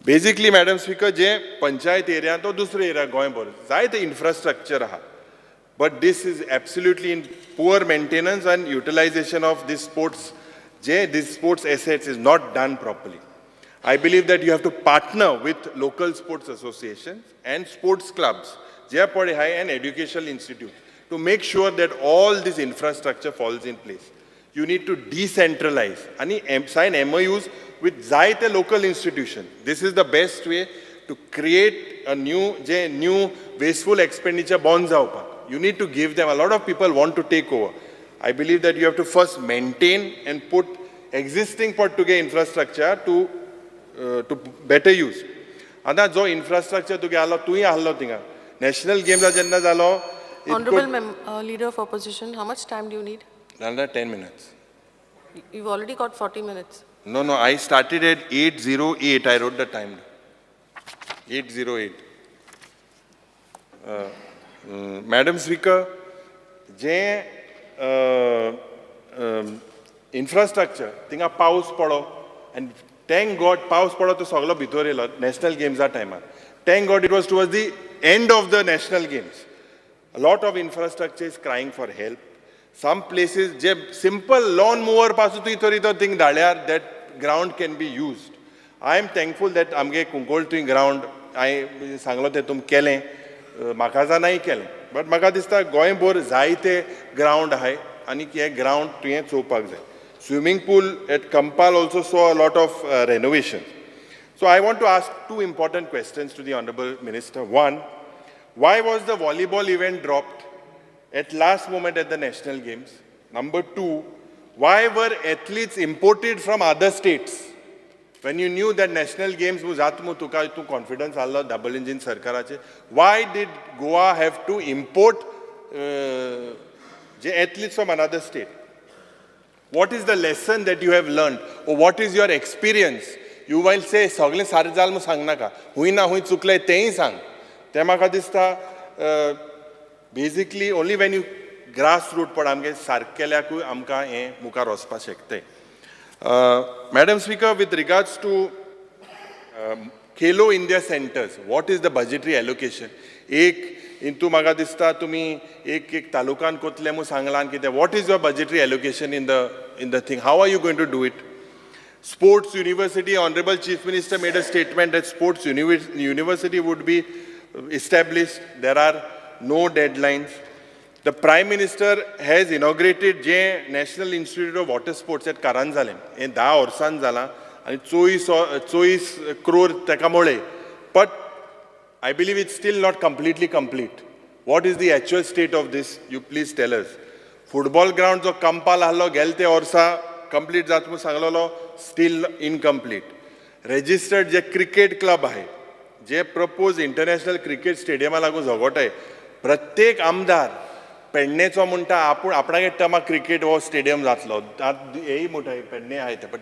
Basically, Madam Speaker, je panchayat area to dusre area goy bor. Zai the infrastructure ha. But this is absolutely in poor maintenance and utilization of these sports assets is not done properly. I believe that you have to partner with local sports associations and sports clubs, and educational institutes to make sure that all this infrastructure falls in place. You need to decentralize and sign MOUs with Zaite local institutions. This is the best way to create a new wasteful expenditure bonds out. You need to give them, a lot of people want to take over. I believe that you have to first maintain and put existing put together infrastructure to better use. Anda jo infrastructure to get tu hallo tinga. National games agenda jalo. Honorable Leader of Opposition, how much time do you need? Under 10 minutes. You've already got 40 minutes. No, I started at 8:08. I wrote the time. 8:08. Madam Speaker, जे infrastructure, tinga paus pado, and thank God paus pado to soglo bhitor yelo national games time. Thank God it was towards the end of the national games. A lot of infrastructure is crying for help. Some places, je simple lawn mower pasu tu ito thing dalyar, that ground can be used. I am thankful that amge Kungol to ground I sanglo te tum kele. म्हाका नाही केलें but म्हाका दिसता गोंयभर जायते ground आहाय आनी हे ग्रावंड तुवें चोवपाक जाय. Swimming pool at Kampal also saw a lot of renovation. So I want to ask two important questions to the Honourable Minister. One, why was the volleyball event dropped at last moment at the National Games? Number two, why were athletes imported from other states? When you knew that National Games was tu confidence Allah double engine sarkarache, why did Goa have to import athletes from another state? What is the lesson that you have learned, or what is your experience? You will say sagle sarjal mu sang naka, hui na hui chuklay tehi sang. Te maka dista basically only when you grassroots pad amge sarkelya ku amka e muka rospa shekte. Madam Speaker, with regards to Khelo India centers, what is the budgetary allocation? Into Magadista to me, ek talukan kotlemu sanglan kite. What is your budgetary allocation in the thing? How are you going to do it? Sports University, Honorable Chief Minister made a statement that Sports University would be established. There are no deadlines. The Prime Minister has inaugurated National Institute of Water Sports at Karanzalem. In 10 वर्सां जाला आणि 24 crore तेका मोळे. But I believe it's still not completely complete. What is the actual state of this? You please tell us. Football ground जो Kampal आलो गेलते वर्सा complete जात म्हणून सांगलेलो, still incomplete. Registered जे cricket club आहे, जे proposed international cricket stadium लागून झगोटाय, प्रत्येक आमदार पेडणेचो म्हणटा आपणागे टर्मा क्रिकेट हो स्टेडियम जातलो. हेय मोठा पेडणे आहाय ते, बट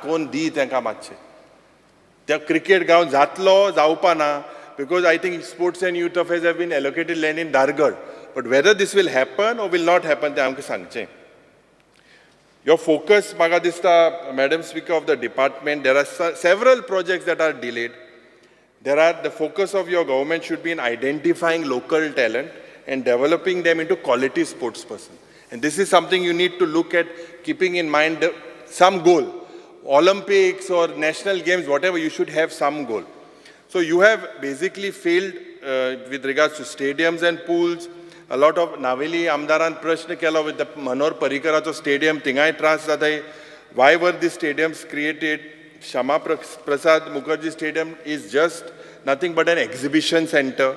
कोण दी तांकां मातशें. त्या क्रिकेट ग्रावंड जातलो जावपा ना, because I think Sports and Youth Affairs have been allocated land in Dargad. But whether this will happen or will not happen, ते आमकां सांगचें. Your focus, Magadista, Madam Speaker of the department, there are several projects that are delayed. the focus of your government should be in identifying local talent and developing them into quality sports person. And this is something you need to look at, keeping in mind some goal. Olympics or national games, whatever, you should have some goal. So you have basically failed with regards to stadiums and pools. A lot of Naveli Amdaran Prashna Kela with the Manor Parikaracho stadium, Tingai Trans Zatai. Why were these stadiums created? Shama Prasad Mukherjee Stadium is just nothing but an exhibition center.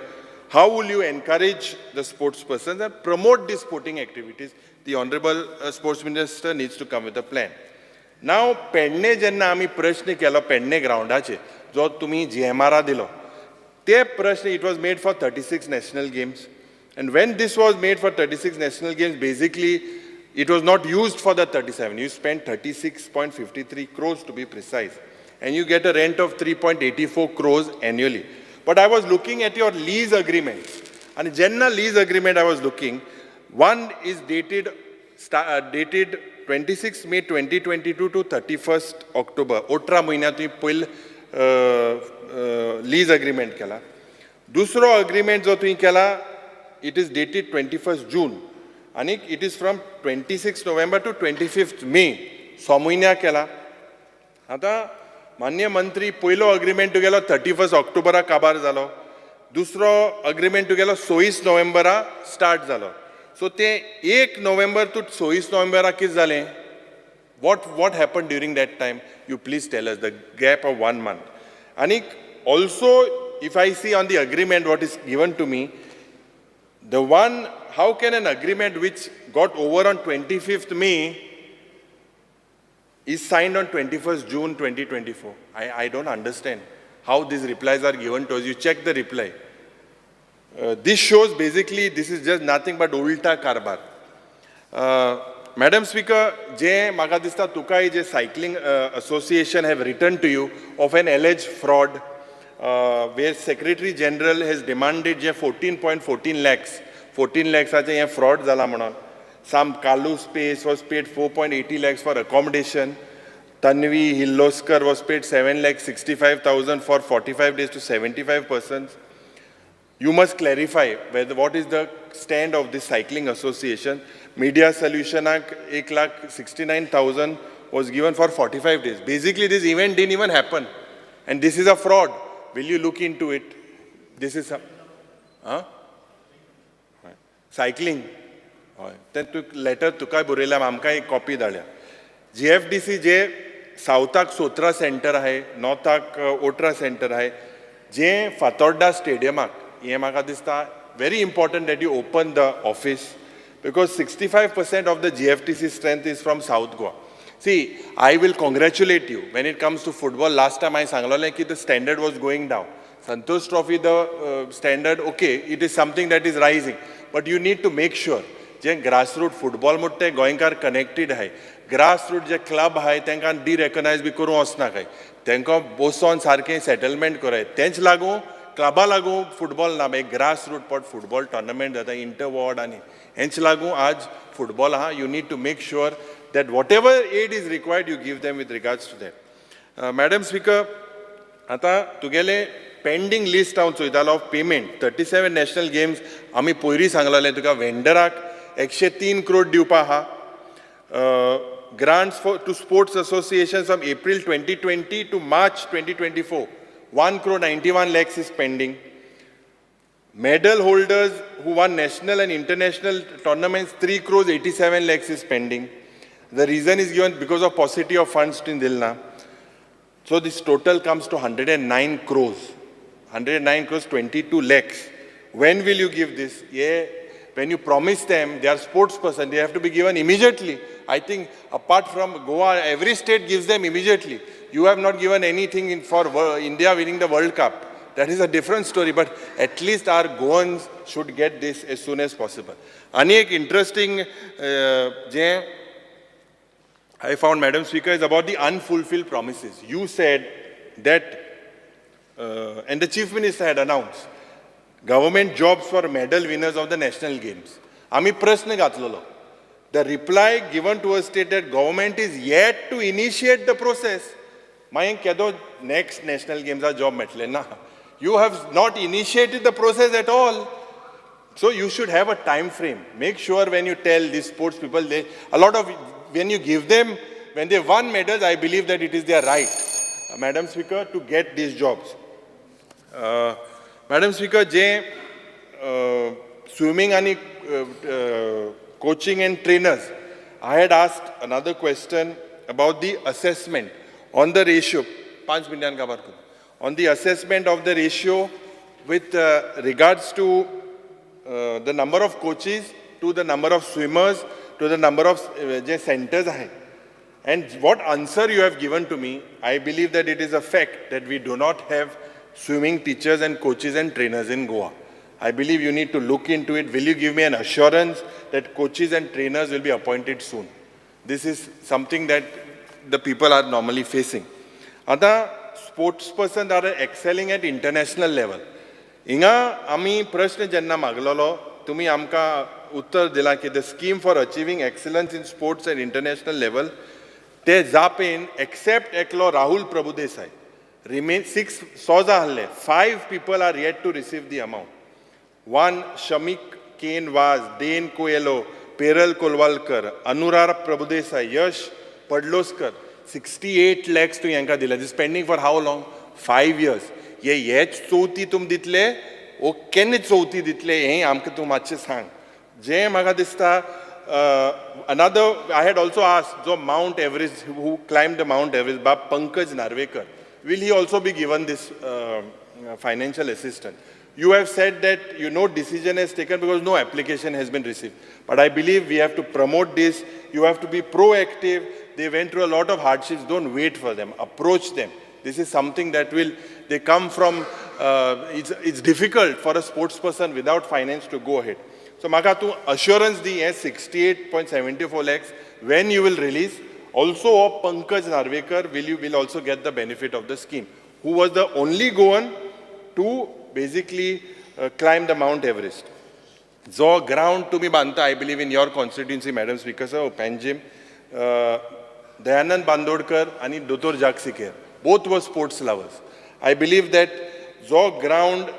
How will you encourage the sports persons and promote these sporting activities? The Honorable Sports Minister needs to come with a plan. Now, Pedne jenna आमी प्रश्न केलो पेडणे ग्राउंडाचे जो तुम्ही GMR दिलो ते प्रश्न it was made for 36 national games, and when this was made for 36 national games, basically it was not used for the 37. You spent 36.53 crores to be precise, and you get a rent of 3.84 crores annually. But I was looking at your lease agreements, and jenna lease agreement I was looking, one is dated 26 May 2022 to 31st October. 18 महिन्यात तुम्ही पहिलं lease agreement केला. दुसरो agreement जो तुम्ही केला, it is dated 21st June आणि it is from 26 November to 25th May. 6 महिन्या केला. आता मान्य मंत्री पहिलो अग्रीमेंट गेलो 31st October काबार जालो. दुसरो अग्रीमेंट गेलो 26 November स्टार्ट जालो. So ते 1 November to 26 November किस जालें? What happened during that time? You please tell us, the gap of 1 month. And also, if I see on the agreement what is given to me, the one, how can an agreement which got over on 25th May is signed on 21st June 2024? I don't understand how these replies are given to us. You check the reply. This shows basically this is just nothing but ulta karbar. Madam Speaker, je म्हाका दिसता तुकाय जे cycling association have written to you of an alleged fraud where Secretary General has demanded je 14.14 lakhs, 14 lakhsaचे हे fraud जाला म्हणून. Some Kalu Space was paid 4.80 lakhs for accommodation. Tanvi Hilloskar was paid 7,65,000 for 45 days to 75 persons. You must clarify whether what is the stand of this cycling association. Media Solution Act 1,69,000 was given for 45 days. Basically, this event didn't even happen. And this is a fraud. Will you look into it? This is a... Huh? Cycling. Then letter तुका बरयल्या आमकां एक copy धाडल्या. GFDC जे साउथाक सोत्रा centre आहे, नॉर्थाक ओट्रा centre आहे, जे फातोर्डा स्टेडियमाक हे म्हाका दिसता very important that you open the office, because 65% of the GFTC strength is from South Goa. See, I will congratulate you when it comes to football. Last time I सांगलें की the standard was going down. Santosh Trophy, the standard, okay, it is something that is rising. But you need to make sure जे grassroots football मुट्टे गोंयकार connected आहे. Grassroots जे club आहे तांकां derecognize बी करूं वचना काय. तांकां बसोन सारकें settlement कराय. तेंच लागूं क्लबा लागूं फुटबॉल ना, एक ग्रासरूट पॉट फुटबॉल टोर्नामेंट जाता इंटर वॉर्ड आनी हेंच लागूं आज फुटबॉल आहा. You need to make sure that whatever aid is required, you give them with regards to that. Madam Speaker, आता तुगेले पेंडिंग लिस्ट हांव चोयतालो ऑफ पेमेंट 37 नॅशनल गेम्स आमी पयलीं सांगलेलें तुका वेंडराक 103 crore दिवपा आहा. Grants to sports associations from April 2020 to March 2024, 1.91 lakhs is pending. Medal holders who won national and international tournaments, 3.87 lakhs is pending. The reason is given because of paucity of funds in Dilna. So this total comes to 109 crores. 109 crores, 22 lakhs. When will you give this? Yeah, when you promise them, they are sports person, they have to be given immediately. I think apart from Goa, every state gives them immediately. You have not given anything for India winning the World Cup. That is a different story, but at least our Goans should get this as soon as possible. Ani ek interesting I found, Madam Speaker, is about the unfulfilled promises. You said that, and the Chief Minister had announced, government jobs for medal winners of the national games. Ami prashna ghatlolo. The reply given to us stated that government is yet to initiate the process. Mayen kedo next national games are job metle na. You have not initiated the process at all. So you should have a time frame. Make sure when you tell these sports people, when you give them, when they won medals, I believe that it is their right, Madam Speaker, to get these jobs. Madam Speaker, swimming and coaching and trainers, I had asked another question about the assessment on the ratio. 5 minutes ka baat karo. On the assessment of the ratio with regards to the number of coaches, to the number of swimmers, to the number of centers. And what answer you have given to me, I believe that it is a fact that we do not have swimming teachers and coaches and trainers in Goa. I believe you need to look into it. Will you give me an assurance that coaches and trainers will be appointed soon? This is something that the people are normally facing. Other sports persons are excelling at international level. Inga ami prashna jenna maglolo, tumi amka uttar dila ki the scheme for achieving excellence in sports at international level, te zapen except eklo Rahul Prabhudesai, remain 6 soza halle, 5 people are yet to receive the amount. 1 Shamik Kane Vaz, Dane Coelho, Peral Kolwalkar, Anurar Prabhudesai, Yash Padloskar, 68 lakhs to yanka dila. This is pending for how long? 5 years. Ye yech chouti tum ditle, o ken chouti ditle, ye amka tum achhe sang. Je maga dista, another, I had also asked, jo Mount Everest, who climbed the Mount Everest, Bab Pankaj Narvekar, will he also be given this financial assistance? You have said that no decision is taken because no application has been received. But I believe we have to promote this. You have to be proactive. They went through a lot of hardships. Don't wait for them. Approach them. This is something that they come from, it's difficult for a sports person without finance to go ahead. So, Maka, tu assurance the 68.74 lakhs when you will release. Also, Pankaj Narvekar will also get the benefit of the scheme, who was the only Goan to basically climb the Mount Everest. So, ground to me banta, I believe in your constituency, Madam Speaker, sir, Panjim, Dayanand Bandodkar and Dr. Jack Sikher. Both were sports lovers. I believe that Zo ground,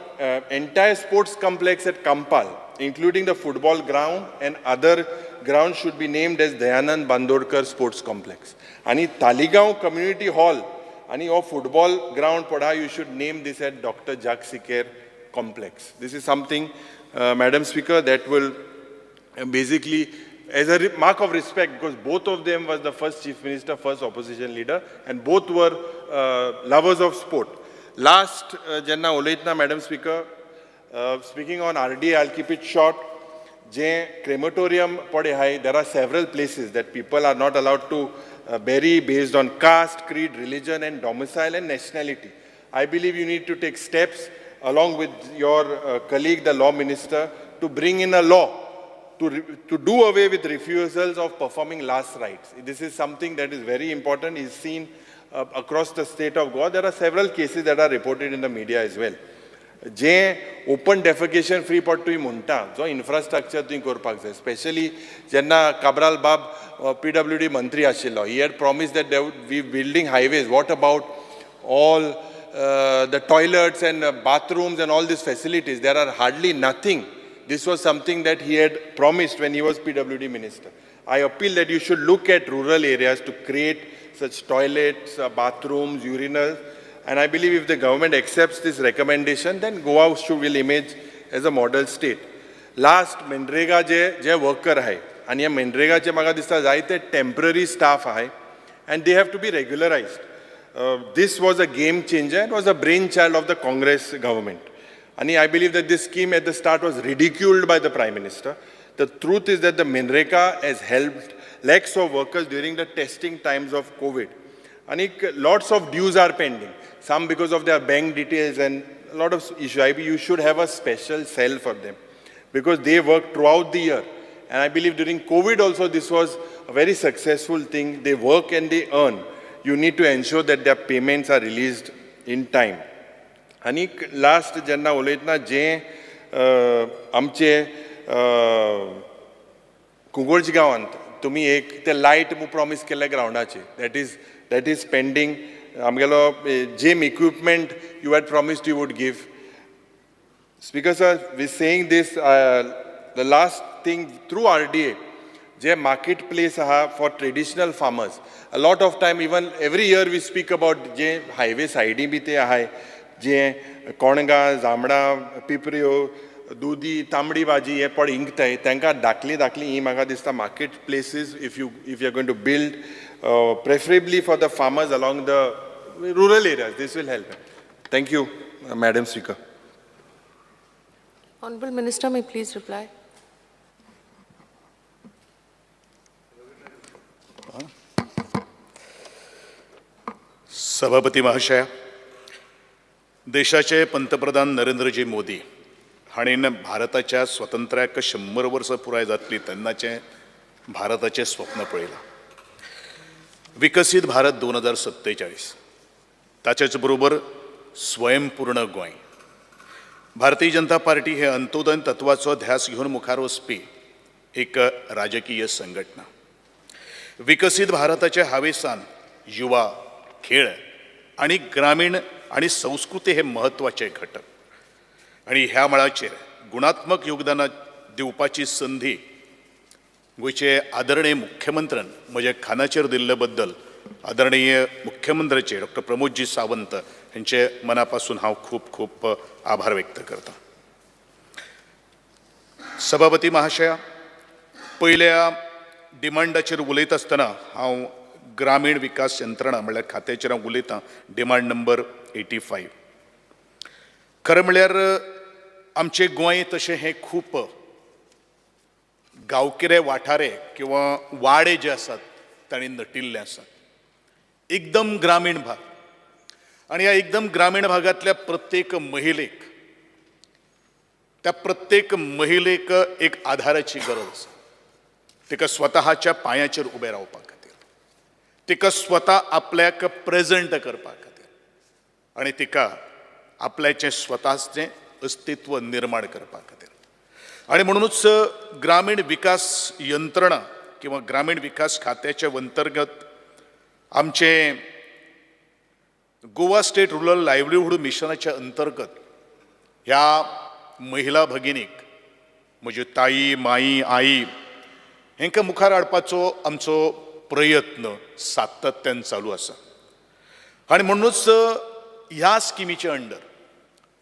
entire sports complex at Kampal, including the football ground and other grounds, should be named as Dayanand Bandodkar Sports Complex. And Taligaon Community Hall, and your football ground, Pada, you should name this at Dr. Jack Sikher Complex. This is something, Madam Speaker, that will basically, as a mark of respect, because both of them was the first Chief Minister, first opposition leader, and both were lovers of sport. Last, Janna Olaitna, Madam Speaker, speaking on RDA, I'll keep it short. Crematorium, there are several places that people are not allowed to bury based on caste, creed, religion, and domicile and nationality. I believe you need to take steps along with your colleague, the Law Minister, to bring in a law to do away with refusals of performing last rites. This is something that is very important, is seen across the state of Goa. There are several cases that are reported in the media as well. Open defecation free pottu munta, so infrastructure tu korpak jay. Especially jenna Cabral Bab PWD Mantri ashillo. He had promised that they would be building highways. What about all the toilets and bathrooms and all these facilities? There are hardly nothing. This was something that he had promised when he was PWD Minister. I appeal that you should look at rural areas to create such toilets, bathrooms, urinals. And I believe if the government accepts this recommendation, then Goa will emerge as a model state. Last, Mandrega je worker hai. And here Mandrega je maga dista jaite temporary staff hai. And they have to be regularized. This was a game changer. It was a brainchild of the Congress government. And I believe that this scheme at the start was ridiculed by the Prime Minister. The truth is that the Mandrega has helped lakhs of workers during the testing times of COVID. And lots of dues are pending. Some because of their bank details and a lot of issues. You should have a special cell for them because they work throughout the year. And I believe during COVID also this was a very successful thing. They work and they earn. You need to ensure that their payments are released in time. And last, Janna Olaitna, amche Kungorji Gawant, tumi ek te light mu promise kella groundache. That is pending. Gym equipment you had promised you would give. Speaker sir, we're saying this, the last thing through RDA, जे marketplace aha for traditional farmers. A lot of time, even every year we speak about जे highway side बी ते आहे, जे कोणगा, जांबळा, पिपऱ्यो, दुधी, तांबडी भाजी हे पण इंकताय, तांकां धाकली ही म्हाका दिसता market places if you are going to build preferably for the farmers along the rural areas, this will help. Thank you, Madam Speaker. Honorable Minister, may please reply. सभापती महाशया, देशाचे पंतप्रधान नरेंद्रजी मोदी हाणीन भारताच्या स्वातंत्र्याक 100 वर्सां पुराय जातली तेन्नाचें भारताचें स्वप्न पळयलां. विकसीत भारत 2047, ताचेच बरोबर स्वयंपूर्ण गोंय. भारतीय जनता पार्टी हे अंत्योदय तत्वाचो ध्यास घेवन मुखार वचपी एक राजकीय संघटना. विकसीत भारताच्या हावेसान युवा, खेळ आणि ग्रामीण आणि संस्कृती हे महत्वाचे घटक आणि ह्या मळाचेर गुणात्मक योगदान दिवपाची संधी गोंयचे आदरणीय मुख्यमंत्र्यान म्हज्या खानाचेर दिल्ले बद्दल आदरणीय मुख्यमंत्र्याचे डॉक्टर प्रमोदजी सावंत यांचे मनापासून हांव खूप खूप आभार व्यक्त करता. सभापती महाशया, पयल्या डिमांडाचेर उलयता आसतना हांव ग्रामीण विकास यंत्रणा म्हळ्यार खात्याचेर हांव उलयतां. Demand number 85. खरें म्हळ्यार आमचें गोंय तशें हें खूब गांवगिरे वाठारे किंवा वाडे जे आसात तांणी नटिल्ले आसात. एकदम ग्रामीण भाग आणि ह्या एकदम ग्रामीण भागांतल्या प्रत्येक महिलेक एक आधाराची गरज आसा. तिका स्वताच्या पांयाचेर उबें रावपा खातीर, तिका स्वता आपल्याक प्रेझेंट करपा खातीर आणि तिका आपल्याचें स्वताचें अस्तित्व निर्माण करपा खातीर. आणि म्हणूनच ग्रामीण विकास यंत्रणा किंवा ग्रामीण विकास खात्याच्या अंतर्गत आमचे गोवा स्टेट रुरल लायव्हलीहूड मिशनाच्या अंतर्गत ह्या महिला भगिनीक, म्हज्यो ताई, माई, आई हेंकां मुखार हाडपाचो आमचो प्रयत्न सातत्यान चालू आसा. आणि म्हणूनच ह्या स्किमीचे अंडर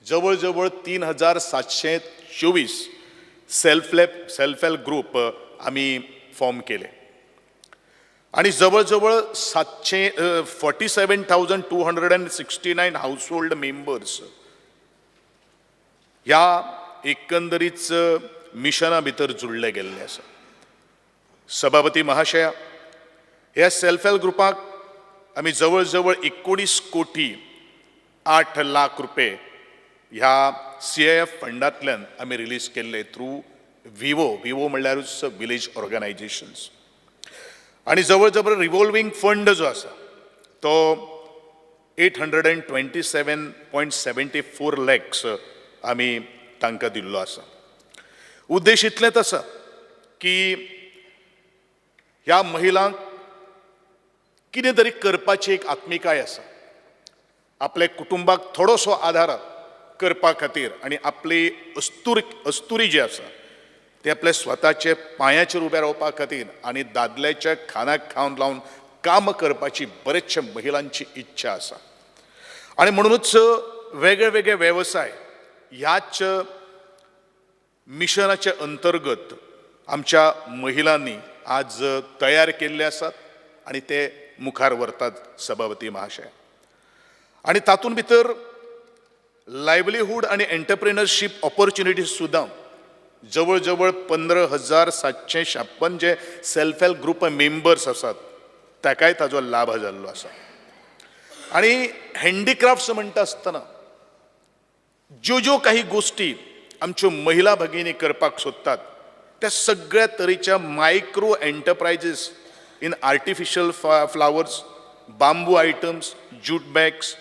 जवळ जवळ 3724 सेल्फ हेल्प ग्रुप आमी फॉर्म केले आणि जवळ जवळ 47,269 हाऊसहोल्ड मेंबर्स ह्या एकंदरीत मिशना भितर जुळले गेल्ले आसा. सभापती महाशया, ह्या सेल्फ हेल्प ग्रुपाक आमी जवळ जवळ 19 कोटी 8 लाख रुपये ह्या CIF फंडांतल्यान आमी रिलीज केल्ले थ्रू विवो म्हणल्यारूच विलेज ऑर्गनायझेशन्स. आणि जवळ जवळ रिवॉल्विंग फंड जो आसा तो 827.74 लॅक्स आमी तांकां दिल्लो आसा. उद्देश इतलेंच आसा की ह्या महिलांक कितें तरी करपाची एक आत्मिकाय आसा. आपल्या कुटुंबाक थोडोसो आधार करपा खातीर आणि आपली अस्तुरी जी आसा ते आपल्या स्वताचे पांयाचेर उबे रावपा खातीर आणि दादल्याच्या खानाक खावन लावन काम करपाची बरेचशे महिलांची इच्छा आसा. आणि म्हणूनच वेगळे वेगळे वेवसाय ह्याच मिशनाच्या अंतर्गत आमच्या महिलांनी आज तयार केल्ले आसात आणि ते मुखार व्हरतात. सभापती महाशय, आणि तातूंत भितर लायव्हलीहूड आणि एंटरप्रेनरशीप ऑपॉर्च्युनिटीज सुद्दां जवळ जवळ 15,756 जे सेल्फ हेल्प ग्रुप मेंबर्स आसात ताकाय ताजो लाभ जाल्लो आसा. आणि हँडीक्राफ्ट्स म्हणटा आसतना ज्यो काही गोष्टी आमच्यो महिला भगिनी करपाक सोदतात त्या सगळ्या तरेच्या micro enterprises in artificial flowers, bamboo items, jute bags,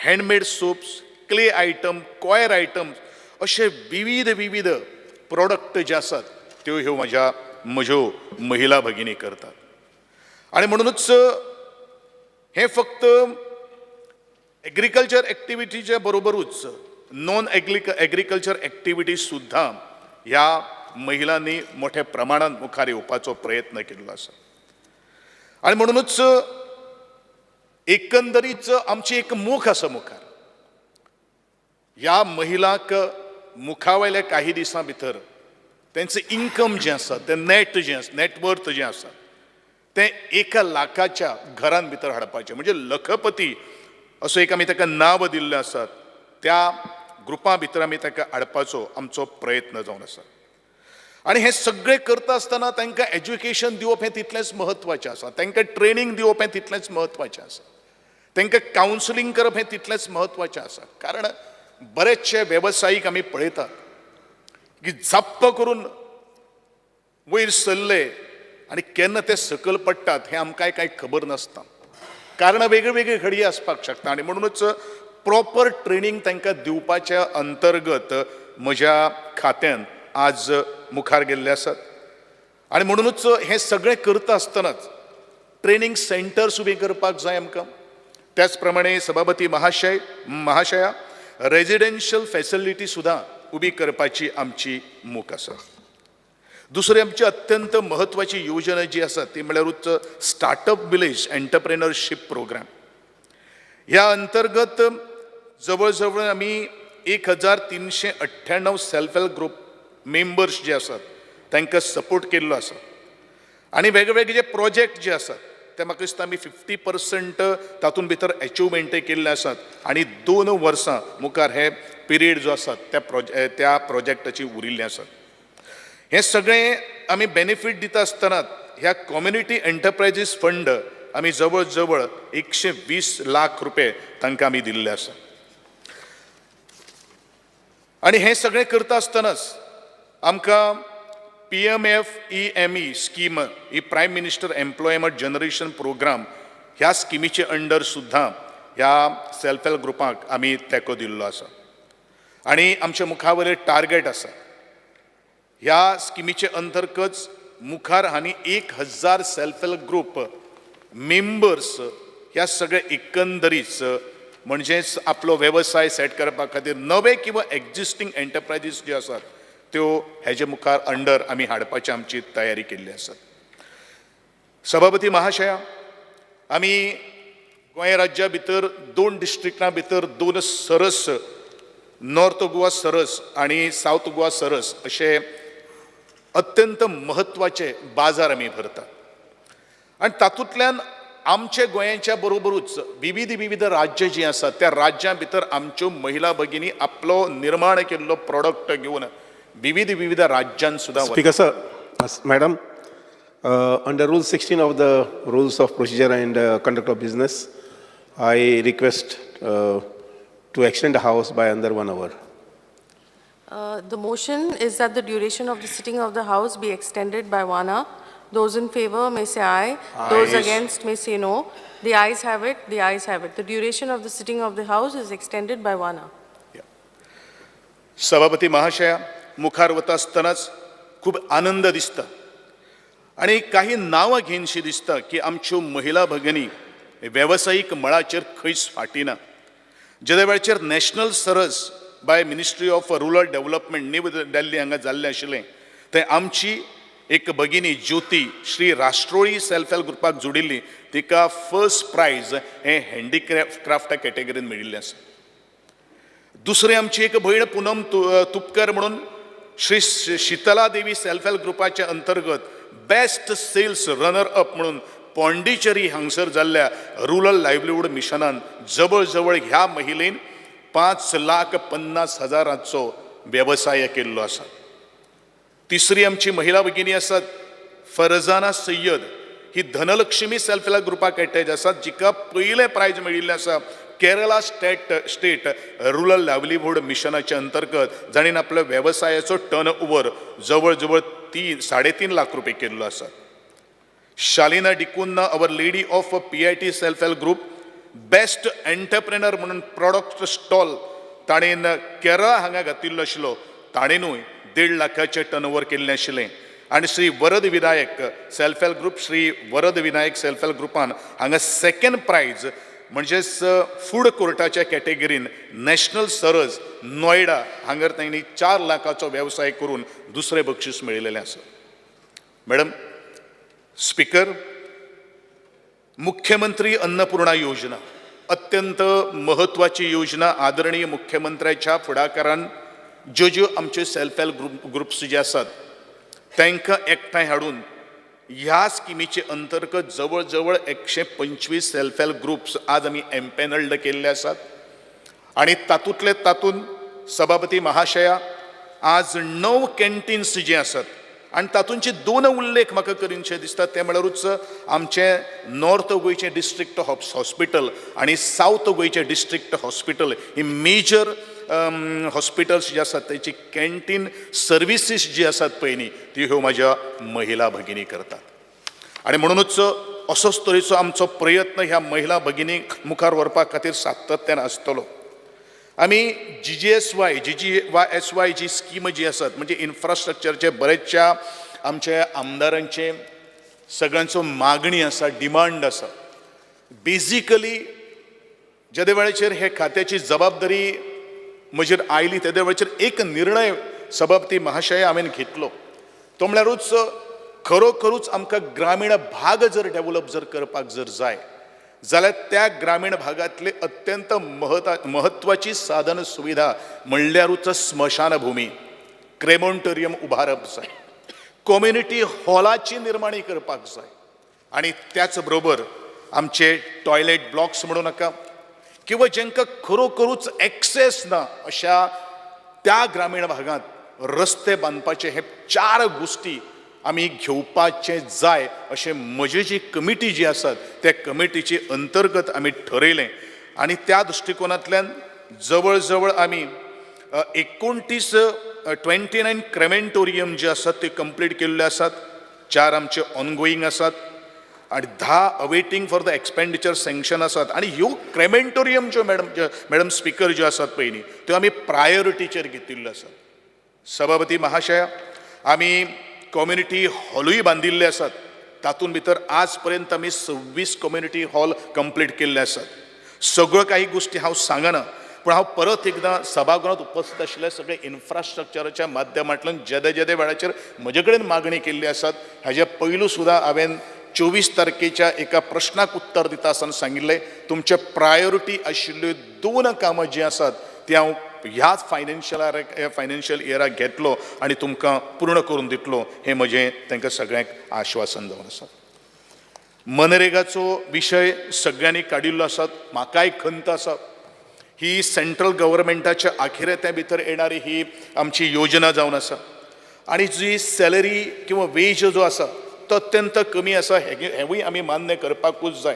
handmade soaps, clay item, coir items असे विविध प्रोडक्ट जे आसात त्यो ह्यो म्हज्यो महिला भगिनी करतात. आणि म्हणूनच हे फक्त एग्रीकल्चर एक्टिविटीच्या बरोबरूच नॉन एग्रीकल्चर एक्टिविटीज सुद्धा ह्या महिलांनी मोठ्या प्रमाणात मुखार येवपाचो प्रयत्न केल्लो आसा. आणि म्हणूनच एकंदरीत आमची एक मोख आसा मुखार. ह्या महिलांक मुखावयल्या काही दिसां भितर त्यांचं इन्कम जें आसा तें नेटवर्थ जें आसा तें 1 लाखाच्या घरान भितर हाडपाचें. म्हणजे लखपती असो एक आमी ताका नांव दिल्लें आसा, त्या ग्रुपा भितर आमी ताका हाडपाचो आमचो प्रयत्न जावन आसा. आणि हे सगळें करता आसतना तांकां एज्युकेशन दिवप हें तितलेंच म्हत्वाचें आसा, तांकां ट्रेनींग दिवप हें तितलेंच म्हत्वाचें आसा, तांकां कावन्सिलींग करप हें तितलेंच म्हत्वाचें आसा. कारण बरेचशे वेवसायीक आमी पळयतात की झप्प करून वयर सरले आनी केन्ना ते सकयल पडटात हें आमकां कांय खबर नासता. कारण वेगळी वेगळी घडये आसपाक शकता. आनी म्हणूनच प्रॉपर ट्रेनींग तांकां दिवपाच्या अंतर्गत म्हज्या खात्यान आज मुखार गेल्ले आसात. आनी म्हणूनच हें सगळें करता आसतनाच ट्रेनींग सेंटर्स उबे करपाक जाय आमकां. त्याच प्रमाणे सभापती महाशया रेजिडेन्शियल फॅसिलिटी सुद्दां उबी करपाची आमची मोख आसा. दुसरी आमची अत्यंत महत्वाची योजना जी आसा ती म्हळ्यार स्टार्टअप विलेज एंटरप्रेनरशीप प्रोग्राम. ह्या अंतर्गत जवळ जवळ आमी 1398 सेल्फ हेल्प ग्रुप मेंबर्स जे आसात तांकां सपोर्ट केल्लो आसा. आनी वेगवेगळे जे प्रोजेक्ट जे आसात ते म्हाका दिसता आमी 50% तातूंत भितर अचिवमेंटय केल्ले आसात. आनी 2 वर्सां मुखार हे पिरियड जो आसा त्या प्रोजेक्टाची उरिल्ले आसात. हे सगळें आमी बेनिफीट दिता आसतना ह्या कम्युनिटी एंटरप्रायजीस फंड आमी जवळ जवळ 120 लाख रुपये तांकां आमी दिल्ले आसा. आनी हे सगळें करता आसतनाच आमकां PMFEME स्कीम ही prime minister employment generation programme ह्या स्किमीचे अंडर सुद्दां ह्या सेल्फ हेल्प ग्रुपाक आमी तेंको दिल्लो आसा. आनी आमच्या मुखावयले टार्गेट आसा ह्या स्किमीचे अंतर्गत मुखार हांणी 1000 सेल्फ हेल्प ग्रुप मेंबर्स ह्या सगळे एकंदरीत म्हणजेच आपलो वेवसाय सेट करपा खातीर नवे किंवा एक्झिस्टींग एंटरप्रायजीस ज्यो आसात त्यो हेजे मुखार अंडर आमी हाडपाची आमची तयारी केल्ली आसा. सभापती महाशया, आमी गोंय राज्या भितर 2 डिस्ट्रिक्टां भितर 2 सरस, नॉर्थ गोवा सरस आनी सावथ गोवा सरस अशे अत्यंत महत्वाचे बाजार आमी भरतात. आनी तातूंतल्यान आमचे गोंयच्या बरोबरूच विविध राज्य जी आसात त्या राज्यां भितर आमच्यो महिला भगिनी आपलो निर्माण केल्लो प्रोडक्ट घेवन विविध राज्यांत सुद्दां Speaker sir, Madam, under Rule 16 of the Rules of Procedure and Conduct of Business, I request to extend the House by under 1 hour. The motion is that the duration of the sitting of the House be extended by 1 hour. Those in favor may say aye. Those against may say no. The ayes have it. The ayes have it. The duration of the sitting of the House is extended by 1 hour. सभापती महाशया, मुखार वता आसतनाच खूब आनंद दिसता आनी काही नांवां घेनशी दिसता की आमच्यो महिला भगिनी वेवसायीक मळाचेर खंयच फाटीना. ज्या वेळाचेर नॅशनल सरस by ministry of rural development new Delhi हांगा जाल्लें आशिल्लें थंय आमची एक भगिनी ज्योती श्री राष्ट्रोळी सेल्फ हेल्प ग्रुपाक जोडिल्ली, तिका फर्स्ट प्रायज हे हँडीक्राफ्टा कॅटेगरीन मेळिल्लें आसा. दुसरी आमची एक भयण पूनम तुपकर म्हणून श्री शीतला देवी सेल्फ हेल्प ग्रुपाच्या अंतर्गत बेस्ट सेल्स रनर अप म्हणून पॉंडिचेरी हांगसर जाल्ल्या रुरल लायव्हलीहूड मिशनान जवळ जवळ ह्या महिलेन 5,50,000 व्यवसाय केल्लो आसा. तिसरी आमची महिला भगिनी आसात फरजाना सय्यद, ही धनलक्ष्मी सेल्फ हेल्प ग्रुपाक एटॅच आसात, जिका पयलें प्रायज मेळिल्लें आसा केरला स्टेट रुरल लायव्हलीहूड मिशनाच्या अंतर्गत जाणीन आपल्या वेवसायाचो टर्न ओवर जवळ जवळ 3.5 लाख रुपये केल्लो आसा. Shalina D'Cunha, our lady of PIT self help group, best entrepreneur म्हणून प्रोडक्ट स्टॉल ताणेन केरळा हांगा घातिल्लो आशिल्लो, ताणेनूय 1.5 लाखाचें टर्न ओवर केल्लें आशिल्लें. आनी Shri Varad Vinayak self help group, Shri Varad Vinayak self help ग्रुपान हांगा 2nd प्रायज म्हणजेच फूड कोर्टाच्या कॅटेगरीन नॅशनल सरज नोयडा हांगर तांणी 4 लाखाचो वेवसाय करून दुसरें बक्षीस मेळिल्लें आसा. मॅडम स्पीकर, मुख्यमंत्री अन्नपूर्णा योजना अत्यंत महत्वाची योजना. आदरणीय मुख्यमंत्र्याच्या फुडाकारान ज्यो आमचे सेल्फ हेल्प ग्रुप्स जे आसात तांकां एकठांय हाडून ह्या स्किमीचे अंतर्गत जवळ जवळ 125 सेल्फ हेल्प ग्रुप्स आज आमी एम्पॅनल्ड केल्ले आसात. आणि तातूंत सभापती महाशया आज 9 कॅन्टीन्स जे आसात आणि तातूंचे 2 उल्लेख म्हाका करीनशे दिसतात. ते म्हळ्यारूच आमचे नॉर्थ गोंयचे डिस्ट्रिक्ट हॉस्पिटल आणि साऊथ गोंयचे डिस्ट्रिक्ट हॉस्पिटल ही मेजर हॉस्पिटल्स जे आसात त्याची कॅन्टीन सर्विसीस जी आसात पळय न्ही ती ह्यो म्हाज्या महिला भगिनी करतात. आणि म्हणूनच असोच तरेचो आमचो प्रयत्न ह्या महिला भगिनीक मुखार व्हरपा खातीर सातत्यान आसतलो. आमी GGSY जी स्कीम जी आसात म्हणजे इन्फ्रास्ट्रक्चरचे बरेचशा आमच्या आमदारांचे सगळ्यांचो मागणी आसा, डिमांड आसा. बेजिकली ज्या वेळाचेर हे खात्याची जबाबदारी म्हजेर आयली त्या वेळाचेर एक निर्णय सभापती महाशय हांवें घेतलो. तो म्हळ्यारूच खरोखरूच आमकां ग्रामीण भाग जर डेव्हलप जर करपाक जर जाय जाल्यार त्या ग्रामीण भागातले अत्यंत महत्वाची साधन सुविधा म्हणल्यारूच स्मशानभूमी, क्रेमोंटोरियम उभारप जाय, कम्युनिटी हॉलाची निर्माणी करपाक जाय. आणि त्याच बरोबर आमचे टॉयलेट ब्लॉक्स म्हणू नाका किंवा जांकां खरोखरूच एक्सेस ना अशा त्या ग्रामीण भागात रस्ते बांदपाचे हे 4 गोष्टी आमी घेवपाचे जाय अशें म्हजी जी कमिटी जी आसात त्या कमिटीचे अंतर्गत आमी ठरयलें. आणि त्या दृश्टिकोनांतल्यान जवळ जवळ आमी 29 क्रेमेंटोरियम जे आसात ते कंप्लीट केल्ले आसात. 4 आमचे ऑनगोईंग आसात आणि 10 awaiting for the expenditure sanction आसात. आणि ह्यो क्रेमेंटोरियम ज्यो मॅडम स्पीकर ज्यो आसात पळय न्ही त्यो आमी प्रायोरिटीचेर घेतिल्ल्यो आसात. सभापती महाशया, आमी कम्युनिटी हॉलूय बांदिल्ले आसात. तातूंत भितर आज पर्यंत आमी 26 कम्युनिटी हॉल कंप्लीट केल्ले आसात. सगळ्यो काही गोष्टी हांव सांगना, पूण हांव परत एकदां सभागृहांत उपस्थित आशिल्ल्या सगळे इन्फ्रास्ट्रक्चराच्या माध्यमांतल्यान जेदे वेळाचेर म्हजे कडेन मागणी केल्ली आसात हाजे पयलू सुद्दां हांवें 24 तारखेच्या एका प्रश्नाक उत्तर दिता आसतना सांगिल्लें तुमचे प्रायोरिटी आशिल्ल्यो 2 कामां जी आसात ती हांव ह्याच फायनान्शियल इयराक घेतलो आणि तुमकां पूर्ण करून दितलो हें म्हजें तांकां सगळ्यांक आश्वासन जावन आसा. मनरेगाचो विशय सगळ्यांनी काडिल्लो आसात. म्हाकाय खंत आसा ही सेंट्रल गव्हर्मेंटाच्या आखिरेत्या भितर येणारी ही आमची योजना जावन आसा. आणि जी सॅलरी किंवा वेज जो आसा तो अत्यंत कमी आसा हेवूय आमी मान्य करपाकूच जाय.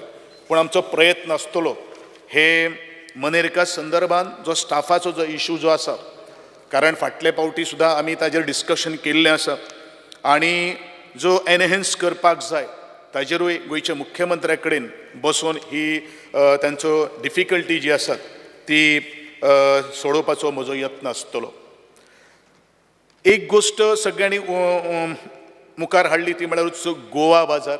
पूण आमचो प्रयत्न आसतलो हे मनरेगा संदर्भात जो स्टाफाचो जो इशू जो आसा, कारण फाटले पावटी सुद्दां आमी ताजेर डिस्कशन केल्लें आसा आणि जो एनहेन्स करपाक जाय ताजेरूय गोंयच्या मुख्यमंत्र्या कडेन बसून ही तांचो डिफिकल्टी जी आसात ती सोडोवपाचो म्हजो यत्न आसतलो. एक गोष्ट सगळ्यांनी मुखार हाडली ती म्हळ्यार गोवा बाजार.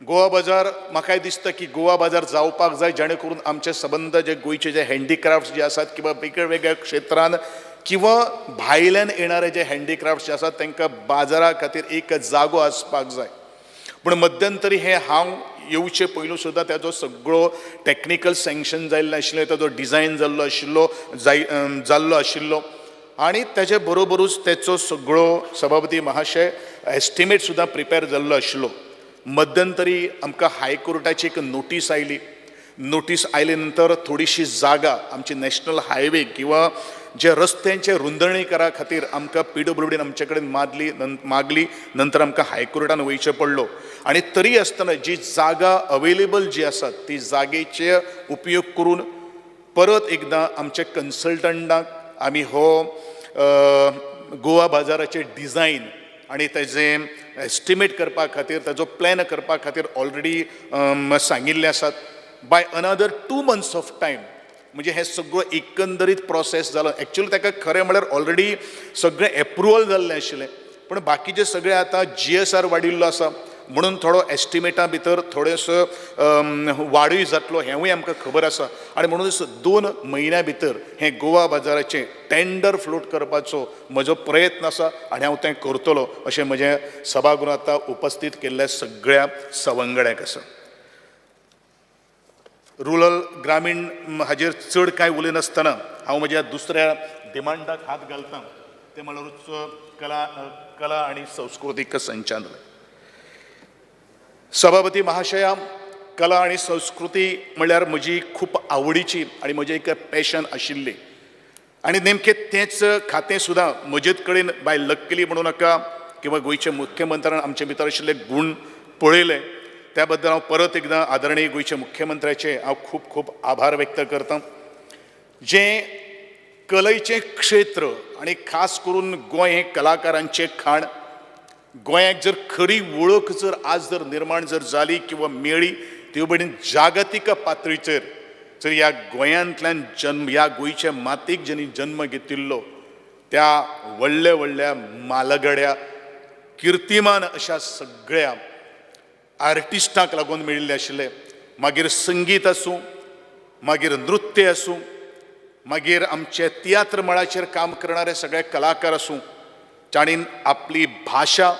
गोवा बाजार म्हाकाय दिसता की गोवा बाजार जावपाक जाय जेणे करून आमचे संबंध जे गोंयचे जे हँडीक्राफ्ट्स जे आसात किंवा वेगळ्या क्षेत्रांत किंवा भायल्यान येणारे जे हँडीक्राफ्ट्स जे आसात तांकां बाजारा खातीर एक जागो आसपाक जाय. पूण मध्यंतरी हे हांव येवचे पयलू सुद्दां ताजो सगळो टॅक्निकल सँक्शन जाल्लो आशिल्लो, ताजो डिझायन जाल्लो आशिल्लो आणि त्याचे बरोबरूच तेचो सगळो सभापती महाशय एस्टिमेट सुद्दां प्रिपेर जाल्लो आशिल्लो. मध्यंतरी आमकां हायकोर्टाची एक नोटीस आयली. नोटीस आयले नंतर थोडीशी जागा आमची नॅशनल हायवे किंवा जे रस्त्यांचे रुंदणीकरा खातीर आमकां PWDन आमचे कडेन मागली. नंतर आमकां हायकोर्टान वयचें पडलो. आणि तरी आसतना जी जागा अवेलेबल जी आसात ती जागेचे उपयोग करून परत एकदां आमचे कन्सल्टंटांक आमी हो गोवा बाजाराचे डिझायन आणि तेजें एस्टिमेट करपा खातीर ताजो प्लॅन करपा खातीर ऑलरेडी सांगिल्ले आसात. By another 2 months of time म्हणजे हे सगळो एकंदरीत प्रोसेस जालो. एक्चुअली ताका खरें म्हळ्यार ऑलरेडी सगळें एप्रुवल जाल्लें आशिल्लें, पण बाकीचे सगळे आतां GSR वाडिल्लो आसा म्हणून थोडो एस्टिमेटा भितर थोडेसो वाडूय जातलो हेंवूय आमकां खबर आसा आनी म्हणूनच 2 म्हयन्या भितर हें गोवा बाजाराचें टेंडर फ्लोट करपाचो म्हजो प्रयत्न आसा आनी हांव तें करतलो अशें म्हजें सभागृहांत उपस्थित केल्ल्या सगळ्या सवंगड्यांक आसा. रुरल ग्रामीण हाजेर चड कांय उलयनासतना हांव म्हज्या दुसऱ्या डिमांडाक हात घालतां ते म्हळ्यार कला आनी संस्कृतीक संचालनालय. सभापती महाशया, कला आनी संस्कृती म्हळ्यार म्हजी खूब आवडीची आनी म्हजें एक पॅशन आशिल्ली आनी नेमकें तेंच खातें सुद्दां म्हजेच कडेन बाय लक्कली म्हणूं नाका किंवा गोंयच्या मुख्यमंत्र्यान आमचे भितर आशिल्ले गूण पळयले त्या बद्दल हांव परत एकदां आदरणीय गोंयच्या मुख्यमंत्र्याचे हांव खूब खूब आभार व्यक्त करतां. जें कलेचें क्षेत्र आनी खास करून गोंय हें कलाकारांचें खाण, गोंयाक जर खरी वळख जर आज जर निर्माण जर जाली किंवा मेळ्ळी ते भशेन जागतीक पातळीचेर जर ह्या गोंयांतल्यान ह्या गोंयच्या मातयेक जेणी जन्म घेतिल्लो त्या व्हडल्या व्हडल्या म्हालगड्या किर्तीमान अशा सगळ्या आर्टिस्टांक लागून मेळिल्ले आशिल्ले. मागीर संगीत आसूं, मागीर नृत्य आसूं, मागीर आमचे तियात्र मळाचेर काम करणारे सगळे कलाकार आसूं, जाणीन आपली भाशा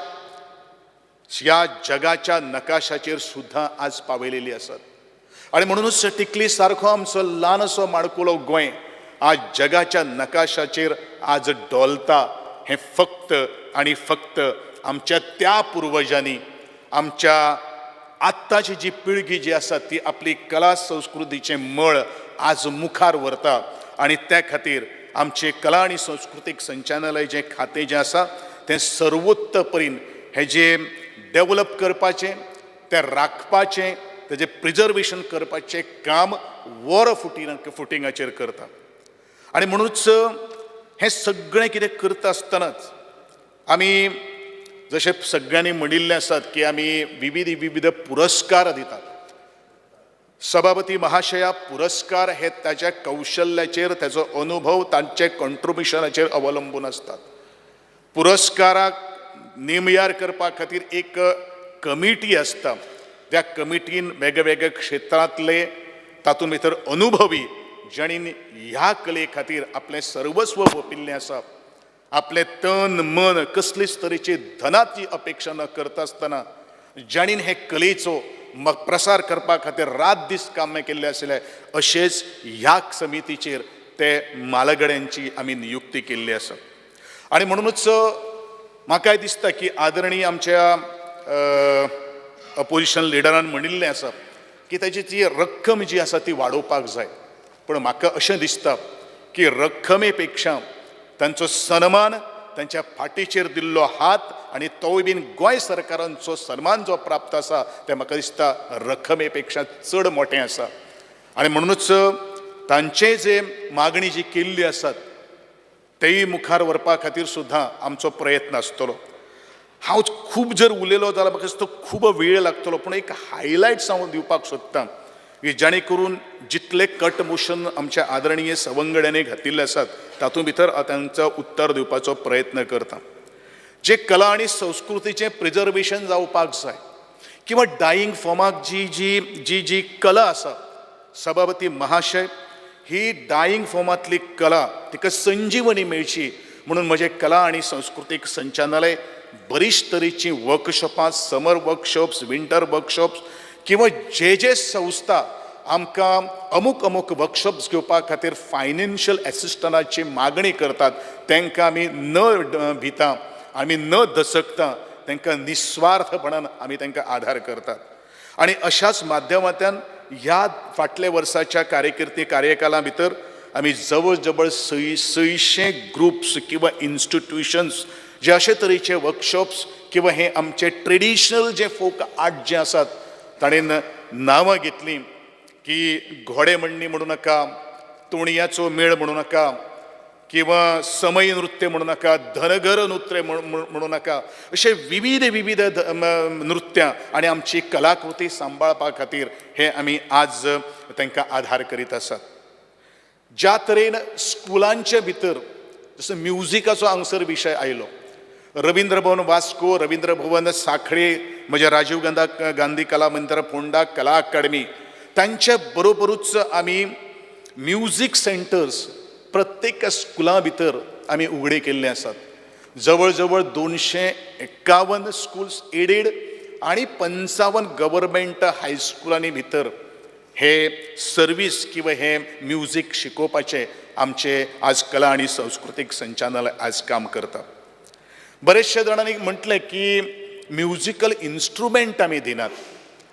ह्या जगाच्या नकाशाचेर सुद्दां आज पावयलेली आसात. आनी म्हणूनच टिकली सारको आमचो ल्हानसो माणकुलो गोंय आज जगाच्या नकाशाचेर आज डोलता. हें फक्त आनी फक्त आमच्या त्या पुर्वजांनी, आमच्या आत्ताची जी पिळगी जी आसा ती आपली कला संस्कृतीचें मळ आज मुखार व्हरता आनी त्या खातीर आमचे कला आनी संस्कृतीक संचालनालय जें खातें जें आसा तें सर्वोत्तपरीन हें जें डेवलप करपाचें, तें राखपाचें, तेजें प्रिजर्वेशन करपाचें काम वर फुटिंगाचेर करता. आनी म्हणूच हें सगळें कितें करता आसतनाच आमी जशें सगळ्यांनी म्हणिल्लें आसात की आमी विविध पुरस्कार दितात. सभापती महाशया, पुरस्कार हे ताच्या कौशल्याचेर, ताचो अनुभव, तांचे कॉन्ट्रिब्युशनाचेर अवलंबून आसतात. पुरस्काराक नेमयार करपा खातीर एक कमिटी आसता. त्या कमिटीन वेगवेगळ्या क्षेत्रांतले तातूंत भितर अनुभवी जाणीन ह्या कले खातीर आपलें सर्वस्व ओंपिल्लें आसा, आपलें तन मन कसलीच तरेची धनाची अपेक्षा न करता आसतना जाणीन हे कलेचो प्रसार करपा खातीर रात दीस काम केल्लें आसलें, अशेंच ह्या समितीचेर ते म्हालगड्यांची आमी नियुक्ती केल्ली आसा. आनी म्हणूनच म्हाकाय दिसता की आदरणीय आमच्या अपोजिशन लिडरान म्हणिल्लें आसा की ताची जी रक्कम जी आसा ती वाडोवपाक जाय. पूण म्हाका अशें दिसता की रक्कमे पेक्षा तांचो सन्मान, तांच्या फाटीचेर दिल्लो हात आनी तोय बीन गोंय सरकारांचो सन्मान जो प्राप्त आसा तें म्हाका दिसता रक्कमे पेक्षा चड मोठें आसा. आनी म्हणूनच तांचे जे मागणी जी केल्ली आसात तेय मुखार व्हरपा खातीर सुद्दां आमचो प्रयत्न आसतलो. हांव खूब जर उलयलो जाल्यार म्हाका दिसता खूब वेळ लागतलो, पूण एक हायलायट्स हांव दिवपाक सोदतां की जेणे करून जितले कट मोशन आमच्या आदरणीय सवंगड्यांनी घातिल्ले आसात तातूंत भितर तांचो उत्तर दिवपाचो प्रयत्न करता. जे कला आनी संस्कृतीचें प्रिजर्वेशन जावपाक जाय किंवा डायींग फॉर्माक जी जी जी जी कला आसा, सभापती महाशय, ही डायींग फॉर्मांतली कला तिका संजीवनी मेळची म्हणून म्हजें कला आनी संस्कृतीक संचालनालय बरीच तरेची वर्कशॉपां, समर वर्कशॉप्स, विंटर वर्कशॉप्स किंवा जे संस्था आमकां अमूक वर्कशॉप्स घेवपा खातीर फायनान्शियल एसिस्टंटाची मागणी करतात तांकां आमी न भिता, आमी न दसकता तांकां निस्वार्थपणान आमी तांकां आधार करतात. आनी अशाच माध्यमांतल्यान ह्या फाटल्या वर्साच्या कार्यकाला भितर आमी जवळ जवळ 600 ग्रुप्स किंवा इन्स्टिट्यूशन्स जे अशे तरेचे वर्कशॉप्स किंवा हे आमचे ट्रेडिशनल जे फोक आर्ट जे आसात ताणेन नांवां घेतलीं की घोडे म्हणणी म्हणू नाका, तोणयाचो मेळ म्हणू नाका किंवा समय नृत्य म्हणू नाका, धनगर नृत्य म्हणू नाका, अशे विविध नृत्यां आनी आमची कलाकृती सांबाळपा खातीर हे आमी आज तांकां आधार करीत आसात. ज्या तरेन स्कुलांचे भितर जसो म्युजिकाचो हांगसर विशय आयलो, रवींद्र भवन वास्को, रवींद्र भवन साखळे, म्हणजे राजीव गांधी कला मंदिर फोंडा, कला अकादमी, तांच्या बरोबरूच आमी म्युझिक सेंटर्स प्रत्येक स्कुलां भितर आमी उगडे केल्ले आसात. जवळ जवळ 251 स्कुल्स एडेड आणि 55 गव्हर्मेंट हायस्कुलांनी भितर हे सर्वीस किंवा हे म्युझिक शिकोवपाचे आमचे आज कला आणि सांस्कृतिक संचालनालय आज काम करता. बरेचशे जाणांनी म्हटलें की म्युझिकल इन्स्ट्रुमेंट आमी दिनात,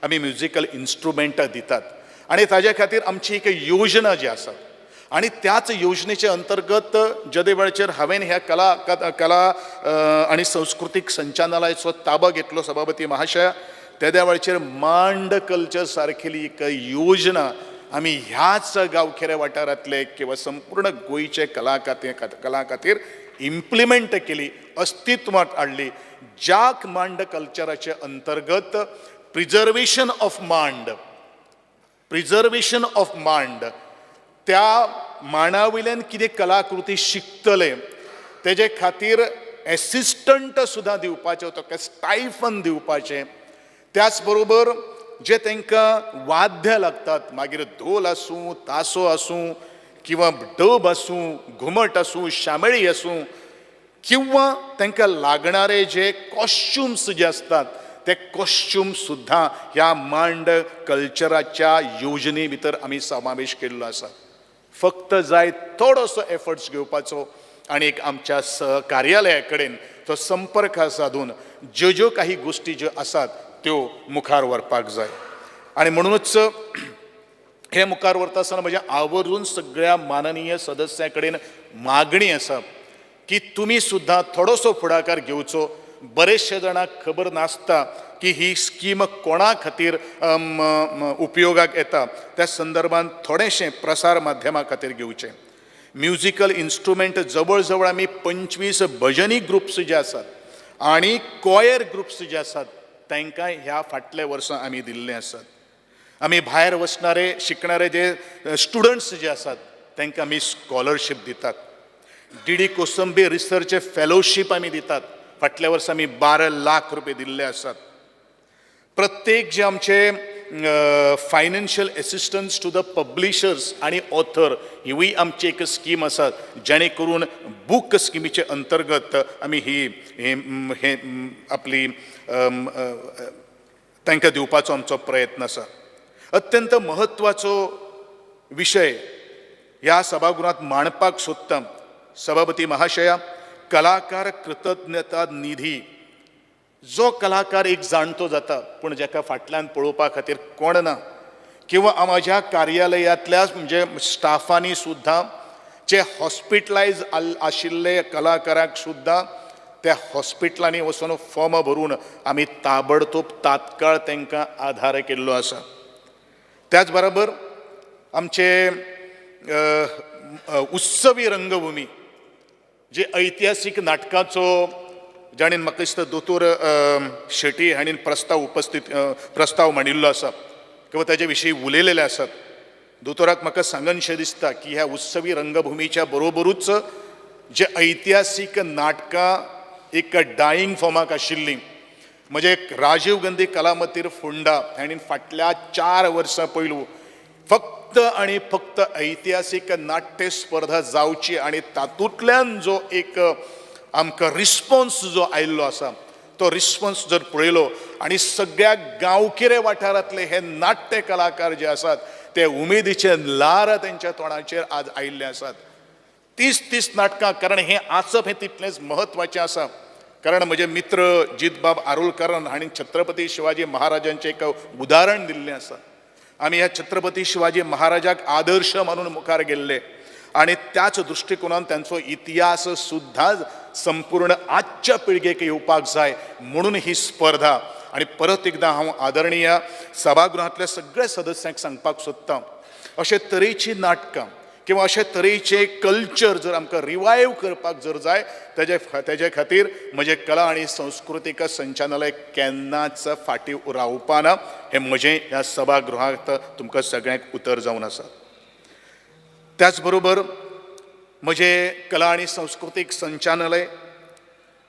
आमी म्युझिकल इन्स्ट्रुमेंट दितात आणि ताज्या खातीर आमची एक योजना जी आसा आणि त्याच योजनेचे अंतर्गत जदे वेळाचेर हांवें ह्या कला आणि सांस्कृतिक संचालनालयाचो ताबो घेतलो सभापती महाशय, त्या वेळाचेर मांड कल्चर सारकेली एक योजना आमी ह्याच गांवखेड्या वाठारांतले किंवा संपूर्ण गोंयचे कला खातीर इम्प्लिमेंट केली, अस्तित्वात हाडली. ज्याक मांड कल्चराचे अंतर्गत प्रिजर्वेशन ऑफ मांड त्या मांडा वयल्यान कितें कलाकृती शिकतले तेजे खातीर एसिस्टंट सुद्दां दिवपाचे, ताका स्टायफन दिवपाचें. त्याच बरोबर जे तांकां वाद्य लागतात, मागीर धोल आसूं, तासो आसूं किंवा डब आसूं, घुमट आसूं, शामेळी आसूं किंवा तांकां लागणारे जे कॉस्ट्युम्स जे असतात ते कॉस्ट्युम सुद्दां ह्या मांड कल्चराच्या योजने भितर आमी समावेश केल्लो आसा. फक्त जाय थोडोसो एफर्ट्स घेवपाचो आणि एक आमच्या सहकार्यालया कडेन तो संपर्क साधून ज्यो काही गोष्टी ज्यो आसात त्यो मुखार व्हरपाक जाय. आणि म्हणूनच हे मुखार व्हरता आसतना म्हज्या आवर्जून सगळ्या माननीय सदस्यां कडेन मागणी आसा की तुमी सुद्दां थोडोसो फुडाकार घेवचो. बरेचशे जाणांक खबर नासता की ही स्कीम कोणा खातीर उपयोगाक येता, त्या संदर्भात थोडेशें प्रसार माध्यमां खातीर घेवचें. म्युझिकल इन्स्ट्रुमेंट जवळ जवळ आमी 25 भजनी ग्रुप्स जे आसात आणि कॉयर ग्रुप्स जे आसात तांकां ह्या फाटल्या वर्सां आमी दिल्ले आसात. आमी भायर वचणारे शिकणारे जे स्टुडंट्स जे आसात तांकां आमी स्कॉलरशीप दितात. डी कोसंबी रिसर्च फेलोशीप आमी दितात. फाटल्या वर्सा आमी 12 लाख रुपये दिल्ले आसात. प्रत्येक जे आमचे financial assistance to the publishers आणि ऑथर हिवूय आमची एक स्कीम आसा, जेणे करून बूक स्किमीचे अंतर्गत आमी हे आपली तांकां दिवपाचो आमचो प्रयत्न आसा. अत्यंत महत्वाचो विशय ह्या सभागृहांत मांडपाक सोदता. सभापती महाशया, कलाकार कृतज्ञता निधी, जो कलाकार एक जाणतो जाता पूण जाका फाटल्यान पळोवपा खातीर कोण ना, किंवा म्हज्या कार्यालयांतल्या म्हणजे स्टाफांनी सुद्दां जे हॉस्पिटलायज आशिल्ले कलाकारांक सुद्दां त्या हॉस्पिटलांनी वचून फॉर्म भरून आमी ताबडतोब तात्काळ तांकां आधार केल्लो आसा. त्याच बरोबर आमचे उत्सवी रंगभुमी जे ऐतिहासीक नाटकाचो जाणीन म्हाका दिसता दोतोर शेट्टी हांणी प्रस्ताव मांडिल्लो आसा किंवा ताजे विशीं उलयलेले आसात. दोतोराक म्हाका सांगनशें दिसता की ह्या उत्सवी रंगभुमीच्या बरोबरूच जे ऐतिहासीक नाटकां एक डायींग फॉर्माक आशिल्लीं, म्हणजे राजीव गांधी कला मंदिर फोंडा हांणी फाटल्या 4 वर्सां पयलू फक्त आणि फक्त ऐतिहासीक नाट्य स्पर्धा जावची आणि तातूंतल्यान जो एक आमकां रिस्पॉन्स जो आयिल्लो आसा तो रिस्पॉन्स जर पळयलो आणि सगळ्या गांवगिरे वाठारांतले हे नाट्य कलाकार जे आसात ते उमेदीचे लार तेंच्या तोंडाचेर आज आयिल्ले आसात. 30 नाटकां, कारण हे आसप हे तितलेंच म्हत्वाचें आसा. कारण म्हजे मित्र जितबाब आरोलकरान हांणी छत्रपती शिवाजी महाराजांचें एक उदाहरण दिल्लें आसा. आमी ह्या छत्रपती शिवाजी महाराजाक आदर्श मानून मुखार गेल्ले आणि त्याच दृष्टिकोनान त्यांचो इतिहास सुद्धा संपूर्ण आजच्या पिळगेक येवपाक जाय म्हणून ही स्पर्धा. आणि परत एकदा हांव आदरणीय सभागृहांतल्या सगळ्या सदस्यांक सांगपाक सोदतां, अशे तरेची नाटकां किंवा अशे तरेचे कल्चर जर आमकां रिवायव करपाक जर जाय तेजे खातीर म्हजें कला आनी संस्कृतीक संचालनालय केन्नाच फाटीं रावपा ना. हें म्हजें ह्या सभागृहांत तुमकां सगळ्यांक उतर जावन आसा. त्याच बरोबर म्हजें कला आनी संस्कृतीक संचालनालय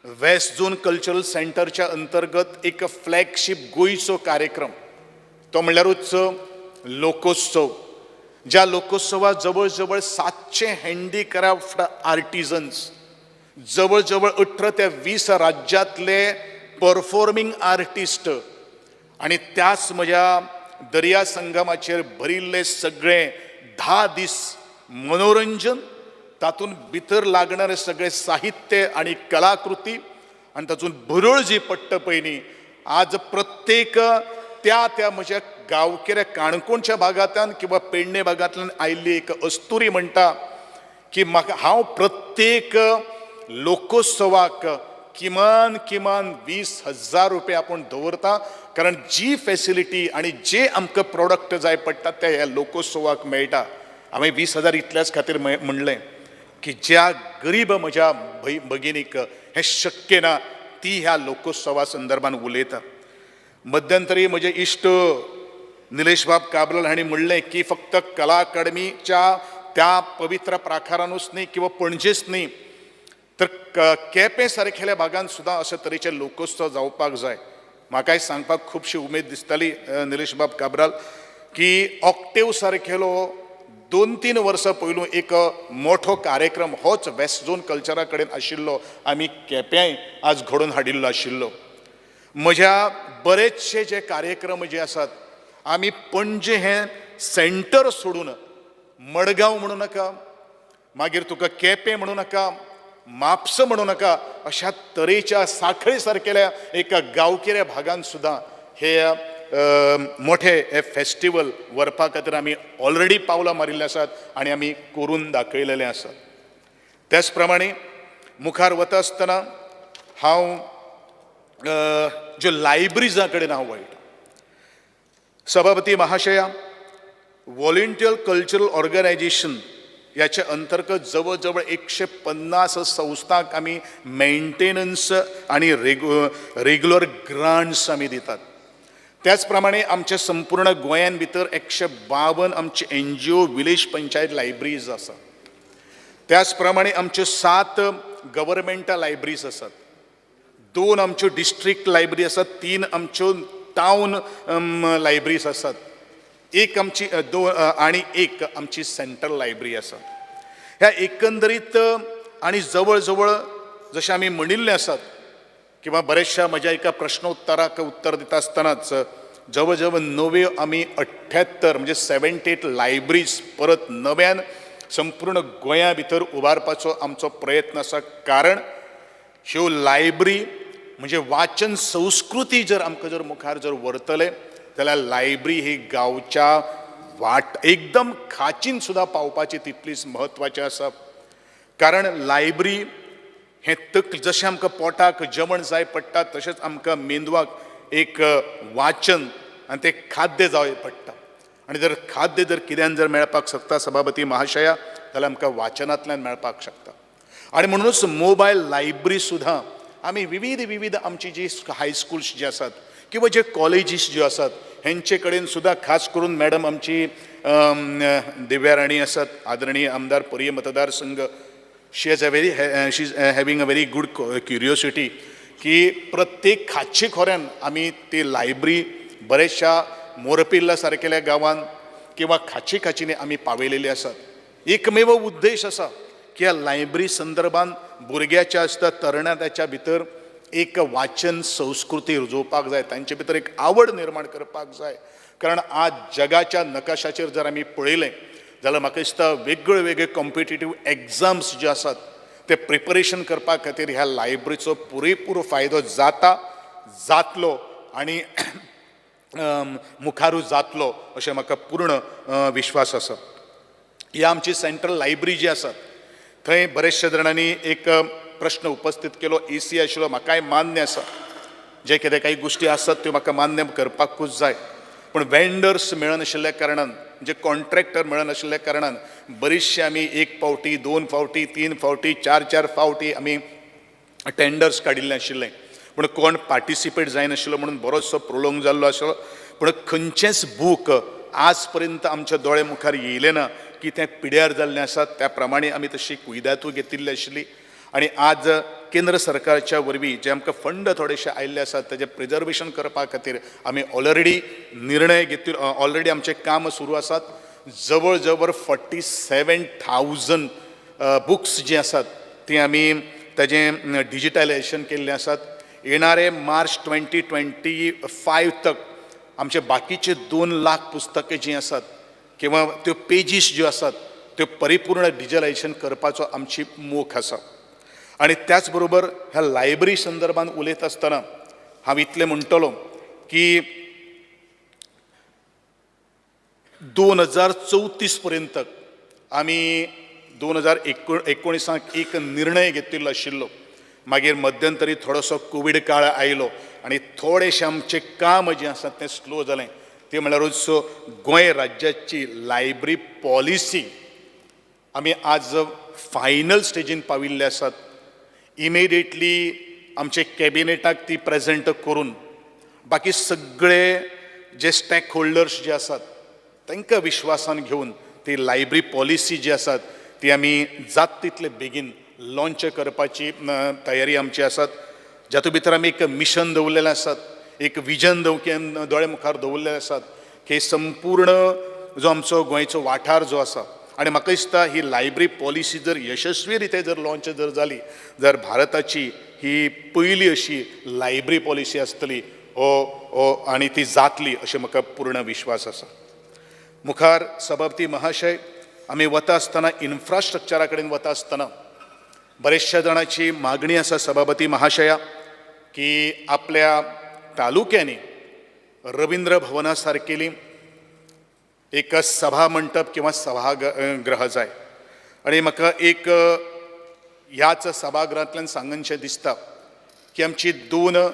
वेस्ट झोन कल्चरल सेंटरच्या अंतर्गत एक फ्लॅगशीप गोंयचो कार्यक्रम तो म्हणल्यारूच लोकोत्सव. ज्या लोकोत्सवात जवळ जवळ 700 हँडीक्राफ्ट आर्टिजन्स, जवळ जवळ 18 ते 20 राज्यांतले परफॉर्मिंग आर्टिस्ट आणि त्याच म्हज्या दर्या संगमाचेर भरिल्ले सगळे 10 दीस मनोरंजन, तातूंत भितर लागणारे सगळे साहित्य आणि कलाकृती आणि तातूंत भरळ जी पडटा पळय न्ही, आज प्रत्येक त्या म्हज्या गांवगिऱ्या काणकोणच्या भागांतल्यान किंवा पेडणे भागांतल्यान आयिल्ली एक अस्तुरी म्हणटा की म्हाका हांव प्रत्येक लोकोत्सवाक किमान 20,000 रुपया आपूण दवरता, कारण जी फॅसिलिटी आणि जे आमकां प्रोडक्ट जाय पडटा ते ह्या लोकोत्सवाक मेळटा. हांवें 20,000 इतल्याच खातीर म्हणलें की ज्या गरीब म्हज्या भगिनीक हें शक्य ना ती ह्या लोकोत्सवा संदर्भान उलयता. मध्यंतरी म्हजे इश्ट निलेश बाब काब्राल हांणी म्हणलें की फक्त कला अकादमीच्या त्या पवित्र प्राकारानूच न्ही किंवा पणजेच न्ही तर केपें सारकेल्या भागांत सुद्दां अशे तरेचे लोकोत्सव जावपाक जाय. म्हाकाय सांगपाक खुबशी उमेद दिसताली निलेश बाब काब्राल की ऑक्टेव सारकेलो 2-3 वर्सां पयलू एक मोठो कार्यक्रम होच वेस्ट झोन कल्चरा कडेन आशिल्लो आमी केप्यां आज घडोवन हाडिल्लो आशिल्लो. म्हज्या बरेचशे जे कार्यक्रम जे आसात आमी पणजे हें सेंटर सोडून मडगांव म्हणू नाका, मागीर तुका केपें म्हणू नाका, म्हापसा म्हणू नाका, अशा तरेच्या सांखळे सारकेल्या एका गांवगिऱ्या भागांत सुद्दां हे मोठे हे फेस्टिवल व्हरपा खातीर आमी ऑलरेडी पावलां मारिल्लीं आसात आनी आमी करून दाखयलेलें आसा. त्याच प्रमाणे मुखार वता आसतना हांव ज्यो लायब्ररीजां कडेन हांव वळटा. सभापती महाशया, व्हॉलंटियर कल्चरल ऑर्गनायझेशन याच्या अंतर्गत जवळ जवळ 150 संस्थांक आमी मेंटेनन्स आणि रेग्युलर ग्रांट्स आमी दितात. त्याच प्रमाणे आमच्या संपूर्ण गोंयान भितर 152 आमचे NGO विलेज पंचायत लायब्ररीज आसात. त्याच प्रमाणे आमच्यो 7 गव्हर्मेंटल लायब्ररीज आसात, 2 आमच्यो डिस्ट्रिक्ट लायब्ररी आसात, 3 आमच्यो टावन लायब्ररीज आसात, 1 आमची आणि 1 आमची सेंट्रल लायब्ररी आसा. ह्या एकंदरीत आणि जवळ जवळ जशें आमी म्हणिल्लें आसात किंवा बरेचशा म्हज्या एका प्रश्नोत्तराक उत्तर दिता आसतनाच जवळ जवळ नव्यो आमी 78 म्हणजे 78 लायब्ररीज परत नव्यान संपूर्ण गोंया भितर उबारपाचो आमचो प्रयत्न आसा. कारण ह्यो लायब्ररी म्हणजे वाचन संस्कृती जर आमकां जर मुखार जर व्हरतले जाल्यार लायब्ररी ही गांवच्या एकदम खाचीन सुद्दां पावपाची तितलीच म्हत्वाची आसा. कारण लायब्ररी हें जशें आमकां पोटाक जेवण जाय पडटा तशेंच आमकां मेंदवाक एक वाचन आनी तें खाद्य जाय पडटा. आनी जर खाद्य जर कित्यान जर मेळपाक शकता सभापती महाशया जाल्यार आमकां वाचनांतल्यान मेळपाक शकता. आनी म्हणूनच मोबायल लायब्ररी सुद्दां आमी विविध आमची जी हायस्कुल्स जे आसात किंवा जे कॉलेजीस ज्यो आसात हेंचे कडेन सुद्दां खास करून मॅडम आमची दिव्या राणी आसात, आदरणीय आमदार पर्य मतदारसंघ, she is having a very good curiosity की प्रत्येक खाची खोऱ्यान आमी ती लायब्ररी बरेचशा मोरपिल्ला सारकेल्या गांवांत किंवा खाचींनी आमी पावयलेली आसात. एकमेव उद्देश आसा की ह्या लायब्ररी संदर्भान भुरग्याच्या आसता तरणाट्याच्या भितर एक वाचन संस्कृती रुजोवपाक जाय, तांचे भितर एक आवड निर्माण करपाक जाय. कारण आज जगाच्या नकाशाचेर जर आमी पळयलें जाल्यार म्हाका दिसता वेगळे कॉम्पिटिटीव एग्जाम्स जे आसात ते प्रिपरेशन करपा खातीर ह्या लायब्ररीचो पुरेपूर फायदो जातलो आनी मुखारूच जातलो अशें म्हाका पूर्ण विश्वास आसा. ही आमची सेंट्रल लायब्ररी जी आसा थंय बरेचशे जाणांनी एक प्रश्न उपस्थित केलो, AC आशिल्लो, म्हाकाय मान्य आसा, जे कितें काही गोश्टी आसात त्यो म्हाका मान्य करपाकूच जाय. पूण वेंडर्स मेळनाशिल्ल्या कारणान म्हणजे कॉन्ट्रॅक्टर मेळनाशिल्ल्या कारणान बरीचशी आमी 1 फावटी 2 फावटी 3 फावटी 4 फावटी आमी टेंडर्स काडिल्ले आशिल्ले. पूण कोण पार्टिसिपेट जायनाशिल्लो म्हणून बरोचसो प्रोलोंग जाल्लो आशिल्लो. पूण खंयचेच बूक आज पर्यंत आमच्या दोळे मुखार येयलें ना की तें पिड्यार जाल्लें आसा. त्या प्रमाणे आमी तशी कुयदातूय घेतिल्ली आशिल्ली आणि आज केंद्र सरकारच्या वरवीं जे आमकां फंड थोडेशे आयिल्ले आसात तेजे प्रिजर्वेशन करपा खातीर आमी ऑलरेडी निर्णय घेतिल्लो, ऑलरेडी आमचें काम सुरू आसात. जवळ जवळ 47,000 बुक्स जी आसात ती आमी ताजें डिजिटलायजेशन केल्लें आसात. येणारे मार्च 2025 तक आमचे बाकीचे 2 लाख पुस्तकां जीं आसात किंवा त्यो पेजीस ज्यो आसात त्यो परिपूर्ण डिजिटलायजेशन करपाचो आमची मोख आसा. आणि त्याच बरोबर ह्या लायब्ररी संदर्भात उलयत आसतना हांव इतलें म्हणटलो की 2034 पर्यंत आमी 2019 एक निर्णय घेतिल्लो आशिल्लो. मागीर मध्यंतरी थोडोसो कोवीड काळ आयलो आणि थोडेशें आमचें काम जें आसा तें स्लो जालें. ते म्हळ्यारूच गोंय राज्याची लायब्ररी पॉलिसी आमी आज फायनल स्टेजीन पाविल्ले आसात. इमिडिएटली आमचे कॅबिनेटाक ती प्रेजेंट करून बाकी सगळे जे स्टेक होल्डर्स जे आसात तांकां विश्वासान घेवन ती लायब्ररी पॉलिसी जी आसात ती आमी जात तितले बेगीन लॉन्च करपाची तयारी आमची आसात. जातूंत भितर आमी एक मिशन दवरलेलें आसात, एक विजन दोळे मुखार दवरलेले आसात की संपूर्ण जो आमचो गोंयचो वाठार जो आसा आणि म्हाका दिसता ही लायब्ररी पॉलिसी जर यशस्वी रिते जर लॉन्च जर जाली जर भारताची ही पयली अशी लायब्ररी पॉलिसी आसतली आणि ती जातली अशें म्हाका पूर्ण विश्वास आसा. मुखार सभापती महाशय, आमी वता आसतना इन्फ्रास्ट्रक्चरा कडेन वता आसतना बरेचशा जाणांची मागणी आसा सभापती महाशया की आपल्या तालुक्यांनी रवींद्र भवना सारकेली एक सभा मंडप किंवा सभागृह जाय. आणि म्हाका एक ह्याच सभागृहांतल्यान सांगनशें दिसता की आमची 2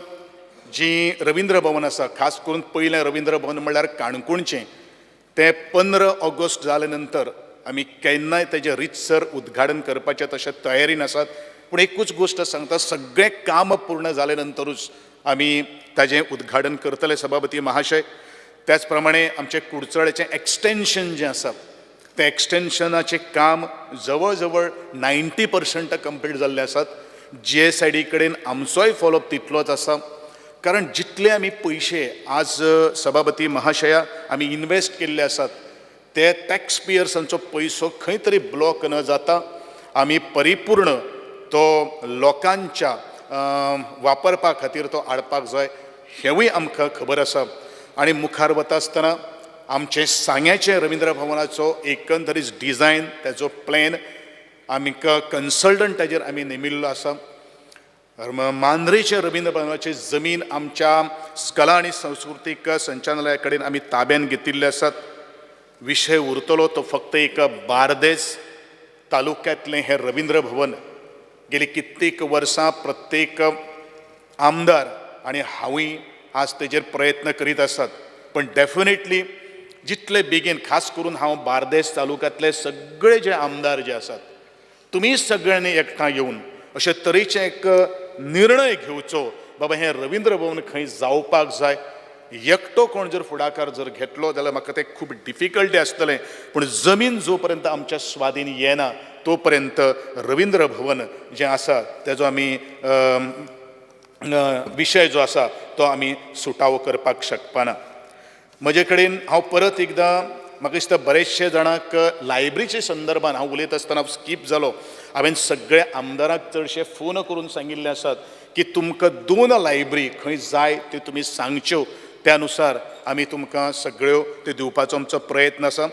जी रवींद्र भवन आसा, खास करून पयलें रवींद्र भवन म्हणल्यार काणकोणचें, तें 15 ऑगस्ट जाले नंतर आमी केन्नाय तेजें रितसर उद्घाटन करपाचें तशें तयारीन आसात. पूण एकूच गोश्ट सांगता, सगळें काम पूर्ण जाले नंतरूच आमी ताजें उद्घाटन करतले सभापती महाशय. त्याच प्रमाणे आमचे कुडचड्याचें एक्सटेन्शन जें आसा तें एक्सटेन्शनाचें काम जवळ जवळ 90% कंप्लीट जाल्लें आसात. GSID कडेन आमचोय फॉलोअप तितलोच आसा. कारण जितले आमी पयशे आज सभापती महाशया आमी इन्वेस्ट केल्ले आसात ते टॅक्स पेयर्सांचो पयसो खंय तरी ब्लॉक न जाता आमी परिपूर्ण तो लोकांच्या वापरपा खातीर तो हाडपाक जाय हेंवूय आमकां खबर आसा. आणि मुखार वता आसतना आमचे सांग्याचे रवींद्र भवनाचो एकंदरीत डिझायन ताचो प्लॅन आमकां कन्सल्टंट ताजेर आमी नेमिल्लो आसा. मांद्रेचे रवींद्र भवनाची जमीन आमच्या कला आणि सांस्कृतीक संचालनालया कडेन आमी ताब्यान घेतिल्ले आसात. विशय उरतलो तो फक्त एक बार्देस तालुक्यांतलें हें रवींद्र भवन. गेली कित्येक वर्सां प्रत्येक आमदार आणि हांवूय आज तेजेर प्रयत्न करीत आसात. पण डेफिनेटली जितले बेगीन, खास करून हांव बार्देस तालुक्यांतले सगळे जे आमदार जे आसात तुमी सगळ्यांनी एकठांय येवन अशे तरेचे एक निर्णय घेवचो बाबा हें रवींद्र भवन खंय जावपाक जाय. एकटो कोण जर फुडाकार जर घेतलो जाल्यार म्हाका तें खूब डिफिकल्टी आसतलें. पूण जमीन जो पर्यंत आमच्या स्वाधीन येना तो पर्यंत रवींद्र भवन जें आसा तेजो आमी विशय जो आसा तो आमी सुटावो करपाक शकपाना. म्हजे कडेन हांव परत एकदां म्हाका दिसता बरेचशे जाणांक लायब्ररीच्या संदर्भान हांव उलयत आसतना स्कीप जालो. हांवें सगळ्या आमदारांक चडशे फोन करून सांगिल्ले आसात की तुमकां 2 लायब्ररी खंय जाय त्यो तुमी सांगच्यो, त्या अनुसार आमी तुमकां सगळ्यो त्यो दिवपाचो आमचो प्रयत्न आसा.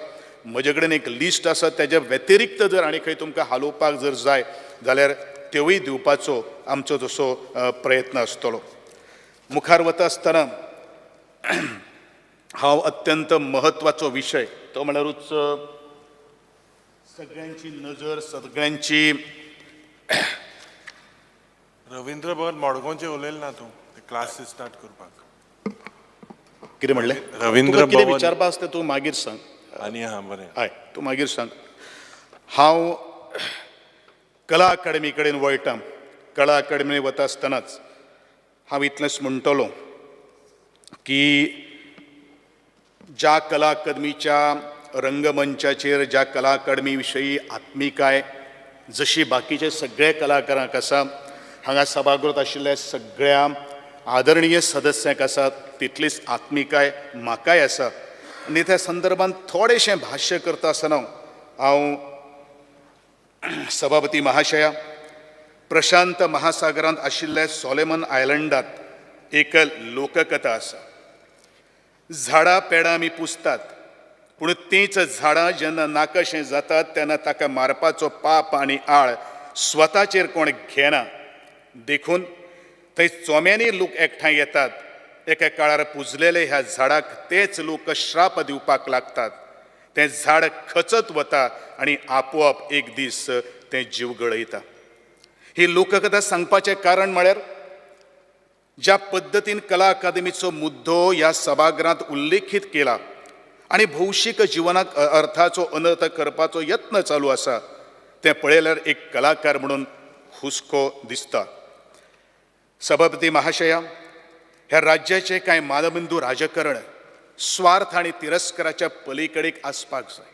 म्हजे कडेन एक लिस्ट आसा, तेज्या व्यतिरिक्त जर आनी खंय तुमकां हालोवपाक जर जाय जाल्यार त्योय दिवपाचो आमचो तसो प्रयत्न आसतलो. मुखार वता आसतना हांव अत्यंत महत्वाचो विशय तो म्हळ्यारूच सगळ्यांची नजर, सगळ्यांची रवींद्र भवन मडगांवचे उलयले ना तूं क्लासीस स्टार्ट करपाक. कितें म्हणलें? रवींद्र कितें भवन विचारपा आसता तूं मागीर सांग. आनी हां बरें हय, तूं मागीर सांग. हांव कला अकादमी कडेन वळटा. कला अकादमी वता आसतनाच हांव इतलेंच म्हणटलो की ज्या कला अकादमीच्या रंगमंचाचेर ज्या कला अकादमी विशयी आत्मिकाय जशी बाकीचे सगळे कलाकारांक आसा हांगा सभागृहात आशिल्ल्या सगळ्या आदरणीय सदस्यांक आसा तितलीच आत्मिकाय म्हाकाय आसा आनी त्या संदर्भात थोडेशें भाश्य करता आसतना हांव सभापती महाशया प्रशांत महासागरांत आशिल्ल्या सोलेमन आयलंडात एक लोककथा आसा. झाडां पेडां आमी पुजतात पूण तींच झाडां जेन्ना नाकशें जातात तेन्ना ताका मारपाचो पाप आनी आळ स्वताचेर कोण घेना. देखून थंय चोम्यांनी लोक एकठांय येतात. एका काळार पुजलेले ह्या झाडाक तेच लोक श्राप दिवपाक लागतात. तें झाड खचत वता आनी आपोआप एक दीस तें जीव गळयता. ही लोककथा सांगपाचें कारण म्हळ्यार ज्या पद्दतीन कला अकादमीचो मुद्दो ह्या सभागृहांत उल्लेखीत केला आनी भौशीक जिवनाक अर्थाचो अनर्थ करपाचो यत्न चालू आसा तें पळयल्यार एक कलाकार म्हणून हुस्को दिसता. सभापती महाशया, ह्या राज्याचें कांय मानबिंदू राजकारण स्वार्थ आनी तिरस्काराच्या पलीकडेक आसपाक जाय.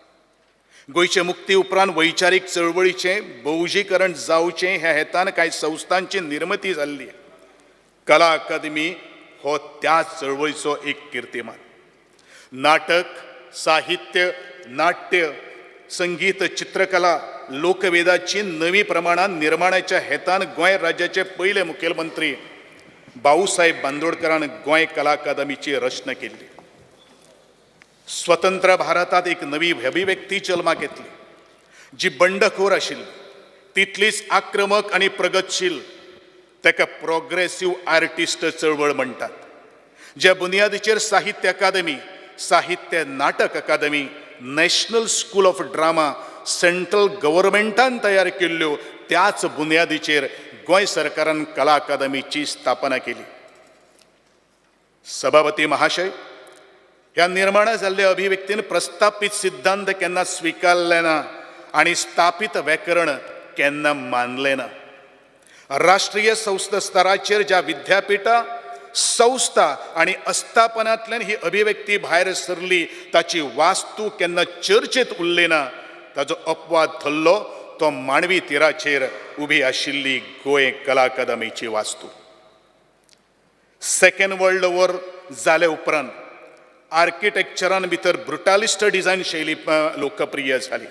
गोंयचे मुक्ती उपरांत वैचारीक चळवळीचें भौजीकरण जावचें ह्या हेतान कांय संस्थांची निर्मिती जाल्ली. कला अकादमी हो त्या चळवळीचो एक किर्तिमान. नाटक, साहित्य, नाट्य, संगीत, चित्रकला, लोकवेदाची नवी प्रमाणात निर्माणाच्या हेतान गोंय राज्याचे पयले मुखेलमंत्री भाऊसाहेब बांदोडकरान गोंय कला अकादमीची रचना केल्ली. स्वतंत्र भारतात एक नवी अभिव्यक्ती जल्माक येतली जी बंडखोर आशिल्ली तितलीच आक्रमक आनी प्रगतशील. ताका प्रोग्रेसिव्ह आर्टिस्ट चळवळ म्हणटात. ज्या बुनयादीचेर साहित्य Akademi, Sahitya Natak Akademi, national school of drama central गव्हर्मेंटान तयार केल्ल्यो त्याच बुनयादीचेर गोंय सरकारान कला अकादमीची स्थापना केली. सभापती महाशय, ह्या निर्माण जाल्ल्या अभिव्यक्तीन प्रस्थापीत सिद्धांत केन्ना स्विकारले ना आनी स्थापीत व्याकरण केन्ना मानले ना. राष्ट्रीय संस्था स्तराचेर ज्या विद्यापिठां, संस्था आनी अस्थापनांतल्यान ही अभिव्यक्ती भायर सरली ताची वास्तू केन्ना चर्चेत उरली ना. ताचो अपवाद थल्लो तो मानवी तिराचेर उबी आशिल्ली गोंय कला अकादमीची वास्तू. सेकंड वर्ल्ड वॉर जाले उपरांत आर्किटेक्चरान भितर ब्रुटालिस्ट डिझायन शैली लोकप्रिय जाली.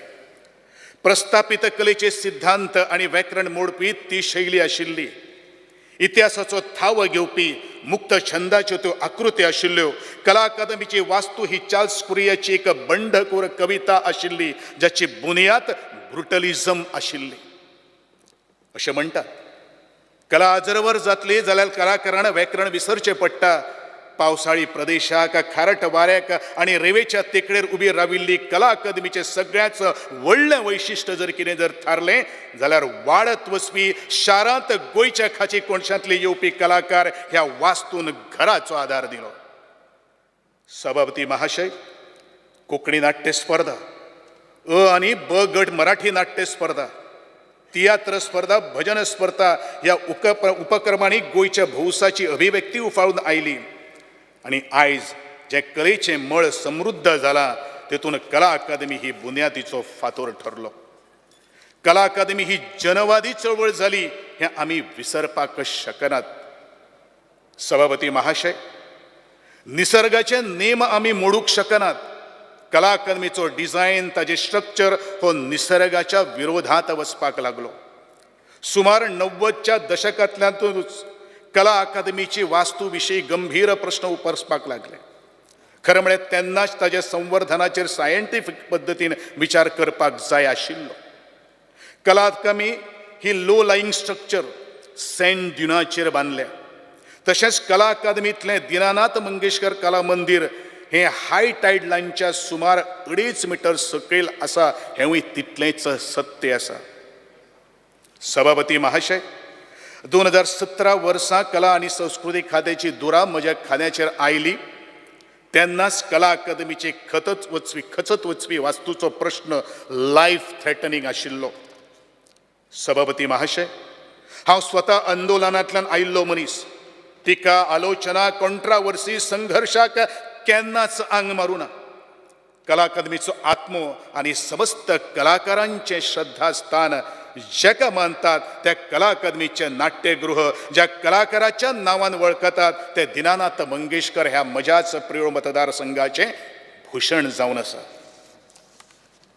प्रस्थापीत कलेचे सिद्धांत आनी व्याकरण मोडपी ती शैली आशिल्ली. इतिहासाचो थाव घेवपी मुक्त छंदाच्यो त्यो आकृती आशिल्ल्यो. कला अकादमीची वास्तू ही चार्ल्स कुरियाची एक बंडखोर कविता आशिल्ली जाची बुनयाद ब्रुटलिझम आशिल्ली. अशें म्हणटात कला आजरवर जातली जाल्यार कलाकारान व्याकरण विसरचें पडटा. पावसाळी प्रदेशाक, खारट वाऱ्याक आनी रेवेच्या तेकडेर उबी राविल्ली कला अकादमीचें सगळ्याच व्हडलें वैशिश्ट जर कितें जर थारलें जाल्यार वाडत वचपी शारांत गोंयच्या खाची कोणशांतले येवपी कलाकार ह्या वास्तून घराचो आदार दिलो. सभापती महाशय, कोंकणी नाट्य स्पर्धा, आनी ब गट मराठी नाट्य स्पर्धा, तियात्र स्पर्धा, भजन स्पर्धा ह्या उपक्रमांनी गोंयच्या भौसाची अभिव्यक्ती उफाळून आयली. आनी आयज जे कलेचें मळ समृद्ध जाला तेतून कला अकादमी ही बुनयादीचो फातर ठरलो. कला अकादमी ही जनवादी चळवळ जाली हें आमी विसरपाक शकनात. सभापती महाशय, निसर्गाचे नेम आमी मोडूंक शकनात. कला अकादमीचो डिझायन, ताजें स्ट्रक्चर हो निसर्गाच्या विरोधात वचपाक लागलो. सुमार 90च्या दशकांतल्यानूच कला अकादमीची वास्तू विशीं गंभीर प्रश्न उपसपाक लागले. खरें म्हळ्यार तेन्नाच ताच्या संवर्धनाचेर सायंटिफीक पद्दतीन विचार करपाक जाय आशिल्लो. कला अकादमी ही लो लायिंग स्ट्रक्चर सेंट ड्युनाचेर बांदल्या. तशेंच कला अकादमींतलें दिनानाथ मंगेशकर कला मंदिर हें हाय टायड लायनच्या सुमार 2.5 मीटर सकयल आसा हेंवूय तितलेंच सत्य आसा. सभापती महाशय, 2017 वर्सा कला आनी संस्कृती खात्याची धुरा म्हज्या खात्याचेर आयली तेन्नाच कला अकादमीची खचत वचपी वास्तूचो प्रश्न लायफ थ्रेटनिंग आशिल्लो. सभापती महाशय, हांव स्वता आंदोलनांतल्यान आयिल्लो मनीस. तिका आलोचना, कॉन्ट्रावर्सी, संघर्शाक केन्नाच आंग मारूना. कला अकादमीचो आत्मो आनी समस्त कलाकारांचें श्रद्धास्थान जेका मानतात त्या कला अकादमीचे नाट्यगृह ज्या कलाकाराच्या नावान वळखतात ते दिनानाथ मंगेशकर ह्या म्हज्याच प्रिय मतदारसंघाचे भूषण जावन आसा.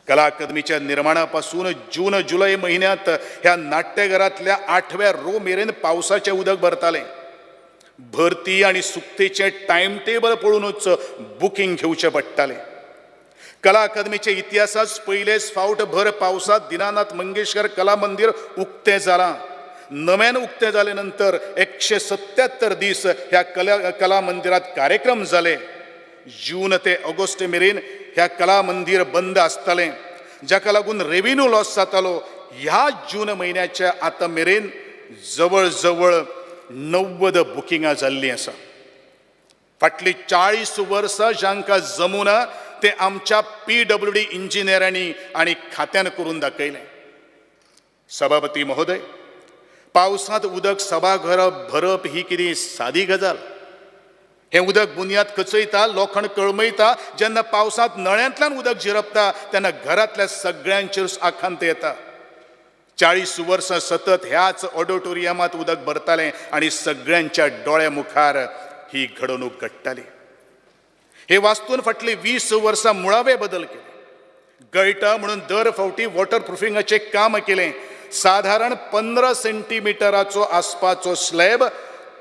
कला अकादमीच्या निर्माणापासून जून जुलै महिन्यात ह्या नाट्यघरातल्या 8व्या रो मेरेन पावसाचे उदक भरताले. भरती आणि सुक्तेचे टाइम टेबल पळोवनूच बुकींग घेवचे पडटाले. कला अकादमीच्या इतिहासात पयलेच फावट भर पावसात दिनानाथ मंगेशकर कला मंदिर उक्तें जालां. नव्यान उक्तें जाले नंतर 177 दीस ह्या कला मंदिरात कार्यक्रम जाले. जून ते ऑगस्ट मेरेन ह्या कला मंदिर बंद आसतालें, जाका लागून रेव्हेन्यू लॉस जातालो. ह्या जून म्हयन्याच्या आतां मेरेन जवळ जवळ 90 बुकिंगां जाल्लीं आसा. फाटलीं 40 वर्सां जांकां जमुना ते आमच्या PWD इंजिनियरांनी आनी खात्यान करून दाखयलें. सभापती महोदय, पावसांत उदक सभाघरां भरप ही कितें सादी गजाल? हे उदक बुनयाद कचयता, लोखंड कळमयता. जेन्ना पावसांत नळ्यांतल्यान उदक झिरपता तेन्ना घरांतल्या सगळ्यांचेर आखांत येता. 40 वर्सां सतत ह्याच ऑडिटोरियमांत उदक भरतालें आनी सगळ्यांच्या दोळ्या मुखार ही घडणूक घडटाली. हे वास्तून फाटली 20 वर्सां मुळावे बदल केले. गळटा म्हणून दर फावटी वॉटर प्रुफिंगाचें काम केलें. साधारण 15 सेंटीमिटराचो आसपाचो स्लॅब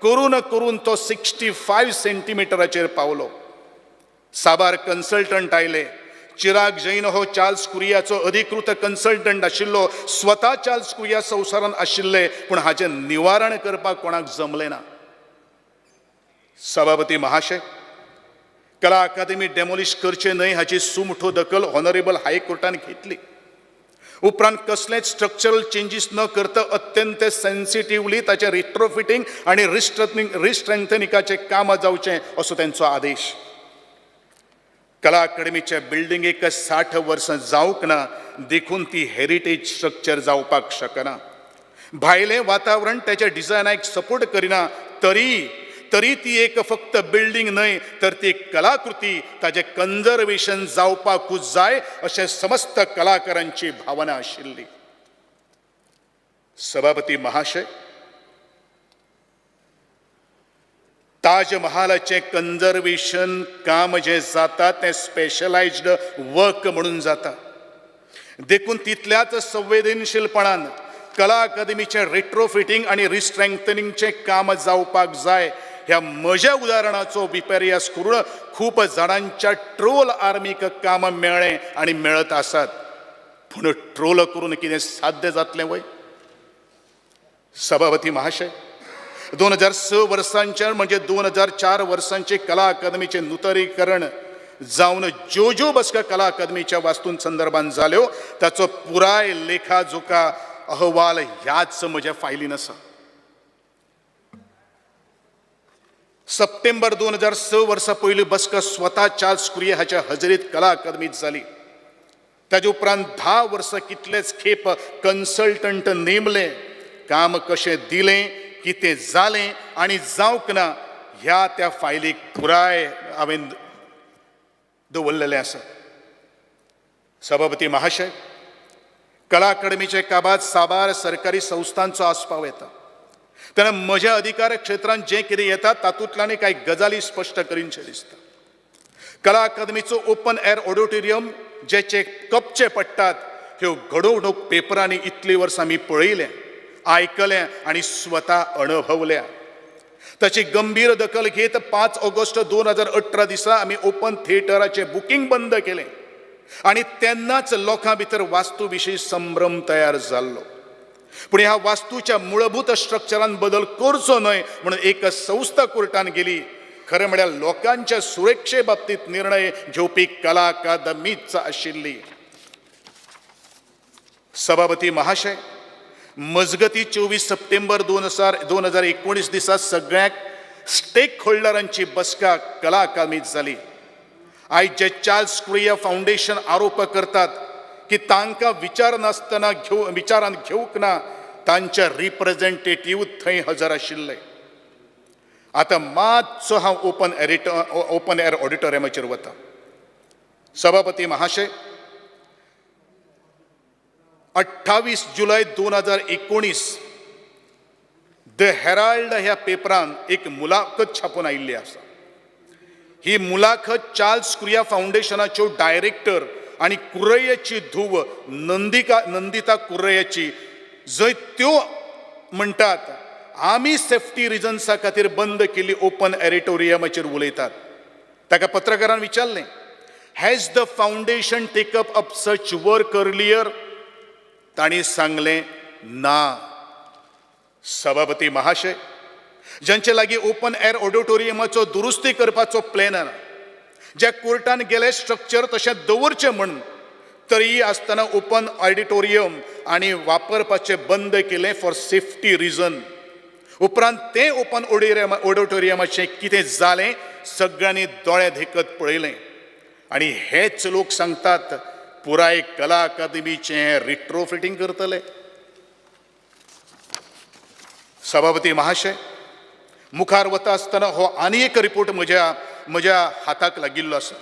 करून करून तो 65 सेंटीमिटराचेर पावलो. साबार कन्सल्टंट आयले. चिराग जैन हो चार्ल्स कुरियाचो अधिकृत कन्सल्टंट आशिल्लो. स्वता चार्ल्स कुरिया संवसारांत आशिल्ले, पूण हाचें निवारण करपाक कोणाक जमलें ना. सभापती महाशय, कला अकादमी डेमोलिश करचे न्हय हाची सुमठो दखल ऑनरेबल हायकोर्टान घेतली. उपरांत कसलेच स्ट्रक्चरल चेंजीस न करता अत्यंत सेन्सिटिव्हली ताचे रिट्रोफिटींग आणि रिस्ट्रेंथनिंगाचें काम जावचें असो तांचो आदेश. कला अकादमीच्या बिल्डिंगेक 60 वर्सां जावंक ना, देखून ती हेरिटेज स्ट्रक्चर जावपाक शकना. भायलें वातावरण त्याच्या डिझायनाक सपोर्ट करिना, तरी ती एक फक्त बिल्डिंग न्हय तर ती कलाकृती, ताजें कन्जर्वेशन जावपाकूच जाय अशें समस्त कलाकारांची भावना आशिल्ली. सभापती महाशय, ताज महालाचें कन्जर्वेशन काम जें जाता तें स्पेशलायज्ड वर्क म्हणून जाता. देखून तितल्याच संवेदनशीलपणान कला अकादमीचें रेट्रोफिटींग आनी रिस्ट्रेंथनिंगचें काम जावपाक जाय ह्या म्हज्या उदाहरणाचो विपर्यास करून खूब जाणांच्या ट्रोल आर्मीक काम मेळ्ळें आनी मेळत आसात. पूण ट्रोल करून कितें साध्य जातलें वय? सभापती महाशय, 2006 वर्सांच्या म्हणजे 2004 वर्सांचे कला अकादमीचे नूतनीकरण जावन ज्यो बसका कला अकादमीच्या वास्तूं संदर्भात जाल्यो ताचो पुराय लेखाजोखा अहवाल ह्याच म्हज्या फायलीन आसा. सप्टेंबर 2006 वर्सा पयली बसका स्वता चार्ल्स कुरिया हाच्या हजेरीत कला अकादमीत जाली. ताजे उपरांत 10 वर्सां कितलेच खेप कन्सल्टंट नेमले. काम कशें दिलें, कितें जालें आनी जावंक ना ह्या त्या फायलीक पुराय हांवें दवरलेलें आसा. सभापती महाशय, कला अकादमीच्या काबात साबार सरकारी संस्थांचो आस्पाव येता. तेन्ना म्हज्या अधिकार क्षेत्रांत जें कितें येता तातूंतल्यान कांय गजाली स्पश्ट करीनशें दिसता. कला अकादमीचो ओपन एअर ऑडिटोरियम जेचे कपचे पडटात ह्यो घडोवणूक पेपरांनी इतलीं वर्सां आमी पळयल्या, आयकल्या आनी स्वता अणभवल्या. ताची गंभीर दखल घेत 5 ऑगस्ट 2018 दिसा आमी ओपन थिएटराचें बुकींग बंद केलें आनी तेन्नाच लोकां भितर वास्तू विशीं संभ्रम तयार जाल्लो. पूण ह्या वास्तूच्या मूलभूत स्ट्रक्चरान बदल करचो न्हय म्हणून एक संस्था कोर्टान गेली. खरें म्हळ्यार लोकांच्या सुरक्षे बाबतींत निर्णय घेवपी कला अकादमीच आशिल्ली. सभापती महाशय, मजगती 24 सप्टेंबर 2019 दिसा सगळ्या स्टेक होल्डरांची बसका कला अकादमीत जाली. आयज जे चार्ल्स कुरिया फाउंडेशन आरोप करतात की तांकां विचारांत घेवंक ना, तांचे रिप्रेझेंटेटिव्ह थंय हजर आशिल्ले. आतां मातसो हांव ओपन एअर ऑडिटोरियमाचेर वता. सभापती महाशय, 28 जुलै 2019 द हेराल्ड ह्या पेपरान एक मुलाखत छापून आयिल्ली आसा. ही मुलाखत चार्ल्स कुरिया फाउंडेशनाच्यो डायरेक्टर आनी कुर्रयेची धूव नंदिता कुर्रयेची, जंय त्यो म्हणटात आमी सेफ्टी रिजन्सा खातीर बंद केली ओपन ऑडिटोरियमाचेर उलयतात. ताका पत्रकारान विचारलें, has the foundation take up up such work earlier? तांणी सांगलें ना. सभापती महाशय, ज्यांचे लागीं ओपन एअर ऑडिटोरियमाचो दुरुस्ती करपाचो प्लॅन आसा, ज्या कोर्टान गेले स्ट्रक्चर तशें दवरचें म्हण तरी आसतना ओपन ऑडिटोरियम आनी वापरपाचें बंद केलें फॉर सेफ्टी रिजन. उपरांत तें ओपन ऑडिटोरियमाचें कितें जालें सगळ्यांनी दोळे धेकत पळयलें. आनी हेच लोक सांगतात पुराय कला अकादमीचें रिट्रोफिटींग करतले. सभापती महाशय, मुखार वता आसतना हो आनी एक रिपोर्ट म्हज्या हाताक लागिल्लो आसा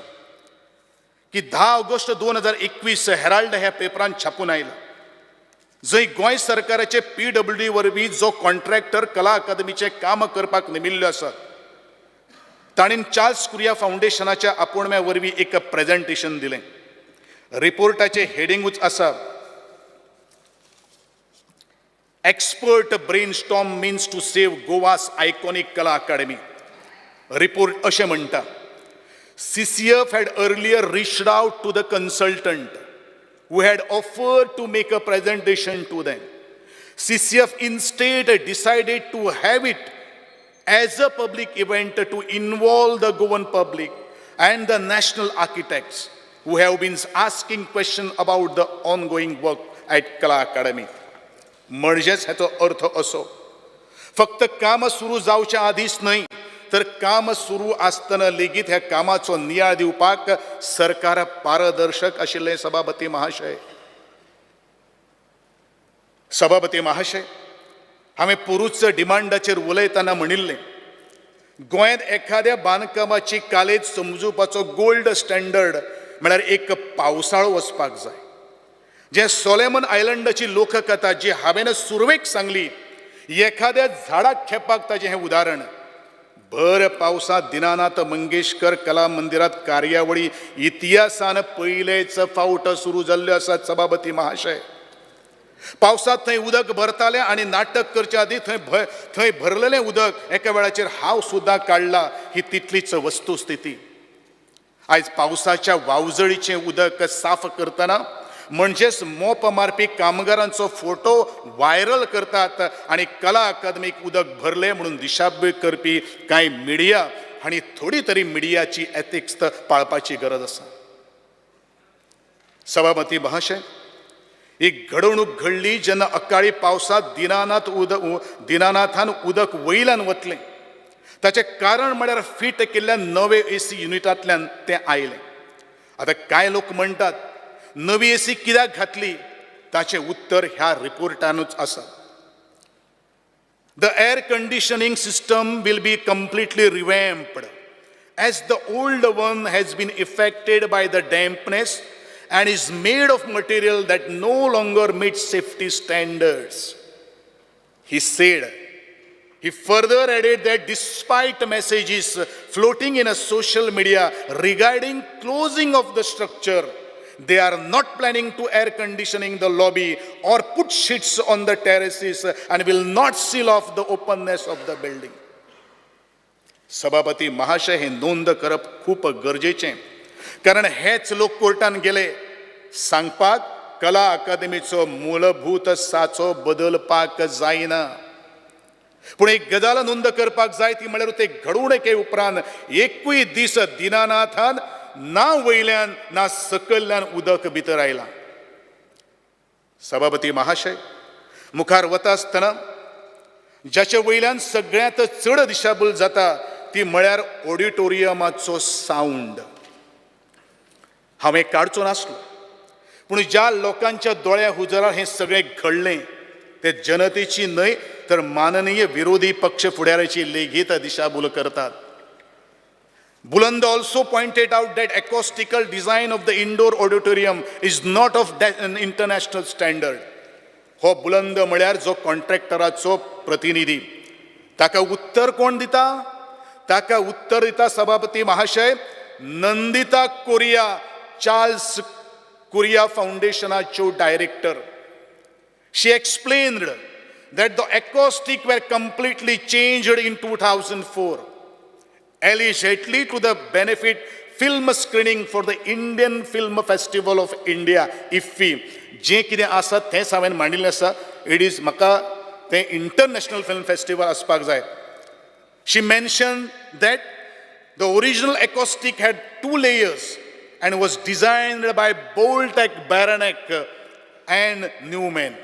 की 10 ऑगस्ट 2021 हेराल्ड ह्या पेपरान छापून आयला, जंय गोंय सरकाराचे PWD वरवीं जो कॉन्ट्रॅक्टर कला अकादमीचें काम करपाक नेमिल्लो आसा, ताणीन चार्ल्स कुरिया फाउंडेशनाच्या आपोवण्या वरवीं एक प्रेझेंटेशन दिलें. रिपोर्टाचें हेडिंगूच आसा, expert brainstorm means to save Goa's iconic Kala academy. Report अशें म्हणटा, CCF had earlier reached out to the consultant who had offered to make a presentation to them. CCF instead decided to have it as a public event to involve the Goan public and the national architects who have been asking questions about the ongoing work at Kala Academy. म्हणजेच हाचो अर्थ असो, फक्त काम सुरू जावच्या आदींच न्हय तर काम सुरू आसतना लेगीत ह्या कामाचो नियाळ दिवपाक सरकार पारदर्शक आशिल्लें. सभापती महाशय, हांवें पोरूच डिमांडाचेर उलयतना म्हणिल्लें, गोंयांत एखाद्या बांदकामाची कालेज समजुपाचो गोल्ड स्टँडर्ड म्हळ्यार एक पावसाळो वचपाक जाय. जे सोलेमन आयलंडाची लोककथा जी हांवें सुरवेक सांगली, एखाद्या झाडाक खेपाक ताचें हें उदाहरण. भर पावसांत दिनानाथ मंगेशकर कला मंदिरात कार्यावळी इतिहासान पयलेच फावट सुरू जाल्ल्यो आसात. सभापती महाशय, पावसांत थंय उदक भरतालें आनी नाटक करचे आदीं थंय भरलेलें उदक एका वेळाचेर हांव सुद्दां काडला, ही तितलीच वस्तुस्थिती. आयज पावसाच्या वावजळीचें उदक साफ करतना म्हणजेच मोप मारपी कामगारांचो फोटो व्हायरल करतात आनी कला अकादमीक उदक भरले म्हणून दिशाभूल करपी कांय मिडिया हांणी थोडी तरी मिडियाची एथिक्स पाळपाची गरज आसा. सभापती महाशय, एक घडवणूक घडली जेन्ना अकाळी पावसांत दिनानाथान उदक वयल्यान वतलें. ताचें कारण म्हळ्यार फीट केल्ल्या नवे AC युनिटांतल्यान तें आयलें. आतां कांय लोक म्हणटात नवी AC कित्याक घातली, ताचें उत्तर ह्या रिपोर्टानूच आसा. The air conditioning system will be completely revamped as the old one has been affected by the dampness and is made of material that no longer meets safety standards. He said. He further added that despite messages floating in a social media regarding closing of the structure, they are not planning to air conditioning the lobby or put sheets on the terraces and will not seal off the openness of the building. सभापती महाशय, हे नोंद करप खूप गरजेचें, कारण हेच लोक कोर्टान गेले सांगपाक कला अकादमीचो मूलभूत साचो बदलपाक जायना. पूण एक गजाल नोंद करपाक जाय ती म्हळ्यार ते घडवणुके उपरांत एकूय दीस दिनानाथान ना वयल्यान ना सकयल्यान उदक भितर आयलां. सभापती महाशय, मुखार वता आसतना जाचे वयल्यान सगळ्यांत चड दिशाभूल जाता ती म्हळ्यार ऑडिटोरियमाचो सावंड. हांवें काडचो नासलो, पूण ज्या लोकांच्या दोळ्या हुजरार हें सगळें घडलें ते जनतेची न्हय तर माननीय विरोधी पक्ष फुडाऱ्याची लेगीत दिशाभूल करतात. Buland also pointed out that acoustical design of the indoor auditorium is not of an international standard. हो बुलंद म्हळ्यार जो कॉन्ट्रॅक्टराचो प्रतिनिधी. ताका उत्तर कोण दिता? ताका उत्तर दिता सभापती महाशय नंदिता कोरिया, चार्ल्स कोरिया फाउंडेशनाच्यो director. She explained that the acoustic were completely changed in 2004, allegedly to the benefit film screening for the Indian Film Festival of India, IFFI. जे कितें आसा तेंच हांवें मांडिल्लें आसा. इट इज म्हाका तें इंटरनॅशनल फिल्म फेस्टिवल आसपाक जाय. She mentioned that the original acoustic had 2 layers and was designed by Boltec, Beranek and Newman,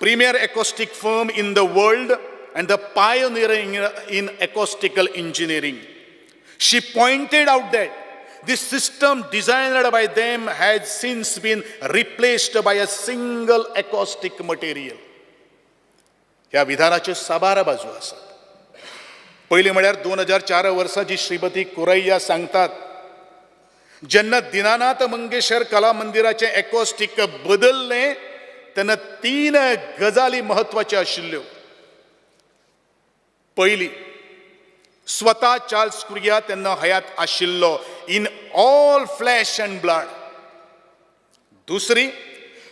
premier acoustic firm in the world and the pioneering in acoustical engineering. She pointed out that this system designed by them has since been replaced by a single acoustic material. ह्या विधानाच्यो 12 बाजू आसात. पयली म्हळ्यार 2004 वर्सा जी Shrimati Correa सांगतात, जेन्ना दिनानाथ मंगेशकर कला मंदिराचें acoustic बदललें तेन्ना 3 गजाली म्हत्वाच्यो आशिल्ल्यो. पयली, स्वता चार्ल्स कुरिया तेन्ना हयात आशिल्लो in all flash and blood. दुसरी,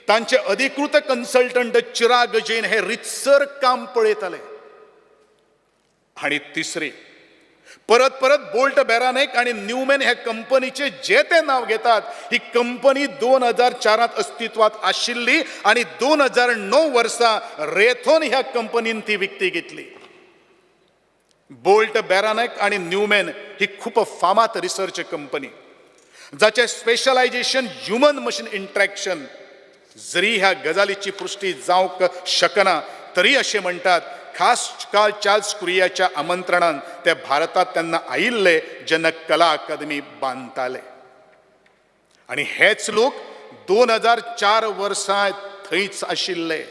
तांचे अधिकृत कन्सल्टंट चिराग जैन हे रितसर काम पळयताले. आणि तिसरी, परत परत बोल्ट बेरानेक आणि न्यूमॅन ह्या कंपनीचे जे ते नाव घेतात, ही कंपनी 2004 अस्तित्वात आशिल्ली आणि 2009 वर्सा रेथोन ह्या कंपनीन ती विकती घेतली. बोल्ट बेरानेक आणि न्यूमॅन ही खूप फामाद रिसर्च कंपनी, जाचे स्पेशलायझेशन ह्युमन मशीन इंटरॅक्शन. जरी ह्या गजालीची पुष्टी जावंक शकना तरी असे म्हणटात, खास काल चार्ल्स कुरियाच्या आमंत्रणान ते भारतात तेन्ना आयिल्ले जेन्ना कला अकादमी बांदताले. आणि हेच लोक 2004 वर्सा थंयच आशिल्ले.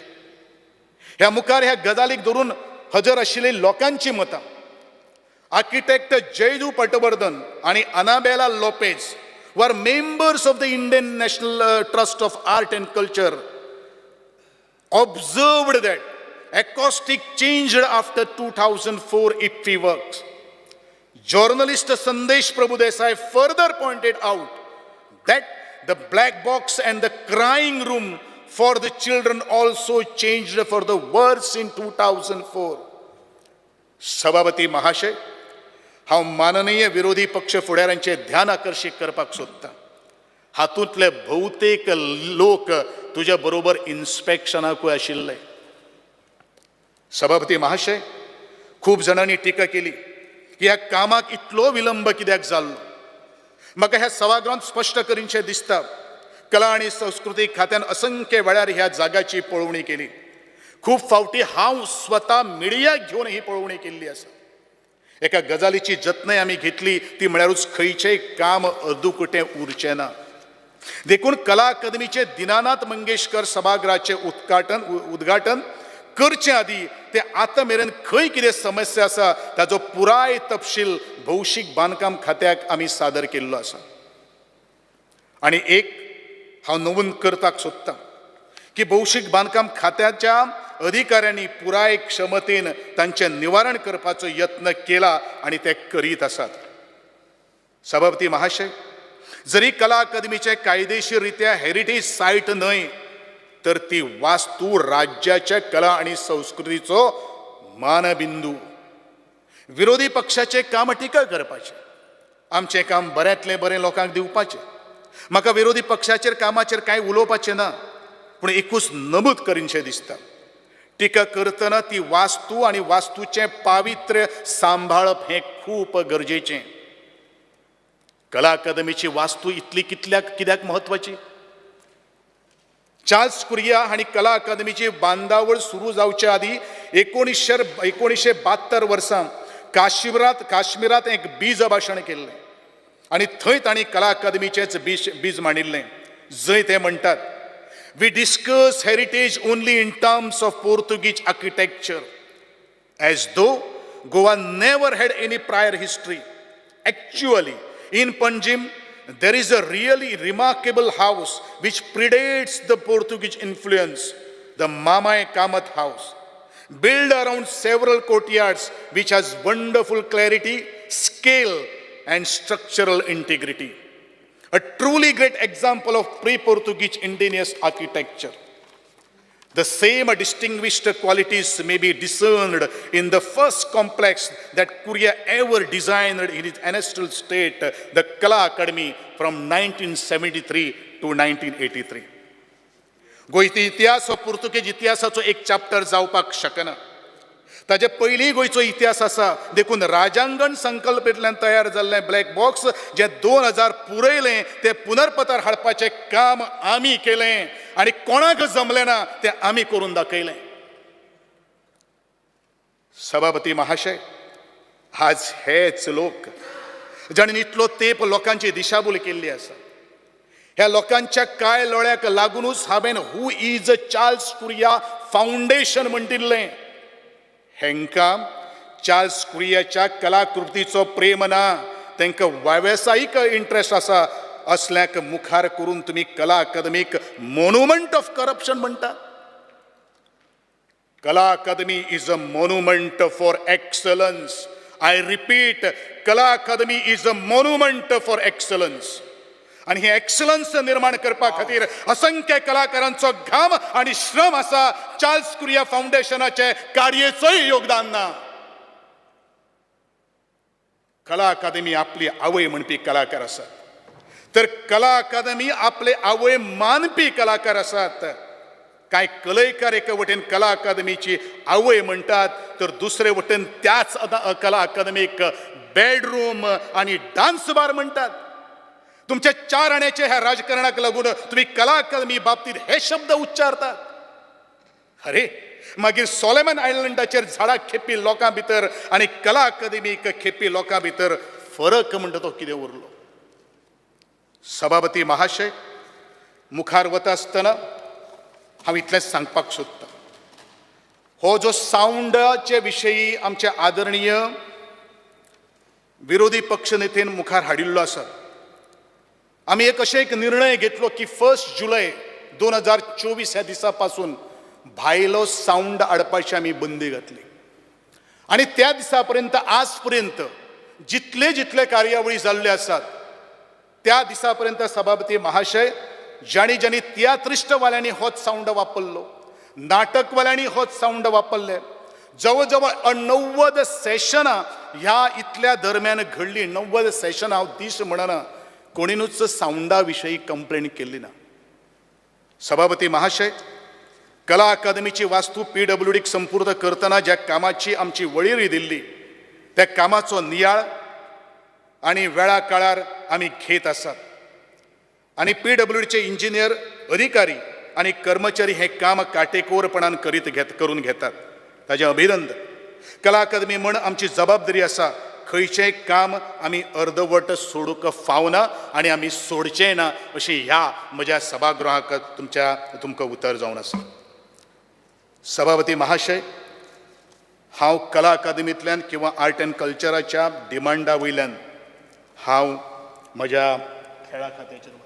ह्या मुखार ह्या गजालीक धरून हजर आशिल्ली लोकांची मतां. आर्किटेक्ट जयदू पटवर्धन आणि Annabelle Lopez were members of the Indian National Trust of Art and Culture, observed that acoustic changed after 2004 IFFI works. Journalist Sandesh Prabhudesai further pointed out that the black box and the crying room for the children also changed for the worse in 2004. सभापती महाशय, हांव माननीय विरोधी पक्ष फुडाऱ्यांचे ध्यान आकर्षित करपाक सोदतां. हातूंतले भोवतेक लोक तुज्या बरोबर इन्स्पेक्शनाकूय आशिल्ले. सभापती महाशय, खूब जाणांनी टिका केली की ह्या कामाक इतलो विलंब कित्याक जाल्लो. म्हाका ह्या सभागृहांत स्पश्ट करीनशें दिसता, कला आनी संस्कृती खात्यान असंख्य वेळार ह्या जागाची पळोवणी केली. खूब फावटी हांव स्वता मिडियाक घेवन ही पळोवणी केल्ली आसा. एका गजालीची जतनाय आमी घेतली, ती म्हळ्यारूच खंयचेंय काम अदुकटें उरचें ना. देखून कला अकादमीचे दिनानाथ मंगेशकर सभागृहाचे उद्घाटन करचे आदी ते आतां मेरेन खंय कितें समस्या आसा ताचो पुराय तपशील भौशीक बांदकाम खात्याक आमी सादर केल्लो आसा. आनी एक हांव नमूद करपाक सोदतां की भौशीक बांदकाम खात्याच्या अधिकाऱ्यांनी पुराय क्षमतेन तांचें निवारण करपाचो यत्न केला आणि ते करीत आसात. सभापती महाशय, जरी कला अकादमीचे कायदेशीररित्या हेरिटेज सायट न्हय, तर ती वास्तू राज्याच्या कला आणि संस्कृतीचो मानबिंदू. विरोधी पक्षाचे काम टिका करपाचें, आमचें काम बऱ्यांतलें बरें लोकांक दिवपाचें. म्हाका विरोधी पक्षाचेर कामाचेर कांय उलोवपाचें ना, पूण एकूच नमूद करीनशें दिसता, टिका करतना ती वास्तू आणि वास्तूचें पावित्र्य सांबाळप हें खूप गरजेचें. कला अकादमीची वास्तू इतली कित्याक म्हत्वाची? चार्ल्स कुरिया हांणी कला अकादमीची बांदावळ सुरू जावचे आदी 1972 वर्सा काश्मीरात एक बीज भाशण केल्लें आणि थंय तांणी कला अकादमीचेंच बीज मांडिल्लें. जंय ते म्हणटात, we discuss heritage only in terms of Portuguese architecture, as though Goa never had any prior history, actually, in Panjim, there is a really remarkable house which predates the Portuguese influence, the Mamai Kamat house, built around several courtyards, which has wonderful clarity, scale, and structural integrity. A truly great example of pre-Portuguese indigenous architecture. The same distinguished qualities may be discerned in the first complex that Korea ever designed in its ancestral state, the Kala Academy from 1973 to 1983. गोंयचो इतिहास हो Portuguese इतिहासाचो एक chapter जावपाक शकना. ताजे पयलीं गोंयचो इतिहास आसा, देखून राजांगण संकल्पनेंतल्यान तयार जाल्लें ब्लॅक बॉक्स जे 2000 पुरयलें तें पुनर्पतार हाडपाचें काम आमी केलें आनी कोणाक जमलें ना तें आमी करून दाखयलें. सभापती महाशय, आज हेच लोक जाणीन इतलो तेंप लोकांची दिशाभूल केल्ली आसा. ह्या लोकांच्या काळ्या लोळ्याक लागूनच हांवें हू इज चार्ल्स कुरिया फाउंडेशन म्हणटिल्लें. हेंकां चार्ल्स कुरियाच्या कलाकृतीचो प्रेम ना, तांकां वेवसायीक इंट्रस्ट आसा. असल्याक मुखार करून तुमी कला अकादमीक मॉन्युमेंट ऑफ करप्शन म्हणटा. Kala academy is a monument for excellence. I repeat, Kala academy is a monument for excellence. आणि हे एक्सलन्स निर्माण करपा खातीर असंख्य कलाकारांचो घाम आणि श्रम आसा. चार्ल्स कुरिया फाउंडेशनाचे कार्याचोय योगदान ना. कला अकादमी आपली आवय म्हणपी कलाकार आसात, तर कला अकादमी आपले आवय मानपी कलाकार आसात. कांय कलयकार एका वटेन कला अकादमीची आवय म्हणटात, तर दुसरे वटेन त्याच कला अकादमीक बेडरूम आणि डान्स बार म्हणटात. तुमच्या 4 आण्याच्या ह्या राजकारणाक लागून तुम्ही कला अकादमी बाबतीत हे शब्द उच्चारतात. अरे, मागीर सोलेमन आयलंडाचेर झाडां खेपी लोकां भितर आनी कला अकादमीक खेपी लोकां भितर फरक म्हणटा तो कितें उरलो? सभापती महाशय, मुखार वता आसतना हांव इतलेंच सांगपाक सोदतां. हो जो सावंडाचे विशयी आमचे आदरणीय विरोधी पक्ष नेतेन मुखार हाडिल्लो आसा, आमी एक निर्णय घेतलो की 1 जुलय 2024 ह्या दिसा पासून भायलो सावंड हाडपाची आमी बंदी घातली. आनी त्या दिसा पर्यंत आज पर्यंत जितले कार्यावळी जाल्ल्यो आसात त्या दिसा पर्यंत सभापती महाशय, ज्यांनी तियात्रिस्टवाल्यांनी होच सावंड वापरलो, नाटकवाल्यांनी होच सावंड वापरले. जवळ 90 सेशनां ह्या इतल्या दरम्यान घडली. 90 सेशनां हांव दीस म्हणना, कोणीनूच सावंडा विशयी कंप्लेन केल्ली ना. सभापती महाशय, कला अकादमीची वास्तू PWDक संपूर्ण करतना ज्या कामाची आमची वळेरी दिल्ली, त्या कामाचो नियाळ आणि वेळा काळार आमी घेत आसात. आणि PWDचे इंजिनियर, अधिकारी आणि कर्मचारी हे काम काटेकोरपणान करून घेतात. ताजें अभिनंदन. कला अकादमी म्हण आमची जबाबदारी आसा. खंयचेंय काम आमी अर्दवट सोडूंक फावना आनी आमी सोडचें ना अशी ह्या म्हज्या सभागृहाक तुमकां उतर जावन आसा. सभापती महाशय, हांव कला अकादमींतल्यान किंवा आर्ट एंड कल्चराच्या डिमांडा वयल्यान हांव म्हज्या खेळा खात्याचेर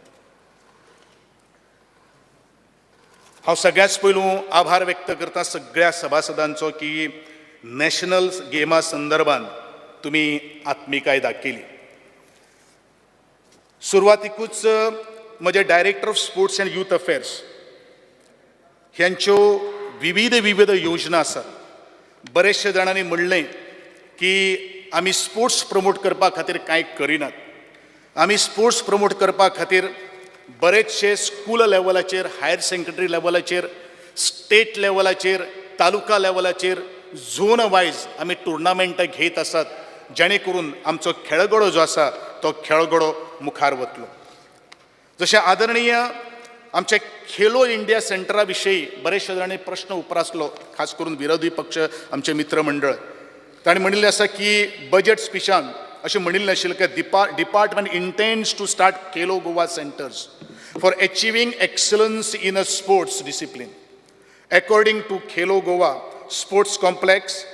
हांव सगळ्याच पयलू आभार व्यक्त करता सगळ्या सभासदांचो की नॅशनल गेमा संदर्भात तुम्ही आत्मिकाय दाखयली. सुरवातीकूच म्हजे director of sports and youth affairs ह्यांच्यो विविध योजना आसात. बरेचशे जाणांनी म्हणलें की आमी स्पोर्ट्स प्रमोट करपा खातीर कांय करिनात. आमी स्पोर्ट्स प्रमोट करपा खातीर बरेचशे स्कूल लेवलाचेर, हायर सेकंडरी लेवलाचेर, स्टेट लेवलाचेर, तालुका लेवलाचेर, झोन वायज आमी टुर्नामेंटां घेत आसात, जेणे करून आमचो खेळगडो जो आसा तो खेळगडो मुखार वतलो. जशें आदरणीय आमचे खेलो इंडिया सेंटरा विशयी बरेचशे जाणांनी प्रश्न उपरासलो, खास करून विरोधी पक्ष आमचे मित्र मंडळ. तांणी म्हणिल्लें आसा की बजेट स्पिचान अशें म्हणिल्लें आशिल्लें की department intends to start Khelo Goa centres for achieving excellence in a sports discipline. According to Khelo Goa sports complex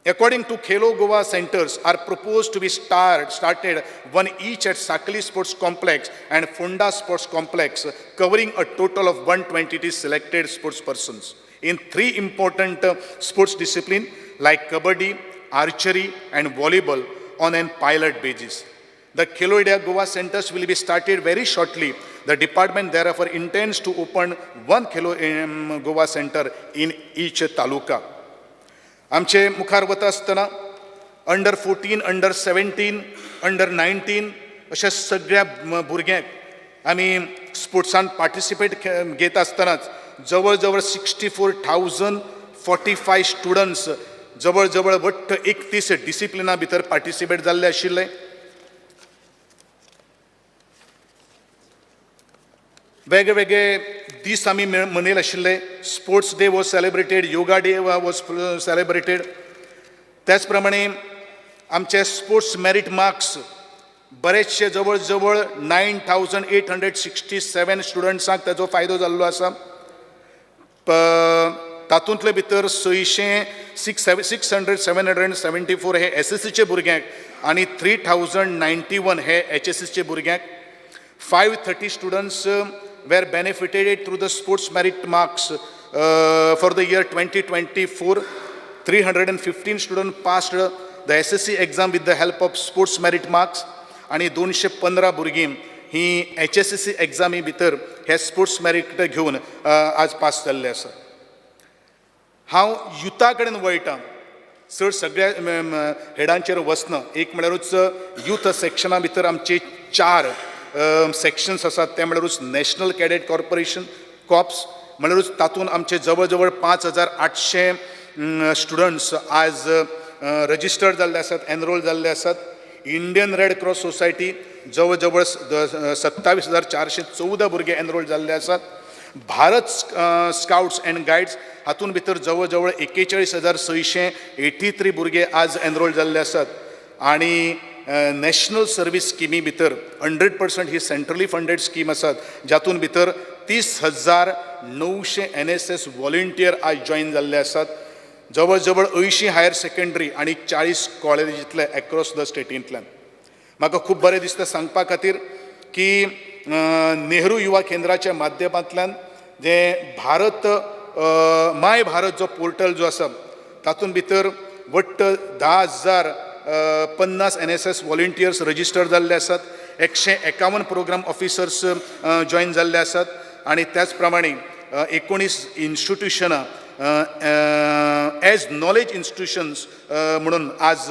According to Khelo Goa centers are proposed to be started one each at Sakali Sports Complex and Fonda Sports Complex, covering a total of 120 selected sports persons in 3 important sports disciplines like kabaddi, archery and volleyball on a pilot basis. The Khelo India Goa centers will be started very shortly. The department therefore intends to open one Khelo Goa center in each taluka. आमचे मुखार वता आसतना under 14, under 17, under 19 अशा सगळ्या भुरग्यांक आमी स्पोर्ट्सान participate घेत आसतनाच जवळ जवळ 64,045 स्टुडंट्स जवळ जवळ वट्ट 31 डिसिप्लिना भितर पार्टिसिपेट जाल्ले आशिल्ले. वेगवेगळे दीस आमी मनयले आशिल्ले. Sports day was celebrated, yoga day was celebrated. त्याच प्रमाणे आमचे स्पोर्ट्स मेरिट मार्क्स बरेचशे जवळ जवळ 9,867 स्टुडंट्सांक ताजो फायदो जाल्लो आसा. तातूंतले भितर 674 हे SSCचे भुरग्यांक आनी 3,091 हे HSCचे भुरग्यांक. 530 students were benefited through the sports merit marks for the year 2024. 315 students passed the SSC exam with the help of sports merit marks आणि 215 भुरगीं ही HSCC एक्झामी भितर हे स्पोर्ट्स मेरिट घेवन आज पास जाल्ले आसा. हांव युथा कडेन वळटां. चड सगळ्या हेडांचेर वचना. एक म्हळ्यारूच युथ सेक्शना भितर आमचे 4 सेक्शन्स आसात. ते म्हळ्यारूच नॅशनल कॅडेट कॉर्पोरेशन कॉप्स म्हळ्यारूच तातूंत आमचे जवळ जवळ 5,800 स्टुडंट्स आज रजिस्टर्ड जाल्ले आसात, एनरोल जाल्ले आसात. इंडियन रेड क्रॉस सोसायटी जवळ जवळ 27,414 भुरगे एनरोल जाल्ले आसात. भारत स्काउट्स अँड गायड्स हातूंत भितर जवळ जवळ 41,683 भुरगे आज एनरोल जाल्ले आसात. आणि नॅशनल सर्वीस स्किमी भितर 100% ही सेंट्रली फंडेड स्कीम आसात, जातून भितर 30,900 NSS वॉलंटियर आज जॉईन जाल्ले आसात. जवळ जवळ 80 हायर सेकंडरी आणि 40 कॉलेजींतले अक्रॉस द स्टेटींतल्यान. म्हाका खूब बरें दिसता सांगपा खातीर की नेहरू युवा केंद्राच्या माध्यमांतल्यान जे भारत माय भारत जो पोर्टल जो आसा तातूंत भितर वट्ट 10,050 NSS वॉलंटियर्स रजिस्टर जाल्ले आसात. 151 प्रोग्राम ऑफिसर्स जॉईन जाल्ले आसात. आणि त्याच प्रमाणे 19 इन्स्टिट्यूशनां एज नॉलेज इन्स्टिट्यूशन्स म्हणून आज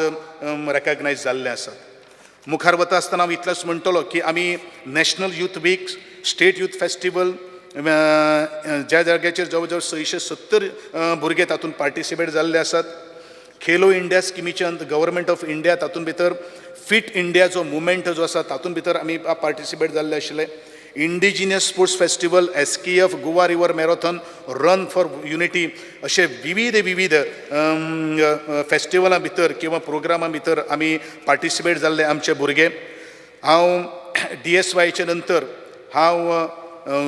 रेकग्नायज जाल्ले आसात. मुखार वता आसतना हांव इतलेंच म्हणटलो की आमी national youth week, state youth festival ज्या जाग्याचेर जवळ जवळ 670 भुरगे तातूंत पार्टिसिपेट जाल्ले आसात. खेलो इंडिया स्किमीचे गव्हर्मेंट ऑफ इंडिया तातूंत भितर फिट इंडिया जो मुवमेंट जो आसा तातूंत भितर आमी पार्टिसिपेट जाल्ले आशिल्ले. Indigenous sports festival, SKF Goa river marathon, run for unity अशे विविध फेस्टिवलां भितर किंवा प्रोग्रामां भितर आमी पार्टिसिपेट जाल्ले आमचे भुरगे. हांव DSYचे नंतर हांव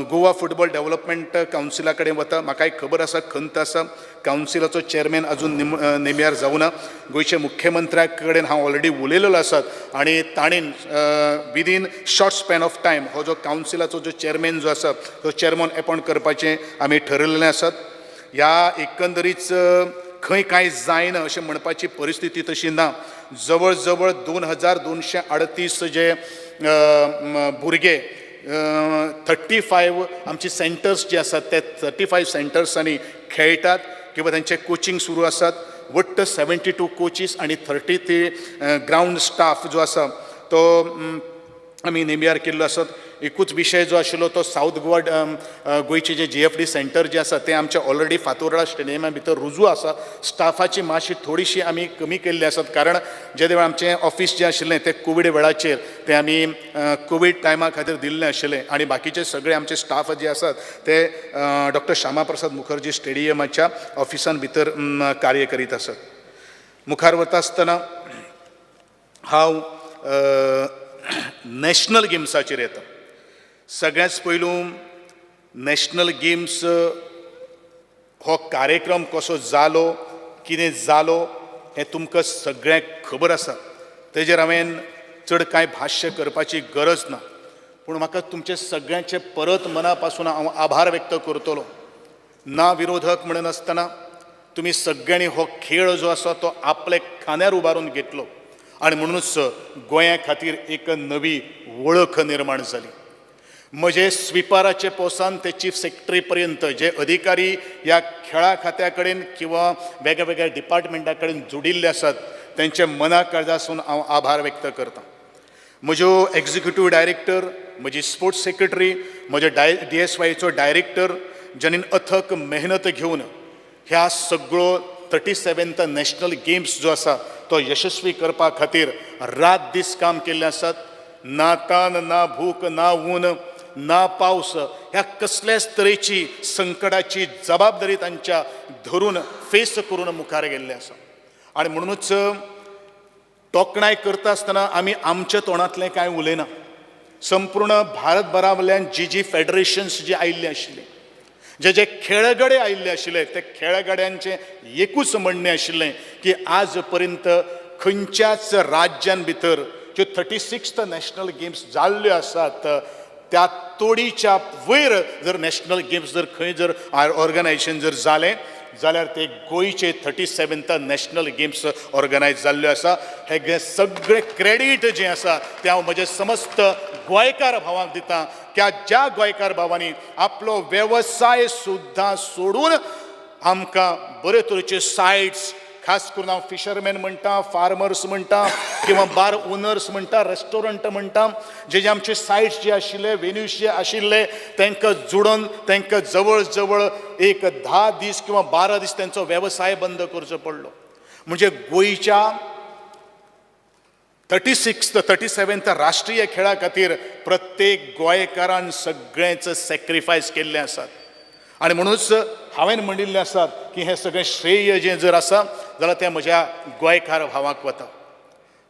गोवा फुटबॉल डेव्हलपमेंट कावन्सिला कडेन वता. म्हाकाय खबर आसा खंत आसा कावन्सिलाचो चेअरमॅन अजून नेम्यार जावना. गोंयचे मुख्यमंत्र्या कडेन हांव ऑलरेडी उलयलेलो आसात आणि ताणेन within short span of time हो जो कावन्सिलाचो जो चेअरमॅन जो आसा तो चेअरमॅन अपॉयंट करपाचें आमी ठरयल्लें आसात. ह्या एकंदरीत खंय कांय जायना अशें म्हणपाची परिस्थिती तशी ना. जवळ जवळ 2,238 जे भुरगे 35 आमची सेंटर्स जे आसात ते 35 सेंटर्सांनी खेळटात किंवा तांचे कोचिंग सुरू आसात. वट्ट 72 कोचीस आणि 30 ते ग्राउंड स्टाफ जो आसा तो आमी नेम्यार केल्लो आसात. एकूच विशय जो आशिल्लो तो साऊथ गोवा गोंयचे जे GFD सेंटर जे आसा ते आमचे ऑलरेडी फातोर्डा स्टेडियमा भितर रुजू आसा. स्टाफाची मातशी थोडीशी आमी कमी केल्ली आसात कारण जे वेळ आमचें ऑफिस जें आशिल्लें तें कोवीड वेळाचेर ते आमी कोवीड टायमा खातीर दिल्लें आशिल्लें आणि बाकीचे सगळे आमचे स्टाफ जे आसात ते डॉक्टर श्यामा प्रसाद मुखर्जी स्टेडियमाच्या ऑफिसान भितर कार्य करीत आसात. मुखार वता आसतना हांव नॅशनल गेम्साचेर येता. सगळ्याच पयलू नॅशनल गेम्स हो कार्यक्रम कसो जालो, कितें जालो हें तुमकां सगळ्यांक खबर आसा, तेजेर हांवें चड कांय भाश्य करपाची गरज ना. पूण म्हाका तुमचे सगळ्यांचे परत मना पासून हांव आभार व्यक्त करतलो. ना विरोधक म्हणून आसतना तुमी सगळ्यांनी हो खेळ जो आसा तो आपले खांद्यार उबारून घेतलो आनी म्हणूनच गोंया खातीर एक नवी वळख निर्माण जाली. म्हजे स्विपाराचे पोसान ते चीफ सेक्रेटरी पर्यंत जे अधिकारी ह्या खेळा खात्या कडेन किंवा वेगळ्या डिपार्टमेंटा कडेन जोडिल्ले आसात तेंचे मना काळजासून हांव आभार व्यक्त करतां. म्हज्यो एक्झिक्युटीव डायरेक्टर, म्हजी स्पोर्ट्स सेक्रेटरी, म्हजे DSYचो डायरेक्टर, ज्यांनी अथक मेहनत घेवन ह्या सगळो 37th नॅशनल गेम्स जो आसा तो यशस्वी करपा खातीर रात दीस काम केल्लें आसात. ना तान, ना भूक, ना ऊन, ना पावस, ह्या कसल्याच तरेची संकटाची जबाबदारी तांच्या धरून फेस करून मुखार गेल्ले आसा. आनी म्हणूनच तोखणाय करता आसतना आमी आमच्या तोंडांतलें कांय उलयना. संपूर्ण भारतभरा वयल्यान जी फेडरेशन्स जी आयिल्ली आशिल्ली, जे खेळगडे आयिल्ले आशिल्ले, ते खेळगड्यांचें एकूच म्हणणें आशिल्लें की आज पर्यंत खंयच्याच राज्यान भितर ज्यो 36th नॅशनल गेम्स जाल्ल्यो आसात त्या तोडीच्या वयर जर नॅशनल गेम्स जर खंय जर ऑर्गनायझेशन जर जालें जाल्यार ते गोंयचे 37th नॅशनल गेम्स ऑर्गनायज जाल्ल्यो आसा. हे सगळें क्रेडीट जें आसा तें हांव म्हजे समस्त गोंयकार भावांक दितां. ज्या गोंयकार भावांनी आपलो वेवसाय सुद्दां सोडून आमकां बरे तरेचे सायट्स, खास करून हांव फिशरमॅन म्हणटा, फार्मर्स म्हणटा किंवा बार ओनर्स म्हणटा, रेस्टॉरंट म्हणटा, जे आमचे सायट्स जे आशिल्ले, वेन्यूज जे आशिल्ले तांकां जोडून तांकां जवळ जवळ एक 10 दीस किंवा 12 दीस त्यांचो वेवसाय बंद करचो पडलो. म्हणजे गोंयच्या 37th राष्ट्रीय खेळा खातीर प्रत्येक गोंयकारान सगळेंच सॅक्रिफायस केल्लें आसात. आनी म्हणूनच हांवें म्हणिल्लें आसात की हें सगळें श्रेय जें जर आसा जाल्यार तें म्हज्या गोंयकार भावांक वता.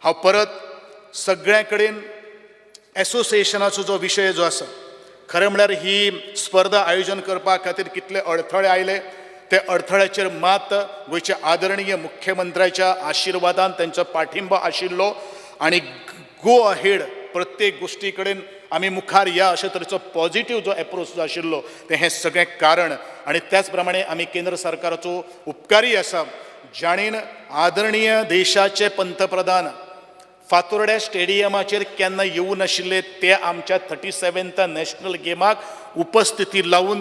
हांव परत सगळ्यां कडेन एसोसिएशनाचो जो विशय जो आसा, खरें म्हळ्यार ही स्पर्धा आयोजन करपा खातीर कितले अडथळे आयले, ते अडथळ्याचेर मात गोंयच्या आदरणीय मुख्यमंत्र्याच्या आशिर्वादान त्यांचो पाठिंबो आशिल्लो आनी गो अहेड प्रत्येक गोश्टी कडेन आमी मुखार या अशे तरेचो पॉझिटीव जो एप्रोच जो आशिल्लो तें हें सगळें कारण. आनी त्याच प्रमाणे आमी केंद्र सरकाराचो उपकारी आसा, जाणीन आदरणीय देशाचे पंतप्रधान फातोर्ड्या स्टेडियमाचेर केन्ना येवूं नाशिल्ले ते आमच्या 37th नॅशनल गेमाक उपस्थिती लावून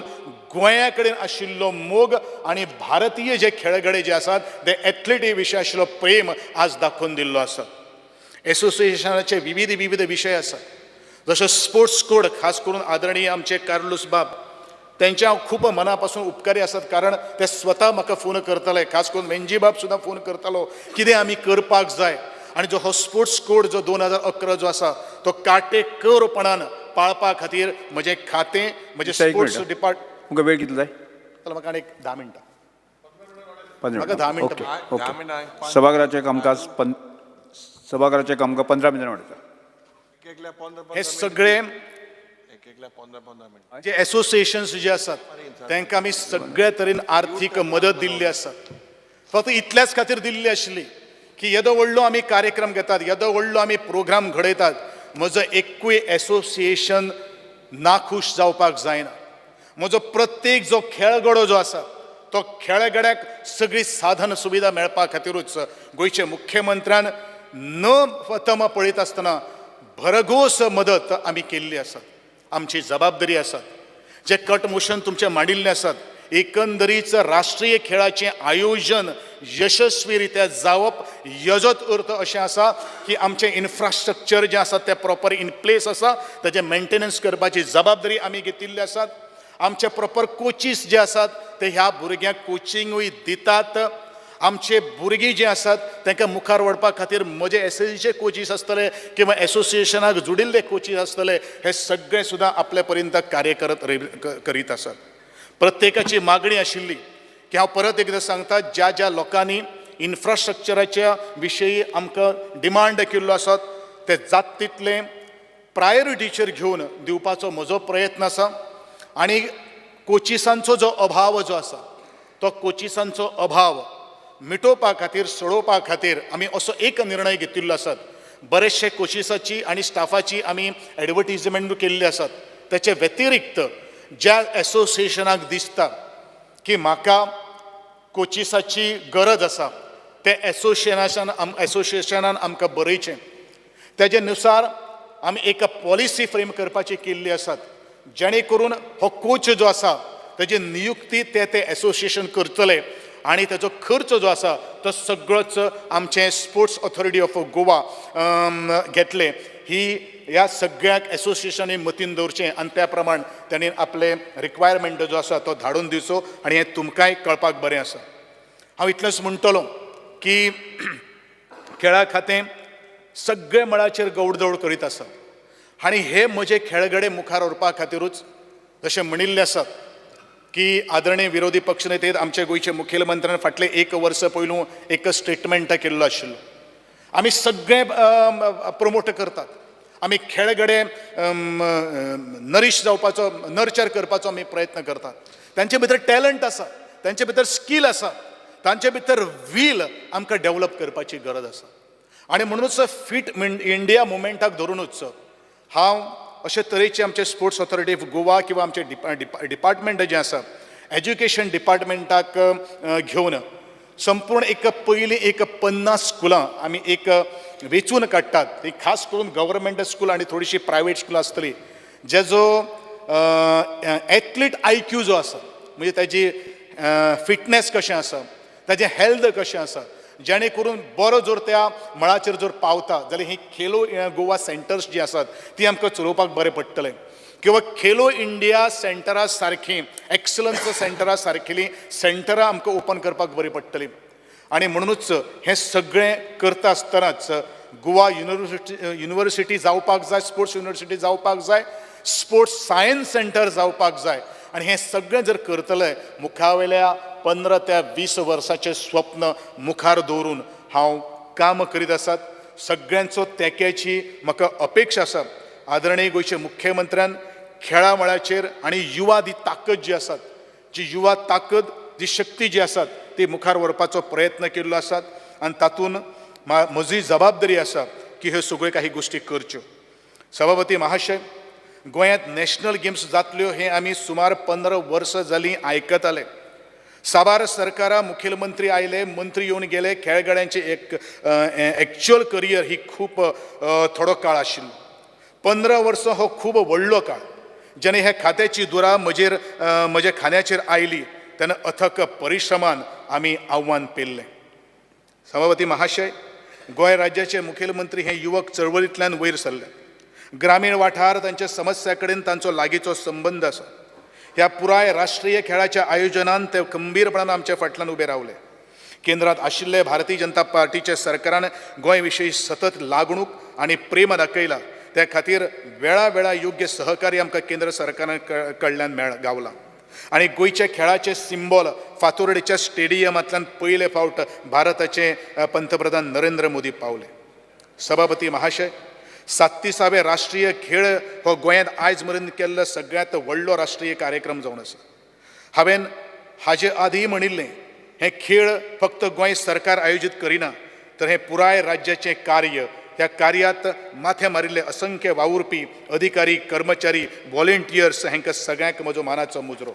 गोंया कडेन आशिल्लो मोग आनी भारतीय जे खेळगडे जे आसात ते एथलेटी विशीं आशिल्लो प्रेम आज दाखोवन दिल्लो आसा. एसोसिएशनाचे विविध विशय आसात, जसो स्पोर्ट्स कोड, खास करून आदरणीय आमचे कार्लोस बाब, त्यांचे हांव खूब मना पासून उपकारी आसात. कारण ते स्वता म्हाका फोन करताले, खास करून मेंजी बाब सुद्दां फोन करतालो कितें आमी करपाक जाय. आनी जो हो स्पोर्ट्स कोड जो 2011 जो आसा तो काटेकोरपणान पाळपा खातीर म्हजें खातें, म्हजें स्पोर्ट्स तुमकां वेळ कितलो जाय? जाल्यार म्हाका आनीक 10 मिनटां. 15 मिनटां. ओके. सभागृहाचें कामकाज 15 मिनटां वाडटा. हे सगळे जे एसोसिएशन्स जे आसात तांकां आमी सगळ्या तरेन आर्थीक मदत दिल्ली आसा. फक्त इतल्याच खातीर दिल्ली आशिल्ली की येदो व्हडलो आमी कार्यक्रम घेतात, येदो व्हडलो आमी प्रोग्राम घडयतात, म्हजो एकूय एसोसिएशन नाखुश जावपाक जायना. म्हजो प्रत्येक जो खेळगडो जो आसा तो खेळगड्याक सगळी साधन सुविधा मेळपा खातीरूच गोंयचे मुख्यमंत्र्यान न तम पळयत आसतना भरघोस मदत आमी केल्ली आसा. आमची जबाबदारी आसा. जे कट मोशन तुमचे मांडिल्ले आसात, एकंदरीत राष्ट्रीय खेळाचें आयोजन यशस्वी रित्या जावप यजत अर्थ अशें आसा की आमचें इन्फ्रास्ट्रक्चर जें आसा तें प्रॉपर इन प्लेस आसा, ताजें मेंटेनन्स करपाची जबाबदारी आमी घेतिल्ली आसात. आमचे प्रॉपर कोचीस जे आसात ते ह्या भुरग्यांक कोचिंगूय दितात. आमचे भुरगीं जे आसात तांकां मुखार व्हरपा खातीर म्हजे एसएससीचे कोचीस आसतले किंवा एसोसिएशनाक जोडिल्ले कोचीस आसतले, हे सगळे सुद्दां आपले पर्यंत कार्य करीत आसात. प्रत्येकाची मागणी आशिल्ली की हांव परत एकदां सांगता, ज्या लोकांनी इन्फ्रास्ट्रक्चराच्या विशयी आमकां डिमांड केल्लो आसात ते जात तितले प्रायोरिटीचेर घेवन दिवपाचो म्हजो प्रयत्न आसा. आनी कोचिसांचो जो अभाव जो आसा तो कोचिसांचो अभाव मिटोवपा खातीर सोडोवपा खातीर आमी असो एक निर्णय घेतिल्लो आसात. बरेचशे कोचिसाची आनी स्टाफाची आमी एडवर्टिजमेंट केल्ली आसात. त्याचे व्यतिरिक्त ज्या एसोसिएशनाक दिसता की म्हाका कोचिसाची गरज आसा ते एसोसिएशनान आमकां बरयचें. तेजे नुसार आमी एक पॉलिसी फ्रेम करपाची केल्ली आसात जेणे करून हो कोच जो आसा तेजी नियुक्ती ते एसोसिएशन करतले आणि तेजो खर्च जो आसा तो सगळोच आमचे स्पोर्ट्स ऑथॉरिटी ऑफ गोवा घेतले. ही ह्या सगळ्याक एसोसिएशनी मतीन दवरचें आनी त्या प्रमाण त्यांनी आपले रिक्वायरमेंट जो आसा तो धाडून दिवचो आनी हें तुमकांय कळपाक बरें आसा. हांव इतलेंच म्हणटलो की खेळा खातें सगळे मळाचेर गवडदवड करीत आसा आनी हे म्हजे खेळगडे मुखार व्हरपा खातीरूच जशें म्हणिल्लें आसा की आदरणीय विरोधी पक्षनेते आमचे गोंयचे मुखेलमंत्र्यान फाटले 1 वर्स पयलू एक स्टेटमेंट केल्लो आशिल्लो. आमी सगळे प्रमोट करतात. आमी खेळगडे नरीश जावपाचो नर्चर करपाचो आमी प्रयत्न करतात. तांचे भितर टॅलंट आसा, तांचे भितर स्कील आसा, तांचे भितर वील आमकां डेवलप करपाची गरज आसा. आनी म्हणूनच फीट इंडिया मुवमेंटाक धरूनच हांव अशे तरेचे आमचे स्पोर्ट्स ऑथॉरिटी ऑफ गोवा किंवा आमचे डिपार्टमेंट जे आसा एज्युकेशन डिपार्टमेंटाक घेवन संपूर्ण पयलीं 50 स्कुलां आमी वेचून काडटात. ती खास करून गव्हर्मेंट स्कूल आनी थोडीशी प्रायवेट स्कूल आसतली जेजो एथलीट IQ जो आसा म्हणजे ताजी फिटनेस कशें आसा, ताजें हेल्थ कशें आसा, जेणे करून बरो जर त्या मळाचेर जर पावता जाल्यार ही खेलो गोवा सेंटर्स जी आसात ती आमकां चलोवपाक बरें पडटलें. किंवा खेलो इंडिया सेंटरा सारखी एक्सलन्स सेंटरा सारकेली सेंटरां आमकां ओपन करपाक बरी पडटली. आनी म्हणूनच हें सगळें करता आसतनाच गोवा युनिवर्सिटी जावपाक जाय, स्पोर्ट्स युनिवर्सिटी जावपाक जाय, स्पोर्ट्स सायन्स सेंटर जावपाक जाय. आनी हें सगळें जर करतले मुखावेल्या 15 ते 20 वर्साचें स्वप्न मुखार दवरून हांव काम करीत आसात. सगळ्यांचो तेक्याची म्हाका अपेक्षा आसा. आदरणीय गोंयचे मुख्यमंत्र्यान खेळा मळाचेर आनी युवा दी ताकद जी आसात, जी युवा ताकद जी शक्ती जी आसात ती मुखार व्हरपाचो प्रयत्न केल्लो आसात आनी तातूंत म्हजी जबाबदारी आसा की ह्यो सगळ्यो काही गोश्टी करच्यो. सभापती महाशय, गोंयांत नॅशनल गेम्स जातल्यो हें आमी सुमार 15 वर्सां जालीं आयकताले. साबार सरकारां मुखेलमंत्री आयले, मंत्री येवन गेले, खेळगड्यांचे एक्च्युअल करियर ही खूब थोडो काळ आशिल्लो. 15 वर्सां हो खूब व्हडलो काळ. जेन्ना ह्या खात्याची दुरा म्हज्या खांद्याचेर आयली तेन्ना अथक परिश्रमान आमी आव्हान पेल्लें. सभापती महाशय, गोंय राज्याचे मुखेलमंत्री हे युवक चळवळींतल्यान वयर सरले. ग्रामीण वाठार तांच्या समस्या कडेन तांचो लागींचो संबंद आसा. ह्या पुराय राष्ट्रीय खेळाच्या आयोजनान ते खंबीरपणान आमच्या फाटल्यान उबे रावले. केंद्रांत आशिल्ले भारतीय जनता पार्टीच्या सरकारान गोंय विशीं सतत लागणूक आनी प्रेम दाखयला. त्या खातीर वेळा योग्य सहकार्य आमकां केंद्र सरकारान कडल्यान गावलां. आनी गोंयच्या खेळाचे सिंबॉल फातोर्डेच्या स्टेडियमांतल्यान पयले फावट भारताचे पंतप्रधान नरेंद्र मोदी पावले. सभापती महाशय, 37वे राष्ट्रीय खेळ हो गोंयांत आयज मेरेन केल्लो सगळ्यांत व्हडलो राष्ट्रीय कार्यक्रम जावन आसा. हांवें हाजे आदीं म्हणिल्लें हे खेळ फक्त गोंय सरकार आयोजीत करिना तर हे पुराय राज्याचें कार्य. ह्या कार्यांत माथे मारिल्ले असंख्य वावुरपी अधिकारी, कर्मचारी, व्हॉलेंटियर्स हांकां सगळ्यांक म्हजो मानाचो मुजरो.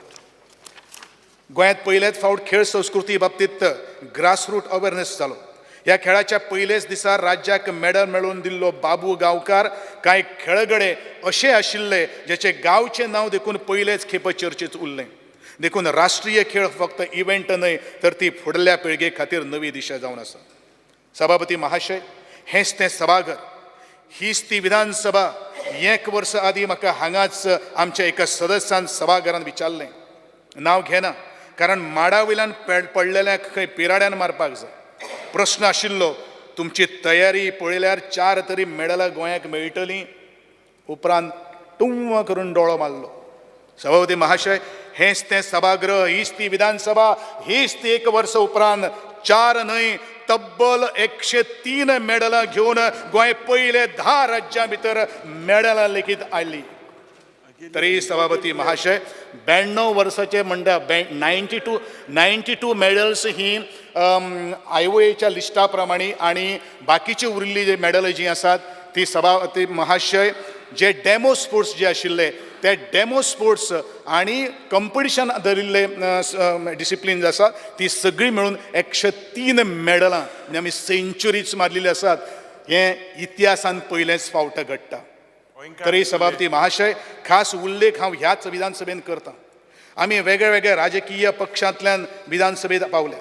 गोंयांत पयलेच फावट खेळ संस्कृती बाबतींत ग्रासरूट अवेरनेस जालो. ह्या खेळाच्या पयलेच दिसा राज्याक मेडल मेळोवन दिल्लो बाबू गांवकार कांय खेळगडे अशे आशिल्ले जेचे गांवचें नांव देखून पयलेच खेप चर्चेंत उरलें. देखून राष्ट्रीय खेळ फक्त इव्हेंट न्हय तर ती फुडल्या पिळगे खातीर नवी दिशा जावन आसा. सभापती महाशय, हेंच तें सभाघर, हीच ती विधानसभा. 1 वर्स आदीं म्हाका हांगाच आमच्या एका सदस्यान सभाघरांत विचारलें. नांव घेना कारण माडा वयल्यान पडलेल्यांक खंय पिराड्यान मारपाक जाय. प्रश्न आशिल्लो, तुमची तयारी पळयल्यार 4 तरी मेडलां गोंयाक मेळटलीं. उपरांत टुंव करून दोळो मारलो. सभापती महाशय, हेंच तें सभागृह, हीच ती विधानसभा, हीच ती 1 वर्स उपरांत 4 न्हय तब्बल 103 मेडलां घेवन गोंय पयले 10 राज्यां भितर मेडलां लेगीत आयली. तरी सभापती महाशय, 92 वर्साचे म्हणटा 92 मेडल्स ही IOAच्या लिस्टा प्रमाणे आणि बाकीची उरिल्ली जे मेडल जी आसात ती महाशय जे डेमो स्पोर्ट्स जे आशिल्ले ते डेमो स्पोर्ट्स आणि कॉम्पिटिशन धरिल्ले डिसिप्लीन जे आसा ती सगळी मिळून 103 मेडलां म्हणजे आमी सेंच्युरीज मारलेली आसात. हे इतिहासान पयलेच फावट घडटा. तरी सभापती महाशय खास उल्लेख हांव ह्याच विधानसभेन करता. आमी वेगळे वेगळे राजकीय पक्षांतल्यान विधानसभेत पावले.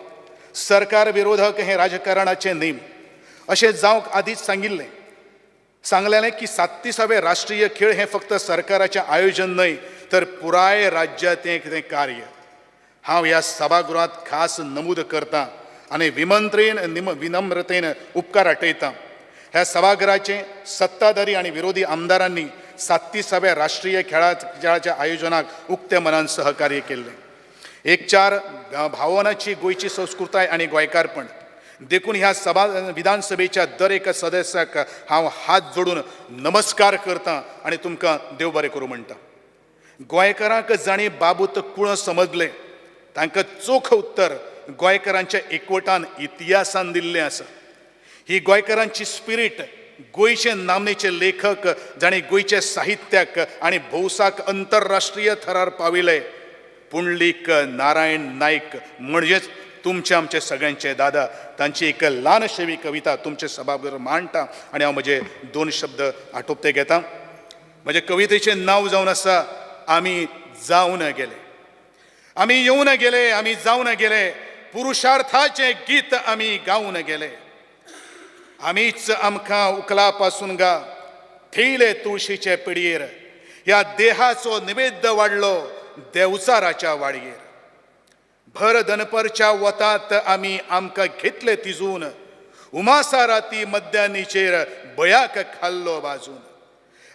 सरकार विरोधक हे राजकारणाचे नेम अशें जावंक आदींच सांगलेलें की 37वे राष्ट्रीय खेळ हे फक्त सरकाराचें आयोजन न्हय तर पुराय राज्याचें कितें कार्य. हांव ह्या सभागृहांत खास नमूद करतां आनी विनम्रतेन उपकार आटयतां. ह्या सभागृहाचे सत्ताधारी आणि विरोधी आमदारांनी 37व्या राष्ट्रीय खेळाच्या आयोजनाक उक्त्या मनान सहकार्य केल्लें. एक चार भावनाची गोंयची संस्कृताय आणि गोंयकारपण देखून ह्या विधानसभेच्या दर एका सदस्याक हांव हात जोडून नमस्कार करतां आणि तुमकां देव बरें करूं म्हणटा. गोंयकारांक जाणी बाबूत कुळ समजले तांकां चोख उत्तर गोंयकारांच्या एकवटान इतिहासान दिल्लें आसा. ही गोंयकारांची स्पिरीट गोंयचे नामनेचे लेखक जाणी गोंयचे साहित्याक आणि भौसाक अंतरराष्ट्रीय थरार पाविले पुंडलीक नारायण नायक म्हणजेच तुमचे आमचे सगळ्यांचे दादा. तांची एक ल्हानशेवी कविता तुमचे सभागृह मांडटा आणि हांव म्हजे 2 शब्द आटोपते घेतां. म्हजे कवितेचें नांव जावन आसा आमी जावन गेले. आमी येवन गेले, आमी जावन गेले, पुरुषार्थाचें गीत आमी गावन गेले. आमीच आमकां उखला पासून गा ठेयले तुळशीचे पिडयेर. ह्या देहाचो निवेद्य वाडलो देवचाराच्या वाडयेर. भर दनपरच्या वतात आमी आमकां घेतले तिजून. उमासा राती मध्यानीचेर बयाक खाल्लो बाजून.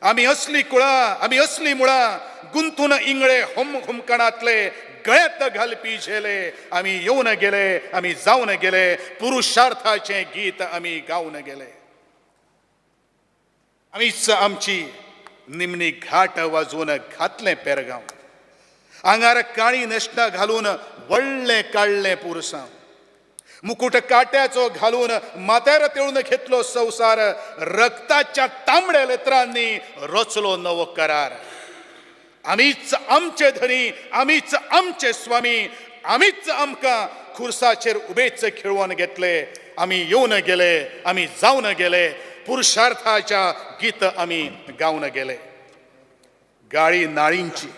आमी असली कुळां, आमी असली मुळां गुंथून इंगळे हुमकणांतले गळ्यात घालपी झेले. आमी येवन गेले, आमी जावन गेले, पुरुषार्थाचें गीत आमी गावन गेले. आमीच आमची निमणी घाट वाजोवन घातलें पेरगांव. आंगार काळी नेसणां घालून व्हडलें काडलें पुरसांव. मुकुट काट्याचो घालून माथ्यार तेळून घेतलो संवसार. रक्ताच्या तांबड्या लेत्रांनी रचलो नवो करार. आमीच आमचे धनी, आमीच आमचे स्वामी, आमीच आमकां खुर्साचेर उबेच खेळवून घेतले. आमी येवन गेले, आमी जावन गेले, पुरुषार्थाच्या गीत आमी गावन गेले. गाळी नाळींची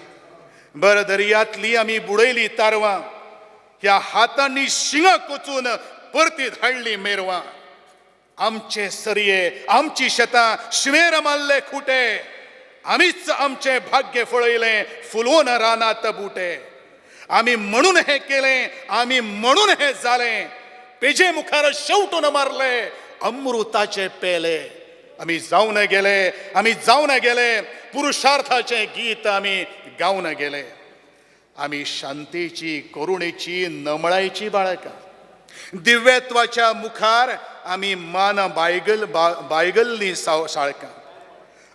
बर दर्यांतली आमी बुडयली तारवां. ह्या हातांनी शिंगां कोचून परती धाडली मेरवां. आमचे सरये, आमची शेतां शिवेर मारले खुटे. आमीच आमचे भाग्य फळयलें फुलोवन रानात बुटे. आमी म्हणून हें केलें, आमी म्हणून हें जालें. पेजे मुखार शेवटून मारले अमृताचे पेले. आमी जावन गेले, आमी जावन गेले, पुरुषार्थाचें गीत आमी गावन गेले. आमी शांतेची, करुणेची, नमळायची बाळकां. दिव्यत्वाच्या मुखार आमी मान बायगल्लीं साळकां.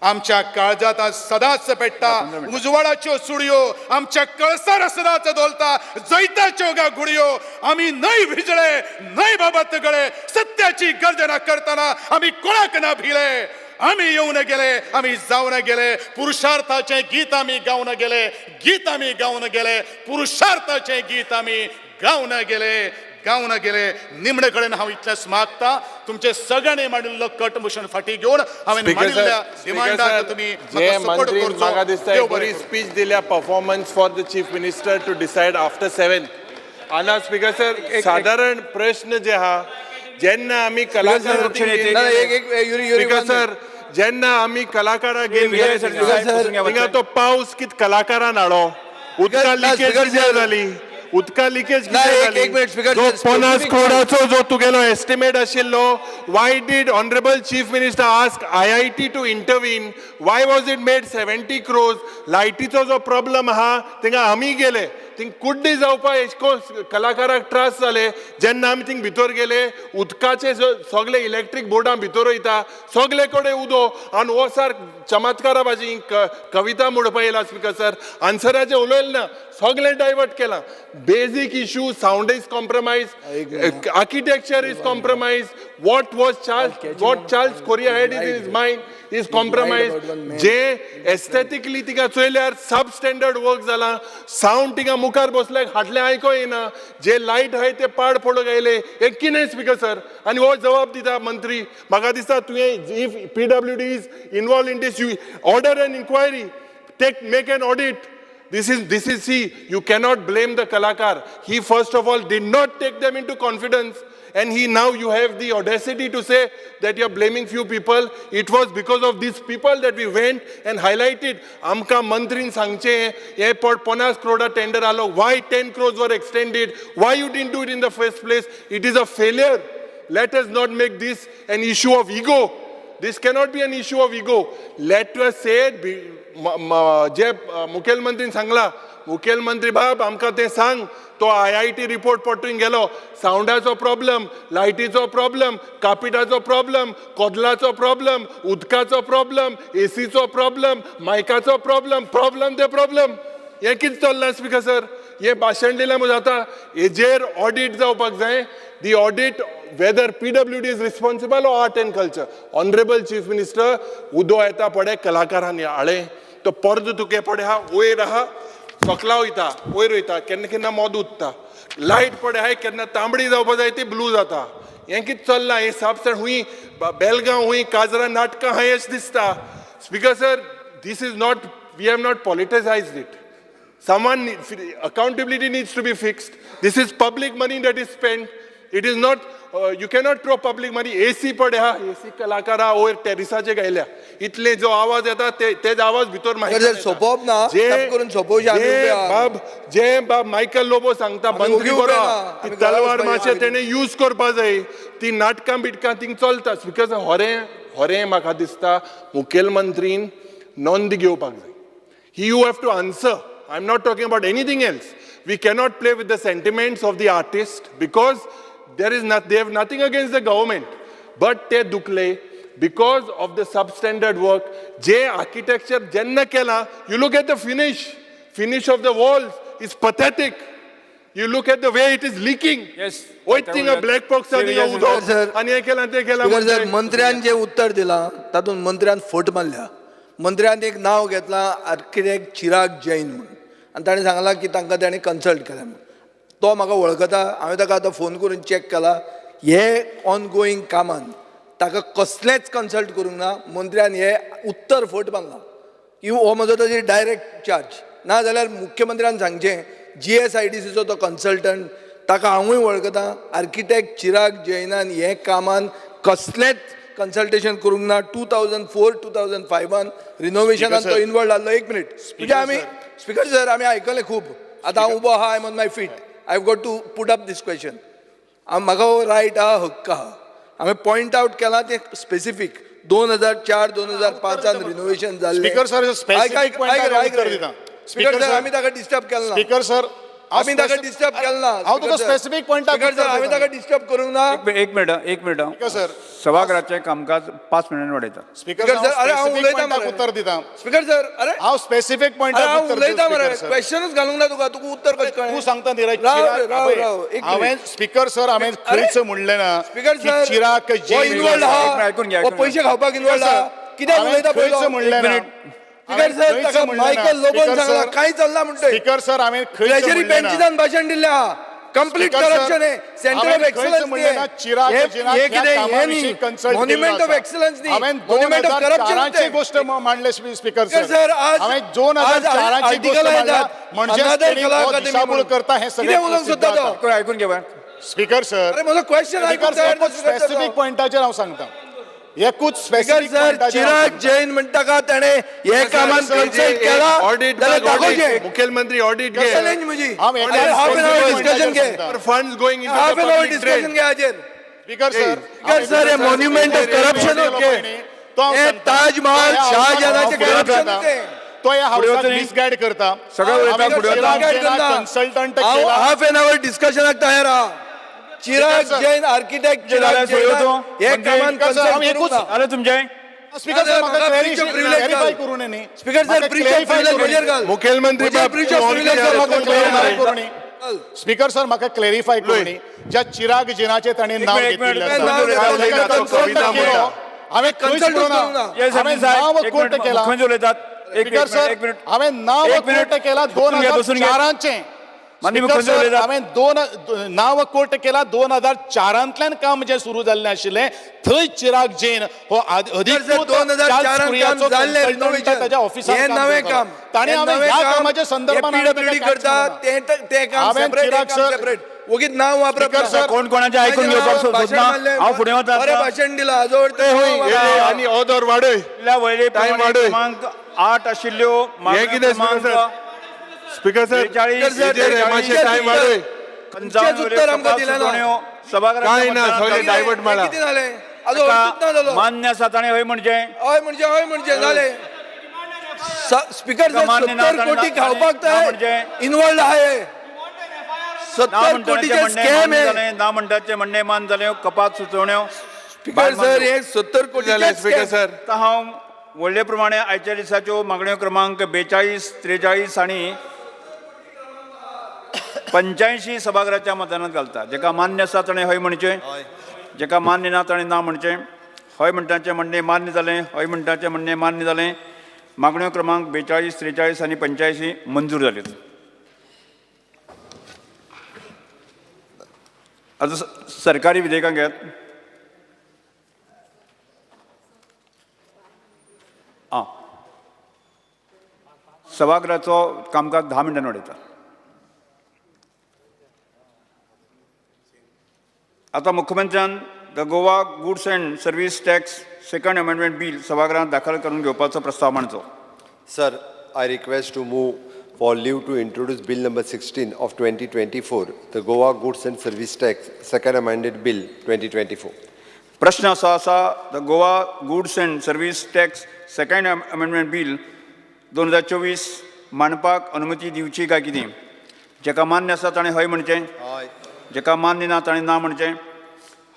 आमच्या काळजात सदांच पेट्टा उजवाडाच्यो सुडयो. आमच्या कळसार सदांच दोलता जैताच्यो गुडयो. आमी न्हय भिजळे, न्हय बाबत गळे, सत्याची गर्जना करतना आमी कोणाक ना भिले. आमी येवन गेले, आमी जावन गेले, पुरुषार्थाचें गीत आमी गावन गेले, गीत आमी गावन गेले, पुरुषार्थाचें गीत आमी गावन गेले, गावन गेले. निमणे कडेन हांव इतलेंच मागता तुमचे सगळ्यांनी मांडिल्लो कट मोशन फाटी घेवन हांवें मांडिल्ल्या डिमांडाक तुमी सपोर्ट करचो. म्हाका दिसता एक बरी स्पीच दिल्या performance for the chief minister to decide after 7. हांगा स्पीकर सर साधारण प्रश्न जे आहा जेन्ना आमी कलाकार स्पीकर सर जेन्ना आमी कलाकारां थिंगा तो पावस कित कलाकारान हाडो. उदका लिकेज जाली, उदका लिकेज जो 50 करोडाचो जो तुगेलो एस्टिमेट आशिल्लो. Why did honourable chief minister ask IIT to intervene? Why was it made 70 crores? लायटीचो जो प्रॉब्लम आहा थिंगा आमी गेले. थिंग कुड्डी जावपा एशको कलाकाराक त्रास जाले. जेन्ना आमी थिंग भितर गेले उदकाचे सगळे इलेक्ट्रीक बोर्डां भितर वयता सगळे कडेन उदो आनी हो सार चमत्कारा भाजी कविता म्हणपा येयला स्पीकर सर. आन्सराचें उलयलें ना, सगळें डायवर्ट केलां. basic issue, sound is compromised, architecture is compromised, what Charles Correa had in his mind is compromised. जे aesthetically तिका चोयल्यार substandard work जाला, sound तिका मुखार बसल्याक हाटले आयको येना, जे लाईट आहे ते पाड पडून गेले, एक की नाही स्पीकर सर, आणि हो जबाब दिता मंत्री. म्हाका दिसता तुवें if PWD is involved in this, you order an inquiry, make an audit. This is see, you cannot blame the Kalakar. He first of all did not take them into confidence, and now you have the audacity to say that you're blaming few people. It was because of these people that we went and highlighted. Amka mantrin sangche, airport 50 crore tender alo. Why 10 crores were extended? Why you didn't do it in the first place? It is a failure. Let us not make this an issue of ego. This cannot be an issue of ego. Let us say it. जे मुखेलमंत्रीन सांगला, मुखेलमंत्री बाब आमकां तें सांग, तो IIT report पटून गेलो, सावंडाचो प्रॉब्लम, लायटीचो प्रॉब्लम, कापिटाचो प्रॉब्लम, कोदलाचो प्रॉब्लम, उदकाचो प्रॉब्लम, एसीचो प्रॉब्लम, मायकाचो प्रॉब्लम ते प्रॉब्लम. हें कितें चल्लां स्पीकर सर? हे भाशण दिलें म्हूण जाता. हेजेर ऑडिट जावपाक जाय. The audit, whether PWD is responsible or art and culture. Honorable Chief Minister, उदो येता पडे कलाकारांनी आळे, तो पर्द तुके पडे हा, वयर आहा, सकला वयता, वयर वयता, केन्ना केन्ना मोद उठता. लायट पडे आहाय, केन्ना तांबडी जावपा जाय ती ब्लू जाता. हें कितें चल्लां? हे सापसण हुंय, बेलगांव हुंय, काजरा नाटकां आहाय अशें दिसता. Speaker sir, this is not, we have not politicized it. Accountability needs to be fixed. This is public money that is spent. It is not, you cannot throw public money. AC पडे हा, AC कलाकारा वयर टेरिसाचे गायल्या. इतले जो आवाज येता तेच आवाज भितर माहिती सोपोवप ना, करून सोपोवचे जे बाब मायकल लोबो सांगता मंत्री बरो, ती तलवार मातशे तेणे यूज करपा जाय. ती नाटकां बिटकां थिंग चलता. बिकॉज होरें म्हाका दिसता मुखेलमंत्रीन नोंद घेवपाक जाय. You have to answer. I'm not talking about anything else. We cannot play with the sentiments of the artist because they have nothing against the government. But they dukle because of the substandard work. Je architecture jenna kela. You look at the finish of the walls is pathetic. You look at the way it is leaking. Yes. Waiting a black box आणि हे केला ते केला. मंत्र्यान जे उत्तर दिला तातूंत मंत्र्यान फट मारल्या. मंत्र्यान एक नाव घेतला आर्किटेक्ट चिराग जैन म्हणून, आनी ताणें सांगलां की तांकां ताणें कन्सल्ट केला म्हणून. तो म्हाका वळखता, हांवें ताका आतां फोन करून चॅक केला. हे ऑनगोईंग कामान ताका कसलेंच कन्सल्ट करूंक ना. मंत्र्यान हे उत्तर फट मारला की हो म्हजो ताजेर डायरेक्ट चार्ज. ना जाल्यार मुख्यमंत्र्यान सांगचें GSIDCचो तो कन्सल्टंट, ताका हांवूय वळखता. आर्किटेक्ट चिराग जैनान हे कामान कसलेंच कन्सल्टेशन करूंक ना. 2004-2005 रिनोव्हेशनान तो इन्वॉल्व जाल्लो. एक मिनिट, म्हणजे आमी स्पीकर सर आमी आयकलें खूब. आतां हांव उबो आहा, I am on my feet. I have got to put up this question. म्हाका हो रायट आहा, हक्क आहा. हांवें पॉयंट आवट केलां तें स्पेसिफीक 2004-2005 रिनोव्हेशन जाल्लें. स्पीकर सर स्पीकर सर आमी ताका डिस्टर्ब केलें ना. स्पीकर सर आमी ताका डिस्टर्ब केलें ना. हांव तुका स्पेसिफीक पॉयंटाक स्पीकर सर हांवें ताका डिस्टर्ब करूंक ना. एक मिनिट सर सभागृहाचें कामकाज 5 मिनिटांनी वाडयता. स्पीकर सर अरे हांव उलयता मरे. उत्तर दिता. स्पीकर सर अरे हांव स्पेसिफीक पॉयंटाक उत्तर उलयता मरे. क्वेश्चनच घालूंक ना तुका. तुका उत्तर कशें कळ्ळें? तूं सांगता न्ही रे. हांवें स्पीकर सर हांवें खंयच म्हणलें ना. स्पीकर सर चिराग इन्वॉल्ड आहा, पयशे खावपाक इन्वॉल्ड आहा. कित्याक उलयता पयलो? म्हणलें ना. स्पीकर सर ताका मायकल लोबोन सांगला कांय चल्ला म्हणटा. स्पीकर सर हांवें ट्रेजरी बेंचिसान भाशण दिल्लें आहा. कंप्लीट करप्शन आहे. Centre of excellence monument of excellence monument of corruption गोष्ट मांडले स्पीकर सर. आज 2004ची गोष्ट मांडला म्हणजे दिशाभूल करता हे सगळे उलोवंक सोदता तो. ऐकून घेवा स्पीकर सर. अरे म्हजो क्वेश्चन स्पेसिफिक पॉयंटाचेर हांव सांगता. एकूच स्पीकर सर चिराग जैन म्हणटा का ताणे हे कामान कन्सल्ट केला. ऑडिट मुख्यमंत्री ऑडिट घे. चॅलेंज म्हजी. हाफ एन आवर डिस्कशन घे. Funds going in half an hour discussion घे हाजेर. स्पीकर सर हे मॉन्युमेंट ऑफ करप्शन होते. हे ताजमहल शाहजहानाचे करप्शन होते. तो या हाऊसाक मिसगाईड करता. कन्सल्टंट हाफ एन आवर डिस्कशनाक तयार आहा. चिराग जैन आर्किटेक्ट चिराग जैन हे कामान कन्सल्ट अरे तुमचे स्पीकर सर म्हाका क्लॅरिफाय करून न्ही. Speaker sir breach of privilege मेजर घाल. मुख्यमंत्री ब्रीच ऑफ प्रिव्हिलेज करून स्पीकर सर म्हाका क्लॅरिफाय करूनी ज्या चिराग जिनाचे ताणें नांव घेतिल्लें आसा हांवें खंयच बरोवना हांवें नांव कोट केलां स्पीकर सर हांवें नांव कोट केलां 2004 हांवें नांव कोट केलां 2004 काम जें सुरू जाल्लें आशिल्लें थंय चिराग जैन हो अधिकृत ताच्या ऑफिसांत काम ताणें हांवें ह्या कामाच्या संदर्भात हांवें चिराग सर वगीत नांव वापरप कोण कोणाचे आयकून घेवपाक सोदना हांव फुडें वता बरें भाशण दिलां आजोड आनी ऑदर वाडय टायम क्रमांक 8 आशिल्ल्यो स्पीकर सर मातशें टायम वाडय उत्तर आमकां दिलें ना डायवर्ट मारला कितें जालें आजोड ना जालो मान्य आसा ताणें हय म्हणजे हय म्हणजे जालें स्पीकर सर 70 कोटी खावपाक ते इन्वॉल्ड आहे 70 कोटीचे स्कॅम आहे ना म्हणटाचे म्हणणे मान जाले कपात सुचोवण्यो स्पीकर सर हे 70 कोटीचे स्पीकर सर हांव व्हडले प्रमाणे आयच्या दिसाच्यो मागण्यो क्रमांक 42, 43 आनी 85 सभागृहाच्या मतदानात घालता जेका मान्य आसा ताणें हय म्हणचें जेका मान्य ना ताणें ना म्हणचें हय म्हणटाचें म्हणणें मान्य जालें हय म्हणटाचें म्हणणें मान्य जालें मागण्यो क्रमांक 42, 43 आनी 85 मंजूर जाल्यो आतां सरकारी विधेयकां घेयात सभागृहाचो कामकाज 10 मिनटांनी वाडयता आता मुख्यमंत्र्यान the Goa goods and service tax second amendment bill सभागृहात दाखल करून घेवपाचो प्रस्ताव मांडचो Sir, I request to move for leave to introduce Bill number 16 of 2024, the Goa Goods and Service Tax, Second Amended Bill 2024. प्रश्न असो आसा the Goa goods and service tax second amendment bill 2024 मांडपाक अनुमती दिवची काय कितें जेका मान्य आसा ताणें हय म्हणचें जेका मान्य ना ताणें ना म्हणचें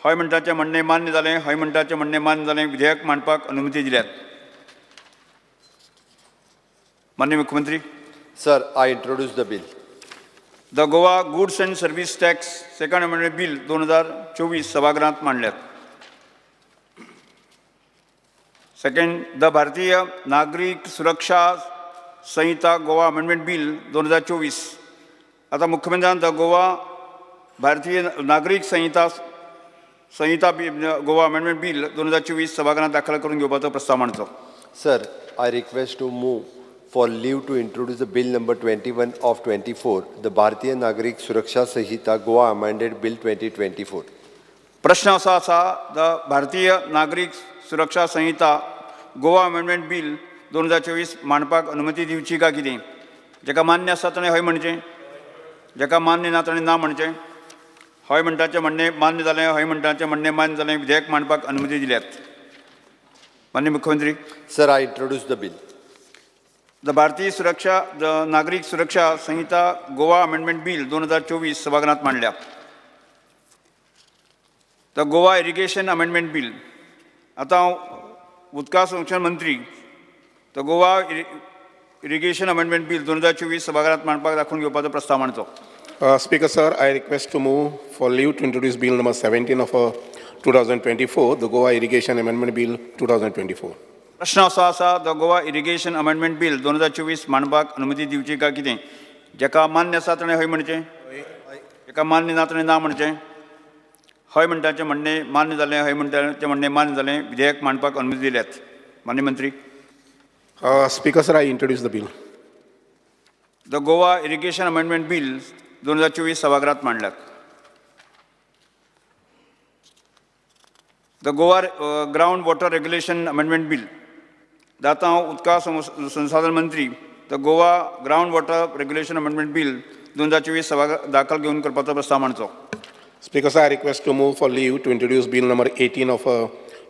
हय म्हणटाचें म्हणणें मान्य जालें हय म्हणटाचें म्हणणें मान्य जालें विधेयक मांडपाक अनुमती दिल्यात माननीय मुख्यमंत्री Sir, I introduce the bill. The Goa goods and service tax second amendment bill 2024 सभागृहात मांडल्यात सेकंड द भारतीय नागरिक सुरक्षा संहिता गोवा अमेंडमेंट बिल 2024 आता मुख्यमंत्र्यान द गोवा भारतीय नागरिक संहिता गोवा अमेंडमेंट बिल 2024 सभागृहात दाखल करून घेवपाचो प्रस्ताव मांडचो Sir, I request to move for leave to introduce the bill number 21 of 24, the Bharatiya Nagrik Suraksha Sahita Goa Amended Bill 2024. प्रश्न असा आसा द भारतीय नागरिक सुरक्षा संहिता गोवा अमेंडमेंट बिल 2024 मांडपाक अनुमती दिवची काय कितें जेका मान्य आसा ताणें हय म्हणचें जेका मान्य ना ताणें ना म्हणचें हय म्हणटाचें म्हणणें मान्य जालें हय म्हणटाचें म्हणणें मान्य जालें विधेयक मांडपाक अनुमती दिल्यात माननीय मुख्यमंत्री Sir, I introduce the bill. The नागरिक सुरक्षा संहिता गोवा अमेंडमेंट बिल 2024 सभागृहात मांडल्या the Goa irrigation amendment bill आता हांव उदका संरक्षण मंत्री the Goa irrigation amendment bill 2024 सभागृहात मांडपाक दाखवून घेवपाचो प्रस्ताव मांडचो Speaker, sir, I request to move for leave to introduce Bill number 17 of 2024, the Goa Irrigation Amendment Bill 2024. प्रश्न असो आसा the Goa irrigation amendment bill 2024 मांडपाक अनुमती दिवची काय कितें जेका मान्य आसा ताणें हय म्हणचें जेका मान्य ना ताणें ना म्हणचें हय म्हणटाचें म्हणणें मान्य जालें हय म्हणटाचें म्हणणें मान्य जालें विधेयक मांडपाक अनुमती दिल्यात माननीय मंत्री Speaker, sir, I introduce the bill. The Goa irrigation amendment bill 2024 सभागृहात मांडल्यात the Goa ground water regulation amendment bill आता हांव उदका संसाधन मंत्री the Goa ground water regulation amendment bill 2024 सभागृहात दाखल घेवन करपाचो प्रस्ताव मांडचो Speaker, sir, I request to move for leave to introduce Bill number 18 of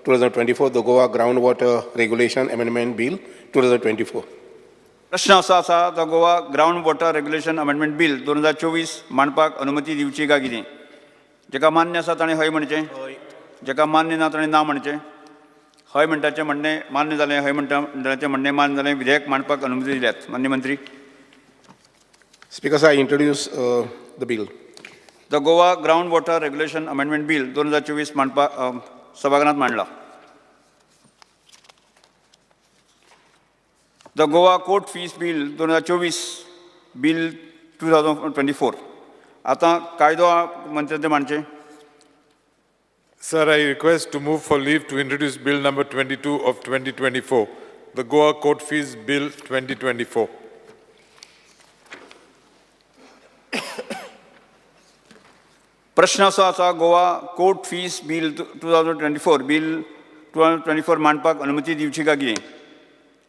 2024, the Goa Groundwater Regulation Amendment Bill 2024. प्रश्न असो आसा the Goa ground water regulation amendment bill 2024 मांडपाक अनुमती दिवची काय कितें जेका मान्य आसा ताणें हय म्हणचें जेका मान्य ना ताणें ना म्हणचें हय म्हणटाचें म्हणणें मान्य जालें हय म्हणटाचें म्हणणें मान्य जालें विधेयक मांडपाक अनुमती दिल्यात माननीय मंत्री Speaker, sir, I introduce the bill. The Goa ground water regulation amendment bill 2024 मांडपाक सभागृहात मांडला. The Goa court fees bill 2024 bill 2024. आता कायदो मंत्र्याचे मांडचे. Sir, I request to move for leave to introduce Bill number 22 of 2024, the Goa Court Fees Bill 2024. प्रश्न असो आसा Goa court fees bill 2024 bill 2024 मांडपाक अनुमती दिवची काय कितें?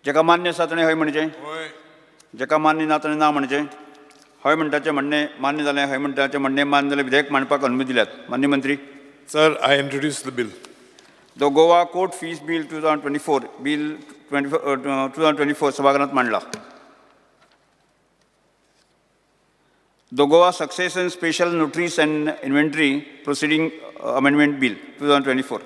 जेका मान्य आसा ताणें हय म्हणचें, जेका मान्य ना ताणें ना म्हणचें. हय म्हणटाचें म्हणणें मान्य जालें, हय म्हणटाचें म्हणणें मान्य जालें. विधेयक मांडपाक अनुमती दिल्यात. मान्य मंत्री. Sir, I introduce the bill. The Goa court fees bill 2024 bill 2024 सभागृहात मांडला. The Goa succession special notaries and inventory proceeding amendment bill 2024.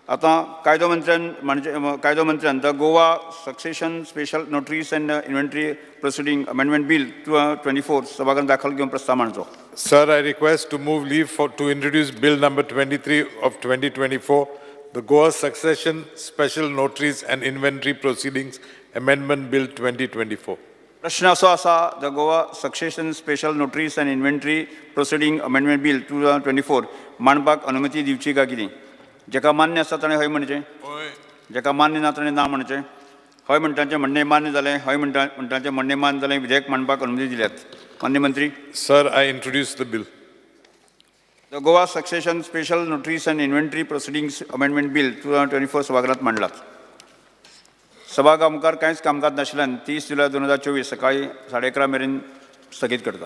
आता कायदो मंत्र्यान the Goa succession special notaries and inventory proceeding amendment bill 2024 सभागृहात दाखल घेवन प्रस्ताव मांडचो. Sir, I request to move leave to introduce Bill number 23 of 2024, the Goa Succession Special Notaries and Inventory Proceedings Amendment Bill 2024. प्रश्न असो आसा the Goa succession special notaries and inventory proceeding amendment bill 2024 मांडपाक अनुमती दिवची काय कितें? जेका मान्य आसा ताणें हय म्हणचें, जेका मान्य ना ताणें ना म्हणचें. हय म्हणटाचें म्हणणें मान्य जालें, हय म्हणटाचें म्हणणें मान्य जालें. विधेयक मांडपाक अनुमती दिल्यात. मान्य मंत्री. Sir, I introduce the bill. The Goa succession special notaries and inventory proceedings amendment bill 2024 सभागृहात मांडलात. सभागृह मुखार कांयच कामकाज नाशिल्ल्यान 30 जुलय 2024 सकाळी 11:30 मेरेन स्थगीत करता.